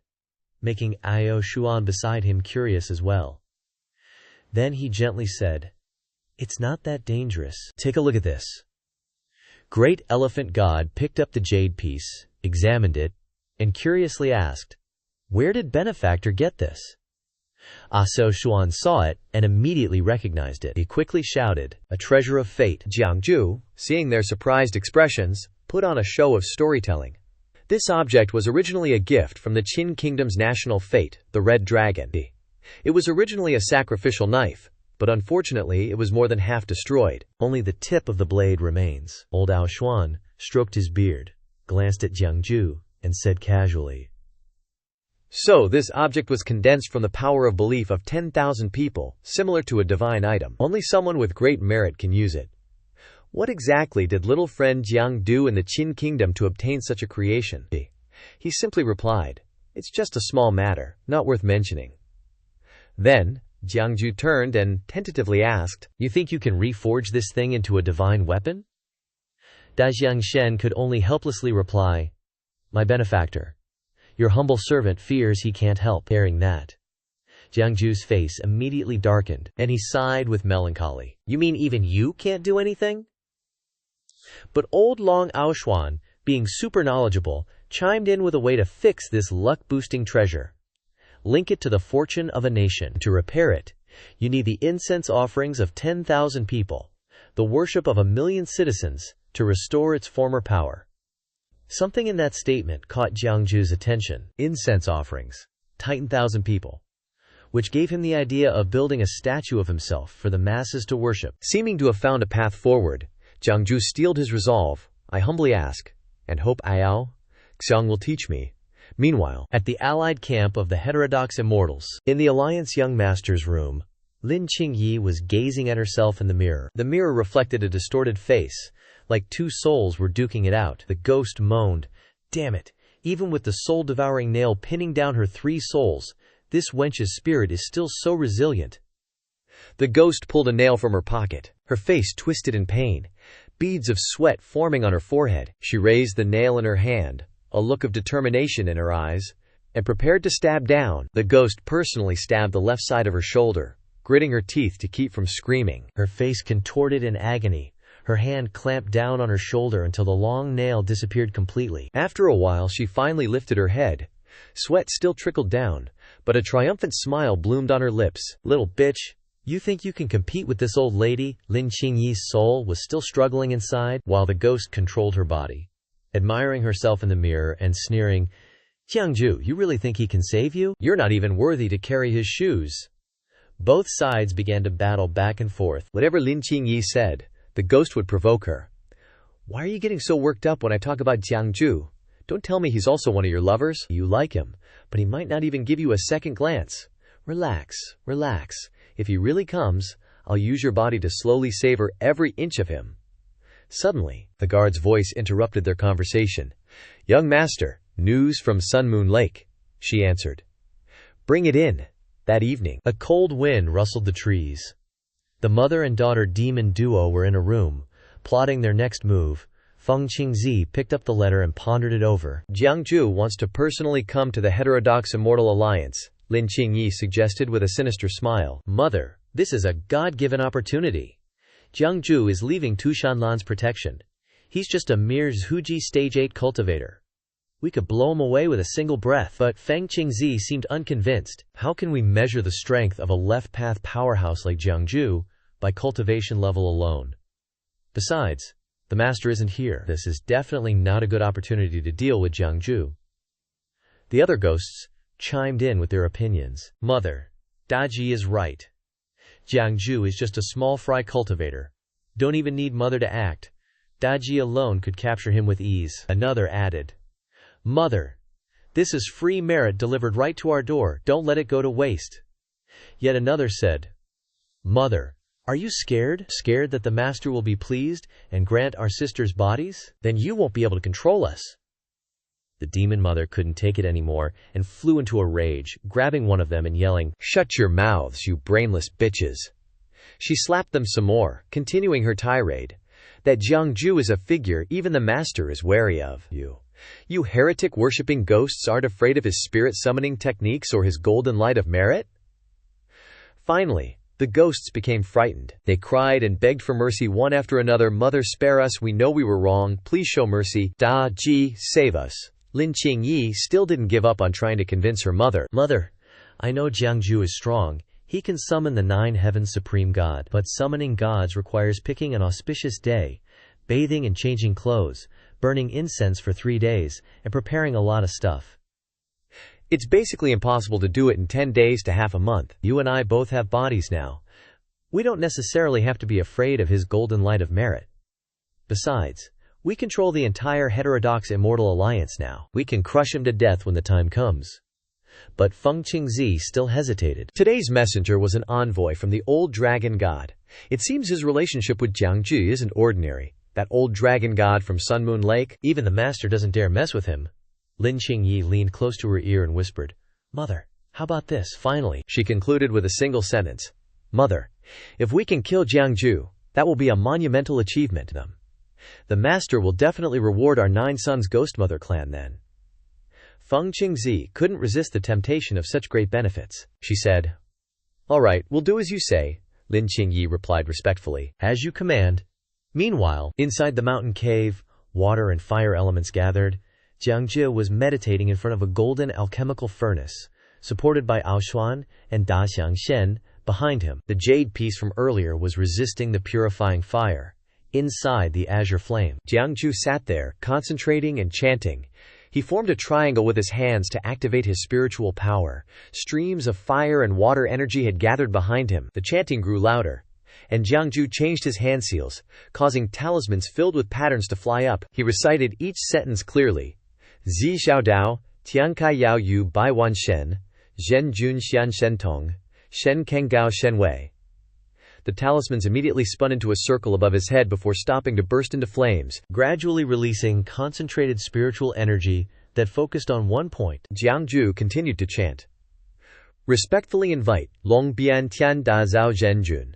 making Ao Xuan beside him curious as well. Then he gently said, "It's not that dangerous. Take a look at this." Great Elephant God picked up the jade piece, examined it, and curiously asked, "Where did Benefactor get this?" Ao Xuan saw it and immediately recognized it. He quickly shouted, "A treasure of fate." Jiang Jue, seeing their surprised expressions, put on a show of storytelling. This object was originally a gift from the Qin Kingdom's national fate, the Red Dragon. It was originally a sacrificial knife, but unfortunately it was more than half destroyed. Only the tip of the blade remains. Old Ao Xuan stroked his beard, glanced at Jiang Jue, and said casually, "So, this object was condensed from the power of belief of 10,000 people, similar to a divine item. Only someone with great merit can use it. What exactly did little friend Jiang do in the Qin Kingdom to obtain such a creation?" He simply replied, "It's just a small matter, not worth mentioning." Then, Jiang Jue turned and tentatively asked, "You think you can reforge this thing into a divine weapon?" Da Jiangshen could only helplessly reply, "My benefactor, your humble servant fears he can't help." Hearing that, Jiang Jue's face immediately darkened, and he sighed with melancholy. "You mean even you can't do anything?" But old Long Ao Xuan, being super knowledgeable, chimed in with a way to fix this luck-boosting treasure. Link it to the fortune of a nation. To repair it, you need the incense offerings of 10,000 people, the worship of 1,000,000 citizens, to restore its former power. Something in that statement caught Jiang Jue's attention. Incense offerings, 10,000 people, which gave him the idea of building a statue of himself for the masses to worship. Seeming to have found a path forward, Jiang Jue steeled his resolve. "I humbly ask, and hope Ao Xiang will teach me." Meanwhile, at the allied camp of the heterodox immortals, in the Alliance Young Master's room, Lin Qingyi was gazing at herself in the mirror. The mirror reflected a distorted face, like two souls were duking it out. The ghost moaned, "Damn it, even with the soul-devouring nail pinning down her 3 souls, this wench's spirit is still so resilient." The ghost pulled a nail from her pocket, her face twisted in pain, beads of sweat forming on her forehead. She raised the nail in her hand, a look of determination in her eyes, and prepared to stab down. The ghost personally stabbed the left side of her shoulder, gritting her teeth to keep from screaming. Her face contorted in agony, her hand clamped down on her shoulder until the long nail disappeared completely. After a while she finally lifted her head. Sweat still trickled down, but a triumphant smile bloomed on her lips. "Little bitch, you think you can compete with this old lady?" Lin Qingyi's soul was still struggling inside, while the ghost controlled her body, admiring herself in the mirror and sneering, "Jiang Jue, you really think he can save you? You're not even worthy to carry his shoes." Both sides began to battle back and forth. Whatever Lin Qingyi said, the ghost would provoke her. "Why are you getting so worked up when I talk about Jiang Jue? Don't tell me he's also one of your lovers. You like him, but he might not even give you a second glance. Relax, relax. If he really comes, I'll use your body to slowly savor every inch of him." Suddenly, the guard's voice interrupted their conversation. "Young master, news from Sun Moon Lake," she answered. "Bring it in." That evening, a cold wind rustled the trees. The mother and daughter demon duo were in a room, Plotting their next move, Feng Qingzi picked up the letter and pondered it over. Jiang Jue wants to personally come to the heterodox Immortal Alliance, Lin Qingyi suggested with a sinister smile. Mother, this is a God-given opportunity. Jiang Jue is leaving Shan Lan's protection. He's just a mere Zhuji Stage 8 cultivator. We could blow him away with a single breath. But Feng Qingzi seemed unconvinced. How can we measure the strength of a left-path powerhouse like Jiang Jue by cultivation level alone? Besides, the master isn't here. This is definitely not a good opportunity to deal with Jiang Jue. The other ghosts chimed in with their opinions. Mother, Daji is right. Jiang Jue is just a small fry cultivator. Don't even need Mother to act. Daji alone could capture him with ease. Another added. Mother, this is free merit delivered right to our door. Don't let it go to waste. Yet another said, Mother, are you scared? Scared that the master will be pleased and grant our sisters bodies? Then you won't be able to control us. The demon mother couldn't take it anymore and flew into a rage, grabbing one of them and yelling, Shut your mouths, you brainless bitches. She slapped them some more, continuing her tirade. That Jiang Jue is a figure even the master is wary of. You heretic-worshipping ghosts aren't afraid of his spirit-summoning techniques or his golden light of merit? Finally, the ghosts became frightened. They cried and begged for mercy one after another. Mother, spare us. We know we were wrong. Please show mercy. Da Ji, save us. Lin Qingyi still didn't give up on trying to convince her mother. Mother, I know Jiang Jue is strong. He can summon the 9 heavens supreme god. But summoning gods requires picking an auspicious day, bathing and changing clothes, burning incense for 3 days, and preparing a lot of stuff. It's basically impossible to do it in 10 days to half a month. You and I both have bodies now. We don't necessarily have to be afraid of his golden light of merit. Besides, we control the entire heterodox Immortal Alliance now. We can crush him to death when the time comes. But Feng Qingzi still hesitated. Today's messenger was an envoy from the old dragon god. It seems his relationship with Jiang Jue isn't ordinary. That old dragon god from Sun Moon Lake? Even the master doesn't dare mess with him. Lin Qingyi leaned close to her ear and whispered, Mother, how about this? Finally, she concluded with a single sentence. Mother, if we can kill Jiang Jue, that will be a monumental achievement. The master will definitely reward our 9 sons Ghost Mother clan then. Feng Qingzi couldn't resist the temptation of such great benefits. She said, All right, we'll do as you say, Lin Qingyi replied respectfully. As you command. Meanwhile, inside the mountain cave, water and fire elements gathered. Jiang Jue was meditating in front of a golden alchemical furnace, supported by Aoshuan and Da Xianxian behind him. The jade piece from earlier was resisting the purifying fire. Inside the azure flame, Jiang Jue sat there, concentrating and chanting. He formed a triangle with his hands to activate his spiritual power. Streams of fire and water energy had gathered behind him. The chanting grew louder, and Jiang Jue changed his hand seals, causing talismans filled with patterns to fly up. He recited each sentence clearly. Zi Xiao Dao, Tian Kai Yao Yu Bai Wan Shen, Zhen Jun Xian Shen Tong, Shen Keng Gao Shen Wei. The talismans immediately spun into a circle above his head before stopping to burst into flames, gradually releasing concentrated spiritual energy that focused on one point. Jiang Jue continued to chant. Respectfully invite, Long Bian Tian Da Zhao Zhen Jun.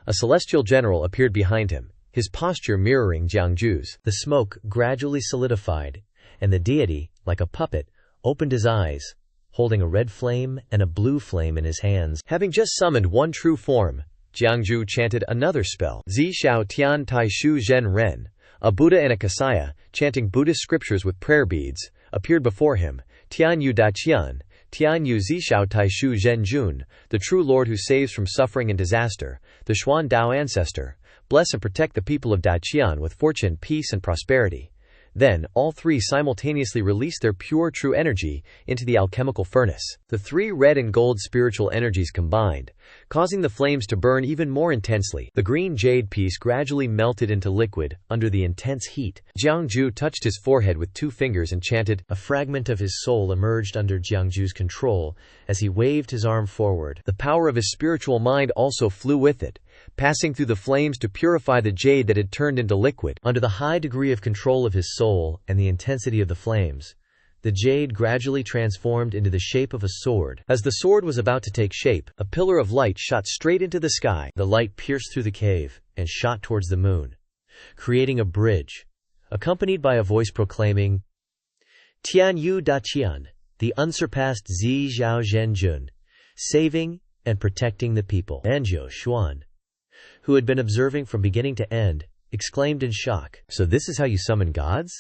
A celestial general appeared behind him, his posture mirroring Jiang Jue's. The smoke gradually solidified, and the deity, like a puppet, opened his eyes, holding a red flame and a blue flame in his hands. Having just summoned one true form, Jiang Jue chanted another spell. Zi Xiao Tian Tai Shu Zhen Ren, a Buddha and a Kasaya, chanting Buddhist scriptures with prayer beads, appeared before him. Tian Yu Da Qian, Tian Yu Zi Xiao Tai Shu Zhen Jun, the true Lord who saves from suffering and disaster, the Xuan Dao ancestor, bless and protect the people of Daqian with fortune, peace and prosperity. Then, all 3 simultaneously released their pure true energy into the alchemical furnace. The 3 red and gold spiritual energies combined, causing the flames to burn even more intensely. The green jade piece gradually melted into liquid under the intense heat. Jiang Jue touched his forehead with 2 fingers and chanted. A fragment of his soul emerged under Jiang Jue's control as he waved his arm forward. The power of his spiritual mind also flew with it, passing through the flames to purify the jade that had turned into liquid. Under the high degree of control of his soul and the intensity of the flames, the jade gradually transformed into the shape of a sword. As the sword was about to take shape, a pillar of light shot straight into the sky. The light pierced through the cave and shot towards the moon. creating a bridge, accompanied by a voice proclaiming, Tian Yu Da Qian, the unsurpassed Zi Zhao Zhenjun, saving and protecting the people. Anjo Xuan, who had been observing from beginning to end, exclaimed in shock. So this is how you summon gods?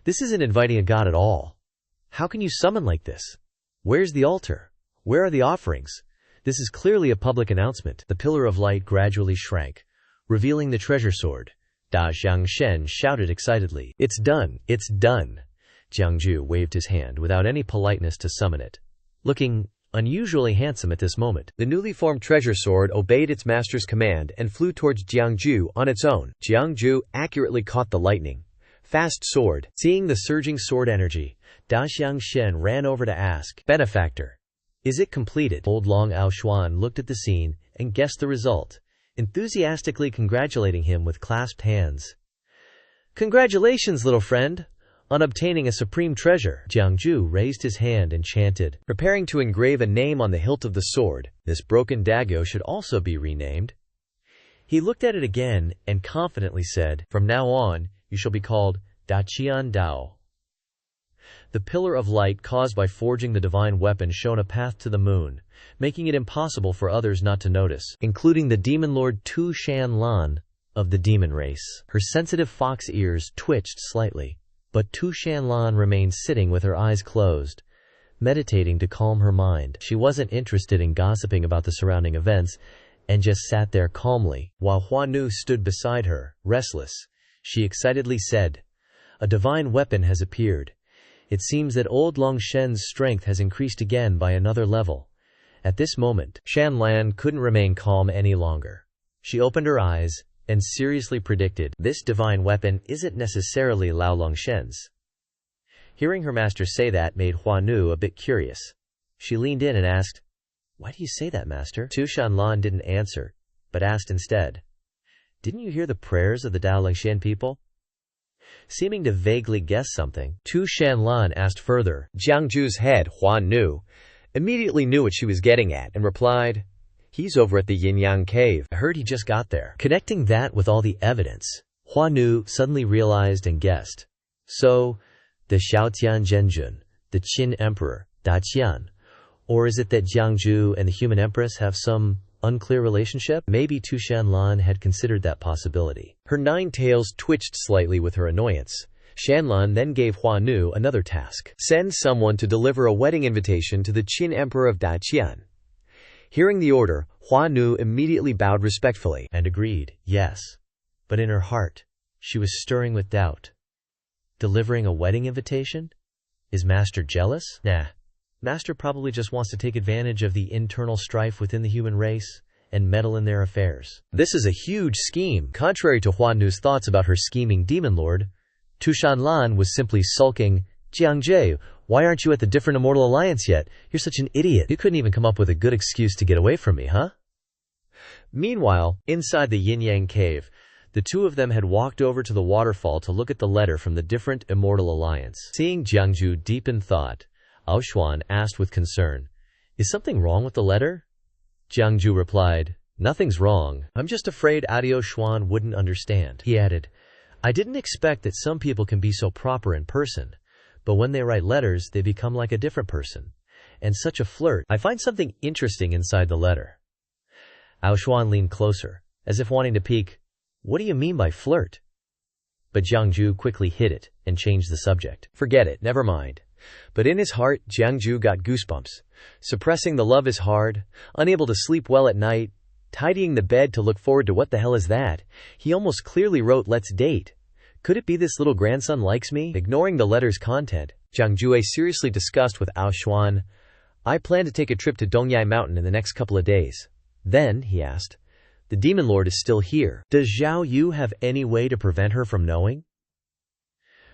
This isn't inviting a god at all. How can you summon like this? Where's the altar? Where are the offerings? This is clearly a public announcement. The pillar of light gradually shrank, revealing the treasure sword. Da Xiangshen shouted excitedly. It's done! It's done! Jiang Jue waved his hand without any politeness to summon it, looking unusually handsome at this moment. The newly formed treasure sword obeyed its master's command and flew towards Jiang Jue on its own. Jiang Jue accurately caught the lightning fast sword. Seeing the surging sword energy, Da Xiangshen ran over to ask, Benefactor, is it completed? Old Long Ao Xuan looked at the scene and guessed the result, enthusiastically congratulating him with clasped hands. Congratulations, little friend, on obtaining a supreme treasure. Jiang Jue raised his hand and chanted, preparing to engrave a name on the hilt of the sword. This broken dago should also be renamed. He looked at it again and confidently said, From now on, you shall be called Da Qian Dao. The pillar of light caused by forging the divine weapon shone a path to the moon, making it impossible for others not to notice, including the demon lord Tu Shan Lan of the demon race. Her sensitive fox ears twitched slightly, but Tu Shan Lan remained sitting with her eyes closed, meditating to calm her mind. She wasn't interested in gossiping about the surrounding events and just sat there calmly. While Hua Nu stood beside her, restless, she excitedly said, A divine weapon has appeared. It seems that old Long Shen's strength has increased again by another level. At this moment, Shan Lan couldn't remain calm any longer. She opened her eyes and seriously predicted, This divine weapon isn't necessarily Lao Longshen's. Hearing her master say that made Hua Nu a bit curious. She leaned in and asked, Why do you say that, master? Tu Shan Lan didn't answer, but asked instead, Didn't you hear the prayers of the Dao Lingshan people? Seeming to vaguely guess something, Tu Shan Lan asked further. Jiang Jue's head, Hua Nu, immediately knew what she was getting at and replied, He's over at the Yin-Yang cave. I heard he just got there. Connecting that with all the evidence, Hua Nu suddenly realized and guessed. So, the Xiaotian Zhenjun, the Qin Emperor, Da Qian, or is it that Jiang Jue and the human empress have some unclear relationship? Maybe Tu Shan Lan had considered that possibility. Her 9 tails twitched slightly with her annoyance. Shan Lan then gave Hua Nu another task. Send someone to deliver a wedding invitation to the Qin Emperor of Da Qian. Hearing the order, Hua Nu immediately bowed respectfully and agreed, yes. But in her heart, she was stirring with doubt. Delivering a wedding invitation? Is Master jealous? Nah. Master probably just wants to take advantage of the internal strife within the human race and meddle in their affairs. This is a huge scheme. Contrary to Hua Nu's thoughts about her scheming demon lord, Tu Shan Lan was simply sulking, Jiang Jue, why aren't you at the different immortal alliance yet? You're such an idiot. You couldn't even come up with a good excuse to get away from me, huh? Meanwhile, inside the Yin-Yang cave, the two of them had walked over to the waterfall to look at the letter from the different immortal alliance. Seeing Jiang Jue deep in thought, Ao Xuan asked with concern, Is something wrong with the letter? Jiang Jue replied, Nothing's wrong. I'm just afraid Ao Xuan wouldn't understand. He added, I didn't expect that some people can be so proper in person, but when they write letters, they become like a different person. And such a flirt. I find something interesting inside the letter. Ao Xuan leaned closer, as if wanting to peek. What do you mean by flirt? But Jiang Jue quickly hid it and changed the subject. Forget it, never mind. But in his heart, Jiang Jue got goosebumps. Suppressing the love is hard, unable to sleep well at night, tidying the bed to look forward to what the hell is that? He almost clearly wrote, let's date. Could it be this little grandson likes me? Ignoring the letter's content, Jiang Jue seriously discussed with Ao Xuan, I plan to take a trip to Dongyai Mountain in the next couple of days. Then, he asked, the demon lord is still here. Does Zhao Yu have any way to prevent her from knowing?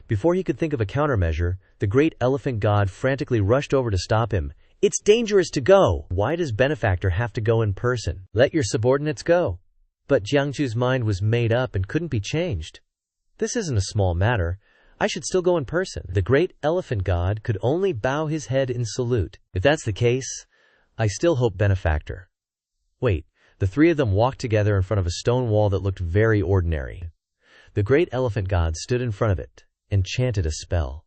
Before he could think of a countermeasure, the great elephant god frantically rushed over to stop him. It's dangerous to go! Why does Benefactor have to go in person? Let your subordinates go. But Jiang Jue's mind was made up and couldn't be changed. This isn't a small matter. I should still go in person. The great elephant god could only bow his head in salute. If that's the case, I still hope Benefactor. Wait, the three of them walked together in front of a stone wall that looked very ordinary. The great elephant god stood in front of it and chanted a spell.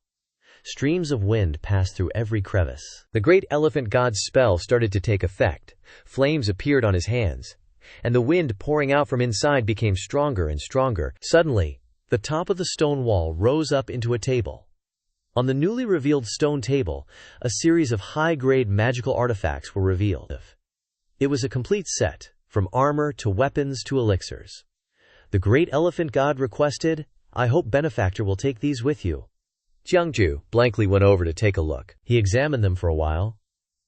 Streams of wind passed through every crevice. The great elephant god's spell started to take effect. Flames appeared on his hands, and the wind pouring out from inside became stronger and stronger. Suddenly, the top of the stone wall rose up into a table. On the newly revealed stone table, a series of high-grade magical artifacts were revealed. It was a complete set, from armor to weapons to elixirs. The great elephant god requested, "I hope benefactor will take these with you." Jiang Jue blankly went over to take a look. He examined them for a while,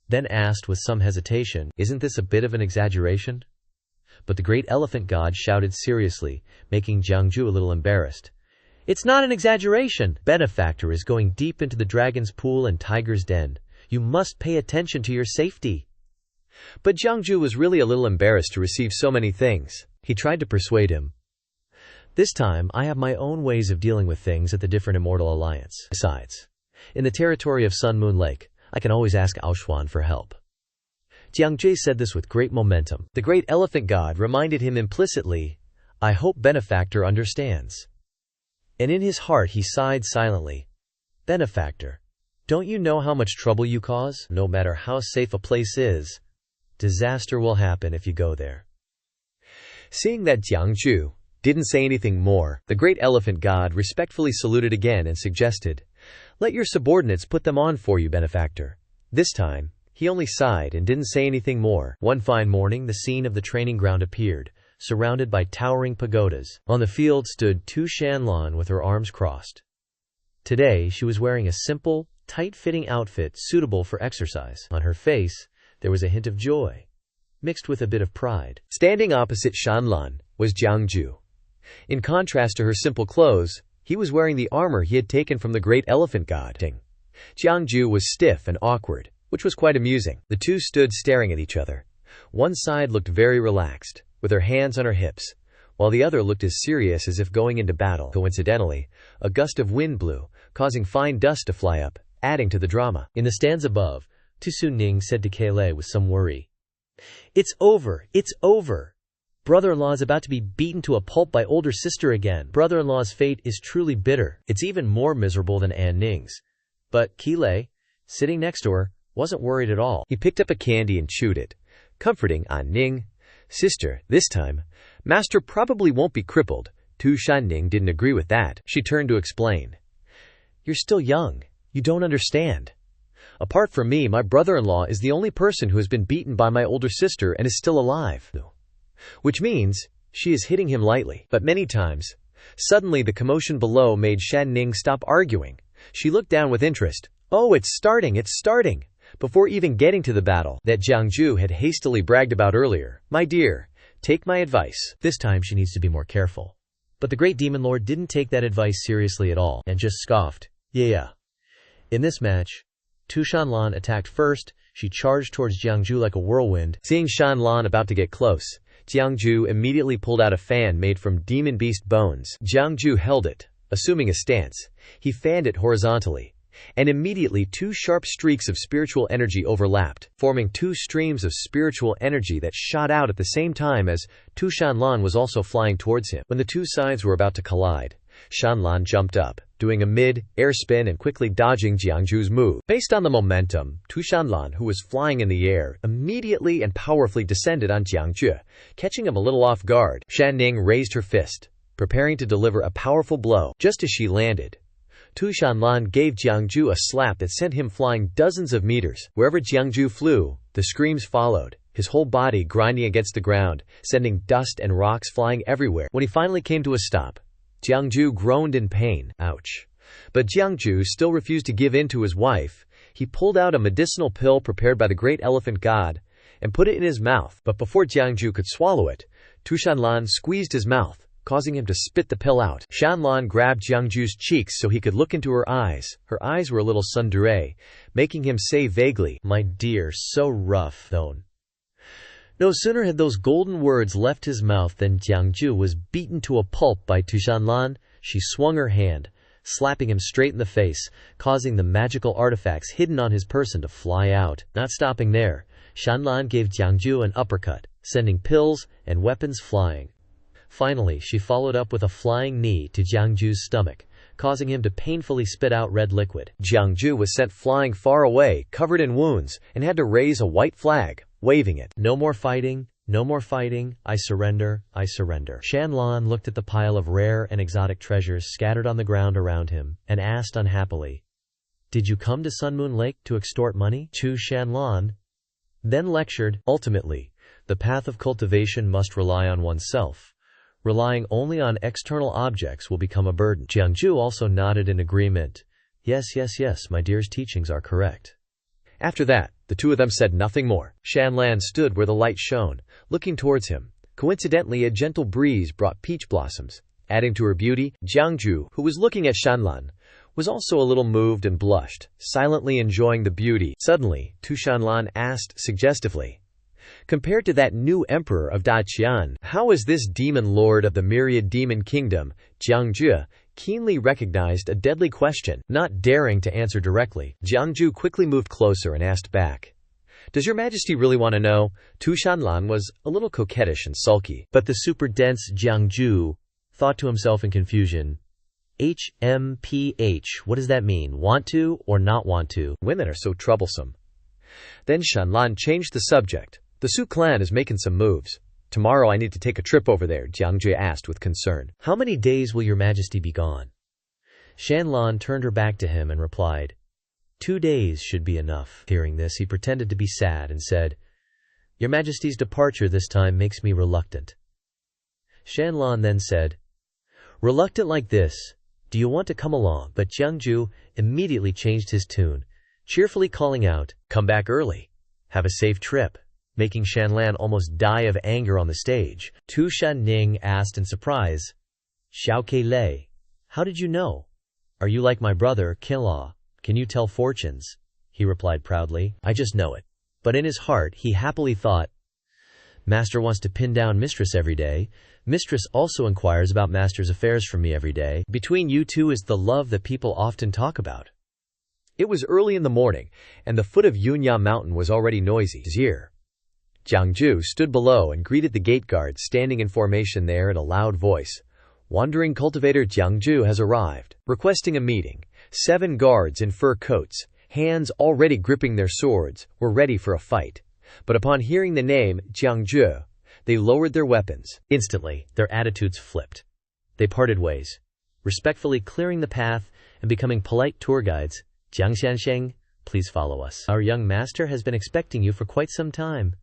then asked with some hesitation, "Isn't this a bit of an exaggeration?" But the great elephant god shouted seriously, making Jiang Jue a little embarrassed. "It's not an exaggeration. Benefactor is going deep into the dragon's pool and tiger's den. You must pay attention to your safety." But Jiang Jue was really a little embarrassed to receive so many things. He tried to persuade him. "This time, I have my own ways of dealing with things at the different Immortal Alliance. Besides, in the territory of Sun Moon Lake, I can always ask Aoshuan for help." Jiang Jue said this with great momentum. The great elephant god reminded him implicitly, "I hope benefactor understands." And in his heart he sighed silently. "Benefactor, don't you know how much trouble you cause? No matter how safe a place is, disaster will happen if you go there." Seeing that Jiang Jue didn't say anything more, the great elephant god respectfully saluted again and suggested, "Let your subordinates put them on for you, benefactor." This time, he only sighed and didn't say anything more. One fine morning, the scene of the training ground appeared, surrounded by towering pagodas. On the field stood Shan Lan with her arms crossed. Today, she was wearing a simple, tight-fitting outfit suitable for exercise. On her face, there was a hint of joy, mixed with a bit of pride. Standing opposite Shan Lan was Jiang Jue. In contrast to her simple clothes, he was wearing the armor he had taken from the great elephant god. Jiang Jue was stiff and awkward, which was quite amusing. The two stood staring at each other. One side looked very relaxed, with her hands on her hips, while the other looked as serious as if going into battle. Coincidentally, a gust of wind blew, causing fine dust to fly up, adding to the drama. In the stands above, Tu Ning said to Keilei with some worry, "It's over, it's over. Brother-in-law is about to be beaten to a pulp by older sister again. Brother-in-law's fate is truly bitter. It's even more miserable than An Ning's." But Keilei, sitting next to her, wasn't worried at all. He picked up a candy and chewed it, comforting An Ning. "Sister, this time, Master probably won't be crippled." Shan Ning didn't agree with that. She turned to explain, "You're still young. You don't understand. Apart from me, my brother-in-law is the only person who has been beaten by my older sister and is still alive. Which means she is hitting him lightly, but many times." Suddenly the commotion below made Shan Ning stop arguing. She looked down with interest. "Oh, it's starting, it's starting." Before even getting to the battle that Jiang Jue had hastily bragged about earlier. "My dear, take my advice. This time she needs to be more careful." But the great demon lord didn't take that advice seriously at all and just scoffed. Yeah. In this match, Shan Lan attacked first. She charged towards Jiang Jue like a whirlwind. Seeing Shan Lan about to get close, Jiang Jue immediately pulled out a fan made from demon beast bones. Jiang Jue held it, assuming a stance. He fanned it horizontally, and immediately two sharp streaks of spiritual energy overlapped, forming two streams of spiritual energy that shot out at the same time as Shan Lan was also flying towards him. When the two sides were about to collide, Shan Lan jumped up, doing a mid-air spin and quickly dodging Jiang Jue's move. Based on the momentum, Shan Lan, who was flying in the air, immediately and powerfully descended on Jiang Jue, catching him a little off guard. Shan Ning raised her fist, preparing to deliver a powerful blow. Just as she landed, Shan Lan gave Jiang Jue a slap that sent him flying dozens of meters. Wherever Jiang Jue flew, the screams followed, his whole body grinding against the ground, sending dust and rocks flying everywhere. When he finally came to a stop, Jiang Jue groaned in pain. Ouch. But Jiang Jue still refused to give in to his wife. He pulled out a medicinal pill prepared by the great elephant god and put it in his mouth. But before Jiang Jue could swallow it, Shan Lan squeezed his mouth, causing him to spit the pill out. Shan Lan grabbed Jiang Jue's cheeks so he could look into her eyes. Her eyes were a little tsundere, making him say vaguely, "My dear, so rough, though." No sooner had those golden words left his mouth than Jiang Jue was beaten to a pulp by Shan Lan. She swung her hand, slapping him straight in the face, causing the magical artifacts hidden on his person to fly out. Not stopping there, Shan Lan gave Jiang Jue an uppercut, sending pills and weapons flying. Finally, she followed up with a flying knee to Jiang Jue's stomach, causing him to painfully spit out red liquid. Jiang Jue was sent flying far away, covered in wounds, and had to raise a white flag, waving it. No more fighting, no more fighting, I surrender, I surrender. Shan Lan looked at the pile of rare and exotic treasures scattered on the ground around him, and asked unhappily, "Did you come to Sun Moon Lake to extort money?" Shan Lan then lectured, "Ultimately, the path of cultivation must rely on oneself. Relying only on external objects will become a burden." Jiang Jue also nodded in agreement. Yes, my dear's teachings are correct. After that, the two of them said nothing more. Shan Lan stood where the light shone, looking towards him. Coincidentally, a gentle breeze brought peach blossoms. Adding to her beauty, Jiang Jue, who was looking at Shan Lan, was also a little moved and blushed, silently enjoying the beauty. Suddenly, Shan Lan asked suggestively, "Compared to that new emperor of Daqian, how is this demon lord of the myriad demon kingdom?" Jiang Jue keenly recognized a deadly question. Not daring to answer directly, Jiang Jue quickly moved closer and asked back, "Does your majesty really want to know?" Shan Lan was a little coquettish and sulky. But the super dense Jiang Jue thought to himself in confusion, HMPH, what does that mean? Want to or not want to? Women are so troublesome. Then Shan Lan changed the subject. "The Su clan is making some moves. Tomorrow I need to take a trip over there," Jiang Jue asked with concern. "How many days will your majesty be gone?" Shan Lan turned her back to him and replied, 2 days should be enough. Hearing this, he pretended to be sad and said, "Your majesty's departure this time makes me reluctant." Shan Lan then said, "Reluctant like this? Do you want to come along?" But Jiang Jue immediately changed his tune, cheerfully calling out, "Come back early. Have a safe trip," making Shan Lan almost die of anger on the stage. Tu Shanning asked in surprise, "Xiao Ke Lei, how did you know? Are you like my brother, Kila? Can you tell fortunes?" He replied proudly, "I just know it." But in his heart, he happily thought, "Master wants to pin down mistress every day. Mistress also inquires about master's affairs from me every day. Between you two is the love that people often talk about." It was early in the morning, and the foot of Yunya Mountain was already noisy. Jiang Jue stood below and greeted the gate guard standing in formation there in a loud voice. "Wandering cultivator Jiang Jue has arrived, requesting a meeting." 7 guards in fur coats, hands already gripping their swords, were ready for a fight. But upon hearing the name Jiang Jue, they lowered their weapons. Instantly, their attitudes flipped. They parted ways, respectfully clearing the path and becoming polite tour guides. "Jiang Xianxia, please follow us. Our young master has been expecting you for quite some time."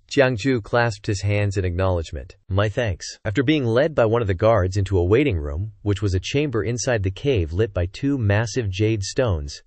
Jiang Jue clasped his hands in acknowledgement. "My thanks." After being led by one of the guards into a waiting room, which was a chamber inside the cave lit by 2 massive jade stones,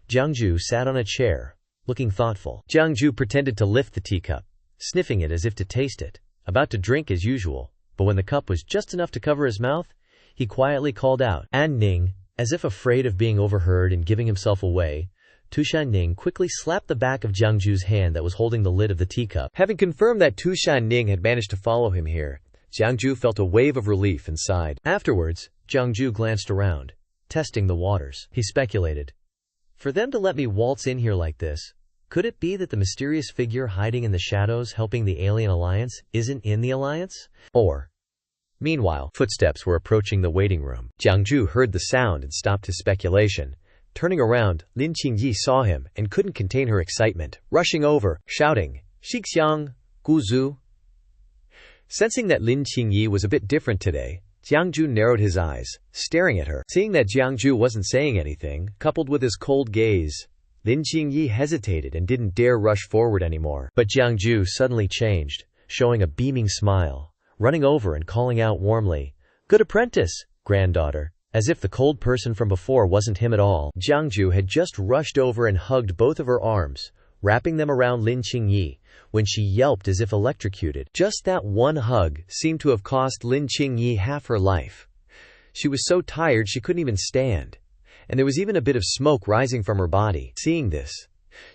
Jiang Jue sat on a chair, looking thoughtful. Jiang Jue pretended to lift the teacup, sniffing it as if to taste it, about to drink as usual, but when the cup was just enough to cover his mouth, he quietly called out, "An Ning," as if afraid of being overheard and giving himself away. Shan Ning quickly slapped the back of Jiang Jue's hand that was holding the lid of the teacup. Having confirmed that Shan Ning had managed to follow him here, Jiang Jue felt a wave of relief and sighed. Afterwards, Jiang Jue glanced around, testing the waters. He speculated, "For them to let me waltz in here like this, could it be that the mysterious figure hiding in the shadows helping the alien alliance isn't in the alliance? Or..." Meanwhile, footsteps were approaching the waiting room. Jiang Jue heard the sound and stopped his speculation. Turning around, Lin Qingyi saw him and couldn't contain her excitement, rushing over, shouting, "Xixiang, Guzu." Sensing that Lin Qingyi was a bit different today, Jiang Jue narrowed his eyes, staring at her. Seeing that Jiang Jue wasn't saying anything, coupled with his cold gaze, Lin Qingyi hesitated and didn't dare rush forward anymore. But Jiang Jue suddenly changed, showing a beaming smile, running over and calling out warmly, "Good apprentice, granddaughter," as if the cold person from before wasn't him at all. Jiang Jue had just rushed over and hugged both of her arms, wrapping them around Lin Qingyi, when she yelped as if electrocuted. Just that one hug seemed to have cost Lin Qingyi half her life. She was so tired she couldn't even stand, and there was even a bit of smoke rising from her body. Seeing this,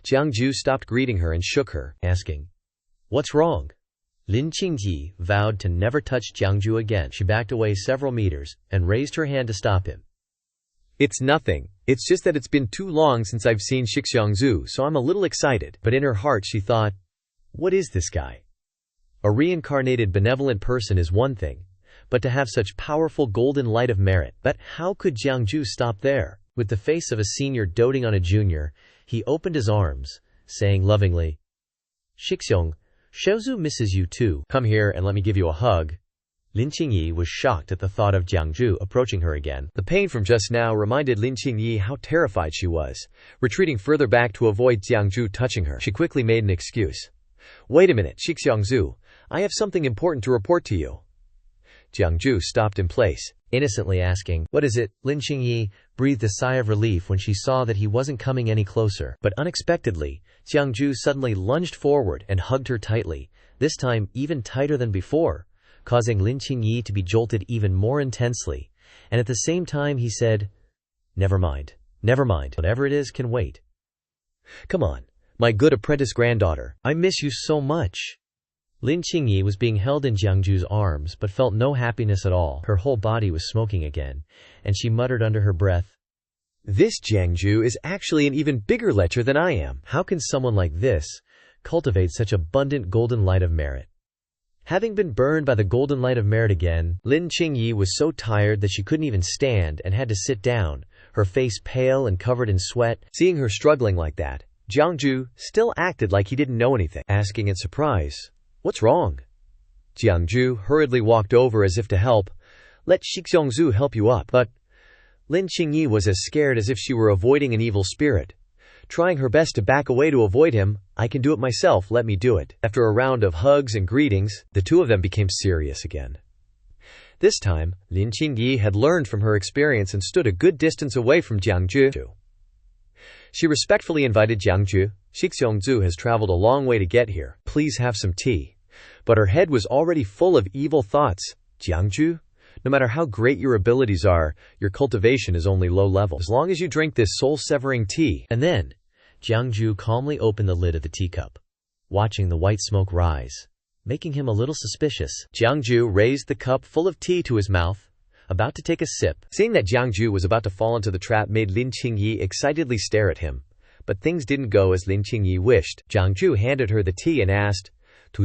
Jiang Jue stopped greeting her and shook her, asking, "What's wrong?" Lin Qingyi vowed to never touch Jiang Jue again. She backed away several meters and raised her hand to stop him. "It's nothing. It's just that it's been too long since I've seen Xixiangzu, so I'm a little excited." But in her heart she thought, "What is this guy? A reincarnated benevolent person is one thing, but to have such powerful golden light of merit. But how could Jiang Jue stop there? With the face of a senior doting on a junior, he opened his arms, saying lovingly, "Xixiong, Xiaozu misses you too. Come here and let me give you a hug." Lin Qingyi was shocked at the thought of Jiang Jue approaching her again. The pain from just now reminded Lin Qingyi how terrified she was. Retreating further back to avoid Jiang Jue touching her, she quickly made an excuse. "Wait a minute, Xixiongzu, I have something important to report to you." Jiang Jue stopped in place, innocently asking, "What is it?" Lin Qingyi breathed a sigh of relief when she saw that he wasn't coming any closer. But unexpectedly, Jiang Jue suddenly lunged forward and hugged her tightly, this time even tighter than before, causing Lin Qingyi to be jolted even more intensely, and at the same time he said, never mind, whatever it is can wait. "Come on, my good apprentice granddaughter, I miss you so much." Lin Qingyi was being held in Jiang Jue's arms but felt no happiness at all. Her whole body was smoking again, and she muttered under her breath, "This Jiang Jue is actually an even bigger lecher than I am. How can someone like this cultivate such abundant golden light of merit?" Having been burned by the golden light of merit again, Lin Qingyi was so tired that she couldn't even stand and had to sit down, her face pale and covered in sweat. Seeing her struggling like that, Jiang Jue still acted like he didn't know anything, asking in surprise, "What's wrong?" Jiang Jue hurriedly walked over as if to help. "Let Xixiongzu help you up." But Lin Qingyi was as scared as if she were avoiding an evil spirit. Trying her best to back away to avoid him, "I can do it myself, let me do it." After a round of hugs and greetings, the two of them became serious again. This time, Lin Qingyi had learned from her experience and stood a good distance away from Jiang Jue. She respectfully invited Jiang Jue. "Xixiongzu has traveled a long way to get here. Please have some tea." But her head was already full of evil thoughts. "Jiang Jue, no matter how great your abilities are, your cultivation is only low level. As long as you drink this soul-severing tea." And then, Jiang Jue calmly opened the lid of the teacup, watching the white smoke rise, making him a little suspicious. Jiang Jue raised the cup full of tea to his mouth, about to take a sip. Seeing that Jiang Jue was about to fall into the trap made Lin Qingyi excitedly stare at him. But things didn't go as Lin Qingyi wished. Jiang Jue handed her the tea and asked,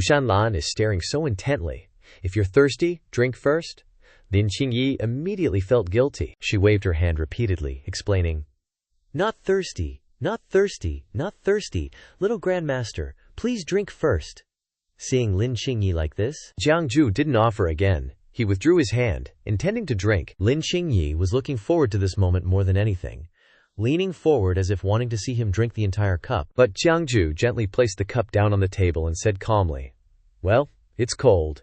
Shan Lan is staring so intently. "If you're thirsty, drink first." Lin Qingyi immediately felt guilty. She waved her hand repeatedly, explaining, "Not thirsty, not thirsty, not thirsty. Little Grandmaster, please drink first." Seeing Lin Qingyi like this, Jiang Jue didn't offer again. He withdrew his hand, intending to drink. Lin Qingyi was looking forward to this moment more than anything, leaning forward as if wanting to see him drink the entire cup. But Jiang Jue gently placed the cup down on the table and said calmly, "Well, it's cold."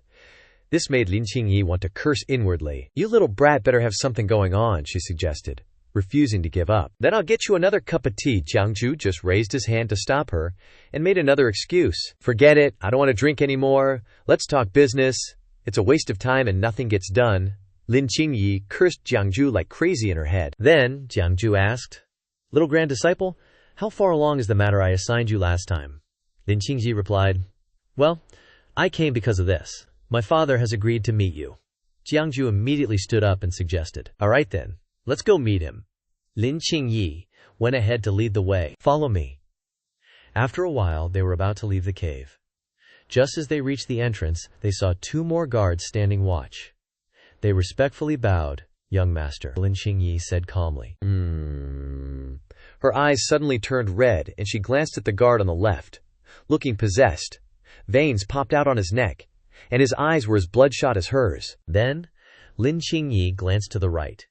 This made Lin Qingyi want to curse inwardly. "You little brat better have something going on," she suggested, refusing to give up. "Then I'll get you another cup of tea." Jiang Jue just raised his hand to stop her and made another excuse. "Forget it, I don't want to drink anymore. Let's talk business. It's a waste of time and nothing gets done." Lin Qingyi cursed Jiang Jue like crazy in her head. Then Jiang Jue asked, "Little grand disciple, how far along is the matter I assigned you last time?" Lin Qingyi replied, "Well, I came because of this. My father has agreed to meet you." Jiang Jue immediately stood up and suggested, "All right then, let's go meet him." Lin Qingyi went ahead to lead the way. "Follow me." After a while, they were about to leave the cave. Just as they reached the entrance, they saw two more guards standing watch. They respectfully bowed. "Young master," Lin Qingyi said calmly. Her eyes suddenly turned red and she glanced at the guard on the left. Looking possessed. Veins popped out on his neck, and his eyes were as bloodshot as hers. Then, Lin Qingyi glanced to the right,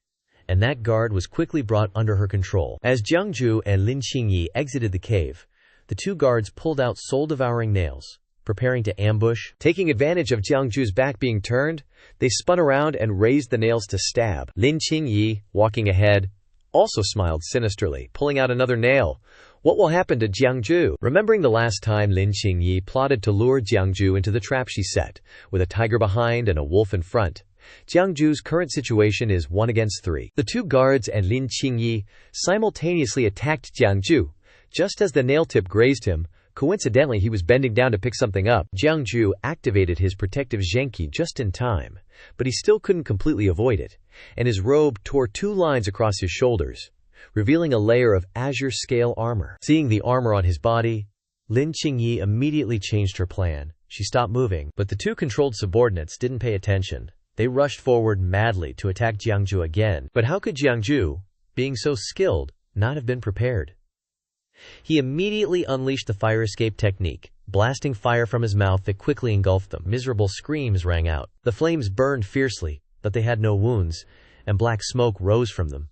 and that guard was quickly brought under her control. As Jiang Jue and Lin Qingyi exited the cave, the two guards pulled out soul-devouring nails, preparing to ambush. Taking advantage of Jiang Jue's back being turned, they spun around and raised the nails to stab. Lin Qingyi, walking ahead, also smiled sinisterly, pulling out another nail. What will happen to Jiang Jue? Remembering the last time Lin Qingyi plotted to lure Jiang Jue into the trap she set, with a tiger behind and a wolf in front, Jiang Jue's current situation is 1 against 3. The two guards and Lin Qingyi simultaneously attacked Jiang Jue. Just as the nail tip grazed him, coincidentally he was bending down to pick something up. Jiang Jue activated his protective Zhenki just in time, but he still couldn't completely avoid it, and his robe tore 2 lines across his shoulders, revealing a layer of azure scale armor. Seeing the armor on his body, Lin Qingyi immediately changed her plan. She stopped moving, but the two controlled subordinates didn't pay attention. They rushed forward madly to attack Jiang Jue again. But how could Jiang Jue, being so skilled, not have been prepared? He immediately unleashed the fire escape technique, blasting fire from his mouth that quickly engulfed them. Miserable screams rang out. The flames burned fiercely, but they had no wounds, and black smoke rose from them.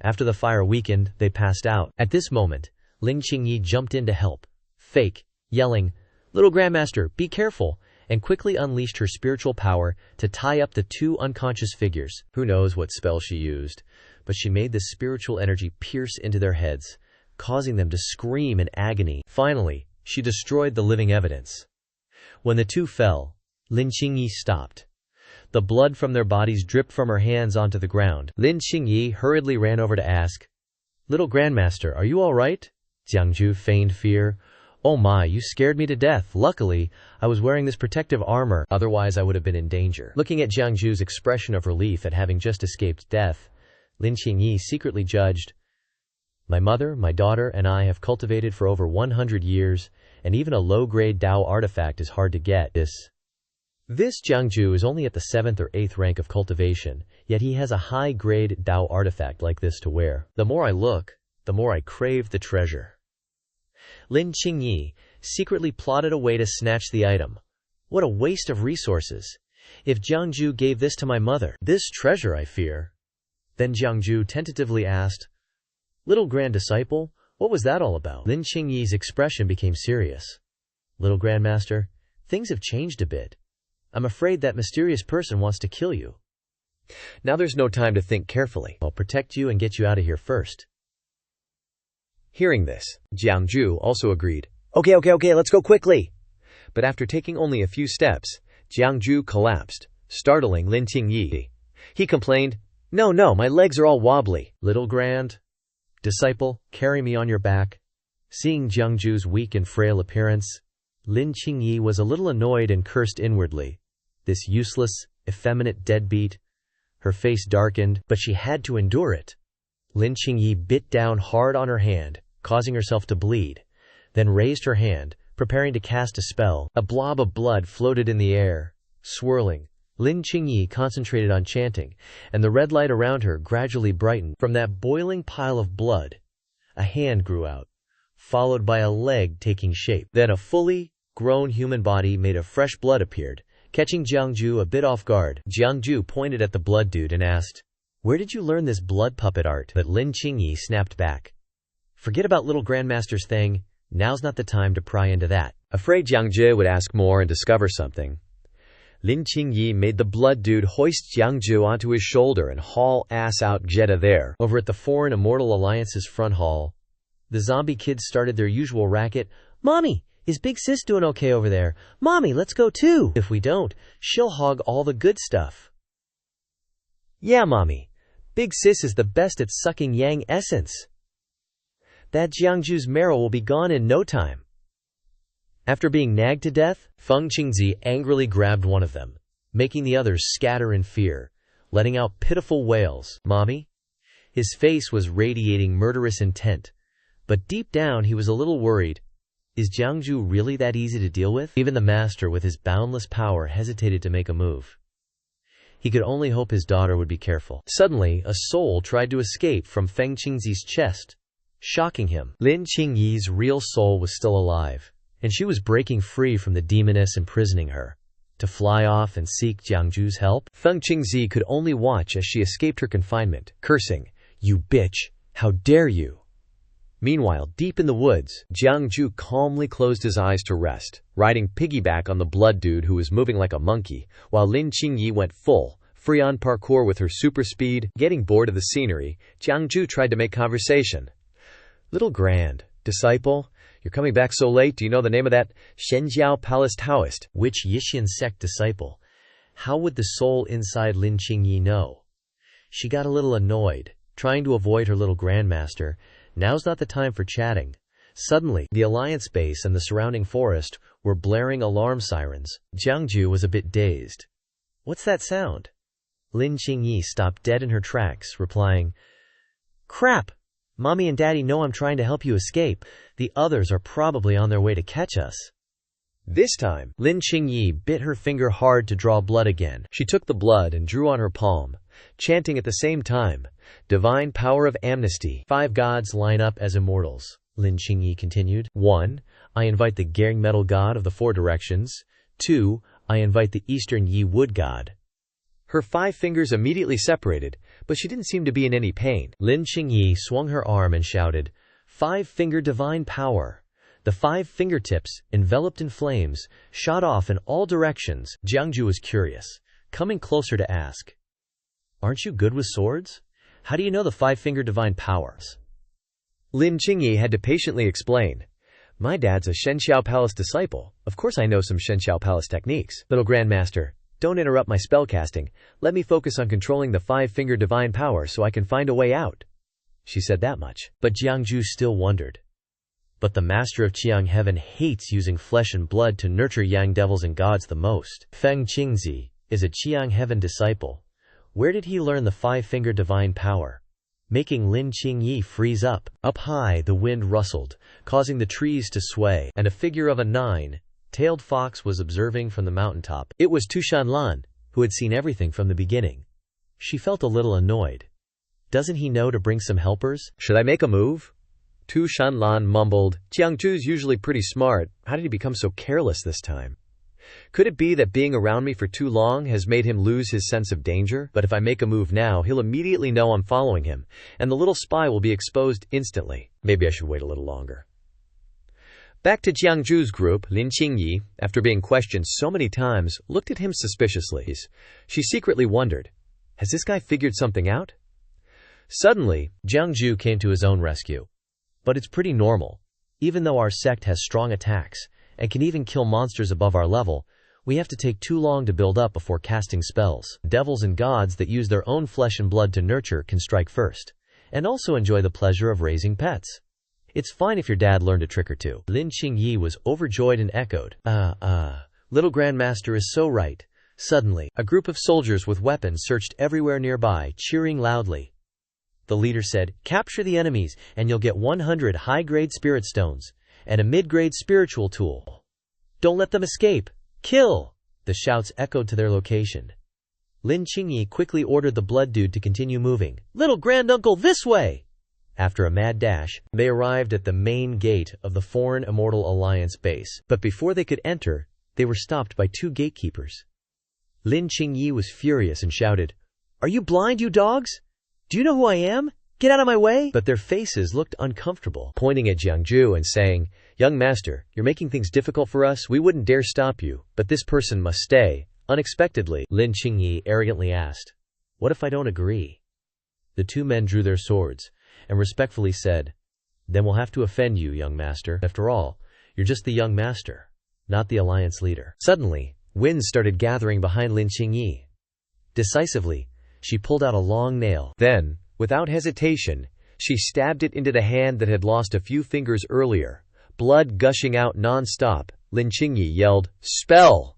After the fire weakened, they passed out. At this moment, Lin Qingyi jumped in to help, yelling, "Little Grandmaster, be careful," and quickly unleashed her spiritual power to tie up the two unconscious figures. Who knows what spell she used, but she made the spiritual energy pierce into their heads, causing them to scream in agony. Finally, she destroyed the living evidence. When the two fell, Lin Qingyi stopped. The blood from their bodies dripped from her hands onto the ground. Lin Qingyi hurriedly ran over to ask, "Little Grandmaster, are you all right?" Jiang Jue feigned fear. "Oh my, you scared me to death. Luckily, I was wearing this protective armor, otherwise I would have been in danger." Looking at Jiang Jue's expression of relief at having just escaped death, Lin Qingyi secretly judged, "My mother, my daughter, and I have cultivated for over 100 years, and even a low-grade Dao artifact is hard to get. This Jiang Jue is only at the 7th or 8th rank of cultivation, yet he has a high-grade Dao artifact like this to wear. The more I look, the more I crave the treasure." Lin Qingyi secretly plotted a way to snatch the item. What a waste of resources! If Jiang Jue gave this to my mother, this treasure, I fear. Then Jiang Jue tentatively asked, "Little Grand Disciple, what was that all about?" Lin Qingyi's expression became serious. "Little Grandmaster, things have changed a bit. I'm afraid that mysterious person wants to kill you. Now there's no time to think carefully. I'll protect you and get you out of here first." Hearing this, Jiang Jue also agreed. Okay, let's go quickly." But after taking only a few steps, Jiang Jue collapsed, startling Lin Qingyi. He complained, No, my legs are all wobbly." "Little Grand Disciple, carry me on your back." Seeing Jiang Jue's weak and frail appearance, Lin Qingyi was a little annoyed and cursed inwardly. This useless, effeminate deadbeat. Her face darkened, but she had to endure it. Lin Qingyi bit down hard on her hand, causing herself to bleed, then raised her hand, preparing to cast a spell. A blob of blood floated in the air, swirling. Lin Qingyi concentrated on chanting, and the red light around her gradually brightened. From that boiling pile of blood, a hand grew out, followed by a leg taking shape. Then a fully grown human body made of fresh blood appeared, catching Jiang Jue a bit off guard. Jiang Jue pointed at the blood dude and asked, "Where did you learn this blood puppet art?" But Lin Qingyi snapped back. "Forget about Little Grandmaster's thing. Now's not the time to pry into that." Afraid Jiang Jue would ask more and discover something, Lin Qingyi made the blood dude hoist Jiang Jue onto his shoulder and haul ass out Jetta there. Over at the Foreign Immortal Alliance's front hall, the zombie kids started their usual racket. "Mommy, is Big Sis doing okay over there? Mommy, let's go too. If we don't, she'll hog all the good stuff." "Yeah, Mommy. Big Sis is the best at sucking yang essence. That Jiang Jue's marrow will be gone in no time." After being nagged to death, Feng Qingzi angrily grabbed one of them, making the others scatter in fear, letting out pitiful wails. "Mommy?" His face was radiating murderous intent, but deep down he was a little worried. Is Jiang Jue really that easy to deal with? Even the master with his boundless power hesitated to make a move. He could only hope his daughter would be careful. Suddenly, a soul tried to escape from Feng Qingzi's chest, shocking him. Lin Qingyi's real soul was still alive, and she was breaking free from the demoness imprisoning her, to fly off and seek Jiang Jue's help. Feng Qingzi could only watch as she escaped her confinement, cursing, "You bitch! How dare you!" Meanwhile, deep in the woods, Jiang Jue calmly closed his eyes to rest, riding piggyback on the blood dude who was moving like a monkey, while Lin Qingyi went full free-on parkour with her super speed. Getting bored of the scenery, Jiang Jue tried to make conversation. "Little Grand Disciple, you're coming back so late. Do you know the name of that Shenxiao Palace Taoist?" Which Yishan sect disciple? How would the soul inside Lin Qingyi know? She got a little annoyed, trying to avoid her little grandmaster. Now's not the time for chatting. Suddenly, the Alliance base and the surrounding forest were blaring alarm sirens. Jiang Jue was a bit dazed. "What's that sound?" Lin Qingyi stopped dead in her tracks, replying, "Crap! Mommy and Daddy know I'm trying to help you escape. The others are probably on their way to catch us." This time, Lin Qingyi bit her finger hard to draw blood again. She took the blood and drew on her palm, chanting at the same time, "Divine power of amnesty. 5 gods line up as immortals," Lin Qingyi continued. 1. I invite the Gering metal god of the 4 directions. 2. I invite the Eastern Yi wood god. Her 5 fingers immediately separated, but she didn't seem to be in any pain. Lin Qingyi swung her arm and shouted, "5-finger divine power." The 5 fingertips, enveloped in flames, shot off in all directions. Jiang Jue was curious, coming closer to ask, "Aren't you good with swords? How do you know the 5-finger divine powers?" Lin Qingyi had to patiently explain, "My dad's a Xianxia Palace disciple. Of course I know some Xianxia Palace techniques. Little Grandmaster, don't interrupt my spellcasting. Let me focus on controlling the 5-finger divine power so I can find a way out." She said that much. But Jiang Jue still wondered. But the master of Qiang Heaven hates using flesh and blood to nurture yang devils and gods the most. Feng Qingzi is a Qiang Heaven disciple. Where did he learn the 5-finger divine power? Making Lin Qingyi freeze up. Up high, the wind rustled, causing the trees to sway, and a figure of a 9-tailed fox was observing from the mountaintop. It was Shan Lan, who had seen everything from the beginning. She felt a little annoyed. Doesn't he know to bring some helpers? Should I make a move? Shan Lan mumbled. Jiang Jue's usually pretty smart. How did he become so careless this time? Could it be that being around me for too long has made him lose his sense of danger? But if I make a move now, he'll immediately know I'm following him, and the little spy will be exposed instantly. Maybe I should wait a little longer. Back to Jiang Jue's group, Lin Qingyi, after being questioned so many times, looked at him suspiciously. She secretly wondered, has this guy figured something out? Suddenly, Jiang Jue came to his own rescue. But it's pretty normal. Even though our sect has strong attacks, and can even kill monsters above our level, we have to take too long to build up before casting spells. Devils and gods that use their own flesh and blood to nurture can strike first, and also enjoy the pleasure of raising pets. It's fine if your dad learned a trick or two. Lin Qingyi was overjoyed and echoed, Little Grandmaster is so right. Suddenly, a group of soldiers with weapons searched everywhere nearby, cheering loudly. The leader said, "Capture the enemies, and you'll get 100 high-grade spirit stones, and a mid-grade spiritual tool. Don't let them escape! Kill!" The shouts echoed to their location. Lin Qingyi quickly ordered the blood dude to continue moving. "Little granduncle, this way!" After a mad dash, they arrived at the main gate of the Foreign Immortal Alliance base. But before they could enter, they were stopped by 2 gatekeepers. Lin Qingyi was furious and shouted, "Are you blind, you dogs? Do you know who I am? Get out of my way!" But their faces looked uncomfortable, pointing at Jiang Jue and saying, "Young master, you're making things difficult for us. We wouldn't dare stop you, but this person must stay." Unexpectedly, Lin Qingyi arrogantly asked, "What if I don't agree?" The 2 men drew their swords and respectfully said, "Then we'll have to offend you, young master. After all, you're just the young master, not the alliance leader." Suddenly, winds started gathering behind Lin Qingyi. Decisively, she pulled out a long nail. Then, without hesitation, she stabbed it into the hand that had lost a few fingers earlier. Blood gushing out non-stop, Lin Qingyi yelled, "Spell!"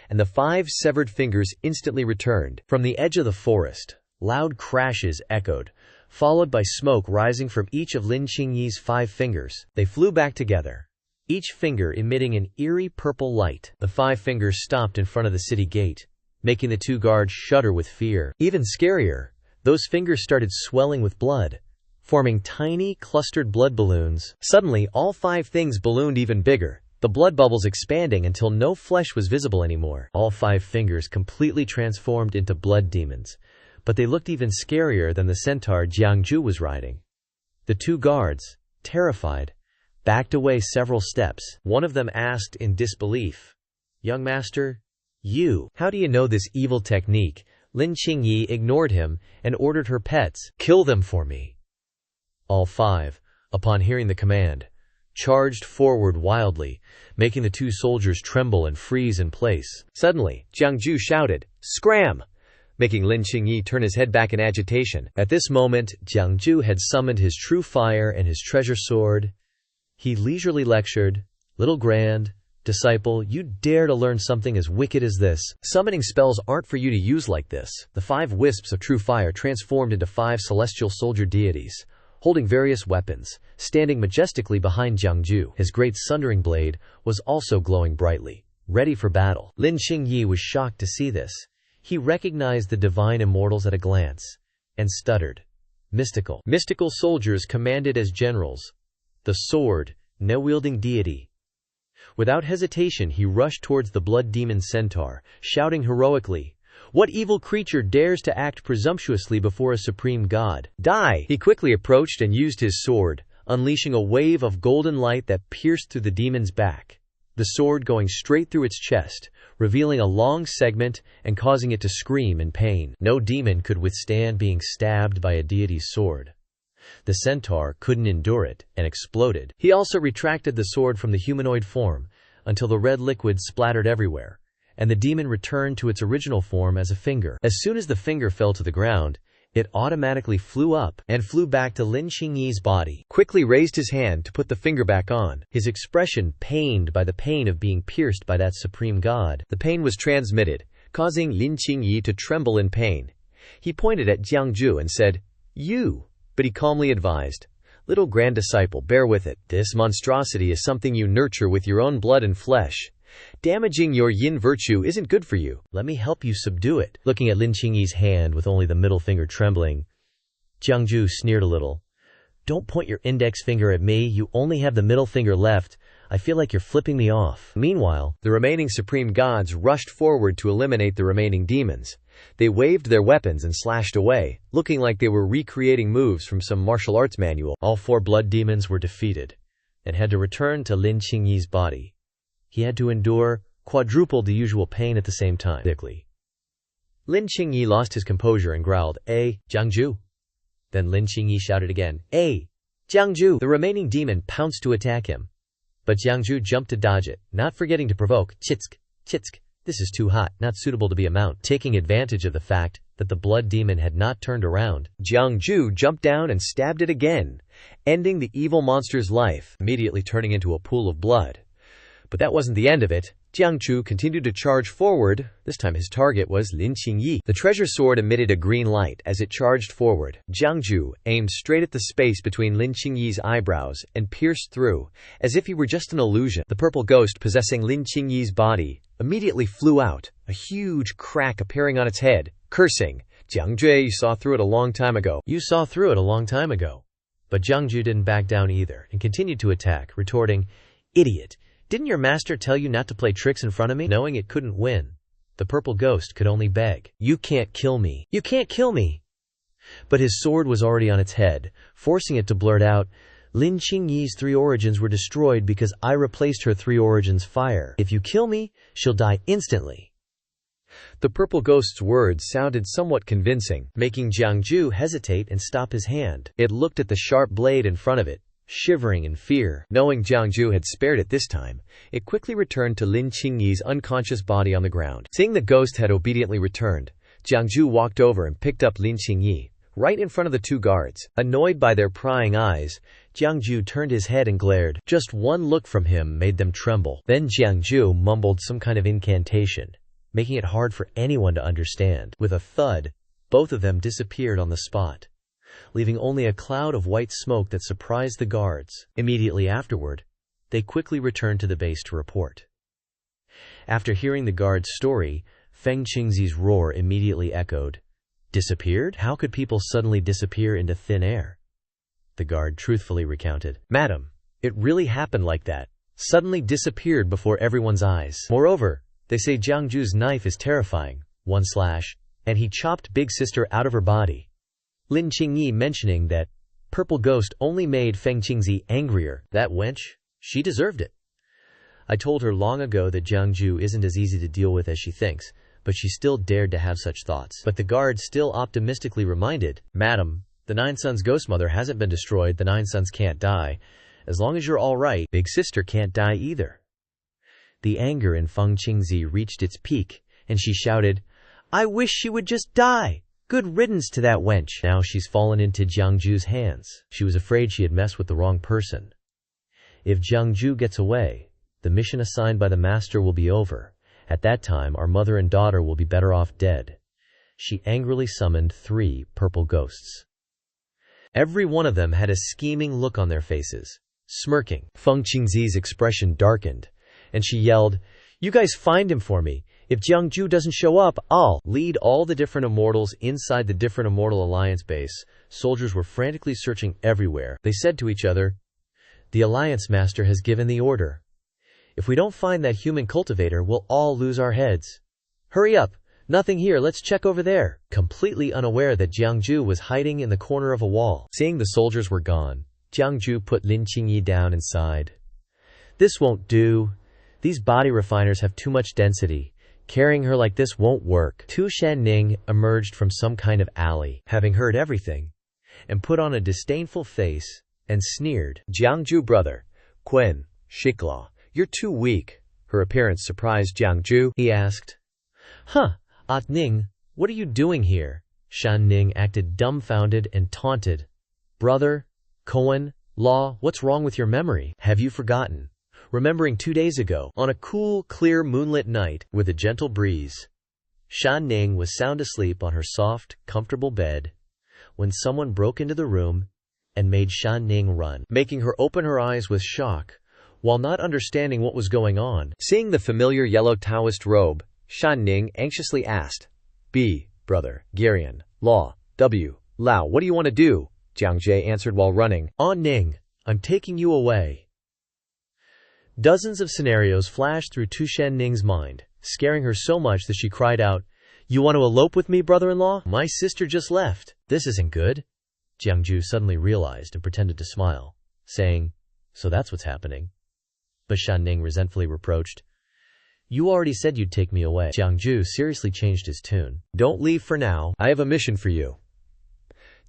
And the 5 severed fingers instantly returned. From the edge of the forest, loud crashes echoed, followed by smoke rising from each of Lin Qingyi's 5 fingers. They flew back together, each finger emitting an eerie purple light. The 5 fingers stopped in front of the city gate, making the 2 guards shudder with fear. Even scarier, those fingers started swelling with blood, forming tiny, clustered blood balloons. Suddenly, all 5 things ballooned even bigger, the blood bubbles expanding until no flesh was visible anymore. All 5 fingers completely transformed into blood demons, but they looked even scarier than the centaur Jiang Jue was riding. The 2 guards, terrified, backed away several steps. One of them asked in disbelief, "Young master, how do you know this evil technique?" Lin Qingyi ignored him and ordered her pets, "Kill them for me." All 5, upon hearing the command, charged forward wildly, making the 2 soldiers tremble and freeze in place. Suddenly, Jiang Jue shouted, "Scram!" making Lin Qingyi turn his head back in agitation. At this moment, Jiang Jue had summoned his true fire and his treasure sword. He leisurely lectured, "Little Grand Disciple, you dare to learn something as wicked as this? Summoning spells aren't for you to use like this." The 5 wisps of true fire transformed into 5 celestial soldier deities, holding various weapons, standing majestically behind Jiang Jue. His great sundering blade was also glowing brightly, ready for battle. Lin Qingyi was shocked to see this. He recognized the divine immortals at a glance, and stuttered. Mystical soldiers commanded as generals. The sword, no-wielding deity. Without hesitation he rushed towards the blood demon centaur, shouting heroically, "What evil creature dares to act presumptuously before a supreme god? Die!" He quickly approached and used his sword, unleashing a wave of golden light that pierced through the demon's back, the sword going straight through its chest, revealing a long segment and causing it to scream in pain. No demon could withstand being stabbed by a deity's sword. The centaur couldn't endure it and exploded. He also retracted the sword from the humanoid form until the red liquid splattered everywhere, and the demon returned to its original form as a finger. As soon as the finger fell to the ground, it automatically flew up and flew back to Lin Qingyi's body. Quickly raised his hand to put the finger back on, his expression pained by the pain of being pierced by that supreme god. The pain was transmitted, causing Lin Qingyi to tremble in pain. He pointed at Jiang Jue and said, "You," but he calmly advised, "Little grand disciple, bear with it. This monstrosity is something you nurture with your own blood and flesh. Damaging your yin virtue isn't good for you. Let me help you subdue it." Looking at Lin Qingyi's hand with only the middle finger trembling, Jiang Jue sneered a little. "Don't point your index finger at me, you only have the middle finger left. I feel like you're flipping me off." Meanwhile, the remaining supreme gods rushed forward to eliminate the remaining demons. They waved their weapons and slashed away, looking like they were recreating moves from some martial arts manual. All 4 blood demons were defeated, and had to return to Lin Qingyi's body. He had to endure quadruple the usual pain at the same time. Lin Qingyi lost his composure and growled, Jiang Jue." Then Lin Qingyi shouted again, Jiang Jue." The remaining demon pounced to attack him, but Jiang Jue jumped to dodge it, not forgetting to provoke, "Chitsk, chitsk. This is too hot, not suitable to be a mount." Taking advantage of the fact that the blood demon had not turned around, Jiang Jue jumped down and stabbed it again, ending the evil monster's life, immediately turning into a pool of blood. But that wasn't the end of it. Jiang Jue continued to charge forward. This time his target was Lin Qingyi. The treasure sword emitted a green light as it charged forward. Jiang Jue aimed straight at the space between Lin Qingyi's eyebrows and pierced through, as if he were just an illusion. The purple ghost possessing Lin Qingyi's body immediately flew out, a huge crack appearing on its head, cursing, "Jiang Jue, you saw through it a long time ago." "You saw through it a long time ago." But Jiang Jue didn't back down either, and continued to attack, retorting, "Idiot! Didn't your master tell you not to play tricks in front of me?" Knowing it couldn't win, the purple ghost could only beg, "You can't kill me! You can't kill me!" But his sword was already on its head, forcing it to blurt out, "Lin Qingyi's 3 origins were destroyed because I replaced her 3 origins fire. If you kill me, she'll die instantly." The purple ghost's words sounded somewhat convincing, making Jiang Jue hesitate and stop his hand. It looked at the sharp blade in front of it, shivering in fear. Knowing Jiang Jue had spared it this time, it quickly returned to Lin Qingyi's unconscious body on the ground. Seeing the ghost had obediently returned, Jiang Jue walked over and picked up Lin Qingyi, right in front of the 2 guards. Annoyed by their prying eyes, Jiang Jue turned his head and glared. Just one look from him made them tremble. Then Jiang Jue mumbled some kind of incantation, making it hard for anyone to understand. With a thud, both of them disappeared on the spot, leaving only a cloud of white smoke that surprised the guards. Immediately afterward, they quickly returned to the base to report. After hearing the guard's story, Feng Qingzi's roar immediately echoed, "Disappeared? How could people suddenly disappear into thin air?" The guard truthfully recounted, "Madam, it really happened like that. Suddenly disappeared before everyone's eyes. Moreover, they say Jiang Jue's knife is terrifying. One slash, and he chopped Big Sister out of her body." Lin Qingyi mentioning that purple ghost only made Feng Qingzi angrier. "That wench, she deserved it. I told her long ago that Jiang Jue isn't as easy to deal with as she thinks, but she still dared to have such thoughts." But the guard still optimistically reminded, "Madam, the 9 Sons' ghost mother hasn't been destroyed. The 9 Sons can't die. As long as you're all right, Big Sister can't die either." The anger in Feng Qingzi reached its peak, and she shouted, "I wish she would just die! Good riddance to that wench." Now she's fallen into Jiang Jue's hands. She was afraid she had messed with the wrong person. If Jiang Jue gets away, the mission assigned by the master will be over. At that time, our mother and daughter will be better off dead. She angrily summoned 3 purple ghosts. Every one of them had a scheming look on their faces. Smirking, Feng Qingzi's expression darkened, and she yelled, "You guys find him for me. If Jiang Jue doesn't show up, I'll lead all the different immortals inside the different immortal alliance base." Soldiers were frantically searching everywhere. They said to each other, "The alliance master has given the order. If we don't find that human cultivator, we'll all lose our heads. Hurry up! Nothing here, let's check over there." Completely unaware that Jiang Jue was hiding in the corner of a wall. Seeing the soldiers were gone, Jiang Jue put Lin Qingyi down and sighed. "This won't do. These body refiners have too much density. Carrying her like this won't work." Tu Shanning emerged from some kind of alley, having heard everything, and put on a disdainful face and sneered. "Jiang Jue brother, Quen, Shikla, you're too weak." Her appearance surprised Jiang Jue. He asked, "Huh, Ning, what are you doing here?" Shan Ning acted dumbfounded and taunted. "Brother, Cohen, Law, what's wrong with your memory? Have you forgotten? Remembering 2 days ago, on a cool, clear moonlit night, with a gentle breeze, Shan Ning was sound asleep on her soft, comfortable bed, when someone broke into the room and made Shan Ning run, making her open her eyes with shock, while not understanding what was going on. Seeing the familiar yellow Taoist robe, Shan Ning anxiously asked, "B, brother, Garian, Law, W, Lao, what do you want to do?" Jiang Jue answered while running, Ning, I'm taking you away." Dozens of scenarios flashed through Tu Shanning's mind, scaring her so much that she cried out, "You want to elope with me, brother-in-law? My sister just left. This isn't good." Jiang Jue suddenly realized and pretended to smile, saying, "So that's what's happening." But Shan Ning resentfully reproached, "You already said you'd take me away." Jiang Jue seriously changed his tune. "Don't leave for now. I have a mission for you."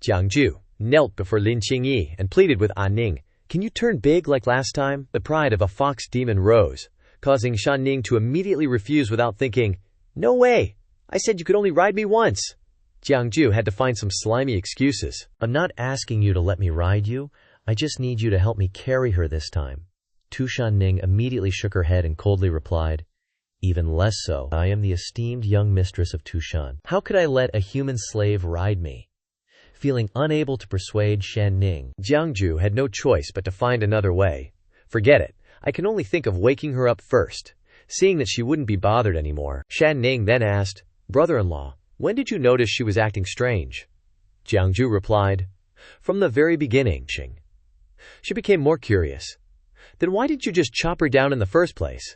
Jiang Jue knelt before Lin Qingyi and pleaded with Ning, "Can you turn big like last time?" The pride of a fox demon rose, causing Shan Ning to immediately refuse without thinking. "No way! I said you could only ride me once." Jiang Jue had to find some slimy excuses. "I'm not asking you to let me ride you. I just need you to help me carry her this time." Tu Shanning immediately shook her head and coldly replied, "Even less so. I am the esteemed young mistress of Tushan. How could I let a human slave ride me?" Feeling unable to persuade Shan Ning, Jiang Jue had no choice but to find another way. "Forget it. I can only think of waking her up first." Seeing that she wouldn't be bothered anymore, Shan Ning then asked, "Brother-in-law, when did you notice she was acting strange?" Jiang Jue replied, "From the very beginning." She became more curious. "Then why didn't you just chop her down in the first place?"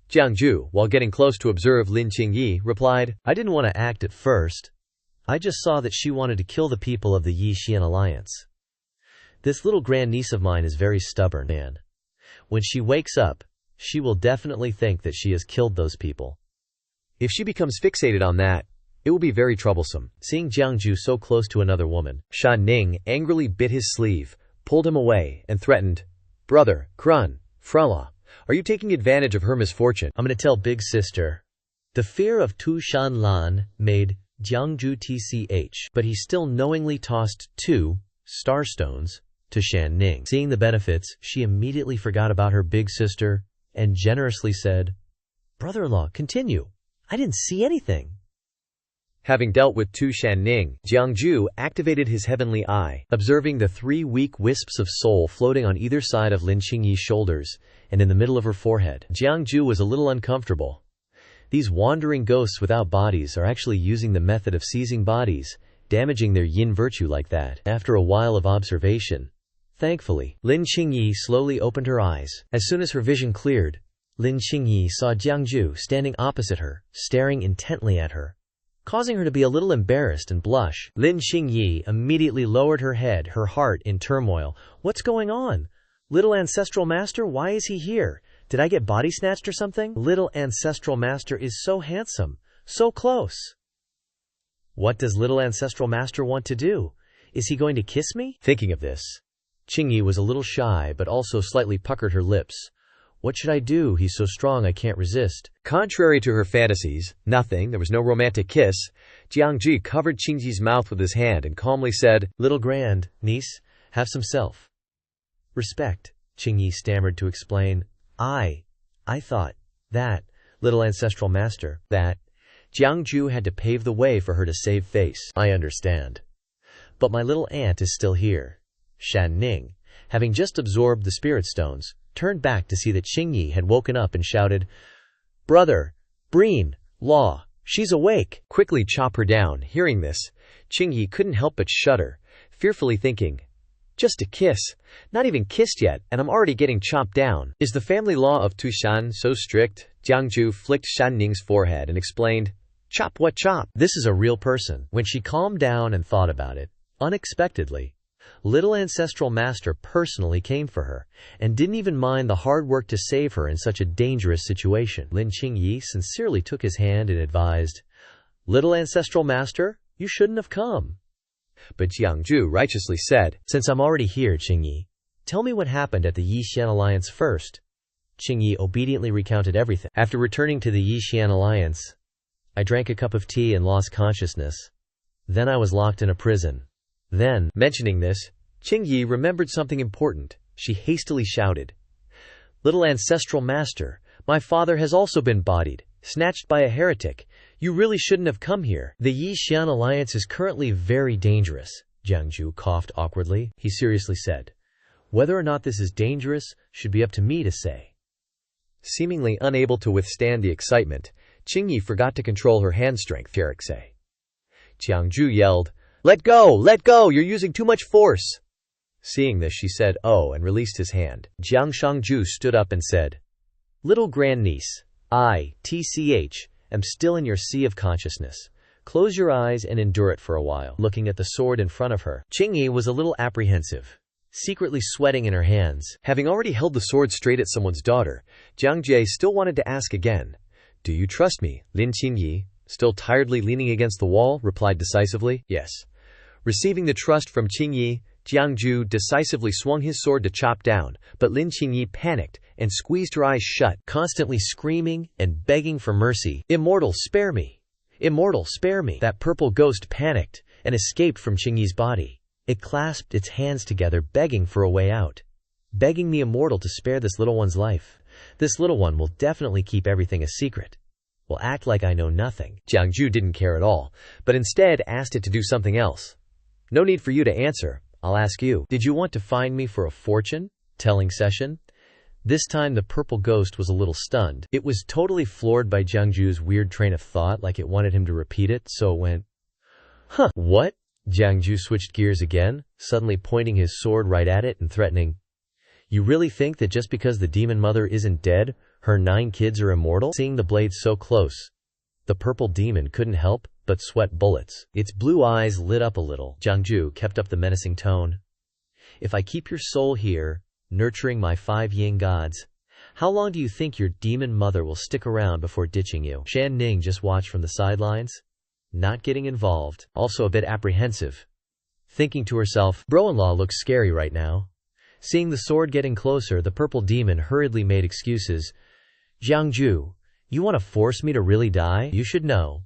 Jiang Jue, while getting close to observe Lin Qingyi, replied, "I didn't want to act at first. I just saw that she wanted to kill the people of the Yi-Xian alliance. This little grandniece of mine is very stubborn, and when she wakes up, she will definitely think that she has killed those people. If she becomes fixated on that, it will be very troublesome." Seeing Jiang Jue so close to another woman, Shan Ning angrily bit his sleeve, pulled him away, and threatened, "Brother, Krun, Frala, are you taking advantage of her misfortune? I'm going to tell big sister." The fear of Tu Shan Lan made Jiang Jue tch, but he still knowingly tossed 2 starstones to Shan Ning. Seeing the benefits, she immediately forgot about her big sister and generously said, "Brother-in-law, continue. I didn't see anything." Having dealt with Tu Shanning, Jiang Jue activated his heavenly eye, observing the 3 weak wisps of soul floating on either side of Lin Qingyi's shoulders and in the middle of her forehead. Jiang Jue was a little uncomfortable. These wandering ghosts without bodies are actually using the method of seizing bodies, damaging their yin virtue like that. After a while of observation, thankfully, Lin Qingyi slowly opened her eyes. As soon as her vision cleared, Lin Qingyi saw Jiang Jue standing opposite her, staring intently at her, causing her to be a little embarrassed and blush. Lin Qingyi immediately lowered her head, her heart in turmoil. "What's going on? Little Ancestral Master, why is he here? Did I get body snatched or something? Little Ancestral Master is so handsome, so close. What does Little Ancestral Master want to do? Is he going to kiss me?" Thinking of this, Qingyi was a little shy but also slightly puckered her lips. "What should I do? He's so strong I can't resist." Contrary to her fantasies, there was no romantic kiss. Jiang Jue covered Qingyi's mouth with his hand and calmly said, "Little grand niece, have some self-respect." Qingyi stammered to explain, I thought that, Little Ancestral Master, that." Jiang Jue had to pave the way for her to save face. "I understand. But my little aunt is still here. Shan Ning, having just absorbed the spirit stones, turned back to see that Qingyi had woken up and shouted, "Brother, Breen, Law, she's awake! Quickly chop her down." Hearing this, Qingyi couldn't help but shudder, fearfully thinking, "Just a kiss. Not even kissed yet, and I'm already getting chopped down. Is the family law of Tushan so strict?" Jiang Jue flicked Shan Ning's forehead and explained, "Chop what chop? This is a real person." When she calmed down and thought about it, unexpectedly, little ancestral master personally came for her, and didn't even mind the hard work to save her in such a dangerous situation. Lin Qingyi sincerely took his hand and advised, "Little ancestral master, you shouldn't have come." But Jiang Jue righteously said, "Since I'm already here, Qingyi, tell me what happened at the Yixian Alliance first." Qingyi obediently recounted everything. After returning to the Yixian Alliance, I drank a cup of tea and lost consciousness. Then I was locked in a prison. Then, mentioning this, Qingyi remembered something important. She hastily shouted, "Little ancestral master, my father has also been bodied, snatched by a heretic. You really shouldn't have come here. The Yixian Alliance is currently very dangerous." Jiang Jue coughed awkwardly. He seriously said, "Whether or not this is dangerous should be up to me to say." Seemingly unable to withstand the excitement, Qingyi forgot to control her hand strength. Jiang Jue yelled, "Let go! Let go! You're using too much force!" Seeing this, she said, "Oh," and released his hand. Jiang Shangju stood up and said, "Little grandniece, I, TCH, am still in your sea of consciousness. Close your eyes and endure it for a while." Looking at the sword in front of her, Qingyi was a little apprehensive, secretly sweating in her hands. Having already held the sword straight at someone's daughter, Jiang Jue still wanted to ask again, "Do you trust me?" Lin Qingyi, still tiredly leaning against the wall, replied decisively, "Yes." Receiving the trust from Qingyi, Jiang Jue decisively swung his sword to chop down, but Lin Qingyi panicked and squeezed her eyes shut, constantly screaming and begging for mercy. "Immortal, spare me! Immortal, spare me!" That purple ghost panicked and escaped from Qingyi's body. It clasped its hands together, begging for a way out, begging the immortal to spare this little one's life. This little one will definitely keep everything a secret. Will act like I know nothing. Jiang Jue didn't care at all, but instead asked it to do something else. "No need for you to answer. I'll ask you. Did you want to find me for a fortune-telling session?" This time the purple ghost was a little stunned. It was totally floored by Jiang Jue's weird train of thought, like it wanted him to repeat it, so it went, "Huh, what?" Jiang Jue switched gears again, suddenly pointing his sword right at it and threatening, "You really think that just because the demon mother isn't dead, her 9 kids are immortal?" Seeing the blade so close, the purple demon couldn't help but sweat bullets. Its blue eyes lit up a little. Jiang Jue kept up the menacing tone. "If I keep your soul here, nurturing my 5 yin gods, how long do you think your demon mother will stick around before ditching you?" Shan Ning just watched from the sidelines, not getting involved, also a bit apprehensive, thinking to herself, "Bro-in-law looks scary right now." Seeing the sword getting closer, the purple demon hurriedly made excuses. "Jiang Jue, you want to force me to really die? You should know.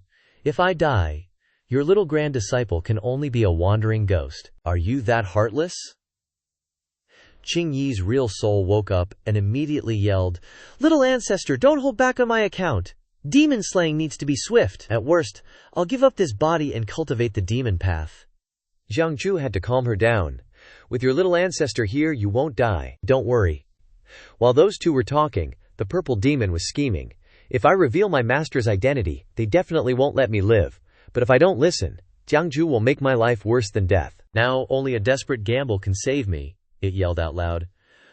If I die, your little grand disciple can only be a wandering ghost. Are you that heartless?" Qingyi's real soul woke up and immediately yelled, "Little ancestor, don't hold back on my account. Demon slaying needs to be swift. At worst, I'll give up this body and cultivate the demon path." Jiang Jue had to calm her down. "With your little ancestor here, you won't die. Don't worry." While those two were talking, the purple demon was scheming. "If I reveal my master's identity, they definitely won't let me live. But if I don't listen, Jiang Jue will make my life worse than death. Now only a desperate gamble can save me," it yelled out loud.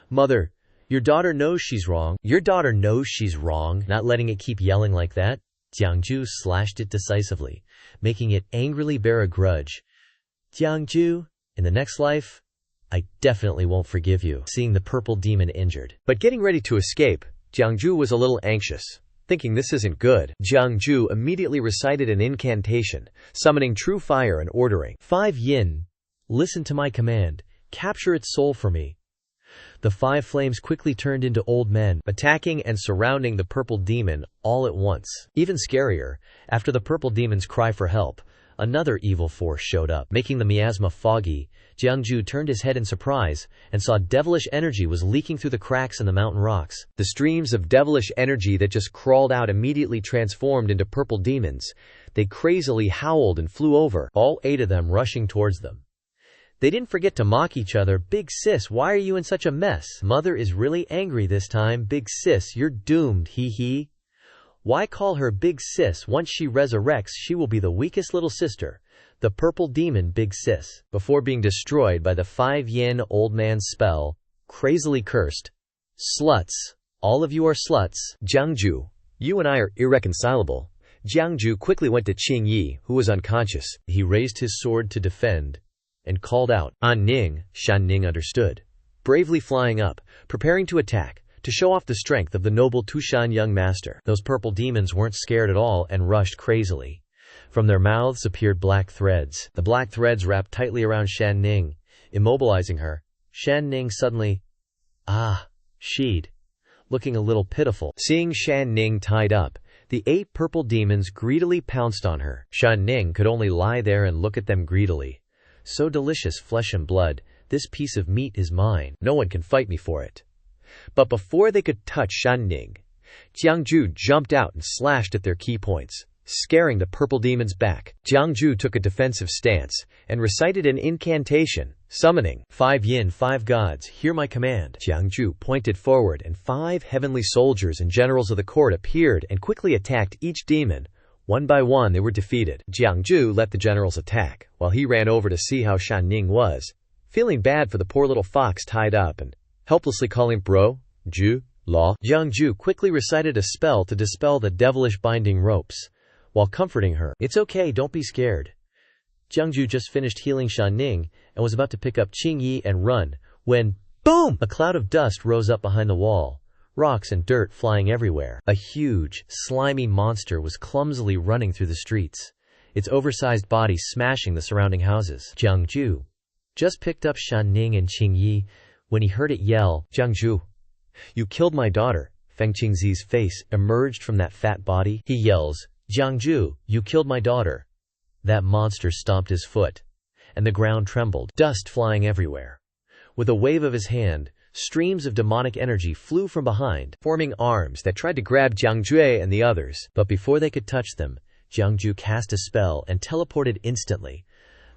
"Mother, your daughter knows she's wrong. Your daughter knows she's wrong." Not letting it keep yelling like that, Jiang Jue slashed it decisively, making it angrily bear a grudge. "Jiang Jue, in the next life, I definitely won't forgive you." Seeing the purple demon injured, but getting ready to escape, Jiang Jue was a little anxious. Thinking this isn't good, Jiang Jue immediately recited an incantation, summoning true fire and ordering, "5 yin, listen to my command, capture its soul for me." The 5 flames quickly turned into old men, attacking and surrounding the purple demon all at once. Even scarier, after the purple demon's cry for help, another evil force showed up, making the miasma foggy. Jiang Jue turned his head in surprise and saw devilish energy was leaking through the cracks in the mountain rocks. The streams of devilish energy that just crawled out immediately transformed into purple demons. They crazily howled and flew over, all 8 of them rushing towards them. They didn't forget to mock each other. Big sis, why are you in such a mess? Mother is really angry this time. Big sis, you're doomed, hee hee. Why call her Big Sis? Once she resurrects, she will be the weakest little sister. The purple demon Big Sis. Before being destroyed by the 5-yin old man's spell, crazily cursed. Sluts. All of you are sluts. Jiang Jue, you and I are irreconcilable. Jiang Jue quickly went to Qing Yi, who was unconscious. He raised his sword to defend and called out. Ning. Shan Ning understood. Bravely flying up, preparing to attack, to show off the strength of the noble Tushan young master. Those purple demons weren't scared at all and rushed crazily. From their mouths appeared black threads. The black threads wrapped tightly around Shan Ning, immobilizing her. Shan Ning suddenly, she'd, looking a little pitiful. Seeing Shan Ning tied up, the 8 purple demons greedily pounced on her. Shan Ning could only lie there and look at them greedily. So delicious, flesh and blood, this piece of meat is mine. No one can fight me for it. But before they could touch Shan Ning, Jiang Jue jumped out and slashed at their key points, scaring the purple demons back. Jiang Jue took a defensive stance and recited an incantation, summoning 5 yin, 5 gods, hear my command. Jiang Jue pointed forward and 5 heavenly soldiers and generals of the court appeared and quickly attacked each demon. One by one they were defeated. Jiang Jue let the generals attack, while he ran over to see how Shan Ning was, feeling bad for the poor little fox tied up and helplessly calling bro, Ju, law. Jiang Jue quickly recited a spell to dispel the devilish binding ropes, while comforting her. It's okay, don't be scared. Jiang Jue just finished healing Shan Ning and was about to pick up Qing Yi and run, when, boom! A cloud of dust rose up behind the wall, rocks and dirt flying everywhere. A huge, slimy monster was clumsily running through the streets, its oversized body smashing the surrounding houses. Jiang Jue just picked up Shan Ning and Qing Yi when he heard it yell, Jiang Jue, you killed my daughter. Feng Qingzi's face emerged from that fat body. He yells, Jiang Jue, you killed my daughter. That monster stomped his foot, and the ground trembled, dust flying everywhere. With a wave of his hand, streams of demonic energy flew from behind, forming arms that tried to grab Jiang Jue and the others. But before they could touch them, Jiang Jue cast a spell and teleported instantly.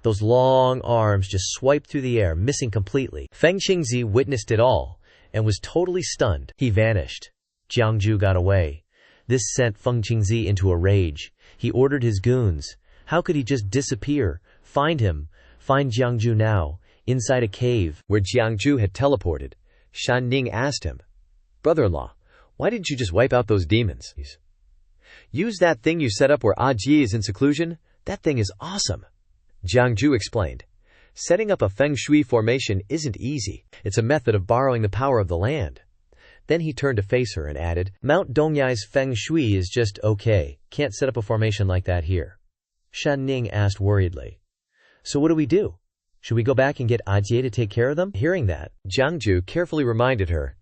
Those long arms just swiped through the air, missing completely. Feng Qingzi witnessed it all and was totally stunned. He vanished. Jiang Jue got away. This sent Feng Qingzi into a rage. He ordered his goons. How could he just disappear? Find him. Find Jiang Jue now, inside a cave. Where Jiang Jue had teleported, Shan Ning asked him, brother-in-law, why didn't you just wipe out those demons? Use that thing you set up where Aji is in seclusion. That thing is awesome. Jiang Jue explained. Setting up a feng shui formation isn't easy. It's a method of borrowing the power of the land. Then he turned to face her and added, Mount Dongyai's feng shui is just okay. Can't set up a formation like that here. Shan Ning asked worriedly. So what do we do? Should we go back and get Ajie to take care of them? Hearing that, Jiang Jue carefully reminded her.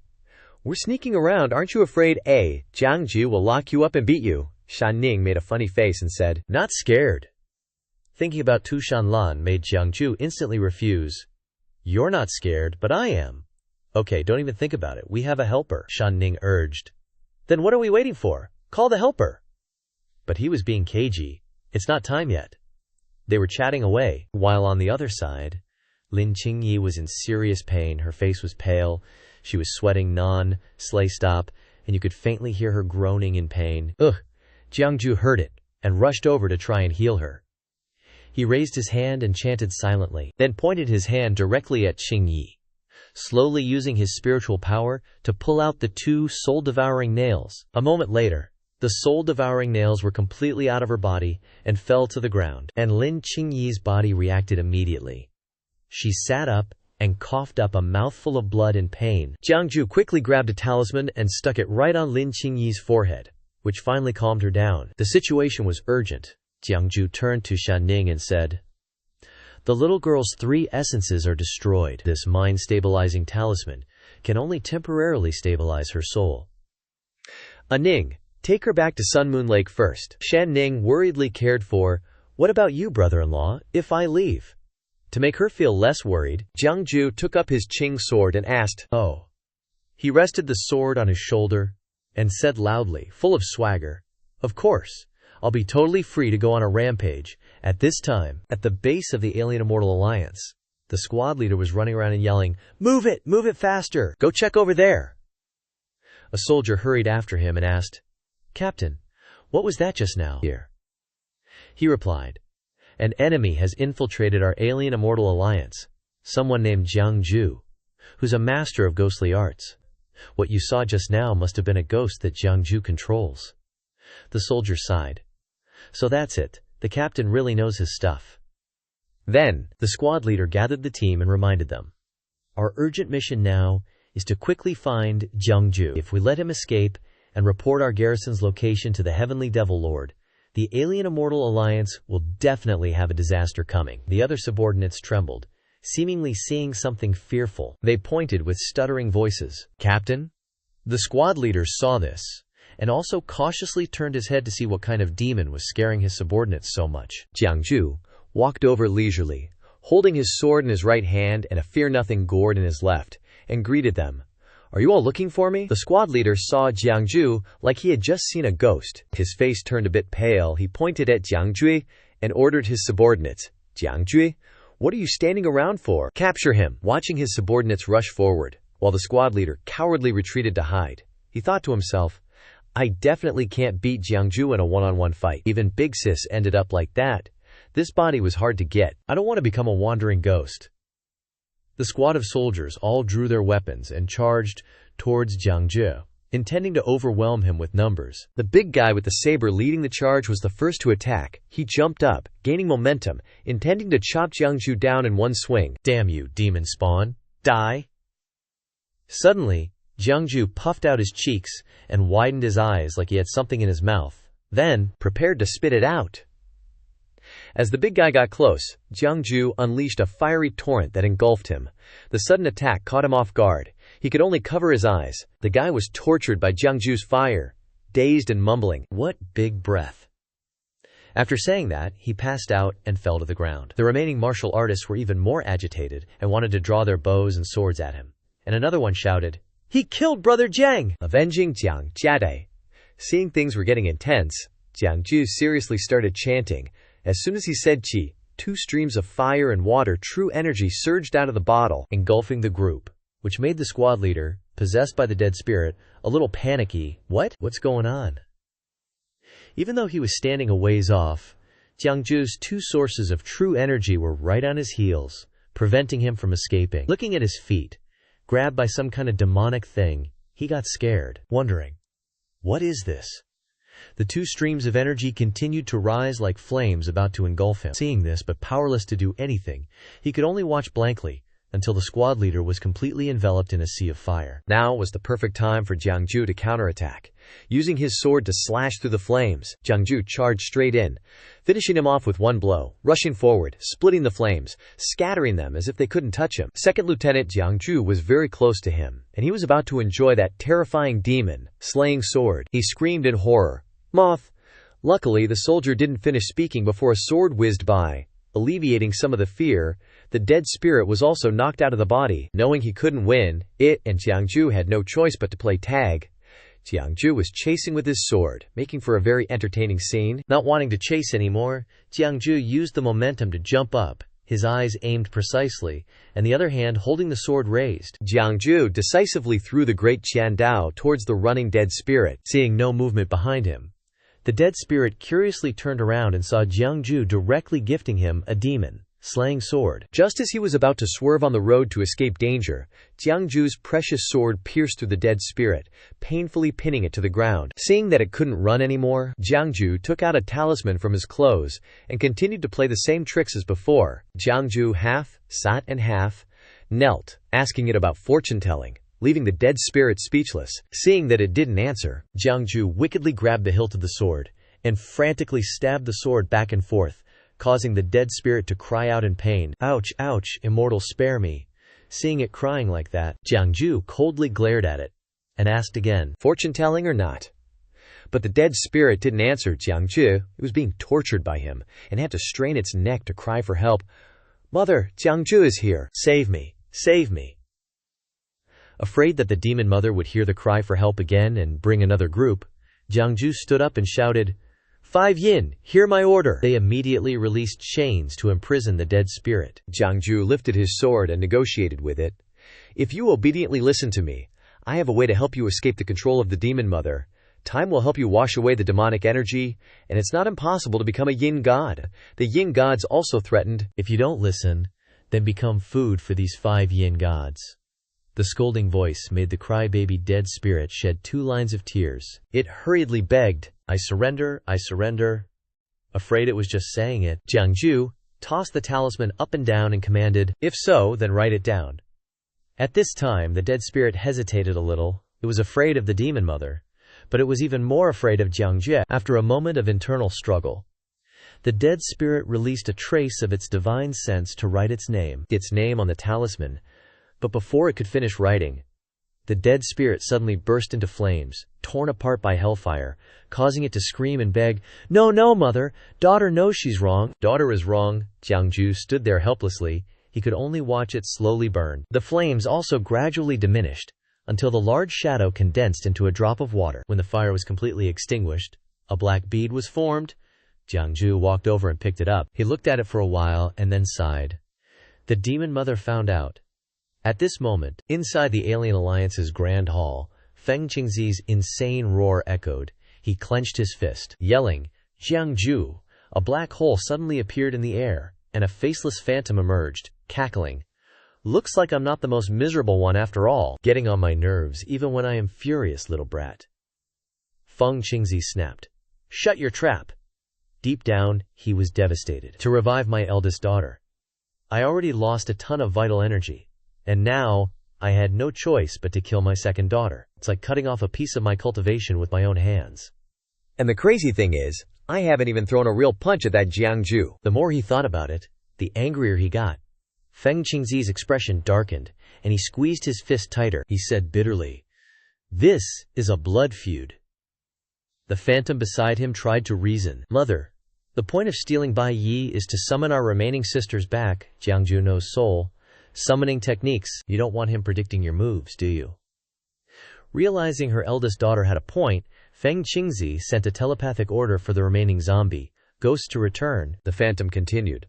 We're sneaking around, aren't you afraid Jiang Jue will lock you up and beat you? Shan Ning made a funny face and said, not scared. Thinking about Shan Lan made Jiang Jue instantly refuse. You're not scared, but I am. Okay, don't even think about it. We have a helper, Shan Ning urged. Then what are we waiting for? Call the helper. But he was being cagey. It's not time yet. They were chatting away, while on the other side, Lin Qingyi was in serious pain. Her face was pale. She was sweating non-slay stop, and you could faintly hear her groaning in pain. Ugh! Jiang Jue heard it, and rushed over to try and heal her. He raised his hand and chanted silently, then pointed his hand directly at Qing Yi, slowly using his spiritual power to pull out the 2 soul-devouring nails. A moment later, the soul-devouring nails were completely out of her body and fell to the ground, and Lin Qingyi's body reacted immediately. She sat up and coughed up a mouthful of blood in pain. Jiang Jue quickly grabbed a talisman and stuck it right on Lin Qingyi's forehead, which finally calmed her down. The situation was urgent. Jiang Jue turned to Shan Ning and said, the little girl's 3 essences are destroyed. This mind-stabilizing talisman can only temporarily stabilize her soul. Ning, take her back to Sun Moon Lake first. Shan Ning worriedly cared for, what about you, brother-in-law, if I leave? To make her feel less worried, Jiang Jue took up his Qing sword and asked, oh. He rested the sword on his shoulder and said loudly, full of swagger, of course. I'll be totally free to go on a rampage, at this time, at the base of the Alien Immortal Alliance. The squad leader was running around and yelling, "Move it faster! Go check over there!" A soldier hurried after him and asked, "Captain, what was that just now?" Here. He replied, "An enemy has infiltrated our alien immortal alliance, someone named Jiang Jue, who's a master of ghostly arts. What you saw just now must have been a ghost that Jiang Jue controls." The soldier sighed. "So that's it. The captain really knows his stuff." Then, the squad leader gathered the team and reminded them, "Our urgent mission now is to quickly find Jiang Jue. If we let him escape and report our garrison's location to the Heavenly Devil Lord, the Alien Immortal Alliance will definitely have a disaster coming." The other subordinates trembled, seemingly seeing something fearful. They pointed with stuttering voices. "Captain?" The squad leader saw this, and also cautiously turned his head to see what kind of demon was scaring his subordinates so much. Jiang Jue walked over leisurely, holding his sword in his right hand and a fear-nothing gourd in his left, and greeted them. "Are you all looking for me?" The squad leader saw Jiang Jue like he had just seen a ghost. His face turned a bit pale. He pointed at Jiang Jue and ordered his subordinates, "Jiang Jue, what are you standing around for? Capture him!" Watching his subordinates rush forward, while the squad leader cowardly retreated to hide, he thought to himself, "I definitely can't beat Jiang Jue in a one-on-one fight. Even Big Sis ended up like that. This body was hard to get. I don't want to become a wandering ghost." The squad of soldiers all drew their weapons and charged towards Jiang Jue, intending to overwhelm him with numbers. The big guy with the saber leading the charge was the first to attack. He jumped up, gaining momentum, intending to chop Jiang Jue down in one swing. "Damn you, demon spawn! Die!" Suddenly, Jiang Jue puffed out his cheeks and widened his eyes like he had something in his mouth, then prepared to spit it out. As the big guy got close, Jiang Jue unleashed a fiery torrent that engulfed him. The sudden attack caught him off guard. He could only cover his eyes. The guy was tortured by Jiang Jue's fire, dazed and mumbling, "What big breath." After saying that, he passed out and fell to the ground. The remaining martial artists were even more agitated and wanted to draw their bows and swords at him. And another one shouted, "He killed Brother Jiang!" Avenging Jiang Jie. Seeing things were getting intense, Jiang Jue seriously started chanting. As soon as he said "Qi," two streams of fire and water true energy surged out of the bottle, engulfing the group, which made the squad leader, possessed by the dead spirit, a little panicky. What's going on? Even though he was standing a ways off, Jiang Jue's two sources of true energy were right on his heels, preventing him from escaping. Looking at his feet, grabbed by some kind of demonic thing, he got scared, wondering, what is this? The two streams of energy continued to rise like flames about to engulf him. Seeing this, but powerless to do anything, he could only watch blankly until the squad leader was completely enveloped in a sea of fire. Now was the perfect time for Jiang Jue to counterattack. Using his sword to slash through the flames, Jiang Jue charged straight in, finishing him off with one blow, rushing forward, splitting the flames, scattering them as if they couldn't touch him. Second Lieutenant Jiang Jue was very close to him, and he was about to enjoy that terrifying demon-slaying sword. He screamed in horror, "Moth!" Luckily, the soldier didn't finish speaking before a sword whizzed by, alleviating some of the fear. The dead spirit was also knocked out of the body. Knowing he couldn't win, it and Jiang Jue had no choice but to play tag. Jiang Jue was chasing with his sword, making for a very entertaining scene. Not wanting to chase anymore, Jiang Jue used the momentum to jump up, his eyes aimed precisely, and the other hand holding the sword raised. Jiang Jue decisively threw the great Qian Dao towards the running dead spirit. Seeing no movement behind him, the dead spirit curiously turned around and saw Jiang Jue directly gifting him a demon-slaying sword. Just as he was about to swerve on the road to escape danger, Jiang Jue's precious sword pierced through the dead spirit, painfully pinning it to the ground. Seeing that it couldn't run anymore, Jiang Jue took out a talisman from his clothes and continued to play the same tricks as before. Jiang Jue half sat and half knelt, asking it about fortune-telling, leaving the dead spirit speechless. Seeing that it didn't answer, Jiang Jue wickedly grabbed the hilt of the sword and frantically stabbed the sword back and forth, causing the dead spirit to cry out in pain. "Ouch, ouch, immortal, spare me." Seeing it crying like that, Jiang Jue coldly glared at it and asked again, "Fortune-telling or not?" But the dead spirit didn't answer Jiang Jue. It was being tortured by him and had to strain its neck to cry for help. "Mother, Jiang Jue is here. Save me, save me." Afraid that the demon mother would hear the cry for help again and bring another group, Jiang Jue stood up and shouted, 5 yin, hear my order. They immediately released chains to imprison the dead spirit. Jiang Jue lifted his sword and negotiated with it. If you obediently listen to me, I have a way to help you escape the control of the demon mother. Time will help you wash away the demonic energy, and it's not impossible to become a yin god. The yin gods also threatened, if you don't listen, then become food for these 5 yin gods. The scolding voice made the crybaby dead spirit shed 2 lines of tears. It hurriedly begged, I surrender, I surrender. Afraid it was just saying it, Jiang Jue tossed the talisman up and down and commanded, if so, then write it down. At this time, the dead spirit hesitated a little. It was afraid of the demon mother, but it was even more afraid of Jiang Jue. After a moment of internal struggle, the dead spirit released a trace of its divine sense to write its name on the talisman, but before it could finish writing, the dead spirit suddenly burst into flames, torn apart by hellfire, causing it to scream and beg, No, no, mother, daughter knows she's wrong. Daughter is wrong. Jiang Jue stood there helplessly. He could only watch it slowly burn. The flames also gradually diminished, until the large shadow condensed into a drop of water. When the fire was completely extinguished, a black bead was formed. Jiang Jue walked over and picked it up. He looked at it for a while and then sighed. The demon mother found out. At this moment, inside the Alien Alliance's Grand Hall, Feng Qingzi's insane roar echoed. He clenched his fist, yelling, Jiang Jue! A black hole suddenly appeared in the air, and a faceless phantom emerged, cackling. Looks like I'm not the most miserable one after all, getting on my nerves even when I am furious, little brat. Feng Qingzi snapped. Shut your trap! Deep down, he was devastated. To revive my eldest daughter. I already lost a ton of vital energy. And now, I had no choice but to kill my second daughter. It's like cutting off a piece of my cultivation with my own hands. And the crazy thing is, I haven't even thrown a real punch at that Jiang Jue. The more he thought about it, the angrier he got. Feng Qingzi's expression darkened, and he squeezed his fist tighter. He said bitterly, This is a blood feud. The phantom beside him tried to reason. Mother, the point of stealing Bai Yi is to summon our remaining sisters back, Jiang Juno's soul. Summoning techniques, you don't want him predicting your moves, do you? Realizing her eldest daughter had a point, Feng Qingzi sent a telepathic order for the remaining zombie ghosts to return. The phantom continued.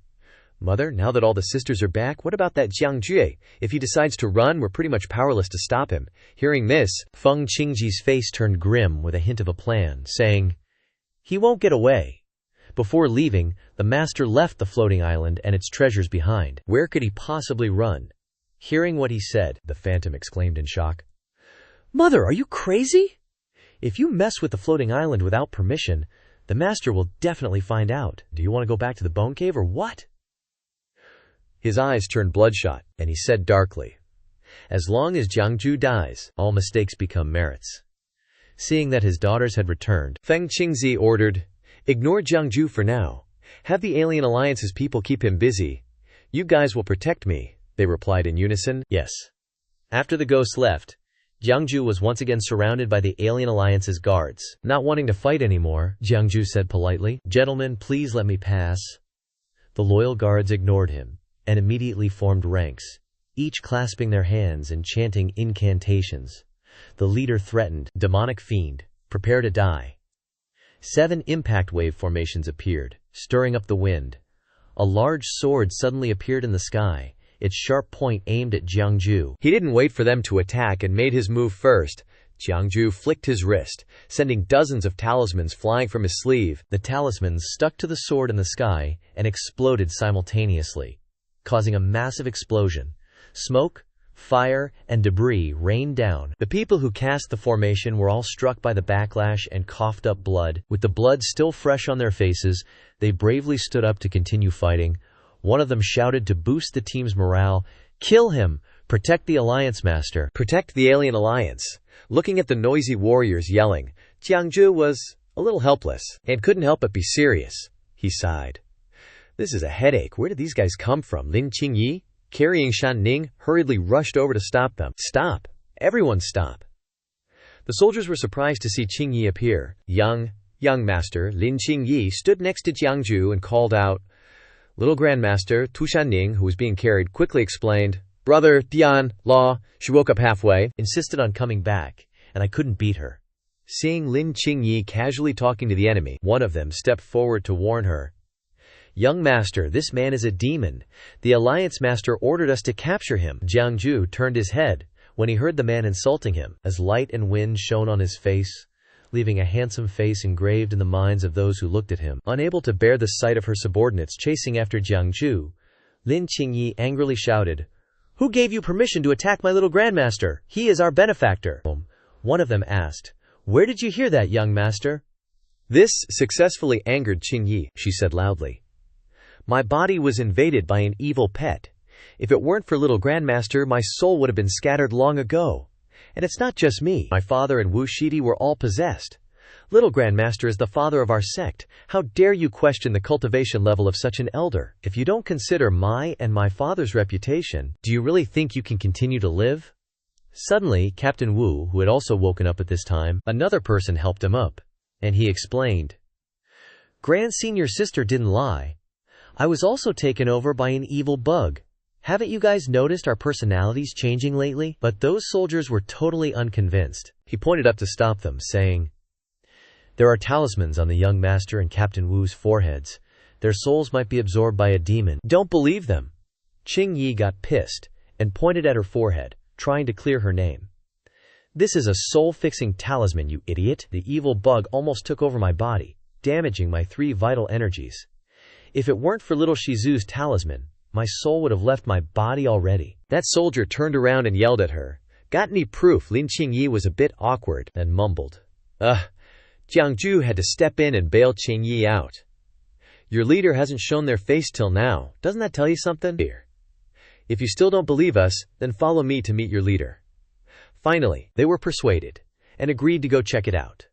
Mother, now that all the sisters are back, what about that Jiang Jue? If he decides to run, we're pretty much powerless to stop him. Hearing this, Feng Qingzi's face turned grim with a hint of a plan, saying, He won't get away. Before leaving, the master left the floating island and its treasures behind. Where could he possibly run? Hearing what he said, the phantom exclaimed in shock. Mother, are you crazy? If you mess with the floating island without permission, the master will definitely find out. Do you want to go back to the bone cave or what? His eyes turned bloodshot, and he said darkly, As long as Jiang Jue dies, all mistakes become merits. Seeing that his daughters had returned, Feng Qingzi ordered, Ignore Jiang Jue for now. Have the Alien Alliance's people keep him busy. You guys will protect me, they replied in unison. Yes. After the ghosts left, Jiang Jue was once again surrounded by the Alien Alliance's guards. Not wanting to fight anymore, Jiang Jue said politely, Gentlemen, please let me pass. The loyal guards ignored him and immediately formed ranks, each clasping their hands and chanting incantations. The leader threatened, Demonic fiend, prepare to die. 7 impact wave formations appeared, stirring up the wind. A large sword suddenly appeared in the sky, its sharp point aimed at Jiang Jue. He didn't wait for them to attack and made his move first. Jiang Jue flicked his wrist, sending dozens of talismans flying from his sleeve. The talismans stuck to the sword in the sky and exploded simultaneously, causing a massive explosion. Smoke, fire, and debris rained down. The people who cast the formation were all struck by the backlash and coughed up blood. With the blood still fresh on their faces, they bravely stood up to continue fighting. One of them shouted to boost the team's morale, Kill him! Protect the Alliance Master! Protect the Alien Alliance! Looking at the noisy warriors yelling, Jiang Jue was a little helpless and couldn't help but be serious. He sighed. This is a headache. Where did these guys come from? Lin Qingyi, carrying Shan Ning, hurriedly rushed over to stop them. Stop! Everyone stop! The soldiers were surprised to see Qingyi appear. Young Master Lin Qingyi stood next to Jiang Jue and called out. Little Grandmaster Tu Shanning, who was being carried, quickly explained, Brother Dian, Law, she woke up halfway, insisted on coming back, and I couldn't beat her. Seeing Lin Qingyi casually talking to the enemy, one of them stepped forward to warn her. "Young master, this man is a demon. The Alliance master ordered us to capture him." Jiang Jue turned his head when he heard the man insulting him, as light and wind shone on his face, leaving a handsome face engraved in the minds of those who looked at him. Unable to bear the sight of her subordinates chasing after Jiang Jue, Lin Qingyi angrily shouted, "Who gave you permission to attack my little grandmaster? He is our benefactor." One of them asked, "Where did you hear that, young master?" This successfully angered Qingyi. She said loudly, "My body was invaded by an evil pet. If it weren't for little grandmaster, my soul would have been scattered long ago. And it's not just me. My father and Wu Shidi were all possessed. Little grandmaster is the father of our sect. How dare you question the cultivation level of such an elder? If you don't consider my and my father's reputation, do you really think you can continue to live?" Suddenly, Captain Wu, who had also woken up at this time, another person helped him up, and he explained, "Grand Senior Sister didn't lie. I was also taken over by an evil bug. Haven't you guys noticed our personalities changing lately?" But those soldiers were totally unconvinced. He pointed up to stop them, saying, "There are talismans on the young master and Captain Wu's foreheads. Their souls might be absorbed by a demon. Don't believe them." Qingyi got pissed and pointed at her forehead, trying to clear her name. "This is a soul-fixing talisman, you idiot. The evil bug almost took over my body, damaging my 3 vital energies. If it weren't for little Shizu's talisman, my soul would have left my body already." That soldier turned around and yelled at her. "Got any proof?" Lin Qingyi was a bit awkward and mumbled, Jiang Jue had to step in and bail Qingyi out. "Your leader hasn't shown their face till now. Doesn't that tell you something? Here. If you still don't believe us, then follow me to meet your leader." Finally, they were persuaded and agreed to go check it out.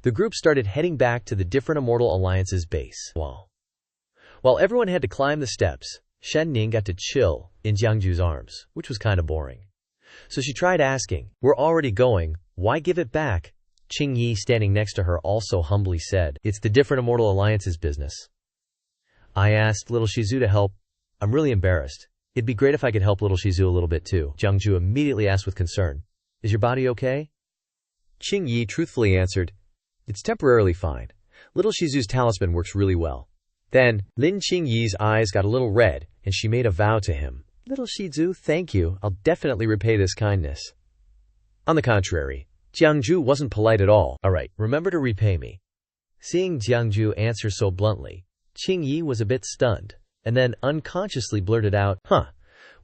The group started heading back to the different Immortal Alliance's base. While everyone had to climb the steps, Shen Ning got to chill in Jiang Jue's arms, which was kind of boring. So she tried asking, "We're already going, why give it back?" Qingyi, standing next to her, also humbly said, "It's the different Immortal Alliance's business. I asked little Shizu to help. I'm really embarrassed. It'd be great if I could help little Shizu a little bit too." Jiang Jue immediately asked with concern, "Is your body okay?" Qingyi truthfully answered, "It's temporarily fine. Little Shizu's talisman works really well." Then, Lin Qingyi's eyes got a little red, and she made a vow to him. "Little Shizu, thank you. I'll definitely repay this kindness." On the contrary, Jiang Jue wasn't polite at all. "All right, remember to repay me." Seeing Jiang Jue answer so bluntly, Qingyi was a bit stunned, and then unconsciously blurted out,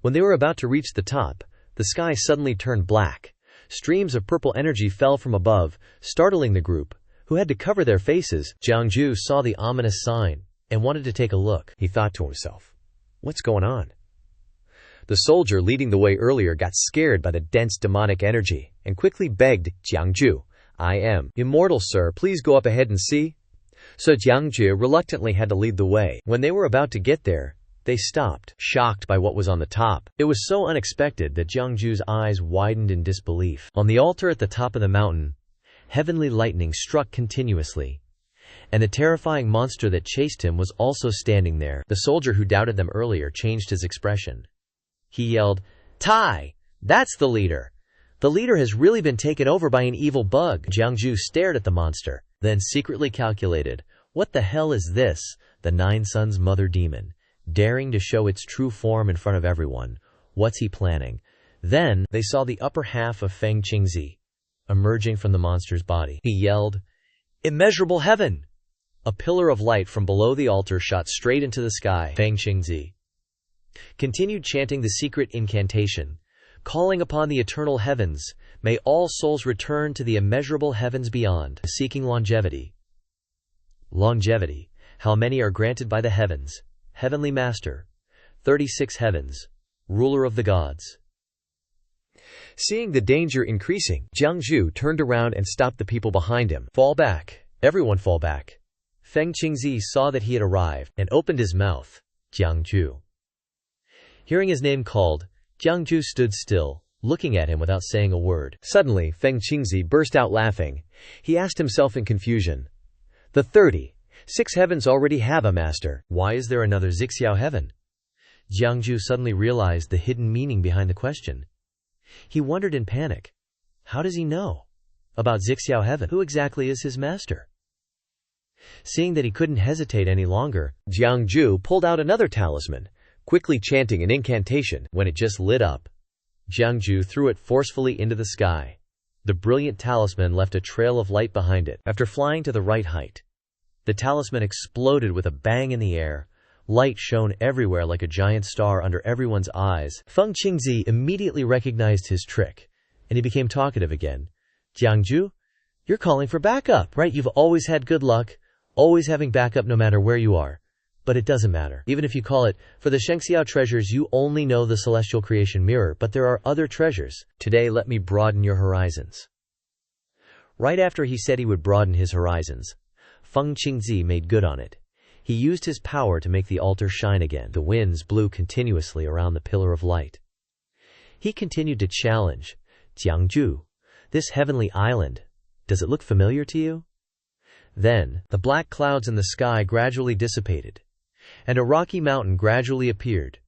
When they were about to reach the top, the sky suddenly turned black. Streams of purple energy fell from above, startling the group, who had to cover their faces. Jiang Jue saw the ominous sign and wanted to take a look. He thought to himself, "What's going on?" The soldier leading the way earlier got scared by the dense demonic energy and quickly begged Jiang Jue, "I am immortal, sir. Please go up ahead and see." So Jiang Jue reluctantly had to lead the way. When they were about to get there, they stopped, shocked by what was on the top. It was so unexpected that Jiang Jue's eyes widened in disbelief. On the altar at the top of the mountain, heavenly lightning struck continuously, and the terrifying monster that chased him was also standing there. The soldier who doubted them earlier changed his expression. He yelled, "Tai! That's the leader! The leader has really been taken over by an evil bug." Jiang Jue stared at the monster, then secretly calculated, "What the hell is this? The Nine Suns Mother Demon, daring to show its true form in front of everyone. What's he planning?" Then they saw the upper half of Feng Qingzi emerging from the monster's body. He yelled, "Immeasurable heaven!" A pillar of light from below the altar shot straight into the sky. Feng Qingzi continued chanting the secret incantation, calling upon the eternal heavens, "May all souls return to the immeasurable heavens beyond," seeking longevity. Longevity, how many are granted by the heavens? Heavenly Master, 36 heavens, ruler of the gods. Seeing the danger increasing, Jiang Jue turned around and stopped the people behind him. "Fall back. Everyone fall back." Feng Qingzi saw that he had arrived and opened his mouth. Jiang Jue. Hearing his name called, Jiang Jue stood still, looking at him without saying a word. Suddenly, Feng Qingzi burst out laughing. He asked himself in confusion, "The 36 heavens already have a master. Why is there another Xixiao heaven?" Jiang Jue suddenly realized the hidden meaning behind the question. He wondered in panic, "How does he know?" About Xixiao Heaven. Who exactly is his master? Seeing that he couldn't hesitate any longer, Jiang Jue pulled out another talisman, quickly chanting an incantation. When it just lit up, Jiang Jue threw it forcefully into the sky. The brilliant talisman left a trail of light behind it. After flying to the right height, the talisman exploded with a bang in the air. Light shone everywhere like a giant star under everyone's eyes. Feng Qingzi immediately recognized his trick, and he became talkative again. Jiang Jue, you're calling for backup, right? You've always had good luck, always having backup no matter where you are. But it doesn't matter. Even if you call it, for the Xianxia treasures you only know the celestial creation mirror, but there are other treasures. Today let me broaden your horizons. Right after he said he would broaden his horizons, Feng Qingzi made good on it. He used his power to make the altar shine again. The winds blew continuously around the pillar of light. He continued to challenge, Jiang Jue, this heavenly island, does it look familiar to you? Then, the black clouds in the sky gradually dissipated, and a rocky mountain gradually appeared,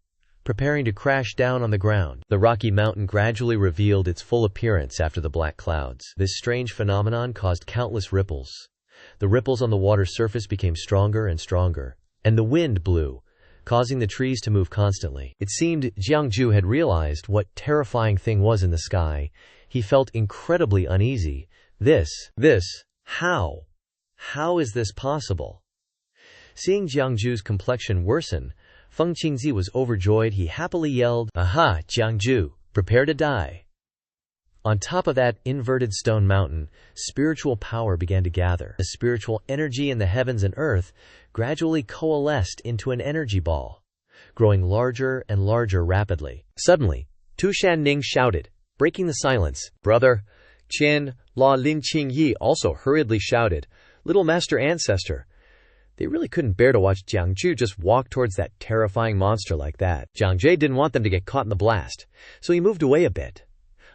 preparing to crash down on the ground. The rocky mountain gradually revealed its full appearance after the black clouds. This strange phenomenon caused countless ripples. The ripples on the water surface became stronger and stronger, and the wind blew, causing the trees to move constantly. It seemed Jiang Jue had realized what terrifying thing was in the sky. He felt incredibly uneasy. How is this possible? Seeing Jiang Jue's complexion worsen, Feng Qingzi was overjoyed. He happily yelled, "Aha, Jiang Jue, prepare to die." On top of that inverted stone mountain, spiritual power began to gather. The spiritual energy in the heavens and earth gradually coalesced into an energy ball, growing larger and larger rapidly. Suddenly, Tu Shanning shouted, breaking the silence. Brother, Qian, La Lin Qingyi also hurriedly shouted, "Little Master Ancestor." They really couldn't bear to watch Jiang Jue just walk towards that terrifying monster like that. Jiang Jue didn't want them to get caught in the blast, so he moved away a bit.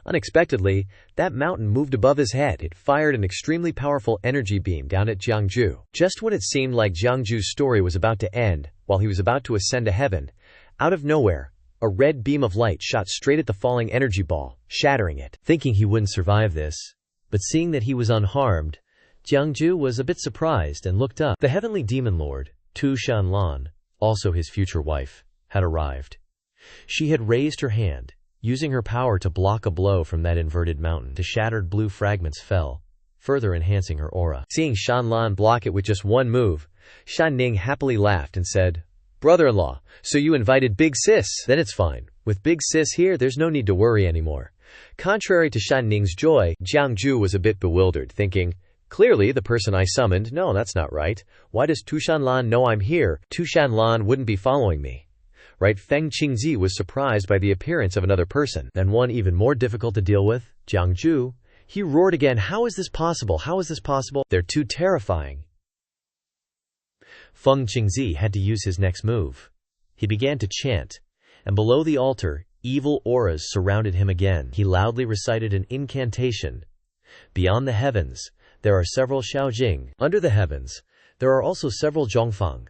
Unexpectedly, that mountain moved above his head. It fired an extremely powerful energy beam down at Jiang Jue. Just when it seemed like Jiang Jue's story was about to end, while he was about to ascend to heaven, out of nowhere, a red beam of light shot straight at the falling energy ball, shattering it. Thinking he wouldn't survive this, but seeing that he was unharmed, Jiang Jue was a bit surprised and looked up. The heavenly demon lord, Shan Lan, also his future wife, had arrived. She had raised her hand, using her power to block a blow from that inverted mountain. The shattered blue fragments fell, further enhancing her aura. Seeing Shan Lan block it with just one move, Shan Ning happily laughed and said, "Brother-in-law, so you invited Big Sis? Then it's fine. With Big Sis here, there's no need to worry anymore." Contrary to Shan Ning's joy, Jiang Jue was a bit bewildered, thinking, "Clearly, the person I summoned, no, that's not right. Why does Tu Shan Lan know I'm here? Tu Shan Lan wouldn't be following me. Right?" Feng Qingzi was surprised by the appearance of another person, and one even more difficult to deal with, Jiang Jue. He roared again, "How is this possible? How is this possible? They're too terrifying." Feng Qingzi had to use his next move. He began to chant, and below the altar, evil auras surrounded him again. He loudly recited an incantation. Beyond the heavens, there are several Xiaojing. Under the heavens, there are also several Zhongfang.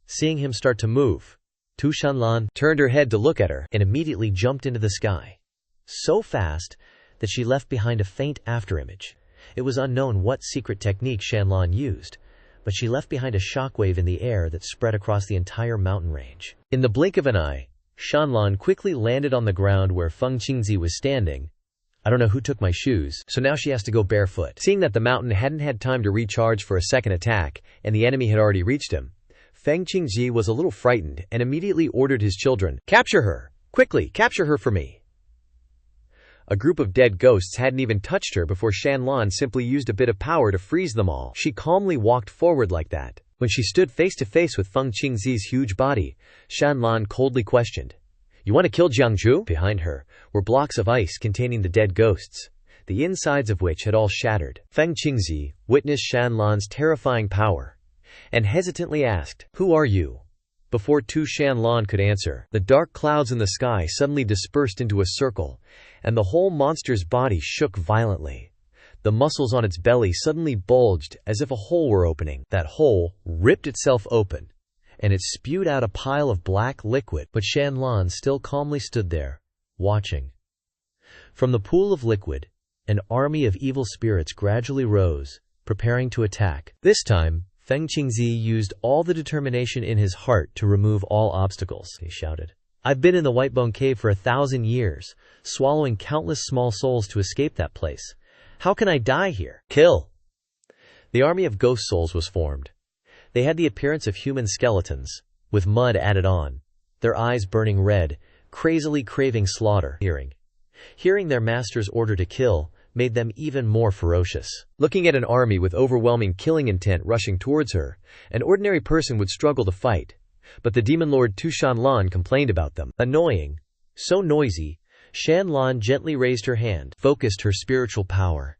Seeing him start to move, Tu Shan Lan turned her head to look at her and immediately jumped into the sky, so fast that she left behind a faint afterimage. It was unknown what secret technique Shan Lan used, but she left behind a shockwave in the air that spread across the entire mountain range. In the blink of an eye, Shan Lan quickly landed on the ground where Feng Qingzi was standing. "I don't know who took my shoes, so now she has to go barefoot." Seeing that the mountain hadn't had time to recharge for a second attack, and the enemy had already reached him, Feng Qingzi was a little frightened and immediately ordered his children, "Capture her! Quickly, capture her for me!" A group of dead ghosts hadn't even touched her before Shan Lan simply used a bit of power to freeze them all. She calmly walked forward like that. When she stood face to face with Feng Qingzi's huge body, Shan Lan coldly questioned, "You want to kill Jiang Jue?" Behind her were blocks of ice containing the dead ghosts, the insides of which had all shattered. Feng Qingzi witnessed Shan Lan's terrifying power and hesitantly asked, "Who are you?" Before Tu Shan Lan could answer, the dark clouds in the sky suddenly dispersed into a circle, and the whole monster's body shook violently. The muscles on its belly suddenly bulged as if a hole were opening. That hole ripped itself open, and it spewed out a pile of black liquid, but Shan Lan still calmly stood there, watching. From the pool of liquid, An army of evil spirits gradually rose, preparing to attack. This time, Feng Qingzi used all the determination in his heart to remove all obstacles. He shouted, "I've been in the Whitebone Cave for 1,000 years, swallowing countless small souls to escape that place. How can I die here? Kill!" The army of ghost souls was formed. They had the appearance of human skeletons, with mud added on, their eyes burning red, crazily craving slaughter. Hearing their master's order to kill made them even more ferocious. Looking at an army with overwhelming killing intent rushing towards her, an ordinary person would struggle to fight, but the demon lord Shan Lan complained about them. Annoying, so noisy, Shan Lan gently raised her hand, focused her spiritual power,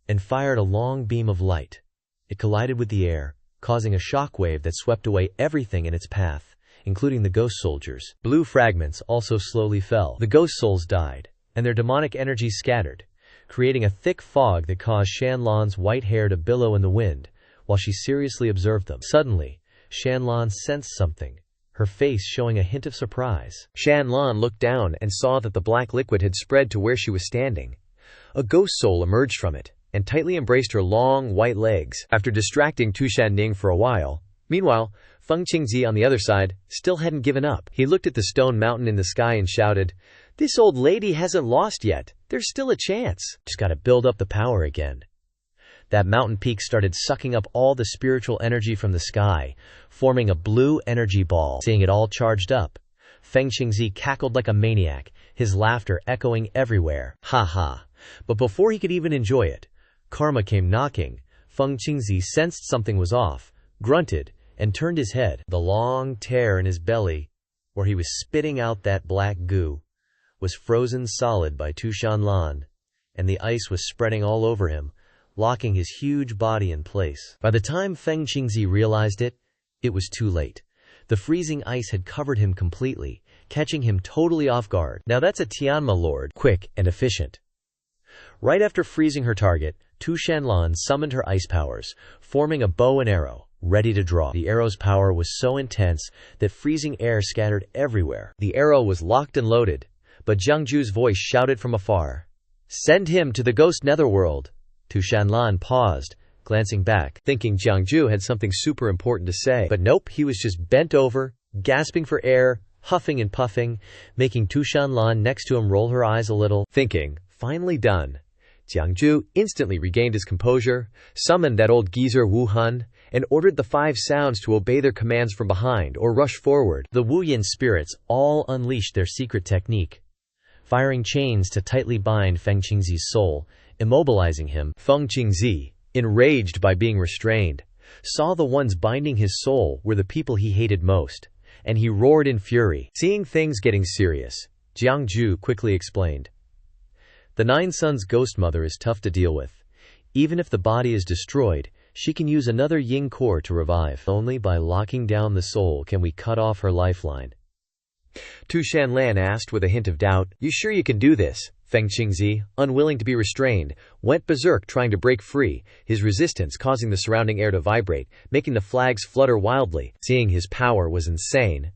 and fired a long beam of light. It collided with the air, causing a shockwave that swept away everything in its path, including the ghost soldiers. Blue fragments also slowly fell. The ghost souls died, and their demonic energy scattered, creating a thick fog that caused Shan Lan's white hair to billow in the wind, while she seriously observed them. Suddenly, Shan Lan sensed something, her face showing a hint of surprise. Shan Lan looked down and saw that the black liquid had spread to where she was standing. A ghost soul emerged from it, and tightly embraced her long, white legs. After distracting Tu Shanning for a while, meanwhile, Feng Qingzi on the other side still hadn't given up. He looked at the stone mountain in the sky and shouted, "This old lady hasn't lost yet. There's still a chance. Just gotta build up the power again." That mountain peak started sucking up all the spiritual energy from the sky, forming a blue energy ball. Seeing it all charged up, Feng Qingzi cackled like a maniac, his laughter echoing everywhere. Ha ha. But before he could even enjoy it, karma came knocking. Feng Qingzi sensed something was off, grunted, and turned his head. The long tear in his belly, where he was spitting out that black goo, was frozen solid by Shan Lan, and the ice was spreading all over him, locking his huge body in place. By the time Feng Qingzi realized it, it was too late. The freezing ice had covered him completely, catching him totally off guard. Now that's a Tianma lord, quick and efficient. Right after freezing her target, Shan Lan summoned her ice powers, forming a bow and arrow, ready to draw. The arrow's power was so intense that freezing air scattered everywhere. The arrow was locked and loaded, but Jiang Jue's voice shouted from afar, "Send him to the ghost netherworld." Shan Lan paused, glancing back, thinking Jiang Jue had something super important to say. But nope, he was just bent over, gasping for air, huffing and puffing, making Shan Lan next to him roll her eyes a little. Thinking, finally done, Jiang Jue instantly regained his composure, summoned that old geezer Wu Hun, and ordered the 5 sounds to obey their commands from behind or rush forward. The Wu Yin spirits all unleashed their secret technique, firing chains to tightly bind Feng Qingzi's soul, immobilizing him. Feng Qingzi, enraged by being restrained, saw the ones binding his soul were the people he hated most, and he roared in fury. Seeing things getting serious, Jiang Jue quickly explained, "The 9 Sons' ghost mother is tough to deal with. Even if the body is destroyed, she can use another yin core to revive. Only by locking down the soul can we cut off her lifeline." Shan Lan asked with a hint of doubt, "You sure you can do this?" Feng Qingzi, unwilling to be restrained, went berserk trying to break free, his resistance causing the surrounding air to vibrate, making the flags flutter wildly. Seeing his power was insane,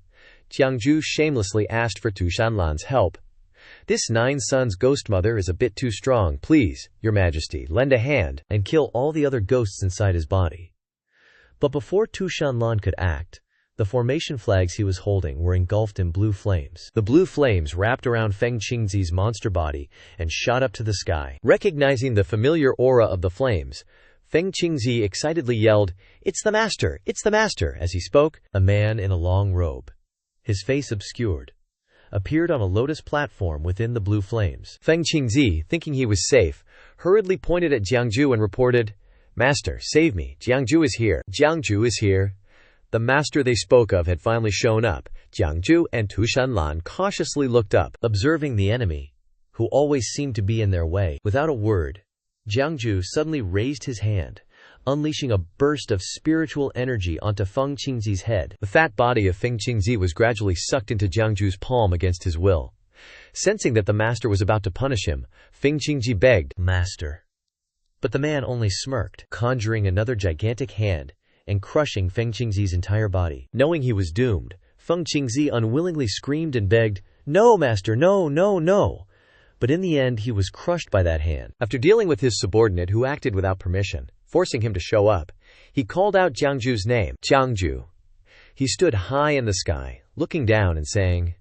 Jiang Jue shamelessly asked for Shan Lan's help. "This 9 Sons' ghost mother is a bit too strong. Please, Your Majesty, lend a hand and kill all the other ghosts inside his body." But before Shan Lan could act, the formation flags he was holding were engulfed in blue flames. The blue flames wrapped around Feng Qingzi's monster body and shot up to the sky. Recognizing the familiar aura of the flames, Feng Qingzi excitedly yelled, "It's the master! It's the master!" As he spoke, a man in a long robe, his face obscured, appeared on a lotus platform within the blue flames. Feng Qingzi, thinking he was safe, hurriedly pointed at Jiang Jue and reported, "Master, save me! Jiang Jue is here! Jiang Jue is here!" The master they spoke of had finally shown up. Jiang Jue and Shan Lan cautiously looked up, observing the enemy, who always seemed to be in their way. Without a word, Jiang Jue suddenly raised his hand, unleashing a burst of spiritual energy onto Feng Qingzi's head. The fat body of Feng Qingzi was gradually sucked into Jiang Jue's palm against his will. Sensing that the master was about to punish him, Feng Qingzi begged, "Master." But the man only smirked, conjuring another gigantic hand and crushing Feng Qingzi's entire body. Knowing he was doomed, Feng Qingzi unwillingly screamed and begged, "No, master, no, no, no." But in the end he was crushed by that hand. After dealing with his subordinate who acted without permission, forcing him to show up, he called out Jiang Jue's name, Jiang Jue. He stood high in the sky, looking down and saying,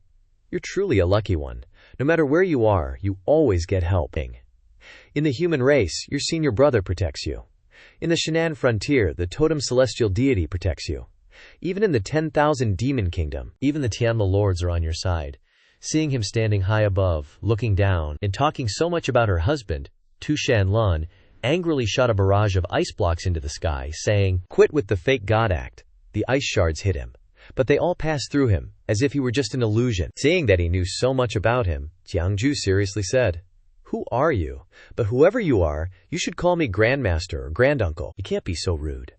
"You're truly a lucky one. No matter where you are, you always get help. In the human race, your senior brother protects you. In the Shan frontier, the totem celestial deity protects you. Even in the 10,000 demon kingdom, even the Tianma lords are on your side." Seeing him standing high above, looking down, and talking so much about her husband, Shan Lan angrily shot a barrage of ice blocks into the sky, saying, "Quit with the fake god act." The ice shards hit him, but they all passed through him, as if he were just an illusion. Seeing that he knew so much about him, Jiang Jue seriously said, "Who are you? But whoever you are, you should call me grandmaster or granduncle. You can't be so rude."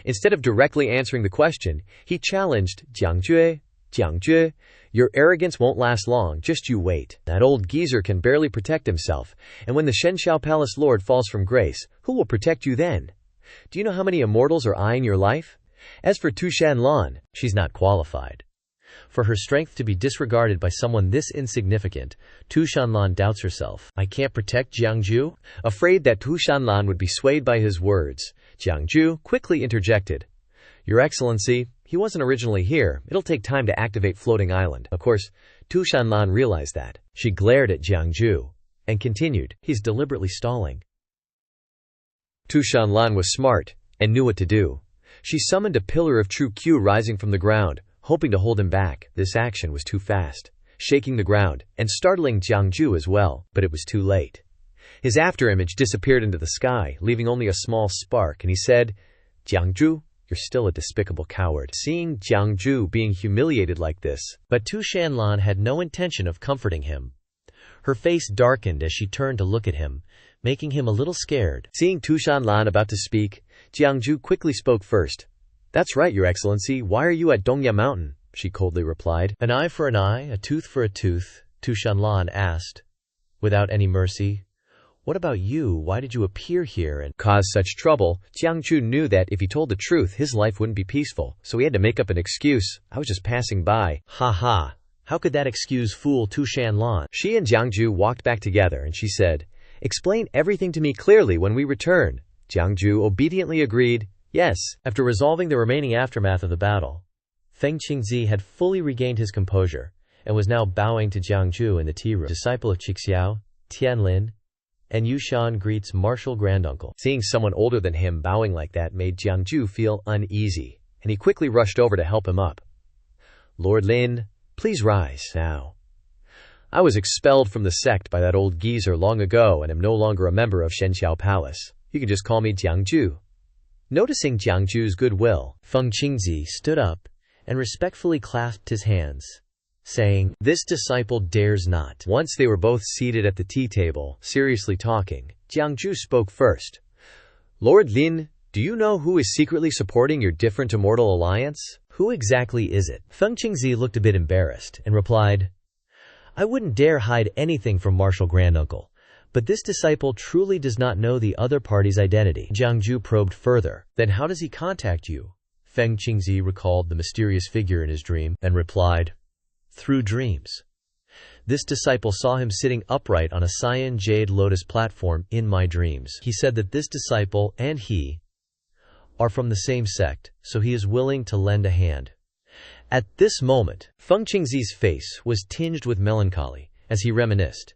Instead of directly answering the question, he challenged, "Jiang Jue, your arrogance won't last long, just you wait. That old geezer can barely protect himself, and when the Xianxia Palace Lord falls from grace, who will protect you then? Do you know how many immortals are eyeing your life? As for Shan Lan, she's not qualified. For her strength to be disregarded by someone this insignificant, Shan Lan doubts herself. I can't protect Jiang Jue?" Afraid that Shan Lan would be swayed by his words, Jiang Jue quickly interjected, "Your Excellency, he wasn't originally here. It'll take time to activate Floating Island." Of course, Shan Lan realized that. She glared at Jiang Jue and continued, "He's deliberately stalling." Shan Lan was smart and knew what to do. She summoned a pillar of true Q rising from the ground, hoping to hold him back. This action was too fast, shaking the ground and startling Jiang Jue as well, but it was too late. His afterimage disappeared into the sky, leaving only a small spark, and he said, "Jiang Jue, you're still a despicable coward." Seeing Jiang Jue being humiliated like this, but Shan Lan had no intention of comforting him. Her face darkened as she turned to look at him, making him a little scared. Seeing Shan Lan about to speak, Jiang Jue quickly spoke first. "That's right, Your Excellency. Why are you at Dongya Mountain?" she coldly replied. "An eye for an eye, a tooth for a tooth," Shan Lan asked, without any mercy. "What about you? Why did you appear here and cause such trouble?" Jiang Jue knew that if he told the truth, his life wouldn't be peaceful, so he had to make up an excuse. "I was just passing by." Ha ha. How could that excuse fool Shan Lan? She and Jiang Jue walked back together, and she said, "Explain everything to me clearly when we return." Jiang Jue obediently agreed, "Yes." After resolving the remaining aftermath of the battle, Feng Qingzi had fully regained his composure, and was now bowing to Jiang Jue in the tea room. Disciple of Xiao, Tianlin, and Yushan greets martial granduncle. Seeing someone older than him bowing like that made Jiang Jue feel uneasy, and he quickly rushed over to help him up. "Lord Lin, please rise now. I was expelled from the sect by that old geezer long ago and am no longer a member of Xianxia Palace. You can just call me Jiang Jue." Noticing Jiang Jue's goodwill, Feng Qingzi stood up and respectfully clasped his hands, saying, "This disciple dares not." Once they were both seated at the tea table, seriously talking, Jiang Jue spoke first. "Lord Lin, do you know who is secretly supporting your different immortal alliance?" "Who exactly is it?" Feng Qingzi looked a bit embarrassed and replied, "I wouldn't dare hide anything from Martial Granduncle, but this disciple truly does not know the other party's identity." Jiang Jue probed further. "Then how does he contact you?" Feng Qingzi recalled the mysterious figure in his dream and replied, "Through dreams. This disciple saw him sitting upright on a cyan jade lotus platform in my dreams. He said that this disciple and he are from the same sect, so he is willing to lend a hand." At this moment, Feng Qingzi's face was tinged with melancholy as he reminisced.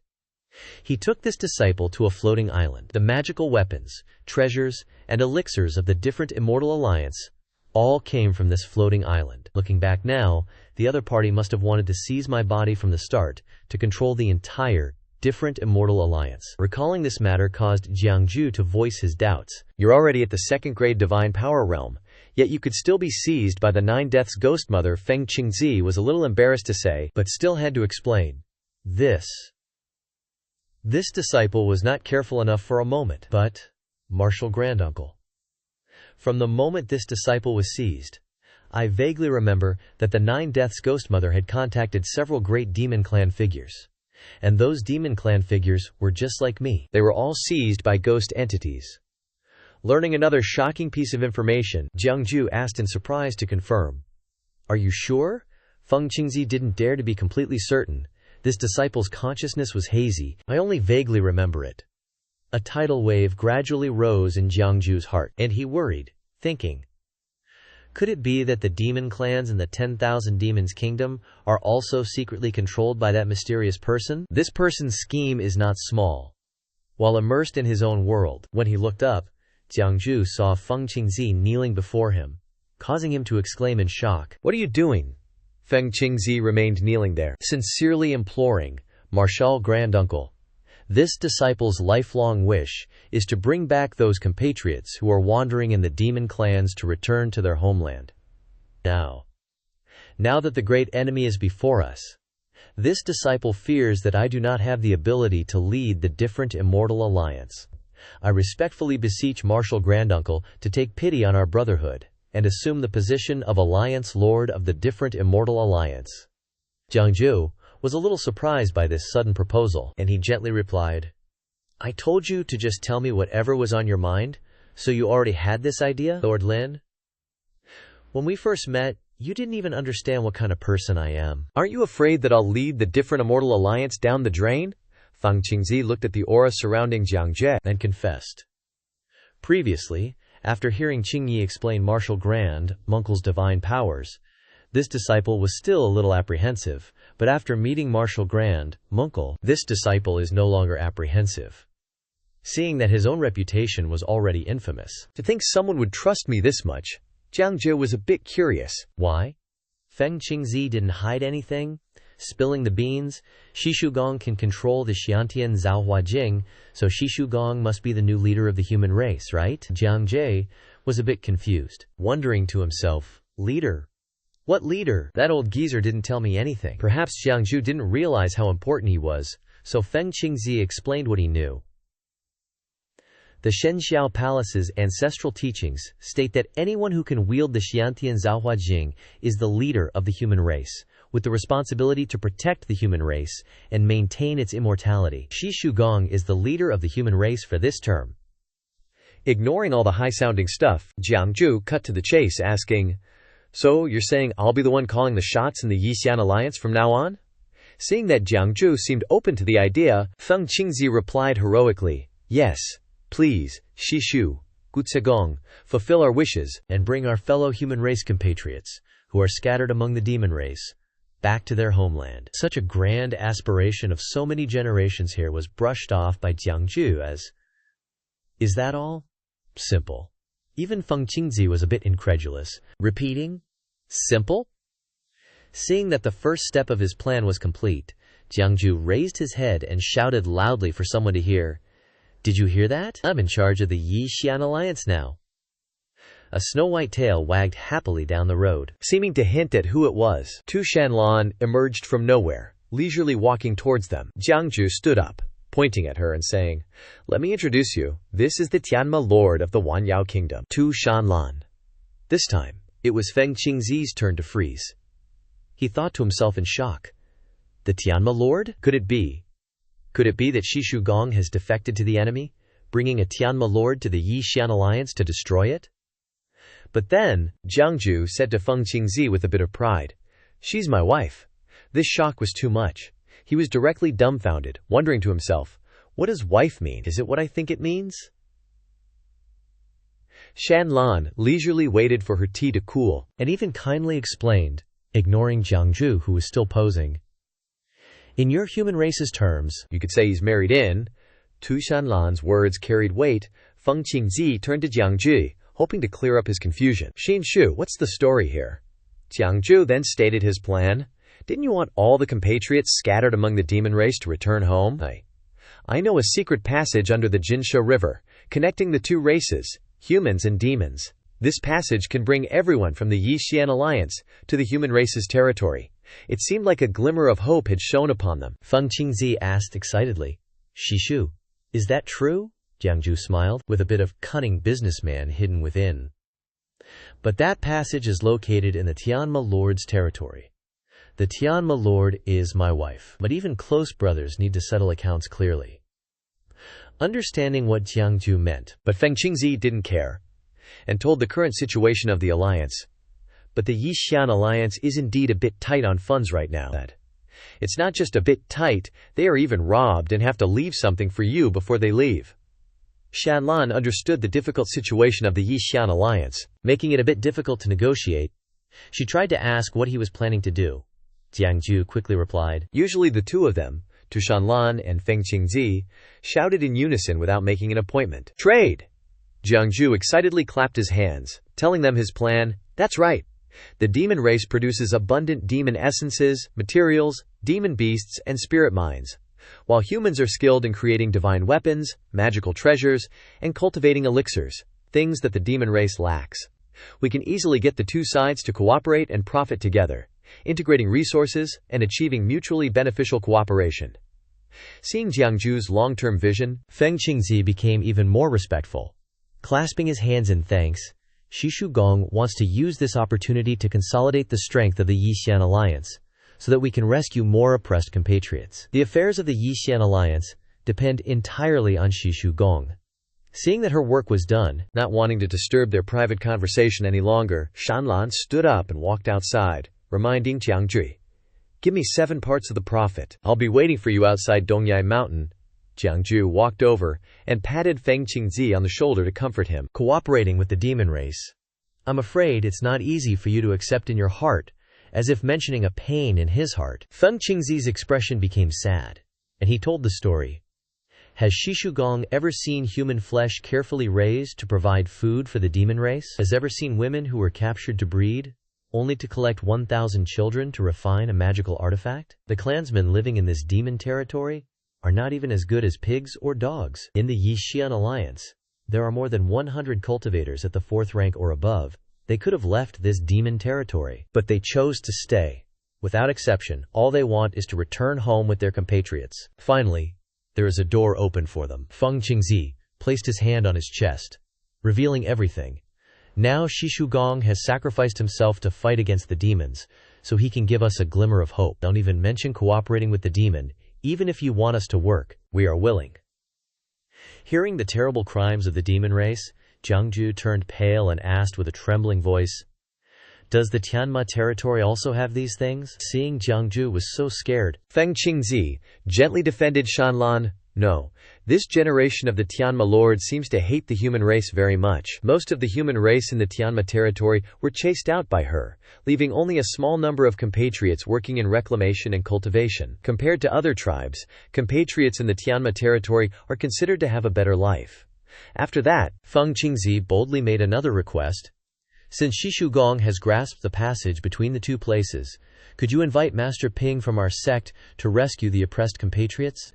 He took this disciple to a floating island. The magical weapons, treasures, and elixirs of the different immortal alliance all came from this floating island. Looking back now, the other party must have wanted to seize my body from the start to control the entire different immortal alliance. Recalling this matter caused Jiang Jue to voice his doubts. "You're already at the second-grade divine power realm, yet you could still be seized by the Nine Deaths Ghost Mother." Feng Qingzi was a little embarrassed to say, but still had to explain. This disciple was not careful enough for a moment, but Martial Granduncle. From the moment this disciple was seized, I vaguely remember that the Nine Deaths Ghost Mother had contacted several great demon clan figures. And those demon clan figures were just like me. They were all seized by ghost entities. Learning another shocking piece of information, Jiang Jue asked in surprise to confirm. "Are you sure?" Feng Qingzi didn't dare to be completely certain, This disciple's consciousness was hazy. I only vaguely remember it. A tidal wave gradually rose in Jiang Jue's heart, and he worried, thinking, could it be that the demon clans in the 10,000 Demons Kingdom are also secretly controlled by that mysterious person? This person's scheme is not small. While immersed in his own world, when he looked up, Jiang Jue saw Feng Qingzi kneeling before him, causing him to exclaim in shock, "What are you doing?" Feng Qingzi remained kneeling there, sincerely imploring, "Marshal Granduncle, this disciple's lifelong wish is to bring back those compatriots who are wandering in the demon clans to return to their homeland. Now that the great enemy is before us, this disciple fears that I do not have the ability to lead the different immortal alliance. I respectfully beseech Marshal Granduncle to take pity on our brotherhood and assume the position of Alliance Lord of the different immortal alliance." Jiang Jue was a little surprised by this sudden proposal, and he gently replied, "I told you to just tell me whatever was on your mind, so you already had this idea, Lord Lin? When we first met, you didn't even understand what kind of person I am. Aren't you afraid that I'll lead the different immortal alliance down the drain?" Feng Qingzi looked at the aura surrounding Jiang Jue and confessed. Previously, after hearing Qingyi explain Marshal Grand Munkle's divine powers, this disciple was still a little apprehensive, but after meeting Marshal Grand Munkle, this disciple is no longer apprehensive, seeing that his own reputation was already infamous. To think someone would trust me this much, Jiang Jue was a bit curious. Why? Feng Qingzi didn't hide anything. Spilling the beans, Shishugong can control the Xiantian Zhaohua Jing, so Shishugong must be the new leader of the human race, right? Jiang Jue was a bit confused, wondering to himself, leader? What leader? That old geezer didn't tell me anything. Perhaps Jiang Jue didn't realize how important he was, so Feng Qingzi explained what he knew. The Xianxia Palace's ancestral teachings state that anyone who can wield the Xiantian Zhaohua Jing is the leader of the human race, with the responsibility to protect the human race and maintain its immortality. Shishugong is the leader of the human race for this term. Ignoring all the high-sounding stuff, Jiang Jue cut to the chase, asking, "So, you're saying I'll be the one calling the shots in the Yixian alliance from now on?" Seeing that Jiang Jue seemed open to the idea, Feng Qingzi replied heroically, "Yes, please, Shishu, Gutsegong, fulfill our wishes, and bring our fellow human race compatriots, who are scattered among the demon race, back to their homeland." Such a grand aspiration of so many generations here was brushed off by Jiang Jue as, "Is that all? Simple." Even Feng Qingzi was a bit incredulous, repeating, "Simple?" Seeing that the first step of his plan was complete, Jiang Jue raised his head and shouted loudly for someone to hear, "Did you hear that? I'm in charge of the Yixian alliance now." A snow-white tail wagged happily down the road, seeming to hint at who it was. Two Shan Lan emerged from nowhere, leisurely walking towards them. Jiang Jue stood up, pointing at her and saying, "Let me introduce you. This is the Tianma Lord of the Wanyao Kingdom." Two Shan Lan. This time, it was Feng Qingzi's turn to freeze. He thought to himself in shock. The Tianma Lord? Could it be? Could it be that Shishugong has defected to the enemy, bringing a Tianma Lord to the Yixian alliance to destroy it? But then, Jiang Jue said to Feng Qingzi with a bit of pride, "She's my wife." This shock was too much. He was directly dumbfounded, wondering to himself, what does wife mean? Is it what I think it means? Shan Lan leisurely waited for her tea to cool, and even kindly explained, ignoring Jiang Jue, who was still posing. "In your human race's terms, you could say he's married in." Tu Shan Lan's words carried weight. Feng Qingzi turned to Jiang Jue, hoping to clear up his confusion. "Xin Shu, what's the story here?" Jiang Jue then stated his plan. "Didn't you want all the compatriots scattered among the demon race to return home? I know a secret passage under the Jinsha River, connecting the two races, humans and demons. This passage can bring everyone from the Yixian alliance to the human race's territory." It seemed like a glimmer of hope had shone upon them. Feng Qingzi asked excitedly, "Shishu, is that true?" Jiang Jue smiled, with a bit of cunning businessman hidden within. "But that passage is located in the Tianma Lord's territory. The Tianma Lord is my wife, but even close brothers need to settle accounts clearly." Understanding what Jiang Jue meant, but Feng Qingzi didn't care, and told the current situation of the alliance. "But the Yixian alliance is indeed a bit tight on funds right now. It's not just a bit tight, they are even robbed and have to leave something for you before they leave. Shan Lan understood the difficult situation of the Yixian alliance, making it a bit difficult to negotiate. She tried to ask what he was planning to do. Jiang Jue quickly replied. Usually the two of them, Shan Lan and Feng Qingzi, shouted in unison without making an appointment. Trade! Jiang Jue excitedly clapped his hands, telling them his plan. That's right. The demon race produces abundant demon essences, materials, demon beasts, and spirit mines, while humans are skilled in creating divine weapons, magical treasures, and cultivating elixirs, things that the demon race lacks. We can easily get the two sides to cooperate and profit together, integrating resources and achieving mutually beneficial cooperation. Seeing Jiang Jue's long-term vision, Feng Qingzi became even more respectful. Clasping his hands in thanks, Shishu Gong wants to use this opportunity to consolidate the strength of the Yixian alliance, so that we can rescue more oppressed compatriots. The affairs of the Yixian alliance depend entirely on Shishu Gong. Seeing that her work was done, not wanting to disturb their private conversation any longer, Shan Lan stood up and walked outside, reminding Jiang Jue, "Give me 7 parts of the profit. I'll be waiting for you outside Dongyai Mountain." Jiang Jue walked over and patted Feng Qingzi on the shoulder to comfort him. Cooperating with the demon race. I'm afraid it's not easy for you to accept in your heart, as if mentioning a pain in his heart. Feng Qingzi's expression became sad, and he told the story. Has Shishu Gong ever seen human flesh carefully raised to provide food for the demon race? Has ever seen women who were captured to breed, only to collect 1,000 children to refine a magical artifact? The clansmen living in this demon territory are not even as good as pigs or dogs. In the Yixian alliance, there are more than 100 cultivators at the 4th rank or above. They could have left this demon territory, but they chose to stay. Without exception, all they want is to return home with their compatriots. Finally, there is a door open for them. Feng Qingzi placed his hand on his chest, revealing everything. Now Shishu Gong has sacrificed himself to fight against the demons, so he can give us a glimmer of hope. Don't even mention cooperating with the demon. Even if you want us to work, we are willing. Hearing the terrible crimes of the demon race, Jiang Jue turned pale and asked with a trembling voice, "Does the Tianma territory also have these things?" Seeing Jiang Jue was so scared, Feng Qingzi gently defended Shan Lan. No, this generation of the Tianma Lord seems to hate the human race very much. Most of the human race in the Tianma territory were chased out by her, leaving only a small number of compatriots working in reclamation and cultivation. Compared to other tribes, compatriots in the Tianma territory are considered to have a better life. After that, Feng Qingzi boldly made another request. Since Shishu Gong has grasped the passage between the two places, could you invite Master Ping from our sect to rescue the oppressed compatriots?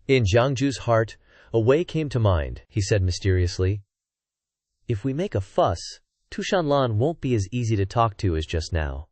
In Jiang Jue's heart, a way came to mind. He said mysteriously, "If we make a fuss, Shan Lan won't be as easy to talk to as just now.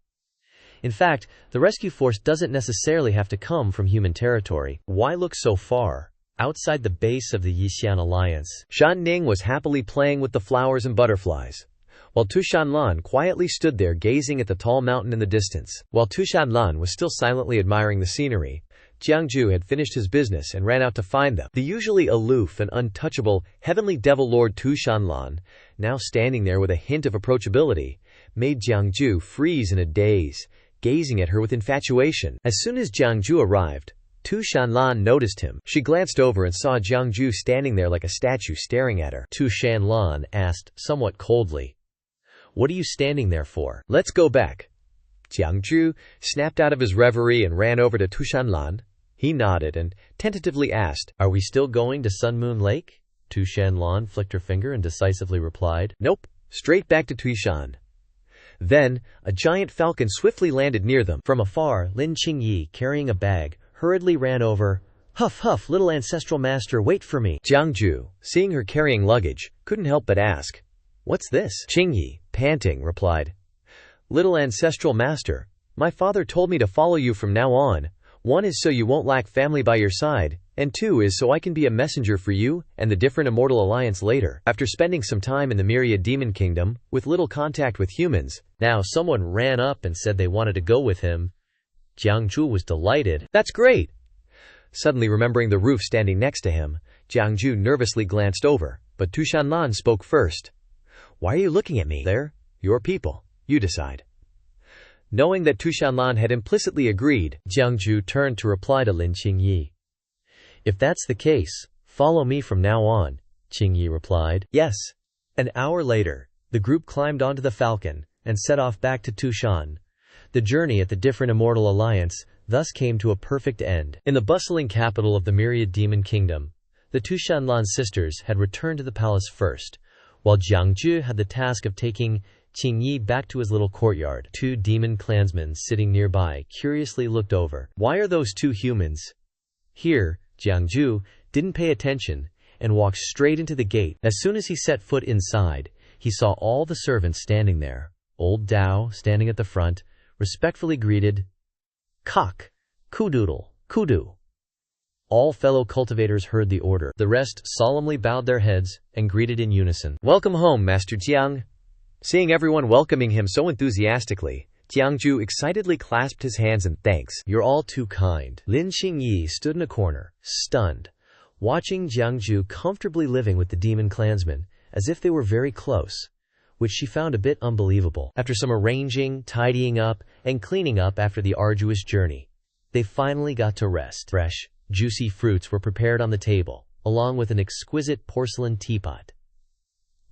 In fact, the rescue force doesn't necessarily have to come from human territory. Why look so far outside the base of the Yixian alliance?" Shan Ning was happily playing with the flowers and butterflies, while Shan Lan quietly stood there gazing at the tall mountain in the distance. While Shan Lan was still silently admiring the scenery, Jiang Jue had finished his business and ran out to find them. The usually aloof and untouchable heavenly devil lord Shan Lan, now standing there with a hint of approachability, made Jiang Jue freeze in a daze, gazing at her with infatuation. As soon as Jiang Jue arrived, Shan Lan noticed him. She glanced over and saw Jiang Jue standing there like a statue staring at her. Shan Lan asked, somewhat coldly, "What are you standing there for? Let's go back." Jiang Jue snapped out of his reverie and ran over to Shan Lan. He nodded and tentatively asked, "Are we still going to Sun Moon Lake?" Shan Lan flicked her finger and decisively replied, "Nope, straight back to Tuishan." Then, a giant falcon swiftly landed near them. From afar, Lin Qingyi, carrying a bag, hurriedly ran over. "Huff, huff, little ancestral master, wait for me." Jiang Jue, seeing her carrying luggage, couldn't help but ask, "What's this?" Qingyi, panting, replied, "Little ancestral master, my father told me to follow you from now on. 1 is so you won't lack family by your side, and 2 is so I can be a messenger for you and the different immortal alliance later." After spending some time in the Myriad Demon Kingdom, with little contact with humans, now someone ran up and said they wanted to go with him. Jiang Jue was delighted. "That's great!" Suddenly remembering the roof standing next to him, Jiang Jue nervously glanced over, but Shan Lan spoke first. "Why are you looking at me? There, your people. You decide." Knowing that Shan Lan had implicitly agreed, Jiang Jue turned to reply to Lin Qingyi. "If that's the case, follow me from now on," Qingyi replied. "Yes." An hour later, the group climbed onto the falcon and set off back to Tushan. The journey at the different Immortal Alliance thus came to a perfect end. In the bustling capital of the myriad demon kingdom, the Shan Lan sisters had returned to the palace first, while Jiang Jue had the task of taking Qingyi back to his little courtyard. Two demon clansmen sitting nearby curiously looked over. "Why are those two humans here?" Jiang Jue didn't pay attention and walked straight into the gate. As soon as he set foot inside, he saw all the servants standing there. Old Dao, standing at the front, respectfully greeted, "Cock, Kudoodle, Kudu." All fellow cultivators heard the order. The rest solemnly bowed their heads and greeted in unison. "Welcome home, Master Jiang." Seeing everyone welcoming him so enthusiastically, Jiang Jue excitedly clasped his hands in thanks. "You're all too kind." Lin Qingyi stood in a corner, stunned, watching Jiang Jue comfortably living with the demon clansmen, as if they were very close, which she found a bit unbelievable. After some arranging, tidying up, and cleaning up after the arduous journey, they finally got to rest. Fresh, juicy fruits were prepared on the table, along with an exquisite porcelain teapot.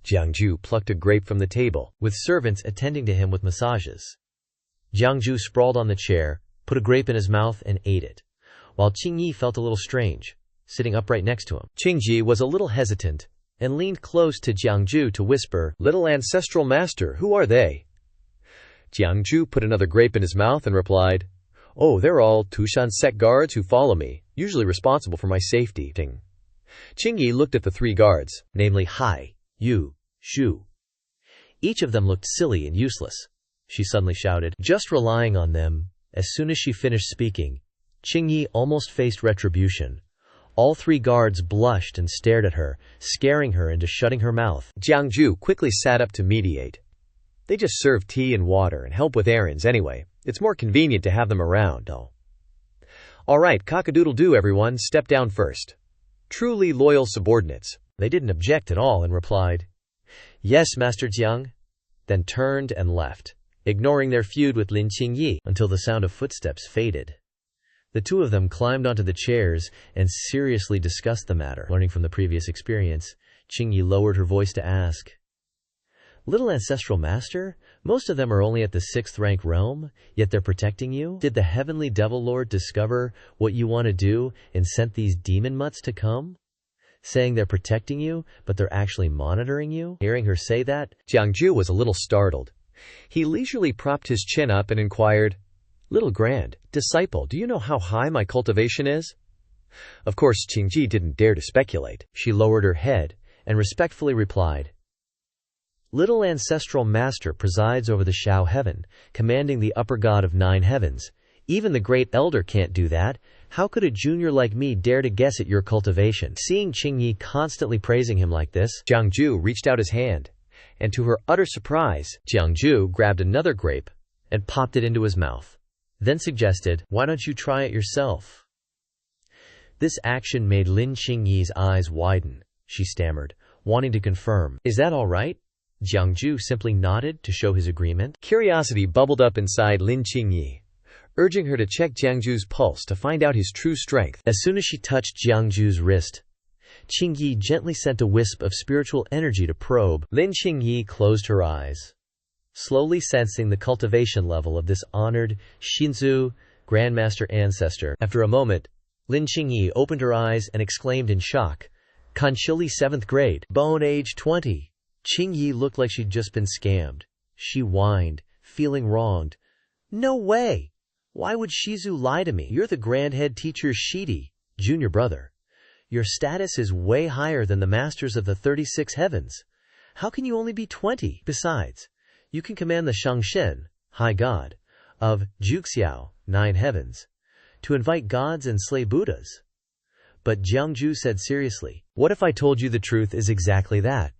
Jiang Jue plucked a grape from the table, with servants attending to him with massages. Jiang Jue sprawled on the chair, put a grape in his mouth, and ate it, while Qingyi felt a little strange, sitting upright next to him. Qingyi was a little hesitant, and leaned close to Jiang Jue to whisper, "Little ancestral master, who are they?" Jiang Jue put another grape in his mouth and replied, "Oh, they're all Tushan sect guards who follow me, usually responsible for my safety." Qingyi looked at the three guards, namely Hai, Yu, Shu. Each of them looked silly and useless. She suddenly shouted, just relying on them. As soon as she finished speaking, Qingyi almost faced retribution. All three guards blushed and stared at her, scaring her into shutting her mouth. Jiang Jue quickly sat up to mediate. "They just serve tea and water and help with errands anyway. It's more convenient to have them around, though." "All right, cock-a-doodle-doo, everyone, step down first. Truly loyal subordinates." They didn't object at all and replied, "Yes, Master Jiang," then turned and left, ignoring their feud with Lin Qingyi until the sound of footsteps faded. The two of them climbed onto the chairs and seriously discussed the matter. Learning from the previous experience, Qingyi lowered her voice to ask, "Little ancestral master, most of them are only at the 6th rank realm, yet they're protecting you? Did the heavenly devil lord discover what you want to do and sent these demon mutts to come? Saying they're protecting you, but they're actually monitoring you?" Hearing her say that, Jiang Jue was a little startled. He leisurely propped his chin up and inquired, "Little Grand Disciple, do you know how high my cultivation is?" Of course, Qingyi didn't dare to speculate. She lowered her head and respectfully replied, "Little ancestral master presides over the Shao heaven, commanding the upper god of 9 heavens. Even the great elder can't do that. How could a junior like me dare to guess at your cultivation?" Seeing Qingyi constantly praising him like this, Jiang Jue reached out his hand, and to her utter surprise, Jiang Jue grabbed another grape and popped it into his mouth, then suggested, "Why don't you try it yourself?" This action made Lin Qingyi's eyes widen. She stammered, wanting to confirm, "Is that all right?" Jiang Jue simply nodded to show his agreement. Curiosity bubbled up inside Lin Qingyi, urging her to check Jiang Jue's pulse to find out his true strength. As soon as she touched Jiang Jue's wrist, Qingyi gently sent a wisp of spiritual energy to probe. Lin Qingyi closed her eyes, slowly sensing the cultivation level of this honored Shinzu Grandmaster ancestor. After a moment, Lin Qingyi opened her eyes and exclaimed in shock, "Conchili 7th grade, bone age 20. Qingyi looked like she'd just been scammed. She whined, feeling wronged. "No way! Why would Shizu lie to me? You're the grand head teacher's Shidi, junior brother. Your status is way higher than the masters of the 36 heavens. How can you only be 20? Besides, you can command the Xianxia, high god, of Juxiao, 9 heavens, to invite gods and slay Buddhas." But Jiang Jue said seriously, "What if I told you the truth is exactly that?"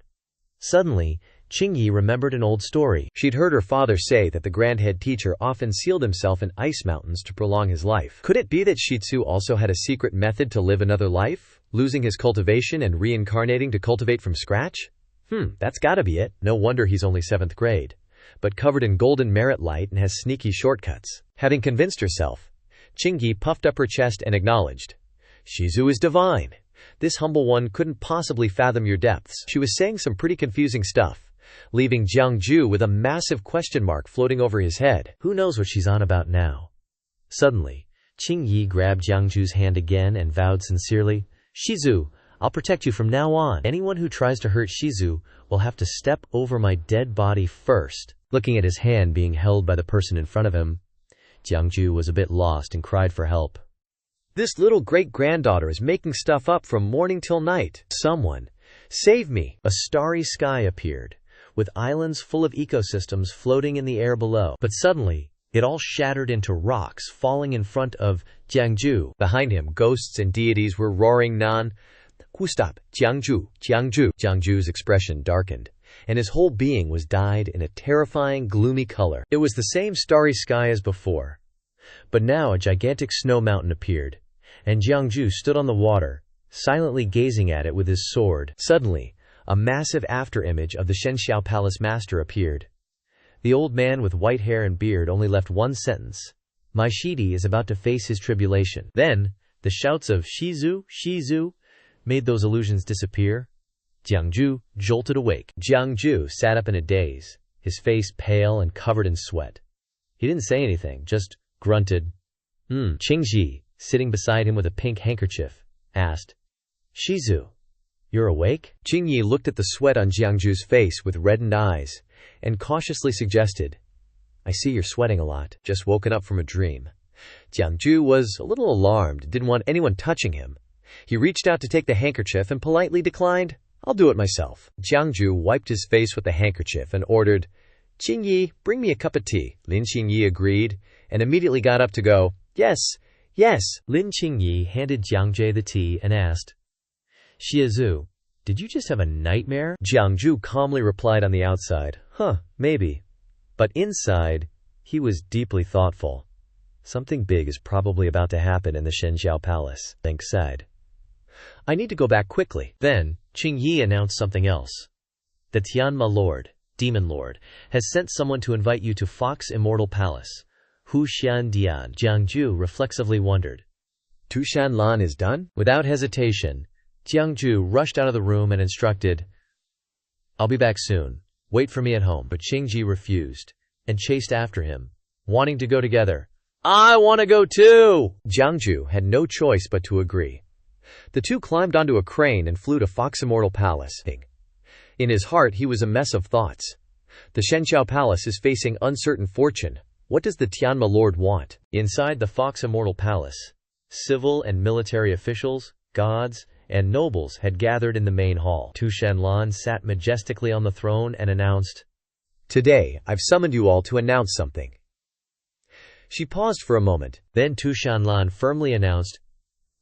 Suddenly, Qingyi remembered an old story. She'd heard her father say that the grand head teacher often sealed himself in ice mountains to prolong his life. Could it be that Shitsu also had a secret method to live another life, losing his cultivation and reincarnating to cultivate from scratch? That's gotta be it. No wonder he's only 7th grade. but covered in golden merit light and has sneaky shortcuts. Having convinced herself, Qingyi puffed up her chest and acknowledged, "Shizu is divine. This humble one couldn't possibly fathom your depths." She was saying some pretty confusing stuff, leaving Jiang Jue with a massive question mark floating over his head. Who knows what she's on about now? Suddenly, Qingyi grabbed Jiang Jue's hand again and vowed sincerely, "Shizu, I'll protect you from now on. Anyone who tries to hurt Shizu will have to step over my dead body first." Looking at his hand being held by the person in front of him, Jiang Jue was a bit lost and cried for help. "This little great-granddaughter is making stuff up from morning till night. Someone, save me!" A starry sky appeared, with islands full of ecosystems floating in the air below. But suddenly, it all shattered into rocks, falling in front of Jiang Jue. Behind him, ghosts and deities were roaring "Stop, Jiang Jue, Jiang Jue." Jiang Jue's expression darkened, and his whole being was dyed in a terrifying, gloomy color. It was the same starry sky as before, but now a gigantic snow mountain appeared, and Jiang Jue stood on the water, silently gazing at it with his sword. Suddenly, a massive afterimage of the Xianxia palace master appeared. The old man with white hair and beard only left one sentence: "My Shidi is about to face his tribulation." Then, the shouts of "Shizu, Shizu" made those illusions disappear. Jiang Jue jolted awake. Jiang Jue sat up in a daze, his face pale and covered in sweat. He didn't say anything, just grunted. Qingyi, sitting beside him with a pink handkerchief, asked, "Shizu, you're awake?" Qingyi looked at the sweat on Jiang Jue's face with reddened eyes, and cautiously suggested, "I see you're sweating a lot. Just woken up from a dream." Jiang Jue was a little alarmed, didn't want anyone touching him. He reached out to take the handkerchief and politely declined, "I'll do it myself." Jiang Jue wiped his face with the handkerchief and ordered, "Qingyi, bring me a cup of tea." Lin Qingyi agreed, and immediately got up to go. "Yes, yes." Lin Qingyi handed Jiang Jue the tea and asked, "Shizu, did you just have a nightmare?" Jiang Jue calmly replied on the outside, "Maybe." But inside, he was deeply thoughtful. Something big is probably about to happen in the Xianxia palace. Think sighed. "I need to go back quickly." Then, Qingyi announced something else. "The Tianma Lord, Demon Lord, has sent someone to invite you to Fox Immortal Palace." Hu Xian Dian. Jiang Jue reflexively wondered. "Tu Shan Lan is done?" Without hesitation, Jiang Jue rushed out of the room and instructed, "I'll be back soon. Wait for me at home." But Qingyi refused, and chased after him, wanting to go together. "I want to go too!" Jiang Jue had no choice but to agree. The two climbed onto a crane and flew to Fox Immortal Palace. In his heart he was a mess of thoughts. The Xianxia Palace is facing uncertain fortune. What does the Tianma Lord want? Inside the Fox Immortal Palace, civil and military officials, gods, and nobles had gathered in the main hall. Tu Shan Lan sat majestically on the throne and announced, "Today, I've summoned you all to announce something." She paused for a moment. Then Tu Shan Lan firmly announced,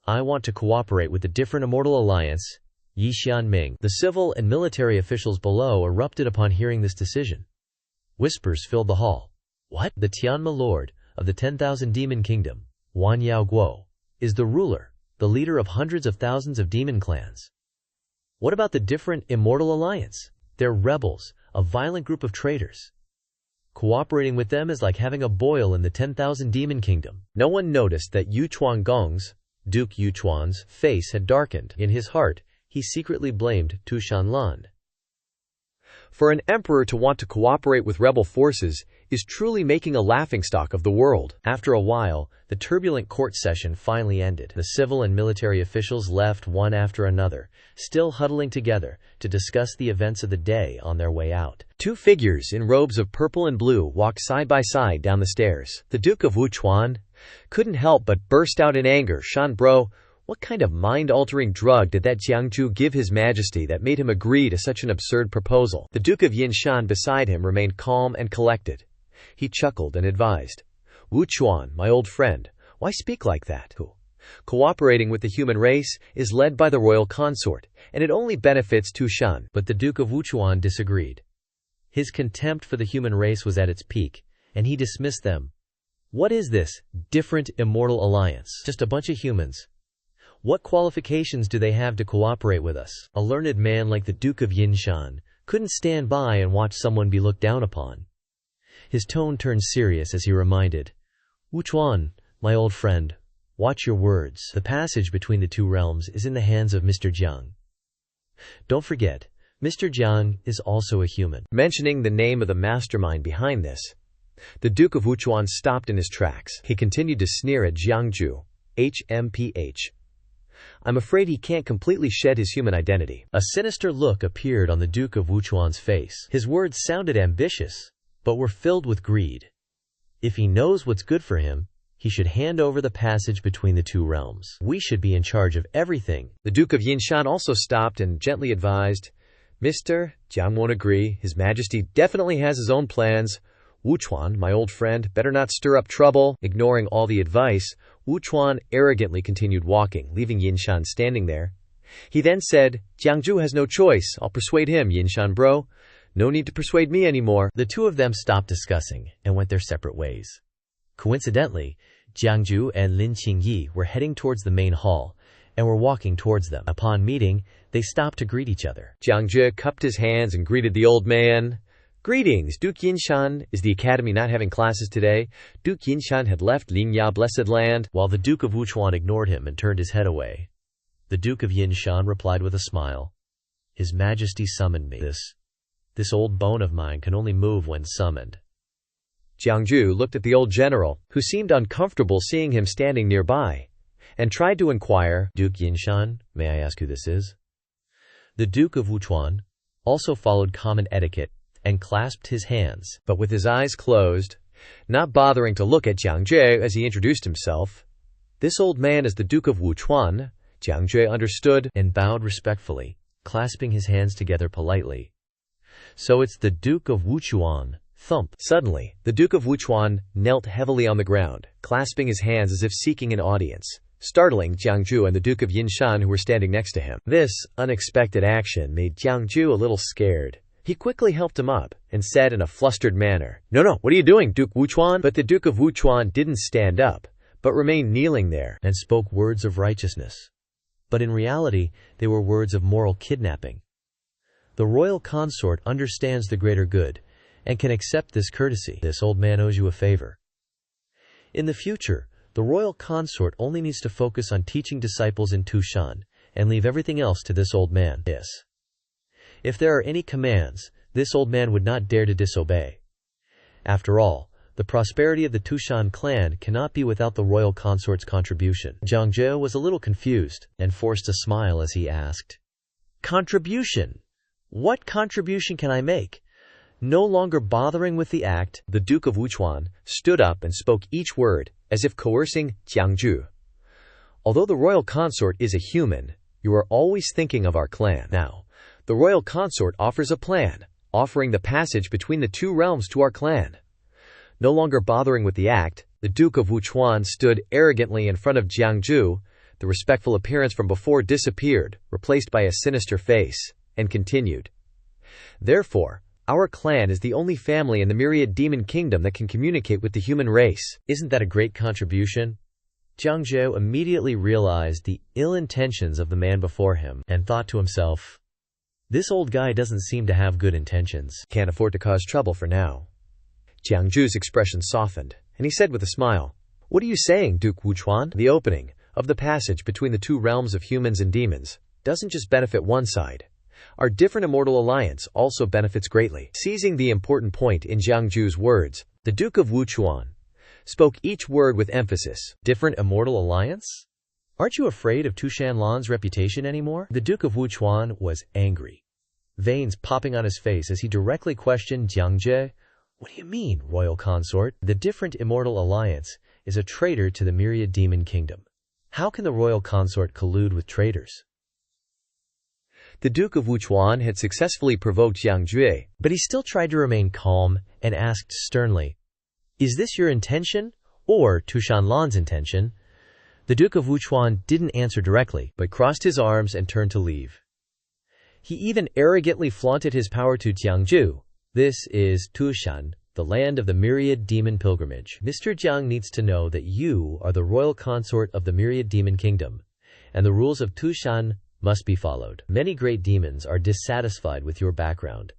"I want to cooperate with the different Immortal Alliance, Yi Xianming." The civil and military officials below erupted upon hearing this decision. Whispers filled the hall. What? The Tianma Lord of the 10,000 Demon Kingdom, Wan Yao Guo, is the ruler, the leader of hundreds of thousands of demon clans. What about the different Immortal Alliance? They're rebels, a violent group of traitors. Cooperating with them is like having a boil in the 10,000 Demon Kingdom. No one noticed that Yu Chuangong's, Duke Yu Chuan's, face had darkened. In his heart, he secretly blamed Tu Shan Lan. For an emperor to want to cooperate with rebel forces is truly making a laughingstock of the world. After a while, the turbulent court session finally ended. The civil and military officials left one after another, still huddling together to discuss the events of the day on their way out. Two figures in robes of purple and blue walked side by side down the stairs. The Duke of Wuchuan couldn't help but burst out in anger. "Shan bro, what kind of mind-altering drug did that Jiang Jue give His Majesty that made him agree to such an absurd proposal?" The Duke of Yinshan beside him remained calm and collected. He chuckled and advised, "Wuchuan, my old friend, why speak like that? Cooperating with the human race is led by the royal consort, and it only benefits Tu Shan." But the Duke of Wuchuan disagreed. His contempt for the human race was at its peak, and he dismissed them. What is this different Immortal Alliance? Just a bunch of humans. What qualifications do they have to cooperate with us? A learned man like the Duke of Yinshan couldn't stand by and watch someone be looked down upon. His tone turned serious as he reminded, "Wuchuan, my old friend, watch your words. The passage between the two realms is in the hands of Mr. Jiang. Don't forget, Mr. Jiang is also a human." Mentioning the name of the mastermind behind this, the Duke of Wuchuan stopped in his tracks. He continued to sneer at Jiang Jue, HMPH. I'm afraid he can't completely shed his human identity. A sinister look appeared on the Duke of Wuchuan's face. His words sounded ambitious, but were filled with greed. If he knows what's good for him, he should hand over the passage between the two realms. We should be in charge of everything. The Duke of Yinshan also stopped and gently advised, "Mr. Jiang won't agree. His Majesty definitely has his own plans. Wuchuan, my old friend, better not stir up trouble." Ignoring all the advice, Wuchuan arrogantly continued walking, leaving Yinshan standing there. He then said, "Jiang Jue has no choice. I'll persuade him, Yinshan bro. No need to persuade me anymore." The two of them stopped discussing and went their separate ways. Coincidentally, Jiang Jue and Lin Qingyi were heading towards the main hall and were walking towards them. Upon meeting, they stopped to greet each other. Jiang Jue cupped his hands and greeted the old man. "Greetings, Duke Yinshan. Is the academy not having classes today?" Duke Yinshan had left Lingya Blessed Land, while the Duke of Wuchuan ignored him and turned his head away. The Duke of Yinshan replied with a smile, "His Majesty summoned me. This old bone of mine can only move when summoned." Jiang Jue looked at the old general, who seemed uncomfortable seeing him standing nearby, and tried to inquire, "Duke Yinshan, may I ask who this is?" The Duke of Wuchuan also followed common etiquette and clasped his hands, but with his eyes closed, not bothering to look at Jiang Jue as he introduced himself. This old man is the Duke of Wuchuan. Jiang Jue understood and bowed respectfully, clasping his hands together politely. "So it's the Duke of Wuchuan." Thump. Suddenly, the Duke of Wuchuan knelt heavily on the ground, clasping his hands as if seeking an audience, startling Jiang Jue and the Duke of Yinshan who were standing next to him. This unexpected action made Jiang Jue a little scared. He quickly helped him up and said in a flustered manner, "No, what are you doing, Duke Wuchuan?" But the Duke of Wuchuan didn't stand up, but remained kneeling there and spoke words of righteousness. But in reality, they were words of moral kidnapping. The royal consort understands the greater good and can accept this courtesy. This old man owes you a favor. In the future, the royal consort only needs to focus on teaching disciples in Tushan and leave everything else to this old man. If there are any commands, this old man would not dare to disobey. After all, the prosperity of the Tushan clan cannot be without the royal consort's contribution. Jiang Jue was a little confused and forced a smile as he asked, "Contribution? What contribution can I make?" No longer bothering with the act, the Duke of Wuchuan stood up and spoke each word, as if coercing Jiang Jue. "Although the royal consort is a human, you are always thinking of our clan. Now, the royal consort offers a plan, offering the passage between the two realms to our clan." No longer bothering with the act, the Duke of Wuchuan stood arrogantly in front of Jiang Jue. The respectful appearance from before disappeared, replaced by a sinister face, and continued, "Therefore, our clan is the only family in the myriad demon kingdom that can communicate with the human race." Isn't that a great contribution? Jiang Jue immediately realized the ill intentions of the man before him and thought to himself, "This old guy doesn't seem to have good intentions. Can't afford to cause trouble for now." Jiang Jue's expression softened, and he said with a smile, "What are you saying, Duke Wuchuan? The opening of the passage between the two realms of humans and demons doesn't just benefit one side. Our different immortal alliance also benefits greatly." Seizing the important point in Jiang Jue's words, the Duke of Wuchuan spoke each word with emphasis. "Different immortal alliance? Aren't you afraid of Shan Lan's reputation anymore?" The Duke of Wuchuan was angry, veins popping on his face as he directly questioned Jiang Jue. "What do you mean, royal consort? The different immortal alliance is a traitor to the myriad demon kingdom. How can the royal consort collude with traitors?" The Duke of Wuchuan had successfully provoked Jiang Jue, but he still tried to remain calm and asked sternly, "Is this your intention, or Shan Lan's intention?" The Duke of Wuchuan didn't answer directly, but crossed his arms and turned to leave. He even arrogantly flaunted his power to Jiang Jue. "This is Tushan, the land of the myriad demon pilgrimage. Mr. Jiang needs to know that you are the royal consort of the myriad demon kingdom, and the rules of Tushan must be followed. Many great demons are dissatisfied with your background,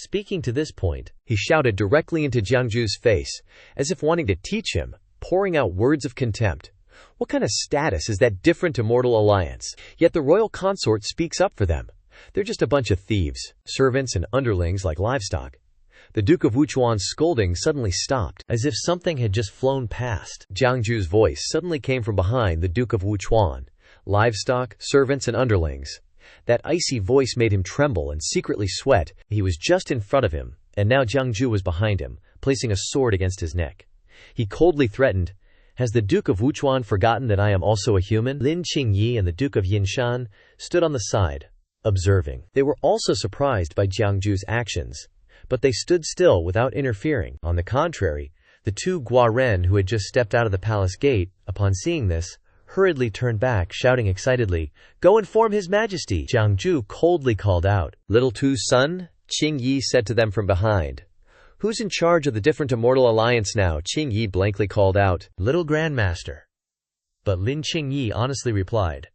Speaking to this point, he shouted directly into Jiang Jue's face, as if wanting to teach him, pouring out words of contempt. What kind of status is that different immortal alliance? Yet the royal consort speaks up for them. They're just a bunch of thieves, servants and underlings like livestock. The Duke of Wuchuan's scolding suddenly stopped, as if something had just flown past. Jiang Jue's voice suddenly came from behind the Duke of Wuchuan. Livestock, servants, and underlings. That icy voice made him tremble and secretly sweat. He was just in front of him, and now Jiang Jue was behind him, placing a sword against his neck. He coldly threatened, "Has the Duke of Wuchuan forgotten that I am also a human?" Lin Qingyi and the Duke of Yinshan stood on the side, observing. They were also surprised by Jiang Jue's actions, but they stood still without interfering. On the contrary, the two Guaren who had just stepped out of the palace gate, upon seeing this, hurriedly turned back, shouting excitedly, "Go inform His Majesty!" Jiang Jue coldly called out. "Little Tu's son?" Qing Yi said to them from behind. "Who's in charge of the different immortal alliance now?" Qing Yi blankly called out. "Little Grandmaster." But Lin Qing Yi honestly replied,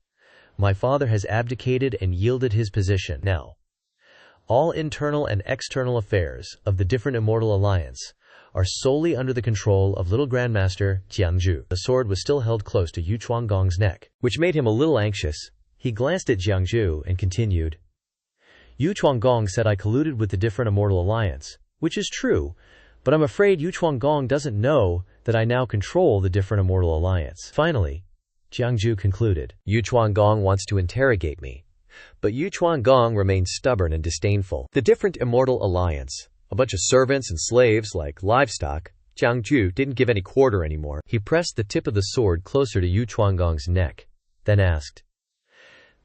"My father has abdicated and yielded his position. Now, all internal and external affairs of the different immortal alliance are solely under the control of little Grandmaster Jiang Jue." The sword was still held close to Yu Chuanggong's neck, which made him a little anxious. He glanced at Jiang Jue and continued, "Yu Chuanggong said I colluded with the different immortal alliance, which is true, but I'm afraid Yu Chuanggong doesn't know that I now control the different immortal alliance." Finally, Jiang Jue concluded, "Yu Chuanggong wants to interrogate me." But Yu Chuanggong remained stubborn and disdainful. The different immortal alliance, a bunch of servants and slaves like livestock, Jiang Jue didn't give any quarter anymore. He pressed the tip of the sword closer to Yu Chuanggong's neck, then asked,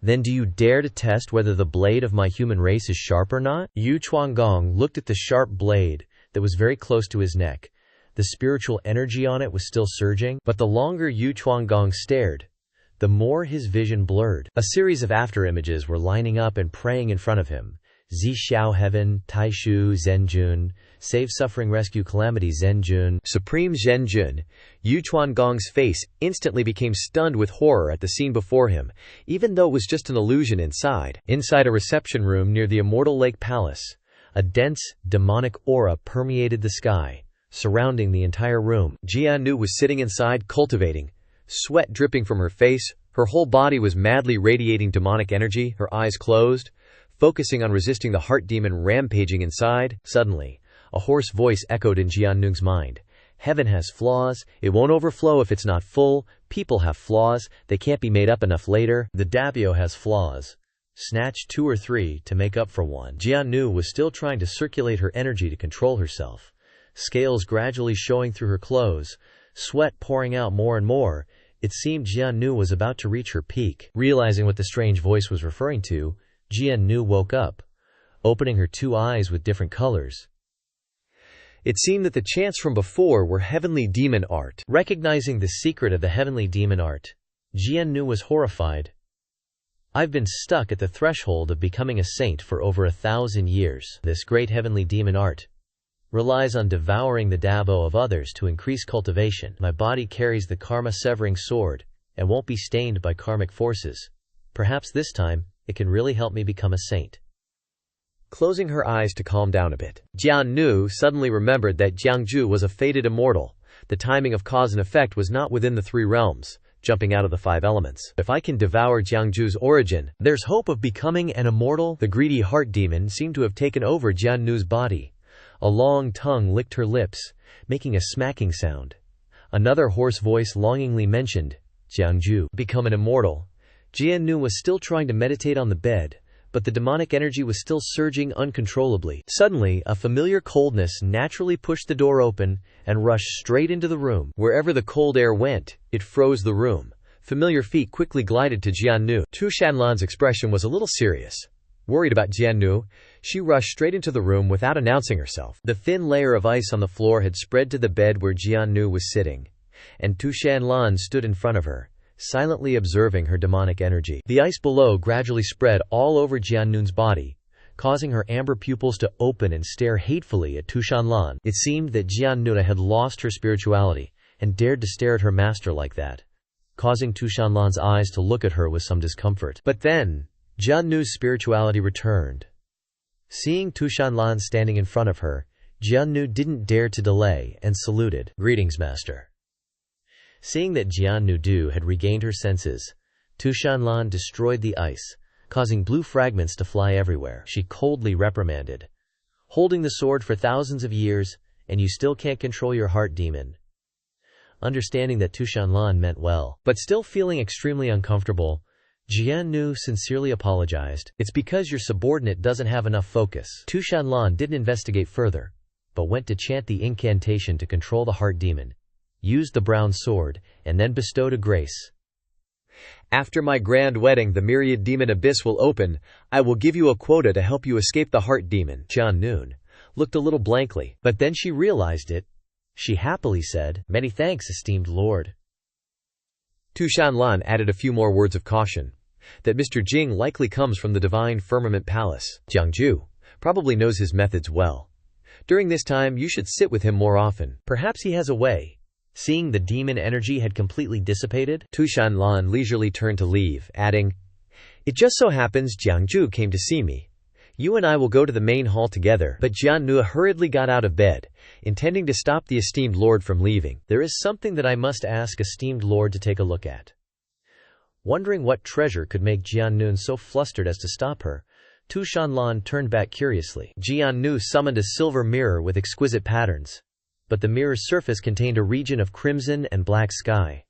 "Then do you dare to test whether the blade of my human race is sharp or not?" Yu Chuanggong looked at the sharp blade that was very close to his neck. The spiritual energy on it was still surging, but the longer Yu Chuanggong stared, the more his vision blurred. A series of after-images were lining up and praying in front of him. Zhixiao Heaven, Taishu Zhenjun, Save Suffering Rescue Calamity Zhenjun, Supreme Zhenjun. Yu Chuanggong's face instantly became stunned with horror at the scene before him, even though it was just an illusion inside. Inside a reception room near the Immortal Lake Palace, a dense, demonic aura permeated the sky, surrounding the entire room. Jiang Jue was sitting inside, cultivating, sweat dripping from her face. Her whole body was madly radiating demonic energy, her eyes closed, focusing on resisting the heart demon rampaging inside. Suddenly, a hoarse voice echoed in Jiang Jue's mind. "Heaven has flaws. It won't overflow if it's not full. People have flaws. They can't be made up enough later. The Dabio has flaws. Snatch 2 or 3 to make up for 1. Jiang Jue was still trying to circulate her energy to control herself. Scales gradually showing through her clothes, sweat pouring out more and more. It seemed Jiang Jue was about to reach her peak. Realizing what the strange voice was referring to, Jiang Jue woke up, opening her 2 eyes with different colors. It seemed that the chants from before were heavenly demon art. Recognizing the secret of the heavenly demon art, Jiang Jue was horrified. "I've been stuck at the threshold of becoming a saint for over 1,000 years. This great heavenly demon art relies on devouring the dabo of others to increase cultivation. My body carries the karma-severing sword and won't be stained by karmic forces. Perhaps this time, it can really help me become a saint." Closing her eyes to calm down a bit, Jiang Jue suddenly remembered that Jiang Jue was a fated immortal. The timing of cause and effect was not within the 3 realms, jumping out of the 5 elements. If I can devour Jiang Jue's origin, there's hope of becoming an immortal. The greedy heart demon seemed to have taken over Jiang Jue's body. A long tongue licked her lips, making a smacking sound. Another hoarse voice longingly mentioned, "Jiang Jue, become an immortal." Jiang Jue was still trying to meditate on the bed, but the demonic energy was still surging uncontrollably. Suddenly, a familiar coldness naturally pushed the door open and rushed straight into the room. Wherever the cold air went, it froze the room. Familiar feet quickly glided to Jiang Jue. Shan Lan's expression was a little serious. Worried about Jiang Jue, she rushed straight into the room without announcing herself. The thin layer of ice on the floor had spread to the bed where Jiang Jue was sitting, and Shan Lan stood in front of her, silently observing her demonic energy. The ice below gradually spread all over Jiang Jue's body, causing her amber pupils to open and stare hatefully at Shan Lan. It seemed that Jiang Jue had lost her spirituality and dared to stare at her master like that, causing Shan Lan's eyes to look at her with some discomfort. But then, Jiang Jue's spirituality returned. Seeing Shan Lan standing in front of her, Jiang Jue didn't dare to delay and saluted. "Greetings, master." Seeing that Jiang Jue had regained her senses, Shan Lan destroyed the ice, causing blue fragments to fly everywhere. She coldly reprimanded. "Holding the sword for thousands of years, and you still can't control your heart demon." Understanding that Shan Lan meant well, but still feeling extremely uncomfortable, Jiang Jue sincerely apologized. "It's because your subordinate doesn't have enough focus." Shan Lan didn't investigate further, but went to chant the incantation to control the heart demon, used the brown sword, and then bestowed a grace. "After my grand wedding, the myriad demon abyss will open. I will give you a quota to help you escape the heart demon." Jiang Jue looked a little blankly, but then she realized it. She happily said, "Many thanks, esteemed lord." Shan Lan added a few more words of caution, that Mr. Jing likely comes from the divine firmament palace. Jiang Jue probably knows his methods well. During this time, you should sit with him more often. Perhaps he has a way. Seeing the demon energy had completely dissipated, Shan Lan leisurely turned to leave, adding, "It just so happens Jiang Jue came to see me. You and I will go to the main hall together." But Jiang Jue hurriedly got out of bed, intending to stop the esteemed lord from leaving. "There is something that I must ask esteemed lord to take a look at." Wondering what treasure could make Jiang Jue so flustered as to stop her, Shan Lan turned back curiously. Jiang Jue summoned a silver mirror with exquisite patterns, but the mirror's surface contained a region of crimson and black sky.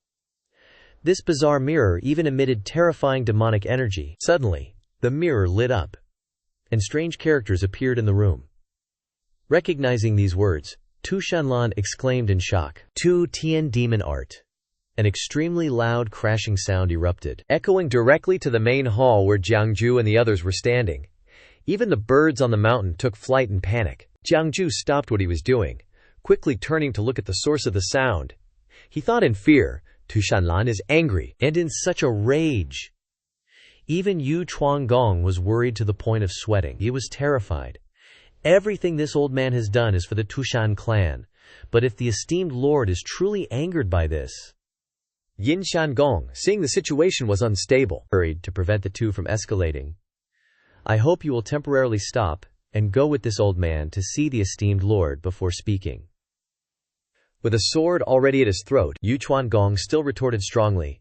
This bizarre mirror even emitted terrifying demonic energy. Suddenly, the mirror lit up, and strange characters appeared in the room. Recognizing these words, Shan Lan exclaimed in shock, "Tu Tian demon art." An extremely loud crashing sound erupted, echoing directly to the main hall where Jiang Jue and the others were standing. Even the birds on the mountain took flight in panic. Jiang Jue stopped what he was doing, quickly turning to look at the source of the sound. He thought in fear, Shan Lan is angry, and in such a rage. Even Yu Chuanggong was worried to the point of sweating. He was terrified. Everything this old man has done is for the Tushan clan, but if the esteemed lord is truly angered by this... Yin Shanggong, seeing the situation was unstable, hurried to prevent the two from escalating. "I hope you will temporarily stop and go with this old man to see the esteemed lord before speaking." With a sword already at his throat, Yu Chuanggong still retorted strongly,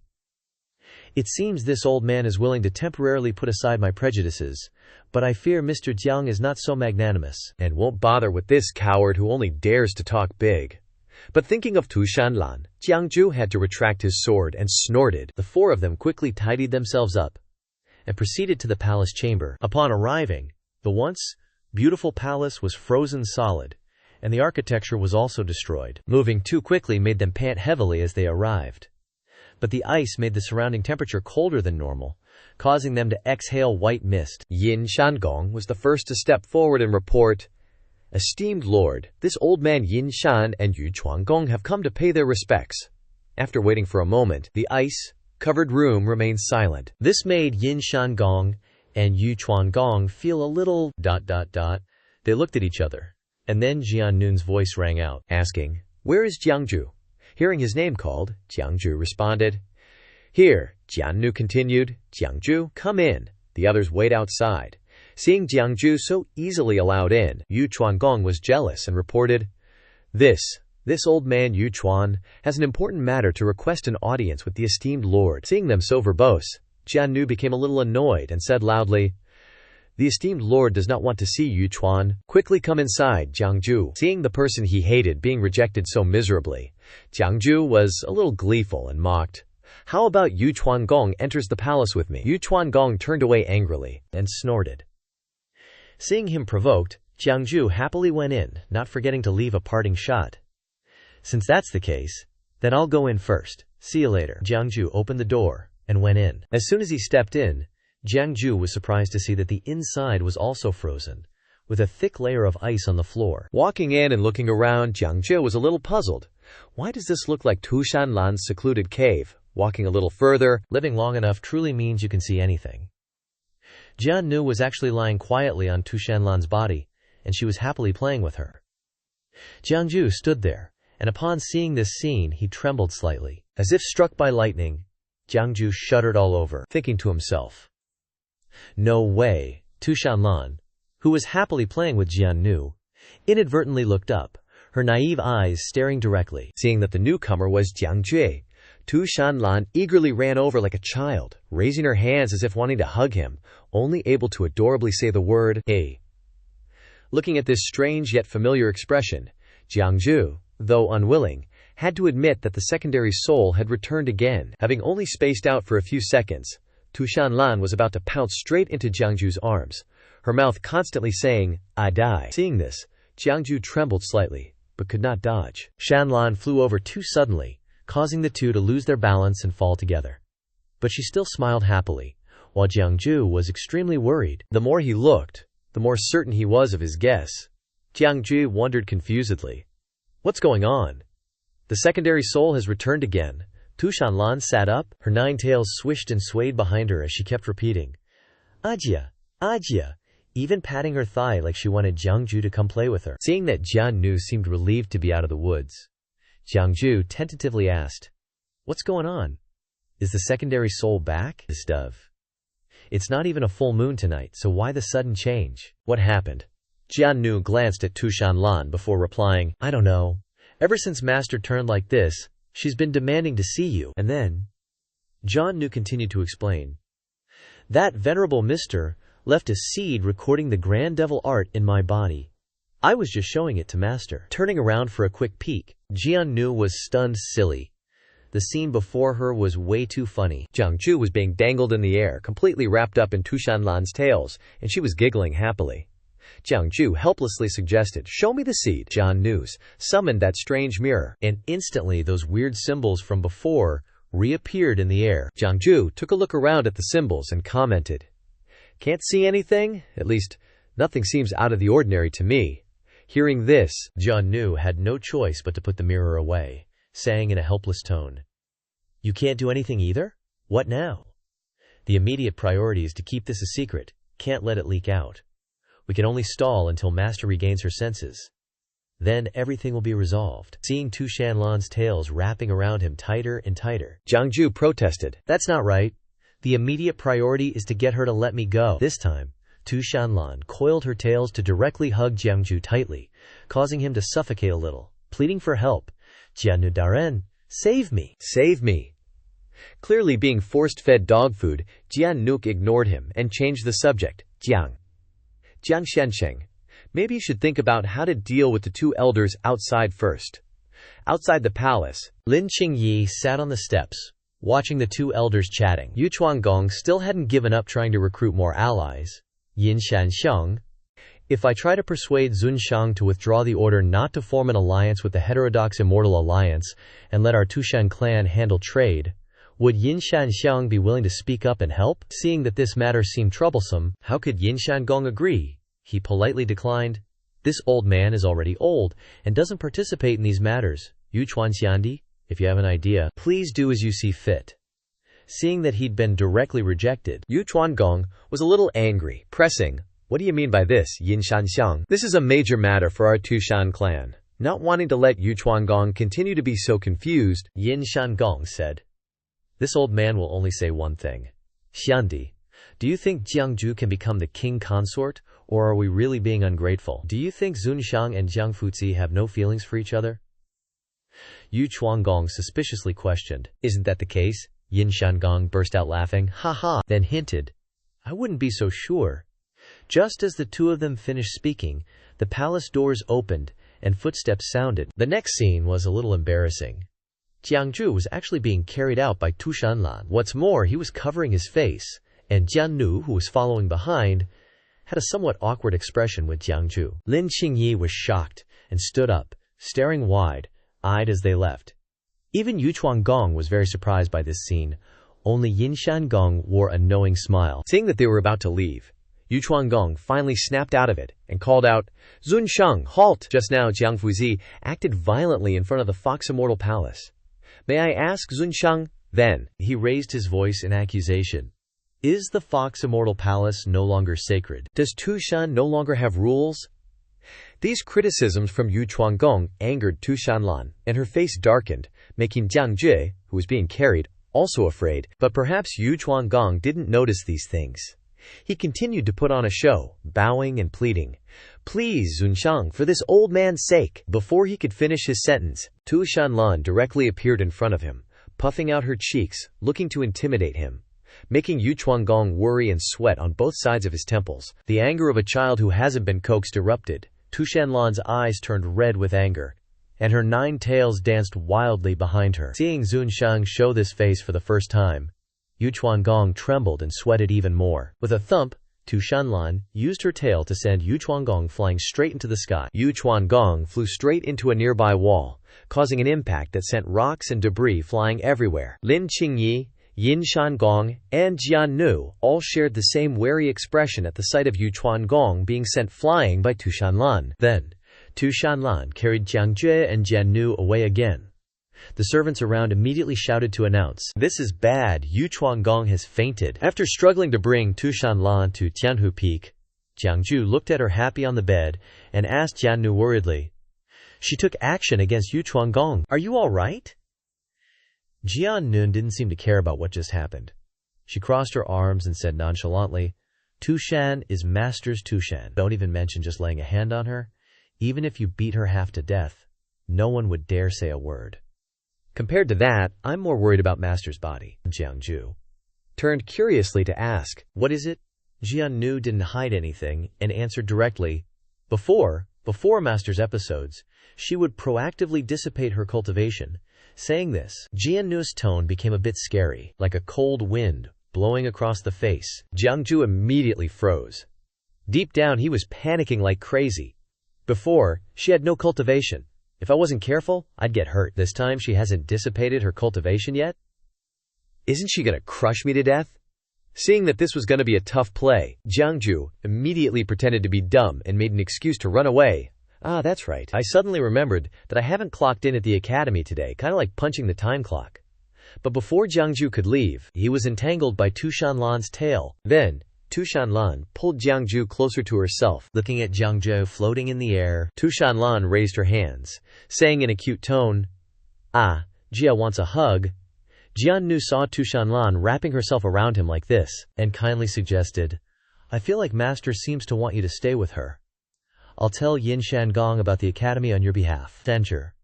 "It seems this old man is willing to temporarily put aside my prejudices, but I fear Mr. Jiang is not so magnanimous, and won't bother with this coward who only dares to talk big." But thinking of Shan Lan, Jiang Jue had to retract his sword and snorted. The four of them quickly tidied themselves up and proceeded to the palace chamber. Upon arriving, the once beautiful palace was frozen solid, and the architecture was also destroyed. Moving too quickly made them pant heavily as they arrived. But the ice made the surrounding temperature colder than normal, causing them to exhale white mist. Yin Shanggong was the first to step forward and report, "Esteemed lord, this old man Yin Shan and Yu Chuanggong have come to pay their respects." After waiting for a moment, the ice-covered room remained silent. This made Yin Shanggong and Yu Chuanggong feel a little... They looked at each other, and then Jiang Jue's voice rang out, asking, "Where is Jiang Jue?" Hearing his name called, Jiang Jue responded. "Here," Jiang Jue continued. "Jiang Jue, come in." The others wait outside. Seeing Jiang Jue so easily allowed in, Yu Chuanggong was jealous and reported, This old man Yu Chuan has an important matter to request an audience with the esteemed lord." Seeing them so verbose, Jiang Jue became a little annoyed and said loudly, "The esteemed lord does not want to see Yu Chuan. Quickly come inside, Jiang Jue." Seeing the person he hated being rejected so miserably, Jiang Jue was a little gleeful and mocked, "How about Yu Chuanggong enters the palace with me?" Yu Chuanggong turned away angrily and snorted. Seeing him provoked, Jiang Jue happily went in, not forgetting to leave a parting shot. "Since that's the case, then I'll go in first. See you later." Jiang Jue opened the door and went in. As soon as he stepped in, Jiang Jue was surprised to see that the inside was also frozen, with a thick layer of ice on the floor. Walking in and looking around, Jiang Jue was a little puzzled. Why does this look like Shan Lan's secluded cave? Walking a little further, living long enough truly means you can see anything. Jiang Jue was actually lying quietly on Shan Lan's body, and she was happily playing with her. Jiang Jue stood there, and upon seeing this scene, he trembled slightly. As if struck by lightning, Jiang Jue shuddered all over, thinking to himself, "No way, Shan Lan, who was happily playing with Jian Nu, inadvertently looked up, her naive eyes staring directly. Seeing that the newcomer was Jiang Jue, Shan Lan eagerly ran over like a child, raising her hands as if wanting to hug him, only able to adorably say the word, "Hey." Looking at this strange yet familiar expression, Jiang Jue, though unwilling, had to admit that the secondary soul had returned again. Having only spaced out for a few seconds, Shan Lan was about to pounce straight into Jiang Jue's arms, her mouth constantly saying, "I die." Seeing this, Jiang Jue trembled slightly, but could not dodge. Shan Lan flew over too suddenly, causing the two to lose their balance and fall together. But she still smiled happily, while Jiang Jue was extremely worried. The more he looked, the more certain he was of his guess. Jiang Jue wondered confusedly, "What's going on? The secondary soul has returned again." Shan Lan sat up, her 9 tails swished and swayed behind her as she kept repeating, "Ajia, Ajia," even patting her thigh like she wanted Jiang Jue to come play with her. Seeing that Jian Nu seemed relieved to be out of the woods, Jiang Jue tentatively asked, "What's going on? Is the secondary soul back?" "This dove. It's not even a full moon tonight, so why the sudden change? What happened?" Jian Nu glanced at Shan Lan before replying, "I don't know. Ever since Master turned like this, she's been demanding to see you." And then, Jian Nu continued to explain, "That venerable mister left a seed recording the Grand Devil art in my body. I was just showing it to Master." Turning around for a quick peek, Jian Nu was stunned silly. The scene before her was way too funny. Jiang Jue was being dangled in the air, completely wrapped up in Shan Lan's tails, and she was giggling happily. Jiang Jue helplessly suggested, "Show me the seed." Jian Nu summoned that strange mirror, and instantly those weird symbols from before reappeared in the air. Jiang Jue took a look around at the symbols and commented, "Can't see anything? At least, nothing seems out of the ordinary to me." Hearing this, Jian Nu had no choice but to put the mirror away, saying in a helpless tone, "You can't do anything either? What now?" "The immediate priority is to keep this a secret, can't let it leak out. We can only stall until Master regains her senses. Then everything will be resolved." Seeing Shan Lan's tails wrapping around him tighter and tighter, Jiang Jue protested, "That's not right. The immediate priority is to get her to let me go." This time, Shan Lan coiled her tails to directly hug Jiang Jue tightly, causing him to suffocate a little, pleading for help. "Jian Nu Daren, save me! Save me!" Clearly being force-fed dog food, Jian Nu ignored him and changed the subject. Jiang Shensheng, maybe you should think about how to deal with the 2 elders outside first." Outside the palace, Lin Qingyi sat on the steps, watching the 2 elders chatting. Yu Chuanggong still hadn't given up trying to recruit more allies. Yin Shanxiang, "If I try to persuade Zun Shang to withdraw the order not to form an alliance with the heterodox Immortal Alliance and let our Tushan clan handle trade, would Yin Shanxiang be willing to speak up and help?" Seeing that this matter seemed troublesome, how could Yin Shangong agree? He politely declined. "This old man is already old and doesn't participate in these matters. Yu Chuanxiandi, if you have an idea, please do as you see fit." Seeing that he'd been directly rejected, Yu Chuangong was a little angry, pressing, "What do you mean by this, Yin Shanxiang? This is a major matter for our Tushan clan." Not wanting to let Yu Chuangong continue to be so confused, Yin Shangong said, "This old man will only say one thing. Xiandi, do you think Jiang Jue can become the king consort, or are we really being ungrateful? Do you think Zun Shang and Jiang Fuzi have no feelings for each other?" Yu Chuangong suspiciously questioned. "Isn't that the case?" Yin Shangong burst out laughing, "Ha ha," then hinted, "I wouldn't be so sure." Just as the 2 of them finished speaking, the palace doors opened and footsteps sounded. The next scene was a little embarrassing. Jiang Jue was actually being carried out by Shan Lan. What's more, he was covering his face, and Jian Nu, who was following behind, had a somewhat awkward expression with Jiang Jue. Lin Qingyi was shocked and stood up, staring wide-eyed as they left. Even Yu Chuanggong was very surprised by this scene. Only Yin Shangong wore a knowing smile. Seeing that they were about to leave, Yu Chuanggong finally snapped out of it and called out, "Zun Shang, halt!" Just now Jiang Fuzi acted violently in front of the Fox Immortal Palace. "May I ask, Zun Shang?" Then, he raised his voice in accusation. "Is the Fox Immortal Palace no longer sacred? Does Tushan no longer have rules?" These criticisms from Yu Chuanggong angered Shan Lan, and her face darkened, making Jiang Jue, who was being carried, also afraid. But perhaps Yu Chuanggong didn't notice these things. He continued to put on a show, bowing and pleading, "Please, Zunshang, for this old man's sake." Before he could finish his sentence, Shan Lan directly appeared in front of him, puffing out her cheeks, looking to intimidate him, making Yu Chuangong worry and sweat on both sides of his temples. The anger of a child who hasn't been coaxed erupted. Shan Lan's eyes turned red with anger, and her 9 tails danced wildly behind her. Seeing Zunshang show this face for the first time, Yu Chuangong trembled and sweated even more. With a thump, Shan Lan used her tail to send Yu Chuangong flying straight into the sky. Yu Chuangong flew straight into a nearby wall, causing an impact that sent rocks and debris flying everywhere. Lin Qingyi, Yin Shangong, and Jian Nu all shared the same wary expression at the sight of Yu Chuangong being sent flying by Shan Lan. Then, Shan Lan carried Jiang Jue and Jian Nu away again. The servants around immediately shouted to announce, "This is bad, Yu Chuangong has fainted." After struggling to bring Shan Lan to Tianhu Peak, Jiang Jue looked at her happy on the bed and asked Jian Nu worriedly, "She took action against Yu Chuangong. Are you all right?" Jian Nu didn't seem to care about what just happened. She crossed her arms and said nonchalantly, "Tushan is Master's Tushan. Don't even mention just laying a hand on her. Even if you beat her half to death, no one would dare say a word. Compared to that, I'm more worried about Master's body." Jiang Jue turned curiously to ask, "What is it?" Jian Nu didn't hide anything and answered directly, Before Master's episodes, she would proactively dissipate her cultivation." Saying this, Jian Nu's tone became a bit scary, like a cold wind blowing across the face. Jiang Jue immediately froze. Deep down, he was panicking like crazy. Before, she had no cultivation. If I wasn't careful, I'd get hurt. This time she hasn't dissipated her cultivation yet? Isn't she gonna crush me to death? Seeing that this was gonna be a tough play, Jiang Jue immediately pretended to be dumb and made an excuse to run away. "Ah, that's right. I suddenly remembered that I haven't clocked in at the academy today, kinda like punching the time clock." But before Jiang Jue could leave, he was entangled by Shan Lan's tail. Then, Shan Lan pulled Jiang Jue closer to herself. Looking at Jiang Jue floating in the air, Shan Lan raised her hands, saying in a cute tone, "Ah, Jia wants a hug." Jian Nu saw Shan Lan wrapping herself around him like this, and kindly suggested, "I feel like Master seems to want you to stay with her. I'll tell Yin Shangong about the academy on your behalf." Censure.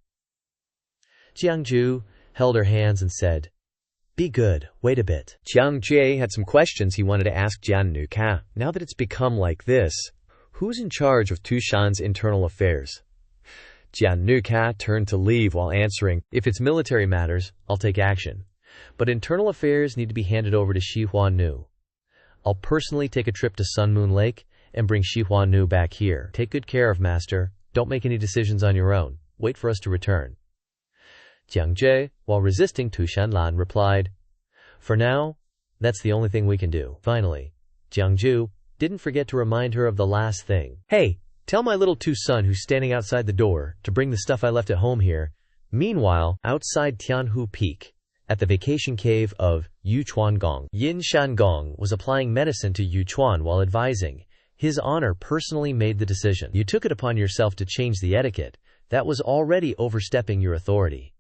Jiang Jue held her hands and said, "Be good, wait a bit." Jiang Jue had some questions he wanted to ask Jian Nu. Now that it's become like this, who's in charge of Shan's internal affairs? Jian Nu turned to leave while answering, "If it's military matters, I'll take action. But internal affairs need to be handed over to Xihua Nu. I'll personally take a trip to Sun Moon Lake and bring Xihua Nu back here. Take good care of Master. Don't make any decisions on your own. Wait for us to return." Jiang Jue, while resisting Shan Lan, replied, "For now, that's the only thing we can do." Finally, Jiang Jue didn't forget to remind her of the last thing. "Hey, tell my little son who's standing outside the door to bring the stuff I left at home here." Meanwhile, outside Tianhu Peak, at the vacation cave of Yu Chuangong, Yin Shangong was applying medicine to Yu Chuan while advising, "His Honor personally made the decision. You took it upon yourself to change the etiquette. That was already overstepping your authority.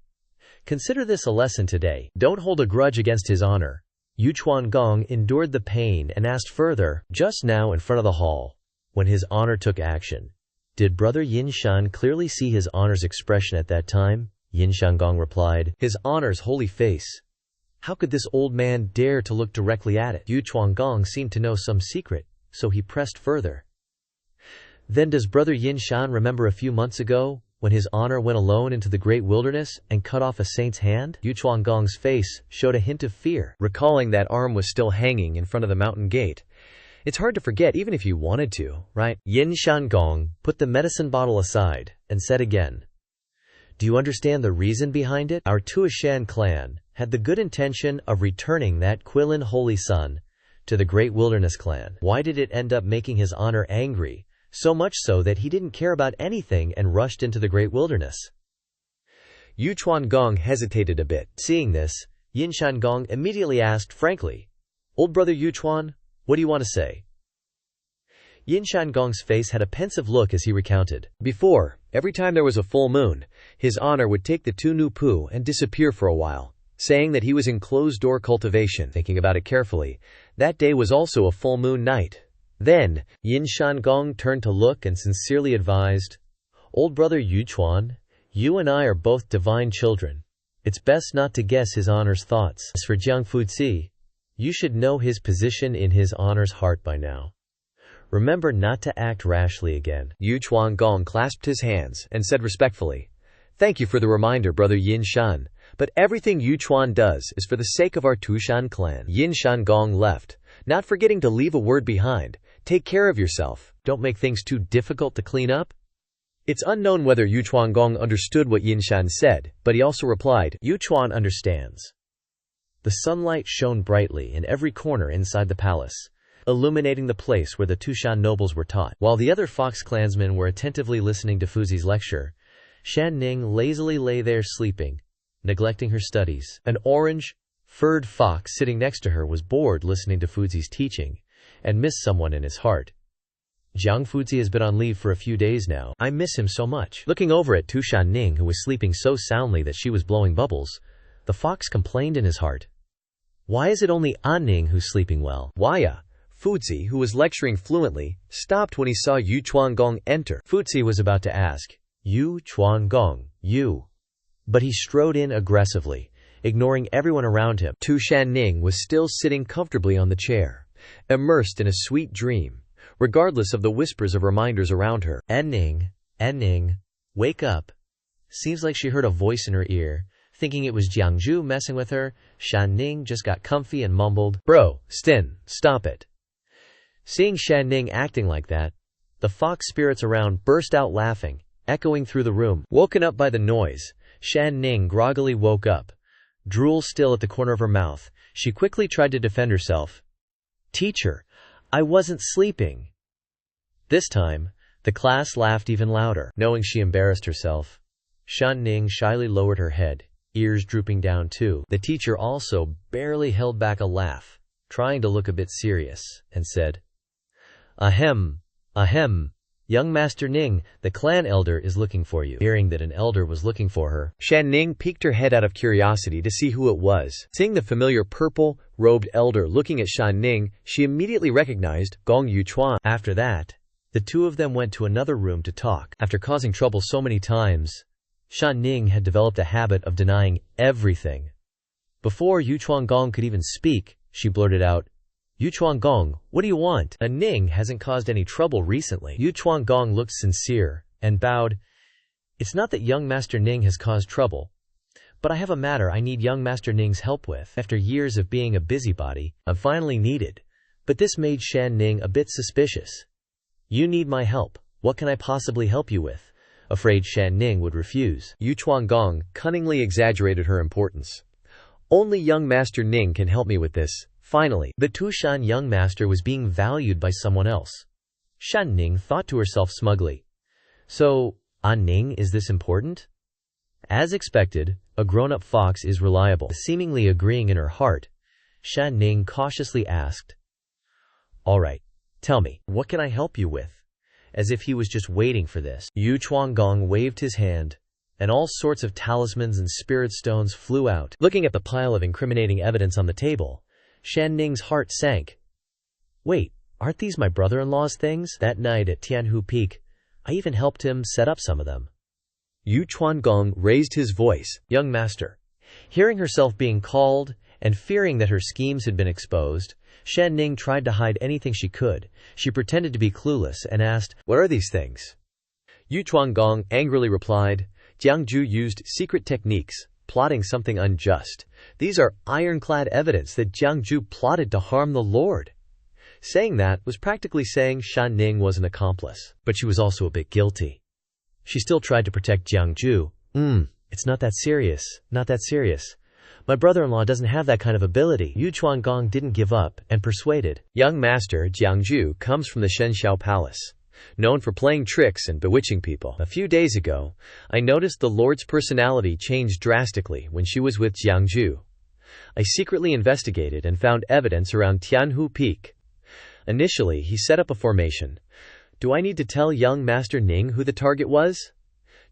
Consider this a lesson today. Don't hold a grudge against His Honor." Yu Chuangong endured the pain and asked further, "Just now in front of the hall, when His Honor took action, did Brother Yin Shan clearly see His Honor's expression at that time?" Yin Shangong replied, "His Honor's holy face. How could this old man dare to look directly at it?" Yu Chuangong seemed to know some secret, so he pressed further. "Then does Brother Yin Shan remember a few months ago, when His Honor went alone into the great wilderness and cut off a saint's hand?" Yu Chuangong's face showed a hint of fear, recalling that arm was still hanging in front of the mountain gate. It's hard to forget even if you wanted to, right? Yin Shangong put the medicine bottle aside and said again, "Do you understand the reason behind it? Our Tuashan clan had the good intention of returning that Quilin holy son to the great wilderness clan. Why did it end up making His Honor angry? So much so that he didn't care about anything and rushed into the great wilderness." Yu Chuangong hesitated a bit. Seeing this, Yin Shangong immediately asked frankly, "Old brother Yu Chuan, what do you want to say?" Yin Shangong's face had a pensive look as he recounted. "Before, every time there was a full moon, His Honor would take the Tu Nu Pu and disappear for a while, saying that he was in closed-door cultivation." Thinking about it carefully, That day was also a full moon night. Then, Yin Shangong turned to look and sincerely advised, "Old brother Yuchuan, you and I are both divine children. It's best not to guess his honor's thoughts. As for Jiang Fuzi, you should know his position in his honor's heart by now. Remember not to act rashly again." Yu Chuangong clasped his hands and said respectfully, "Thank you for the reminder, brother Yin Shan, but everything Yu Chuan does is for the sake of our Tushan clan." Yin Shangong left, not forgetting to leave a word behind. "Take care of yourself. Don't make things too difficult to clean up." It's unknown whether Yu Chuangong understood what Yin Shan said, but he also replied, "Yu Chuan understands." The sunlight shone brightly in every corner inside the palace, illuminating the place where the Tushan nobles were taught. While the other Fox clansmen were attentively listening to Fuzi's lecture, Shan Ning lazily lay there sleeping, neglecting her studies. An orange-furred fox sitting next to her was bored listening to Fuzi's teaching, and missed someone in his heart. "Jiang Fuzi has been on leave for a few days now. I miss him so much." Looking over at Tushan Ning, who was sleeping so soundly that she was blowing bubbles, the fox complained in his heart, "Why is it only An Ning who's sleeping well?" Waya, Fuzi, who was lecturing fluently, stopped when he saw Yu Chuangong enter. Fuzi was about to ask, "Yu Chuangong, you?" But he strode in aggressively, ignoring everyone around him. Tushan Ning was still sitting comfortably on the chair, immersed in a sweet dream, regardless of the whispers of reminders around her. En Ning, wake up." Seems like she heard a voice in her ear, thinking it was Jiang Jue messing with her. Shan Ning just got comfy and mumbled, "Bro, Stin, stop it." Seeing Shan Ning acting like that, the fox spirits around burst out laughing, echoing through the room. Woken up by the noise, Shan Ning groggily woke up. Drool still at the corner of her mouth, she quickly tried to defend herself. "Teacher, I wasn't sleeping." This time, the class laughed even louder. Knowing she embarrassed herself, Shan Ning shyly lowered her head, ears drooping down too. The teacher also barely held back a laugh, trying to look a bit serious, and said, Ahem, young Master Ning, the clan elder is looking for you." Hearing that an elder was looking for her, Shan Ning peeked her head out of curiosity to see who it was. Seeing the familiar purple-robed elder looking at Shan Ning, she immediately recognized Gong Yuchuan. After that, the two of them went to another room to talk. After causing trouble so many times, Shan Ning had developed a habit of denying everything. Before Yu Chuangong could even speak, she blurted out, "Yu Chuangong, what do you want? A Ning hasn't caused any trouble recently." Yu Chuangong looked sincere and bowed. "It's not that young Master Ning has caused trouble, but I have a matter I need young Master Ning's help with. After years of being a busybody, I'm finally needed." But this made Shan Ning a bit suspicious. "You need my help. What can I possibly help you with?" Afraid Shan Ning would refuse, Yu Chuangong cunningly exaggerated her importance. "Only young Master Ning can help me with this." Finally, the Tushan young master was being valued by someone else. Shan Ning thought to herself smugly, "So, An Ning, is this important?" As expected, a grown-up fox is reliable. Seemingly agreeing in her heart, Shan Ning cautiously asked, "All right, tell me, what can I help you with?" As if he was just waiting for this. Yu Chuangong waved his hand, and all sorts of talismans and spirit stones flew out. Looking at the pile of incriminating evidence on the table, Shan Ning's heart sank. "Wait, aren't these my brother-in-law's things?" That night at Tianhu Peak, I even helped him set up some of them. Yu Chuangong raised his voice, "Young master." Hearing herself being called, and fearing that her schemes had been exposed, Shan Ning tried to hide anything she could. She pretended to be clueless and asked, "What are these things?" Yu Chuangong angrily replied, "Jiang Jue used secret techniques, plotting something unjust. These are ironclad evidence that Jiang Jue plotted to harm the Lord." Saying that was practically saying Shan Ning was an accomplice, but she was also a bit guilty. She still tried to protect Jiang Jue. It's not that serious, not that serious. My brother-in-law doesn't have that kind of ability." Yu Chuangong didn't give up and persuaded. Young master Jiang Jue comes from the Xianxia palace, known for playing tricks and bewitching people. A few days ago, I noticed the Lord's personality changed drastically when she was with Jiang Jue. I secretly investigated and found evidence around Tianhu Peak. Initially, he set up a formation. Do I need to tell young Master Ning who the target was?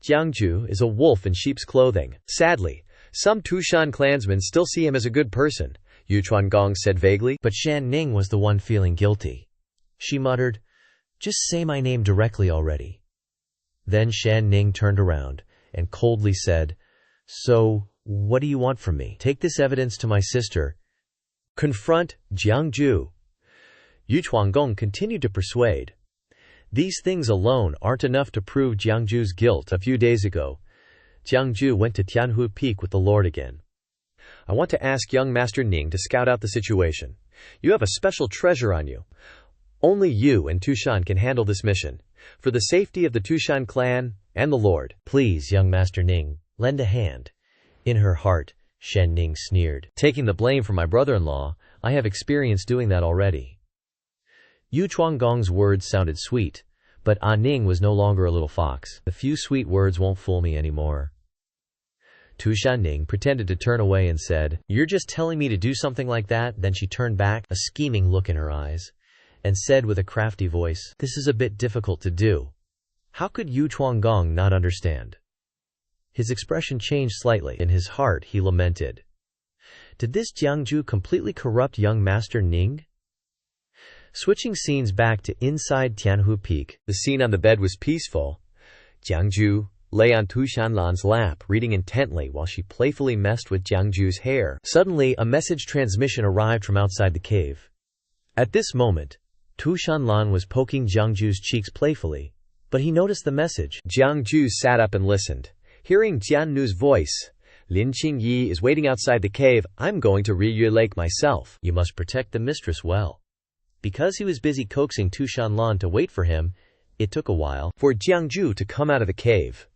Jiang Jue is a wolf in sheep's clothing. Sadly, some Tushan clansmen still see him as a good person. Yu Chuangong said vaguely. But Shan Ning was the one feeling guilty. She muttered, "Just say my name directly already." Then Shan Ning turned around and coldly said, "So, what do you want from me? Take this evidence to my sister. Confront Jiang Jue." Yu Chuanggong continued to persuade. These things alone aren't enough to prove Jiang Jue's guilt. A few days ago, Jiang Jue went to Tianhui Peak with the Lord again. "I want to ask young Master Ning to scout out the situation. You have a special treasure on you. Only you and Tushan can handle this mission, for the safety of the Tushan clan and the Lord." "Please, young Master Ning, lend a hand." In her heart, Shan Ning sneered. "Taking the blame for my brother-in-law, I have experience doing that already." Yu Chuanggong's words sounded sweet, but Ning was no longer a little fox. "The few sweet words won't fool me anymore." Tushan Ning pretended to turn away and said, "You're just telling me to do something like that?" Then she turned back, a scheming look in her eyes, and said with a crafty voice, "This is a bit difficult to do." How could Yu Chuanggong not understand? His expression changed slightly. In his heart, he lamented. Did this Jiang Jue completely corrupt young Master Ning? Switching scenes back to inside Tianhui Peak. The scene on the bed was peaceful. Jiang Jue lay on Tu Shanlan's lap, reading intently while she playfully messed with Jiang Jue's hair. Suddenly, a message transmission arrived from outside the cave. At this moment, Tu Shanlan was poking Jiang Jue's cheeks playfully, but he noticed the message. Jiang Jue sat up and listened. Hearing Jian Nu's voice, "Lin Qingyi is waiting outside the cave. I'm going to Riyue Lake myself. You must protect the mistress well." Because he was busy coaxing Tu Shanlan to wait for him, it took a while for Jiang Jue to come out of the cave.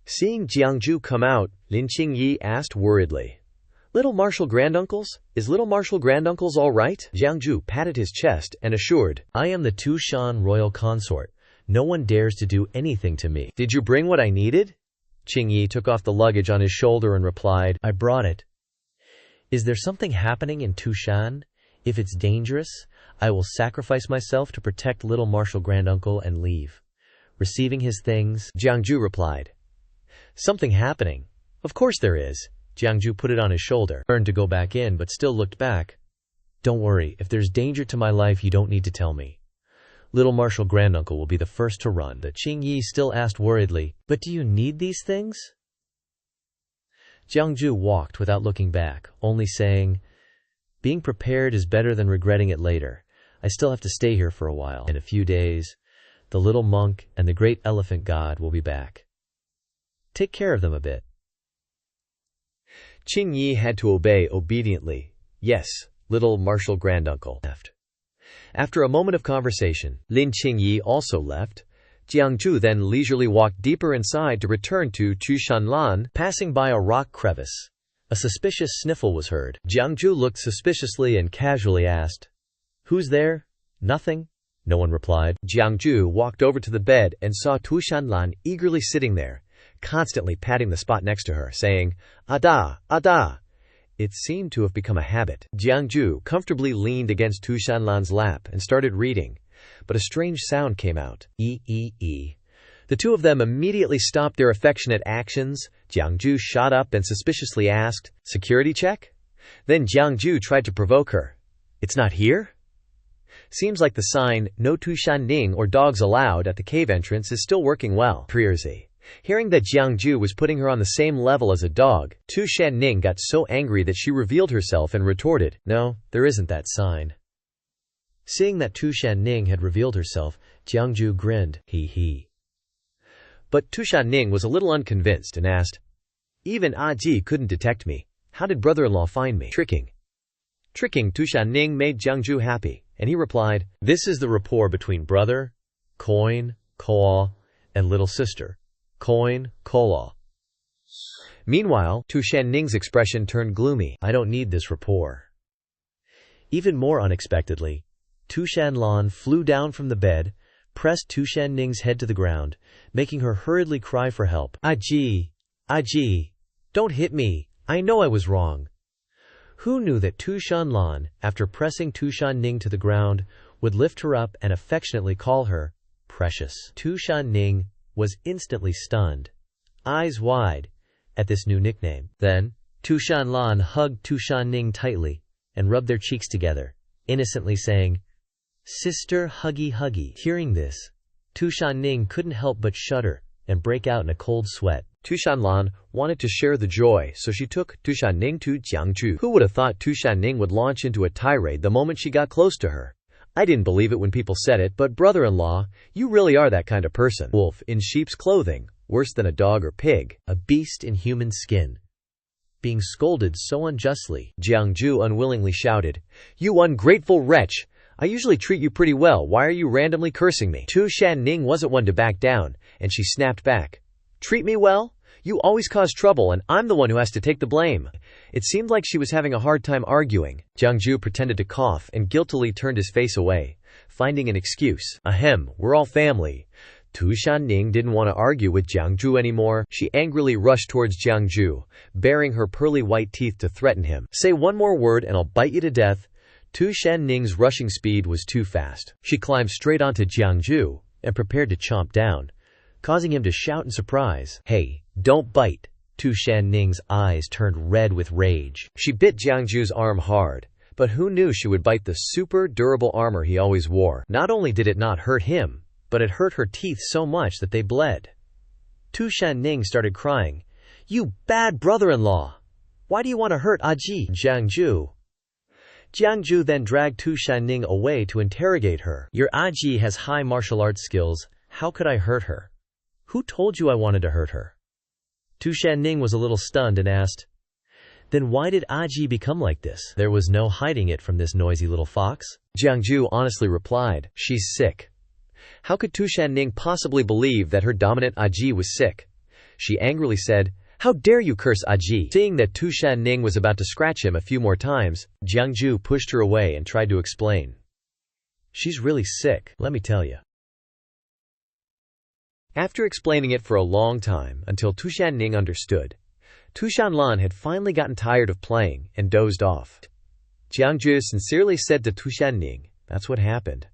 Seeing Jiang Jue come out, Lin Qingyi asked worriedly, "Little Marshal Granduncles? Is Little Marshal Granduncles all right?" Jiang Jue patted his chest and assured, "I am the Tu Shan royal consort. No one dares to do anything to me." "Did you bring what I needed?" Qingyi took off the luggage on his shoulder and replied, "I brought it." "Is there something happening in Tushan? If it's dangerous, I will sacrifice myself to protect little Marshal Granduncle and leave." Receiving his things, Jiang Jue replied, "Something happening? Of course there is." Jiang Jue put it on his shoulder, turned to go back in but still looked back. "Don't worry, if there's danger to my life you don't need to tell me. Little Marshal Granduncle will be the first to run." The Qingyi still asked worriedly, "But do you need these things?" Jiang Jue walked without looking back, only saying, "Being prepared is better than regretting it later. I still have to stay here for a while. In a few days, the little monk and the great elephant god will be back. Take care of them a bit." Qingyi had to obey obediently. "Yes, little Marshal Granduncle." Left. After a moment of conversation, Lin Qingyi also left. Jiang Jue then leisurely walked deeper inside to return to Tu Shanlan, passing by a rock crevice. A suspicious sniffle was heard. Jiang Jue looked suspiciously and casually asked, "Who's there?" "Nothing." No one replied. Jiang Jue walked over to the bed and saw Tu Shanlan eagerly sitting there, constantly patting the spot next to her, saying, "Ada, Ada." It seemed to have become a habit. Jiang Jue comfortably leaned against Tu Shanlan's lap and started reading, but a strange sound came out. E. The two of them immediately stopped their affectionate actions. Jiang Jue shot up and suspiciously asked, "Security check?" Then Jiang Jue tried to provoke her. "It's not here?" Seems like the sign, "No Tushan Ning or dogs allowed" at the cave entrance is still working well. Hearing that Jiang Jue was putting her on the same level as a dog, Tu Shan Ning got so angry that she revealed herself and retorted, "No, there isn't that sign." Seeing that Tu Shan Ning had revealed herself, Jiang Jue grinned, he. But Tu Shan Ning was a little unconvinced and asked, "Even Ji couldn't detect me. How did brother-in-law find me?" Tricking Tu Shan Ning made Jiang Jue happy, and he replied, "This is the rapport between brother, coin, koa, and little sister, coin, kola." Meanwhile, Tu Shan Ning's expression turned gloomy. "I don't need this rapport." Even more unexpectedly, Tu Shanlan flew down from the bed, pressed Tu Shan Ning's head to the ground, making her hurriedly cry for help. Ji, don't hit me. I know I was wrong." Who knew that Tu Shanlan, after pressing Tu Shan Ning to the ground, would lift her up and affectionately call her precious? Tu Shan Ning was instantly stunned, eyes wide, at this new nickname. Then, Tu Shanlan hugged Tu Shan Ning tightly, and rubbed their cheeks together, innocently saying, "Sister, huggy huggy." Hearing this, Tu Shan couldn't help but shudder and break out in a cold sweat. Shan Lan wanted to share the joy, so she took Shan to Jiang Jue. Who would have thought Shan would launch into a tirade the moment she got close to her? I didn't believe it when people said it, but brother-in-law, you really are that kind of person. Wolf in sheep's clothing, worse than a dog or pig. A beast in human skin. Being scolded so unjustly, Jiang Jue unwillingly shouted, "You ungrateful wretch! I usually treat you pretty well. Why are you randomly cursing me?" Shan wasn't one to back down, and she snapped back. "Treat me well? You always cause trouble, and I'm the one who has to take the blame." It seemed like she was having a hard time arguing. Jiang Jue pretended to cough and guiltily turned his face away, finding an excuse. "Ahem, we're all family." Shan didn't want to argue with Jiang Jue anymore. She angrily rushed towards Jiang Jue, baring her pearly white teeth to threaten him. "Say one more word and I'll bite you to death." Shan's rushing speed was too fast. She climbed straight onto Jiang Jue and prepared to chomp down, causing him to shout in surprise, "Hey, don't bite." Shan's eyes turned red with rage. She bit Jiang Jue's arm hard, but who knew she would bite the super durable armor he always wore. Not only did it not hurt him, but it hurt her teeth so much that they bled. Shan started crying. "You bad brother-in-law! Why do you want to hurt Aji?" Jiang Jue then dragged Shan away to interrogate her. "Your Aji has high martial arts skills. How could I hurt her? Who told you I wanted to hurt her?" Shan was a little stunned and asked, "Then why did Aji become like this?" There was no hiding it from this noisy little fox. Jiang Jue honestly replied, "She's sick." How could Shan possibly believe that her dominant Aji was sick? She angrily said, "How dare you curse Aji?" Seeing that Shan was about to scratch him a few more times, Jiang Jue pushed her away and tried to explain. "She's really sick, let me tell you." After explaining it for a long time, until Shan understood, Shan Lan had finally gotten tired of playing and dozed off. Jiang Jue sincerely said to Shan, "That's what happened.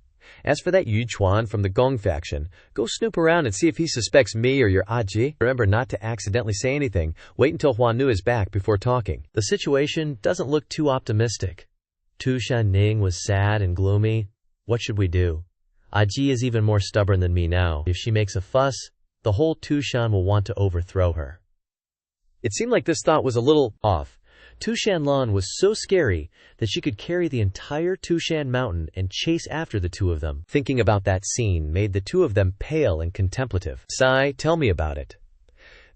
As for that Yu Chuan from the Gong faction, go snoop around and see if he suspects me or your Aji. Remember not to accidentally say anything. Wait until Huanu is back before talking." The situation doesn't look too optimistic. Shan was sad and gloomy. What should we do? Aji is even more stubborn than me now. If she makes a fuss, the whole Shan will want to overthrow her. It seemed like this thought was a little off. Shan Lan was so scary that she could carry the entire Shan mountain and chase after the two of them. Thinking about that scene made the two of them pale and contemplative. "Sai, tell me about it."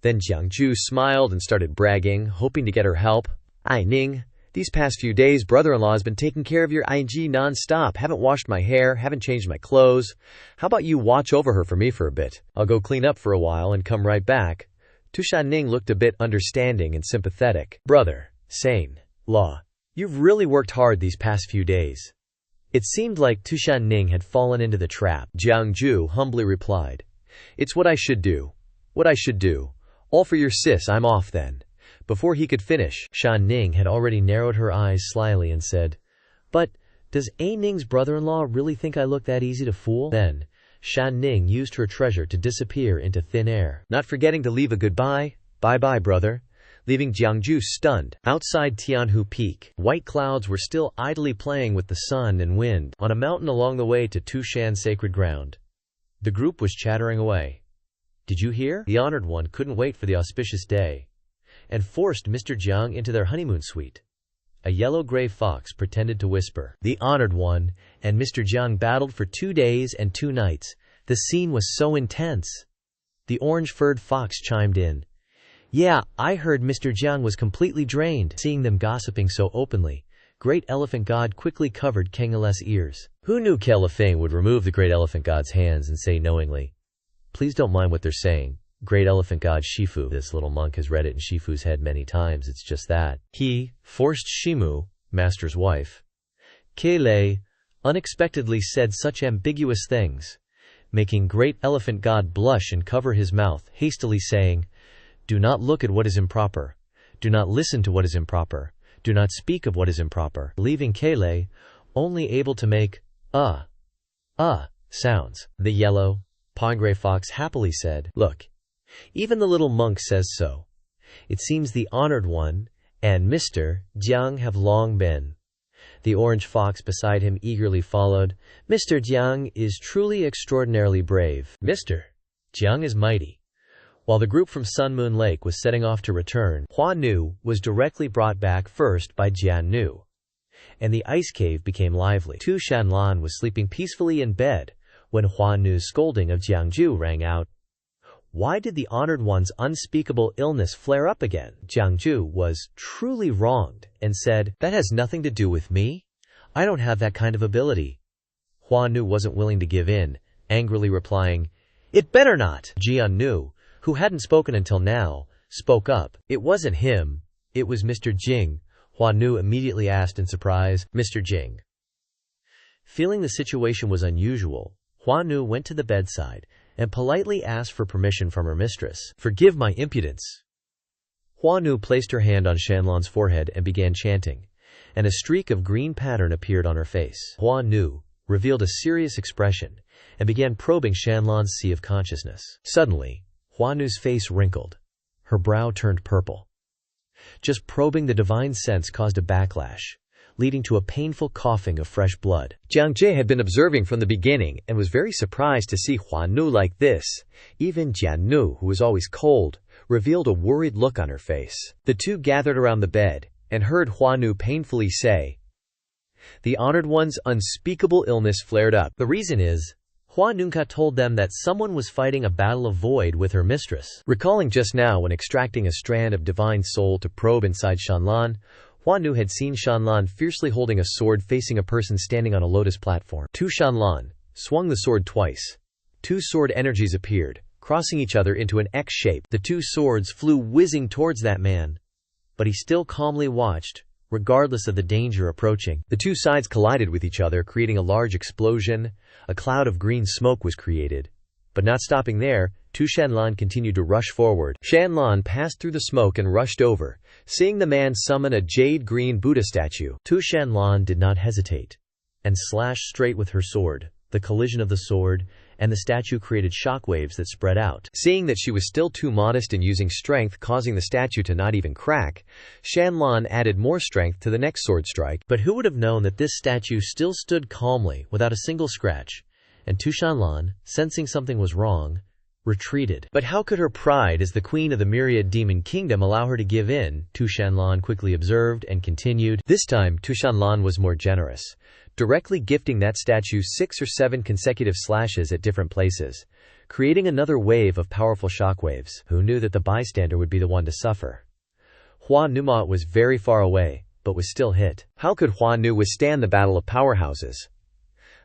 Then Jiang Jue smiled and started bragging, hoping to get her help. "Ai Ning, these past few days brother-in-law has been taking care of your IG non-stop. Haven't washed my hair, haven't changed my clothes. How about you watch over her for me for a bit? I'll go clean up for a while and come right back." Shan looked a bit understanding and sympathetic. "Brother, Sane, Law, you've really worked hard these past few days." It seemed like Shan had fallen into the trap. Jiang Jue humbly replied, "It's what I should do. What I should do. All for your sis, I'm off then." Before he could finish, Shan had already narrowed her eyes slyly and said, "But, does A Ning's brother-in-law really think I look that easy to fool?" Then, Shan used her treasure to disappear into thin air, not forgetting to leave a goodbye, "Bye-bye, brother," leaving Jiang Jue stunned. Outside Tianhu Peak, white clouds were still idly playing with the sun and wind on a mountain along the way to Shan's sacred ground. The group was chattering away. "Did you hear? The Honored One couldn't wait for the auspicious day and forced Mr. Jiang into their honeymoon suite." A yellow-gray fox pretended to whisper. "The Honored One and Mr. Jiang battled for 2 days and 2 nights. The scene was so intense." The orange-furred fox chimed in. "Yeah, I heard Mr. Jiang was completely drained." Seeing them gossiping so openly, Great Elephant God quickly covered Kengale's ears. Who knew Kelefeng would remove the Great Elephant God's hands and say knowingly, "Please don't mind what they're saying. Great Elephant God Shifu." This little monk has read it in Shifu's head many times. It's just that. He forced Shimu, Master's wife. Kele unexpectedly said such ambiguous things, making Great Elephant God blush and cover his mouth, hastily saying, "Do not look at what is improper. Do not listen to what is improper. Do not speak of what is improper," leaving Kele only able to make sounds. The yellow, pawn-gray fox happily said, "Look, even the little monk says so. It seems the Honored One and Mr. Jiang have long been The orange fox beside him eagerly followed. Mr. Jiang is truly extraordinarily brave. Mr. Jiang is mighty. While the group from Sun Moon Lake was setting off to return, Hua Nu was directly brought back first by Jian Nu, and the ice cave became lively. Shan Lan was sleeping peacefully in bed when Hua Nu's scolding of Jiang Jue rang out. Why did the honored one's unspeakable illness flare up again? Jiang Jue was truly wronged and said, "That has nothing to do with me. I don't have that kind of ability." Hua Nu wasn't willing to give in, angrily replying, "It better not." Jian Nu, who hadn't spoken until now, spoke up. "It wasn't him. It was Mr. Jing." Hua Nu immediately asked in surprise, "Mr. Jing?" Feeling the situation was unusual, Hua Nu went to the bedside and politely asked for permission from her mistress. "Forgive my impudence." Hua Nu placed her hand on Shan Lan's forehead and began chanting, and a streak of green pattern appeared on her face. Hua Nu revealed a serious expression and began probing Shan Lan's sea of consciousness. Suddenly, Hua Nu's face wrinkled. Her brow turned purple. Just probing the divine sense caused a backlash, leading to a painful coughing of fresh blood. Jiang Jue had been observing from the beginning and was very surprised to see Hua Nu like this. Even Jian Nu, who was always cold, revealed a worried look on her face. The two gathered around the bed and heard Hua Nu painfully say, "The honored one's unspeakable illness flared up. The reason is, Hua Nunca told them that someone was fighting a battle of void with her mistress." Recalling just now when extracting a strand of divine soul to probe inside Shan Lan, Hua Nu had seen Shan Lan fiercely holding a sword facing a person standing on a lotus platform. Shan Lan swung the sword twice. Two sword energies appeared, crossing each other into an X shape. The two swords flew whizzing towards that man, but he still calmly watched, regardless of the danger approaching. The two sides collided with each other, creating a large explosion. A cloud of green smoke was created. But not stopping there, Shan Lan continued to rush forward. Shan Lan passed through the smoke and rushed over, seeing the man summon a jade-green Buddha statue. Shan Lan did not hesitate, and slashed straight with her sword. The collision of the sword and the statue created shockwaves that spread out. Seeing that she was still too modest in using strength, causing the statue to not even crack, Shan Lan added more strength to the next sword strike. But who would have known that this statue still stood calmly without a single scratch, and Shan Lan, sensing something was wrong, retreated. But how could her pride as the queen of the myriad demon kingdom allow her to give in? Shan Lan quickly observed and continued. This time Shan Lan was more generous, directly gifting that statue 6 or 7 consecutive slashes at different places, creating another wave of powerful shockwaves. Who knew that the bystander would be the one to suffer? Hua Nu was very far away, but was still hit. How could Hua Nu withstand the battle of powerhouses?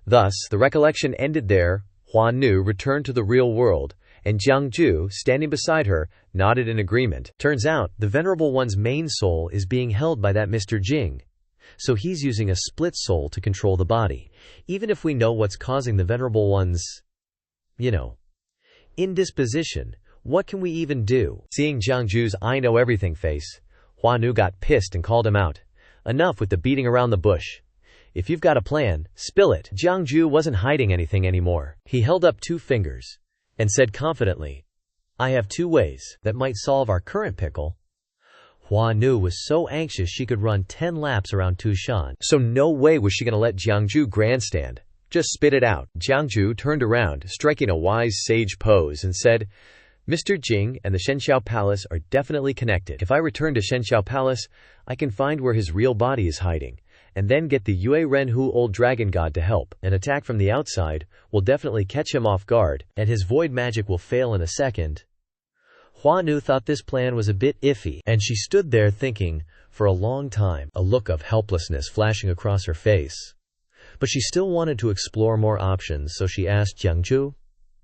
Thus, the recollection ended there. Hua Nu returned to the real world, and Jiang Jue, standing beside her, nodded in agreement. Turns out, the Venerable One's main soul is being held by that Mr. Jing, so he's using a split soul to control the body. Even if we know what's causing the Venerable One's, indisposition, what can we even do? Seeing Jiang Jue's "I know everything" face, Hua Nu got pissed and called him out. Enough with the beating around the bush. If you've got a plan, spill it. Jiang Jue wasn't hiding anything anymore. He held up 2 fingers and said confidently, "I have 2 ways that might solve our current pickle." Hua Nu was so anxious she could run 10 laps around Shan, so no way was she going to let Jiang Jue grandstand. Just spit it out. Jiang Jue turned around, striking a wise sage pose, and said, "Mr. Jing and the Xianxia Palace are definitely connected. If I return to Xianxia Palace, I can find where his real body is hiding, and then get the Yue Renhu Old Dragon God to help. An attack from the outside will definitely catch him off guard, and his void magic will fail in a second." Hua Nu thought this plan was a bit iffy, and she stood there thinking for a long time, a look of helplessness flashing across her face. But she still wanted to explore more options, so she asked Jiang Jue,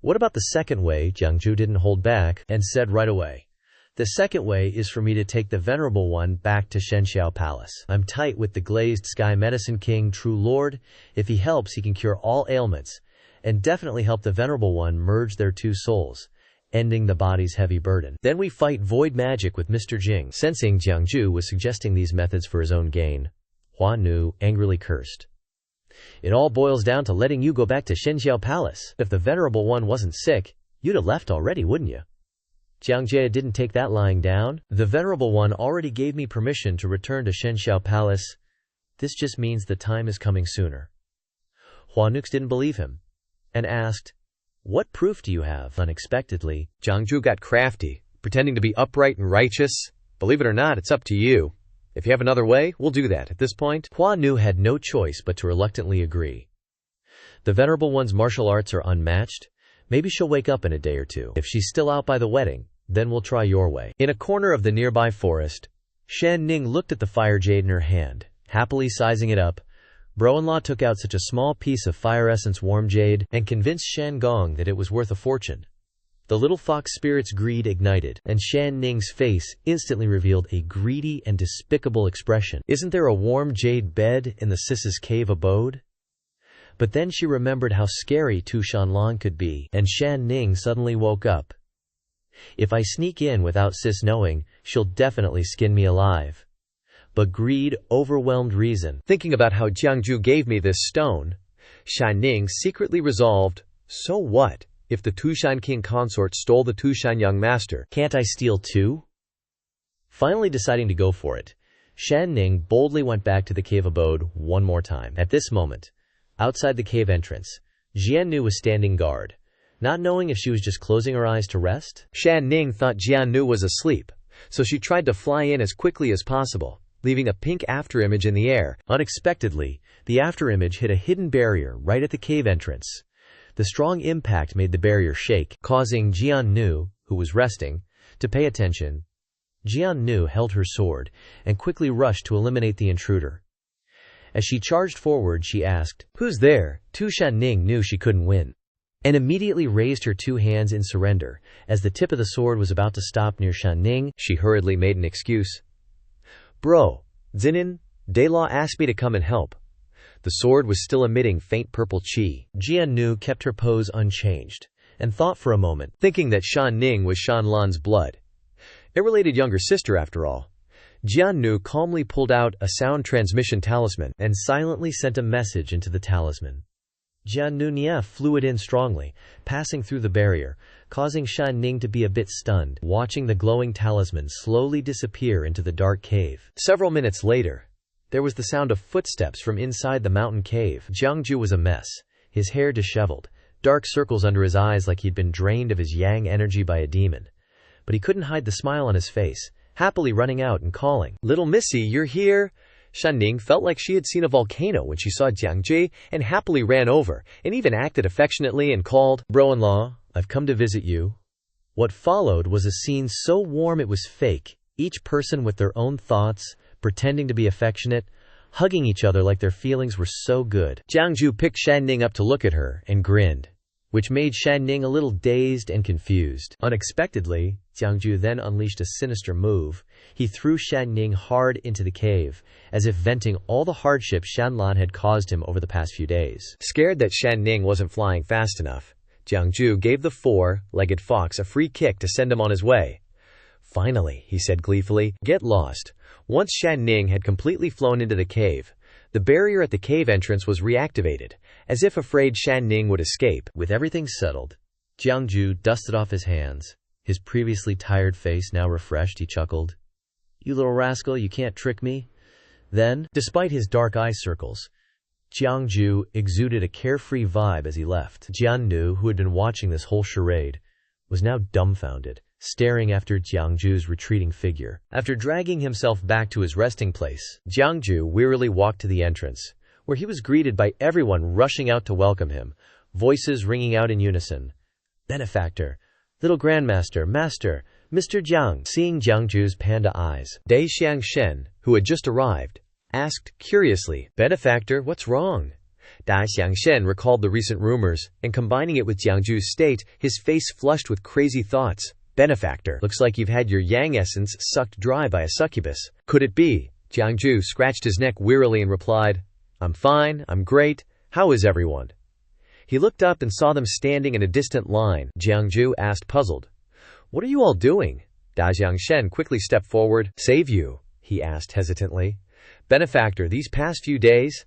"What about the second way?" Jiang Jue didn't hold back and said right away, "The second way is for me to take the Venerable One back to Xianxia Palace. I'm tight with the Glazed Sky Medicine King, True Lord. If he helps, he can cure all ailments, and definitely help the Venerable One merge their 2 souls, ending the body's heavy burden. Then we fight void magic with Mr. Jing." Sensing Jiang Jue was suggesting these methods for his own gain, Hua Nu angrily cursed. "It all boils down to letting you go back to Xianxia Palace. If the Venerable One wasn't sick, you'd have left already, wouldn't you?" Jiang Jue didn't take that lying down. "The Venerable One already gave me permission to return to Xianxia Palace. This just means the time is coming sooner. Huanux didn't believe him and asked, "What proof do you have?" Unexpectedly, Jiang Jue got crafty, pretending to be upright and righteous. "Believe it or not, it's up to you. If you have another way, we'll do that." At this point, Huanu had no choice but to reluctantly agree. The Venerable One's martial arts are unmatched. Maybe she'll wake up in a day or two. If she's still out by the wedding, then we'll try your way. In a corner of the nearby forest, Shan Ning looked at the fire jade in her hand, happily sizing it up. Bro-in-law took out such a small piece of fire essence warm jade and convinced Shan Gong that it was worth a fortune. The little fox spirit's greed ignited, and Shan Ning's face instantly revealed a greedy and despicable expression. Isn't there a warm jade bed in the Sis's cave abode? But then she remembered how scary Shan Lan could be, and Shan Ning suddenly woke up. If I sneak in without Sis knowing, she'll definitely skin me alive. But greed overwhelmed reason. Thinking about how Jiang Jue gave me this stone, Shan Ning secretly resolved, so what if the Tushan king consort stole the Tushan young master? Can't I steal too? Finally deciding to go for it, Shan Ning boldly went back to the cave abode one more time. At this moment, outside the cave entrance, Jian Nu was standing guard, not knowing if she was just closing her eyes to rest. Shan Ning thought Jian Nu was asleep, so she tried to fly in as quickly as possible, leaving a pink afterimage in the air. Unexpectedly, the afterimage hit a hidden barrier right at the cave entrance. The strong impact made the barrier shake, causing Jian Nu, who was resting, to pay attention. Jian Nu held her sword and quickly rushed to eliminate the intruder. As she charged forward, she asked, "Who's there?" Shan Ning knew she couldn't win, and immediately raised her two hands in surrender. As the tip of the sword was about to stop near Shan Ning, she hurriedly made an excuse. "Bro, Zinin, Daylaw asked me to come and help." The sword was still emitting faint purple chi. Jian Nu kept her pose unchanged and thought for a moment, thinking that Shan Ning was Shan Lan's blood. A related younger sister, after all. Jian Nu calmly pulled out a sound transmission talisman and silently sent a message into the talisman. Jian Nu flew it in strongly, passing through the barrier, causing Shan Ning to be a bit stunned, watching the glowing talisman slowly disappear into the dark cave. Several minutes later, there was the sound of footsteps from inside the mountain cave. Jiang Jue was a mess, his hair disheveled, dark circles under his eyes like he'd been drained of his yang energy by a demon. But he couldn't hide the smile on his face, happily running out and calling, "Little Missy, you're here!" Shan Ning felt like she had seen a volcano when she saw Jiang Jue and happily ran over and even acted affectionately and called, "Bro-in-law, I've come to visit you." What followed was a scene so warm it was fake, each person with their own thoughts, pretending to be affectionate, hugging each other like their feelings were so good. Jiang Jue picked Shan Ning up to look at her and grinned, which made Shan Ning a little dazed and confused. Unexpectedly, Jiang Jue then unleashed a sinister move. He threw Shan Ning hard into the cave, as if venting all the hardship Shan Lan had caused him over the past few days. Scared that Shan Ning wasn't flying fast enough, Jiang Jue gave the four-legged fox a free kick to send him on his way. "Finally," he said gleefully, "get lost." Once Shan Ning had completely flown into the cave, the barrier at the cave entrance was reactivated, as if afraid Shan Ning would escape. With everything settled, Jiang Jue dusted off his hands. His previously tired face now refreshed, he chuckled. "You little rascal, you can't trick me." Then, despite his dark eye circles, Jiang Jue exuded a carefree vibe as he left. Jian Nu, who had been watching this whole charade, was now dumbfounded, staring after Jiang Jue's retreating figure. After dragging himself back to his resting place, Jiang Jue wearily walked to the entrance, where he was greeted by everyone rushing out to welcome him, voices ringing out in unison. "Benefactor, little grandmaster, master, Mr. Jiang." Seeing Jiang Jue's panda eyes, Dai Xianxia, who had just arrived, asked curiously, "Benefactor, what's wrong?" Dai Xianxia recalled the recent rumors, and combining it with Jiang Jue's state, his face flushed with crazy thoughts. "Benefactor, looks like you've had your yang essence sucked dry by a succubus. Could it be?" Jiang Jue scratched his neck wearily and replied, "I'm fine, I'm great. How is everyone?" He looked up and saw them standing in a distant line. Jiang Jue asked, puzzled, "What are you all doing?" Da Jiangxian quickly stepped forward. "Save you?" he asked hesitantly. "Benefactor, these past few days,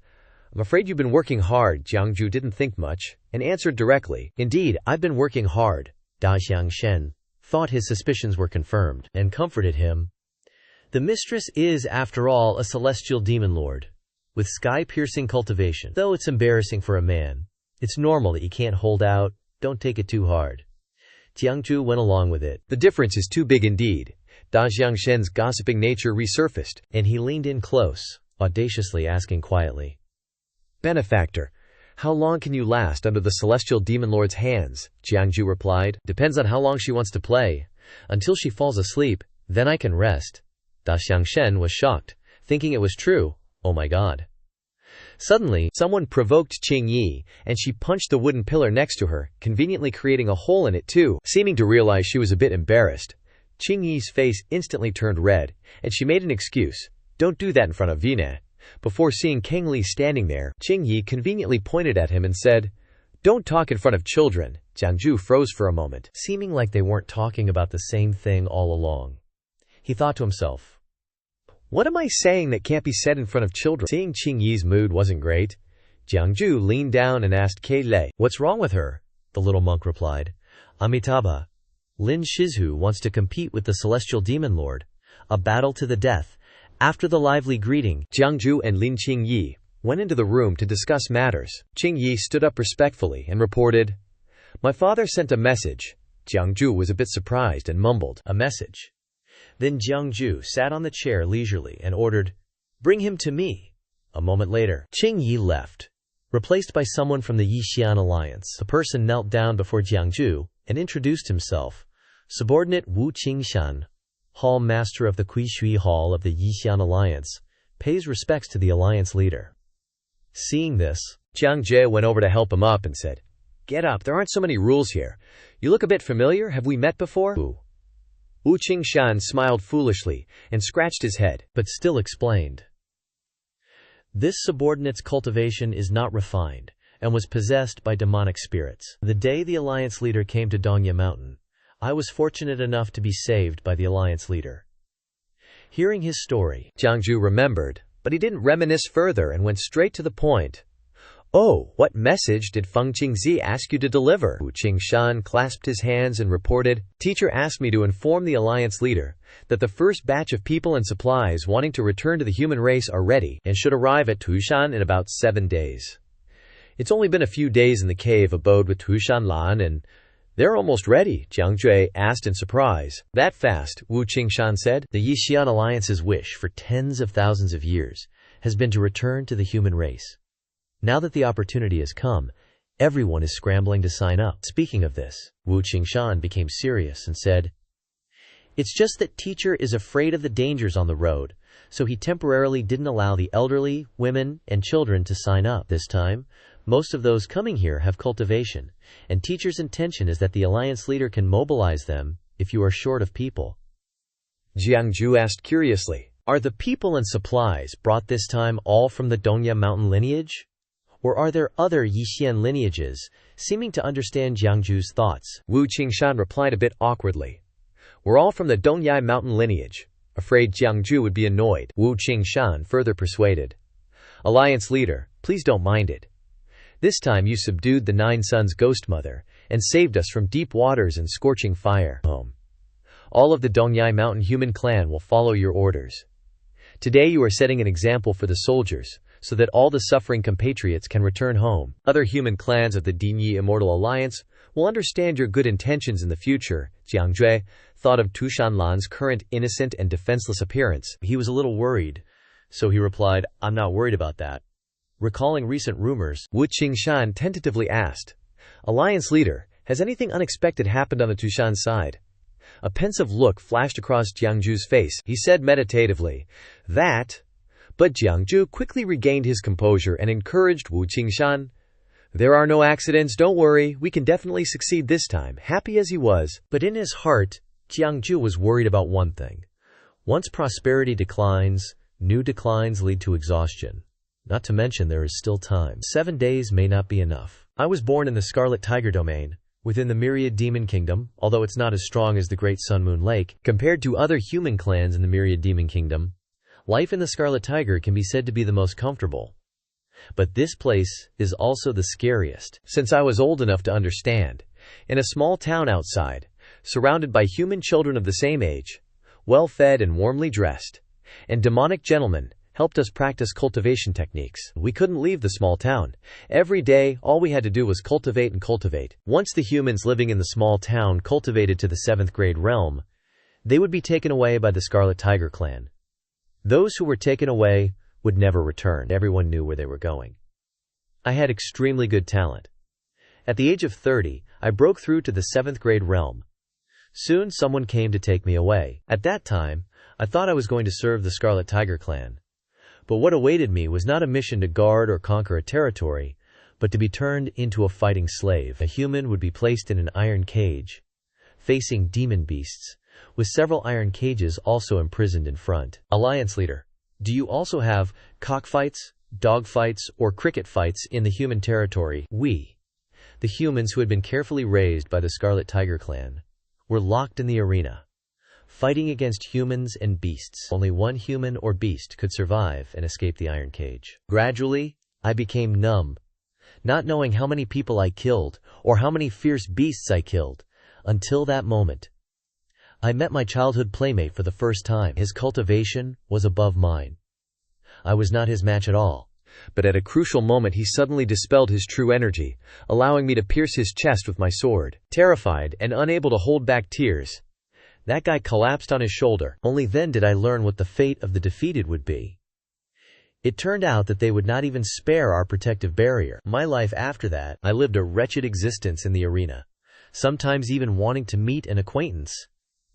I'm afraid you've been working hard." Jiang Jue didn't think much and answered directly, "Indeed, I've been working hard." Da Xiangxian thought his suspicions were confirmed and comforted him. "The mistress is, after all, a celestial demon lord. with sky-piercing cultivation. Though it's embarrassing for a man, it's normal that you can't hold out, don't take it too hard. Jiang Jue went along with it. The difference is too big indeed. Da Xiangshen's gossiping nature resurfaced, and he leaned in close, audaciously asking quietly, "Benefactor, how long can you last under the celestial demon lord's hands?" Jiang Jue replied. "Depends on how long she wants to play. Until she falls asleep, then I can rest." Da Xiangshen was shocked, thinking it was true. Oh my god. Suddenly, someone provoked Qing Yi, and she punched the wooden pillar next to her, conveniently creating a hole in it too. Seeming to realize she was a bit embarrassed, Qing Yi's face instantly turned red, and she made an excuse. "Don't do that in front of Vina." Before seeing Kang Li standing there, Qing Yi conveniently pointed at him and said, "Don't talk in front of children." Jiang Jue froze for a moment, seeming like they weren't talking about the same thing all along. He thought to himself, "What am I saying that can't be said in front of children?" Seeing Qing Yi's mood wasn't great, Jiang Jue leaned down and asked Kei Lei, "What's wrong with her?" The little monk replied, "Amitabha, Lin Shizu wants to compete with the celestial demon lord. A battle to the death." After the lively greeting, Jiang Jue and Lin Qing Yi went into the room to discuss matters. Qing Yi stood up respectfully and reported, "My father sent a message." Jiang Jue was a bit surprised and mumbled, "A message?" Then Jiang Jue sat on the chair leisurely and ordered, "Bring him to me." A moment later, Qing Yi left, replaced by someone from the Yixian alliance. The person knelt down before Jiang Jue and introduced himself. Subordinate Wu Qingshan, Hall Master of the Kuishui Hall of the Yixian alliance, pays respects to the alliance leader. Seeing this, Jiang Jue went over to help him up and said, "Get up, there aren't so many rules here. You look a bit familiar, have we met before?" Wu Qingshan smiled foolishly and scratched his head, but still explained, "This subordinate's cultivation is not refined, and was possessed by demonic spirits. The day the alliance leader came to Dongya Mountain, I was fortunate enough to be saved by the alliance leader." Hearing his story, Jiang Jue remembered, but he didn't reminisce further and went straight to the point. "Oh, what message did Feng Qingzi ask you to deliver?" Wu Qingshan clasped his hands and reported, "Teacher asked me to inform the alliance leader that the first batch of people and supplies wanting to return to the human race are ready and should arrive at Tushan in about 7 days. It's only been a few days in the cave abode with Shan Lan and they're almost ready," Jiang Jue asked in surprise. "That fast?" Wu Qingshan said. "The Yixian alliance's wish for tens of thousands of years has been to return to the human race. Now that the opportunity has come, everyone is scrambling to sign up." Speaking of this, Wu Qingshan became serious and said, "It's just that teacher is afraid of the dangers on the road, so he temporarily didn't allow the elderly, women, and children to sign up. This time, most of those coming here have cultivation, and teacher's intention is that the alliance leader can mobilize them if you are short of people." Jiang Jue asked curiously, "Are the people and supplies brought this time all from the Dongya Mountain lineage? Or are there other Yixian lineages?" Seeming to understand Jiang Jue's thoughts, Wu Qingshan replied a bit awkwardly, "We're all from the Dongyai Mountain lineage." Afraid Jiang Jue would be annoyed, Wu Qingshan further persuaded, "Alliance leader, please don't mind it. This time you subdued the 9 sons' ghost mother and saved us from deep waters and scorching fire. All of the Dongyai Mountain human clan will follow your orders. Today you are setting an example for the soldiers, so that all the suffering compatriots can return home. Other human clans of the Dinyi Immortal Alliance will understand your good intentions in the future." Jiang Jue thought of Shan Lan's current innocent and defenseless appearance. He was a little worried, so he replied, "I'm not worried about that." Recalling recent rumors, Wu Qingshan tentatively asked, "Alliance leader, has anything unexpected happened on the Tushan side?" A pensive look flashed across Jiang Jue's face. He said meditatively, "That..." But Jiang Jue quickly regained his composure and encouraged Wu Qingshan, "There are no accidents, don't worry, we can definitely succeed this time." Happy as he was, but in his heart, Jiang Jue was worried about one thing. Once prosperity declines, new declines lead to exhaustion. Not to mention there is still time. 7 days may not be enough. I was born in the Scarlet Tiger domain, within the Myriad Demon Kingdom, although it's not as strong as the Great Sun Moon Lake. Compared to other human clans in the Myriad Demon Kingdom, life in the Scarlet Tiger can be said to be the most comfortable. But this place is also the scariest. Since I was old enough to understand, in a small town outside, surrounded by human children of the same age, well-fed and warmly dressed, and demonic gentlemen, helped us practice cultivation techniques. We couldn't leave the small town. Every day, all we had to do was cultivate and cultivate. Once the humans living in the small town cultivated to the 7th grade realm, they would be taken away by the Scarlet Tiger clan. Those who were taken away would never return. Everyone knew where they were going. I had extremely good talent. At the age of 30, I broke through to the 7th grade realm. Soon someone came to take me away. At that time, I thought I was going to serve the Scarlet Tiger clan. But what awaited me was not a mission to guard or conquer a territory, but to be turned into a fighting slave. A human would be placed in an iron cage, facing demon beasts, with several iron cages also imprisoned in front. Alliance leader, do you also have cockfights, dogfights, or cricket fights in the human territory? We, the humans who had been carefully raised by the Scarlet Tiger clan, were locked in the arena, fighting against humans and beasts. Only one human or beast could survive and escape the iron cage. Gradually, I became numb, not knowing how many people I killed or how many fierce beasts I killed. Until that moment, I met my childhood playmate for the first time. His cultivation was above mine. I was not his match at all. But at a crucial moment he suddenly dispelled his true energy, allowing me to pierce his chest with my sword. Terrified and unable to hold back tears, that guy collapsed on his shoulder. Only then did I learn what the fate of the defeated would be. It turned out that they would not even spare our protective barrier. My life after that, I lived a wretched existence in the arena, sometimes even wanting to meet an acquaintance,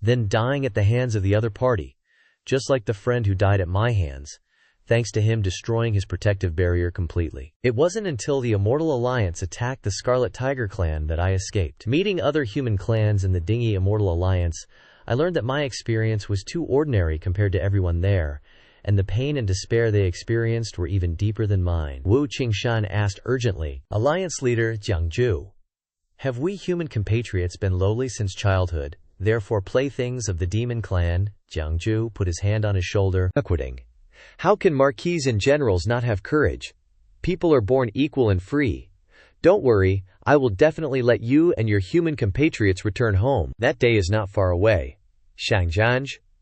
then dying at the hands of the other party, just like the friend who died at my hands, thanks to him destroying his protective barrier completely. It wasn't until the Immortal Alliance attacked the Scarlet Tiger clan that I escaped. Meeting other human clans in the dingy Immortal Alliance, I learned that my experience was too ordinary compared to everyone there, and the pain and despair they experienced were even deeper than mine. Wu Qingshan asked urgently, Alliance leader Jiang Jue, have we human compatriots been lowly since childhood, therefore playthings of the demon clan? Jiang Jue put his hand on his shoulder, quitting. How can marquises and generals not have courage? People are born equal and free. Don't worry, I will definitely let you and your human compatriots return home. That day is not far away. Jiang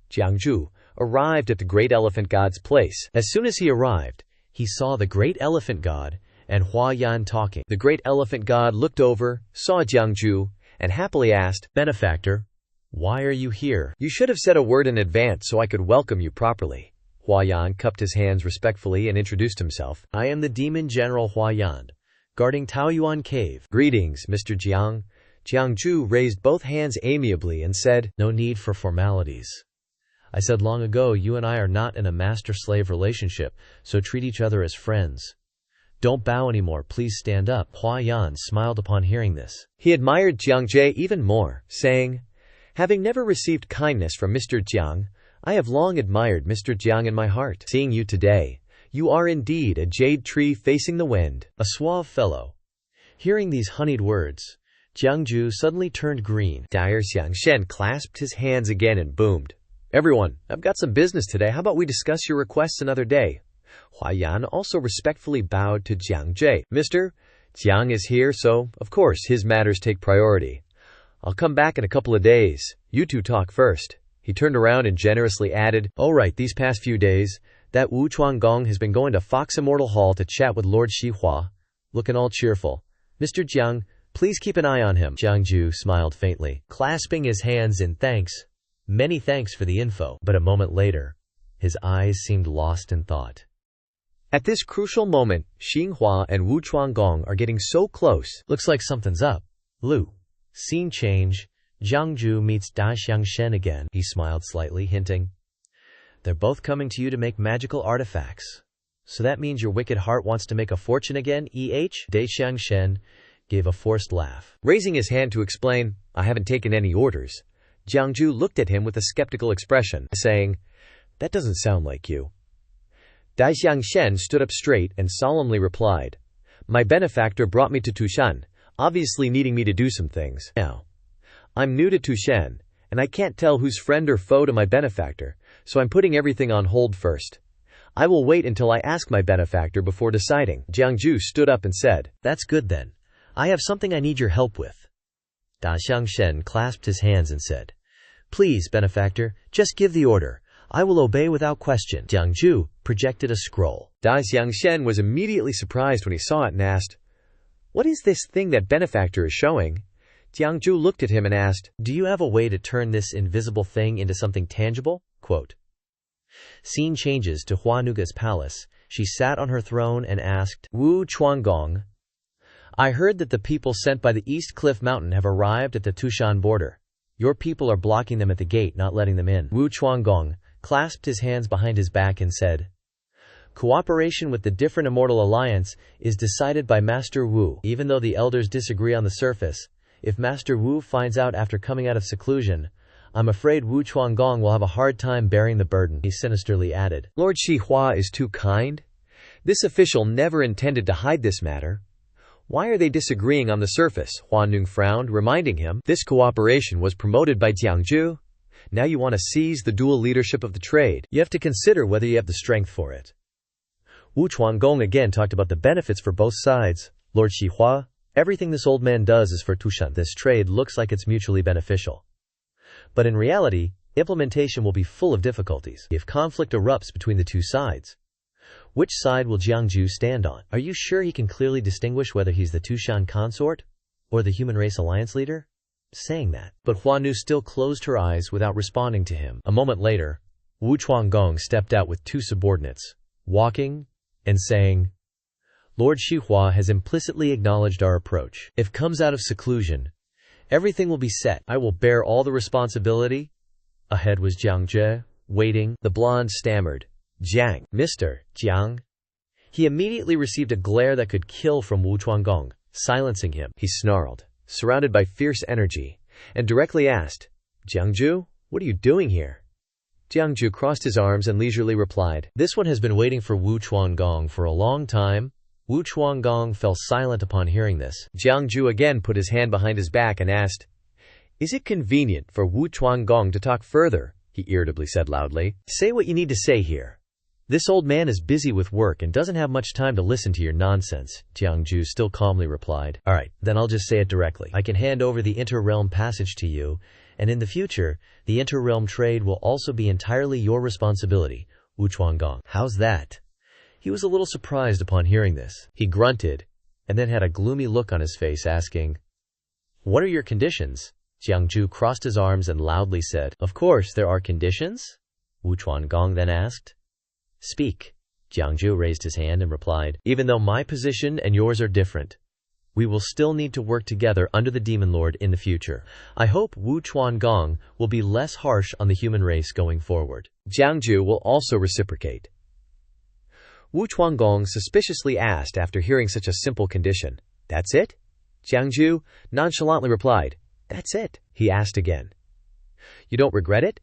Jue arrived at the Great Elephant God's place. As soon as he arrived, he saw the Great Elephant God and Hua Yan talking. The Great Elephant God looked over, saw Jiang Jue, and happily asked, Benefactor, why are you here? You should have said a word in advance so I could welcome you properly. Hua Yan cupped his hands respectfully and introduced himself. I am the Demon General Hua Yan, guarding Taoyuan Cave. Greetings, Mr. Jiang. Jiang Jue raised both hands amiably and said, No need for formalities. I said long ago you and I are not in a master-slave relationship, so treat each other as friends. Don't bow anymore, please stand up. Hua Yan smiled upon hearing this. He admired Jiang Jue even more, saying, Having never received kindness from Mr. Jiang, I have long admired Mr. Jiang in my heart. Seeing you today, you are indeed a jade tree facing the wind. A suave fellow. Hearing these honeyed words, Jiang Jue suddenly turned green. Dire Xianxia clasped his hands again and boomed. Everyone, I've got some business today. How about we discuss your requests another day? Hua Yan also respectfully bowed to Jiang Jue. Mr. Jiang is here, so, of course, his matters take priority. I'll come back in a couple of days. You two talk first. He turned around and generously added, All right, these past few days, that Wu Chuanggong has been going to Fox Immortal Hall to chat with Lord Xihua, looking all cheerful. Mr. Jiang, please keep an eye on him. Jiang Jue smiled faintly, clasping his hands in thanks. Many thanks for the info. But a moment later, his eyes seemed lost in thought. At this crucial moment, Xinhua and Wu Chuanggong are getting so close. Looks like something's up. Lu. Scene change. Jiang Jue meets Da Xianxian again. He smiled slightly, hinting, They're both coming to you to make magical artifacts. So that means your wicked heart wants to make a fortune again, Da Xianxian gave a forced laugh. Raising his hand to explain, I haven't taken any orders, Jiang Jue looked at him with a skeptical expression, saying, That doesn't sound like you. Da Xianxian stood up straight and solemnly replied, My benefactor brought me to Tushan, obviously needing me to do some things. Now, I'm new to Tushan, and I can't tell who's friend or foe to my benefactor, so I'm putting everything on hold first. I will wait until I ask my benefactor before deciding. Jiang Jue stood up and said, That's good then. I have something I need your help with. Da Xianxian clasped his hands and said, Please, benefactor, just give the order. I will obey without question. Jiang Jue projected a scroll. Da Xianxian was immediately surprised when he saw it and asked, "What is this thing that benefactor is showing?" Jiang Jue looked at him and asked, "Do you have a way to turn this invisible thing into something tangible?" Quote. Scene changes to Huanuga's palace. She sat on her throne and asked, "Wu Chuangong, I heard that the people sent by the East Cliff Mountain have arrived at the Tushan border. Your people are blocking them at the gate, not letting them in." Wu Chuangong clasped his hands behind his back and said, "Cooperation with the different immortal alliance is decided by Master Wu. Even though the elders disagree on the surface, if Master Wu finds out after coming out of seclusion, I'm afraid Wu Chuangong will have a hard time bearing the burden," he sinisterly added. "Lord Xihua is too kind. This official never intended to hide this matter. Why are they disagreeing on the surface?" Huanung frowned, reminding him, "This cooperation was promoted by Jiang Jue. Now you want to seize the dual leadership of the trade. You have to consider whether you have the strength for it." Wu Chuangong again talked about the benefits for both sides. "Lord Xihua, everything this old man does is for Tushan. This trade looks like it's mutually beneficial. But in reality, implementation will be full of difficulties if conflict erupts between the two sides. Which side will Jiang Jue stand on? Are you sure he can clearly distinguish whether he's the Tushan consort or the human race alliance leader?" Saying that, but Huanu still closed her eyes without responding to him. A moment later, Wu Chuangong stepped out with two subordinates, walking and saying, "Lord Xihua has implicitly acknowledged our approach. If comes out of seclusion, everything will be set. I will bear all the responsibility." Ahead was Jiang Jue, waiting. The blonde stammered, "Jiang, Mr. Jiang." He immediately received a glare that could kill from Wu Chuangong, silencing him. He snarled, surrounded by fierce energy, and directly asked, "Jiang Jue, what are you doing here?" Jiang Jue crossed his arms and leisurely replied, "This one has been waiting for Wu Chuangong for a long time." Wu Chuangong fell silent upon hearing this. Jiang Jue again put his hand behind his back and asked, "Is it convenient for Wu Chuangong to talk further?" he irritably said loudly. "Say what you need to say here. This old man is busy with work and doesn't have much time to listen to your nonsense." Jiang Jue still calmly replied, "All right, then I'll just say it directly. I can hand over the inter-realm passage to you, and in the future, the inter-realm trade will also be entirely your responsibility, Wu Chuangong." "How's that?" He was a little surprised upon hearing this. He grunted, and then had a gloomy look on his face, asking, "What are your conditions?" Jiang Jue crossed his arms and loudly said, "Of course there are conditions?" Wu Chuangong then asked, "Speak." Jiang Jue raised his hand and replied, "Even though my position and yours are different, we will still need to work together under the Demon Lord in the future. I hope Wu Chuangong will be less harsh on the human race going forward." Jiang Jue will also reciprocate. Wu Chuangong suspiciously asked after hearing such a simple condition, "That's it?" Jiang Jue nonchalantly replied, "That's it." He asked again, "You don't regret it?"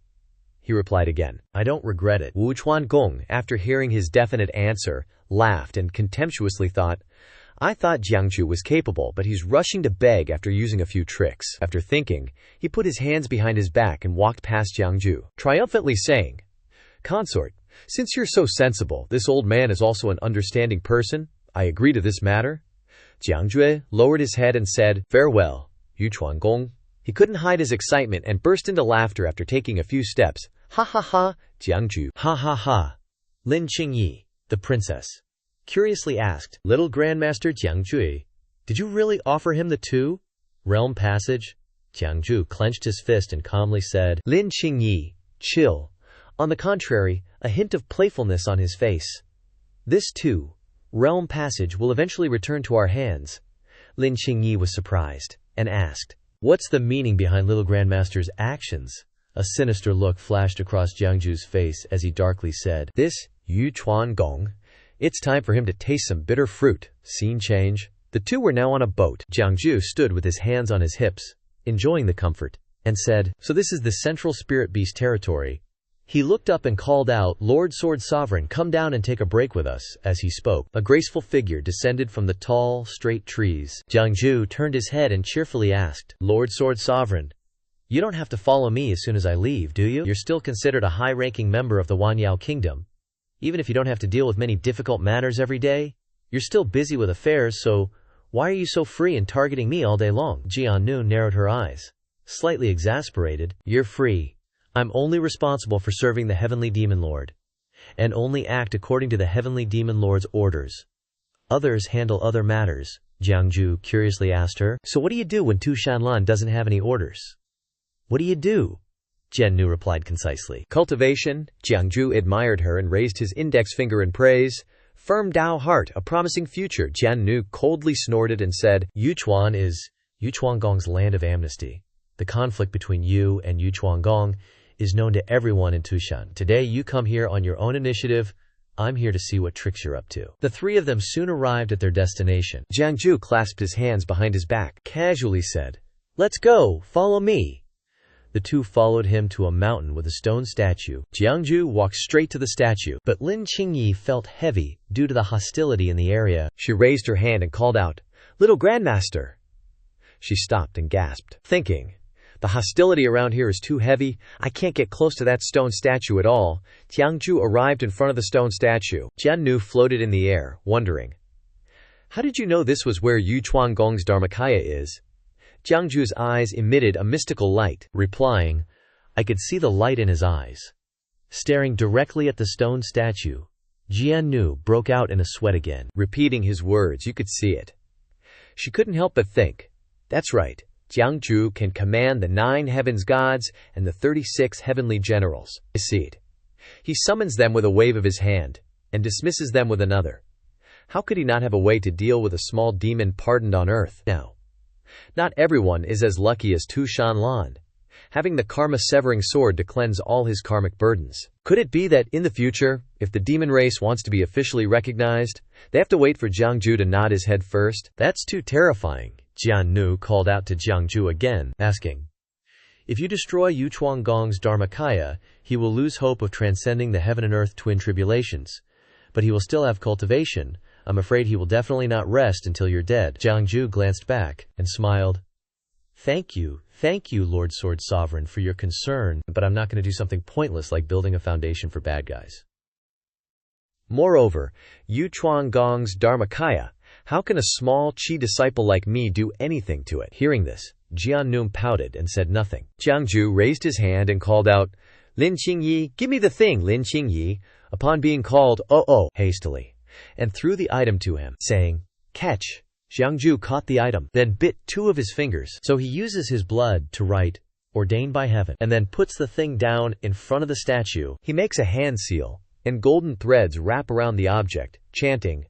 He replied again, "I don't regret it." Wu Chuangong, after hearing his definite answer, laughed and contemptuously thought, "I thought Jiang Jue was capable, but he's rushing to beg after using a few tricks." After thinking, he put his hands behind his back and walked past Jiang Jue, triumphantly saying, "Consort, since you're so sensible, this old man is also an understanding person. I agree to this matter." Jiang Jue lowered his head and said, "Farewell, Yu Chuangong." He couldn't hide his excitement and burst into laughter after taking a few steps. "Ha ha ha, Jiang Jue. Ha ha ha." Lin Qingyi, the princess, curiously asked, "Little Grandmaster Jiang Jue, did you really offer him the two-realm passage?" Jiang Jue clenched his fist and calmly said, "Lin Qingyi, chill." On the contrary, a hint of playfulness on his face. "This two-realm passage will eventually return to our hands." Lin Qingyi was surprised and asked, "What's the meaning behind Little Grandmaster's actions?" A sinister look flashed across Jiang Jue's face as he darkly said, "This Yu Chuangong, it's time for him to taste some bitter fruit." Scene change. The two were now on a boat. Jiang Jue stood with his hands on his hips, enjoying the comfort, and said, "So this is the central spirit beast territory." He looked up and called out, "Lord Sword Sovereign, come down and take a break with us." As he spoke, a graceful figure descended from the tall, straight trees. Jiang Jue turned his head and cheerfully asked, "Lord Sword Sovereign, you don't have to follow me as soon as I leave, do you? You're still considered a high-ranking member of the Wanyao Kingdom. Even if you don't have to deal with many difficult matters every day, you're still busy with affairs, so why are you so free in targeting me all day long?" Jian Nu narrowed her eyes, slightly exasperated. "You're free. I'm only responsible for serving the Heavenly Demon Lord, and only act according to the Heavenly Demon Lord's orders. Others handle other matters, Jiang Jue curiously asked her. So what do you do when Shan Lan doesn't have any orders? What do you do? Jiang Jue replied concisely. Cultivation. Jiang Jue admired her and raised his index finger in praise. Firm Dao heart, a promising future. Jiang Jue coldly snorted and said, Yuchuan is Yuchuangong's land of amnesty. The conflict between you and Yuchuangong is known to everyone in Tushan. Today you come here on your own initiative. I'm here to see what tricks you're up to. The three of them soon arrived at their destination. Jiang Jue clasped his hands behind his back, casually said, "Let's go, follow me." The two followed him to a mountain with a stone statue. Jiang Jue walked straight to the statue, but Lin Qingyi felt heavy due to the hostility in the area. She raised her hand and called out, "Little Grandmaster!" She stopped and gasped, thinking, "The hostility around here is too heavy. I can't get close to that stone statue at all." Jiang Jue arrived in front of the stone statue. Jiang Jue floated in the air, wondering, "How did you know this was where Yuchuangong's Dharmakaya is?" Jiang Jue's eyes emitted a mystical light. Replying, I could see the light in his eyes. Staring directly at the stone statue, Jiang Jue broke out in a sweat again. Repeating his words, you could see it. She couldn't help but think, that's right. Jiang Jue can command the 9 heavens gods and the 36 heavenly generals. I see it. He summons them with a wave of his hand and dismisses them with another. How could he not have a way to deal with a small demon pardoned on earth? Now, not everyone is as lucky as Shan Lan, having the karma-severing sword to cleanse all his karmic burdens. Could it be that in the future, if the demon race wants to be officially recognized, they have to wait for Jiang Jue to nod his head first? That's too terrifying. Jiang Jue called out to Jiang Jue again, asking, "If you destroy Yuchuangong's Dharmakaya, he will lose hope of transcending the heaven and earth twin tribulations. But he will still have cultivation. I'm afraid he will definitely not rest until you're dead." Jiang Jue glanced back and smiled. Thank you, Lord Sword Sovereign, for your concern, but I'm not going to do something pointless like building a foundation for bad guys. Moreover, Yuchuangong's Dharmakaya, how can a small Qi disciple like me do anything to it? Hearing this, Jiang Jue pouted and said nothing. Jiang Jue raised his hand and called out, "Lin Qingyi, give me the thing, Lin Qingyi." Upon being called, hastily, and threw the item to him, saying, "Catch." Jiang Jue caught the item, then bit 2 of his fingers. So he uses his blood to write, "Ordained by heaven," and then puts the thing down in front of the statue. He makes a hand seal, and golden threads wrap around the object, chanting,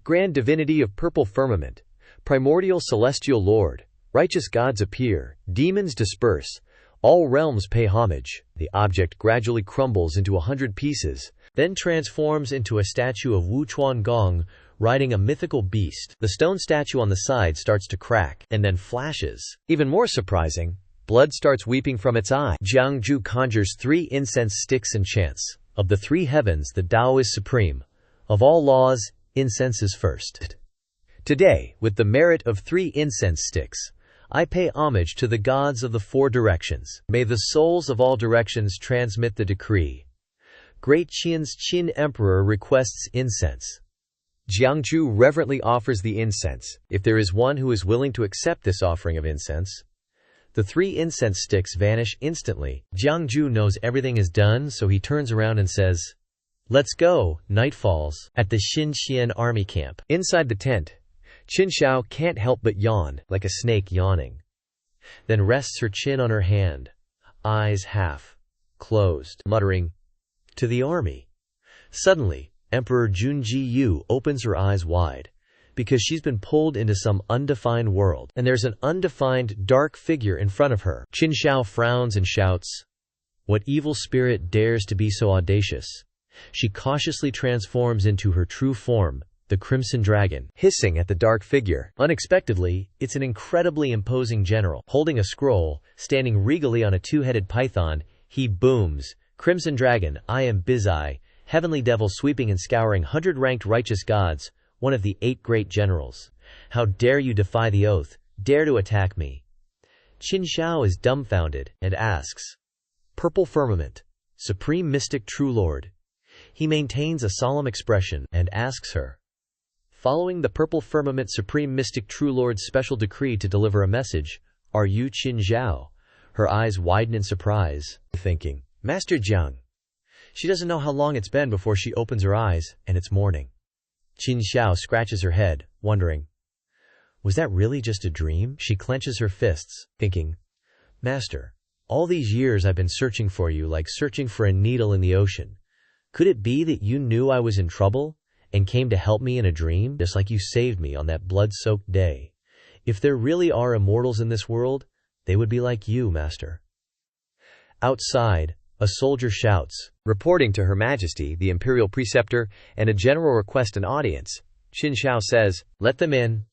"Grand divinity of purple firmament, primordial celestial lord, righteous gods appear, demons disperse, all realms pay homage." The object gradually crumbles into 100 pieces, then transforms into a statue of Wuchuangong riding a mythical beast. The stone statue on the side starts to crack, and then flashes. Even more surprising, blood starts weeping from its eye. Jiang Jue conjures 3 incense sticks and chants, "Of the 3 heavens, the Tao is supreme. Of all laws, incense is first. Today, with the merit of 3 incense sticks, I pay homage to the gods of the 4 directions. May the souls of all directions transmit the decree. Great Qian's Qin Emperor requests incense." Jiang Jue reverently offers the incense, if there is one who is willing to accept this offering of incense. The 3 incense sticks vanish instantly. Jiang Jue knows everything is done, so he turns around and says, "Let's go." Night falls at the Xianxia army camp. Inside the tent, Qin Xiao can't help but yawn, like a snake yawning. Then rests her chin on her hand, eyes half closed, muttering, "To the army." Suddenly, Emperor Junji Yu opens her eyes wide, because she's been pulled into some undefined world, and there's an undefined, dark figure in front of her. Qin Xiao frowns and shouts, "What evil spirit dares to be so audacious?" She cautiously transforms into her true form, the Crimson Dragon, hissing at the dark figure. Unexpectedly, it's an incredibly imposing general. Holding a scroll, standing regally on a 2-headed python, he booms, "Crimson Dragon, I am Bizai, heavenly devil sweeping and scouring 100-ranked righteous gods, one of the 8 great generals. How dare you defy the oath, dare to attack me?" Qin Xiao is dumbfounded and asks, "Purple firmament, supreme mystic true lord." He maintains a solemn expression and asks her, "Following the purple firmament supreme mystic true lord's special decree to deliver a message, are you Qin Xiao?" Her eyes widen in surprise, thinking, Master Jiang. She doesn't know how long it's been before she opens her eyes, and it's morning. Xianxia scratches her head, wondering, was that really just a dream? She clenches her fists, thinking, Master, all these years I've been searching for you like searching for a needle in the ocean. Could it be that you knew I was in trouble and came to help me in a dream, just like you saved me on that blood-soaked day? If there really are immortals in this world, they would be like you, Master. Outside, a soldier shouts, reporting to Her Majesty, the Imperial Preceptor, and a general request an audience. Xianxia says, let them in.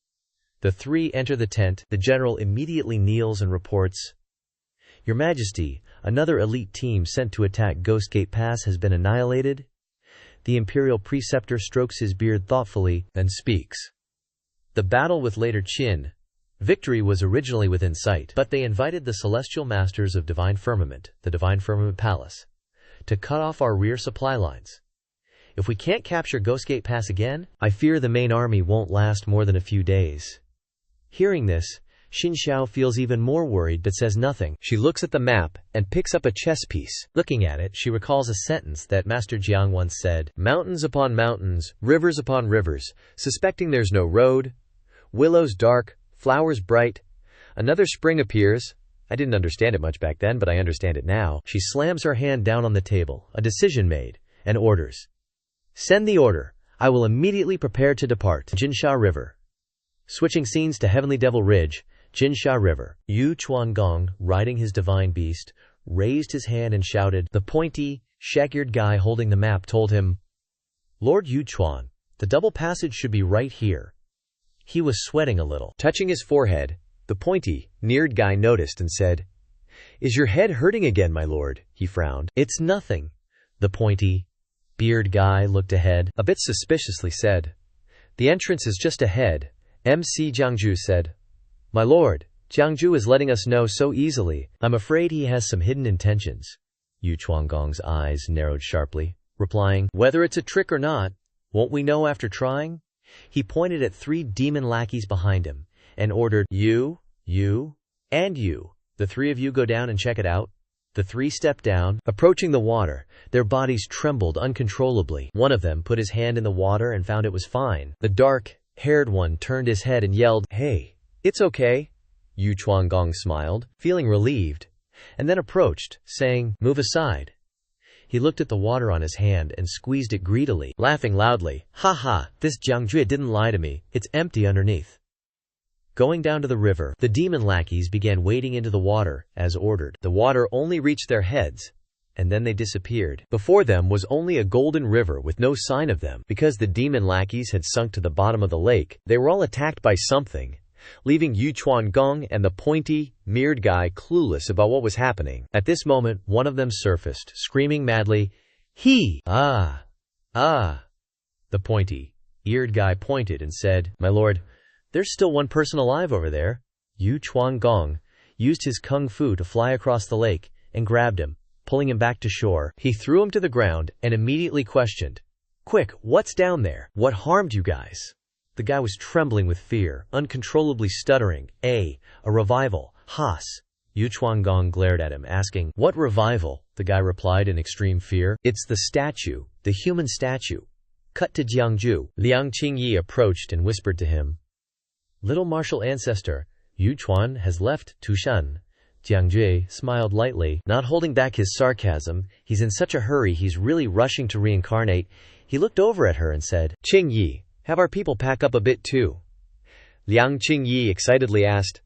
The three enter the tent. The general immediately kneels and reports, Your Majesty, another elite team sent to attack Ghost Gate Pass has been annihilated. The Imperial Preceptor strokes his beard thoughtfully and speaks. The battle with later Qin. Victory was originally within sight, but they invited the Celestial Masters of Divine Firmament, the Divine Firmament Palace, to cut off our rear supply lines. If we can't capture Ghost Gate Pass again, I fear the main army won't last more than a few days. Hearing this, Xianxia feels even more worried but says nothing. She looks at the map and picks up a chess piece. Looking at it, she recalls a sentence that Master Jiang once said, mountains upon mountains, rivers upon rivers, suspecting there's no road, willows dark, flowers bright. Another spring appears. I didn't understand it much back then, but I understand it now. She slams her hand down on the table, a decision made, and orders. Send the order. I will immediately prepare to depart. Jinsha River. Switching scenes to Heavenly Devil Ridge, Jinsha River. Yu Chuangong, riding his divine beast, raised his hand and shouted. The pointy, shag-eared guy holding the map told him, Lord Yu Chuan, the double passage should be right here. He was sweating a little. Touching his forehead, the pointy, neared guy noticed and said, Is your head hurting again, my lord? He frowned. It's nothing. The pointy, beard guy looked ahead, a bit suspiciously said, The entrance is just ahead. MC Jiang Jue said, My lord, Jiang Jue is letting us know so easily. I'm afraid he has some hidden intentions. Yu Chuanggong's eyes narrowed sharply, replying, Whether it's a trick or not, won't we know after trying? He pointed at 3 demon lackeys behind him and ordered, You, and you. The 3 of you go down and check it out. The 3 stepped down. Approaching the water, their bodies trembled uncontrollably. One of them put his hand in the water and found it was fine. The dark-haired one turned his head and yelled, Hey, it's okay. Yu Chuanggong smiled, feeling relieved, and then approached, saying, Move aside. He looked at the water on his hand and squeezed it greedily, laughing loudly. Ha ha, this Jiang Jue didn't lie to me. It's empty underneath. Going down to the river, the demon lackeys began wading into the water, as ordered. The water only reached their heads, and then they disappeared. Before them was only a golden river with no sign of them. Because the demon lackeys had sunk to the bottom of the lake, they were all attacked by something, leaving Yu Chuanggong and the pointy, mirrored guy clueless about what was happening. At this moment, one of them surfaced, screaming madly, He! Ah! Ah! The pointy, eared guy pointed and said, My lord, there's still one person alive over there. Yu Chuanggong used his kung fu to fly across the lake and grabbed him, pulling him back to shore. He threw him to the ground and immediately questioned, Quick, what's down there? What harmed you guys? The guy was trembling with fear, uncontrollably stuttering, A revival, Haas. Yu Chuanggong glared at him, asking, What revival? The guy replied in extreme fear, It's the statue, the human statue. Cut to Jiang Jue. Liang Qingyi approached and whispered to him, Little martial ancestor, Yu Chuan has left Tushan. Jiang Jue smiled lightly, not holding back his sarcasm. He's in such a hurry he's really rushing to reincarnate. He looked over at her and said, Qingyi, have our people pack up a bit too. Liang Qingyi excitedly asked,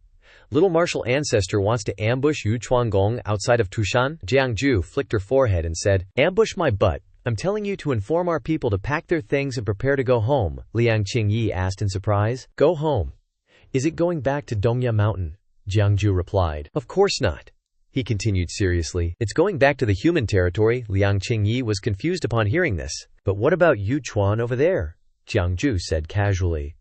Little martial ancestor wants to ambush Yu Chuanggong outside of Tushan? Jiang Jue flicked her forehead and said, Ambush my butt. I'm telling you to inform our people to pack their things and prepare to go home. Liang Qingyi asked in surprise, Go home? Is it going back to Dongya Mountain? Jiang Jue replied, Of course not. He continued seriously, It's going back to the human territory. Liang Qingyi was confused upon hearing this. But what about Yu Chuan over there? Jiang Jue said casually,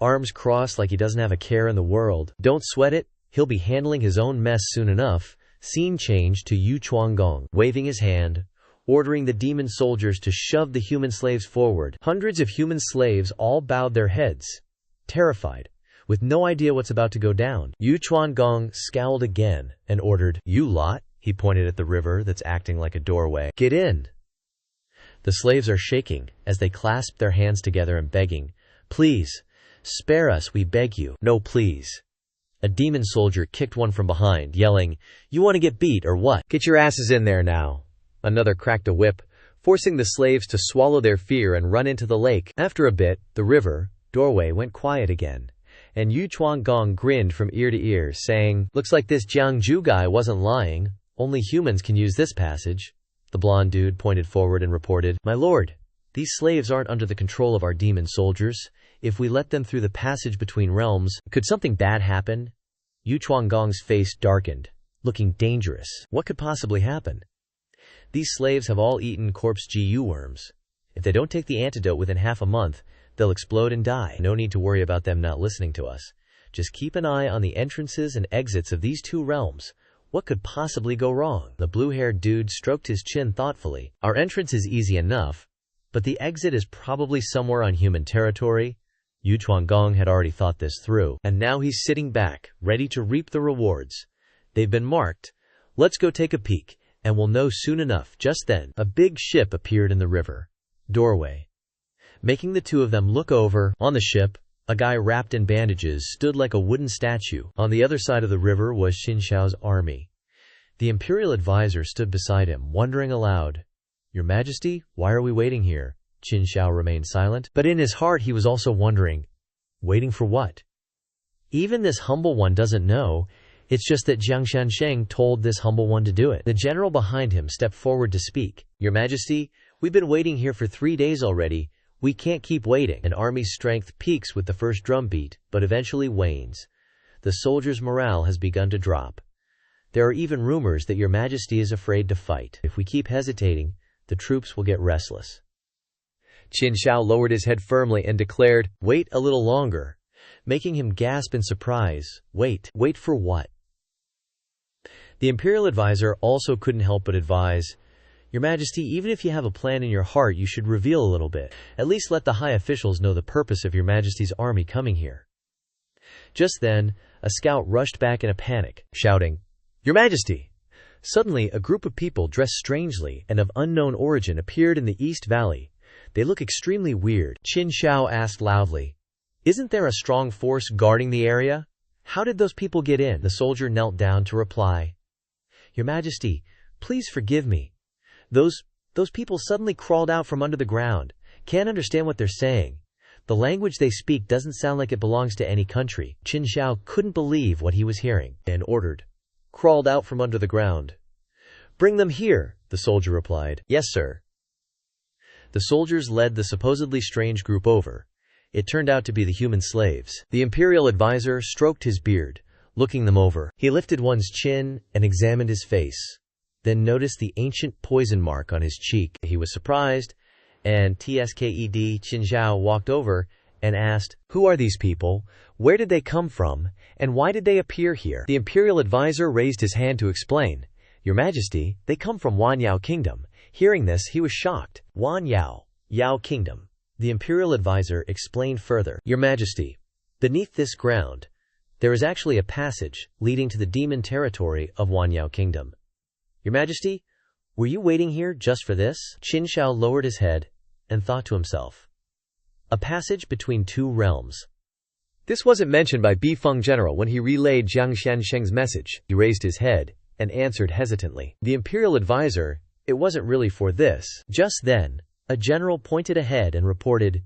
arms crossed like he doesn't have a care in the world. Don't sweat it, he'll be handling his own mess soon enough. Scene changed to Yu Chuanggong, waving his hand, ordering the demon soldiers to shove the human slaves forward. Hundreds of human slaves all bowed their heads, terrified, with no idea what's about to go down. Yu Chuangong scowled again and ordered, "You lot," he pointed at the river that's acting like a doorway, "get in." The slaves are shaking as they clasp their hands together and begging, "Please, spare us, we beg you." "No, please." A demon soldier kicked one from behind, yelling, "You want to get beat or what? Get your asses in there now." Another cracked a whip, forcing the slaves to swallow their fear and run into the lake. After a bit, the river doorway went quiet again, and Yu Chuangong grinned from ear to ear, saying, "Looks like this Jiang Jue guy wasn't lying. Only humans can use this passage." The blonde dude pointed forward and reported, "My lord, these slaves aren't under the control of our demon soldiers. If we let them through the passage between realms, could something bad happen?" Yu Chuanggong's face darkened, looking dangerous. What could possibly happen? These slaves have all eaten corpse GU worms. If they don't take the antidote within half a month, they'll explode and die. No need to worry about them not listening to us. Just keep an eye on the entrances and exits of these two realms. What could possibly go wrong? The blue-haired dude stroked his chin thoughtfully. Our entrance is easy enough, but the exit is probably somewhere on human territory. Yu Chuanggong had already thought this through, and now he's sitting back, ready to reap the rewards. They've been marked. Let's go take a peek, and we'll know soon enough. Just then, a big ship appeared in the river doorway, making the two of them look over. On the ship, a guy wrapped in bandages stood like a wooden statue. On the other side of the river was Xianxia's army. The imperial advisor stood beside him, wondering aloud, "Your Majesty, why are we waiting here?" Xianxia remained silent, but in his heart he was also wondering, waiting for what? Even this humble one doesn't know. It's just that Jiang Shansheng told this humble one to do it. The general behind him stepped forward to speak. "Your Majesty, we've been waiting here for 3 days already. We can't keep waiting." An army's strength peaks with the first drumbeat, but eventually wanes. The soldiers' morale has begun to drop. There are even rumors that Your Majesty is afraid to fight. If we keep hesitating, the troops will get restless. Xianxia lowered his head firmly and declared, "Wait a little longer," making him gasp in surprise. Wait for what? The imperial advisor also couldn't help but advise, "Your Majesty, even if you have a plan in your heart, you should reveal a little bit. At least let the high officials know the purpose of Your Majesty's army coming here." Just then, a scout rushed back in a panic, shouting, "Your Majesty!" Suddenly, a group of people dressed strangely and of unknown origin appeared in the East Valley. They look extremely weird. Qin Shao asked loudly, "Isn't there a strong force guarding the area? How did those people get in?" The soldier knelt down to reply, "Your Majesty, please forgive me. Those people suddenly crawled out from under the ground. Can't understand what they're saying. The language they speak doesn't sound like it belongs to any country." Qin Shao couldn't believe what he was hearing and ordered, "Crawled out from under the ground. Bring them here," the soldier replied. "Yes, sir." The soldiers led the supposedly strange group over. It turned out to be the human slaves. The imperial advisor stroked his beard, looking them over. He lifted one's chin and examined his face, then noticed the ancient poison mark on his cheek. He was surprised, and Qin Shao walked over and asked, "Who are these people? Where did they come from? And why did they appear here?" The imperial advisor raised his hand to explain, "Your Majesty, they come from Wanyao Kingdom." Hearing this, he was shocked. Wanyao Kingdom. The imperial advisor explained further, "Your Majesty, beneath this ground, there is actually a passage leading to the demon territory of Wanyao Kingdom." "Your Majesty, were you waiting here just for this?" Qin Shao lowered his head and thought to himself, a passage between two realms. This wasn't mentioned by Bifeng General when he relayed Jiang Shansheng's message. He raised his head and answered hesitantly. The imperial advisor, it wasn't really for this. Just then, a general pointed ahead and reported,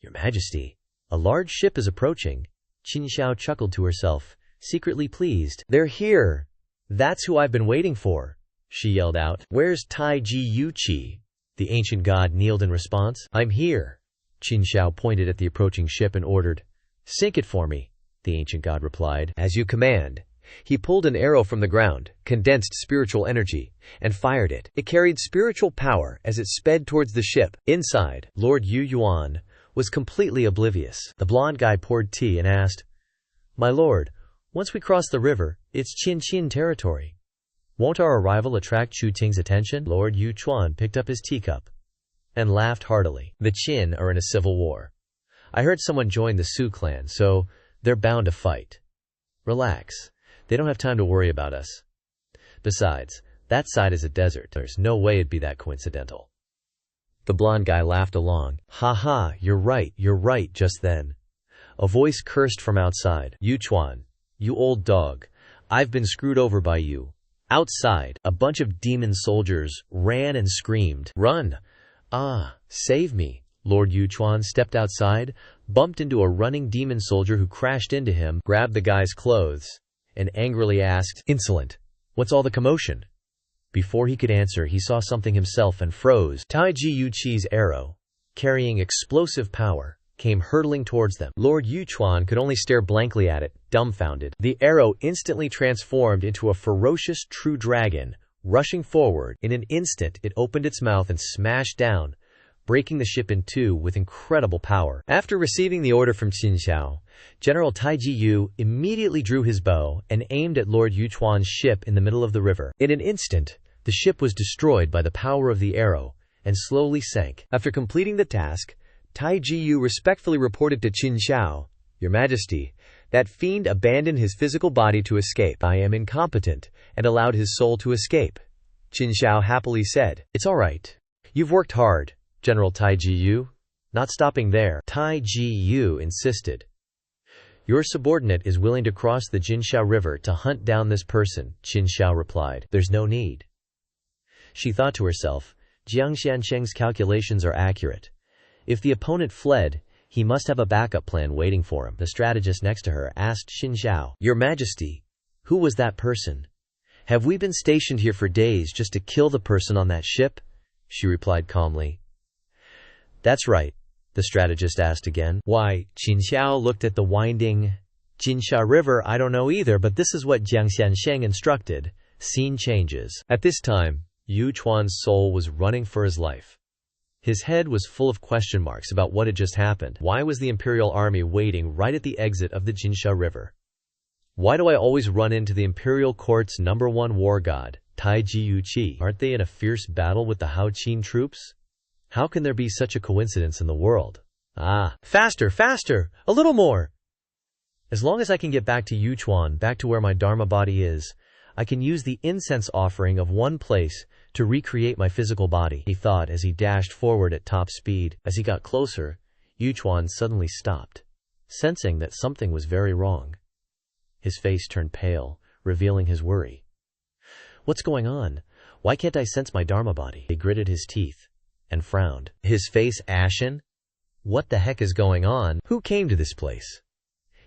"Your Majesty, a large ship is approaching." Qin Shao chuckled to herself, secretly pleased. "They're here. That's who I've been waiting for," she yelled out. "Where's Tai Ji Yuqi?" The ancient god kneeled in response. "I'm here." Qin Shao pointed at the approaching ship and ordered, "Sink it for me," the ancient god replied. "As you command." He pulled an arrow from the ground, condensed spiritual energy, and fired it. It carried spiritual power as it sped towards the ship. Inside, Lord Yu Yuan was completely oblivious. The blonde guy poured tea and asked, "My lord, once we cross the river, it's Qin territory. Won't our arrival attract Chu Ting's attention?" Lord Yu Chuan picked up his teacup and laughed heartily. "The Qin are in a civil war. I heard someone joined the Su clan, so They're bound to fight. Relax. They don't have time to worry about us. Besides, that side is a desert. There's no way it'd be that coincidental. The blond guy laughed along. Ha ha, you're right. Just then, a voice cursed from outside. Yuchuan, you old dog. I've been screwed over by you. Outside, a bunch of demon soldiers ran and screamed. Run! Ah, save me. Lord Yuchuan stepped outside, bumped into a running demon soldier who crashed into him, grabbed the guy's clothes, and angrily asked, Insolent, what's all the commotion? Before he could answer, he saw something himself and froze. Taiji Yuqi's arrow, carrying explosive power, came hurtling towards them. Lord Yuchuan could only stare blankly at it, dumbfounded. The arrow instantly transformed into a ferocious true dragon, rushing forward. In an instant, it opened its mouth and smashed down, breaking the ship in two with incredible power. After receiving the order from Xianxia, General Taiji Yu immediately drew his bow and aimed at Lord Yuchuan's ship in the middle of the river. In an instant, the ship was destroyed by the power of the arrow and slowly sank. After completing the task, Taiji Yu respectfully reported to Qin Xiao, Your Majesty, that fiend abandoned his physical body to escape. I am incompetent and allowed his soul to escape. Qin Xiao happily said, It's all right. You've worked hard, General Taiji Yu. Not stopping there, Taiji Yu insisted. Your subordinate is willing to cross the Jinsha River to hunt down this person, Qin Xiao replied. There's no need. She thought to herself, Jiang Xiansheng's calculations are accurate. If the opponent fled, he must have a backup plan waiting for him. The strategist next to her asked Qin Xiao, Your Majesty, who was that person? Have we been stationed here for days just to kill the person on that ship? She replied calmly. That's right, the strategist asked again. Why? Qin Xiao looked at the winding Jinsha River. I don't know either, but this is what Jiang Xiansheng instructed. Scene changes. At this time, Yu Chuan's soul was running for his life. His head was full of question marks about what had just happened. Why was the Imperial Army waiting right at the exit of the Jinsha River? Why do I always run into the Imperial Court's #1 war god, Taiji Yuqi? Aren't they in a fierce battle with the Hao Qin troops? How can there be such a coincidence in the world? Ah, faster, a little more! As long as I can get back to Yuchuan, back to where my Dharma body is, I can use the incense offering of one place to recreate my physical body, he thought as he dashed forward at top speed. As he got closer, Yuchuan suddenly stopped, sensing that something was very wrong. His face turned pale, revealing his worry. What's going on? Why can't I sense my Dharma body? He gritted his teeth and frowned, his face ashen. What the heck is going on? Who came to this place?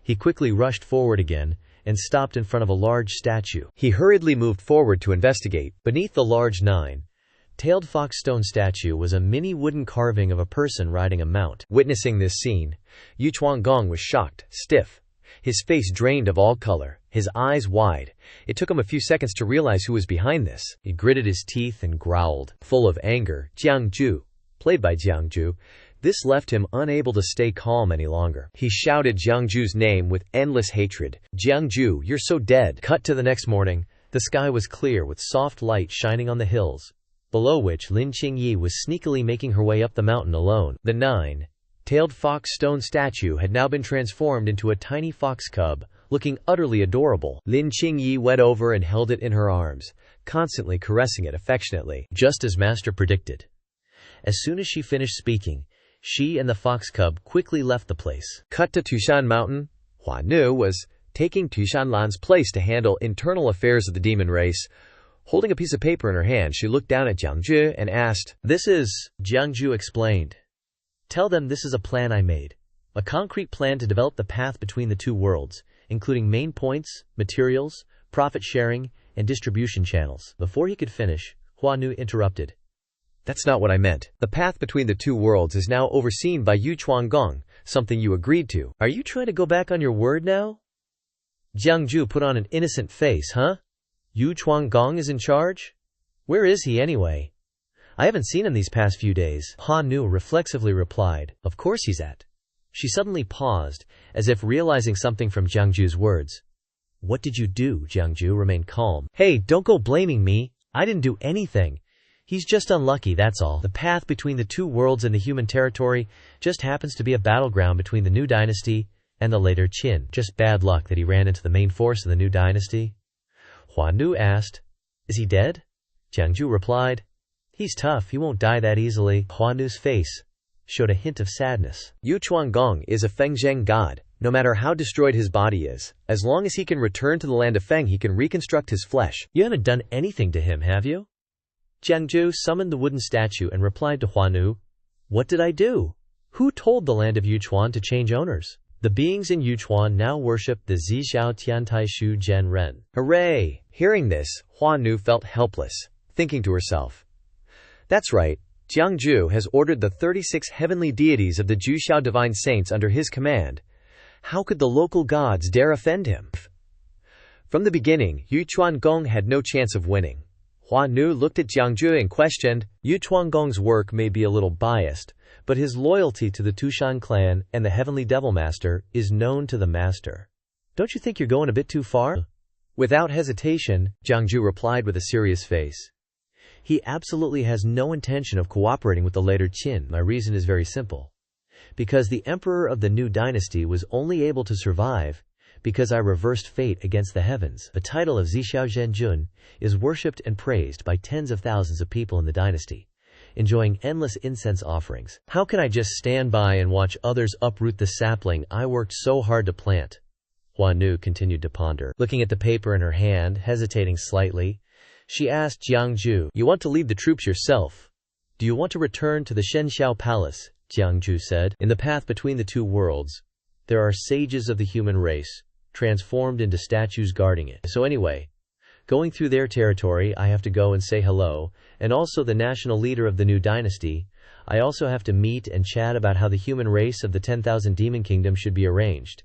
He quickly rushed forward again and stopped in front of a large statue. He hurriedly moved forward to investigate. Beneath the large nine-tailed fox stone statue was a mini wooden carving of a person riding a mount. Witnessing this scene, Yu Chuangong was shocked, stiff, his face drained of all color, his eyes wide. It took him a few seconds to realize who was behind this. He gritted his teeth and growled, full of anger. Jiang Jue, played by Jiang Jue. This left him unable to stay calm any longer. He shouted Jiang Jue's name with endless hatred. Jiang Jue, you're so dead. Cut to the next morning. The sky was clear with soft light shining on the hills, below which Lin Qingyi was sneakily making her way up the mountain alone. The nine-tailed fox stone statue had now been transformed into a tiny fox cub, looking utterly adorable. Lin Qingyi went over and held it in her arms, constantly caressing it affectionately, just as Master predicted. As soon as she finished speaking, she and the fox cub quickly left the place. Cut to Tushan Mountain. Hua Nu was taking Tushan Lan's place to handle internal affairs of the demon race. Holding a piece of paper in her hand, she looked down at Jiang Jue and asked, This is, Jiang Jue explained. Tell them this is a plan I made. A concrete plan to develop the path between the two worlds, including main points, materials, profit sharing, and distribution channels. Before he could finish, Hua Nu interrupted. That's not what I meant. The path between the two worlds is now overseen by Yu Chuangong, something you agreed to. Are you trying to go back on your word now? Jiang Jue put on an innocent face, huh? Yu Chuangong is in charge? Where is he anyway? I haven't seen him these past few days. Han Nu reflexively replied, Of course he's at. She suddenly paused, as if realizing something from Jiang Jue's words. What did you do? Jiang Jue remained calm. Hey, don't go blaming me. I didn't do anything. He's just unlucky, that's all. The path between the two worlds in the human territory just happens to be a battleground between the new dynasty And the later Qin. Just bad luck that he ran into the main force of the new dynasty? Huan Nu asked. Is he dead? Jiang Jue replied. He's tough, he won't die that easily. Huan Nu's face showed a hint of sadness. Yu Chuangong is a Fengzheng god. No matter how destroyed his body is, as long as he can return to the land of Feng, he can reconstruct his flesh. You haven't done anything to him, have you? Jiang Jue summoned the wooden statue and replied to Huan Nu. What did I do? Who told the land of Yuchuan to change owners? The beings in Yuchuan now worship the Zhixiao Tiantai Shu Zhen Ren. Hooray! Hearing this, Huan Nu felt helpless, thinking to herself. That's right, Jiang Jue has ordered the 36 heavenly deities of the Juxiao divine saints under his command. How could the local gods dare offend him? From the beginning, Yu Chuangong had no chance of winning. Huan Nu looked at Jiang Jue and questioned. Yu Chuangong's work may be a little biased, but his loyalty to the Tushan clan and the Heavenly Devil Master is known to the Master. Don't you think you're going a bit too far? Without hesitation, Jiang Jue replied with a serious face. He absolutely has no intention of cooperating with the later Qin. My reason is very simple. Because the emperor of the new dynasty was only able to survive because I reversed fate against the heavens. The title of Zhixiao Zhenjun is worshipped and praised by tens of thousands of people in the dynasty, enjoying endless incense offerings. How can I just stand by and watch others uproot the sapling I worked so hard to plant? Huan Nu continued to ponder. Looking at the paper in her hand, hesitating slightly, she asked Jiang Jue, You want to lead the troops yourself? Do you want to return to the Xianxia palace? Jiang Jue said. In the path between the two worlds, there are sages of the human race, transformed into statues guarding it. So anyway, going through their territory, I have to go and say hello, and also the national leader of the new dynasty. I also have to meet and chat about how the human race of the 10,000 demon kingdom should be arranged.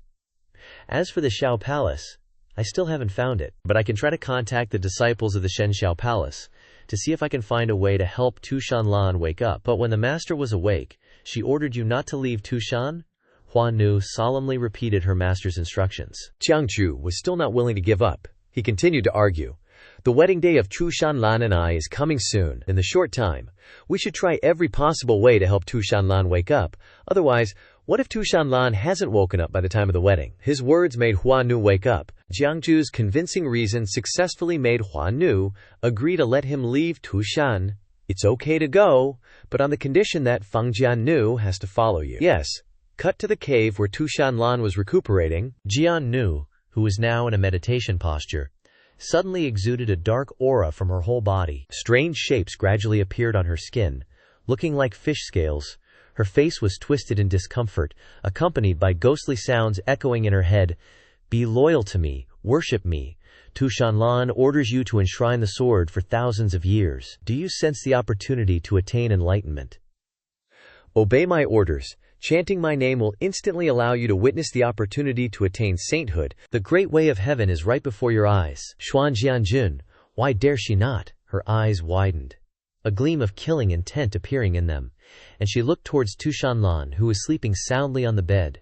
As for the Xiao Palace, I still haven't found it, but I can try to contact the disciples of the Shenxiao Palace to see if I can find a way to help Shan Lan wake up. But when the master was awake, she ordered you not to leave Tushan? Huan Nu solemnly repeated her master's instructions. Jiang Jue was still not willing to give up. He continued to argue. The wedding day of Shan Lan and I is coming soon. In the short time, we should try every possible way to help Shan Lan wake up. Otherwise, what if Shan Lan hasn't woken up by the time of the wedding? His words made Huan Nu wake up. Jiang Jue's convincing reason successfully made Huan Nu agree to let him leave Tushan. It's okay to go, but on the condition that Feng Jiannu has to follow you. Yes. Cut to the cave where Shan Lan was recuperating. Jiannu, who was now in a meditation posture, suddenly exuded a dark aura from her whole body. Strange shapes gradually appeared on her skin, looking like fish scales. Her face was twisted in discomfort, accompanied by ghostly sounds echoing in her head. Be loyal to me, worship me. Shan Lan orders you to enshrine the sword for thousands of years. Do you sense the opportunity to attain enlightenment? Obey my orders. Chanting my name will instantly allow you to witness the opportunity to attain sainthood. The great way of heaven is right before your eyes. Xuan Jianjun, why dare she not? Her eyes widened, a gleam of killing intent appearing in them, and she looked towards Shan Lan, who was sleeping soundly on the bed,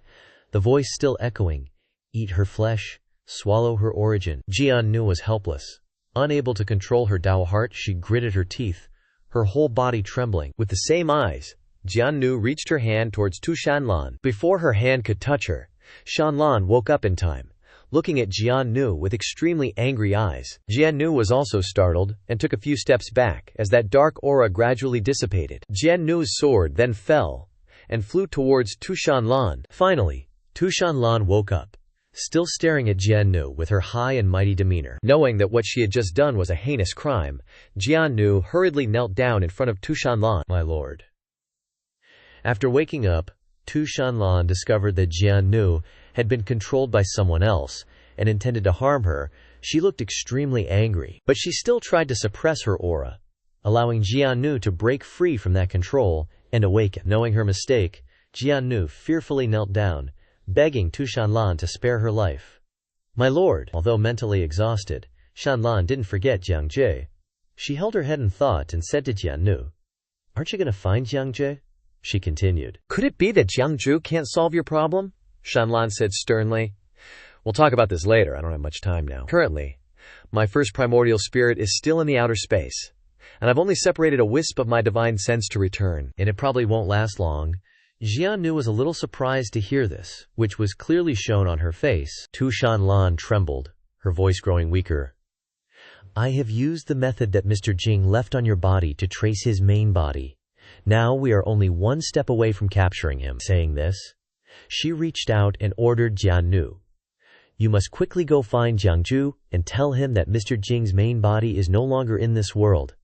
the voice still echoing, Eat her flesh, swallow her origin. Jiannu was helpless. Unable to control her Dao heart, she gritted her teeth, her whole body trembling. With the same eyes, Jiannu reached her hand towards Shan Lan. Before her hand could touch her, Shan Lan woke up in time, looking at Jiannu with extremely angry eyes. Jiannu was also startled and took a few steps back as that dark aura gradually dissipated. Jiannu's sword then fell and flew towards Shan Lan. Finally, Shan Lan woke up, still staring at Jiannu with her high and mighty demeanor. Knowing that what she had just done was a heinous crime, Jiannu hurriedly knelt down in front of Shan Lan. My lord. After waking up, Shan Lan discovered that Jiannu had been controlled by someone else and intended to harm her. She looked extremely angry, but she still tried to suppress her aura, allowing Jiannu to break free from that control and awaken. Knowing her mistake, Jiannu fearfully knelt down, begging Shan Lan to spare her life. My lord. Although mentally exhausted, Shan Lan didn't forget Jiang Jue. She held her head in thought and said to Jiannu, Aren't you going to find Jiang Jue? She continued. Could it be that Jiang Jue can't solve your problem? Shan Lan said sternly. We'll talk about this later. I don't have much time now. Currently, my first primordial spirit is still in the outer space, and I've only separated a wisp of my divine sense to return, and it probably won't last long. Jiang was a little surprised to hear this, which was clearly shown on her face. Shan Lan trembled, her voice growing weaker. I have used the method that Mr. Jing left on your body to trace his main body. Now we are only one step away from capturing him. Saying this, she reached out and ordered Jiang. You must quickly go find Jiang Jue and tell him that Mr. Jing's main body is no longer in this world.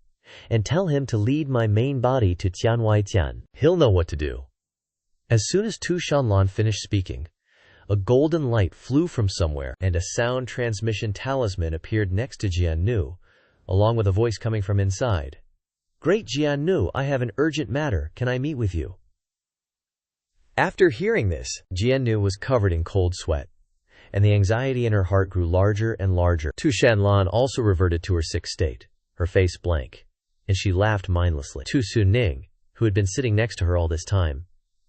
And tell him to lead my main body to Tianwai. He'll know what to do. As soon as Shan Lan finished speaking, a golden light flew from somewhere, and a sound transmission talisman appeared next to Jiang, along with a voice coming from inside. Great Jiang, I have an urgent matter. Can I meet with you? After hearing this, Jiang was covered in cold sweat, and the anxiety in her heart grew larger and larger. Shan Lan also reverted to her sick state, her face blank, and she laughed mindlessly. Su Ning, who had been sitting next to her all this time,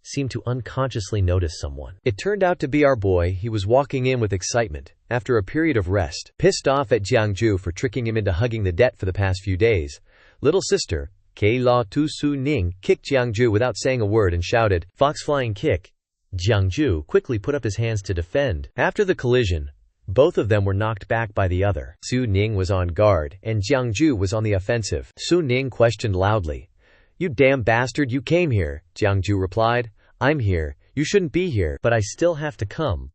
seemed to unconsciously notice someone. It turned out to be our boy. He was walking in with excitement, after a period of rest. Pissed off at Jiang Jue for tricking him into hugging the debt for the past few days, little sister, Su Ning, kicked Jiang Jue without saying a word and shouted, "Fox flying kick!" Jiang Jue quickly put up his hands to defend. After the collision, both of them were knocked back by the other. Su Ning was on guard, and Jiang Jue was on the offensive. Su Ning questioned loudly, "You damn bastard, you came here." Jiang Jue replied, "I'm here. You shouldn't be here, but I still have to come."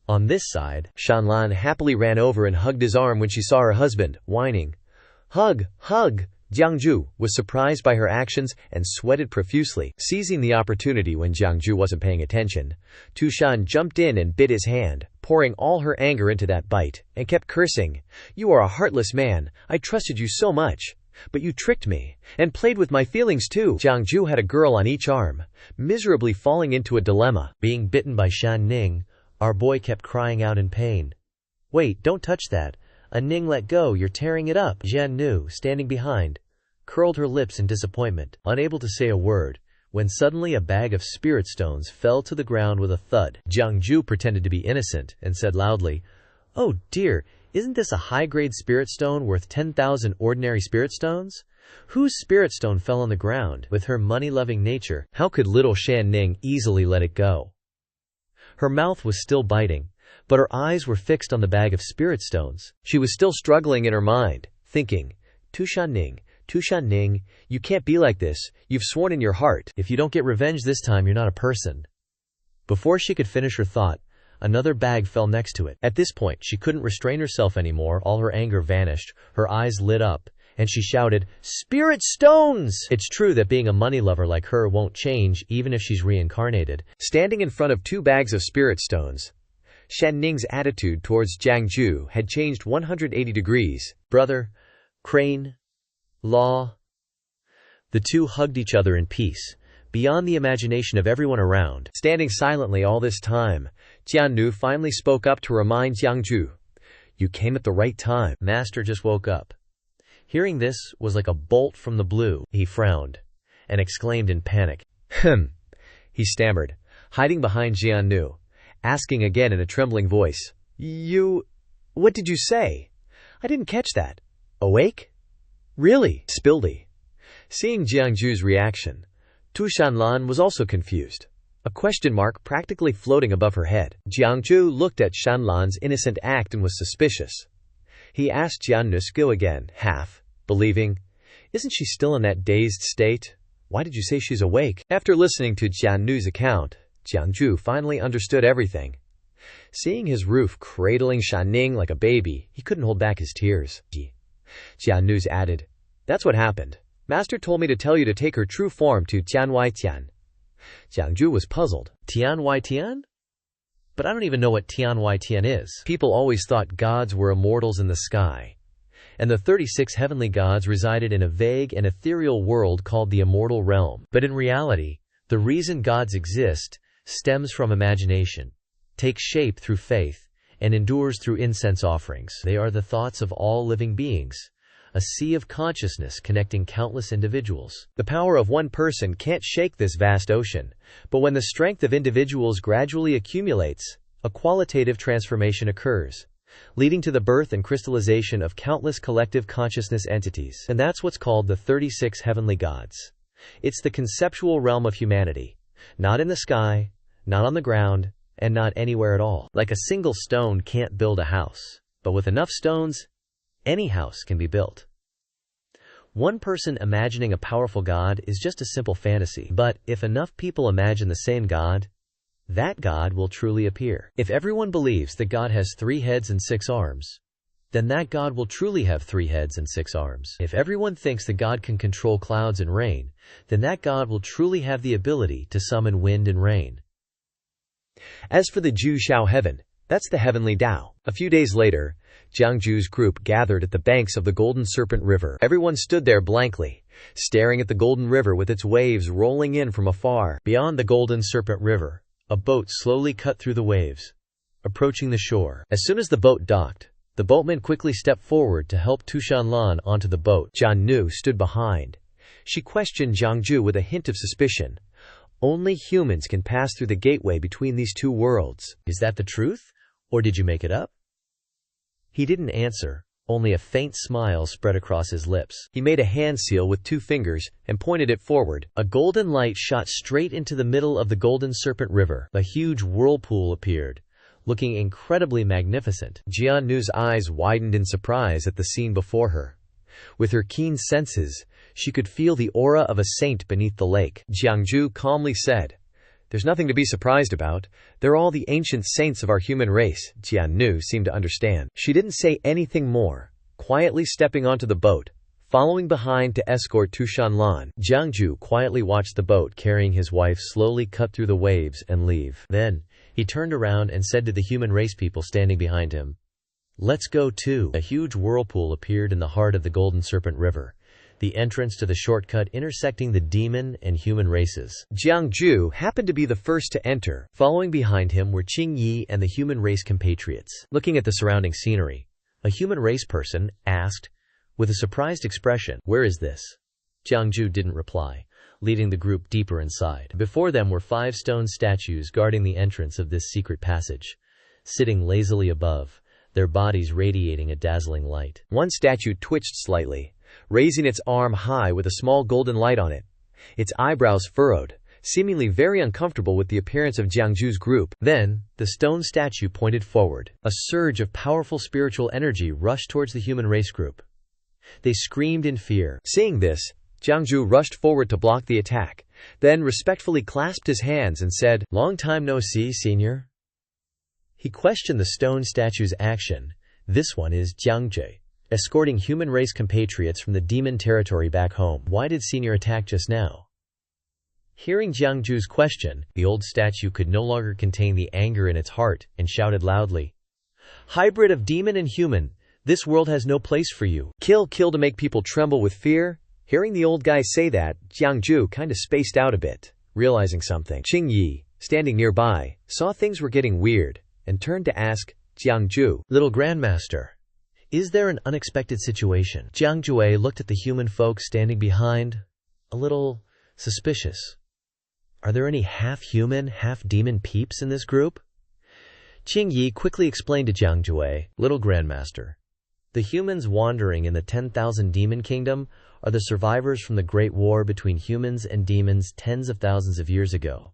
On this side, Shan Lan happily ran over and hugged his arm when she saw her husband, whining, "Hug, hug!" Jiang Jue was surprised by her actions and sweated profusely. Seizing the opportunity when Jiang Jue wasn't paying attention, Shan jumped in and bit his hand, pouring all her anger into that bite, and kept cursing, "You are a heartless man. I trusted you so much. But you tricked me, and played with my feelings too." Jiang Jue had a girl on each arm, miserably falling into a dilemma. Being bitten by Shan Ning, our boy kept crying out in pain. "Wait, don't touch that. Ning, let go, you're tearing it up." Jiang, standing behind, curled her lips in disappointment, unable to say a word, when suddenly a bag of spirit stones fell to the ground with a thud. Jiang Jue pretended to be innocent and said loudly, "Oh dear, isn't this a high-grade spirit stone worth 10,000 ordinary spirit stones? Whose spirit stone fell on the ground?" With her money-loving nature, how could little Shan Ning easily let it go? Her mouth was still biting, but her eyes were fixed on the bag of spirit stones. She was still struggling in her mind, thinking, Shan Ning, you can't be like this. You've sworn in your heart. If you don't get revenge this time, you're not a person. Before she could finish her thought, another bag fell next to it. At this point, she couldn't restrain herself anymore. All her anger vanished, her eyes lit up, and she shouted, "Spirit stones!" It's true that being a money lover like her won't change even if she's reincarnated. Standing in front of two bags of spirit stones, Shan Ning's attitude towards Jiang Jue had changed 180 degrees. "Brother, Crane, Law." The two hugged each other in peace, beyond the imagination of everyone around. Standing silently all this time, Jiang finally spoke up to remind Jiang Jue, "You came at the right time. Master just woke up." Hearing this was like a bolt from the blue. He frowned and exclaimed in panic, He stammered, hiding behind Jiang, asking again in a trembling voice, What did you say? I didn't catch that. Awake? Really? Spildy." Seeing Jiang Jue's reaction, Shan Lan was also confused, a question mark practically floating above her head. Jiang Jue looked at Shan Lan's innocent act and was suspicious. He asked Jiang Jue again, half believing, "Isn't she still in that dazed state? Why did you say she's awake?" After listening to Jiang Jue's account, Jiang Jue finally understood everything. Seeing his roof cradling Shan Ning like a baby, he couldn't hold back his tears. Jiang Jue added, "That's what happened. Master told me to tell you to take her true form to Tianwai. Jiang Jue was puzzled. Tianwai? But I don't even know what Tianwai is. People always thought gods were immortals in the sky, and the 36 heavenly gods resided in a vague and ethereal world called the immortal realm. But in reality, the reason gods exist stems from imagination, takes shape through faith, and endures through incense offerings. They are the thoughts of all living beings, a sea of consciousness connecting countless individuals. The power of one person can't shake this vast ocean, but when the strength of individuals gradually accumulates, a qualitative transformation occurs, leading to the birth and crystallization of countless collective consciousness entities. And that's what's called the 36 heavenly gods. It's the conceptual realm of humanity, Not in the sky, not on the ground, and not anywhere at all. Like a single stone can't build a house, but with enough stones, any house can be built. One person imagining a powerful God is just a simple fantasy, but if enough people imagine the same God, that God will truly appear. If everyone believes that God has 3 heads and 6 arms, then that God will truly have 3 heads and 6 arms. If everyone thinks that God can control clouds and rain, then that God will truly have the ability to summon wind and rain. As for the Ju Shao heaven, that's the heavenly Tao. A few days later, Jiang Jue's group gathered at the banks of the Golden Serpent River. Everyone stood there blankly, staring at the Golden River with its waves rolling in from afar. Beyond the Golden Serpent River, a boat slowly cut through the waves, approaching the shore. As soon as the boat docked, the boatman quickly stepped forward to help Shan Lan onto the boat. Jiang Jue stood behind. She questioned Jiang Jue with a hint of suspicion. Only humans can pass through the gateway between these 2 worlds. Is that the truth? Or did you make it up? He didn't answer. Only a faint smile spread across his lips. He made a hand seal with 2 fingers and pointed it forward. A golden light shot straight into the middle of the Golden Serpent River. A huge whirlpool appeared, looking incredibly magnificent. Jiang Jue's eyes widened in surprise at the scene before her. With her keen senses, she could feel the aura of a saint beneath the lake. Jiang Jue calmly said, "There's nothing to be surprised about. They're all the ancient saints of our human race." Jiang Jue seemed to understand. She didn't say anything more, quietly stepping onto the boat, following behind to escort Shan Lan. Jiang Jue quietly watched the boat carrying his wife slowly cut through the waves and leave. Then, he turned around and said to the human race people standing behind him, "Let's go too." A huge whirlpool appeared in the heart of the Golden Serpent River, the entrance to the shortcut intersecting the demon and human races. Jiang Jue happened to be the first to enter. Following behind him were Qing Yi and the human race compatriots. Looking at the surrounding scenery, a human race person asked, with a surprised expression, "Where is this?" Jiang Jue didn't reply, leading the group deeper inside. Before them were 5 stone statues guarding the entrance of this secret passage, sitting lazily above, their bodies radiating a dazzling light. One statue twitched slightly, raising its arm high with a small golden light on it. Its eyebrows furrowed, seemingly very uncomfortable with the appearance of Jiang Jue's group. Then, the stone statue pointed forward. A surge of powerful spiritual energy rushed towards the human race group. They screamed in fear. Seeing this, Jiang Jue rushed forward to block the attack, then respectfully clasped his hands and said, "Long time no see, senior." He questioned the stone statue's action. This one is Jiang Jue, escorting human race compatriots from the demon territory back home. Why did senior attack just now? Hearing Jiang Jue's question, the old statue could no longer contain the anger in its heart and shouted loudly, "Hybrid of demon and human, this world has no place for you. Kill to make people tremble with fear." Hearing the old guy say that, Jiang Jue kinda spaced out a bit, realizing something. Qing Yi, standing nearby, saw things were getting weird and turned to ask Jiang Jue, "Little Grandmaster, is there an unexpected situation?" Jiang Jue looked at the human folk standing behind, a little suspicious. Are there any half-human, half-demon peeps in this group? Qing Yi quickly explained to Jiang Jue, "Little Grandmaster, the humans wandering in the 10,000 demon kingdom are the survivors from the great war between humans and demons tens of thousands of years ago.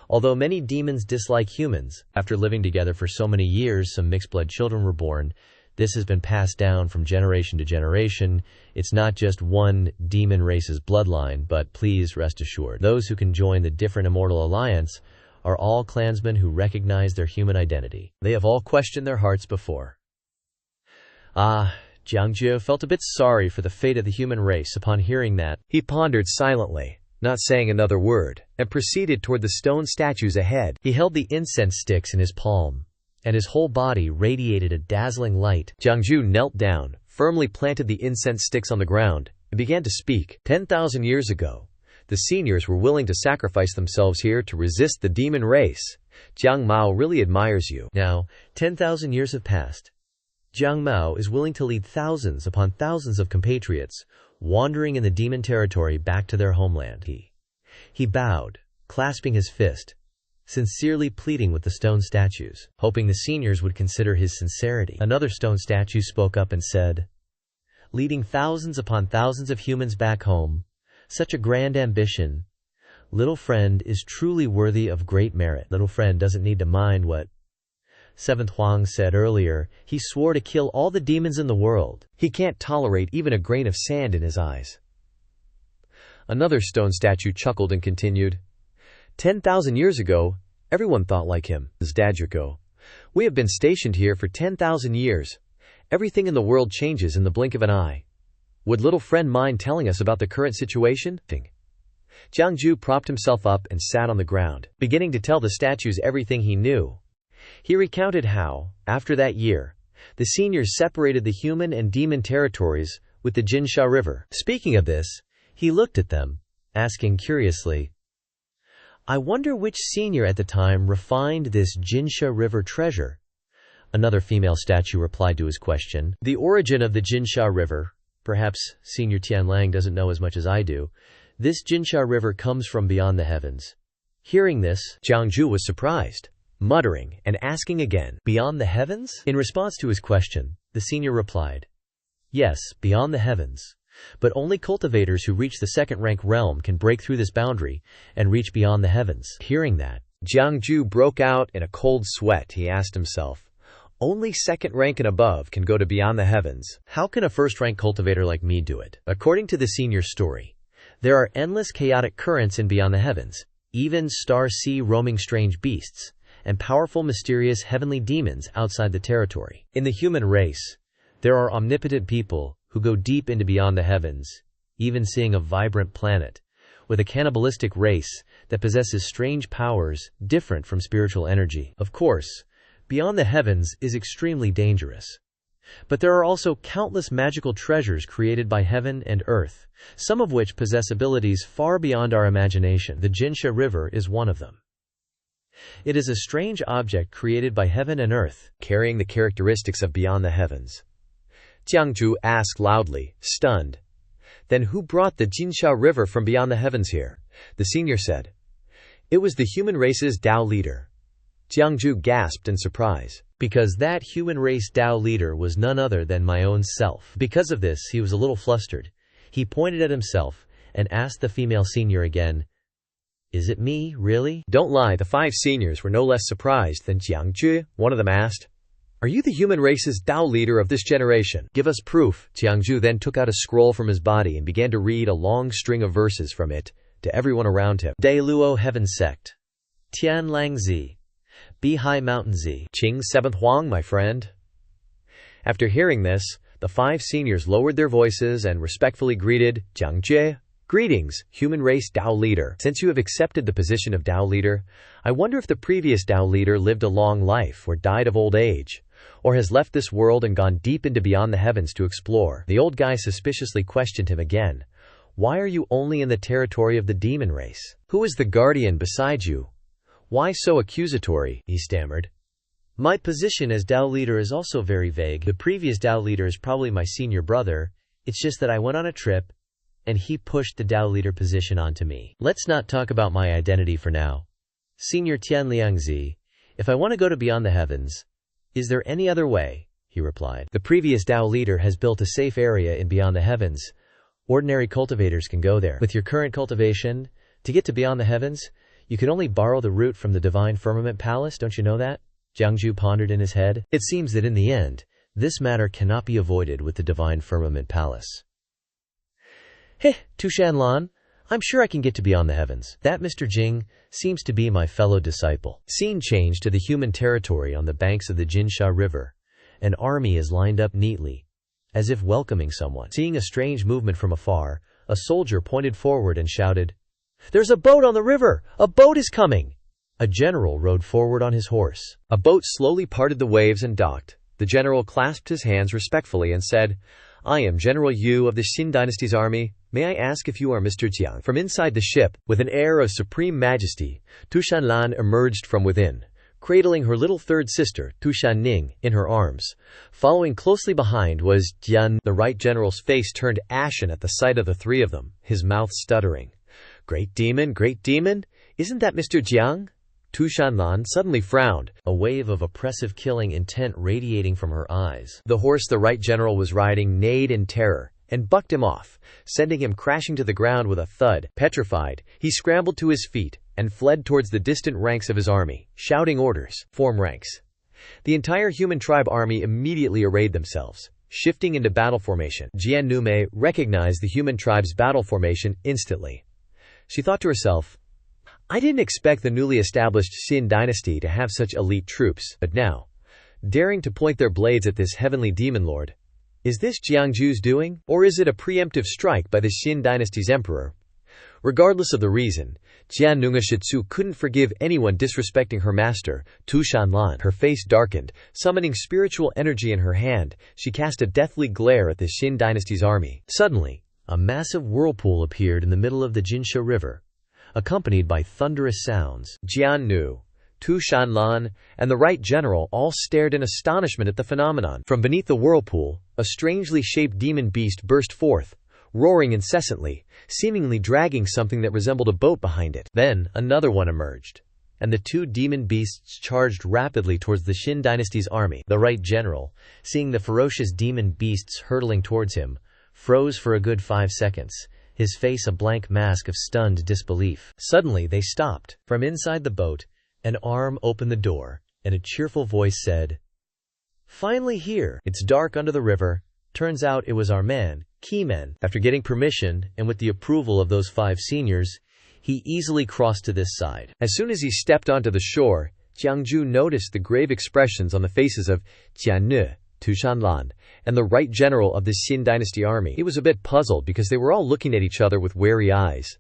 Although many demons dislike humans, after living together for so many years some mixed-blood children were born. This has been passed down from generation to generation. It's not just one demon race's bloodline, but please rest assured, those who can join the different immortal alliance are all clansmen who recognize their human identity. They have all questioned their hearts before." Jiang Jue felt a bit sorry for the fate of the human race upon hearing that. He pondered silently, not saying another word, and proceeded toward the stone statues ahead. He held the incense sticks in his palm, and his whole body radiated a dazzling light. Jiang Jue knelt down, firmly planted the incense sticks on the ground, and began to speak. 10,000 years ago, the seniors were willing to sacrifice themselves here to resist the demon race. Jiang Mao really admires you. Now, 10,000 years have passed. Jiang Mao is willing to lead thousands upon thousands of compatriots, wandering in the demon territory back to their homeland. He bowed, clasping his fist, sincerely pleading with the stone statues, hoping the seniors would consider his sincerity. Another stone statue spoke up and said, "Leading thousands upon thousands of humans back home, such a grand ambition. Little friend is truly worthy of great merit. Little friend doesn't need to mind what Seventh Huang said earlier. He swore to kill all the demons in the world. He can't tolerate even a grain of sand in his eyes. Another stone statue chuckled and continued, 10,000 years ago, everyone thought like him. Zdadriko. We have been stationed here for 10,000 years. Everything in the world changes in the blink of an eye. Would little friend mind telling us about the current situation? Jiang Jue propped himself up and sat on the ground, beginning to tell the statues everything he knew. He recounted how, after that year, the seniors separated the human and demon territories with the Xianxia River. Speaking of this, he looked at them, asking curiously, I wonder which senior at the time refined this Xianxia River treasure? Another female statue replied to his question. The origin of the Xianxia River, perhaps Senior Tian Lang doesn't know as much as I do. This Xianxia River comes from beyond the heavens. Hearing this, Jiang Jue was surprised, muttering and asking again, beyond the heavens? In response to his question, the senior replied, yes, beyond the heavens. But only cultivators who reach the second-rank realm can break through this boundary and reach beyond the heavens. Hearing that, Jiang Jue broke out in a cold sweat. He asked himself, only second rank and above can go to beyond the heavens. How can a first-rank cultivator like me do it? According to the senior's story, there are endless chaotic currents in beyond the heavens, even star-sea roaming strange beasts, and powerful mysterious heavenly demons outside the territory. In the human race, there are omnipotent people who go deep into beyond the heavens, even seeing a vibrant planet, with a cannibalistic race that possesses strange powers different from spiritual energy. Of course, beyond the heavens is extremely dangerous. But there are also countless magical treasures created by heaven and earth, some of which possess abilities far beyond our imagination. The Xianxia River is one of them. It is a strange object created by heaven and earth, carrying the characteristics of beyond the heavens. Jiang Jue asked loudly, stunned. Then who brought the Xianxia River from beyond the heavens here? The senior said. It was the human race's Tao leader. Jiang Jue gasped in surprise. Because that human race Tao leader was none other than my own self. Because of this, he was a little flustered. He pointed at himself and asked the female senior again, is it me, really? Don't lie, the 5 seniors were no less surprised than Jiang Jue. One of them asked, are you the human race's Tao leader of this generation? Give us proof. Jiang Jue then took out a scroll from his body and began to read a long string of verses from it to everyone around him. De Luo Heaven Sect. Tian Lang Zi. Bi Hai Mountain Zi. Qing 7th Huang, my friend. After hearing this, the 5 seniors lowered their voices and respectfully greeted Jiang Jue. Greetings, human race Tao leader. Since you have accepted the position of Tao leader, I wonder if the previous Tao leader lived a long life or died of old age, or has left this world and gone deep into beyond the heavens to explore. The old guy suspiciously questioned him again. Why are you only in the territory of the demon race? Who is the guardian beside you? Why so accusatory? He stammered. My position as Tao leader is also very vague. The previous Tao leader is probably my senior brother. It's just that I went on a trip, and he pushed the Tao leader position onto me. Let's not talk about my identity for now. Senior Tian Liangzi, if I want to go to beyond the heavens, is there any other way? He replied. The previous Tao leader has built a safe area in beyond the heavens. Ordinary cultivators can go there. With your current cultivation, to get to beyond the heavens, you can only borrow the route from the Divine Firmament Palace, don't you know that? Jiang Jue pondered in his head. It seems that in the end, this matter cannot be avoided with the Divine Firmament Palace. Heh, to Shan Lan, I'm sure I can get to beyond the heavens. That Mr. Jing seems to be my fellow disciple. Scene changed to the human territory on the banks of the Xianxia River. An army is lined up neatly, as if welcoming someone. Seeing a strange movement from afar, a soldier pointed forward and shouted, There's a boat on the river! A boat is coming! A general rode forward on his horse. A boat slowly parted the waves and docked. The general clasped his hands respectfully and said, I am General Yu of the Xin Dynasty's army. May I ask if you are Mr. Jiang? From inside the ship, with an air of supreme majesty, Shan Lan emerged from within, cradling her little third sister, Shan Ning, in her arms. Following closely behind was Jian. The right general's face turned ashen at the sight of the 3 of them, his mouth stuttering. Great demon, isn't that Mr. Jiang? Shan Lan suddenly frowned, a wave of oppressive killing intent radiating from her eyes. The horse the right general was riding neighed in terror, and bucked him off, sending him crashing to the ground with a thud. Petrified, he scrambled to his feet and fled towards the distant ranks of his army, shouting orders, "Form ranks." The entire human tribe army immediately arrayed themselves, shifting into battle formation. Jian Jue recognized the human tribe's battle formation instantly. She thought to herself, I didn't expect the newly established Xin dynasty to have such elite troops, but now, daring to point their blades at this heavenly demon lord, is this Jiang Jue's doing? Or is it a preemptive strike by the Xin dynasty's emperor? Regardless of the reason, Jian Jue couldn't forgive anyone disrespecting her master, Shan Lan. Her face darkened, summoning spiritual energy in her hand. She cast a deathly glare at the Xin dynasty's army. Suddenly, a massive whirlpool appeared in the middle of the Jianxia River, accompanied by thunderous sounds. Jian Jue, Shan Lan, and the right general all stared in astonishment at the phenomenon. From beneath the whirlpool, a strangely shaped demon beast burst forth, roaring incessantly, seemingly dragging something that resembled a boat behind it. Then, another one emerged, and the two demon beasts charged rapidly towards the Xin dynasty's army. The right general, seeing the ferocious demon beasts hurtling towards him, froze for a good 5 seconds, his face a blank mask of stunned disbelief. Suddenly they stopped. From inside the boat, an arm opened the door, and a cheerful voice said, "Finally here. It's dark under the river. Turns out it was our man, Keyman." After getting permission, and with the approval of those 5 seniors, he easily crossed to this side. As soon as he stepped onto the shore, Jiang Jue noticed the grave expressions on the faces of Jian Jue, Shan Lan, and the right general of the Xin dynasty army. He was a bit puzzled because they were all looking at each other with wary eyes.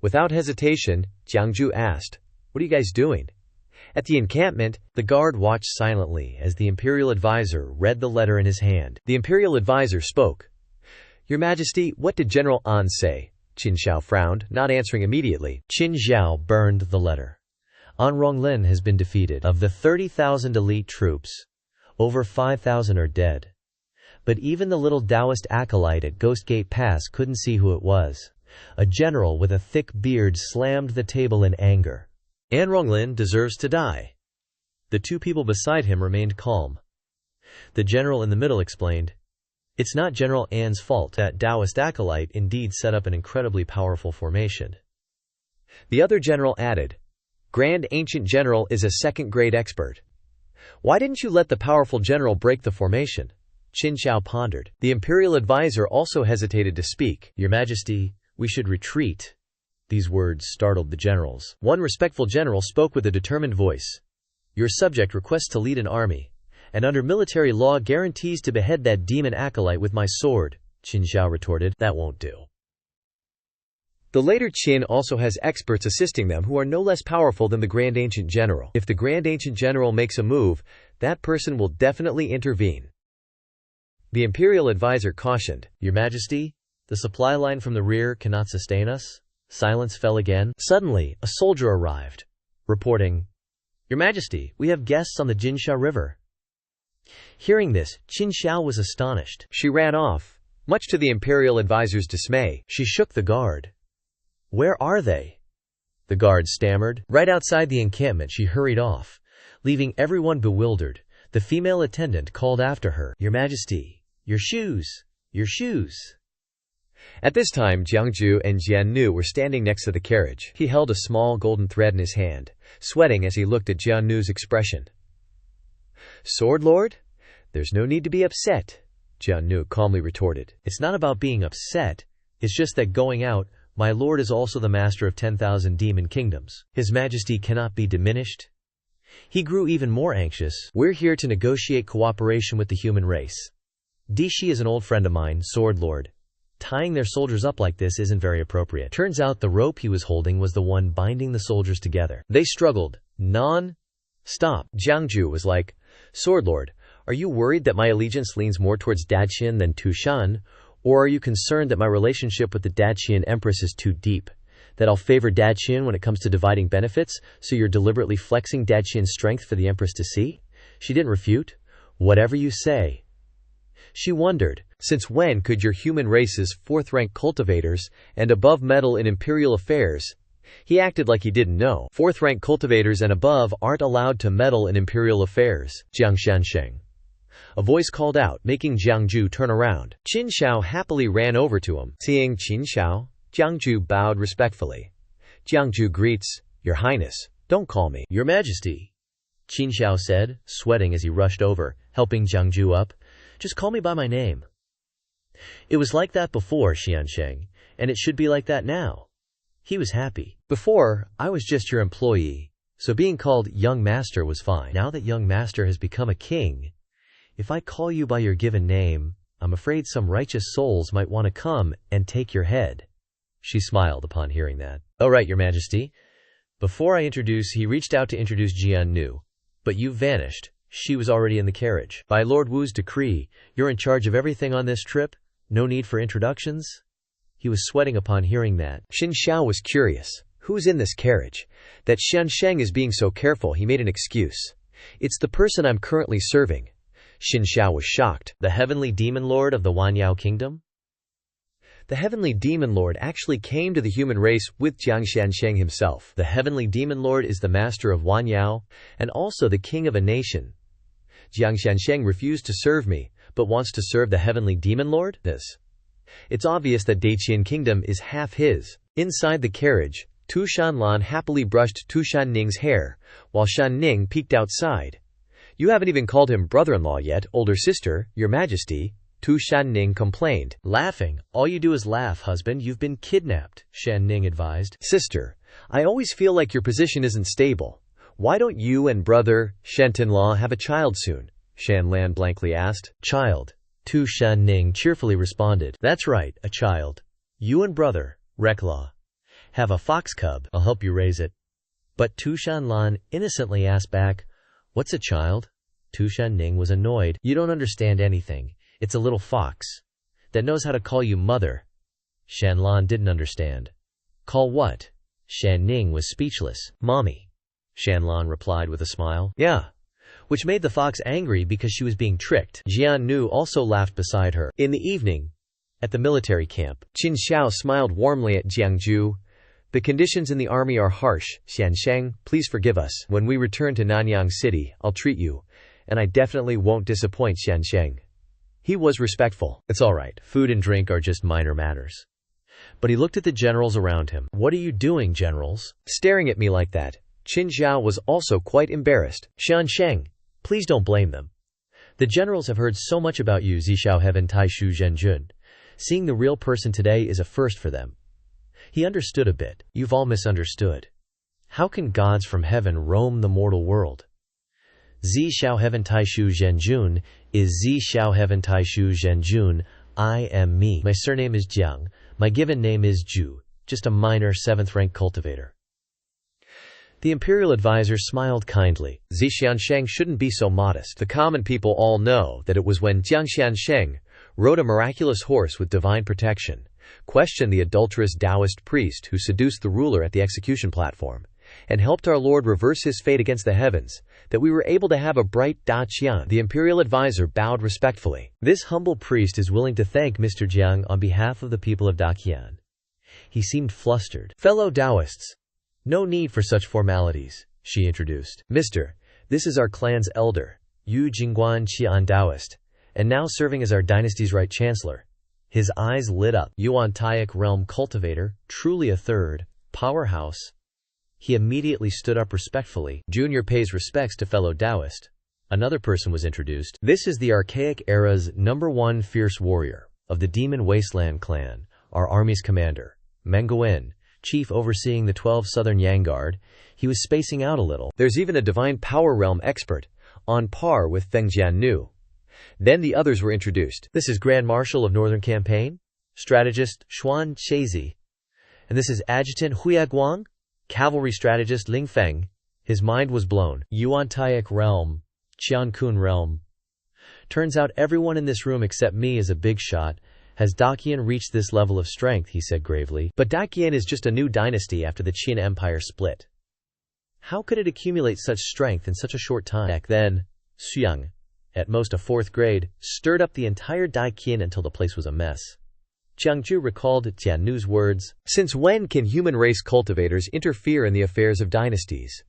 Without hesitation, Jiang Jue asked, "What are you guys doing?" At the encampment, the guard watched silently as the imperial advisor read the letter in his hand. The imperial advisor spoke. "Your Majesty, what did General An say?" Qin Xiao frowned, not answering immediately. Qin Xiao burned the letter. An Ronglin has been defeated. Of the 30,000 elite troops, over 5,000 are dead. But even the little Taoist acolyte at Ghost Gate Pass couldn't see who it was. A general with a thick beard slammed the table in anger. "An Ronglin deserves to die." The 2 people beside him remained calm. The general in the middle explained, "It's not General An's fault. That Taoist acolyte indeed set up an incredibly powerful formation." The other general added, "Grand Ancient General is a second-grade expert. Why didn't you let the powerful general break the formation?" Qin Xiao pondered. The imperial advisor also hesitated to speak. "Your Majesty, we should retreat." These words startled the generals. One respectful general spoke with a determined voice. "Your subject requests to lead an army, and under military law guarantees to behead that demon acolyte with my sword." Qin Xiao retorted, "That won't do." The later Qin also has experts assisting them who are no less powerful than the Grand Ancient General. If the Grand Ancient General makes a move, that person will definitely intervene. The imperial advisor cautioned, "Your Majesty, the supply line from the rear cannot sustain us." Silence fell again. Suddenly, a soldier arrived, reporting, "Your Majesty, we have guests on the Jianxia River." Hearing this, Qin Xiao was astonished. She ran off, much to the imperial advisor's dismay. She shook the guard. "Where are they?" The guard stammered. Right outside the encampment she hurried off, leaving everyone bewildered. The female attendant called after her, "Your Majesty, your shoes, your shoes." At this time Jiang Jue and Jian Jue were standing next to the carriage. He held a small golden thread in his hand, sweating as he looked at Jian Jue's expression. "Sword Lord? There's no need to be upset," Jian Jue calmly retorted. "It's not about being upset, it's just that going out, my lord is also the master of 10,000 demon kingdoms. His Majesty cannot be diminished." He grew even more anxious. "We're here to negotiate cooperation with the human race. Dishi is an old friend of mine, Sword Lord. Tying their soldiers up like this isn't very appropriate." Turns out the rope he was holding was the one binding the soldiers together. They struggled non-stop. Jiang Jue was like, "Sword Lord, are you worried that my allegiance leans more towards Daqian than Tushan? Or are you concerned that my relationship with the Daqian Empress is too deep? That I'll favor Daqian when it comes to dividing benefits, so you're deliberately flexing Daqian's strength for the Empress to see?" She didn't refute. "Whatever you say." She wondered, since when could your human race's 4th-rank cultivators and above meddle in imperial affairs? He acted like he didn't know. 4th-rank cultivators and above aren't allowed to meddle in imperial affairs. Jiang Shansheng. A voice called out, making Jiang Jue turn around. Qin Xiao happily ran over to him. Seeing Qin Xiao, Jiang Jue bowed respectfully. Jiang Jue greets, "Your Highness, don't call me Your Majesty," Qin Xiao said, sweating as he rushed over, helping Jiang Jue up. "Just call me by my name." It was like that before, Xianxia, and it should be like that now. He was happy. Before, I was just your employee, so being called young master was fine. Now that young master has become a king, if I call you by your given name, I'm afraid some righteous souls might want to come and take your head. She smiled upon hearing that. "Oh right, Your Majesty." Before I introduce, he reached out to introduce Jian Nu. "But you vanished." She was already in the carriage. "By Lord Wu's decree, you're in charge of everything on this trip? No need for introductions?" He was sweating upon hearing that. Qin Xiao was curious. Who's in this carriage? That Xianxia is being so careful, he made an excuse. "It's the person I'm currently serving." Qin Xiao was shocked. The heavenly demon lord of the Wanyao kingdom? The heavenly demon lord actually came to the human race with Jiang Xianxia himself. The heavenly demon lord is the master of Wanyao, and also the king of a nation. Jiang Xianxia refused to serve me, but wants to serve the heavenly demon lord? It's obvious that Daiqian kingdom is half his. Inside the carriage, Tu Shan Lan happily brushed Tu Shan Ning's hair, while Shan Ning peeked outside. "You haven't even called him brother-in-law yet, older sister, Your Majesty," Tu Shan Ning complained. Laughing, "All you do is laugh, husband, you've been kidnapped," Shan Ning advised. "Sister, I always feel like your position isn't stable. Why don't you and brother, Shentin-law, have a child soon?" Shan Lan blankly asked. "Child," Tu Shan Ning cheerfully responded. "That's right, a child. You and brother, Reklaw, have a fox cub. I'll help you raise it." But Tu Shan Lan innocently asked back, "What's a child?" Tu Shan Ning was annoyed. "You don't understand anything. It's a little fox that knows how to call you mother." Shan Lan didn't understand. "Call what?" Shan Ning was speechless. "Mommy," Shan Lan replied with a smile. "Yeah." Which made the fox angry because she was being tricked. Jian Nu also laughed beside her. In the evening, at the military camp, Qin Xiao smiled warmly at Jiang Jue. "The conditions in the army are harsh, Xianxia, please forgive us. When we return to Nanyang City, I'll treat you, and I definitely won't disappoint Xianxia." He was respectful. "It's all right, food and drink are just minor matters." But he looked at the generals around him. "What are you doing, generals? Staring at me like that?" Qin Xiao was also quite embarrassed. "Xianxia, please don't blame them. The generals have heard so much about you, Zishao Heaven Tai Shu Zhenjun. Seeing the real person today is a first for them." He understood a bit. "You've all misunderstood. How can gods from heaven roam the mortal world? Zishao Heaven Tai Shu Zhenjun is Zishao Heaven Tai Shu Zhenjun. I am me. My surname is Jiang. My given name is Ju, just a minor 7th rank cultivator." The imperial advisor smiled kindly. Xianxia shouldn't be so modest. The common people all know that it was when Jiang Xianxia rode a miraculous horse with divine protection, questioned the adulterous Taoist priest who seduced the ruler at the execution platform, and helped our Lord reverse his fate against the heavens, that we were able to have a bright Da Qian. The imperial advisor bowed respectfully. This humble priest is willing to thank Mr. Jiang on behalf of the people of Da Qian. He seemed flustered. "Fellow Taoists, no need for such formalities," she introduced. "Mr. This is our clan's elder, Yu Jingguan Qian Taoist, and now serving as our dynasty's right chancellor." His eyes lit up. Yuan Taiyak realm cultivator, truly a third powerhouse. He immediately stood up respectfully. Junior pays respects to fellow Taoist. Another person was introduced. "This is the archaic era's #1 fierce warrior of the Demon Wasteland clan, our army's commander, Menguin, chief overseeing the 12 Southern Yang Guard." He was spacing out a little. "There's even a divine power realm expert, on par with Feng Jiannu." Then the others were introduced. "This is Grand Marshal of Northern Campaign, strategist Xuan Chezi. And this is Adjutant Huya Guang, cavalry strategist Ling Feng." His mind was blown. Yuan Taiyak realm, Qiankun realm. "Turns out everyone in this room except me is a big shot. Has Daqian reached this level of strength?" he said gravely. "But Daqian is just a new dynasty after the Qin Empire split. How could it accumulate such strength in such a short time?" Back then, Xuyang, at most a 4th grade, stirred up the entire Daqian until the place was a mess. Jiang Jue recalled Jiannu's words. "Since when can human race cultivators interfere in the affairs of dynasties?"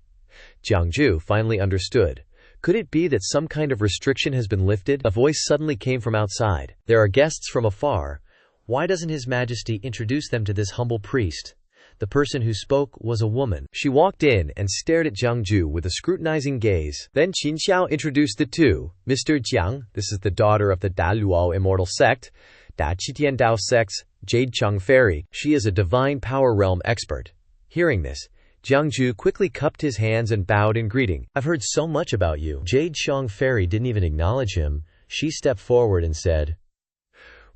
Jiang Jue finally understood. Could it be that some kind of restriction has been lifted? A voice suddenly came from outside. There are guests from afar. Why doesn't His Majesty introduce them to this humble priest? The person who spoke was a woman. She walked in and stared at Jiang Jue with a scrutinizing gaze. Then Xianxia introduced the two. Mr. Jiang, this is the daughter of the Daluo immortal sect, Da Qitian Dao sects, Jade Cheng Fairy. She is a divine power realm expert. Hearing this, Jiang Jue quickly cupped his hands and bowed in greeting. I've heard so much about you. Jade Cheng Fairy didn't even acknowledge him. She stepped forward and said,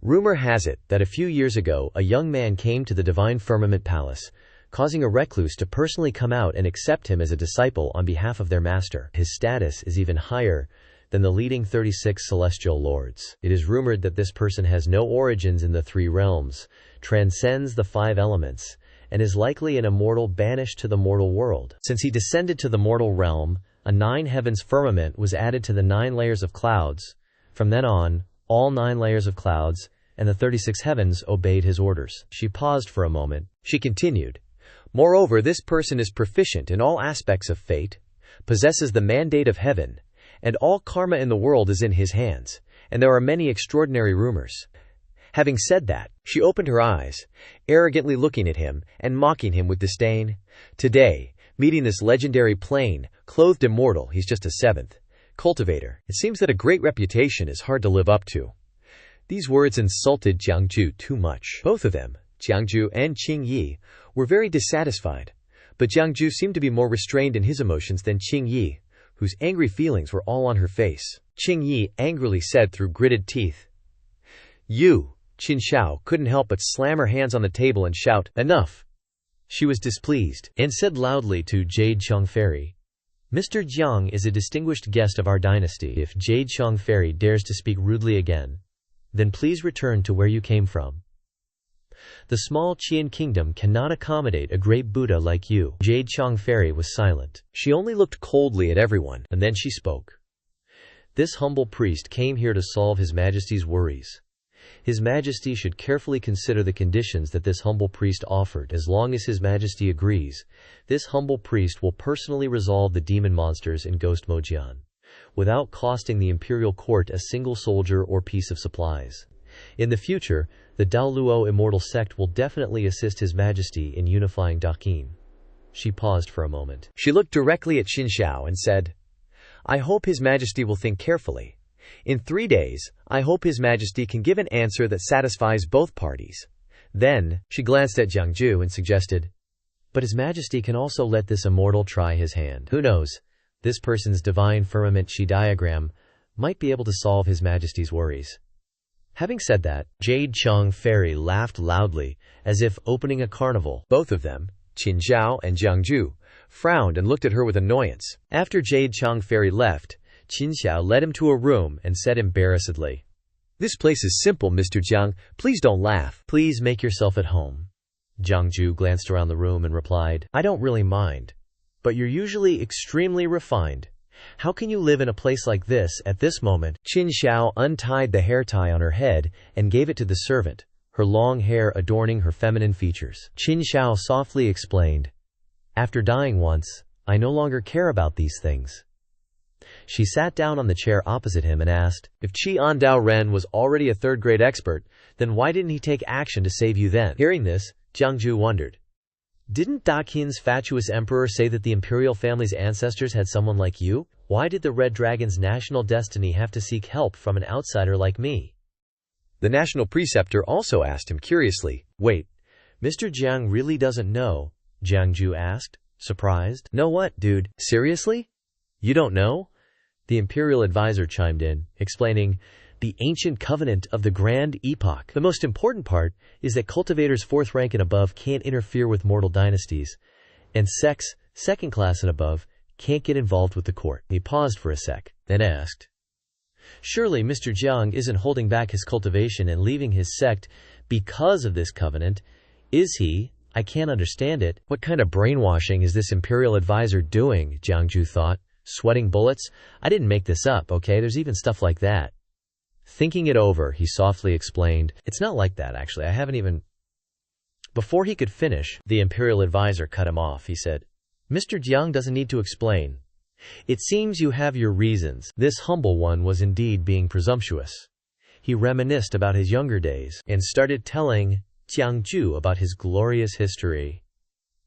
Rumor has it that a few years ago a young man came to the Divine Firmament Palace, causing a recluse to personally come out and accept him as a disciple on behalf of their master. His status is even higher than the leading 36 celestial lords. It is rumored that this person has no origins in the three realms, transcends the five elements, and is likely an immortal banished to the mortal world. Since he descended to the mortal realm, a 9 heavens firmament was added to the 9 layers of clouds. From then on, all 9 layers of clouds and the 36 heavens obeyed his orders. She paused for a moment. She continued, Moreover, this person is proficient in all aspects of fate, possesses the mandate of heaven, and all karma in the world is in his hands, and there are many extraordinary rumors. Having said that, she opened her eyes, arrogantly looking at him and mocking him with disdain. Today, meeting this legendary plain, clothed immortal, he's just a 7th cultivator. It seems that a great reputation is hard to live up to. These words insulted Jiang Jue too much. Both of them, Jiang Jue and Qing Yi, were very dissatisfied, but Jiang Jue seemed to be more restrained in his emotions than Qing Yi, whose angry feelings were all on her face. Qing Yi angrily said through gritted teeth. You, Qin Xiao, couldn't help but slam her hands on the table and shout, Enough! She was displeased, and said loudly to Jade Cheng Fairy, Mr. Jiang is a distinguished guest of our dynasty. If Jade Cheng Fairy dares to speak rudely again, then please return to where you came from. The small Qian kingdom cannot accommodate a great Buddha like you. Jade Cheng Fairy was silent. She only looked coldly at everyone, and then she spoke. This humble priest came here to solve His Majesty's worries. His Majesty should carefully consider the conditions that this humble priest offered. As long as His Majesty agrees, this humble priest will personally resolve the demon monsters in Ghost Mojian, without costing the imperial court a single soldier or piece of supplies. In the future, the Daoluo immortal sect will definitely assist His Majesty in unifying Dakin. She paused for a moment. She looked directly at Xianxiao and said, I hope His Majesty will think carefully. In 3 days, I hope His Majesty can give an answer that satisfies both parties. Then, she glanced at Jiang Jue and suggested, But His Majesty can also let this immortal try his hand. Who knows? This person's divine firmament Shi diagram might be able to solve His Majesty's worries. Having said that, Jade Cheng Fairy laughed loudly, as if opening a carnival. Both of them, Qin Xiao and Jiang Jue, frowned and looked at her with annoyance. After Jade Cheng Fairy left, Qin Xiao led him to a room and said embarrassedly, This place is simple, Mr. Jiang. Please don't laugh. Please make yourself at home. Jiang Jue glanced around the room and replied, I don't really mind. But you're usually extremely refined. How can you live in a place like this at this moment? Qin Xiao untied the hair tie on her head and gave it to the servant, her long hair adorning her feminine features. Qin Xiao softly explained, After dying once, I no longer care about these things. She sat down on the chair opposite him and asked, If Qi Andao Ren was already a 3rd-grade expert, then why didn't he take action to save you then? Hearing this, Jiang Jue wondered. Didn't Dakin's fatuous emperor say that the imperial family's ancestors had someone like you? Why did the Red Dragon's national destiny have to seek help from an outsider like me? The national preceptor also asked him curiously. Wait, Mr. Jiang really doesn't know? Jiang Jue asked, surprised. Know what, dude? Seriously? You don't know? The imperial advisor chimed in, explaining, the ancient covenant of the Grand Epoch. The most important part is that cultivators 4th rank and above can't interfere with mortal dynasties, and sects 2nd class and above can't get involved with the court. He paused for a sec, then asked, Surely Mr. Jiang isn't holding back his cultivation and leaving his sect because of this covenant, is he? I can't understand it. What kind of brainwashing is this imperial advisor doing? Jiang Jue thought, sweating bullets. I didn't make this up, okay? There's even stuff like that. Thinking it over, he softly explained, It's not like that, actually. I haven't even... Before he could finish, the imperial advisor cut him off. He said, Mr. Jiang doesn't need to explain. It seems you have your reasons. This humble one was indeed being presumptuous. He reminisced about his younger days and started telling Jiang Jue about his glorious history.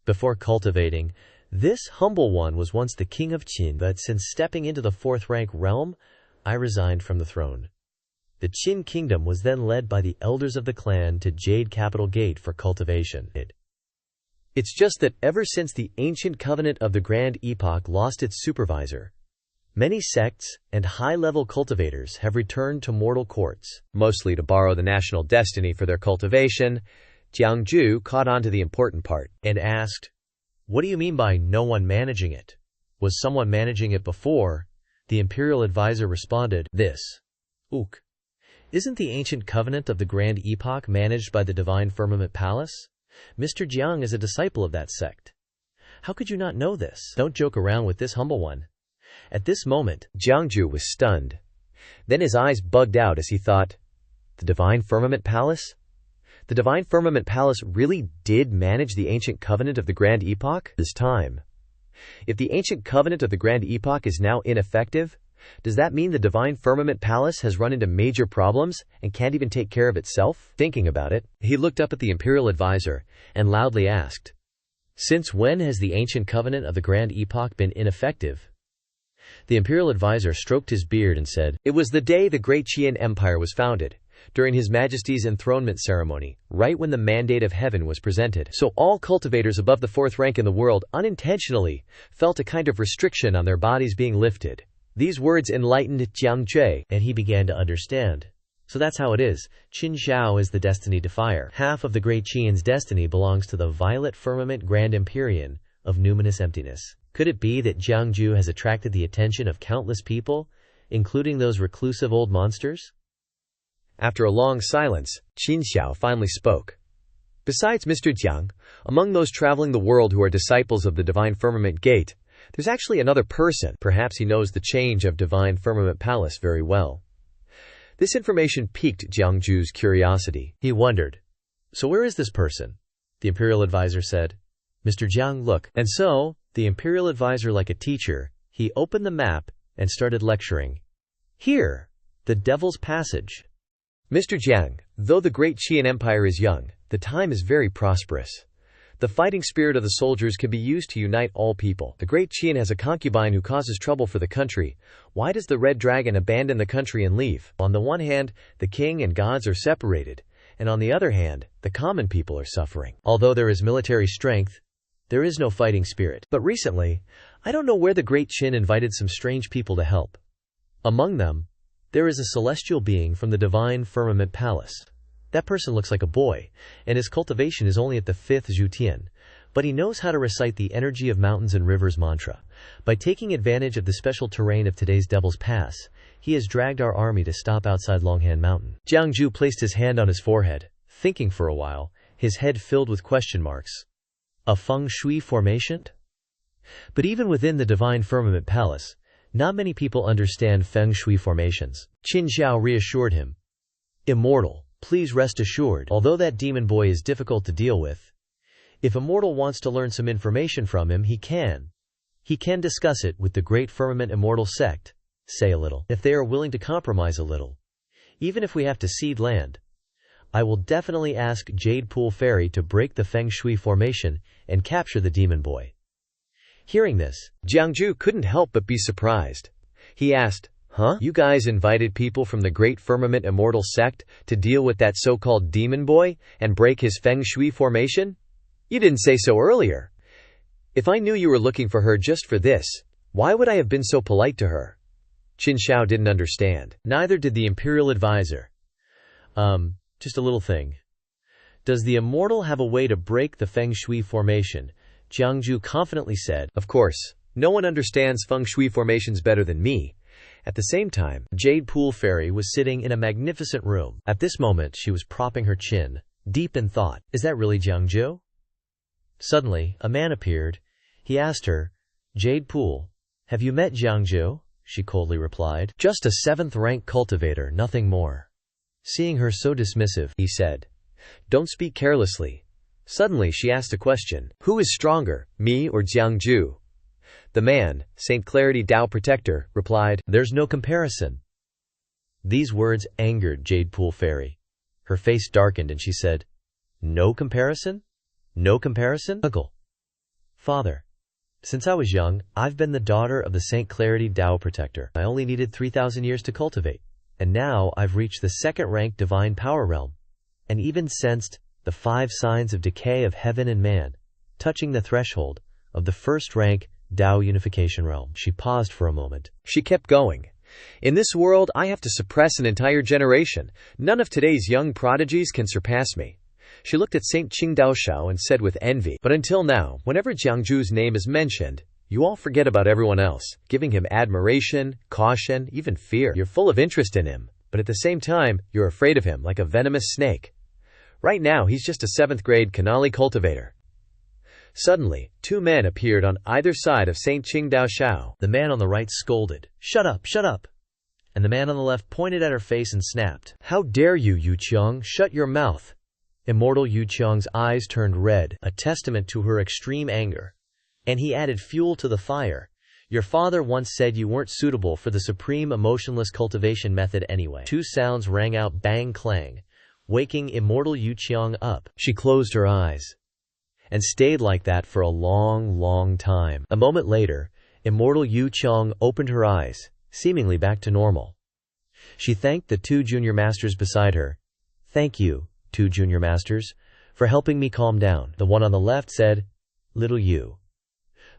Before cultivating, this humble one was once the king of Qin, but since stepping into the fourth-rank realm, I resigned from the throne. The Qin kingdom was then led by the elders of the clan to Jade Capital Gate for cultivation. It's just that ever since the ancient covenant of the Grand Epoch lost its supervisor, many sects and high-level cultivators have returned to mortal courts, mostly to borrow the national destiny for their cultivation. Jiang Jue caught on to the important part and asked, "What do you mean by no one managing it? Was someone managing it before?" The imperial advisor responded, "This. Ook. Isn't the ancient covenant of the Grand Epoch managed by the Divine Firmament Palace? Mr. Jiang is a disciple of that sect. How could you not know this? Don't joke around with this humble one." At this moment, Jiang Jue was stunned. Then his eyes bugged out as he thought, the Divine Firmament Palace? The Divine Firmament Palace really did manage the ancient covenant of the Grand Epoch this time. If the ancient covenant of the Grand Epoch is now ineffective, does that mean the Divine Firmament Palace has run into major problems and can't even take care of itself? Thinking about it, he looked up at the imperial advisor and loudly asked, "Since when has the ancient covenant of the Grand Epoch been ineffective?" The imperial advisor stroked his beard and said, "It was the day the Great Qian Empire was founded, during His Majesty's enthronement ceremony, right when the mandate of heaven was presented. So all cultivators above the fourth rank in the world unintentionally felt a kind of restriction on their bodies being lifted." These words enlightened Jiang Jue, and he began to understand. So that's how it is. Qin Xiao is the destiny defier. Half of the Great Qian's destiny belongs to the violet firmament Grand Empyrean of numinous emptiness. Could it be that Jiang Jue has attracted the attention of countless people, including those reclusive old monsters? After a long silence, Qin Xiao finally spoke. "Besides Mr. Jiang, among those traveling the world who are disciples of the Divine Firmament Gate, there's actually another person. Perhaps he knows the change of Divine Firmament Palace very well." This information piqued Jiang Jue's curiosity. He wondered, "So where is this person?" The imperial advisor said, "Mr. Jiang, look." And so, the imperial advisor, like a teacher, he opened the map and started lecturing. "Here, the Devil's Passage. Mr. Jiang, though the Great Qian Empire is young, the time is very prosperous. The fighting spirit of the soldiers can be used to unite all people. The Great Qian has a concubine who causes trouble for the country. Why does the Red Dragon abandon the country and leave? On the one hand, the king and gods are separated, and on the other hand, the common people are suffering. Although there is military strength, there is no fighting spirit. But recently, I don't know where the Great Qin invited some strange people to help. Among them, there is a celestial being from the Divine Firmament Palace. That person looks like a boy, and his cultivation is only at the 5th Zhutian, but he knows how to recite the Energy of Mountains and Rivers mantra. By taking advantage of the special terrain of today's Devil's Pass, he has dragged our army to stop outside Longhan Mountain." Jiang Jue placed his hand on his forehead, thinking for a while, his head filled with question marks. A feng shui formation? But even within the Divine Firmament Palace, not many people understand feng shui formations. Qin Xiao reassured him. "Immortal, please rest assured, although that demon boy is difficult to deal with, if a mortal wants to learn some information from him, he can. He can discuss it with the Great Firmament Immortal Sect, say a little, if they are willing to compromise a little. Even if we have to cede land, I will definitely ask Jade Pool Fairy to break the feng shui formation and capture the demon boy." Hearing this, Jiang Jue couldn't help but be surprised. He asked, "Huh? You guys invited people from the Great Firmament Immortal Sect to deal with that so-called demon boy and break his feng shui formation? You didn't say so earlier. If I knew you were looking for her just for this, why would I have been so polite to her?" Qin Xiao didn't understand. Neither did the imperial advisor. Just a little thing. Does the immortal have a way to break the feng shui formation? Jiang Jue confidently said, "Of course, no one understands feng shui formations better than me." At the same time, Jade Pool Fairy was sitting in a magnificent room. At this moment, she was propping her chin, deep in thought. Is that really Jiang Jue? Suddenly, a man appeared. He asked her, "Jade Pool, have you met Jiang Jue?" She coldly replied, "Just a 7th-rank cultivator, nothing more." Seeing her so dismissive, he said, "Don't speak carelessly." Suddenly she asked a question. "Who is stronger, me or Jiang Jue?" The man, Saint Clarity Tao Protector, replied, "There's no comparison." These words angered Jade Pool Fairy. Her face darkened and she said, "No comparison? No comparison? Uncle. Father. Since I was young, I've been the daughter of the Saint Clarity Tao Protector. I only needed 3,000 years to cultivate, and now I've reached the second-rank divine power realm, and even sensed the 5 signs of decay of heaven and man, touching the threshold of the first-rank Tao unification realm." She paused for a moment. She kept going. "In this world, I have to suppress an entire generation. None of today's young prodigies can surpass me." She looked at Saint Qingdao and said with envy, "But until now, whenever Jiang Jue's name is mentioned, you all forget about everyone else, giving him admiration, caution, even fear. You're full of interest in him, but at the same time, you're afraid of him like a venomous snake. Right now, he's just a 7th-grade Kanali cultivator." Suddenly, 2 men appeared on either side of Saint Qingdao. The man on the right scolded, "Shut up, shut up!" And the man on the left pointed at her face and snapped, "How dare you, Yu Qiang, shut your mouth!" Immortal Yu Qiang's eyes turned red, a testament to her extreme anger. And he added fuel to the fire. "Your father once said you weren't suitable for the supreme emotionless cultivation method anyway." 2 sounds rang out bang-clang, waking Immortal Yu Qiang up. She closed her eyes and stayed like that for a long, long time. A moment later, Immortal Yu Qiang opened her eyes, seemingly back to normal. She thanked the 2 junior masters beside her. "Thank you, 2 junior masters, for helping me calm down." The one on the left said, "Little Yu."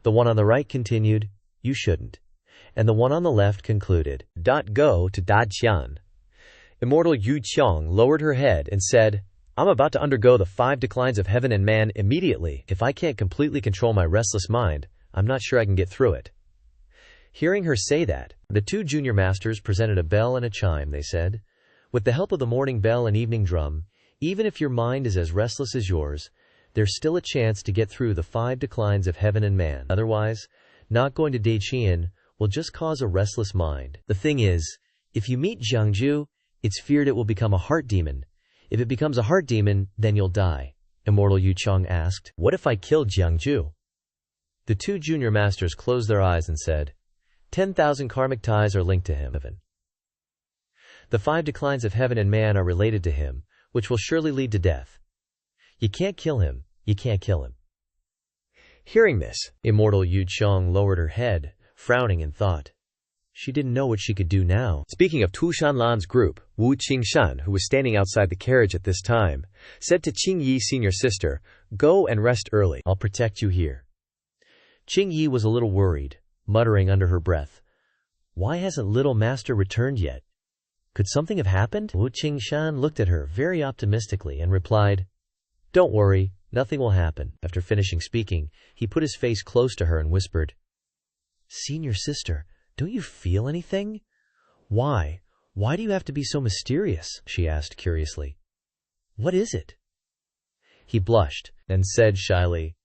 The one on the right continued, "You shouldn't." And the one on the left concluded, "Go to Qian." Immortal Yu Qiang lowered her head and said, "I'm about to undergo the 5 declines of heaven and man immediately. If I can't completely control my restless mind, I'm not sure I can get through it." Hearing her say that, the 2 junior masters presented a bell and a chime. They said, "With the help of the morning bell and evening drum, even if your mind is as restless as yours, there's still a chance to get through the 5 declines of heaven and man. Otherwise, not going to Daiqian will just cause a restless mind. The thing is, if you meet Jiang Jue, it's feared it will become a heart demon. If it becomes a heart demon, then you'll die." Immortal Yu Qiang asked, "What if I kill Jiang Jue?" The 2 junior masters closed their eyes and said, 10,000 karmic ties are linked to him. The 5 declines of heaven and man are related to him, which will surely lead to death. You can't kill him. You can't kill him." Hearing this, Immortal Yu Qiang lowered her head, frowning in thought. She didn't know what she could do now. Speaking of Shan Lan's group, Wu Qingshan, who was standing outside the carriage at this time, said to Qing Yi's senior sister, "Go and rest early. I'll protect you here." Qing Yi was a little worried, muttering under her breath, "Why hasn't little master returned yet? Could something have happened?" Wu Qingshan looked at her very optimistically and replied, "Don't worry, nothing will happen." After finishing speaking, he put his face close to her and whispered, "Senior sister, don't you feel anything?" Why do you have to be so mysterious?" she asked curiously. "What is it?" He blushed and said shyly,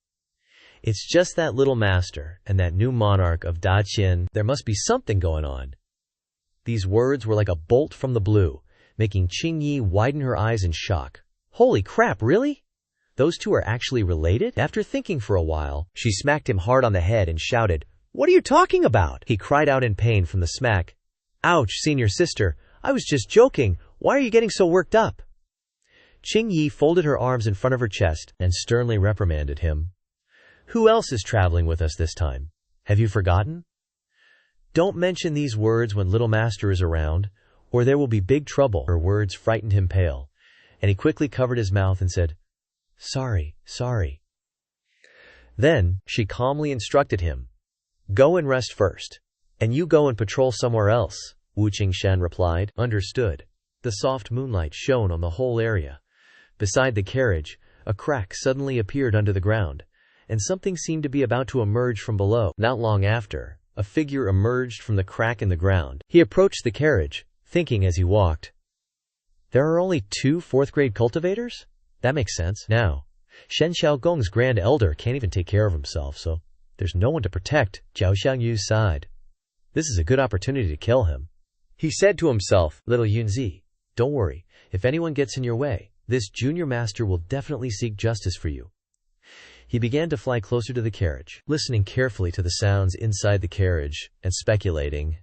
"It's just that little master and that new monarch of Daqin. There must be something going on." These words were like a bolt from the blue, making Qing Yi widen her eyes in shock. "Holy crap, really? Those 2 are actually related?" After thinking for a while, she smacked him hard on the head and shouted, "What are you talking about?" He cried out in pain from the smack. "Ouch, senior sister, I was just joking. Why are you getting so worked up?" Qing Yi folded her arms in front of her chest and sternly reprimanded him. "Who else is traveling with us this time? Have you forgotten? Don't mention these words when little master is around, or there will be big trouble." Her words frightened him pale, and he quickly covered his mouth and said, Sorry. Then, she calmly instructed him, "Go and rest first, and you go and patrol somewhere else." Wu Qingshan replied, "Understood." The soft moonlight shone on the whole area. Beside the carriage, a crack suddenly appeared under the ground, and something seemed to be about to emerge from below. Not long after, a figure emerged from the crack in the ground. He approached the carriage, thinking as he walked, "There are only 2 4th-grade cultivators? That makes sense. Now, Shen Xiaogong's grand elder can't even take care of himself, so there's no one to protect Zhao Xiangyu's side. This is a good opportunity to kill him." He said to himself, "Little Yunzi, don't worry. If anyone gets in your way, this junior master will definitely seek justice for you." He began to fly closer to the carriage, listening carefully to the sounds inside the carriage and speculating.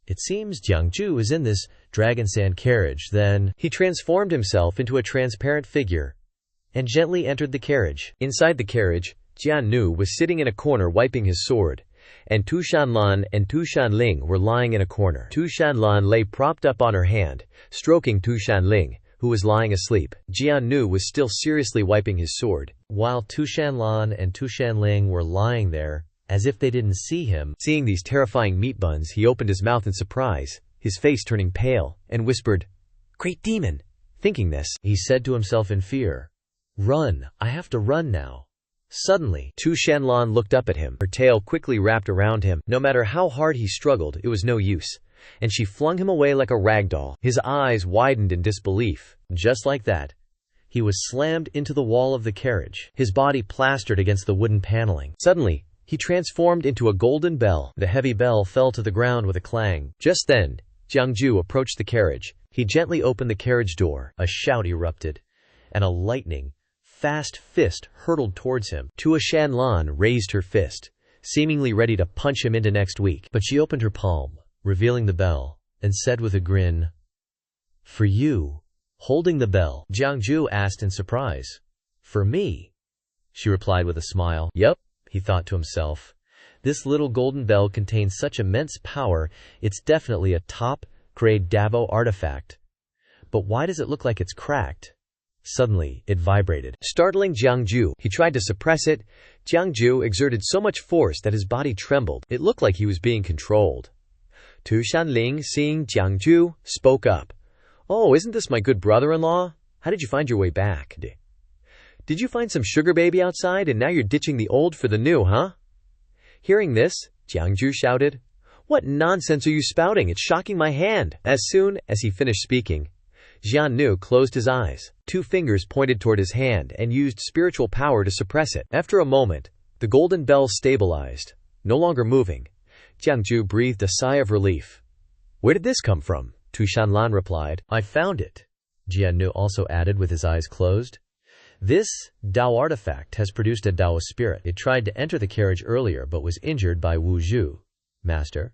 It seems Jiang Jue is in this dragon sand carriage. Then he transformed himself into a transparent figure and gently entered the carriage. Inside the carriage, Jian Nu was sitting in a corner wiping his sword, and Tu Shan Lan and Tu Shan Ling were lying in a corner. Tu Shan Lan lay propped up on her hand, stroking Tu Shan Ling, who was lying asleep. Jian Nu was still seriously wiping his sword, while Tu Shan Lan and Tu Shan Ling were lying there, as if they didn't see him. Seeing these terrifying meat buns, he opened his mouth in surprise, his face turning pale, and whispered, "Great demon!" Thinking this, he said to himself in fear, "Run, I have to run now." Suddenly, Tu Shan Lan looked up at him, her tail quickly wrapped around him. No matter how hard he struggled, it was no use, and she flung him away like a rag doll. His eyes widened in disbelief. Just like that, he was slammed into the wall of the carriage, his body plastered against the wooden paneling. Suddenly, he transformed into a golden bell. The heavy bell fell to the ground with a clang. Just then, Jiang Jue approached the carriage. He gently opened the carriage door. A shout erupted, and a lightning fast fist hurtled towards him. Tu Shan Lan raised her fist, seemingly ready to punch him into next week. But she opened her palm, revealing the bell, and said with a grin, "For you." Holding the bell, Jiang Jue asked in surprise, "For me?" She replied with a smile. "Yep," he thought to himself. "This little golden bell contains such immense power, it's definitely a top-grade Davo artifact. But why does it look like it's cracked?" Suddenly, it vibrated, startling Jiang Jue. He tried to suppress it. Jiang Jue exerted so much force that his body trembled. It looked like he was being controlled. Tu Shan Ling, seeing Jiang Jue, spoke up. "Oh, isn't this my good brother-in-law? How did you find your way back? Did you find some sugar baby outside and now you're ditching the old for the new, huh?" Hearing this, Jiang Jue shouted, "What nonsense are you spouting? It's shocking my hand." As soon as he finished speaking, Jian Nu closed his eyes. 2 fingers pointed toward his hand and used spiritual power to suppress it. After a moment, the golden bell stabilized, no longer moving. Jiang Jue breathed a sigh of relief. "Where did this come from?" Tu Shan Lan replied. "I found it," Jian Nu also added with his eyes closed. "This Dao artifact has produced a Dao spirit. It tried to enter the carriage earlier but was injured by Wu Zhu, master.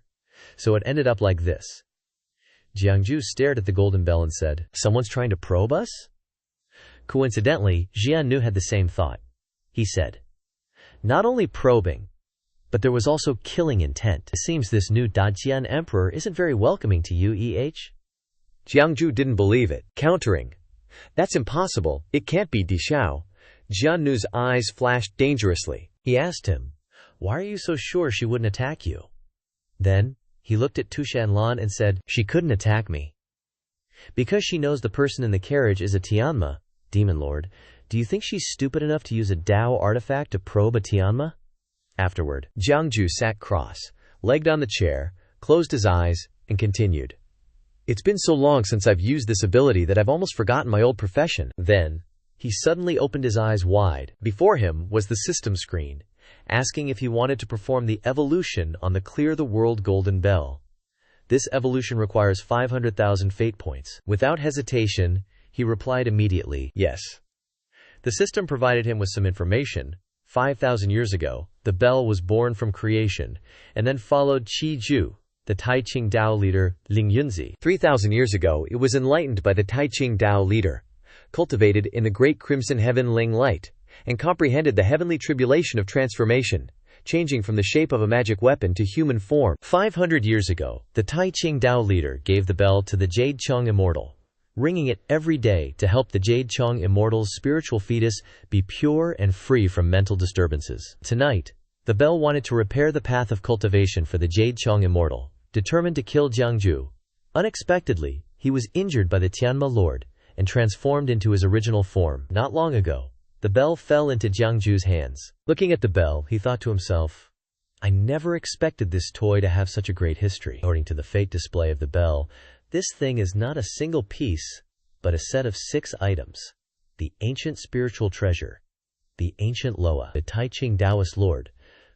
So it ended up like this." Jiang Jue stared at the golden bell and said, "Someone's trying to probe us?" Coincidentally, Jian Nu had the same thought. He said, "Not only probing, but there was also killing intent. It seems this new Dajian emperor isn't very welcoming to you, Jiang Jue didn't believe it, countering, "That's impossible. It can't be Di Xiao." Jian Nu's eyes flashed dangerously. He asked him, "Why are you so sure she wouldn't attack you?" Then, he looked at Tu Shan Lan and said, "She couldn't attack me. Because she knows the person in the carriage is a Tianma, demon lord. Do you think she's stupid enough to use a Dao artifact to probe a Tianma?" Afterward, Jiang Jue sat cross-legged on the chair, closed his eyes, and continued, "It's been so long since I've used this ability that I've almost forgotten my old profession." Then, he suddenly opened his eyes wide. Before him was the system screen, asking if he wanted to perform the evolution on the Clear the World golden bell. This evolution requires 500,000 fate points. Without hesitation, he replied immediately, "Yes." The system provided him with some information. 5,000 years ago, the bell was born from creation, and then followed Qi Ju, the Tai Ching Dao leader, Ling Yunzi. 3,000 years ago, it was enlightened by the Tai Ching Dao leader, cultivated in the great crimson heaven Ling light, and comprehended the heavenly tribulation of transformation, changing from the shape of a magic weapon to human form. 500 years ago, the Tai Ching Dao leader gave the bell to the Jade Chong Immortal, ringing it every day to help the Jade Chong Immortal's spiritual fetus be pure and free from mental disturbances. Tonight, the bell wanted to repair the path of cultivation for the Jade Chong Immortal, determined to kill Jiang Jue. Unexpectedly, he was injured by the Tianma Lord and transformed into his original form. Not long ago, the bell fell into Jiang Jue's hands. Looking at the bell, he thought to himself, "I never expected this toy to have such a great history." According to the fate display of the bell, this thing is not a single piece, but a set of 6 items. The ancient spiritual treasure, the ancient Loa, the Tai Ching Taoist Lord,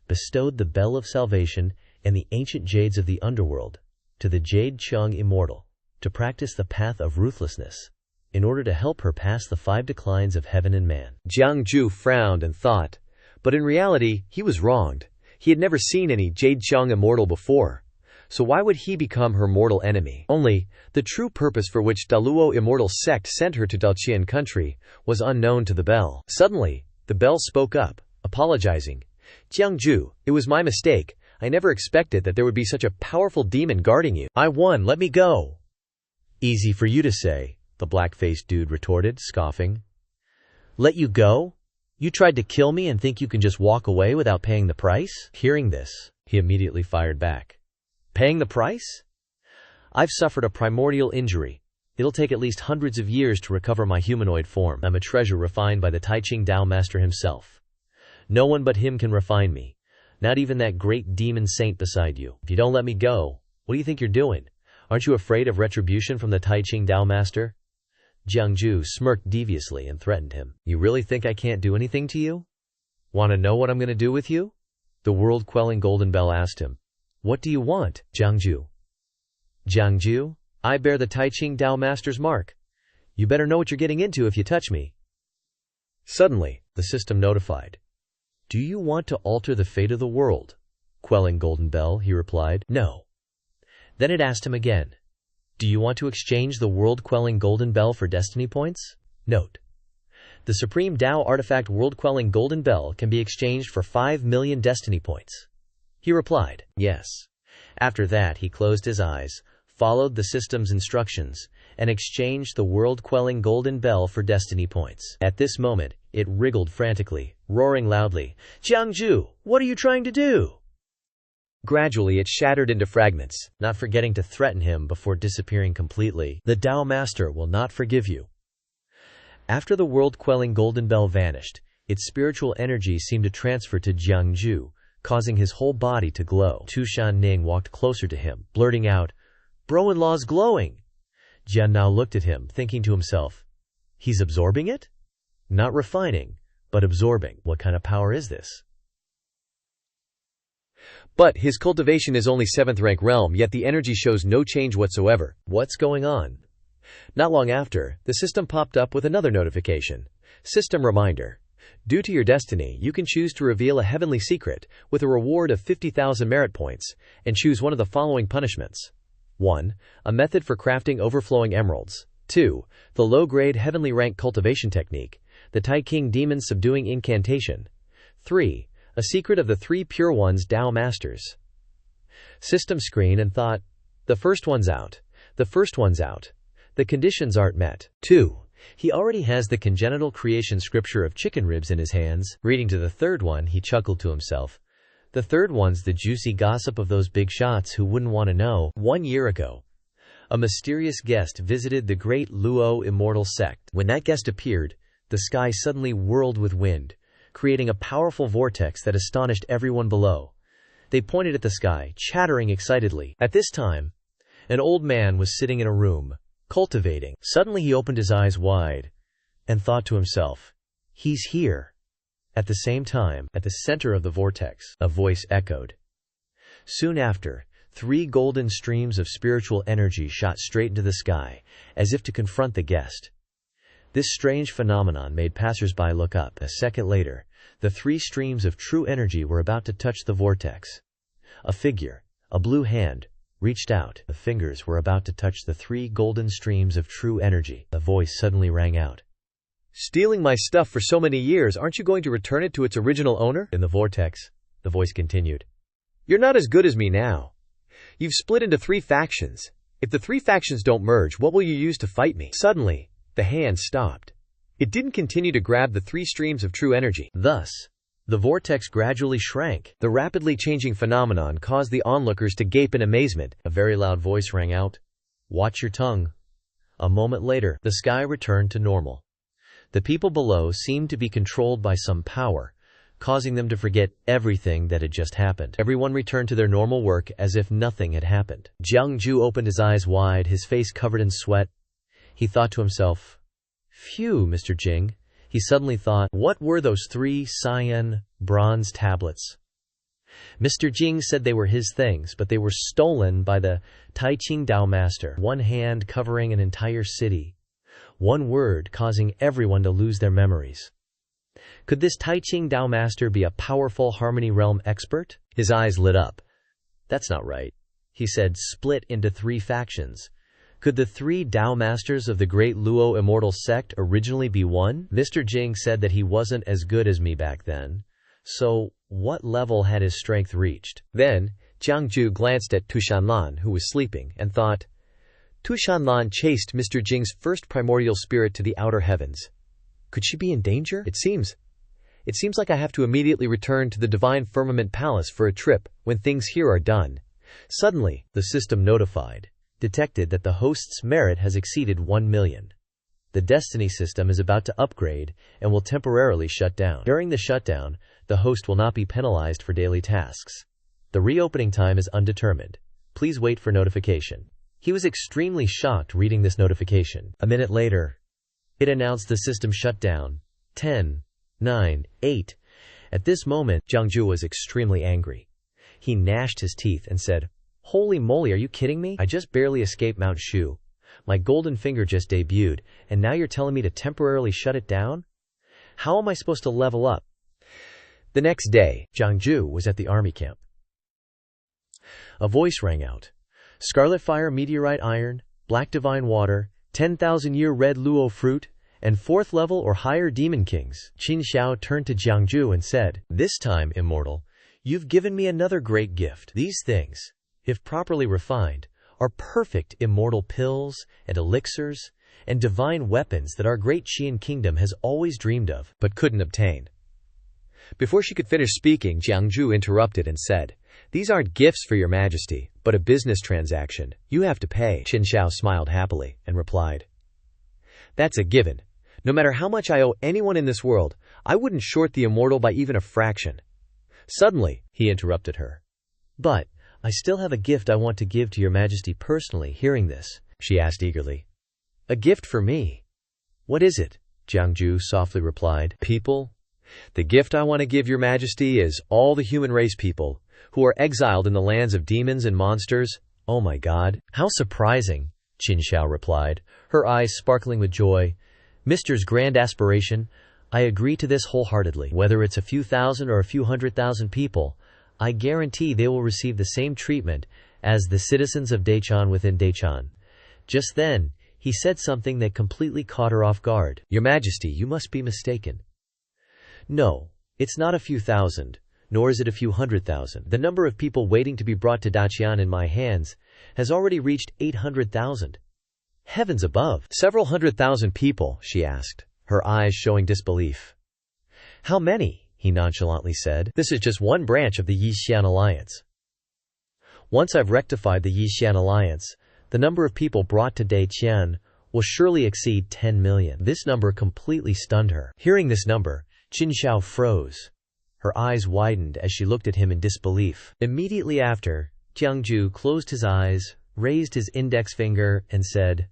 bestowed the Bell of Salvation and the ancient jades of the underworld to the Jade Chong Immortal to practice the path of ruthlessness in order to help her pass the 5 declines of heaven and man. Jiang Jue frowned and thought, But in reality, he was wronged. He had never seen any Jade Qiang immortal before. So why would he become her mortal enemy? Only, the true purpose for which Daluo immortal sect sent her to Dalqian country was unknown to the bell. Suddenly, the bell spoke up, apologizing. Jiang Jue, it was my mistake. I never expected that there would be such a powerful demon guarding you. I won, let me go. Easy for you to say, the black-faced dude retorted, scoffing. Let you go? You tried to kill me and think you can just walk away without paying the price? Hearing this, he immediately fired back. Paying the price? I've suffered a primordial injury. It'll take at least hundreds of years to recover my humanoid form. I'm a treasure refined by the Taiqing Dao Master himself. No one but him can refine me. Not even that great demon saint beside you. If you don't let me go, what do you think you're doing? Aren't you afraid of retribution from the Taiqing Dao Master? Jiang Jue smirked deviously and threatened him. You really think I can't do anything to you? Want to know what I'm going to do with you? The world-quelling Golden Bell asked him. What do you want, Jiang Jue? Jiang Jue, I bear the Taiqing Dao Master's mark. You better know what you're getting into if you touch me. Suddenly, the system notified. Do you want to alter the fate of the world? Quelling Golden Bell, he replied. No. Then it asked him again. Do you want to exchange the world-quelling Golden Bell for destiny points? Note. The Supreme Dao Artifact World-quelling Golden Bell can be exchanged for 5 million destiny points. He replied, yes. After that, he closed his eyes, followed the system's instructions, and exchanged the world-quelling Golden Bell for destiny points. At this moment, it wriggled frantically, roaring loudly, Jiang Jue, what are you trying to do? Gradually, it shattered into fragments, not forgetting to threaten him before disappearing completely. The Dao Master will not forgive you. After the world-quelling Golden Bell vanished, its spiritual energy seemed to transfer to Jiang Jue, causing his whole body to glow. Tu Shanning walked closer to him, blurting out, Bro-in-law's glowing. Jian now looked at him, thinking to himself, he's absorbing it? Not refining, but absorbing. What kind of power is this? But his cultivation is only 7th rank realm, yet the energy shows no change whatsoever. What's going on? Not long after, the system popped up with another notification. System reminder. Due to your destiny, you can choose to reveal a heavenly secret with a reward of 50,000 merit points and choose one of the following punishments. 1. A method for crafting overflowing emeralds. 2. The low-grade heavenly rank cultivation technique, the Taiqing Demon Subduing Incantation. 3. A secret of the 3 Pure Ones Dao Masters. System screen and thought, the first one's out. The first one's out. The conditions aren't met. 2. He already has the congenital creation scripture of chicken ribs in his hands. Reading to the third one, he chuckled to himself. The third one's the juicy gossip of those big shots who wouldn't want to know. 1 year ago, a mysterious guest visited the great Luo immortal sect. When that guest appeared, the sky suddenly whirled with wind, creating a powerful vortex that astonished everyone below. They pointed at the sky, chattering excitedly. At this time, an old man was sitting in a room, cultivating. Suddenly he opened his eyes wide and thought to himself, he's here. At the same time, at the center of the vortex, a voice echoed. Soon after, 3 golden streams of spiritual energy shot straight into the sky, as if to confront the guest. This strange phenomenon made passers-by look up. A second later, the 3 streams of true energy were about to touch the vortex. A figure, a blue hand, reached out. The fingers were about to touch the 3 golden streams of true energy. A voice suddenly rang out. Stealing my stuff for so many years, aren't you going to return it to its original owner? In the vortex, the voice continued. You're not as good as me now. You've split into 3 factions. If the 3 factions don't merge, what will you use to fight me? Suddenly, the hand stopped. It didn't continue to grab the 3 streams of true energy. Thus, the vortex gradually shrank. The rapidly changing phenomenon caused the onlookers to gape in amazement. A very loud voice rang out. Watch your tongue. A moment later, the sky returned to normal. The people below seemed to be controlled by some power, causing them to forget everything that had just happened. Everyone returned to their normal work as if nothing had happened. Jiang Jue opened his eyes wide, his face covered in sweat. He thought to himself, Phew, Mr. Jing. He suddenly thought, what were those 3 cyan bronze tablets? Mr. Jing said they were his things, but they were stolen by the Taiqing Dao Master. 1 hand covering an entire city. 1 word causing everyone to lose their memories. Could this Taiqing Dao master be a powerful Harmony Realm expert? His eyes lit up. That's not right, he said, split into 3 factions. Could the 3 Dao masters of the great Luo immortal sect originally be one? Mr. Jing said that he wasn't as good as me back then. So, what level had his strength reached? Then, Jiang Jue glanced at Shan Lan, who was sleeping, and thought, Shan Lan chased Mr. Jing's first primordial spirit to the outer heavens. Could she be in danger? It seems like I have to immediately return to the Divine Firmament Palace for a trip when things here are done. Suddenly, the system detected that the host's merit has exceeded 1 million. The Destiny system is about to upgrade and will temporarily shut down. During the shutdown, the host will not be penalized for daily tasks. The reopening time is undetermined. Please wait for notification. He was extremely shocked reading this notification. A minute later, it announced the system shut down. 10, 9, 8. At this moment, Jiang Jue was extremely angry. He gnashed his teeth and said, Holy moly, are you kidding me? I just barely escaped Mount Shu. My golden finger just debuted, and now you're telling me to temporarily shut it down? How am I supposed to level up? The next day, Jiang Jue was at the army camp. A voice rang out. Scarlet fire meteorite iron, black divine water, 10,000-year red luo fruit, and 4th level or higher demon kings. Qin Xiao turned to Jiang Jue and said, This time, immortal, you've given me another great gift. These things, if properly refined, are perfect immortal pills and elixirs and divine weapons that our great Qian kingdom has always dreamed of, but couldn't obtain. Before she could finish speaking, Jiang Jue interrupted and said, These aren't gifts for your majesty, but a business transaction. You have to pay. Qin Xiao smiled happily and replied, That's a given. No matter how much I owe anyone in this world, I wouldn't short the immortal by even a fraction. Suddenly, he interrupted her. But, I still have a gift I want to give to your majesty personally. Hearing this, she asked eagerly. A gift for me? What is it? Jiang Jue softly replied. People? The gift I want to give your majesty is all the human race people who are exiled in the lands of demons and monsters. Oh my God. How surprising, Qin Xiao replied, her eyes sparkling with joy. Mister's grand aspiration, I agree to this wholeheartedly. Whether it's a few thousand or a few 100,000 people, I guarantee they will receive the same treatment as the citizens of Dachan within Dachan. Just then, he said something that completely caught her off guard. Your Majesty, you must be mistaken. No, it's not a few thousand, nor is it a few 100,000. The number of people waiting to be brought to Daqian in my hands has already reached 800,000. Heavens above! Several 100,000 people, she asked, her eyes showing disbelief. How many? He nonchalantly said. This is just one branch of the Yixian alliance. Once I've rectified the Yixian alliance, the number of people brought to Daqian will surely exceed 10 million. This number completely stunned her. Hearing this number, Qin Xiao froze. Her eyes widened as she looked at him in disbelief. Immediately after, Jiang Jue closed his eyes, raised his index finger, and said,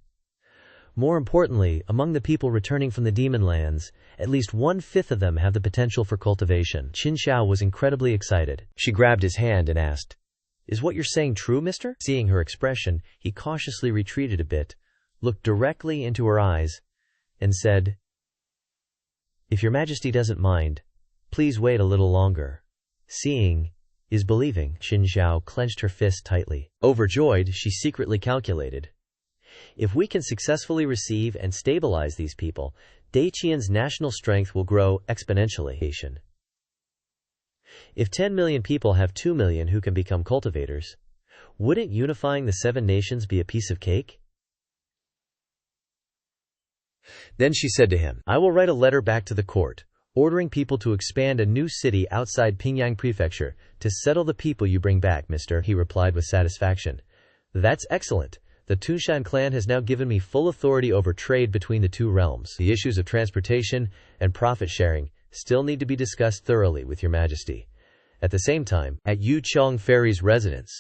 More importantly, among the people returning from the demon lands, at least 1/5 of them have the potential for cultivation. Qin Xiao was incredibly excited. She grabbed his hand and asked, Is what you're saying true, mister? Seeing her expression, he cautiously retreated a bit, looked directly into her eyes, and said, If your majesty doesn't mind, please wait a little longer. Seeing is believing. Qin Xiao clenched her fist tightly. Overjoyed, she secretly calculated, if we can successfully receive and stabilize these people, Daqian's national strength will grow exponentially. If 10 million people have 2 million who can become cultivators, wouldn't unifying the 7 nations be a piece of cake? Then she said to him, I will write a letter back to the court, ordering people to expand a new city outside Pingyang Prefecture to settle the people you bring back, mister. He replied with satisfaction. That's excellent. The Tunshan clan has now given me full authority over trade between the two realms. The issues of transportation and profit sharing still need to be discussed thoroughly with your majesty. At the same time, at Yuchong Ferry's residence,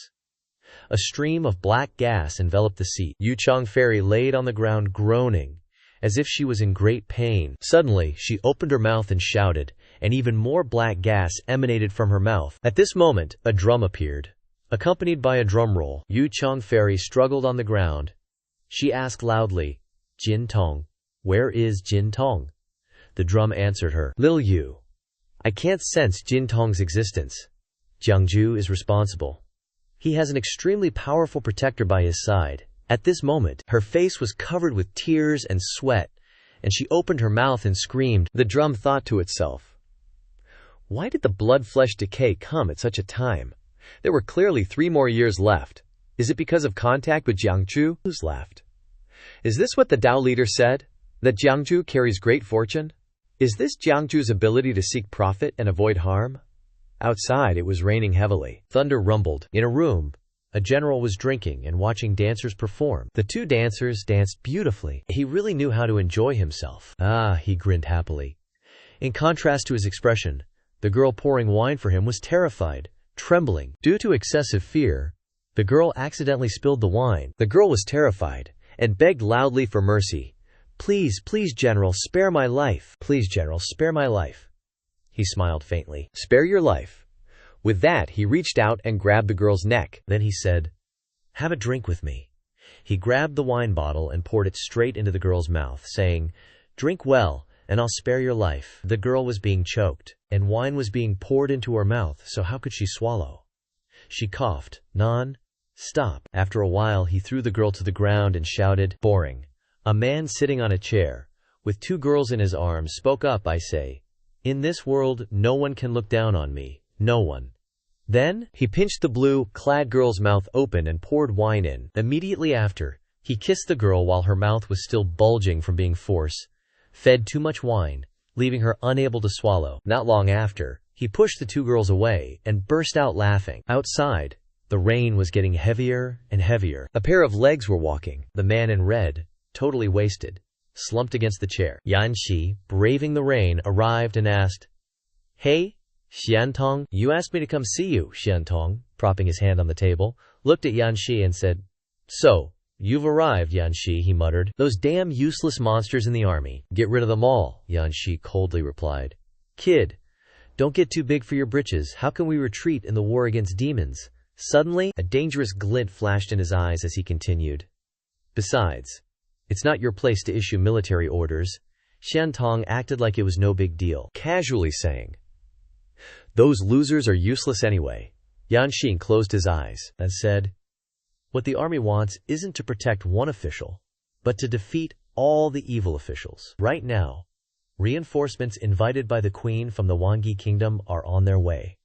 a stream of black gas enveloped the seat. Yuchong Ferry laid on the ground groaning, as if she was in great pain. Suddenly, she opened her mouth and shouted, and even more black gas emanated from her mouth. At this moment, a drum appeared, accompanied by a drum roll. Yuchong Ferry struggled on the ground. She asked loudly, Jin Tong, where is Jin Tong? The drum answered her, Lil Yu, I can't sense Jin Tong's existence. Jiang Jue is responsible. He has an extremely powerful protector by his side. At this moment, her face was covered with tears and sweat, and she opened her mouth and screamed. The drum thought to itself, why did the blood-flesh decay come at such a time? There were clearly 3 more years left. Is it because of contact with Jiang Jue? Who's laughed? Is this what the Tao leader said? That Jiang Jue carries great fortune? Is this Jiang Jue's ability to seek profit and avoid harm? Outside, it was raining heavily. Thunder rumbled. In a room, a general was drinking and watching dancers perform. The 2 dancers danced beautifully. He really knew how to enjoy himself. Ah, he grinned happily. In contrast to his expression, the girl pouring wine for him was terrified, trembling. Due to excessive fear, the girl accidentally spilled the wine. The girl was terrified and begged loudly for mercy. Please, please, General, spare my life. Please, General, spare my life. He smiled faintly. Spare your life. With that, he reached out and grabbed the girl's neck. Then he said, have a drink with me. He grabbed the wine bottle and poured it straight into the girl's mouth, saying, drink well, and I'll spare your life. The girl was being choked, and wine was being poured into her mouth, so how could she swallow? She coughed. Stop. After a while, he threw the girl to the ground and shouted, boring. A man sitting on a chair, with 2 girls in his arms, spoke up. I say, in this world, no one can look down on me. No one. Then, he pinched the blue-clad girl's mouth open and poured wine in. Immediately after, he kissed the girl while her mouth was still bulging from being force-fed too much wine, leaving her unable to swallow. Not long after, he pushed the 2 girls away and burst out laughing. Outside, the rain was getting heavier and heavier. A pair of legs were walking. The man in red, totally wasted, slumped against the chair. Xianxia, braving the rain, arrived and asked, hey, Xiantong, you asked me to come see you. Xiantong, propping his hand on the table, looked at Xianxia and said, so, you've arrived, Xianxia, he muttered. Those damn useless monsters in the army. Get rid of them all, Xianxia coldly replied. Kid, don't get too big for your britches. How can we retreat in the war against demons? Suddenly, a dangerous glint flashed in his eyes as he continued. Besides, it's not your place to issue military orders. Xiantong acted like it was no big deal, casually saying, those losers are useless anyway. Xianxia closed his eyes and said, what the army wants isn't to protect one official, but to defeat all the evil officials. Right now, reinforcements invited by the queen from the Wangi kingdom are on their way.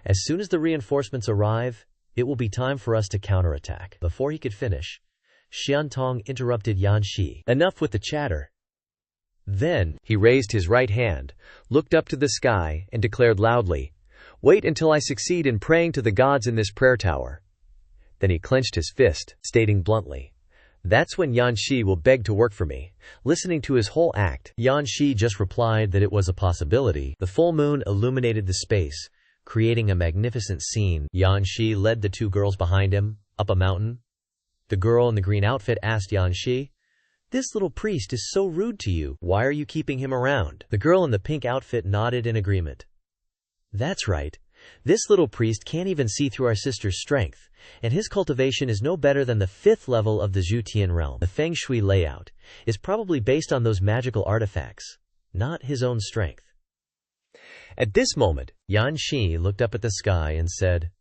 As soon as the reinforcements arrive, it will be time for us to counterattack. Before he could finish, Xiantong interrupted Xianxia. Enough with the chatter. Then, he raised his right hand, looked up to the sky, and declared loudly, wait until I succeed in praying to the gods in this prayer tower. Then he clenched his fist, stating bluntly, that's when Xianxia will beg to work for me. Listening to his whole act, Xianxia just replied that it was a possibility. The full moon illuminated the space, creating a magnificent scene. Xianxia led the 2 girls behind him, up a mountain. The girl in the green outfit asked Xianxia, this little priest is so rude to you. Why are you keeping him around? The girl in the pink outfit nodded in agreement. That's right. This little priest can't even see through our sister's strength, and his cultivation is no better than the 5th level of the Zhutian realm. The Feng Shui layout is probably based on those magical artifacts, not his own strength. At this moment, Xianxia looked up at the sky and said,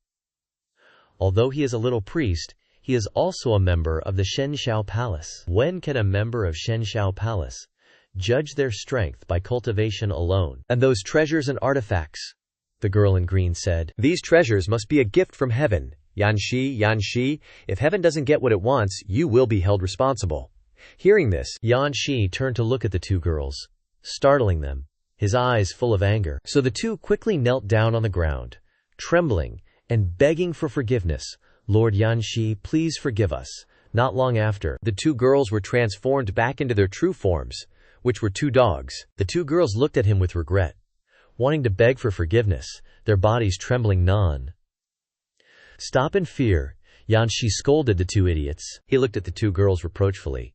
although he is a little priest, he is also a member of the Xianxia Palace. When can a member of Xianxia Palace judge their strength by cultivation alone? And those treasures and artifacts, the girl in green said. These treasures must be a gift from heaven. Xianxia, if heaven doesn't get what it wants, you will be held responsible. Hearing this, Xianxia turned to look at the 2 girls, startling them, his eyes full of anger. So the 2 quickly knelt down on the ground, trembling and begging for forgiveness. Lord Xianxia, please forgive us. Not long after, the 2 girls were transformed back into their true forms, which were 2 dogs. The 2 girls looked at him with regret, wanting to beg for forgiveness, their bodies trembling. Stop in fear, Xianxia scolded the 2 idiots. He looked at the 2 girls reproachfully.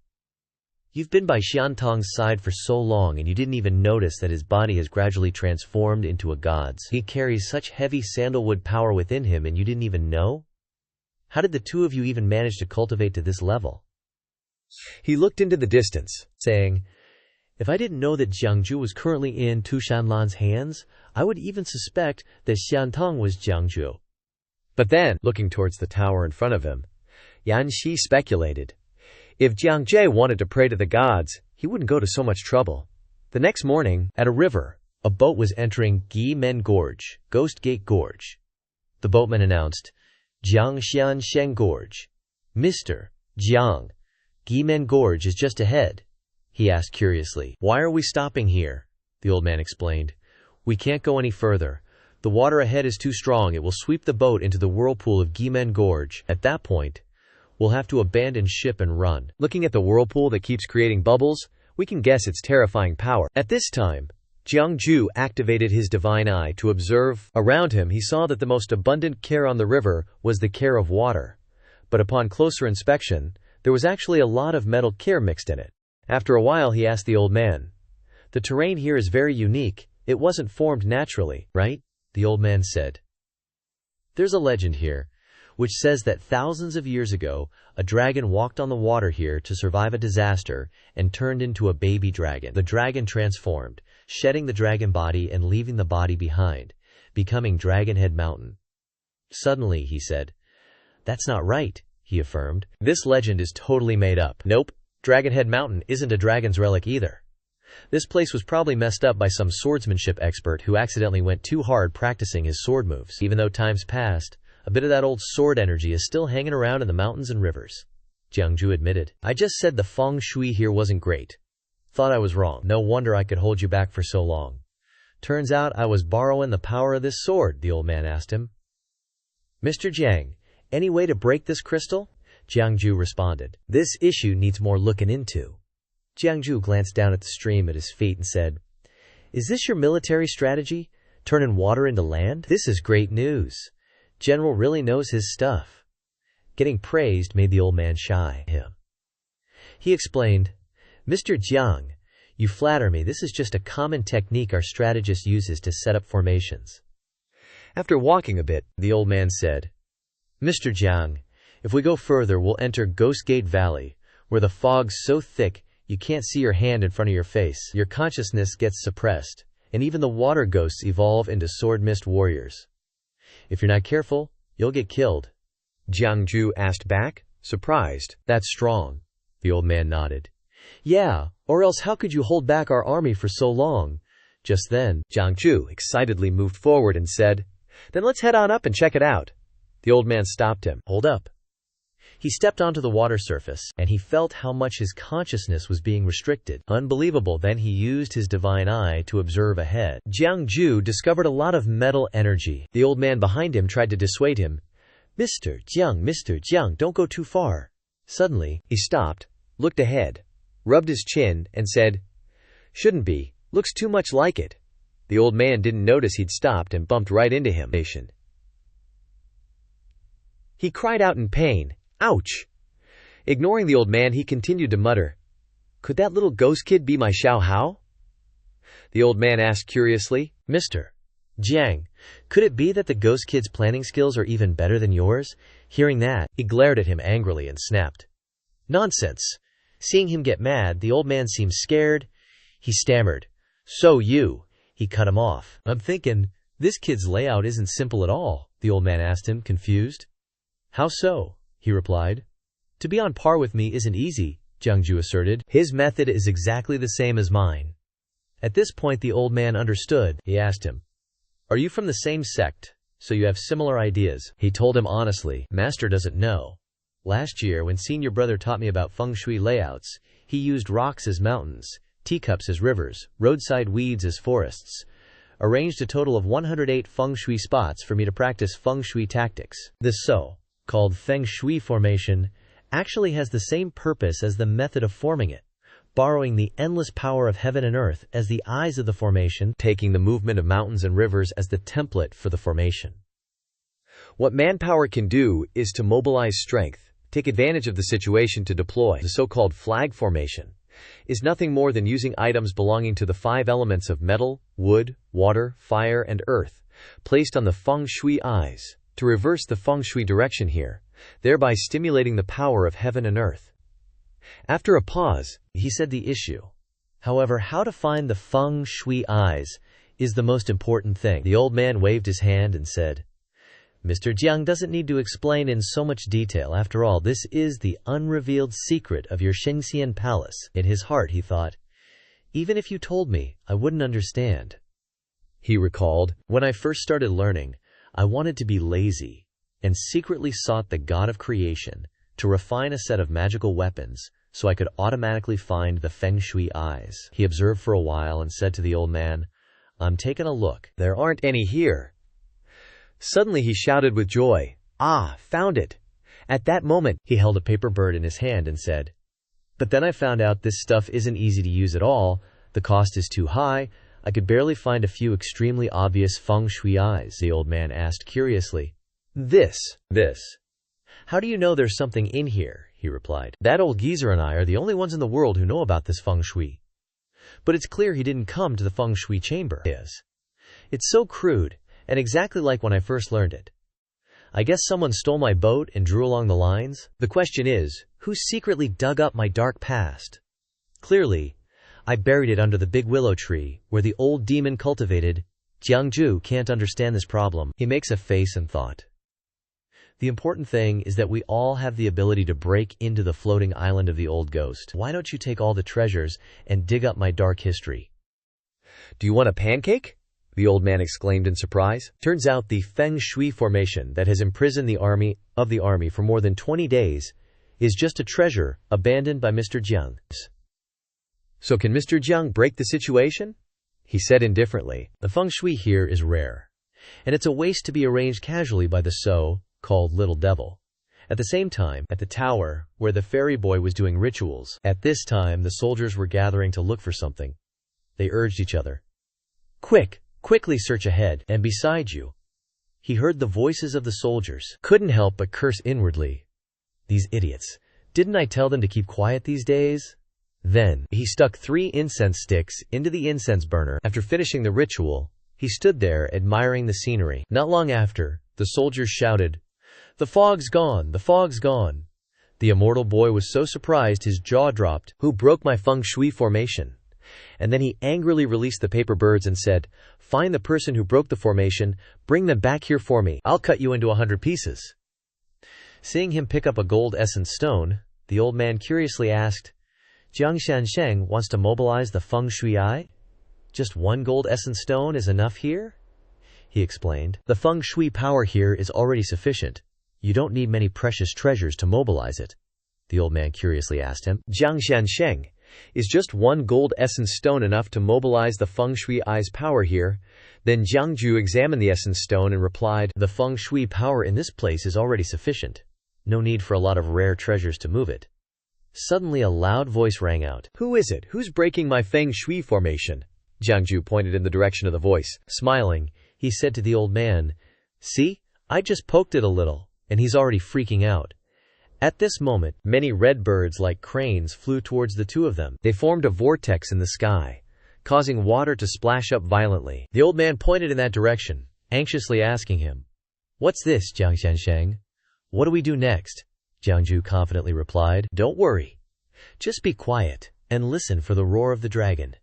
You've been by Xiantong's side for so long and you didn't even notice that his body has gradually transformed into a god's. He carries such heavy sandalwood power within him and you didn't even know? How did the 2 of you even manage to cultivate to this level? He looked into the distance, saying, If I didn't know that Jiang Jue was currently in Shan Lan's hands, I would even suspect that Xiantang was Jiang Jue. But then, looking towards the tower in front of him, Yanxi speculated. If Jiang Jue wanted to pray to the gods, he wouldn't go to so much trouble. The next morning, at a river, a boat was entering Men Gorge, Ghost Gate Gorge. The boatman announced, Jiangxian Shen Gorge. Mr. Jiang, Men Gorge is just ahead. He asked curiously. Why are we stopping here? The old man explained. We can't go any further. The water ahead is too strong. It will sweep the boat into the whirlpool of Men Gorge. At that point, we'll have to abandon ship and run. Looking at the whirlpool that keeps creating bubbles, we can guess its terrifying power. At this time, Jiang Jue activated his divine eye to observe. Around him, he saw that the most abundant care on the river was the care of water. But upon closer inspection, there was actually a lot of metal care mixed in it. After a while, he asked the old man, The terrain here is very unique. It wasn't formed naturally, right? The old man said. There's a legend here, which says that thousands of years ago, a dragon walked on the water here to survive a disaster and turned into a baby dragon. The dragon transformed, shedding the dragon body and leaving the body behind, becoming Dragonhead Mountain. Suddenly, he said, That's not right, he affirmed. This legend is totally made up. Nope, Dragonhead Mountain isn't a dragon's relic either. This place was probably messed up by some swordsmanship expert who accidentally went too hard practicing his sword moves. Even though time's passed, a bit of that old sword energy is still hanging around in the mountains and rivers, Jiang Jue admitted. I just said the feng shui here wasn't great. Thought I was wrong. No wonder I could hold you back for so long. Turns out I was borrowing the power of this sword, the old man asked him. Mr. Jiang, any way to break this crystal? Jiang Jue responded. This issue needs more looking into. Jiang Jue glanced down at the stream at his feet and said, Is this your military strategy? Turning water into land? This is great news. General really knows his stuff. Getting praised made the old man shy. He explained, Mr. Jiang, you flatter me. This is just a common technique our strategist uses to set up formations. After walking a bit, the old man said, Mr. Jiang, if we go further, we'll enter Ghost Gate Valley, where the fog's so thick you can't see your hand in front of your face. Your consciousness gets suppressed, and even the water ghosts evolve into sword mist warriors. If you're not careful, you'll get killed. Jiang Jue asked back, surprised. That's strong. The old man nodded. Yeah, or else how could you hold back our army for so long? Just then, Jiang Jue excitedly moved forward and said, Then let's head on up and check it out. The old man stopped him. Hold up. He stepped onto the water surface, and he felt how much his consciousness was being restricted. Unbelievable. Then he used his divine eye to observe ahead. Jiang Jue discovered a lot of metal energy. The old man behind him tried to dissuade him. Mr. Jiang, don't go too far. Suddenly, he stopped, looked ahead, rubbed his chin, and said, Shouldn't be. Looks too much like it. The old man didn't notice he'd stopped and bumped right into him. He cried out in pain. Ouch! Ignoring the old man, he continued to mutter, Could that little ghost kid be my Xiao Hao? The old man asked curiously, Mr. Jiang, could it be that the ghost kid's planning skills are even better than yours? Hearing that, he glared at him angrily and snapped. Nonsense! Seeing him get mad, the old man seemed scared. He stammered, So you... He cut him off. I'm thinking, this kid's layout isn't simple at all, the old man asked him, confused. How so? He replied. To be on par with me isn't easy, Jiang Jue asserted. His method is exactly the same as mine. At this point the old man understood. He asked him, Are you from the same sect, so you have similar ideas? He told him honestly, Master doesn't know. Last year, when senior brother taught me about feng shui layouts, he used rocks as mountains, teacups as rivers, roadside weeds as forests, arranged a total of 108 feng shui spots for me to practice feng shui tactics. This so-called feng shui formation actually has the same purpose as the method of forming it, borrowing the endless power of heaven and earth as the eyes of the formation, taking the movement of mountains and rivers as the template for the formation. What manpower can do is to mobilize strength, take advantage of the situation to deploy. The so-called flag formation is nothing more than using items belonging to the 5 elements of metal, wood, water, fire, and earth, placed on the feng shui eyes, to reverse the feng shui direction here, thereby stimulating the power of heaven and earth. After a pause, he said the issue. However, how to find the feng shui eyes is the most important thing. The old man waved his hand and said, Mr. Jiang doesn't need to explain in so much detail. After all, this is the unrevealed secret of your Xianxia palace. In his heart, he thought, even if you told me, I wouldn't understand. He recalled, when I first started learning, I wanted to be lazy and secretly sought the god of creation to refine a set of magical weapons so I could automatically find the feng shui eyes. He observed for a while and said to the old man, I'm taking a look. There aren't any here. Suddenly he shouted with joy, Ah, found it! At that moment, he held a paper bird in his hand and said, But then I found out this stuff isn't easy to use at all, the cost is too high, I could barely find a few extremely obvious feng shui eyes. The old man asked curiously, This. How do you know there's something in here? He replied. That old geezer and I are the only ones in the world who know about this feng shui. But it's clear he didn't come to the feng shui chamber. It's so crude, and exactly like when I first learned it. I guess someone stole my boat and drew along the lines. The question is, who secretly dug up my dark past? Clearly, I buried it under the big willow tree, where the old demon cultivated. Jiang Jue can't understand this problem. He makes a face and thought. The important thing is that we all have the ability to break into the floating island of the old ghost. Why don't you take all the treasures and dig up my dark history? Do you want a pancake? The old man exclaimed in surprise. Turns out the feng shui formation that has imprisoned the army for more than 20 days is just a treasure abandoned by Mr. Jiang. So can Mr. Jiang break the situation? He said indifferently. The feng shui here is rare, and it's a waste to be arranged casually by the so-called little devil. At the same time, at the tower, where the fairy boy was doing rituals, at this time the soldiers were gathering to look for something. They urged each other, Quickly search ahead and beside you. He heard the voices of the soldiers, couldn't help but curse inwardly. These idiots. Didn't I tell them to keep quiet these days? Then, he stuck 3 incense sticks into the incense burner. After finishing the ritual, he stood there admiring the scenery. Not long after, the soldiers shouted, The fog's gone! The fog's gone! The immortal boy was so surprised his jaw dropped. Who broke my feng shui formation? And then he angrily released the paper birds and said, Find the person who broke the formation, bring them back here for me. I'll cut you into 100 pieces. Seeing him pick up a gold essence stone, the old man curiously asked, Jiang Shansheng wants to mobilize the feng shui eye? Just 1 gold essence stone is enough here? He explained. The feng shui power here is already sufficient. You don't need many precious treasures to mobilize it. The old man curiously asked him, Jiang Shansheng, is just 1 gold essence stone enough to mobilize the feng shui eye's power here? Then Jiang Jue examined the essence stone and replied, The feng shui power in this place is already sufficient. No need for a lot of rare treasures to move it. Suddenly a loud voice rang out. Who is it? Who's breaking my feng shui formation? Jiang Jue pointed in the direction of the voice. Smiling, he said to the old man, See, I just poked it a little, and he's already freaking out. At this moment, many red birds like cranes flew towards the two of them. They formed a vortex in the sky, causing water to splash up violently. The old man pointed in that direction, anxiously asking him, What's this, Jiang Shansheng? What do we do next? Jiang Jue confidently replied, Don't worry. Just be quiet and listen for the roar of the dragon.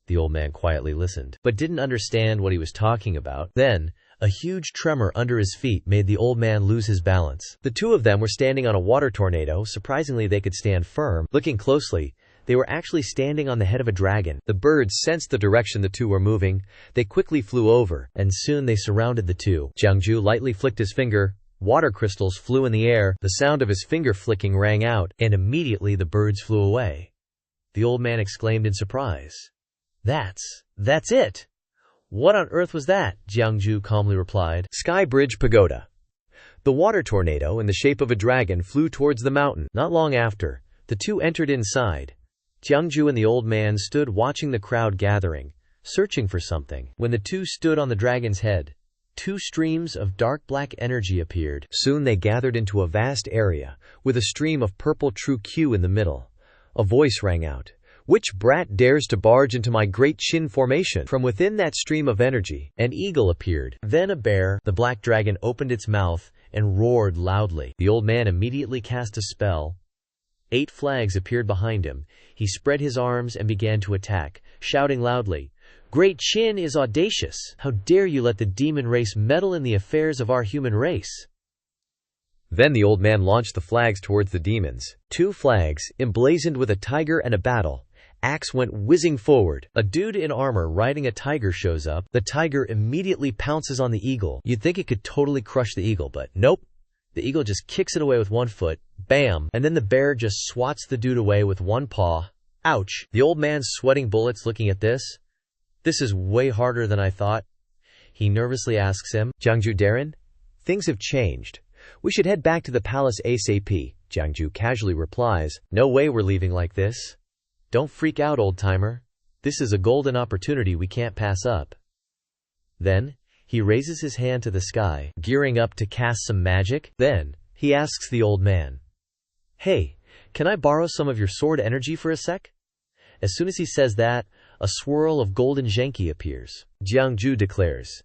The old man quietly listened, but didn't understand what he was talking about. Then, a huge tremor under his feet made the old man lose his balance. The two of them were standing on a water tornado. Surprisingly, they could stand firm. Looking closely, they were actually standing on the head of a dragon. The birds sensed the direction the two were moving. They quickly flew over, and soon they surrounded the two. Jiang Jue lightly flicked his finger. Water crystals flew in the air. The sound of his finger flicking rang out, and immediately the birds flew away. The old man exclaimed in surprise, That's it! What on earth was that? Jiang Jue calmly replied, Sky Bridge Pagoda. The water tornado in the shape of a dragon flew towards the mountain. Not long after, the two entered inside. Jiang Jue and the old man stood watching the crowd gathering, searching for something. When the two stood on the dragon's head, 2 streams of dark black energy appeared. Soon they gathered into a vast area, with a stream of purple true Q in the middle. A voice rang out. Which brat dares to barge into my great Qin formation? From within that stream of energy, an eagle appeared. Then a bear. The black dragon opened its mouth and roared loudly. The old man immediately cast a spell 8 flags appeared behind him. He spread his arms and began to attack, shouting loudly, "Great Qin is audacious! How dare you let the demon race meddle in the affairs of our human race?" Then the old man launched the flags towards the demons. 2 flags, emblazoned with a tiger and a battle. Axe went whizzing forward. A dude in armor riding a tiger shows up. The tiger immediately pounces on the eagle. You'd think it could totally crush the eagle, but nope. The eagle just kicks it away with 1 foot. Bam! And then the bear just swats the dude away with 1 paw. Ouch! The old man's sweating bullets looking at this. This is way harder than I thought. He nervously asks him, "Jiang Jue Darren? Things have changed. We should head back to the palace ASAP." Jiang Jue casually replies, "No way we're leaving like this. Don't freak out, old-timer. This is a golden opportunity we can't pass up." Then, he raises his hand to the sky, gearing up to cast some magic. Then, he asks the old man, "Hey, can I borrow some of your sword energy for a sec?" As soon as he says that, a swirl of golden Zhenki appears. Jiang Jue declares,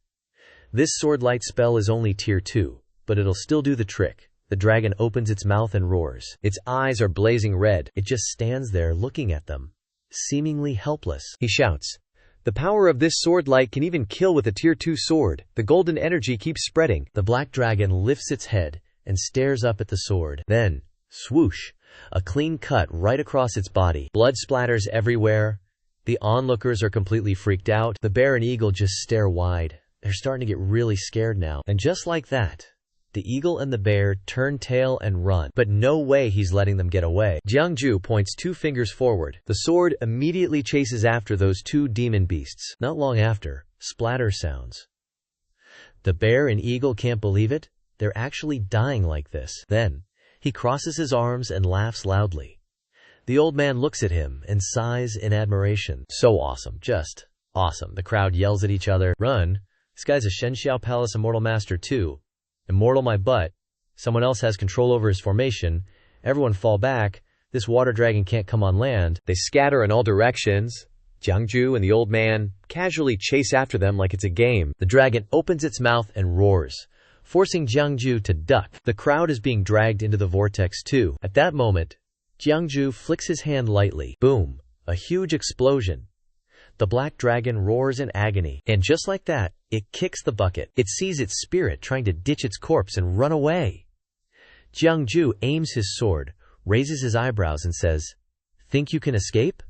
"This sword light spell is only tier 2, but it'll still do the trick." The dragon opens its mouth and roars. Its eyes are blazing red. It just stands there looking at them, seemingly helpless. He shouts, "The power of this sword light can even kill with a tier 2 sword. The golden energy keeps spreading." The black dragon lifts its head and stares up at the sword. Then, swoosh, a clean cut right across its body. Blood splatters everywhere. The onlookers are completely freaked out. The bear and eagle just stare wide. They're starting to get really scared now. And just like that, the eagle and the bear turn tail and run. But no way he's letting them get away. Jiang Jue points 2 fingers forward. The sword immediately chases after those 2 demon beasts. Not long after, splatter sounds. The bear and eagle can't believe it. They're actually dying like this. Then, he crosses his arms and laughs loudly. The old man looks at him and sighs in admiration. So awesome. Just awesome. The crowd yells at each other. "Run. This guy's a Xianxia Palace Immortal Master too. Immortal my butt. Someone else has control over his formation. Everyone fall back. This water dragon can't come on land." They scatter in all directions. Jiang Jue and the old man casually chase after them like it's a game. The dragon opens its mouth and roars, forcing Jiang Jue to duck. The crowd is being dragged into the vortex too. At that moment, Jiang Jue flicks his hand lightly. Boom! A huge explosion. The black dragon roars in agony. And just like that, it kicks the bucket. It sees its spirit trying to ditch its corpse and run away. Jiang Jue aims his sword, raises his eyebrows and says, "Think you can escape?"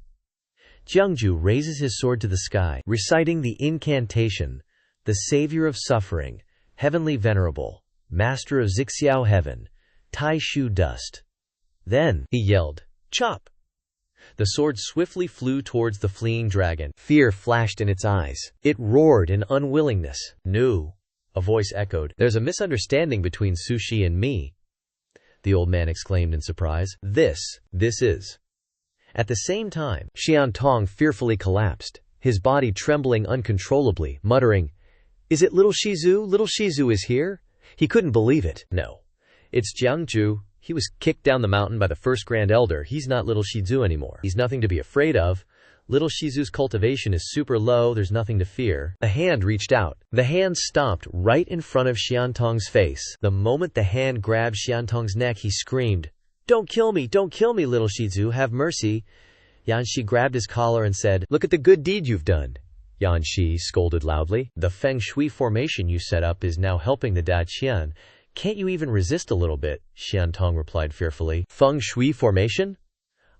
Jiang Jue raises his sword to the sky, reciting the incantation, "The savior of suffering, heavenly venerable, master of Zixiao heaven, Tai Shu dust." Then, he yelled, "Chop!" The sword swiftly flew towards the fleeing dragon. Fear flashed in its eyes. It roared in unwillingness. "No," a voice echoed. "There's a misunderstanding between Sushi and me," the old man exclaimed in surprise. This is. At the same time, Xiantong fearfully collapsed, his body trembling uncontrollably, muttering, "Is it little Shizu? Little Shizu is here?" He couldn't believe it. No. It's Jiang Jue. He was kicked down the mountain by the first Grand Elder. He's not little Shizu anymore. He's nothing to be afraid of. Little Shizu's cultivation is super low. There's nothing to fear. A hand reached out. The hand stomped right in front of Xiantong's face. The moment the hand grabbed Xiantong's neck, he screamed, "Don't kill me! Don't kill me, little Shizu! Have mercy!" Yanxi grabbed his collar and said, "Look at the good deed you've done." Yanxi scolded loudly. "The Feng Shui formation you set up is now helping the Da Qian. Can't you even resist a little bit?" Xiantong replied fearfully. "Feng Shui formation?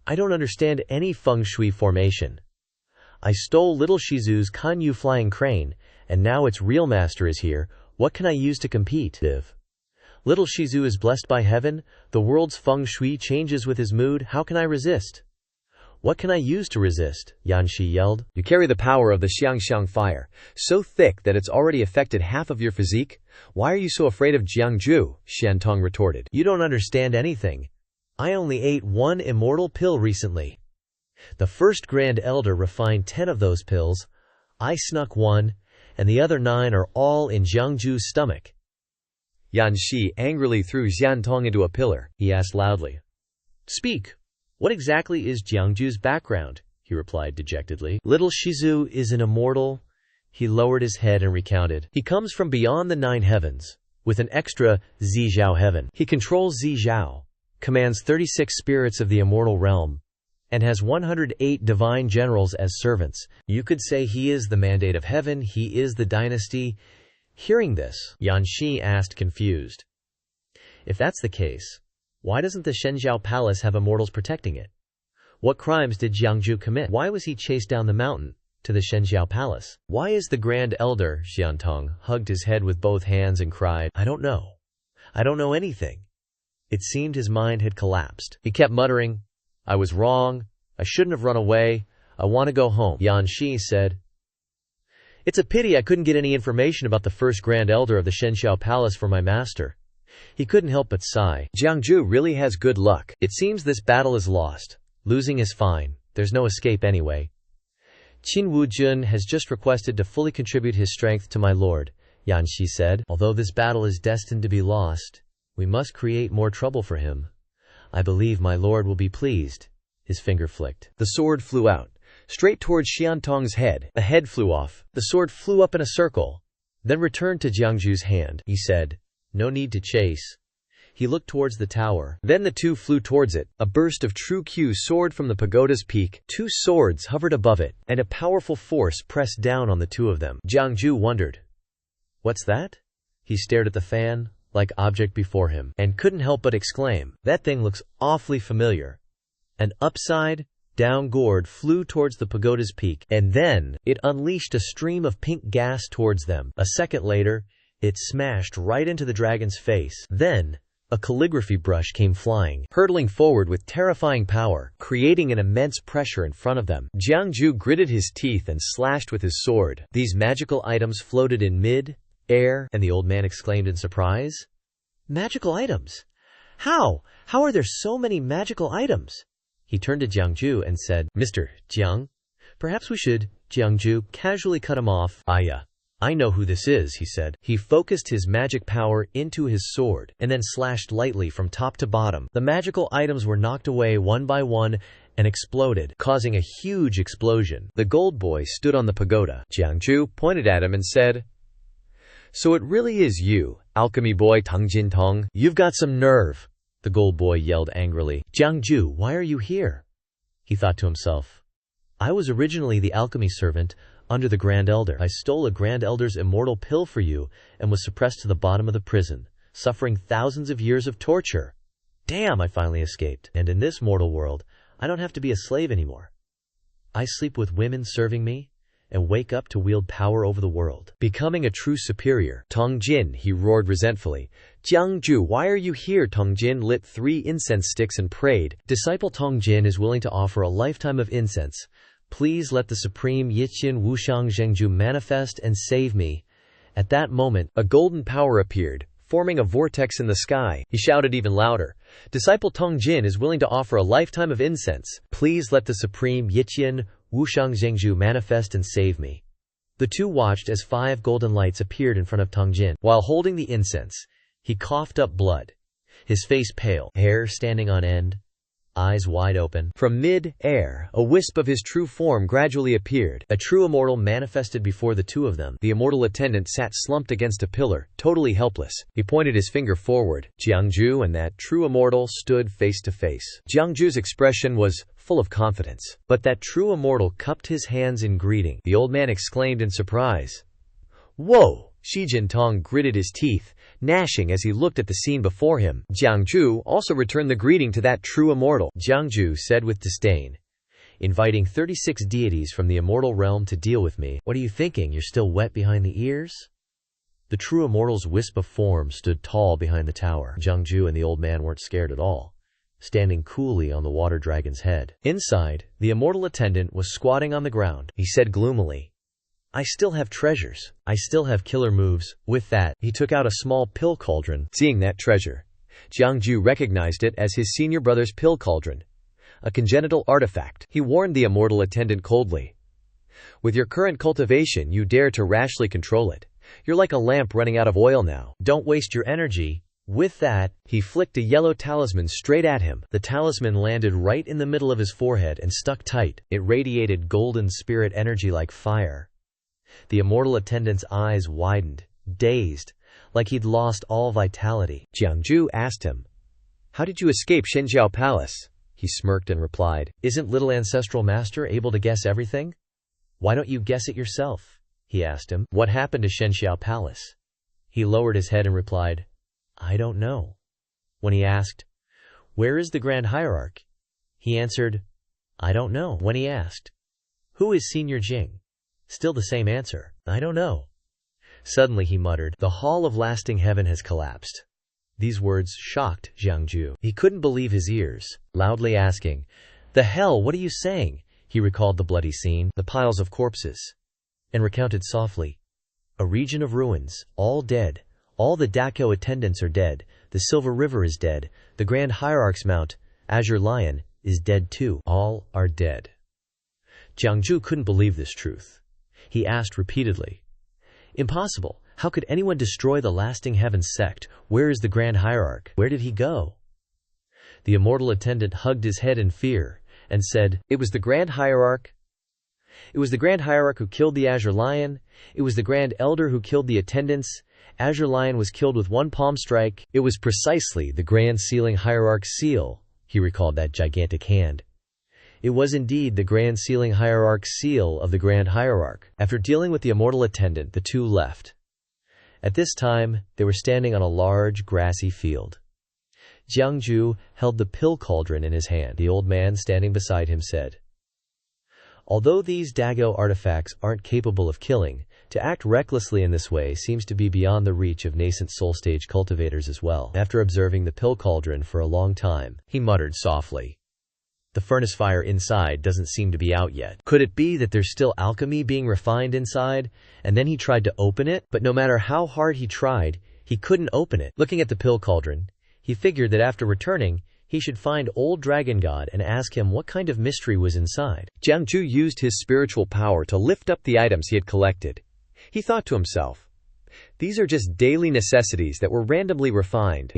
I don't understand any Feng Shui formation. I stole little Shizu's Kanyu flying crane, and now its real master is here. What can I use to compete? Little Shizu is blessed by heaven. The world's Feng Shui changes with his mood. How can I resist? What can I use to resist?" Yanxi yelled. "You carry the power of the Xianxiang fire, so thick that it's already affected half of your physique. Why are you so afraid of Jiang Jue?" Xiantong retorted. "You don't understand anything. I only ate 1 immortal pill recently. The first Grand Elder refined 10 of those pills. I snuck 1, and the other 9 are all in Jiang Jue's stomach." Yanxi angrily threw Xiantong into a pillar. He asked loudly, "Speak. What exactly is Jiang Jue's background?" He replied dejectedly. "Little Shizu is an immortal." He lowered his head and recounted. "He comes from beyond the 9 heavens, with an extra Zizhao heaven. He controls Zizhao, commands 36 spirits of the immortal realm, and has 108 divine generals as servants. You could say he is the mandate of heaven, he is the dynasty. Hearing this, Xianxia asked, confused. If that's the case, why doesn't the Xianxia palace have immortals protecting it? What crimes did Jiang Jue commit? Why was he chased down the mountain to the Xianxia palace? Why is the grand elder, Xiantong, hugged his head with both hands and cried, I don't know. I don't know anything. It seemed his mind had collapsed. He kept muttering, I was wrong. I shouldn't have run away. I want to go home. Xianxia said, It's a pity I couldn't get any information about the first grand elder of the Xianxia palace for my master. He couldn't help but sigh. Jiang Jue really has good luck. It seems this battle is lost. Losing is fine. There's no escape anyway. Qin Wujun has just requested to fully contribute his strength to my lord, Yanxi said. Although this battle is destined to be lost, we must create more trouble for him. I believe my lord will be pleased. His finger flicked. The sword flew out, straight towards Xiantong's head. The head flew off. The sword flew up in a circle, then returned to Jiang Jue's hand. He said, No need to chase. He looked towards the tower. Then the two flew towards it. A burst of true Q soared from the pagoda's peak. Two swords hovered above it, and a powerful force pressed down on the two of them. Jiang Jue wondered, What's that? He stared at the fan-like object before him, and couldn't help but exclaim, That thing looks awfully familiar. An upside-down gourd flew towards the pagoda's peak, and then it unleashed a stream of pink gas towards them. A second later, it smashed right into the dragon's face. Then, a calligraphy brush came flying, hurtling forward with terrifying power, creating an immense pressure in front of them. Jiang Jue gritted his teeth and slashed with his sword. These magical items floated in mid-air, and the old man exclaimed in surprise, Magical items? How? How are there so many magical items? He turned to Jiang Jue and said, Mr. Jiang, perhaps we should. Jiang Jue casually cut him off. I know who this is, he said. He focused his magic power into his sword, and then slashed lightly from top to bottom. The magical items were knocked away one by one and exploded, causing a huge explosion. The gold boy stood on the pagoda. Jiang Jue pointed at him and said, So it really is you, alchemy boy Tang Jin Tong. You've got some nerve. The gold boy yelled angrily. Jiang Jue, why are you here? He thought to himself, I was originally the alchemy servant under the Grand Elder. I stole a Grand Elder's immortal pill for you and was suppressed to the bottom of the prison, suffering thousands of years of torture. Damn, I finally escaped. And in this mortal world, I don't have to be a slave anymore. I sleep with women serving me and wake up to wield power over the world, becoming a true superior. Tong Jin, he roared resentfully. Jiang Jue, why are you here? Tong Jin lit 3 incense sticks and prayed. Disciple Tong Jin is willing to offer a lifetime of incense. Please let the supreme Yiqian Wushang Zhengju manifest and save me. At that moment, a golden power appeared, forming a vortex in the sky. He shouted even louder. Disciple Tong Jin is willing to offer a lifetime of incense. Please let the supreme Yiqian Wushang Zhengju manifest and save me. The two watched as 5 golden lights appeared in front of Tong Jin. While holding the incense, he coughed up blood, his face pale, hair standing on end, eyes wide open. From mid-air, a wisp of his true form gradually appeared. A true immortal manifested before the two of them. The immortal attendant sat slumped against a pillar, totally helpless. He pointed his finger forward. Jiang Jue and that true immortal stood face to face. Jiang Jue's expression was full of confidence, but that true immortal cupped his hands in greeting. The old man exclaimed in surprise, Whoa! Shi Jintong gritted his teeth, gnashing as he looked at the scene before him. Jiang Jue also returned the greeting to that true immortal. Jiang Jue said with disdain, Inviting 36 deities from the immortal realm to deal with me. What are you thinking? You're still wet behind the ears? The true immortal's wisp of form stood tall behind the tower. Jiang Jue and the old man weren't scared at all, standing coolly on the water dragon's head. Inside, the immortal attendant was squatting on the ground. He said gloomily, I still have treasures. I still have killer moves. With that, he took out a small pill cauldron. Seeing that treasure, Jiang Jue recognized it as his senior brother's pill cauldron, a congenital artifact. He warned the immortal attendant coldly, With your current cultivation, you dare to rashly control it. You're like a lamp running out of oil now. Don't waste your energy. With that, he flicked a yellow talisman straight at him. The talisman landed right in the middle of his forehead and stuck tight. It radiated golden spirit energy like fire. The immortal attendant's eyes widened, dazed, like he'd lost all vitality. Jiang Jue asked him, How did you escape Shenjiao Palace? He smirked and replied, Isn't little ancestral master able to guess everything? Why don't you guess it yourself? He asked him. What happened to Shenxiao Palace? He lowered his head and replied, I don't know. When he asked, Where is the Grand Hierarch? He answered, I don't know. When he asked, Who is Senior Jing? Still the same answer, I don't know. Suddenly he muttered, The Hall of Lasting Heaven has collapsed. These words shocked Jiang Jue. He couldn't believe his ears, loudly asking, The hell, what are you saying? He recalled the bloody scene, the piles of corpses, and recounted softly, A region of ruins, all dead. All the Daco attendants are dead. The Silver River is dead. The Grand Hierarch's Mount, Azure Lion, is dead too. All are dead. Jiang Jue couldn't believe this truth. He asked repeatedly, Impossible. How could anyone destroy the Lasting Heaven sect? Where is the Grand Hierarch? Where did he go? The immortal attendant hugged his head in fear and said, It was the Grand Hierarch. It was the Grand Hierarch who killed the Azure Lion. It was the Grand Elder who killed the attendants. Azure Lion was killed with one palm strike. It was precisely the Grand Sealing Hierarch's seal. He recalled that gigantic hand. It was indeed the Grand Sealing Hierarch's seal of the Grand Hierarch. After dealing with the immortal attendant, the two left. At this time, they were standing on a large, grassy field. Jiang Jue held the pill cauldron in his hand. The old man standing beside him said, Although these Dago artifacts aren't capable of killing, to act recklessly in this way seems to be beyond the reach of nascent soul-stage cultivators as well. After observing the pill cauldron for a long time, he muttered softly, The furnace fire inside doesn't seem to be out yet. Could it be that there's still alchemy being refined inside? And then he tried to open it, but no matter how hard he tried, he couldn't open it. Looking at the pill cauldron, he figured that after returning, he should find old Dragon God and ask him what kind of mystery was inside. Jiang Jue used his spiritual power to lift up the items he had collected. He thought to himself, These are just daily necessities that were randomly refined.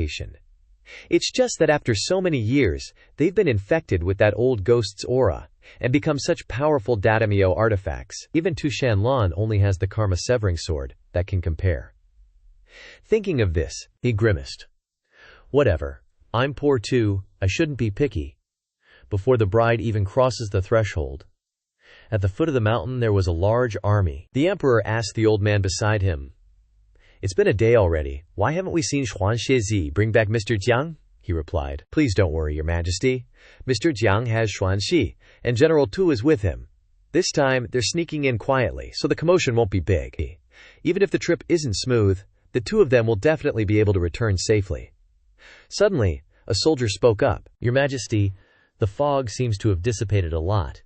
It's just that after so many years, they've been infected with that old ghost's aura and become such powerful datamyo artifacts. Even Shan Lan only has the karma severing sword that can compare. Thinking of this, he grimaced. Whatever. I'm poor too, I shouldn't be picky. Before the bride even crosses the threshold. At the foot of the mountain there was a large army. The emperor asked the old man beside him, It's been a day already. Why haven't we seen Xuanxia bring back Mr. Jiang? He replied, Please don't worry, Your Majesty. Mr. Jiang has Xuanxia, and General Tu is with him. This time, they're sneaking in quietly, so the commotion won't be big. Even if the trip isn't smooth, the two of them will definitely be able to return safely. Suddenly, a soldier spoke up. Your Majesty, the fog seems to have dissipated a lot.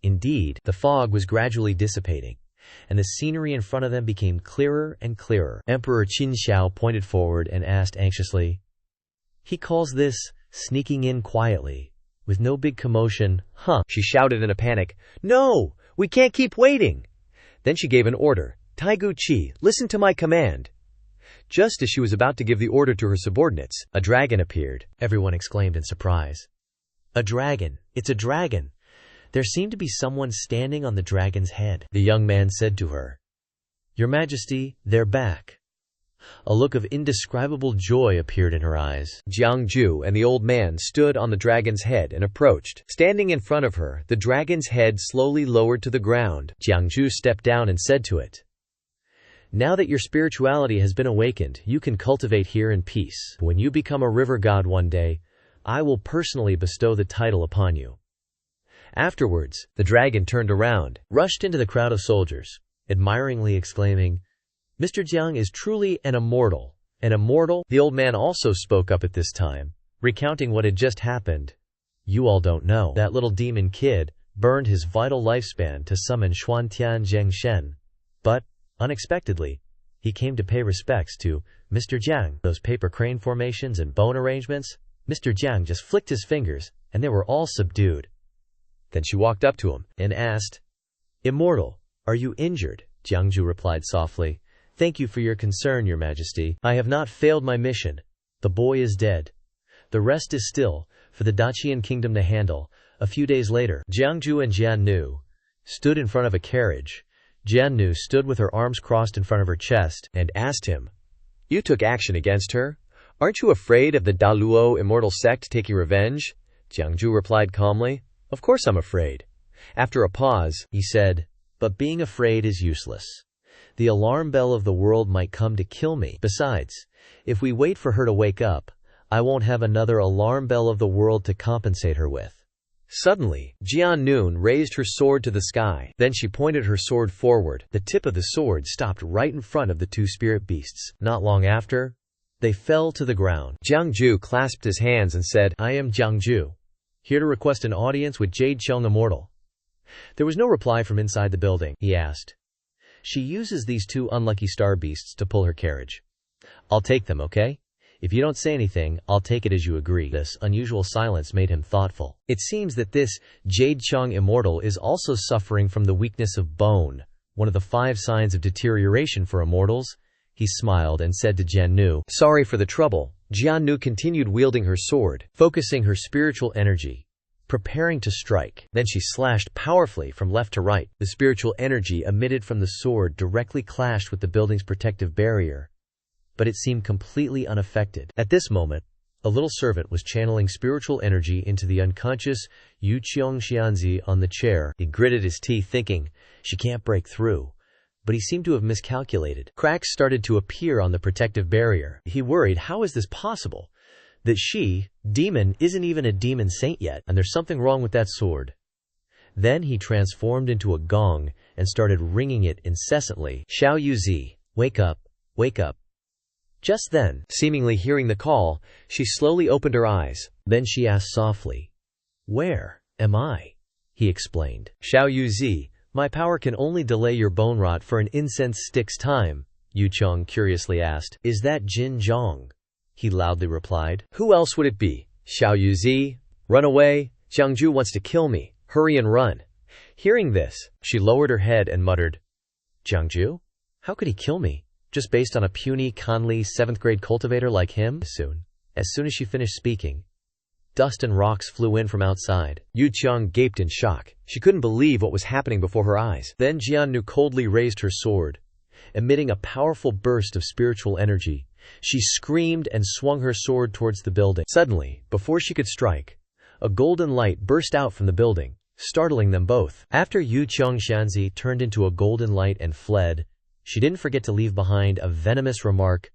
Indeed, the fog was gradually dissipating, and the scenery in front of them became clearer and clearer. Emperor Qinxiao pointed forward and asked anxiously, He calls this sneaking in quietly, with no big commotion, huh? She shouted in a panic, No! We can't keep waiting! Then she gave an order, Taigu Qi, listen to my command. Just as she was about to give the order to her subordinates, a dragon appeared. Everyone exclaimed in surprise. A dragon! It's a dragon! There seemed to be someone standing on the dragon's head. The young man said to her, Your Majesty, they're back. A look of indescribable joy appeared in her eyes. Jiang Jue and the old man stood on the dragon's head and approached. Standing in front of her, the dragon's head slowly lowered to the ground. Jiang Jue stepped down and said to it, Now that your spirituality has been awakened, you can cultivate here in peace. When you become a river god one day, I will personally bestow the title upon you. Afterwards, the dragon turned around, rushed into the crowd of soldiers, admiringly exclaiming, Mr. Jiang is truly an immortal. An immortal? The old man also spoke up at this time, recounting what had just happened. You all don't know. That little demon kid burned his vital lifespan to summon Xuantian Zhengshen. But, unexpectedly, he came to pay respects to Mr. Jiang. Those paper crane formations and bone arrangements, Mr. Jiang just flicked his fingers, and they were all subdued. Then she walked up to him and asked, Immortal, are you injured? Jiang Jue replied softly, Thank you for your concern, Your Majesty. I have not failed my mission. The boy is dead. The rest is still for the Dacian kingdom to handle. A few days later, Jiang Jue and Jian Nu stood in front of a carriage. Jian Nu stood with her arms crossed in front of her chest and asked him, You took action against her? Aren't you afraid of the Daluo immortal sect taking revenge? Jiang Jue replied calmly. Of course I'm afraid. After a pause, he said, but being afraid is useless. The alarm bell of the world might come to kill me. Besides, if we wait for her to wake up, I won't have another alarm bell of the world to compensate her with. Suddenly, Jian Nun raised her sword to the sky. Then she pointed her sword forward. The tip of the sword stopped right in front of the two spirit beasts. Not long after, they fell to the ground. Jiang Jue clasped his hands and said, I am Jiang Jue, here to request an audience with Jade Cheng Immortal. There was no reply from inside the building. He asked, she uses these two unlucky star beasts to pull her carriage. I'll take them, okay? If you don't say anything, I'll take it as you agree. This unusual silence made him thoughtful. It seems that this Jade Cheng Immortal is also suffering from the weakness of bone, one of the 5 signs of deterioration for immortals. He smiled and said to Jian Nu, sorry for the trouble. Jian Nu continued wielding her sword, focusing her spiritual energy, preparing to strike. Then she slashed powerfully from left to right. The spiritual energy emitted from the sword directly clashed with the building's protective barrier, but it seemed completely unaffected. At this moment, a little servant was channeling spiritual energy into the unconscious Yu Xianxia on the chair. He gritted his teeth, thinking, she can't break through. But he seemed to have miscalculated. Cracks started to appear on the protective barrier. He worried, how is this possible? That she, demon, isn't even a demon saint yet, and there's something wrong with that sword. Then he transformed into a gong and started ringing it incessantly. Xiao Yuzi, wake up, wake up. Just then, seemingly hearing the call, she slowly opened her eyes. Then she asked softly, where am I? He explained. Xiao Yuzi, my power can only delay your bone rot for an incense stick's time, Yu Cheng curiously asked. Is that Jin Zhong? He loudly replied. Who else would it be? Xiao Yuzi, run away. Jiang Jue wants to kill me. Hurry and run. Hearing this, she lowered her head and muttered, Jiang Jue? How could he kill me? Just based on a puny, conly 7th grade cultivator like him? As soon as she finished speaking, dust and rocks flew in from outside. Yu Cheng gaped in shock. She couldn't believe what was happening before her eyes. Then Jian Nu coldly raised her sword, emitting a powerful burst of spiritual energy. She screamed and swung her sword towards the building. Suddenly, before she could strike, a golden light burst out from the building, startling them both. After Yu Xianxia turned into a golden light and fled, she didn't forget to leave behind a venomous remark.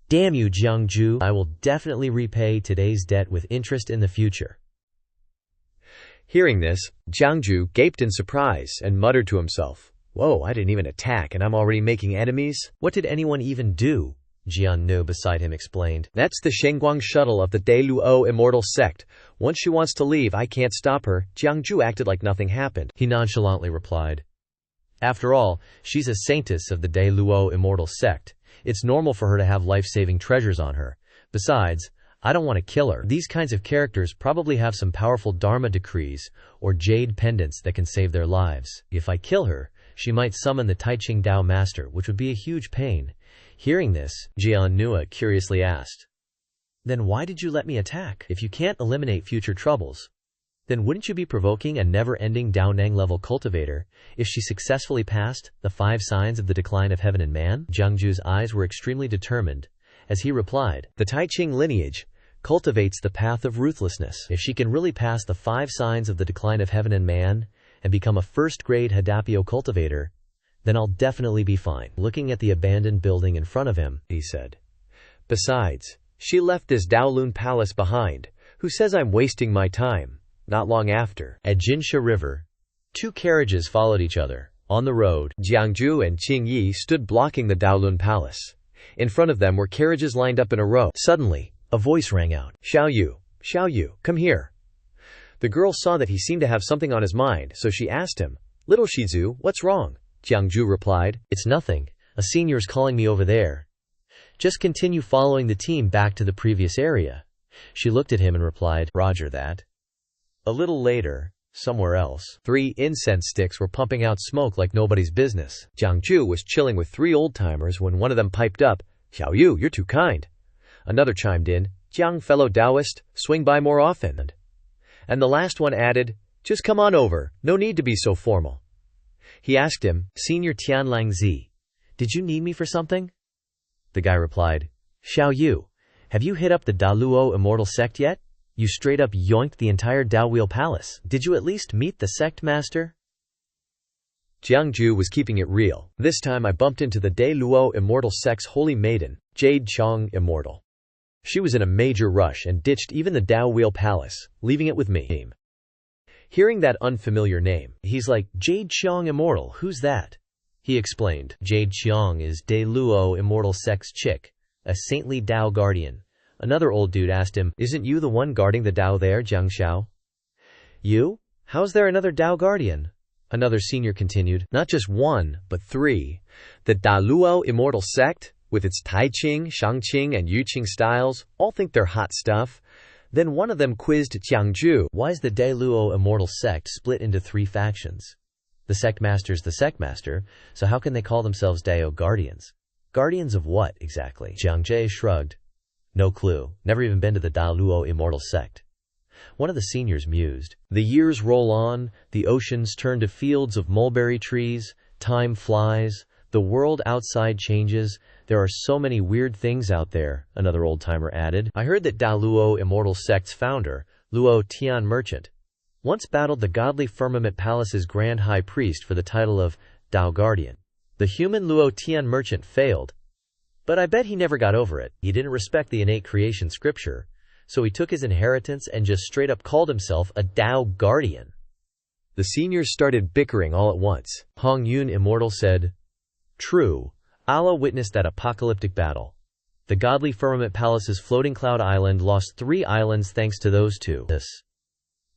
Damn you, Jiang Jue, I will definitely repay today's debt with interest in the future. Hearing this, Jiang Jue gaped in surprise and muttered to himself, whoa, I didn't even attack and I'm already making enemies? What did anyone even do? Jian Nu beside him explained. That's the Shengguang shuttle of the Daluo immortal sect. Once she wants to leave, I can't stop her. Jiang Jue acted like nothing happened. He nonchalantly replied. After all, she's a saintess of the Daluo immortal sect. It's normal for her to have life-saving treasures on her. Besides, I don't want to kill her. These kinds of characters probably have some powerful Dharma decrees or jade pendants that can save their lives. If I kill her, she might summon the Taiching Dao master, which would be a huge pain. Hearing this, Jian Nu curiously asked, then why did you let me attack? If you can't eliminate future troubles, then wouldn't you be provoking a never-ending Daonang level cultivator if she successfully passed the 5 signs of the decline of heaven and man? Jiang Jue's eyes were extremely determined as he replied, the Taiching lineage cultivates the path of ruthlessness. If she can really pass the 5 signs of the decline of heaven and man and become a first-grade Hadapio cultivator, then I'll definitely be fine. Looking at the abandoned building in front of him, he said, besides, she left this Daolun palace behind. Who says I'm wasting my time? Not long after, at Jinsha River, 2 carriages followed each other. On the road, Jiang Jue and Qing Yi stood blocking the Daolun Palace. In front of them were carriages lined up in a row. Suddenly, a voice rang out. Xiao Yu, come here. The girl saw that he seemed to have something on his mind, so she asked him, little Shizu, what's wrong? Jiang Jue replied, it's nothing. A senior's calling me over there. Just continue following the team back to the previous area. She looked at him and replied, Roger that. A little later, somewhere else, 3 incense sticks were pumping out smoke like nobody's business. Jiang Jue was chilling with 3 old-timers when one of them piped up, Xiao Yu, you're too kind. Another chimed in, Jiang, fellow Taoist, swing by more often. And the last one added, just come on over, no need to be so formal. He asked him, Senior Tianlang Zi, did you need me for something? The guy replied, Xiao Yu, Have you hit up the Daluo immortal sect yet? You straight up yoinked the entire Dao Wheel Palace. Did you at least meet the sect master? Jiang Jue was keeping it real. This time I bumped into the Daluo immortal sect's holy maiden, Jade Chong Immortal. She was in a major rush and ditched even the Dao Wheel Palace, leaving it with me. Hearing that unfamiliar name, he's like, Jade Chong Immortal, who's that? He explained, Jade Chong is Daluo immortal sect's chick, a saintly Dao guardian. Another old dude asked him, isn't you the one guarding the Dao there, Xianxia? You? How's there another Dao guardian? Another senior continued, not just one, but three. The Daluo immortal sect, with its Taiqing, Shangqing, and Yuqing styles, all think they're hot stuff. Then one of them quizzed Jiang Jue, why is the Daluo immortal sect split into three factions? The sect master's the sect master, so how can they call themselves Dao guardians? Guardians of what, exactly? Jiang Jue shrugged. No clue, never even been to the Daluo immortal sect. One of the seniors mused. The years roll on, the oceans turn to fields of mulberry trees, time flies, the world outside changes, there are so many weird things out there, another old-timer added. I heard that Daluo immortal sect's founder, Luo Tian Merchant, once battled the godly Firmament Palace's Grand High Priest for the title of Dao Guardian. The human Luo Tian Merchant failed, but I bet he never got over it. He didn't respect the innate creation scripture, so he took his inheritance and just straight up called himself a Dao Guardian. The seniors started bickering all at once. Hong Yun Immortal said, true, Allah witnessed that apocalyptic battle. The godly Firmament Palace's floating cloud island lost 3 islands thanks to those two.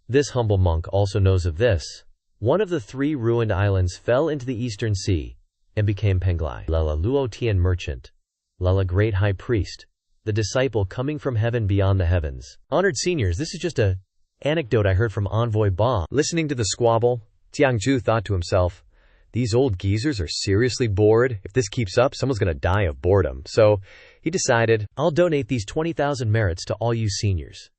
This humble monk also knows of this. One of the 3 ruined islands fell into the eastern sea and became Penglai. Lala Luo Tian Merchant. Lala Great High Priest. The disciple coming from heaven beyond the heavens. Honored seniors, this is just a anecdote I heard from Envoy Ba. Listening to the squabble, Jiang Jue thought to himself, these old geezers are seriously bored. If this keeps up, someone's gonna die of boredom. So he decided, I'll donate these 20,000 merits to all you seniors.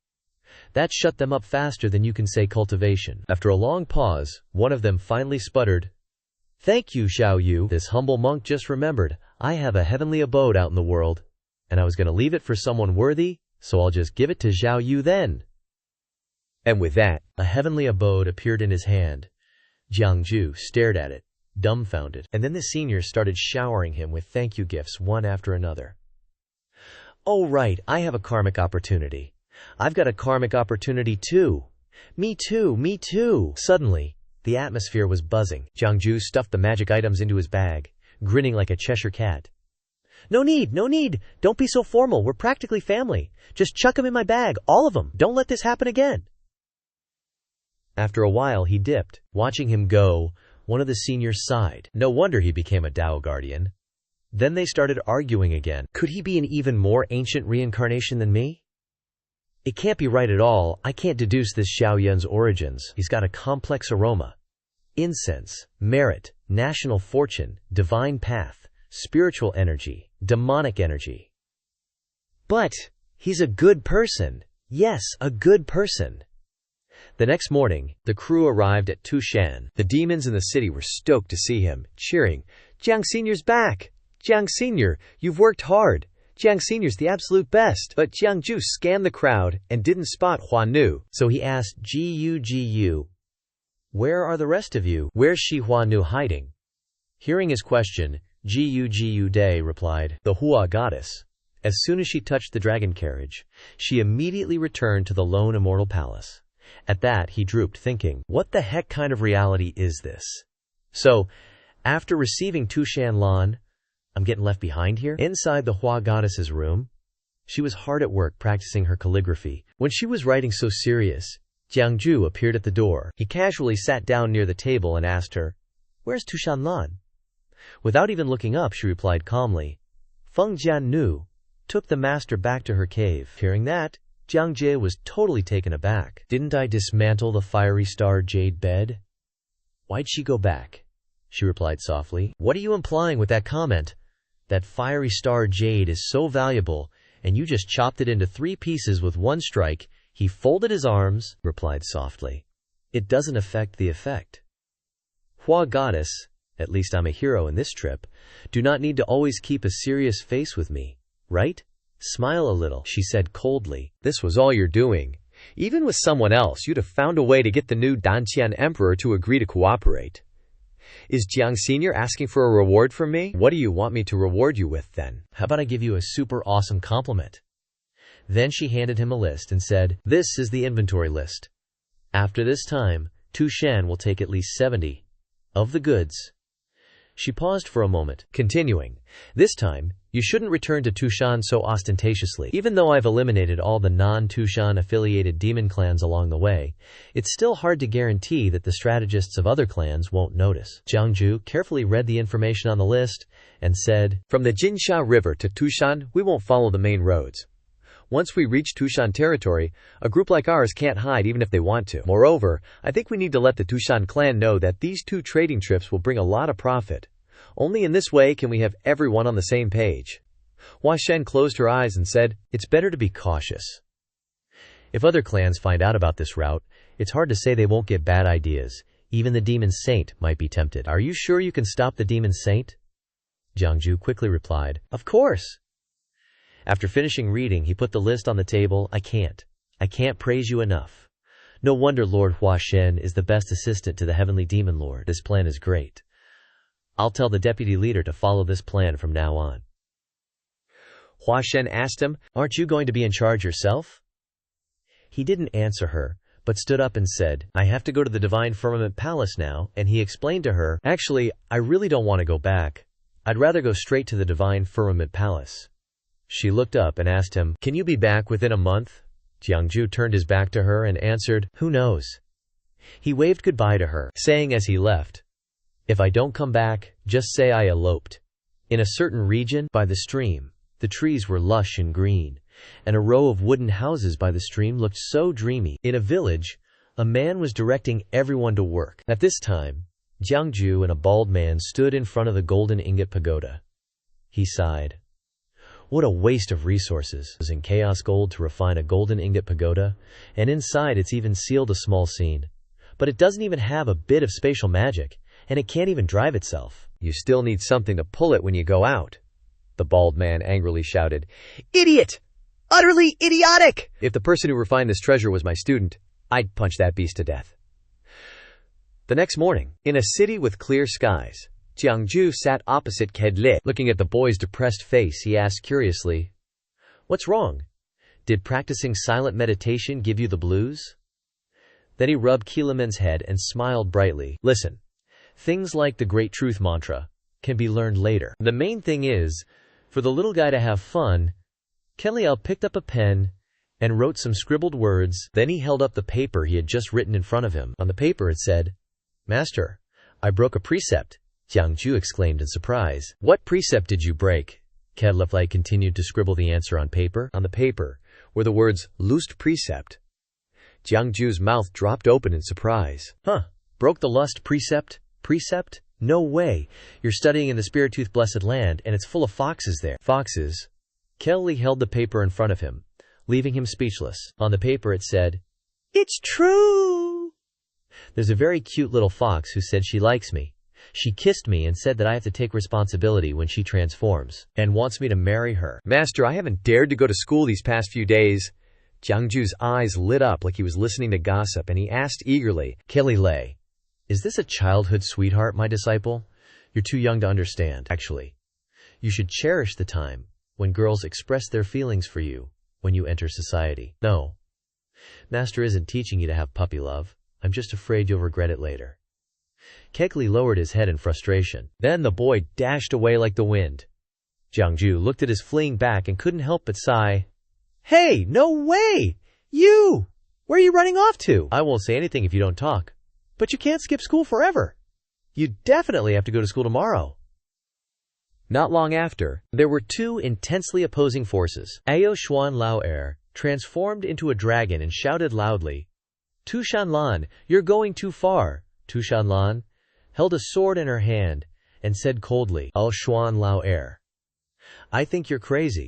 That shut them up faster than you can say cultivation. After a long pause, one of them finally sputtered, thank you, Xiao Yu. This humble monk just remembered, I have a heavenly abode out in the world, and I was gonna leave it for someone worthy, so I'll just give it to Xiao Yu then. And with that, a heavenly abode appeared in his hand. Jiang Jue stared at it, dumbfounded, and then the seniors started showering him with thank you gifts one after another. Oh right, I have a karmic opportunity. I've got a karmic opportunity too. Me too, me too. Suddenly, the atmosphere was buzzing. Jiang Jue stuffed the magic items into his bag, grinning like a Cheshire cat. No need, no need. Don't be so formal. We're practically family. Just chuck them in my bag, all of them. Don't let this happen again. After a while, he dipped. Watching him go, one of the seniors sighed. No wonder he became a Dao guardian. Then they started arguing again. Could he be an even more ancient reincarnation than me? It can't be right at all. I can't deduce this Xiao Yun's origins. He's got a complex aroma. Incense, merit, national fortune, divine path, spiritual energy, demonic energy. But he's a good person. Yes, a good person. The next morning, the crew arrived at Tushan. The demons in the city were stoked to see him, cheering, Jiang Senior's back! Jiang Senior, you've worked hard. Jiang Senior's the absolute best. But Jiang Jue scanned the crowd and didn't spot Hua Nu, so he asked Gu, where are the rest of you? Where's Shi Hua Nu hiding? Hearing his question, Gu Day replied, the Hua goddess. As soon as she touched the dragon carriage, she immediately returned to the lone immortal palace. At that, he drooped, thinking, what the heck kind of reality is this? So, after receiving Shan Lan, I'm getting left behind here? Inside the Hua goddess's room, she was hard at work practicing her calligraphy. When she was writing so serious, Jiang Jue appeared at the door. He casually sat down near the table and asked her, where's Shan Lan? Without even looking up, she replied calmly, Feng Jian Nu took the master back to her cave. Hearing that, Jiang Jie was totally taken aback. Didn't I dismantle the fiery star jade bed? Why'd she go back? She replied softly. What are you implying with that comment? That fiery star jade is so valuable, and you just chopped it into 3 pieces with one strike. He folded his arms, replied softly. It doesn't affect the effect. Hua goddess, at least I'm a hero in this trip, do not need to always keep a serious face with me, right? Smile a little, she said coldly. This was all you're doing. Even with someone else, you'd have found a way to get the new Danqian emperor to agree to cooperate. Is Jiang Senior asking for a reward from me? What do you want me to reward you with, then? How about I give you a super awesome compliment? Then she handed him a list and said, this is the inventory list. After this time, Tushan will take at least 70 of the goods. She paused for a moment, continuing, this time, you shouldn't return to Tushan so ostentatiously. Even though I've eliminated all the non-Tushan affiliated demon clans along the way, it's still hard to guarantee that the strategists of other clans won't notice. Jiang Jue carefully read the information on the list and said, from the Jinsha River to Tushan, we won't follow the main roads. Once we reach Tushan territory, a group like ours can't hide even if they want to. Moreover, I think we need to let the Tushan clan know that these 2 trading trips will bring a lot of profit. Only in this way can we have everyone on the same page. Hua Shen closed her eyes and said, it's better to be cautious. If other clans find out about this route, it's hard to say they won't get bad ideas. Even the Demon Saint might be tempted. Are you sure you can stop the Demon Saint? Jiang Jue quickly replied, of course. After finishing reading, he put the list on the table. I can't praise you enough. No wonder Lord Hua Shen is the best assistant to the Heavenly Demon Lord. This plan is great. I'll tell the deputy leader to follow this plan from now on. Hua Shen asked him, aren't you going to be in charge yourself? He didn't answer her, but stood up and said, I have to go to the Divine Firmament Palace now, and he explained to her, actually, I really don't want to go back. I'd rather go straight to the Divine Firmament Palace. She looked up and asked him, can you be back within a month? Jiang Jue turned his back to her and answered, who knows? He waved goodbye to her, saying as he left, if I don't come back, just say I eloped. In a certain region, by the stream, the trees were lush and green, and a row of wooden houses by the stream looked so dreamy. In a village, a man was directing everyone to work. At this time, Jiang Jue and a bald man stood in front of the golden ingot pagoda. He sighed. What a waste of resources. It was in chaos gold to refine a golden ingot pagoda, and inside it's even sealed a small scene. But it doesn't even have a bit of spatial magic, and it can't even drive itself. You still need something to pull it when you go out. The bald man angrily shouted, idiot! Utterly idiotic! If the person who refined this treasure was my student, I'd punch that beast to death. The next morning, in a city with clear skies, Jiang Jue sat opposite Kedli. Looking at the boy's depressed face, he asked curiously, what's wrong? Did practicing silent meditation give you the blues? Then he rubbed Keeleman's head and smiled brightly. Listen, things like the Great Truth Mantra can be learned later. The main thing is, for the little guy to have fun. Keliel picked up a pen and wrote some scribbled words. Then he held up the paper he had just written in front of him. On the paper it said, Master, I broke a precept. Jiang Jue exclaimed in surprise. What precept did you break? Kedleflay continued to scribble the answer on paper. On the paper were the words, loosed precept. Jiang Jue's mouth dropped open in surprise. Broke the lust precept? Precept? No way. You're studying in the Spiritooth Blessed Land, and it's full of foxes there. Foxes? Kelly held the paper in front of him, leaving him speechless. On the paper it said, It's true! There's a very cute little fox who said she likes me. She kissed me and said that I have to take responsibility when she transforms, and wants me to marry her. Master, I haven't dared to go to school these past few days. Jiang Jue's eyes lit up like he was listening to gossip, and he asked eagerly, Kelly Lei, is this a childhood sweetheart, my disciple? You're too young to understand. Actually, you should cherish the time when girls express their feelings for you when you enter society. No, Master isn't teaching you to have puppy love. I'm just afraid you'll regret it later. Kekli lowered his head in frustration. Then the boy dashed away like the wind. Jiang Jue looked at his fleeing back and couldn't help but sigh. Hey, no way! You! Where are you running off to? I won't say anything if you don't talk. But you can't skip school forever. You definitely have to go to school tomorrow. Not long after, there were two intensely opposing forces. Ao Xuan Lao Er transformed into a dragon and shouted loudly, Tu Shan Lan, you're going too far. Tu Shan Lan held a sword in her hand and said coldly, Ao Xuan Lao Er, I think you're crazy.